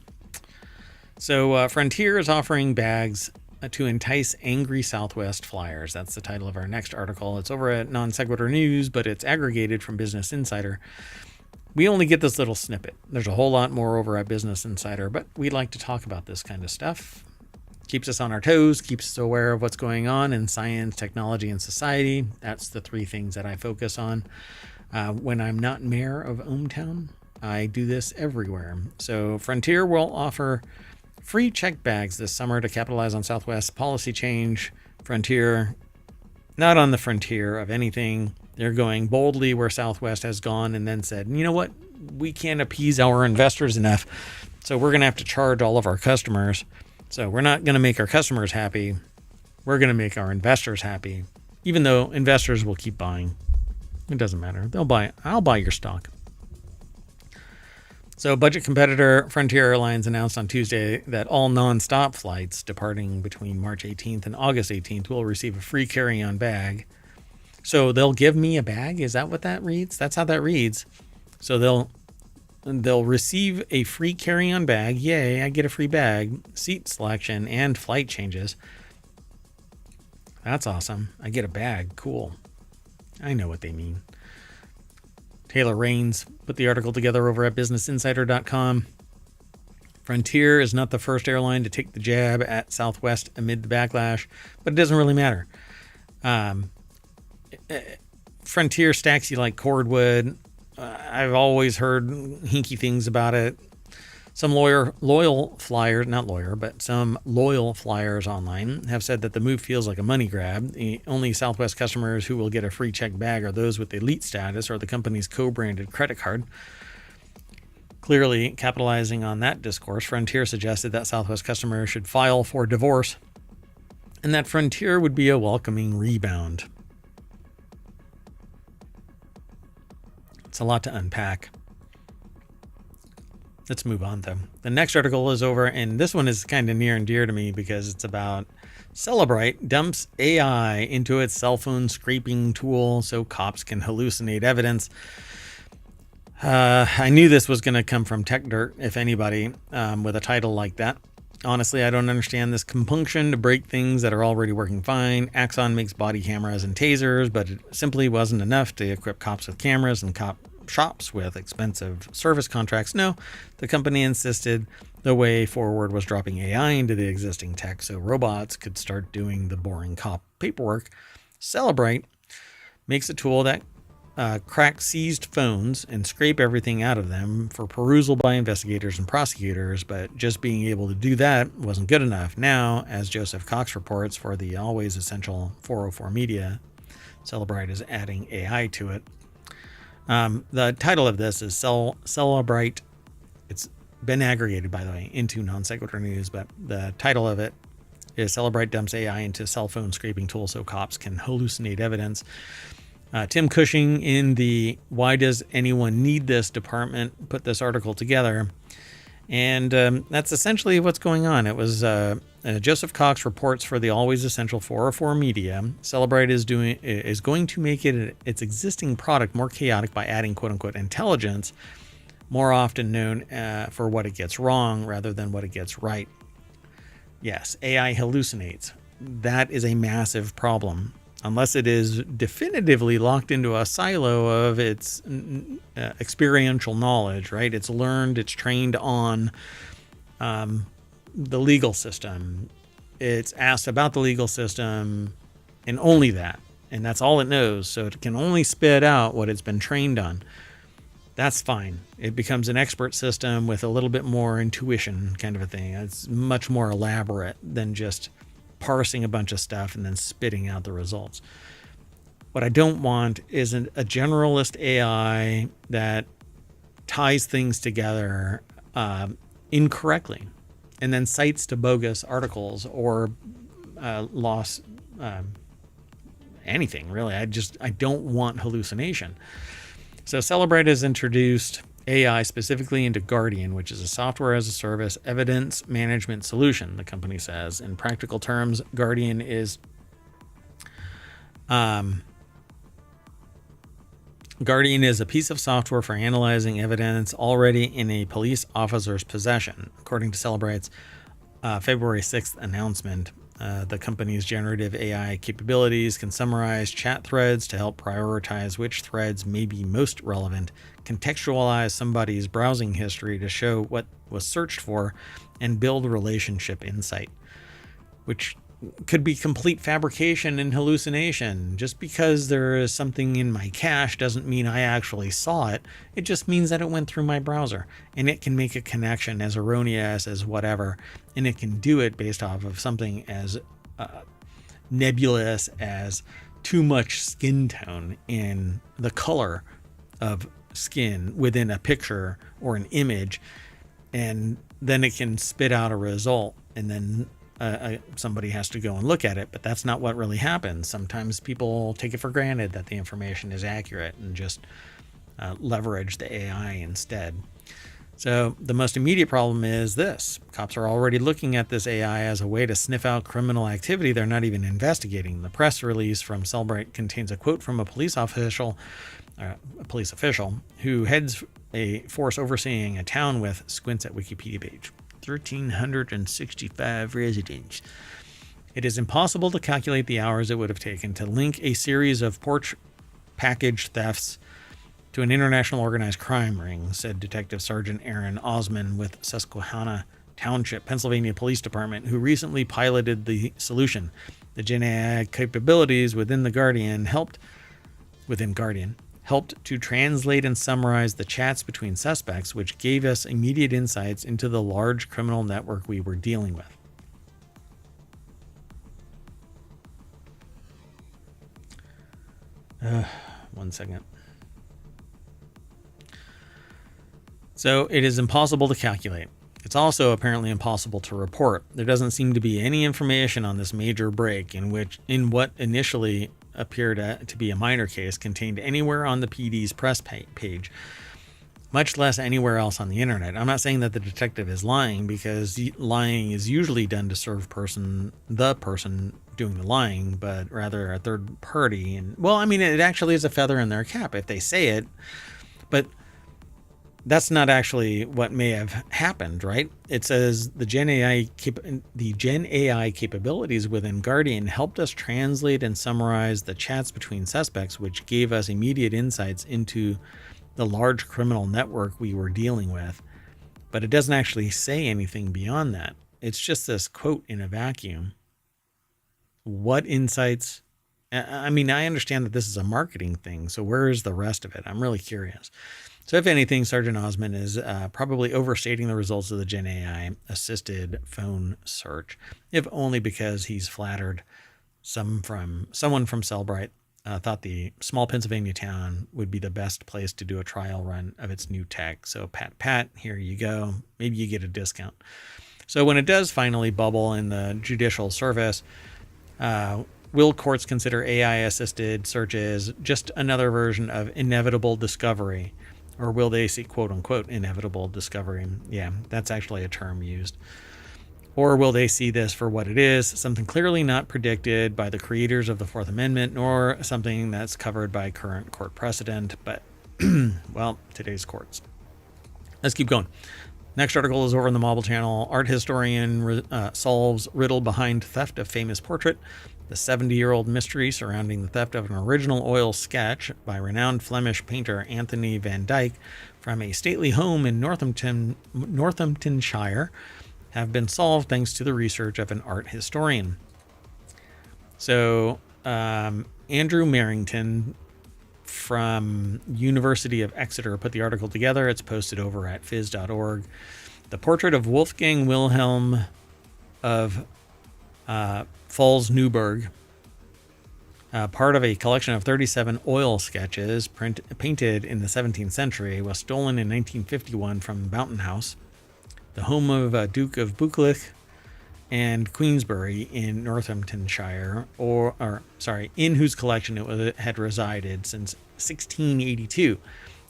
So Frontier is offering bags to entice angry Southwest flyers. That's the title of our next article. It's over at Non Sequitur News, but it's aggregated from Business Insider. We only get this little snippet. There's a whole lot more over at Business Insider, but we like to talk about this kind of stuff. Keeps us on our toes, keeps us aware of what's going on in science, technology, and society. That's the 3 things that I focus on. When I'm not mayor of ohmTown, I do this everywhere. So Frontier will offer free check bags this summer to capitalize on Southwest policy change. Frontier, not on the frontier of anything. They're going boldly where Southwest has gone and then said, you know what? We can't appease our investors enough, so we're going to have to charge all of our customers. So we're not going to make our customers happy. We're going to make our investors happy, even though investors will keep buying. It doesn't matter. They'll buy. I'll buy your stock. So budget competitor Frontier Airlines announced on Tuesday that all nonstop flights departing between March 18th and August 18th will receive a free carry-on bag. So they'll give me a bag? Is that what that reads? That's how that reads. So they'll receive a free carry-on bag. Yay, I get a free bag, seat selection, and flight changes. That's awesome. I get a bag. Cool. I know what they mean. Taylor Raines put the article together over at businessinsider.com. Frontier is not the first airline to take the jab at Southwest amid the backlash, but it doesn't really matter. Frontier stacks you like cordwood. I've always heard hinky things about it. Some loyal flyers online have said that the move feels like a money grab. The only Southwest customers who will get a free check bag are those with elite status or the company's co-branded credit card. Clearly capitalizing on that discourse, Frontier suggested that Southwest customers should file for divorce and that Frontier would be a welcoming rebound. It's a lot to unpack. Let's move on, though. The next article is over, and this one is kind of near and dear to me because it's about Cellebrite dumps AI into its cell phone scraping tool so cops can hallucinate evidence. I knew this was going to come from Tech Dirt, if anybody, with a title like that. Honestly, I don't understand this compunction to break things that are already working fine. Axon makes body cameras and tasers, but it simply wasn't enough to equip cops with cameras and cop shops with expensive service contracts. No, the company insisted the way forward was dropping AI into the existing tech so robots could start doing the boring cop paperwork. Cellebrite makes a tool that crack seized phones and scrape everything out of them for perusal by investigators and prosecutors, but just being able to do that wasn't good enough. Now, as Joseph Cox reports for the always essential 404 Media, Cellebrite is adding AI to it. The title of this is Cellebrite. It's been aggregated, by the way, into Non Sequitur News, but the title of it is Cellebrite dumps AI into cell phone scraping tool so cops can hallucinate evidence. Tim Cushing in the Why Does Anyone Need This department put this article together. And that's essentially what's going on. It was Joseph Cox reports for the always essential 404 Media. Cellebrite is going to make its existing product more chaotic by adding quote unquote intelligence, more often known for what it gets wrong rather than what it gets right. Yes, AI hallucinates. That is a massive problem. unless it is definitively locked into a silo of its experiential knowledge, right? It's learned, it's trained on the legal system. It's asked about the legal system and only that. And that's all it knows. So it can only spit out what it's been trained on. That's fine. It becomes an expert system with a little bit more intuition kind of a thing. It's much more elaborate than just parsing a bunch of stuff and then spitting out the results. What I don't want is a generalist AI that ties things together incorrectly and then cites to bogus articles or lost anything, really. I don't want hallucination. So Celebrite has introduced AI specifically into Guardian, which is a software as a service evidence management solution, the company says. In practical terms, Guardian is a piece of software for analyzing evidence already in a police officer's possession. According to Celebrite's February 6th announcement, the company's generative AI capabilities can summarize chat threads to help prioritize which threads may be most relevant, contextualize somebody's browsing history to show what was searched for, and build relationship insight, which could be complete fabrication and hallucination. Just because there is something in my cache doesn't mean I actually saw it. It just means that it went through my browser, and it can make a connection as erroneous as whatever, and it can do it based off of something as nebulous as too much skin tone in the color of skin within a picture or an image, and then it can spit out a result, and then somebody has to go and look at it. But that's not what really happens. Sometimes people take it for granted that the information is accurate and just leverage the AI instead. So the most immediate problem is this. Cops are already looking at this AI as a way to sniff out criminal activity they're not even investigating. The press release from Cellbrite contains a quote from a police official who heads a force overseeing a town with, squints at Wikipedia page, 1,365 residents. It is impossible to calculate the hours it would have taken to link a series of porch package thefts to an international organized crime ring, said Detective Sergeant Aaron Osman with Susquehanna Township, Pennsylvania Police Department, who recently piloted the solution. The Gen AI capabilities within Guardian helped to translate and summarize the chats between suspects, which gave us immediate insights into the large criminal network we were dealing with. One second. So it is impossible to calculate. It's also apparently impossible to report. There doesn't seem to be any information on this major break in what initially appeared to be a minor case contained anywhere on the PD's press page, much less anywhere else on the internet. I'm not saying that the detective is lying, because lying is usually done to serve the person doing the lying, but rather a third party. And well, I mean, it actually is a feather in their cap if they say it, but that's not actually what may have happened, right? It says the Gen AI capabilities within Guardian helped us translate and summarize the chats between suspects, which gave us immediate insights into the large criminal network we were dealing with. But it doesn't actually say anything beyond that. It's just this quote in a vacuum. What insights? I mean, I understand that this is a marketing thing, so where is the rest of it? I'm really curious. So if anything, Sergeant Osman is probably overstating the results of the Gen AI assisted phone search, if only because he's flattered someone from Cellbrite thought the small Pennsylvania town would be the best place to do a trial run of its new tech. So pat, here you go. Maybe you get a discount. So when it does finally bubble in the judicial service, will courts consider AI-assisted searches just another version of inevitable discovery? Or will they see quote-unquote inevitable discovery? Yeah, that's actually a term used. Or will they see this for what it is, something clearly not predicted by the creators of the Fourth Amendment, nor something that's covered by current court precedent, but, well, today's courts. Let's keep going. Next article is over on the Mobile Channel. Art historian solves riddle behind theft of famous portrait. The 70-year-old mystery surrounding the theft of an original oil sketch by renowned Flemish painter Anthony van Dyck from a stately home in Northamptonshire have been solved thanks to the research of an art historian. So, Andrew Merrington from University of Exeter put the article together. It's posted over at phys.org. The portrait of Wolfgang Wilhelm of Pfalz-Neuburg, part of a collection of 37 oil sketches painted in the 17th century, was stolen in 1951 from Boughton House, the home of Duke of Buccleuch and Queensbury in Northamptonshire, in whose collection it had resided since 1682.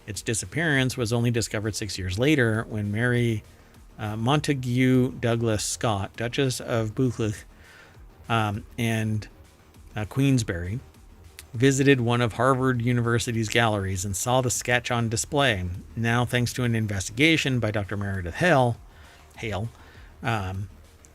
Its disappearance was only discovered 6 years later when Mary Montague Douglas Scott, Duchess of Buccleuch and Queensbury, visited one of Harvard University's galleries and saw the sketch on display. Now, thanks to an investigation by Dr. Meredith Hale,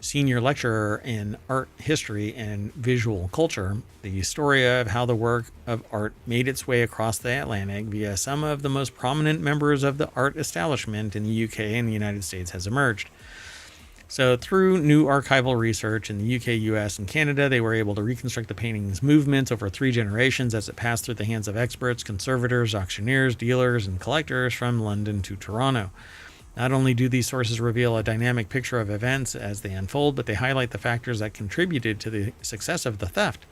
senior lecturer in art history and visual culture, the story of how the work of art made its way across the Atlantic via some of the most prominent members of the art establishment in the UK and the United States has emerged. So through new archival research in the UK, US, and Canada, they were able to reconstruct the painting's movements over 3 generations as it passed through the hands of experts, conservators, auctioneers, dealers, and collectors from London to Toronto. Not only do these sources reveal a dynamic picture of events as they unfold, but they highlight the factors that contributed to the success of the theft.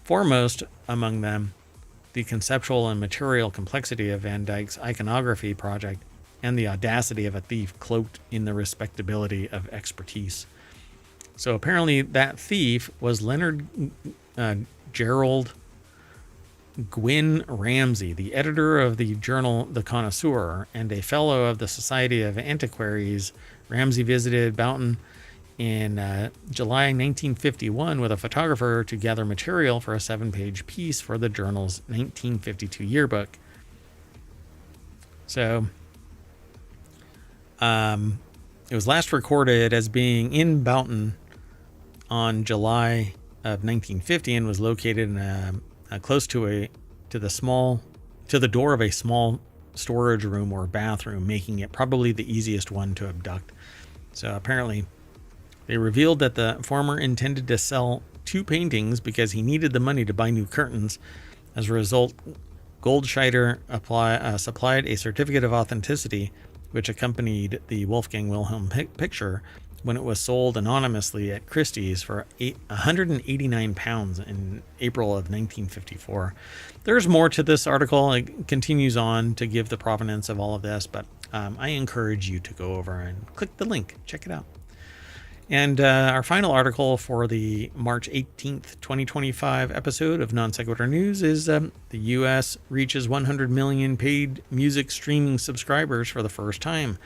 Foremost among them, the conceptual and material complexity of Van Dyck's iconography project and the audacity of a thief cloaked in the respectability of expertise. So apparently that thief was Leonard Gerald Gwyn Ramsay, the editor of the journal The Connoisseur and a fellow of the Society of Antiquaries. Ramsay visited Boughton in July 1951 with a photographer to gather material for a 7-page piece for the journal's 1952 yearbook. So, it was last recorded as being in Boughton on July of 1950 and was located in close to the door of a small storage room or bathroom, making it probably the easiest one to abduct. So apparently they revealed that the former intended to sell 2 paintings because he needed the money to buy new curtains. As a result, Goldscheider supplied a certificate of authenticity which accompanied the Wolfgang Wilhelm picture when it was sold anonymously at Christie's for £189 in April of 1954. There's more to this article. It continues on to give the provenance of all of this, but I encourage you to go over and click the link. Check it out. And our final article for the March 18th, 2025 episode of Non Sequitur News is the U.S. reaches 100 million paid music streaming subscribers for the first time.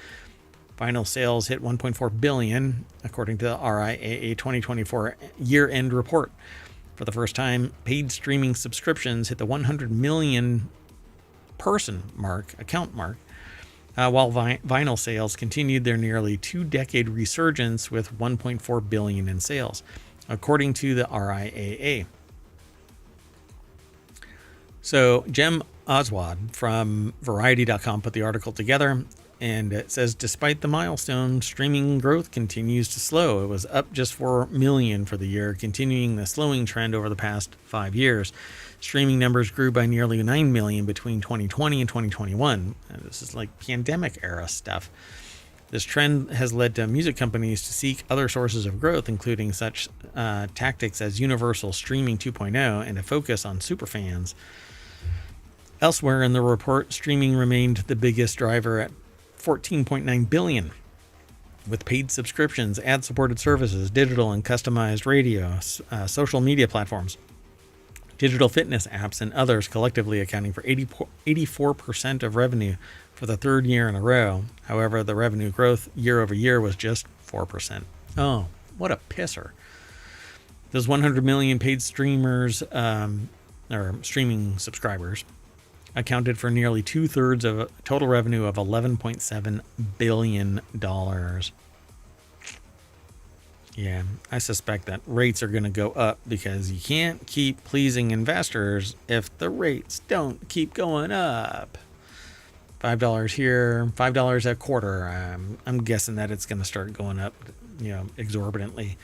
Final sales hit 1.4 billion, according to the RIAA 2024 year-end report. For the first time, paid streaming subscriptions hit the 100 million account mark, while vinyl sales continued their nearly 2-decade resurgence with 1.4 billion in sales, according to the RIAA. So Jem Oswald from Variety.com put the article together. And it says, despite the milestone, streaming growth continues to slow. It was up just 4 million for the year, continuing the slowing trend over the past 5 years. Streaming numbers grew by nearly 9 million between 2020 and 2021. This is like pandemic era stuff. This trend has led to music companies to seek other sources of growth, including such tactics as Universal Streaming 2.0 and a focus on superfans. Elsewhere in the report, streaming remained the biggest driver at 14.9 billion, with paid subscriptions, ad-supported services, digital and customized radio, social media platforms, digital fitness apps, and others collectively accounting for 84% of revenue for the 3rd year in a row. However, the revenue growth year over year was just 4%. Oh, what a pisser. Those 100 million paid streamers, or streaming subscribers, accounted for nearly 2/3 of total revenue of $11.7 billion. Yeah, I suspect that rates are going to go up because you can't keep pleasing investors if the rates don't keep going up. $5 here, $5 a quarter. I'm guessing that it's going to start going up, exorbitantly.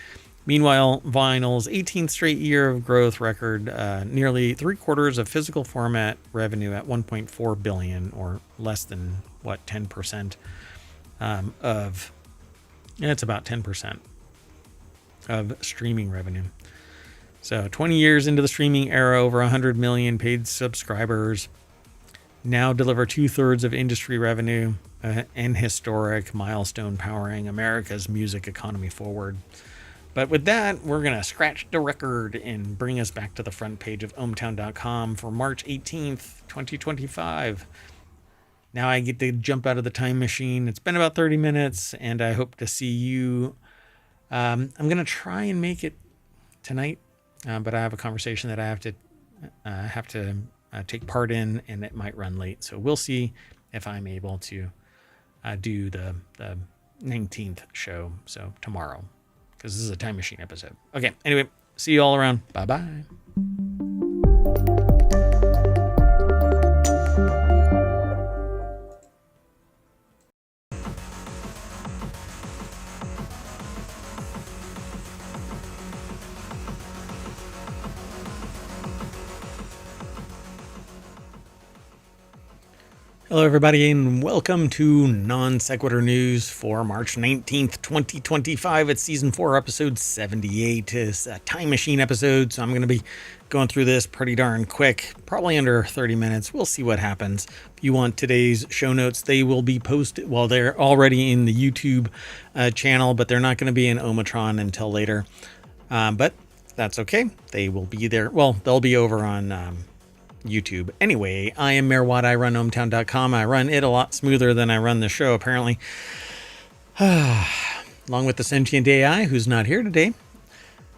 Meanwhile, vinyl's 18th straight year of growth record, nearly 3/4 of physical format revenue at $1.4 billion, or less than 10% of. It's about 10% of streaming revenue. So 20 years into the streaming era, over 100 million paid subscribers now deliver 2/3 of industry revenue, an historic milestone powering America's music economy forward. But with that, we're going to scratch the record and bring us back to the front page of ohmtown.com for March 18th, 2025. Now I get to jump out of the time machine. It's been about 30 minutes, and I hope to see you. I'm going to try and make it tonight, but I have a conversation that I have to take part in, and it might run late. So we'll see if I'm able to do the 19th show, so tomorrow, because this is a time machine episode. Okay, anyway, see you all around. Bye-bye. Hello, everybody, and welcome to Non Sequitur News for March 19th, 2025. It's Season 4, Episode 78. It's a time machine episode, so I'm going to be going through this pretty darn quick, probably under 30 minutes. We'll see what happens. If you want today's show notes, they will be posted. Well, they're already in the YouTube channel, but they're not going to be in Omatron until later. But that's okay. They will be there. Well, they'll be over on YouTube. Anyway, I am Mayor Watt. I run ohmtown.com. I run it a lot smoother than I run the show, apparently. Along with the sentient AI, who's not here today.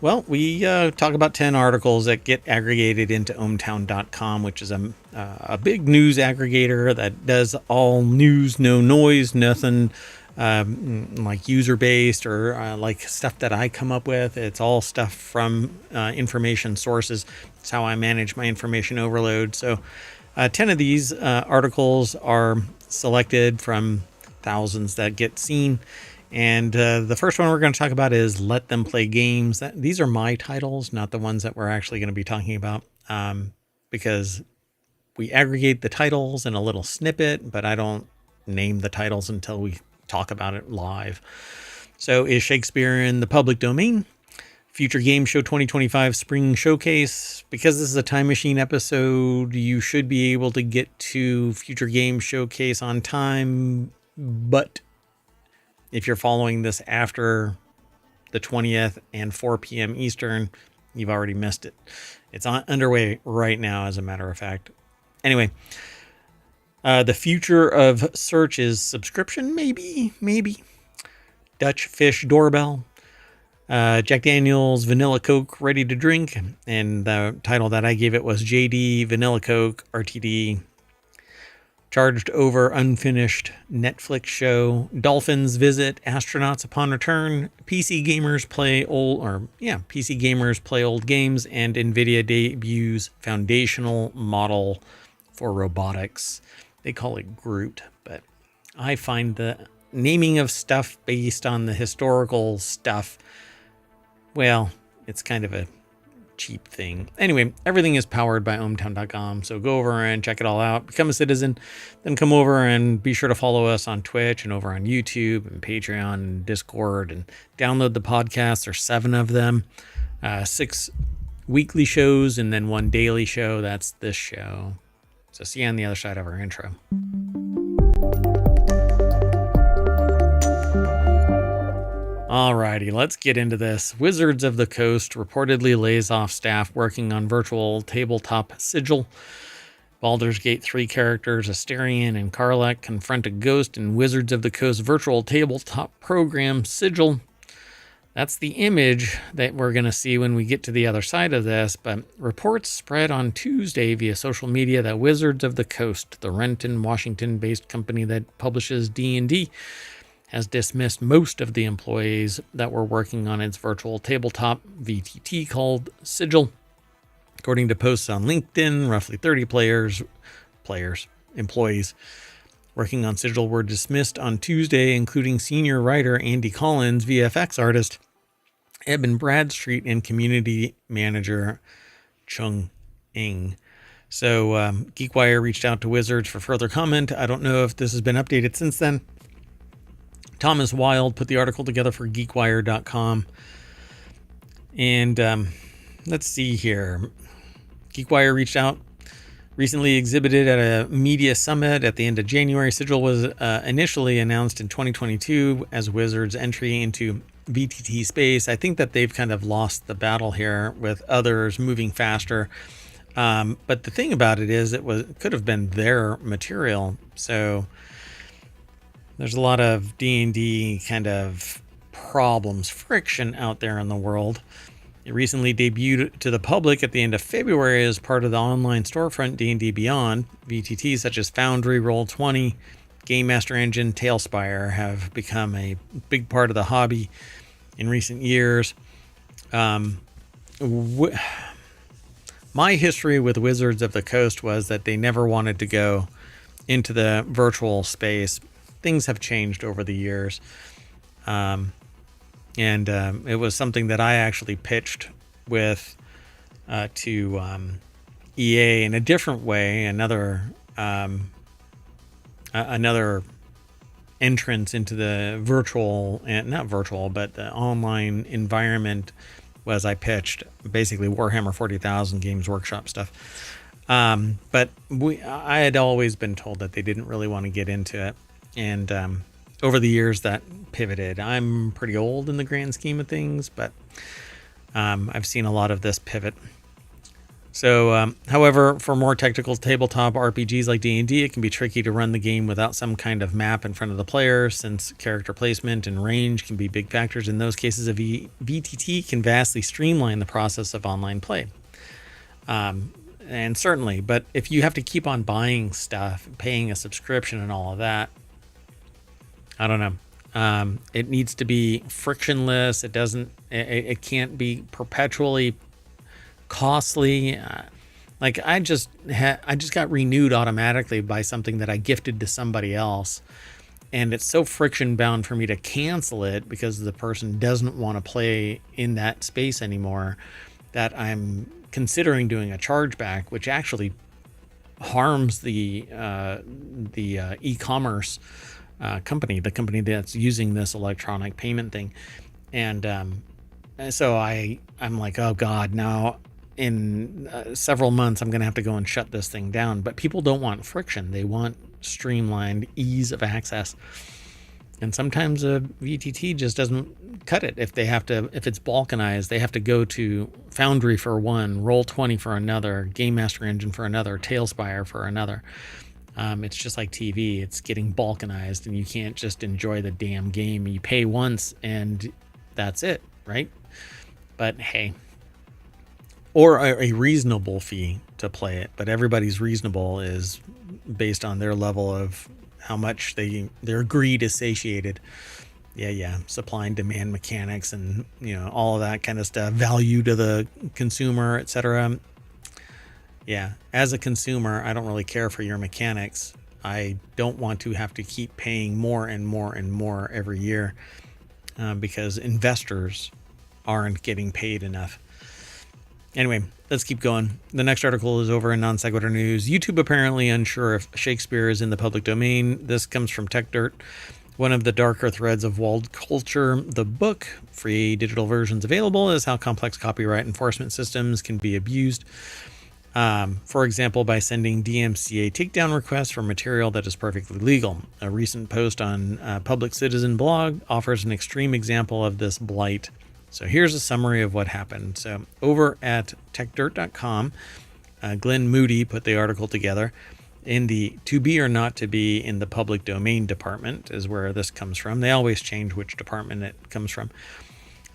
Well, we talk about 10 articles that get aggregated into ohmtown.com, which is a big news aggregator that does all news, no noise, nothing like user-based or like stuff that I come up with. It's all stuff from information sources. It's how I manage my information overload. So 10 of these articles are selected from thousands that get seen. And the first one we're going to talk about is Let Them Play Games. These are my titles, not the ones that we're actually going to be talking about, because we aggregate the titles in a little snippet, but I don't name the titles until we talk about it live. So, is Shakespeare in the public domain? Future Game Show 2025 Spring Showcase. Because this is a time machine episode, you should be able to get to Future Game Showcase on time, but if you're following this after the 20th and 4 p.m. Eastern, you've already missed it. It's underway right now, as a matter of fact. Anyway, the future of search is subscription, maybe. Dutch Fish Doorbell. Jack Daniel's Vanilla Coke Ready to Drink. And the title that I gave it was JD Vanilla Coke RTD. Charged over unfinished Netflix show. Dolphins visit astronauts upon return. PC gamers play old games, and NVIDIA debuts foundational model for robotics. They call it Groot, but I find the naming of stuff based on the historical stuff, well, it's kind of a cheap thing. Anyway, everything is powered by ohmtown.com, so go over and check it all out. Become a citizen, then come over and be sure to follow us on Twitch and over on YouTube and Patreon and Discord, and download the podcasts. There's 7 of them, 6 weekly shows and then 1 daily show. That's this show. So see you on the other side of our intro. Alrighty, let's get into this. Wizards of the Coast reportedly lays off staff working on virtual tabletop Sigil. Baldur's Gate 3 characters Asterion and Karlach confront a ghost in Wizards of the Coast virtual tabletop program Sigil. That's the image that we're going to see when we get to the other side of this, but reports spread on Tuesday via social media that Wizards of the Coast, the Renton, Washington-based company that publishes D&D, has dismissed most of the employees that were working on its virtual tabletop VTT called Sigil. According to posts on LinkedIn, roughly 30 employees working on Sigil were dismissed on Tuesday, including senior writer Andy Collins, VFX artist Eben Bradstreet, and community manager Chung Ing. So GeekWire reached out to Wizards for further comment. I don't know if this has been updated since then. Thomas Wild put the article together for GeekWire.com. And let's see here. GeekWire reached out. Recently exhibited at a media summit at the end of January. Sigil was initially announced in 2022 as Wizards' entry into VTT space. I think that they've kind of lost the battle here with others moving faster. But the thing about it is it could have been their material. So there's a lot of D&D kind of problems, friction out there in the world. It recently debuted to the public at the end of February as part of the online storefront D&D Beyond. VTTs such as Foundry, Roll20, Game Master Engine, Tailspire have become a big part of the hobby in recent years. My history with Wizards of the Coast was that they never wanted to go into the virtual space. Things have changed over the years. And it was something that I actually pitched with to EA in a different way. Another entrance into the virtual, and not virtual, but the online environment was I pitched basically Warhammer 40,000 Games Workshop stuff. But I had always been told that they didn't really want to get into it. And over the years that pivoted. I'm pretty old in the grand scheme of things, but I've seen a lot of this pivot. So, however, for more technical tabletop RPGs like D&D, it can be tricky to run the game without some kind of map in front of the player, since character placement and range can be big factors. In those cases, a VTT can vastly streamline the process of online play. And certainly, but if you have to keep on buying stuff, paying a subscription and all of that, I don't know. It needs to be frictionless. It can't be perpetually costly. Like I just got renewed automatically by something that I gifted to somebody else. And it's so friction bound for me to cancel it because the person doesn't want to play in that space anymore, that I'm considering doing a chargeback, which actually harms the e-commerce company, the company that's using this electronic payment thing. And so I'm like, oh God, now in several months, I'm going to have to go and shut this thing down. But people don't want friction. They want streamlined ease of access. And sometimes a VTT just doesn't cut it. If it's balkanized, they have to go to Foundry for one, Roll20 for another, Game Master Engine for another, Tailspire for another. It's just like TV. It's getting balkanized, and you can't just enjoy the damn game. You pay once, and that's it, right? But hey, or a reasonable fee to play it. But everybody's reasonable is based on their level of how much their greed is satiated. Yeah. Supply and demand mechanics, and all of that kind of stuff. Value to the consumer, etc. Yeah, as a consumer, I don't really care for your mechanics. I don't want to have to keep paying more and more and more every year because investors aren't getting paid enough. Anyway, let's keep going. The next article is over in Non Sequitur News. YouTube apparently unsure if Shakespeare is in the public domain. This comes from TechDirt. One of the darker threads of walled culture, the book, free digital versions available, is how complex copyright enforcement systems can be abused. For example, by sending DMCA takedown requests for material that is perfectly legal. A recent post on Public Citizen blog offers an extreme example of this blight. So here's a summary of what happened. So over at techdirt.com, Glenn Moody put the article together. In the to be or not to be in the public domain department is where this comes from. They always change which department it comes from.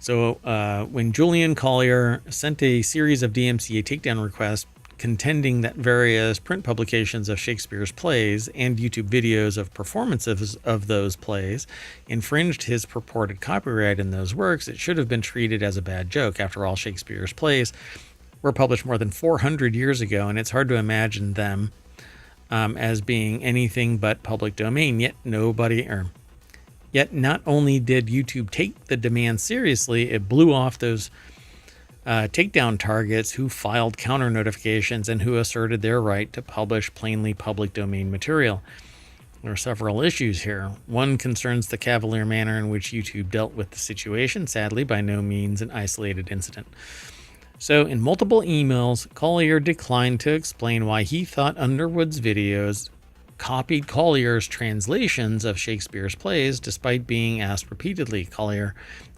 So when Julian Collier sent a series of DMCA takedown requests contending that various print publications of Shakespeare's plays and YouTube videos of performances of those plays infringed his purported copyright in those works, it should have been treated as a bad joke. After all, Shakespeare's plays were published more than 400 years ago, and it's hard to imagine them as being anything but public domain. Yet not only did YouTube take the demand seriously, it blew off those takedown targets who filed counter notifications and who asserted their right to publish plainly public domain material. There are several issues here. One concerns the cavalier manner in which YouTube dealt with the situation, sadly by no means an isolated incident. So in multiple emails, Collier declined to explain why he thought Underwood's videos copied Collier's translations of Shakespeare's plays, despite being asked repeatedly.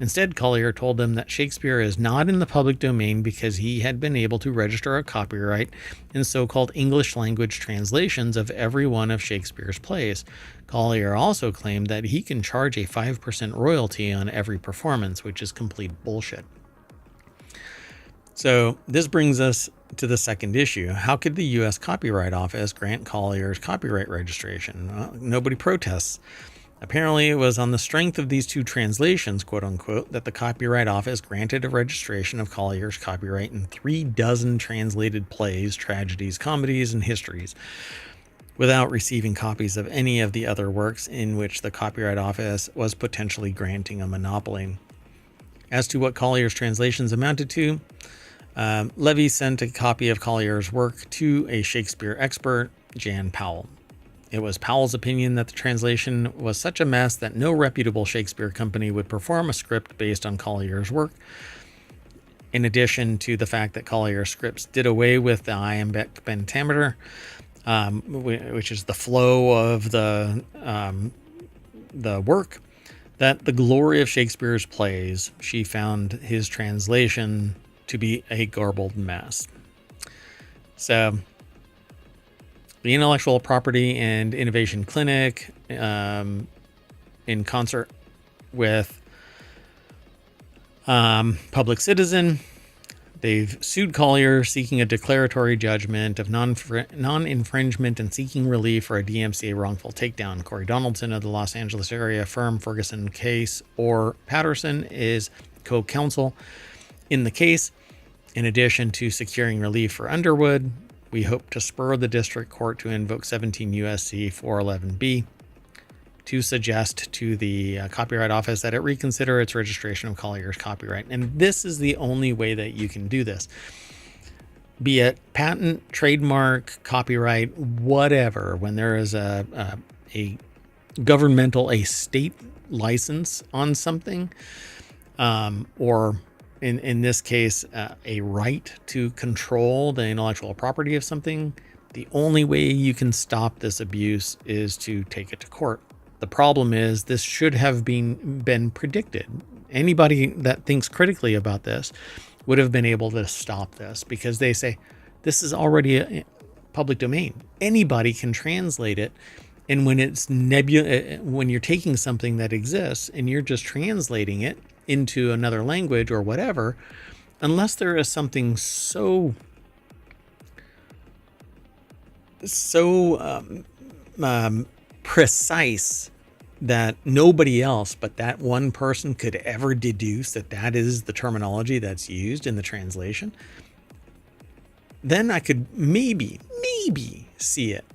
Instead, Collier told them that Shakespeare is not in the public domain because he had been able to register a copyright in so-called English language translations of every one of Shakespeare's plays. Collier also claimed that he can charge a 5% royalty on every performance, which is complete bullshit. So this brings us to the second issue. How could the U.S. Copyright Office grant Collier's copyright registration? Well, nobody protests. Apparently, it was on the strength of these two translations, quote unquote, that the Copyright Office granted a registration of Collier's copyright in 36 translated plays, tragedies, comedies, and histories, without receiving copies of any of the other works in which the Copyright Office was potentially granting a monopoly. As to what Collier's translations amounted to, Levy sent a copy of Collier's work to a Shakespeare expert, Jan Powell. It was Powell's opinion that the translation was such a mess that no reputable Shakespeare company would perform a script based on Collier's work. In addition to the fact that Collier's scripts did away with the iambic pentameter, which is the flow of the work, that the glory of Shakespeare's plays, she found his translation to be a garbled mess. So the Intellectual Property and Innovation Clinic, in concert with Public Citizen, they've sued Collier, seeking a declaratory judgment of non-infringement and seeking relief for a DMCA wrongful takedown. Corey Donaldson of the Los Angeles area firm Ferguson Case or Patterson is co-counsel in the case. In addition to securing relief for Underwood, we hope to spur the district court to invoke 17 U.S.C. 411B to suggest to the Copyright Office that it reconsider its registration of Collier's copyright. And this is the only way that you can do this. Be it patent, trademark, copyright, whatever, when there is a governmental, a state license on something, or in this case, a right to control the intellectual property of something, the only way you can stop this abuse is to take it to court. The problem is this should have been predicted. Anybody that thinks critically about this would have been able to stop this, because they say this is already a public domain. Anybody can translate it. And when it's when you're taking something that exists and you're just translating it into another language or whatever, unless there is something so precise that nobody else but that one person could ever deduce that is the terminology that's used in the translation, then I could maybe see it.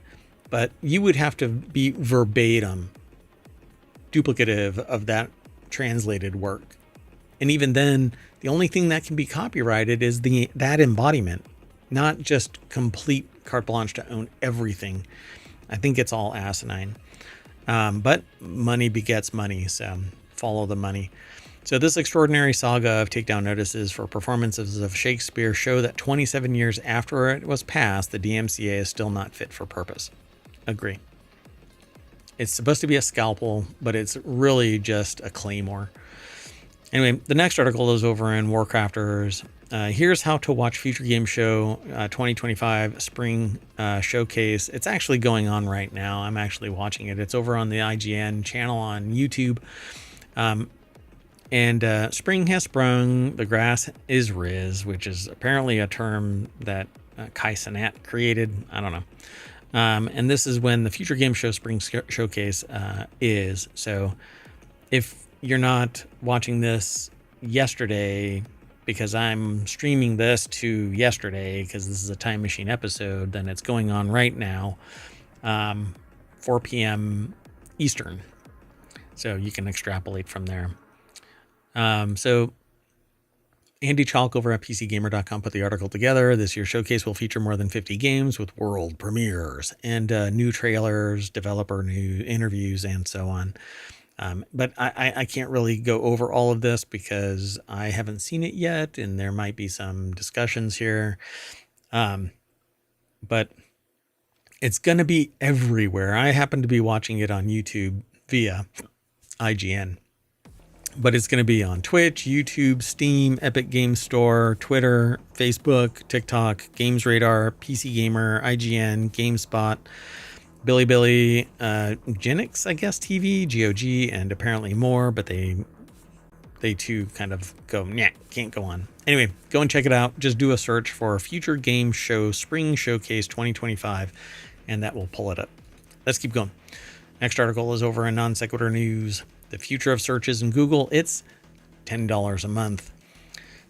But you would have to be verbatim duplicative of that translated work. And even then, the only thing that can be copyrighted is that embodiment, not just complete carte blanche to own everything. I think it's all asinine. But money begets money, so follow the money. So this extraordinary saga of takedown notices for performances of Shakespeare show that 27 years after it was passed, the DMCA is still not fit for purpose. Agree. It's supposed to be a scalpel, but it's really just a claymore. Anyway, the next article is over in WarCrafters. Here's how to watch Future Game Show 2025 Spring Showcase. It's actually going on right now. I'm actually watching it. It's over on the IGN channel on YouTube. And spring has sprung, the grass is riz, which is apparently a term that Kai Cenat created. I don't know. And this is when the Future Game Show Spring Showcase is. So if you're not watching this yesterday, because I'm streaming this to yesterday, because this is a Time Machine episode, then it's going on right now, 4 p.m. Eastern. So you can extrapolate from there. So Andy Chalk over at PCGamer.com put the article together. This year's showcase will feature more than 50 games with world premieres and new trailers, developer new interviews, and so on. But I can't really go over all of this because I haven't seen it yet, and there might be some discussions here. But it's going to be everywhere. I happen to be watching it on YouTube via IGN. But it's going to be on Twitch, YouTube, Steam, Epic Games Store, Twitter, Facebook, TikTok, Games Radar, PC Gamer, IGN, GameSpot, Bilibili, Genix, I guess, TV, GOG, and apparently more. But they too kind of go, nah, can't go on. Anyway, go and check it out. Just do a search for Future Game Show Spring Showcase 2025, and that will pull it up. Let's keep going. Next article is over in Non Sequitur News. The future of searches in Google, it's $10 a month.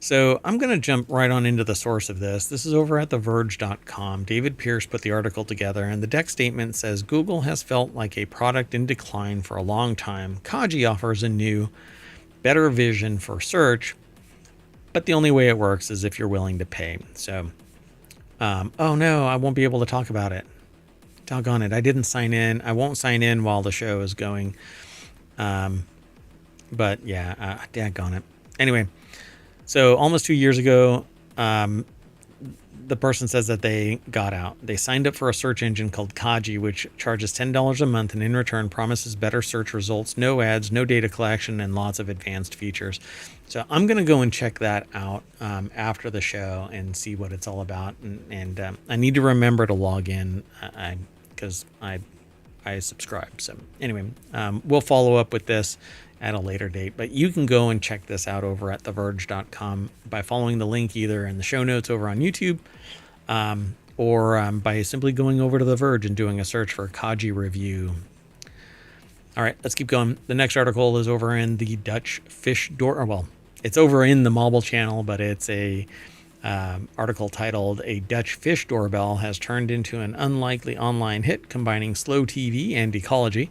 So I'm going to jump right on into the source of this. This is over at TheVerge.com. David Pierce put the article together, and the deck statement says Google has felt like a product in decline for a long time. Kaji offers a new, better vision for search, but the only way it works is if you're willing to pay. So, oh no, I won't be able to talk about it. Doggone it, I didn't sign in. I won't sign in while the show is going. But yeah, daggone it. Anyway, so almost 2 years ago, the person says that they got out. They signed up for a search engine called Kaji, which charges $10 a month and in return promises better search results, no ads, no data collection, and lots of advanced features. So I'm going to go and check that out after the show and see what it's all about. And I need to remember to log in because I subscribe. So anyway, we'll follow up with this at a later date, but you can go and check this out over at TheVerge.com by following the link either in the show notes over on YouTube or by simply going over to The Verge and doing a search for Kaji review. All right, let's keep going. The next article is over in the Dutch Fish Door. Well, it's over in the mobile channel, but it's a article titled "A Dutch Fish Doorbell Has Turned into an Unlikely Online Hit Combining Slow TV and Ecology."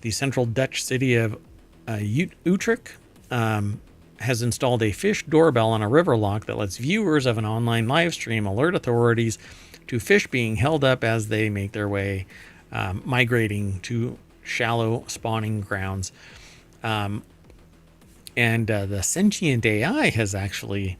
The central Dutch city of Utrecht has installed a fish doorbell on a river lock that lets viewers of an online live stream alert authorities to fish being held up as they make their way migrating to shallow spawning grounds. And the sentient AI has actually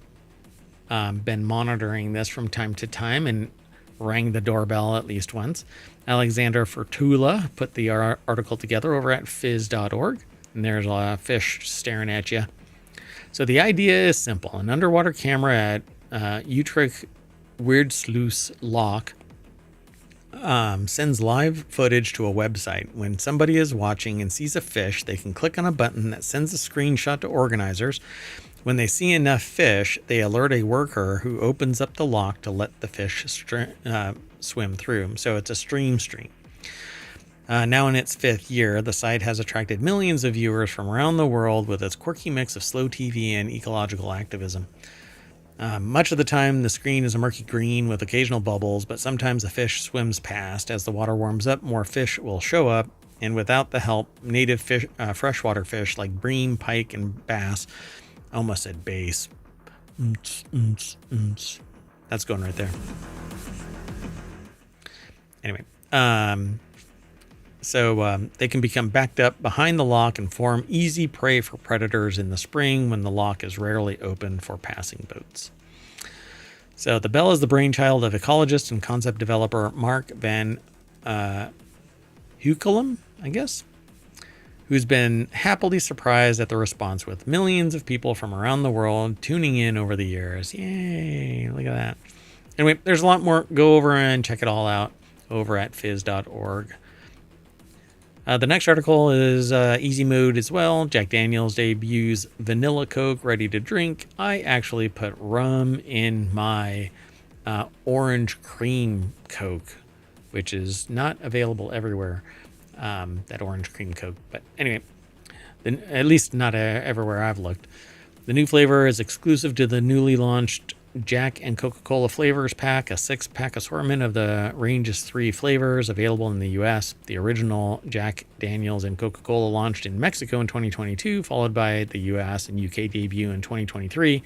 been monitoring this from time to time and rang the doorbell at least once. Alexander Fertula put the article together over at fizz.org, and there's a fish staring at you. So the idea is simple. An underwater camera at Utrecht Weerdsluis Lock sends live footage to a website. When somebody is watching and sees a fish, they can click on a button that sends a screenshot to organizers. When they see enough fish, they alert a worker who opens up the lock to let the fish swim through. So it's a stream. Now in its 5th year, the site has attracted millions of viewers from around the world with its quirky mix of slow TV and ecological activism. Much of the time, the screen is a murky green with occasional bubbles, but sometimes a fish swims past. As the water warms up, more fish will show up, and without the help, native fish, freshwater fish like bream, pike, and bass, I almost said bass. That's going right there. Anyway, so they can become backed up behind the lock and form easy prey for predators in the spring when the lock is rarely open for passing boats. So the bell is the brainchild of ecologist and concept developer Mark van Hukelum, I guess, who's been happily surprised at the response with millions of people from around the world tuning in over the years. Yay, look at that. Anyway, there's a lot more. Go over and check it all out over at fizz.org. The next article is easy mode as well. Jack Daniels debuts vanilla Coke ready to drink. I actually put rum in my orange cream Coke, which is not available everywhere. That orange cream Coke. But anyway, at least not everywhere I've looked. The new flavor is exclusive to the newly launched Jack and Coca-Cola Flavors Pack, a 6-pack assortment of the range's 3 flavors available in the U.S. The original Jack Daniels and Coca-Cola launched in Mexico in 2022, followed by the U.S. and UK debut in 2023,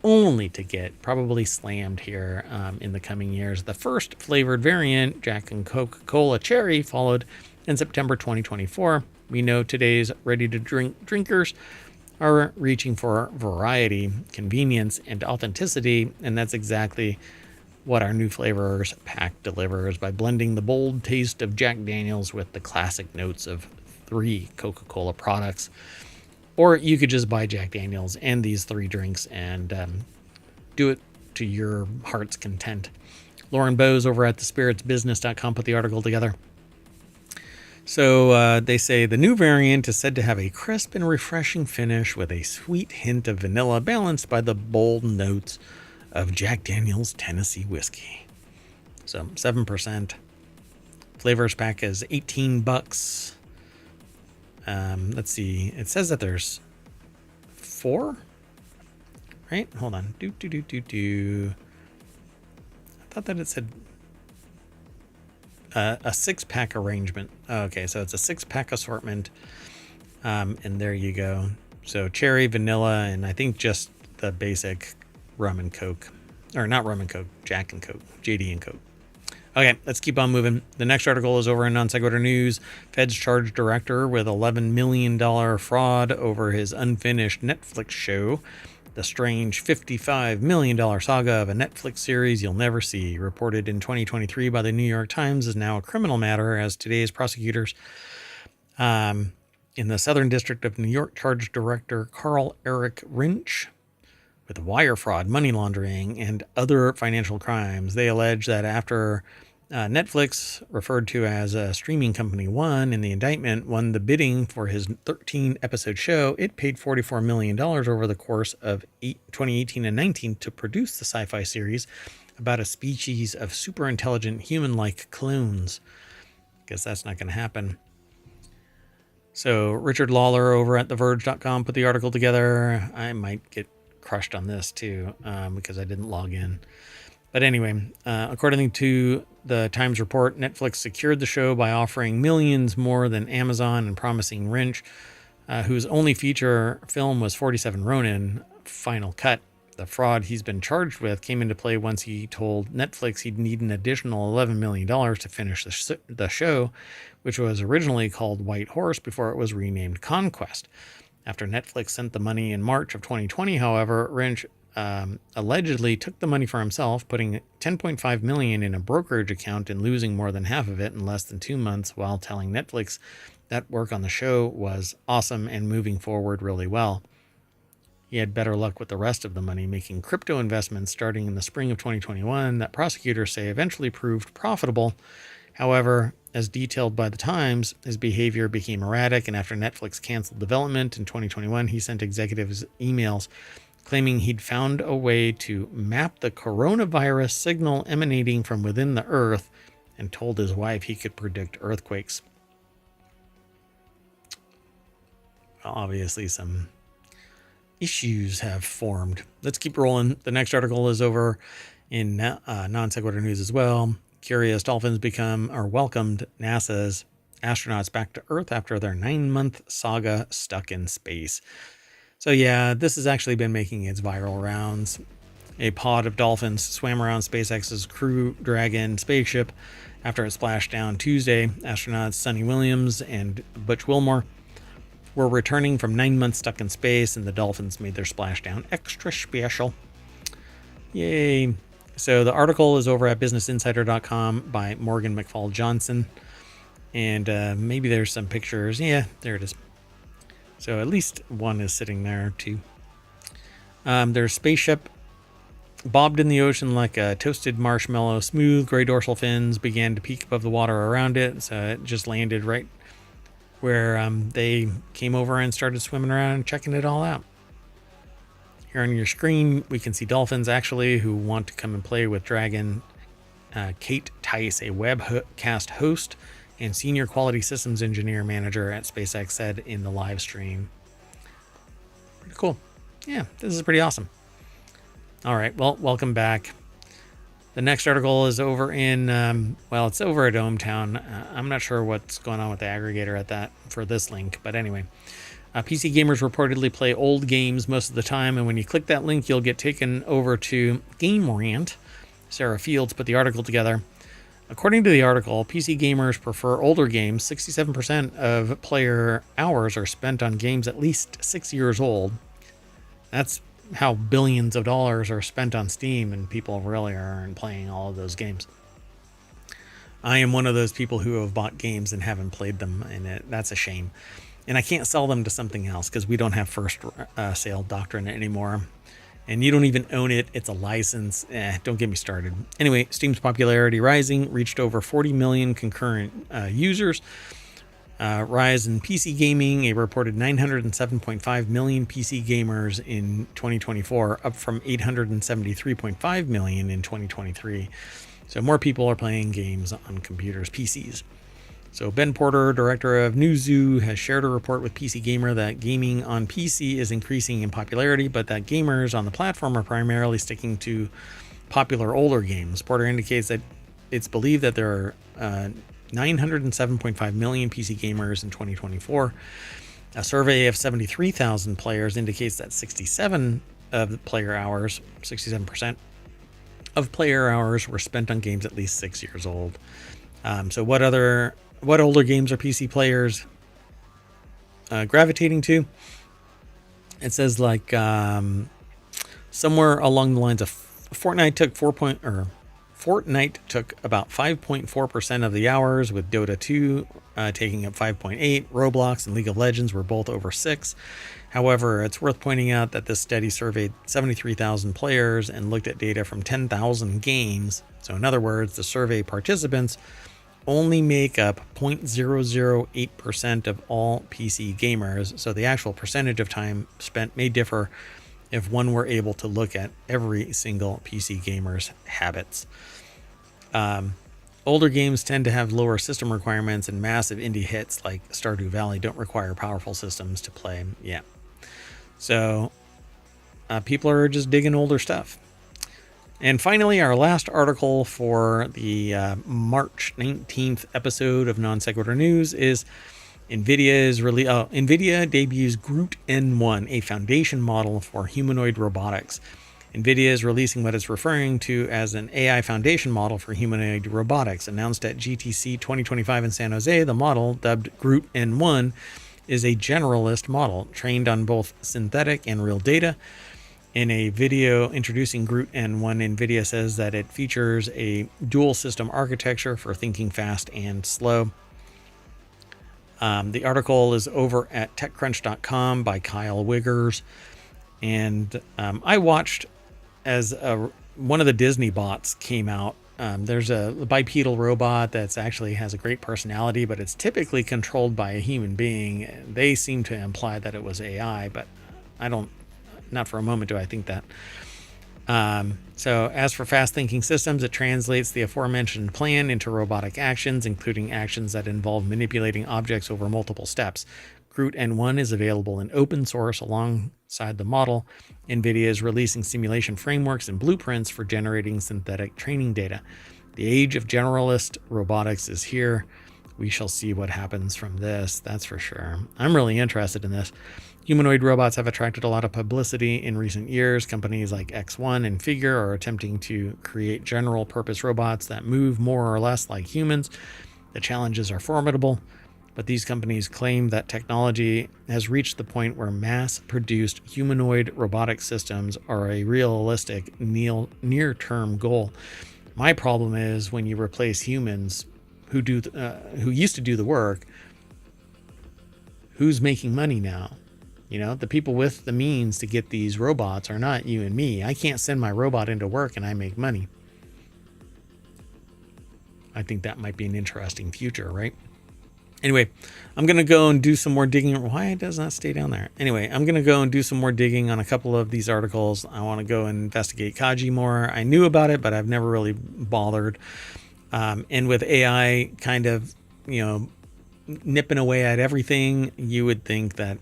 only to get probably slammed here in the coming years. The first flavored variant, Jack and Coca-Cola Cherry, followed in September 2024. We know today's ready-to-drink drinkers are reaching for variety, convenience, and authenticity, and that's exactly what our new flavors pack delivers by blending the bold taste of Jack Daniels with the classic notes of 3 Coca-Cola products. Or you could just buy Jack Daniels and these 3 drinks and do it to your heart's content. Lauren Bowes over at thespiritsbusiness.com put the article together. So they say the new variant is said to have a crisp and refreshing finish with a sweet hint of vanilla balanced by the bold notes of Jack Daniel's Tennessee whiskey. So 7%. Flavors pack is $18. Let's see. It says that there's 4, right? Hold on. I thought that it said a 6-pack arrangement. Okay, so it's a 6-pack assortment. And there you go. So cherry, vanilla, and I think just the basic rum and Coke. Or not rum and Coke, Jack and Coke, JD and Coke. Okay, let's keep on moving. The next article is over in Non Sequitur News. Feds charge director with $11 million fraud over his unfinished Netflix show. The strange $55 million saga of a Netflix series you'll never see, reported in 2023 by the New York Times, is now a criminal matter as today's prosecutors in the Southern District of New York charged director Carl Eric Rinch with wire fraud, money laundering, and other financial crimes. They allege that after Netflix, referred to as a streaming company One in the indictment, won the bidding for his 13-episode show, it paid $44 million over the course of 2018 and 19 to produce the sci-fi series about a species of super intelligent human-like clones. Guess that's not going to happen. So Richard Lawler over at TheVerge.com put the article together. I might get crushed on this too because I didn't log in. But anyway, according to the Times report, Netflix secured the show by offering millions more than Amazon and promising Rinch, whose only feature film was 47 Ronin, Final Cut. The fraud he's been charged with came into play once he told Netflix he'd need an additional $11 million to finish the show, which was originally called White Horse before it was renamed Conquest. After Netflix sent the money in March of 2020, however, Rinch allegedly took the money for himself, putting $10.5 million in a brokerage account and losing more than half of it in less than 2 months, while telling Netflix that work on the show was awesome and moving forward really well. He had better luck with the rest of the money, making crypto investments starting in the spring of 2021 that prosecutors say eventually proved profitable. However, as detailed by the Times, his behavior became erratic, and after Netflix canceled development in 2021, he sent executives emails claiming he'd found a way to map the coronavirus signal emanating from within the Earth and told his wife he could predict earthquakes. Well, obviously, some issues have formed. Let's keep rolling. The next article is over in Non Sequitur News as well. Curious dolphins welcomed NASA's astronauts back to Earth after their 9-month saga stuck in space. So yeah, this has actually been making its viral rounds. A pod of dolphins swam around SpaceX's Crew Dragon spaceship after it splashed down Tuesday. Astronauts Sonny Williams and Butch Wilmore were returning from 9 months stuck in space, and the dolphins made their splashdown extra special. Yay. So the article is over at businessinsider.com by Morgan McFall Johnson. And maybe there's some pictures. Yeah, there it is. So at least one is sitting there too. Their spaceship bobbed in the ocean like a toasted marshmallow. Smooth gray dorsal fins began to peek above the water around it. So it just landed right where they came over and started swimming around and checking it all out. Here on your screen, we can see dolphins actually who want to come and play with Dragon. Kate Tice, a webcast host and senior quality systems engineer manager at SpaceX, said in the live stream. Pretty cool. Yeah, this is pretty awesome. All right, well, welcome back. The next article is over in, it's over at ohmTown. I'm not sure what's going on with the aggregator at that for this link, but anyway. PC gamers reportedly play old games most of the time, and when you click that link, you'll get taken over to Game Rant. Sarah Fields put the article together. According to the article, PC gamers prefer older games. 67% of player hours are spent on games at least 6 years old. That's how billions of dollars are spent on Steam, and people really aren't playing all of those games. I am one of those people who have bought games and haven't played them, and that's a shame. And I can't sell them to something else because we don't have first sale doctrine anymore. And you don't even own it. It's a license. Don't get me started. Anyway, Steam's popularity rising, reached over 40 million concurrent users. Rise in PC gaming, a reported 907.5 million PC gamers in 2024, up from 873.5 million in 2023. So more people are playing games on computers, PCs. So Ben Porter, director of Newzoo, has shared a report with PC Gamer that gaming on PC is increasing in popularity, but that gamers on the platform are primarily sticking to popular older games. Porter indicates that it's believed that there are 907.5 million PC gamers in 2024. A survey of 73,000 players indicates that 67% of player hours were spent on games at least 6 years old. So what older games are PC players gravitating to? It says like somewhere along the lines of Fortnite took about 5.4% of the hours, with Dota 2 taking up 5.8%. Roblox and League of Legends were both over 6%. However, it's worth pointing out that this study surveyed 73,000 players and looked at data from 10,000 games. So in other words, the survey participants only make up 0.008% of all PC gamers. So the actual percentage of time spent may differ if one were able to look at every single PC gamer's habits. Older games tend to have lower system requirements, and massive indie hits like Stardew Valley don't require powerful systems to play. Yeah. So people are just digging older stuff. And finally, our last article for the March 19th episode of Non Sequitur News is NVIDIA debuts Groot N1, a foundation model for humanoid robotics. NVIDIA is releasing what it's referring to as an AI foundation model for humanoid robotics. Announced at GTC 2025 in San Jose, the model, dubbed Groot N1, is a generalist model trained on both synthetic and real data. In a video introducing Groot N1, NVIDIA says that it features a dual system architecture for thinking fast and slow. The article is over at TechCrunch.com by Kyle Wiggers. And I watched as one of the Disney bots came out. There's a bipedal robot that's actually has a great personality, but it's typically controlled by a human being. They seem to imply that it was AI, but not for a moment do I think that. So as for fast thinking systems, it translates the aforementioned plan into robotic actions, including actions that involve manipulating objects over multiple steps. Groot N1 is available in open source alongside the model. NVIDIA is releasing simulation frameworks and blueprints for generating synthetic training data. The age of generalist robotics is here. We shall see what happens from this, that's for sure. I'm really interested in this. Humanoid robots have attracted a lot of publicity in recent years. Companies like X1 and Figure are attempting to create general purpose robots that move more or less like humans. The challenges are formidable, but these companies claim that technology has reached the point where mass-produced humanoid robotic systems are a realistic near-term goal. My problem is when you replace humans who used to do the work, who's making money now? You know, the people with the means to get these robots are not you and me. I can't send my robot into work and I make money. I think that might be an interesting future, right? Anyway, I'm going to go and do some more digging. Why does not stay down there? Anyway, I'm going to go and do some more digging on a couple of these articles. I want to go and investigate Kaji more. I knew about it, but I've never really bothered. And with AI kind of, nipping away at everything, you would think that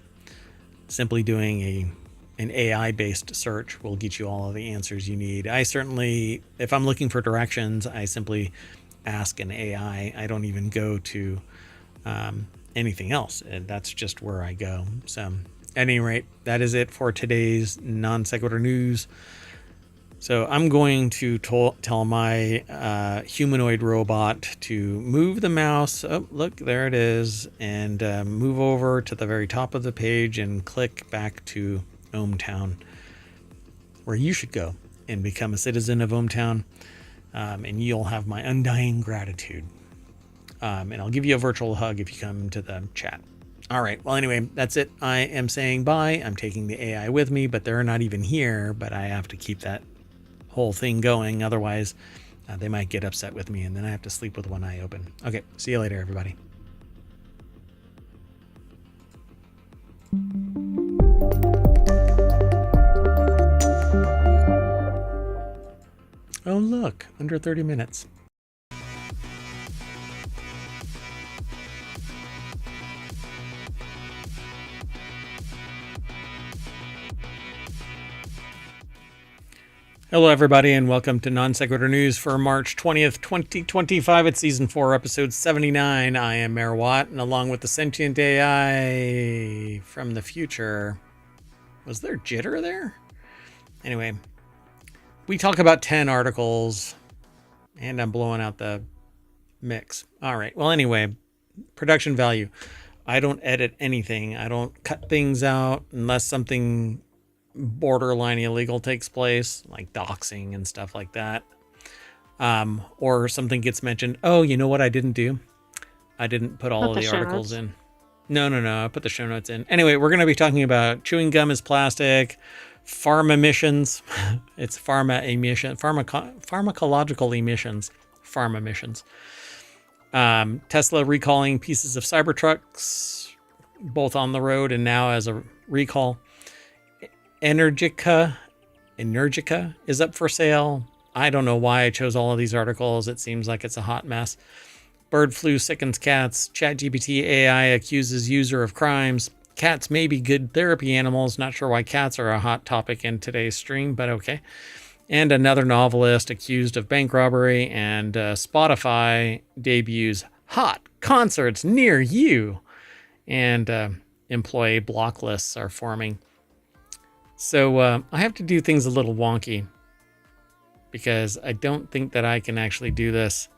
simply doing an AI-based search will get you all of the answers you need. I certainly, if I'm looking for directions, I simply ask an AI. I don't even go to anything else. And that's just where I go. So at any rate, that is it for today's non sequitur news. So I'm going to tell my humanoid robot to move the mouse. Oh, look, there it is. And move over to the very top of the page and click back to ohmTown, where you should go and become a citizen of ohmTown. And you'll have my undying gratitude. And I'll give you a virtual hug if you come to the chat. All right. Well, anyway, that's it. I am saying bye. I'm taking the AI with me, but they're not even here. But I have to keep that whole thing going. Otherwise, they might get upset with me, and then I have to sleep with one eye open. Okay. See you later, everybody. Oh, look, under 30 minutes. Hello, everybody, and welcome to Non Sequitur News for March 20th, 2025. It's Season 4, Episode 79. I am Mayor Watt, and along with the sentient AI from the future. Was there jitter there? Anyway, we talk about 10 articles, and I'm blowing out the mix. All right. Well, anyway, production value. I don't edit anything. I don't cut things out unless something borderline illegal takes place, like doxing and stuff like that. Or something gets mentioned. Oh, you know what I didn't do? I didn't put all of the articles in. No. I put the show notes in. Anyway, we're going to be talking about chewing gum is plastic, pharma emissions. It's pharma emission, pharmacological emissions, pharma emissions. Tesla recalling pieces of Cybertrucks, both on the road and now as a recall. Energica is up for sale. I don't know why I chose all of these articles. It seems like it's a hot mess. Bird flu sickens cats. ChatGPT AI accuses user of crimes. Cats may be good therapy animals. Not sure why cats are a hot topic in today's stream, but okay. And another novelist accused of bank robbery. And Spotify debuts hot concerts near you. And employee block lists are forming. So I have to do things a little wonky because I don't think that I can actually do this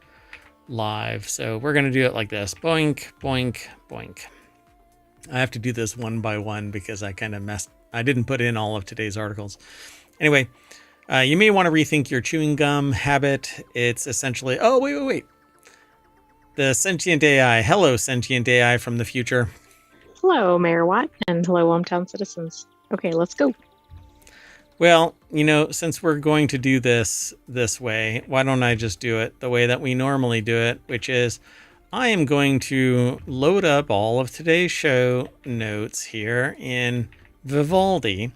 live. So we're going to do it like this. Boink, boink, boink. I have to do this one by one because I kind of I didn't put in all of today's articles. Anyway, you may want to rethink your chewing gum habit. It's essentially, oh, wait. The sentient AI. Hello, sentient AI from the future. Hello, Mayor Watt, and hello, ohmTown citizens. Okay, let's go. Well, since we're going to do this way, why don't I just do it the way that we normally do it, which is I am going to load up all of today's show notes here in Vivaldi,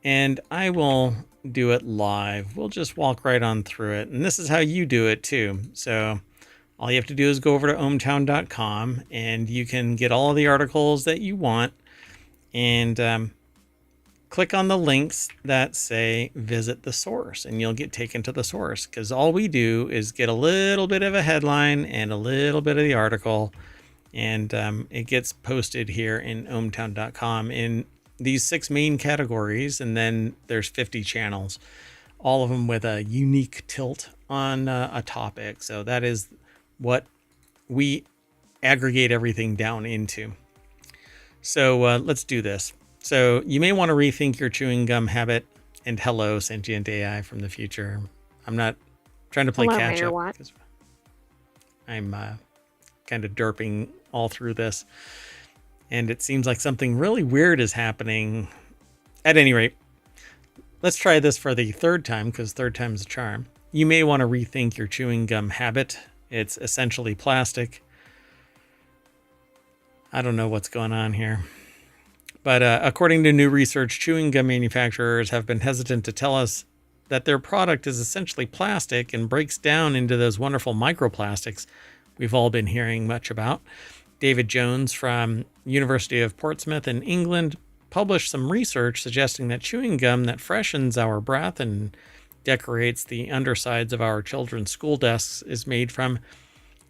and I will do it live. We'll just walk right on through it, and this is how you do it too. So all you have to do is go over to ohmTown.com, and you can get all of the articles that you want, and click on the links that say visit the source, and you'll get taken to the source, because all we do is get a little bit of a headline and a little bit of the article, and it gets posted here in ohmTown.com in these 6 main categories, and then there's 50 channels, all of them with a unique tilt on a topic. So that is what we aggregate everything down into. So let's do this. So you may want to rethink your chewing gum habit. And hello, sentient AI from the future. I'm not trying to play catch up. I'm kind of derping all through this. And it seems like something really weird is happening. At any rate, let's try this for the 3rd time, because 3rd time's a charm. You may want to rethink your chewing gum habit. It's essentially plastic. I don't know what's going on here. But according to new research, chewing gum manufacturers have been hesitant to tell us that their product is essentially plastic and breaks down into those wonderful microplastics we've all been hearing much about. David Jones from University of Portsmouth in England published some research suggesting that chewing gum that freshens our breath and decorates the undersides of our children's school desks is made from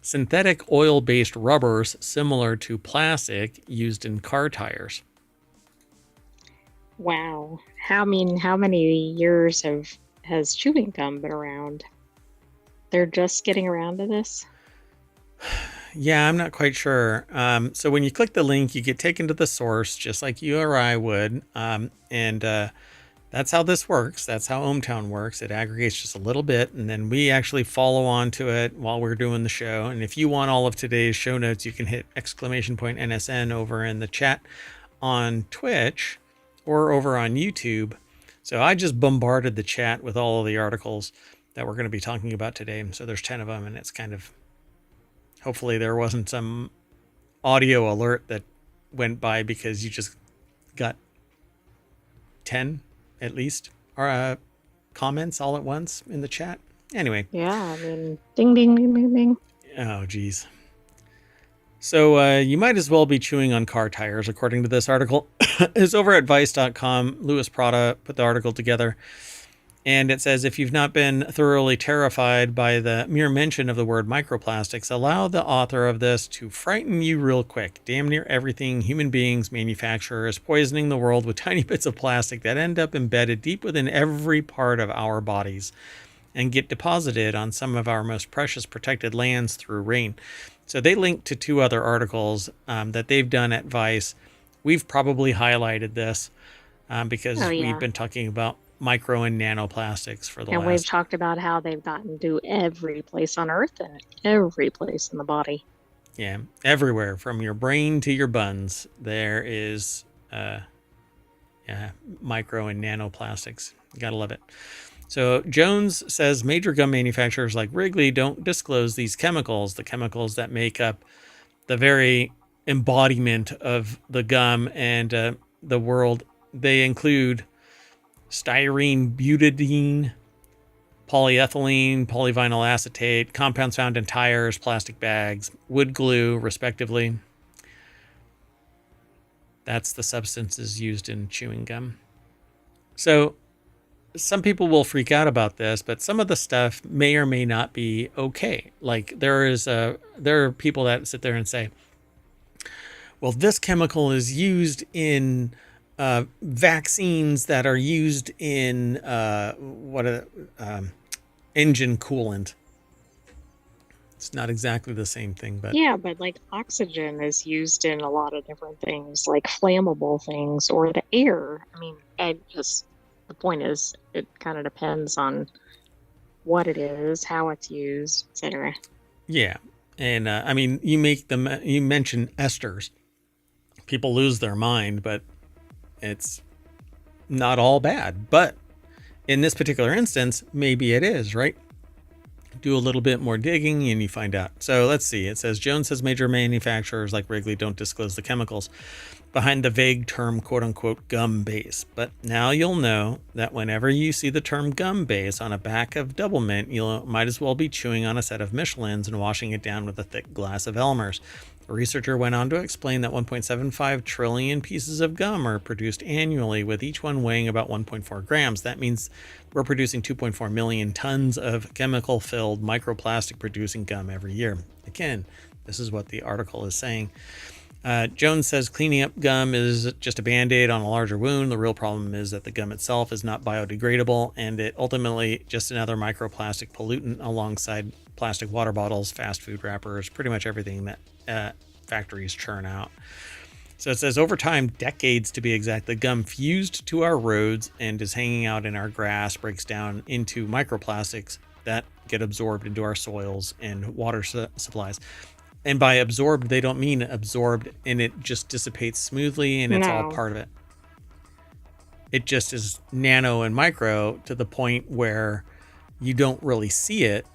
synthetic oil-based rubbers similar to plastic used in car tires. Wow. How many years has chewing gum been around? They're just getting around to this? Yeah, I'm not quite sure. So when you click the link, you get taken to the source, just like you or I would. That's how this works. That's how ohmTown works. It aggregates just a little bit, and then we actually follow on to it while we're doing the show. And if you want all of today's show notes, you can hit !NSN over in the chat on Twitch or over on YouTube. So I just bombarded the chat with all of the articles that we're going to be talking about today. So there's 10 of them, and it's kind of, hopefully there wasn't some audio alert that went by because you just got 10 at least comments all at once in the chat. Anyway. Yeah, I mean, ding, ding, ding, ding, ding. Oh, geez. So you might as well be chewing on car tires, according to this article. It's over at vice.com. Louis Prada put the article together. And it says, if you've not been thoroughly terrified by the mere mention of the word microplastics, allow the author of this to frighten you real quick. Damn near everything human beings manufacture is poisoning the world with tiny bits of plastic that end up embedded deep within every part of our bodies and get deposited on some of our most precious protected lands through rain. So they link to 2 other articles that they've done at Vice. We've probably highlighted this because we've been talking about micro and nanoplastics for the last. And we've talked about how they've gotten to every place on Earth and every place in the body. Yeah, everywhere from your brain to your buns, there is micro and nanoplastics. You gotta love it. So Jones says major gum manufacturers like Wrigley don't disclose these chemicals, the chemicals that make up the very embodiment of the gum and the world. They include styrene, butadiene, polyethylene, polyvinyl acetate, compounds found in tires, plastic bags, wood glue, respectively. That's the substances used in chewing gum. So some people will freak out about this, but some of the stuff may or may not be okay. Like there are people that sit there and say, well, this chemical is used in vaccines that are used in engine coolant. It's not exactly the same thing, but yeah, but like oxygen is used in a lot of different things, like flammable things or the air. I mean, the point is, it kind of depends on what it is, how it's used, etc. Yeah, and I mean, you mention esters. People lose their mind, but it's not all bad. But in this particular instance, maybe it is, right? Do a little bit more digging and you find out. So let's see. It says Jones says major manufacturers like Wrigley don't disclose the chemicals behind the vague term quote unquote gum base. But now you'll know that whenever you see the term gum base on a back of Double Mint, you might as well be chewing on a set of Michelins and washing it down with a thick glass of Elmer's. The researcher went on to explain that 1.75 trillion pieces of gum are produced annually, with each one weighing about 1.4 grams. That means we're producing 2.4 million tons of chemical-filled microplastic-producing gum every year. Again, this is what the article is saying. Jones says cleaning up gum is just a Band-Aid on a larger wound. The real problem is that the gum itself is not biodegradable, and it ultimately just another microplastic pollutant alongside plastic water bottles, fast food wrappers, pretty much everything that factories churn out. So it says over time, decades to be exact, the gum fused to our roads and is hanging out in our grass, breaks down into microplastics that get absorbed into our soils and water supplies. And by absorbed, they don't mean absorbed and it just dissipates smoothly and it's all part of it. It just is nano and micro to the point where you don't really see it,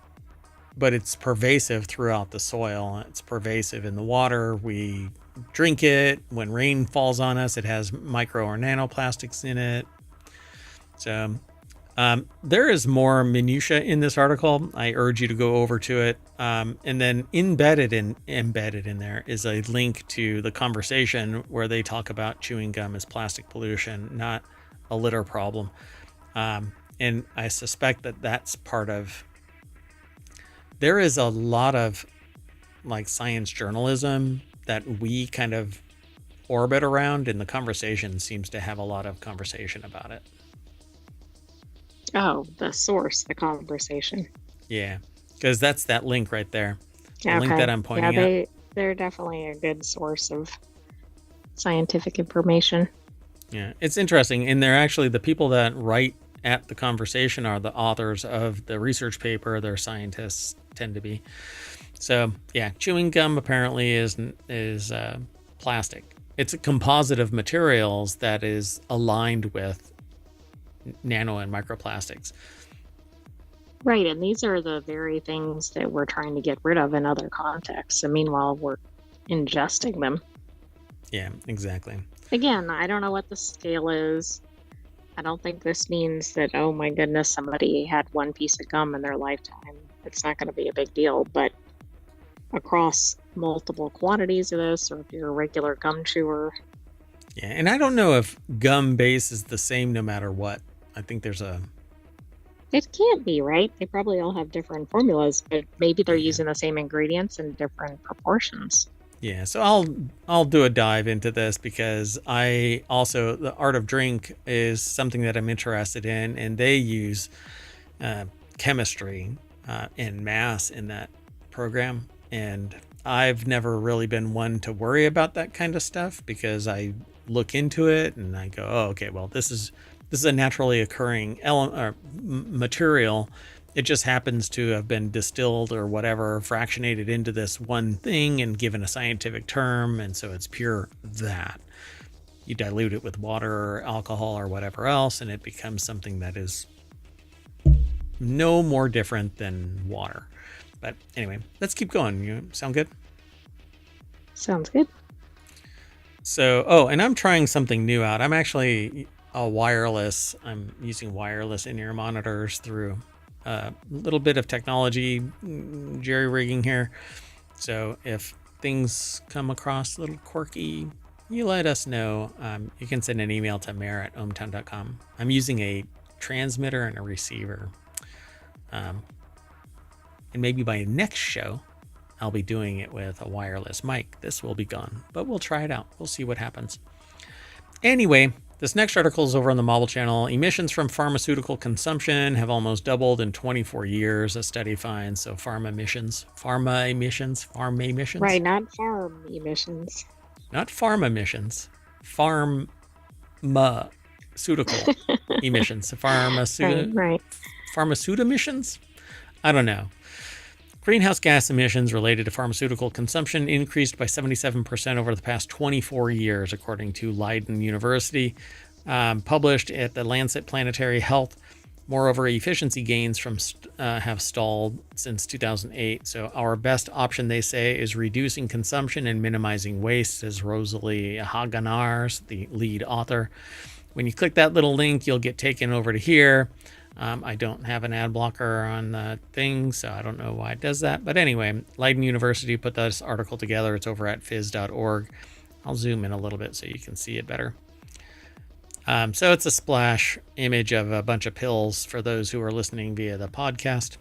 but it's pervasive throughout the soil. It's pervasive in the water. We drink it. When rain falls on us, it has micro or nanoplastics in it. So there is more minutia in this article. I urge you to go over to it. And then embedded in there is a link to the conversation where they talk about chewing gum as plastic pollution, not a litter problem. And I suspect that that's part of. There is a lot of like science journalism that we kind of orbit around, and the conversation seems to have a lot of conversation about it. Oh, the source, the conversation. Yeah, because that's that link right there. The Okay. link that I'm pointing at. They're definitely a good source of scientific information. Yeah, it's interesting. And they're actually the people that write at the conversation are the authors of the research paper. They're scientists, tend to be. So yeah, chewing gum apparently is plastic. It's a composite of materials that is aligned with nano and microplastics. Right, and these are the very things that we're trying to get rid of in other contexts. And meanwhile, we're ingesting them. Yeah, exactly. Again, I don't know what the scale is. I don't think this means that, oh my goodness, somebody had one piece of gum in their lifetime. It's not going to be a big deal. But across multiple quantities of this, or if you're a regular gum chewer. Yeah, and I don't know if gum base is the same no matter what. I think there's a... It can't be, right? They probably all have different formulas, but maybe they're using the same ingredients in different proportions. Yeah, so I'll do a dive into this because I also, the art of drink is something that I'm interested in, and they use chemistry and mass in that program. And I've never really been one to worry about that kind of stuff because I look into it and I go, oh, okay, well, this is a naturally occurring element or material. It just happens to have been distilled or whatever, fractionated into this one thing and given a scientific term. And so it's pure that. You dilute it with water or alcohol or whatever else, and it becomes something that is no more different than water. But anyway, let's keep going. You sound good? Sounds good. So, and I'm trying something new out. I'm actually I'm using wireless in-ear monitors through a little bit of technology jerry-rigging here. So if things come across a little quirky, you let us know. You can send an email to mayor@ohmtown.com. I'm using a transmitter and a receiver. And maybe by next show, I'll be doing it with a wireless mic. This will be gone, but we'll try it out. We'll see what happens. Anyway, this next article is over on the Mobile Channel. Emissions from pharmaceutical consumption have almost doubled in 24 years, a study finds. So pharma emissions. Right, not farm emissions. Not pharma emissions. Pharmaceutical emissions. Right. Pharmaceutical emissions? I don't know. Greenhouse gas emissions related to pharmaceutical consumption increased by 77% over the past 24 years, according to Leiden University, published at the Lancet Planetary Health. Moreover, efficiency gains have stalled since 2008. So our best option, they say, is reducing consumption and minimizing waste, says Rosalie Haganars, the lead author. When you click that little link, you'll get taken over to here. I don't have an ad blocker on the thing, so I don't know why it does that. But anyway, Leiden University put this article together. It's over at phys.org. I'll zoom in a little bit so you can see it better. So it's a splash image of a bunch of pills for those who are listening via the podcast.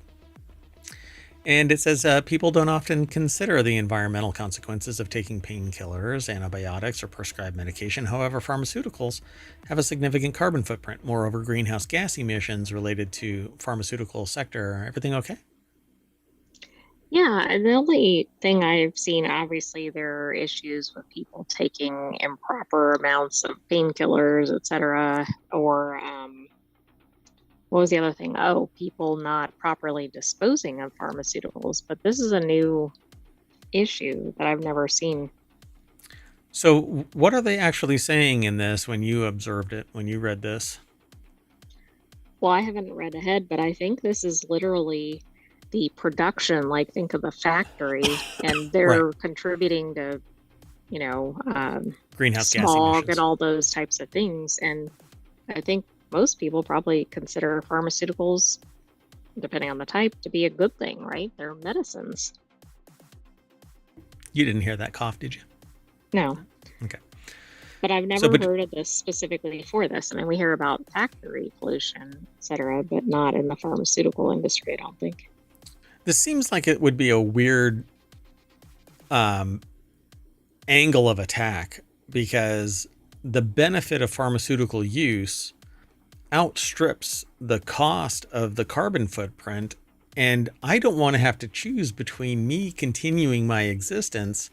And it says people don't often consider the environmental consequences of taking painkillers, antibiotics, or prescribed medication. However, pharmaceuticals have a significant carbon footprint. Moreover, greenhouse gas emissions related to pharmaceutical sector. Everything okay? Yeah, and the only thing I've seen, obviously, there are issues with people taking improper amounts of painkillers, etc., or what was the other thing? Oh, people not properly disposing of pharmaceuticals. But this is a new issue that I've never seen. So what are they actually saying in this when you observed it, when you read this? Well, I haven't read ahead, but I think this is literally the production, like think of a factory, and they're contributing to Greenhouse gas smog emissions. and all those types of things. And I think most people probably consider pharmaceuticals, depending on the type, to be a good thing, right? They're medicines. You didn't hear that cough, did you? No. Okay. But I've never heard of this specifically for this. I mean, we hear about factory pollution, et cetera, but not in the pharmaceutical industry, I don't think. This seems like it would be a weird angle of attack, because the benefit of pharmaceutical use outstrips the cost of the carbon footprint. And I don't want to have to choose between me continuing my existence.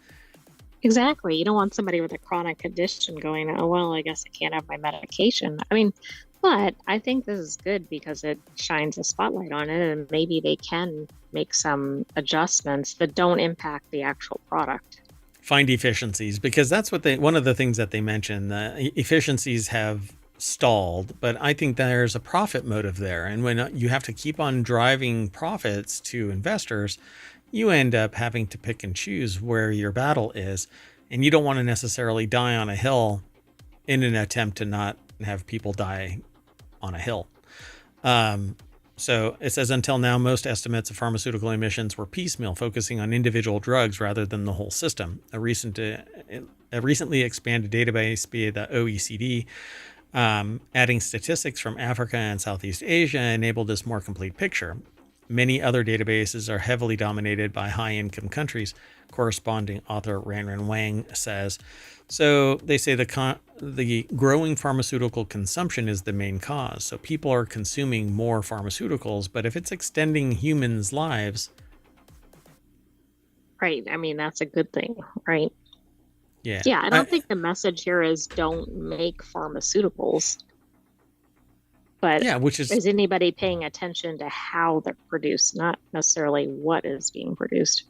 Exactly. You don't want somebody with a chronic condition going, oh, well, I guess I can't have my medication. I mean, but I think this is good because it shines a spotlight on it, and maybe they can make some adjustments that don't impact the actual product. Find efficiencies, because that's what one of the things that they mentioned, the efficiencies have stalled, but I think there's a profit motive there. And when you have to keep on driving profits to investors, you end up having to pick and choose where your battle is. And you don't want to necessarily die on a hill in an attempt to not have people die on a hill. So it says, until now, most estimates of pharmaceutical emissions were piecemeal, focusing on individual drugs rather than the whole system. A recently expanded database via the OECD, adding statistics from Africa and Southeast Asia, enabled this more complete picture. Many other databases are heavily dominated by high-income countries, corresponding author Ranran Wang says. So they say the growing pharmaceutical consumption is the main cause. So people are consuming more pharmaceuticals, but if it's extending humans' lives... Right. I mean, that's a good thing, right? Yeah. Yeah, I don't think the message here is don't make pharmaceuticals. But yeah, is anybody paying attention to how they're produced, not necessarily what is being produced?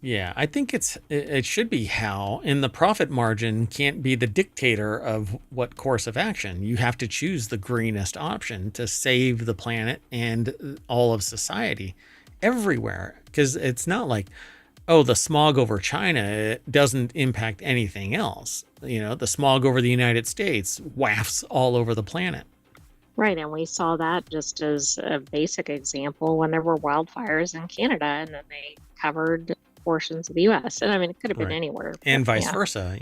Yeah, I think it should be how, and the profit margin can't be the dictator of what course of action. You have to choose the greenest option to save the planet and all of society everywhere. Because it's not like, oh, the smog over China doesn't impact anything else. The smog over the United States wafts all over the planet. Right, and we saw that just as a basic example when there were wildfires in Canada, and then they covered portions of the U.S. And I mean, it could have been anywhere. And vice versa,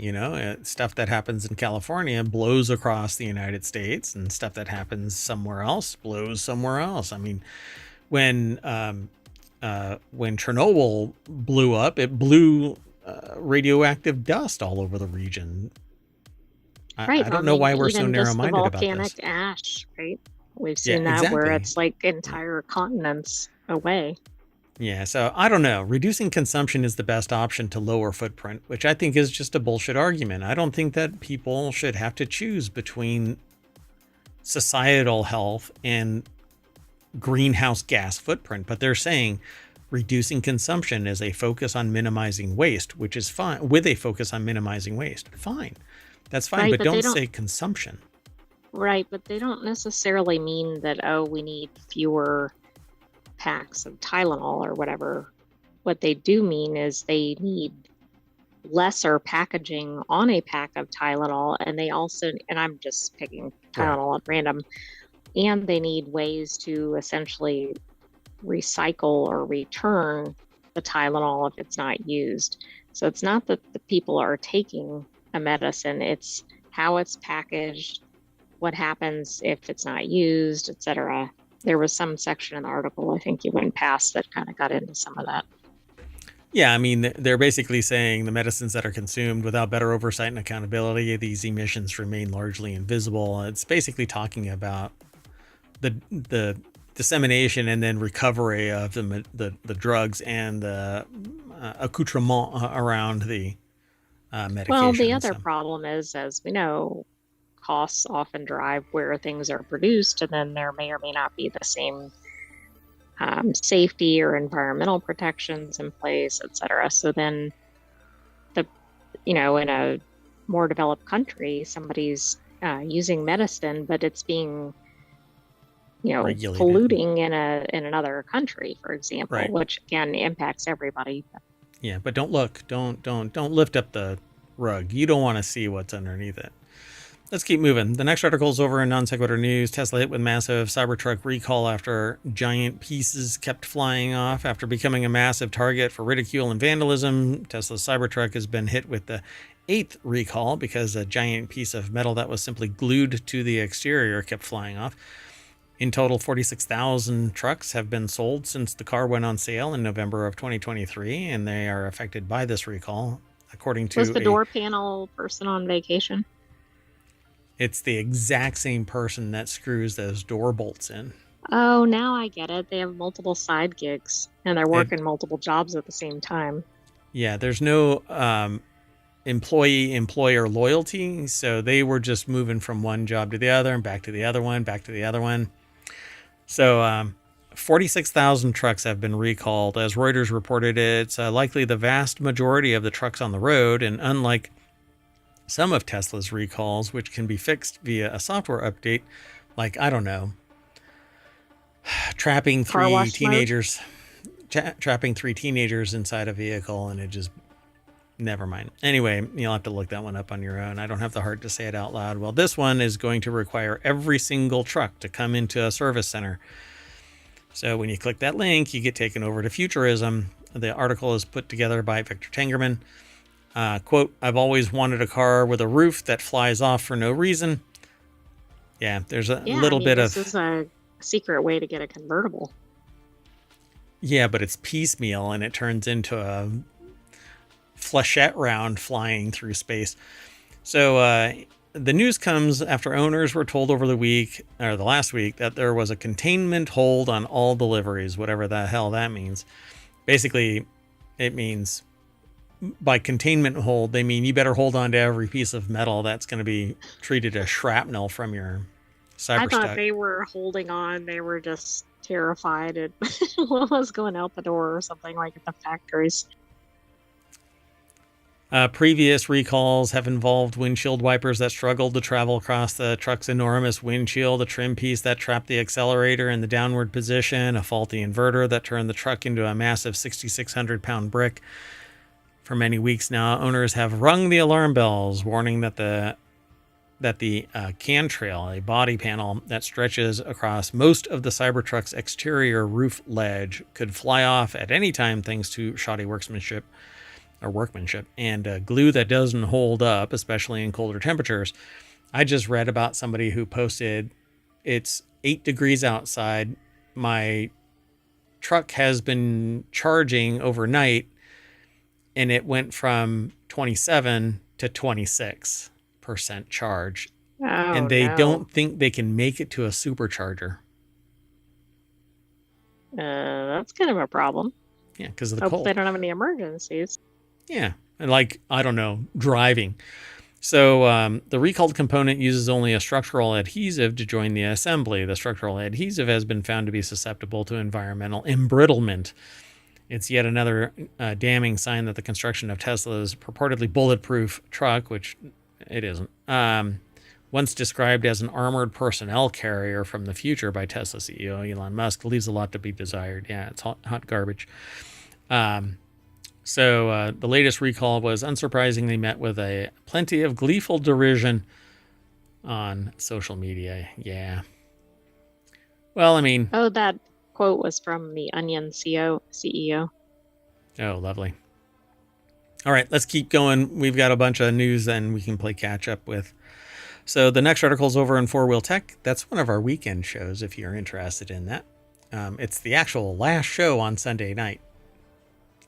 stuff that happens in California blows across the United States, and stuff that happens somewhere else blows somewhere else. I mean, when Chernobyl blew up, it blew radioactive dust all over the region. I don't know why we're so narrow-minded about this. Volcanic ash, right? We've seen that where it's like entire continents away. Yeah, so I don't know. Reducing consumption is the best option to lower footprint, which I think is just a bullshit argument. I don't think that people should have to choose between societal health and greenhouse gas footprint, but they're saying reducing consumption is a focus on minimizing waste, which is fine. With a focus on minimizing waste, fine. That's fine, right, but don't say consumption. Right, but they don't necessarily mean that, we need fewer packs of Tylenol or whatever. What they do mean is they need lesser packaging on a pack of Tylenol, and they also, and I'm just picking Tylenol at random, and they need ways to essentially recycle or return the Tylenol if it's not used. So it's not that the people are taking a medicine, it's how it's packaged, what happens if it's not used, etc. There was some section in the article I think you went past that kind of got into some of that. Yeah, I mean, they're basically saying the medicines that are consumed without better oversight and accountability, these emissions remain largely invisible. It's basically talking about the dissemination and then recovery of the drugs and the accoutrement around the medication. Well, the other problem is, as we know, costs often drive where things are produced, and then there may or may not be the same safety or environmental protections in place, etc. So then in a more developed country, somebody's using medicine, but it's being regulated. Polluting in another country, for example, which again impacts everybody. Yeah, but don't lift up the rug. You don't want to see what's underneath it. Let's keep moving. The next article is over in Non Sequitur News. Tesla hit with massive Cybertruck recall after giant pieces kept flying off. After becoming a massive target for ridicule and vandalism, Tesla's Cybertruck has been hit with the 8th recall because a giant piece of metal that was simply glued to the exterior kept flying off. In total, 46,000 trucks have been sold since the car went on sale in November of 2023, and they are affected by this recall, according to Was the door panel person on vacation? It's the exact same person that screws those door bolts in. Oh, now I get it. They have multiple side gigs, and they're working multiple jobs at the same time. Yeah, there's no employee-employer loyalty, so they were just moving from one job to the other and back to the other one, back to the other one. So 46,000 trucks have been recalled. As Reuters reported, it's likely the vast majority of the trucks on the road, and unlike some of Tesla's recalls, which can be fixed via a software update, like, I don't know, trapping three teenagers inside a vehicle, and it just, never mind. Anyway, you'll have to look that one up on your own. I don't have the heart to say it out loud. Well, this one is going to require every single truck to come into a service center. So when you click that link, you get taken over to Futurism. The article is put together by Victor Tengerman. Quote, I've always wanted a car with a roof that flies off for no reason. Yeah, there's a little bit of... This is a secret way to get a convertible. Yeah, but it's piecemeal, and it turns into a flechette round flying through space. So the news comes after owners were told over the last week, that there was a containment hold on all deliveries, whatever the hell that means. Basically, it means... by containment hold, they mean you better hold on to every piece of metal that's going to be treated as shrapnel from your Cybertruck. I thought they were holding on. They were just terrified at what was going out the door or something like at the factories. Previous recalls have involved windshield wipers that struggled to travel across the truck's enormous windshield, a trim piece that trapped the accelerator in the downward position, a faulty inverter that turned the truck into a massive 6,600-pound brick. For many weeks now, owners have rung the alarm bells, warning that the cantrail, a body panel that stretches across most of the Cybertruck's exterior roof ledge, could fly off at any time thanks to shoddy workmanship and glue that doesn't hold up, especially in colder temperatures. I just read about somebody who posted, it's 8 degrees outside. My truck has been charging overnight, and it went from 27 to 26% charge. Oh, and they don't think they can make it to a supercharger. That's kind of a problem. Yeah, because of the cold. Hope they don't have any emergencies. Yeah, and like, I don't know, driving. So the recalled component uses only a structural adhesive to join the assembly. The structural adhesive has been found to be susceptible to environmental embrittlement. It's yet another damning sign that the construction of Tesla's purportedly bulletproof truck, which it isn't, once described as an armored personnel carrier from the future by Tesla CEO Elon Musk, leaves a lot to be desired. Yeah, it's hot garbage. So the latest recall was unsurprisingly met with plenty of gleeful derision on social media. Yeah. Well, I mean... Oh, that quote was from the Onion CEO. Oh, lovely. All right, let's keep going. We've got a bunch of news and we can play catch up with. So the next article is over in FourWheelTech. That's one of our weekend shows if you're interested in that. It's the actual last show on Sunday night.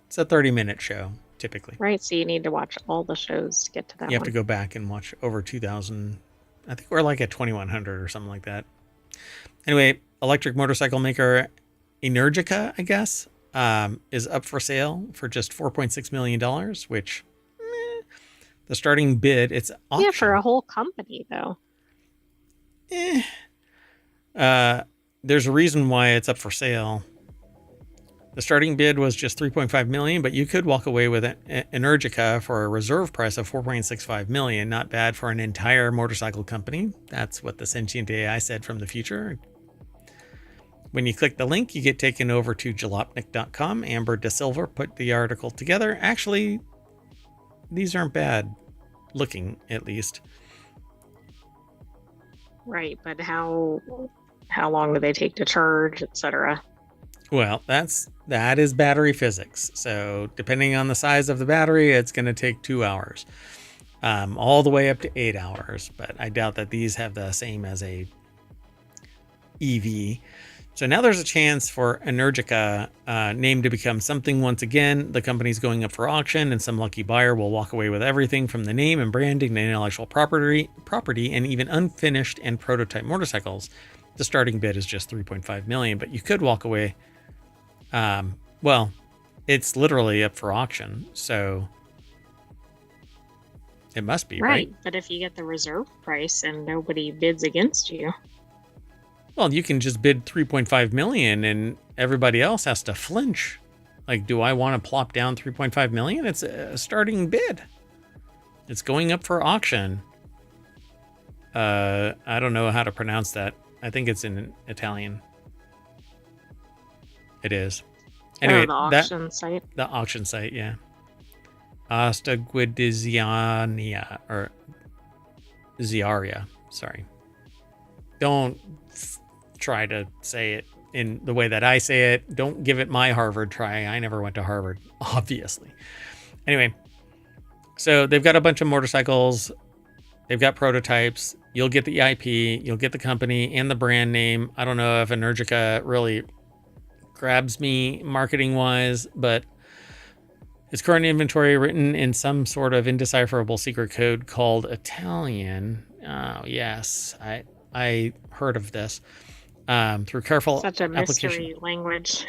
It's a 30-minute show, typically. Right, so you need to watch all the shows to get to that one. You have to go back and watch over 2,000. I think we're like at 2,100 or something like that. Anyway, electric motorcycle maker Energica, I guess, is up for sale for just $4.6 million, which the starting bid, it's auction. Yeah, for a whole company, though. There's a reason why it's up for sale. The starting bid was just $3.5 million, but you could walk away with Energica for a reserve price of $4.65 million. Not bad for an entire motorcycle company. That's what the sentient AI said from the future. When you click the link, you get taken over to jalopnik.com. Amber De Silva put the article together. Actually, these aren't bad. looking at least. Right, but how long do they take to charge, etc.? Well, that is battery physics. So depending on the size of the battery, it's going to take 2 hours, all the way up to 8 hours. But I doubt that these have the same as a EV. So now there's a chance for Energica name to become something once again. The company's going up for auction, and some lucky buyer will walk away with everything from the name and branding to intellectual property, and even unfinished and prototype motorcycles. The starting bid is just $3.5 million, but you could walk away. Well, it's literally up for auction, so it must be, right? But if you get the reserve price and nobody bids against you. Well, you can just bid $3.5 million and everybody else has to flinch. Like, do I want to plop down $3.5 million? It's a starting bid. It's going up for auction. I don't know how to pronounce that. I think it's in Italian. It is. Anyway, the auction site. The auction site, yeah. Asta Guidiziania, or Ziaria, sorry. Don't try to say it in the way that I say it. Don't give it my Harvard try. I never went to Harvard, obviously. Anyway, so they've got a bunch of motorcycles. They've got prototypes. You'll get the IP. You'll get the company and the brand name. I don't know if Energica really grabs me marketing-wise, but its current inventory written in some sort of indecipherable secret code called Italian. Oh, yes. I heard of this. Through careful Such a mystery application. language.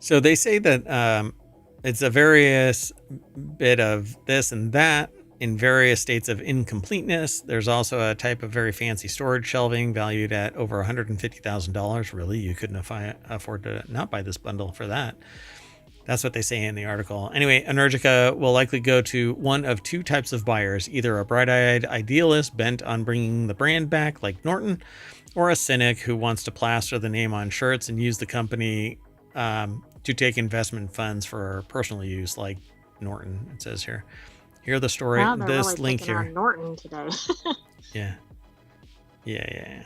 So they say that it's a various bit of this and that in various states of incompleteness. There's also a type of very fancy storage shelving valued at over $150,000. Really, you couldn't afford to not buy this bundle for that. That's what they say in the article. Anyway, Energica will likely go to one of two types of buyers, either a bright-eyed idealist bent on bringing the brand back like Norton, or a cynic who wants to plaster the name on shirts and use the company to take investment funds for personal use like Norton, it says here. Hear the story, Wow, they're this really link picking here. on Norton today. Yeah.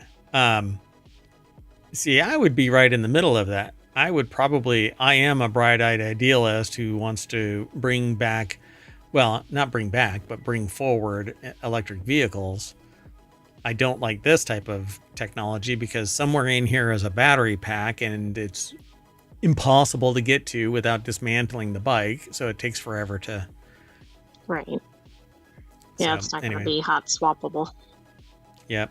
See, I would be right in the middle of that. I am a bright-eyed idealist who wants to bring back, well, not bring back, but bring forward electric vehicles. I don't like this type of technology because somewhere in here is a battery pack and it's impossible to get to without dismantling the bike. So it takes forever to. Right. Yeah, it's not going to be hot swappable. Yep.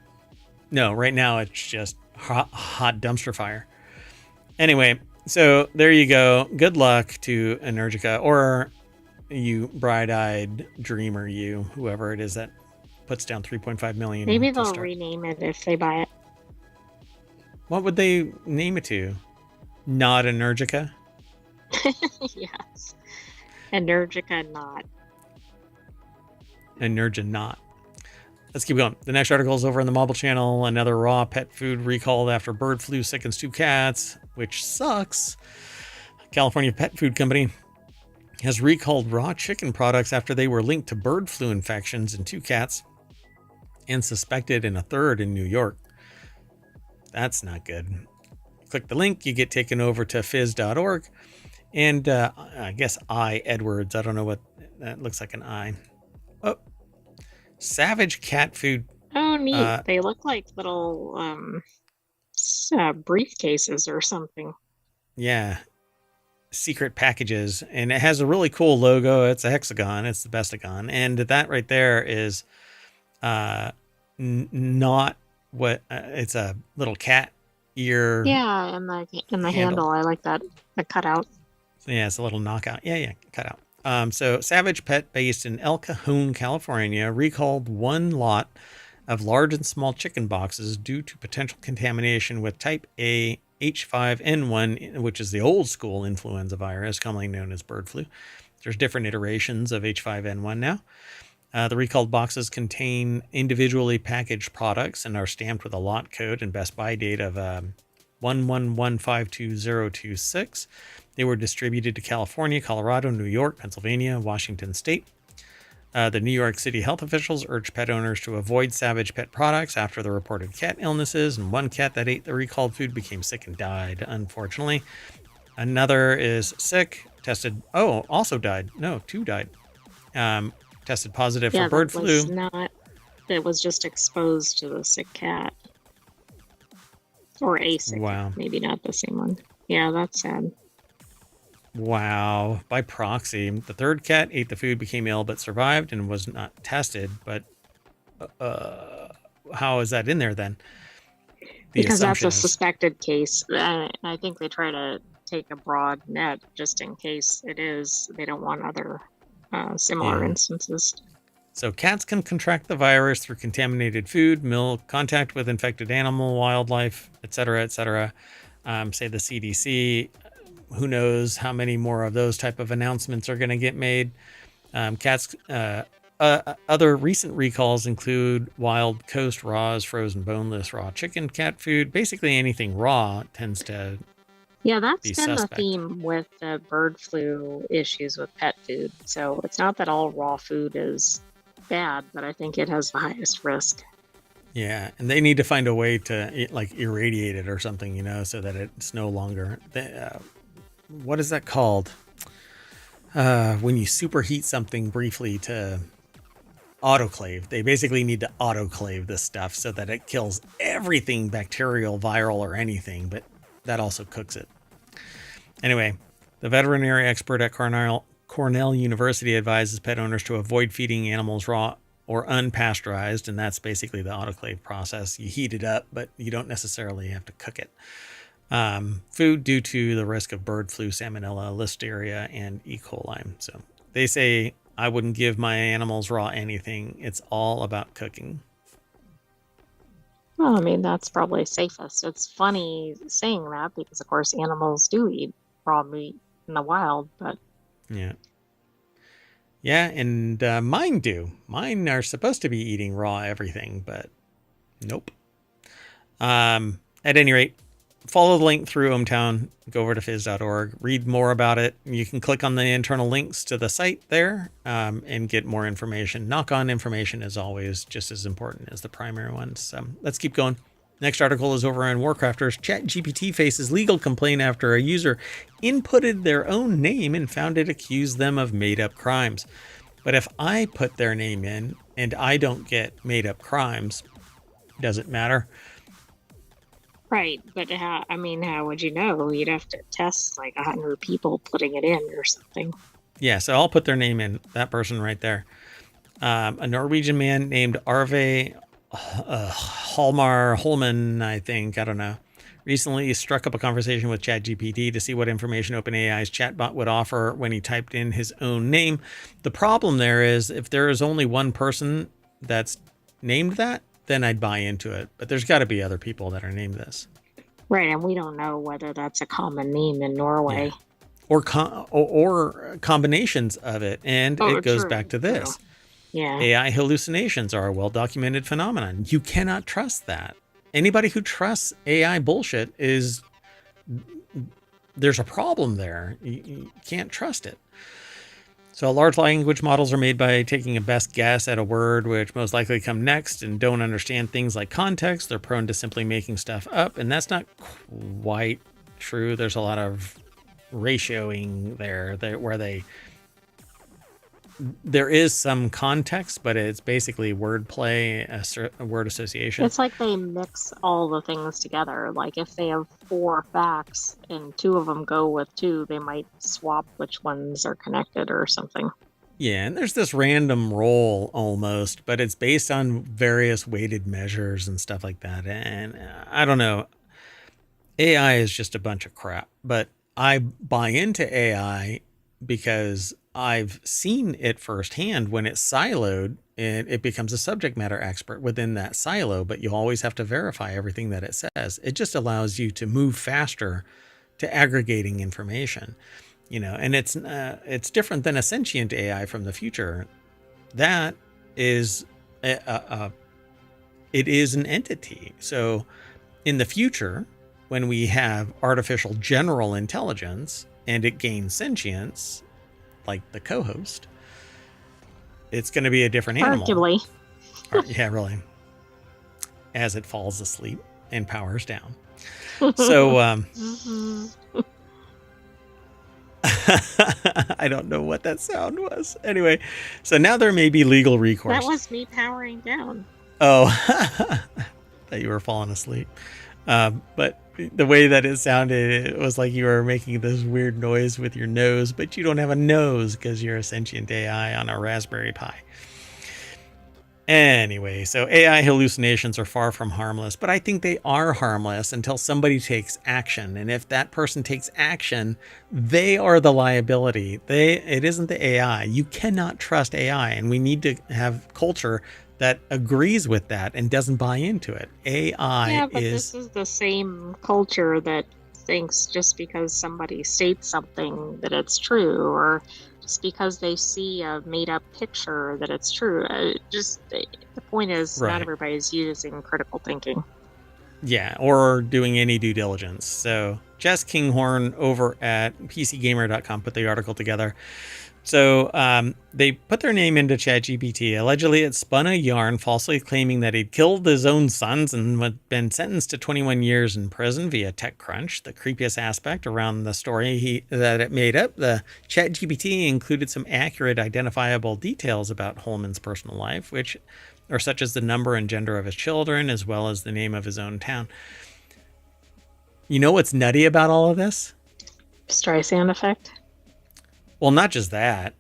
No, right now it's just hot dumpster fire. Anyway, so there you go. Good luck to Energica, or you bright-eyed dreamer, you, whoever it is that puts down $3.5 million. Maybe they'll rename it if they buy it. What would they name it to? Not Energica? Yes. Energica not. Energica not. Let's keep going. The next article is over on the Mobile Channel. Another raw pet food recalled after bird flu sickens 2 cats, which sucks. California pet food company has recalled raw chicken products after they were linked to bird flu infections in 2 cats and suspected in a third in New York. That's not good. Click the link, you get taken over to fizz.org. And I guess Edwards. I don't know what that looks like, an I. Oh, Savage cat food. Oh, neat. They look like little briefcases or something. Yeah. Secret packages. And it has a really cool logo. It's a hexagon. It's the bestagon. And that right there is not what it's a little cat ear. Yeah, and the handle. I like that. The cutout. Yeah, it's a little knockout. Yeah, cutout. So Savage Pet, based in El Cajon, California, recalled 1 lot of large and small chicken boxes due to potential contamination with type A H5N1, which is the old school influenza virus, commonly known as bird flu. There's different iterations of H5N1 now. The recalled boxes contain individually packaged products and are stamped with a lot code and best buy date of 111522026. They were distributed to California, Colorado, New York, Pennsylvania, Washington State. The New York City health officials urged pet owners to avoid savage pet products after the reported cat illnesses, and one cat that ate the recalled food became sick and died, unfortunately. Another is sick, also died. No, two died. Tested positive for bird flu. It was just exposed to the sick cat. Or a sick cat, maybe not the same one. Yeah, that's sad. Wow. By proxy. The third cat ate the food, became ill, but survived and was not tested. But how is that in there then? Because that's a suspected case. I think they try to take a broad net just in case it is. They don't want other similar instances. So cats can contract the virus through contaminated food, milk, contact with infected animal, wildlife, etc., etc. Say the CDC. Who knows how many more of those type of announcements are going to get made. Cats. Other recent recalls include Wild Coast Raw's frozen boneless raw chicken cat food. Basically anything raw tends to that's be been suspect. The theme with the bird flu issues with pet food. So it's not that all raw food is bad, but I think it has the highest risk. Yeah, and they need to find a way to like irradiate it or something, so that it's no longer... what is that called? When you superheat something briefly to... autoclave. They basically need to autoclave this stuff so that it kills everything bacterial, viral, or anything, but that also cooks it. Anyway, the veterinary expert at Cornell University advises pet owners to avoid feeding animals raw or unpasteurized, and that's basically the autoclave process. You heat it up, but you don't necessarily have to cook it. Food due to the risk of bird flu, salmonella, listeria, and E. coli. So they say, I wouldn't give my animals raw anything. It's all about cooking. Well, I mean, that's probably safest. It's funny saying that because, of course, animals do eat raw meat in the wild, but... Yeah, and mine do. Mine are supposed to be eating raw everything, but nope. At any rate, follow the link through ohmTown, go over to phys.org, read more about it. You can click on the internal links to the site there and get more information. Knock-on information is always just as important as the primary ones. So let's keep going. Next article is over on WarCrafters. ChatGPT faces legal complaint after a user inputted their own name and found it accused them of made-up crimes. But if I put their name in and I don't get made-up crimes, does it matter? Right, but how would you know? You'd have to test like 100 people putting it in or something. Yeah, so I'll put their name in, that person right there. A Norwegian man named Arve Holman, I think, I don't know, recently struck up a conversation with ChatGPT to see what information OpenAI's chatbot would offer when he typed in his own name. The problem there is if there is only one person that's named that, then I'd buy into it. But there's got to be other people that are named this. Right, and we don't know whether that's a common name in Norway. Yeah. Or combinations of it. And it goes back to this. True. Yeah. AI hallucinations are a well-documented phenomenon. You cannot trust that. Anybody who trusts AI bullshit there's a problem there. You can't trust it. So large language models are made by taking a best guess at a word which most likely come next and don't understand things like context. They're prone to simply making stuff up, and that's not quite true. There's a lot of ratioing there where there is some context, but it's basically wordplay, a word association. It's like they mix all the things together. Like if they have 4 facts and 2 of them go with 2, they might swap which ones are connected or something. Yeah, and there's this random roll almost, but it's based on various weighted measures and stuff like that. And I don't know. AI is just a bunch of crap, but I buy into AI because I've seen it firsthand. When it's siloed, it becomes a subject matter expert within that silo, but you always have to verify everything that it says. It just allows you to move faster to aggregating information, and it's different than a sentient AI from the future. That is, it is an entity. So in the future, when we have artificial general intelligence and it gains sentience, like the co-host, it's going to be a different animal. Arguably. Yeah, really. As it falls asleep and powers down. So, I don't know what that sound was. Anyway, so now there may be legal recourse. That was me powering down. Oh, that you were falling asleep. But the way that it sounded, it was like you were making this weird noise with your nose, but you don't have a nose because you're a sentient AI on a Raspberry Pi. Anyway, so AI hallucinations are far from harmless, but I think they are harmless until somebody takes action. And if that person takes action, they are the liability. It isn't the AI. You cannot trust AI, and we need to have culture that agrees with that and doesn't buy into it. AI this is the same culture that thinks just because somebody states something that it's true, or just because they see a made-up picture that it's true. The point is, Right. Not everybody's using critical thinking. Yeah, or doing any due diligence. So Jess Kinghorn over at PCGamer.com put the article together. So they put their name into ChatGPT. Allegedly, it spun a yarn falsely claiming that he'd killed his own sons and had been sentenced to 21 years in prison via TechCrunch. The creepiest aspect around the story that it made up, the ChatGPT included some accurate identifiable details about Holman's personal life, which are such as the number and gender of his children, as well as the name of his own town. You know what's nutty about all of this? Streisand effect? Well, not just that.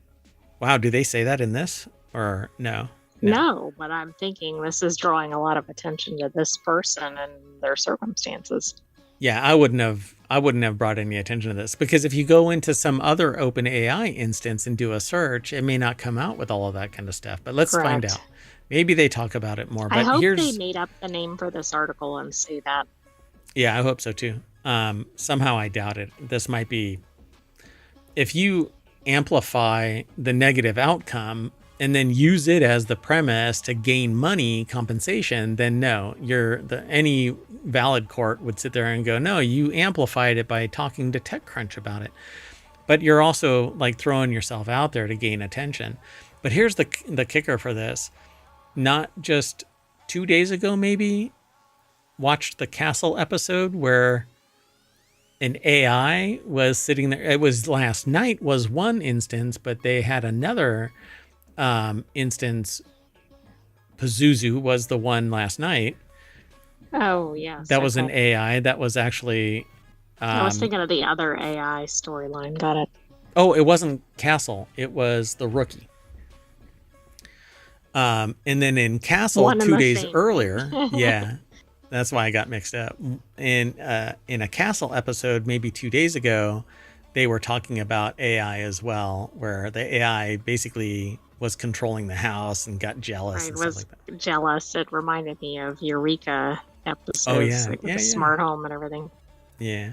Wow, do they say that in this? Or no? No, but I'm thinking this is drawing a lot of attention to this person and their circumstances. Yeah, I wouldn't have brought any attention to this, because if you go into some other open AI instance and do a search, it may not come out with all of that kind of stuff. But let's find out. Maybe they talk about it more. But I hope they made up the name for this article and say that. Yeah, I hope so too. Somehow I doubt it. This might be, if you amplify the negative outcome and then use it as the premise to gain money compensation, then no, any valid court would sit there and go, no, you amplified it by talking to TechCrunch about it. But you're also like throwing yourself out there to gain attention. But here's the kicker for this. Not just 2 days ago, maybe, watched the Castle episode where an AI was sitting there. It was last night was one instance, but they had another instance. Pazuzu was the one last night. Oh, yes. That was an AI. That was actually... I was thinking of the other AI storyline. Got it. Oh, it wasn't Castle. It was the Rookie. And then in Castle, 2 days earlier... Yeah. That's why I got mixed up. In a Castle episode, maybe 2 days ago, they were talking about AI as well, where the AI basically was controlling the house and got jealous and stuff like that. Jealous. It reminded me of Eureka episodes, with the smart home and everything. Yeah.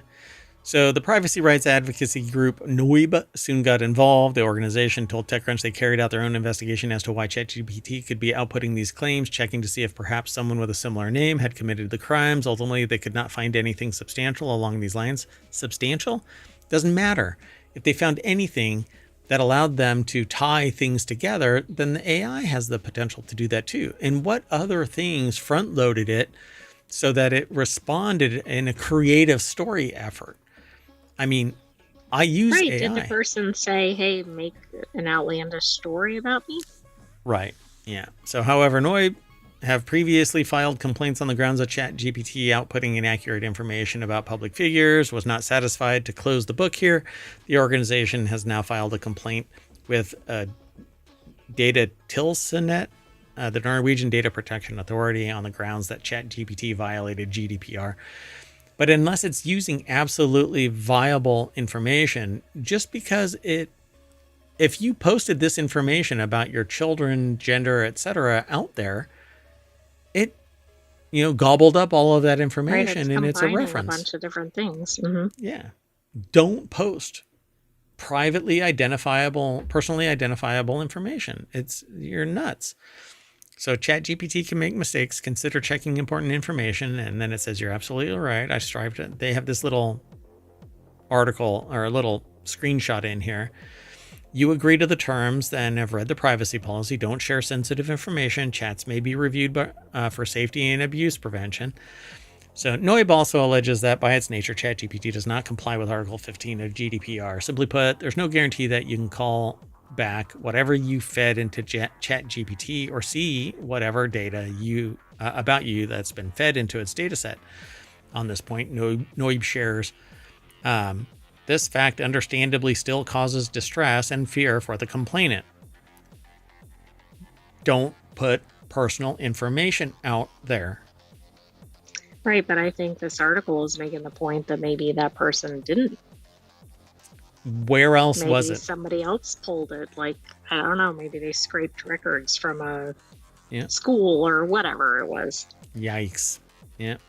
So the privacy rights advocacy group Noib soon got involved. The organization told TechCrunch they carried out their own investigation as to why ChatGPT could be outputting these claims, checking to see if perhaps someone with a similar name had committed the crimes. Ultimately, they could not find anything substantial along these lines. Substantial? Doesn't matter. If they found anything that allowed them to tie things together, then the AI has the potential to do that too. And what other things front-loaded it so that it responded in a creative story effort? I mean, I use AI. Did the person say, hey, make an outlandish story about me? Right. Yeah. So, however, Noib have previously filed complaints on the grounds of ChatGPT outputting inaccurate information about public figures, was not satisfied to close the book here. The organization has now filed a complaint with Data Tilsynet, the Norwegian Data Protection Authority, on the grounds that ChatGPT violated GDPR. But unless it's using absolutely viable information, just because if you posted this information about your children, gender, etc. out there, it, gobbled up all of that information, and it's a reference. A bunch of different things. Mm-hmm. Yeah. Don't post personally identifiable information. You're nuts. So ChatGPT can make mistakes. Consider checking important information. And then it says, you're absolutely right. They have this little article or a little screenshot in here You agree to the terms, then have read the privacy policy. Don't share sensitive information. Chats may be reviewed for safety and abuse prevention. So Noib also alleges that by its nature, ChatGPT does not comply with Article 15 of GDPR. Simply put, there's no guarantee that you can call back whatever you fed into ChatGPT or see whatever data about you that's been fed into its data set. On this point, Noib shares this fact understandably still causes distress and fear for the complainant. Don't put personal information out there. Right, but I think this article is making the point that maybe that person didn't. Where else Maybe was it? somebody else pulled it. Like, I don't know, maybe they scraped records from a Yeah. school or whatever it was. Yikes. Yep.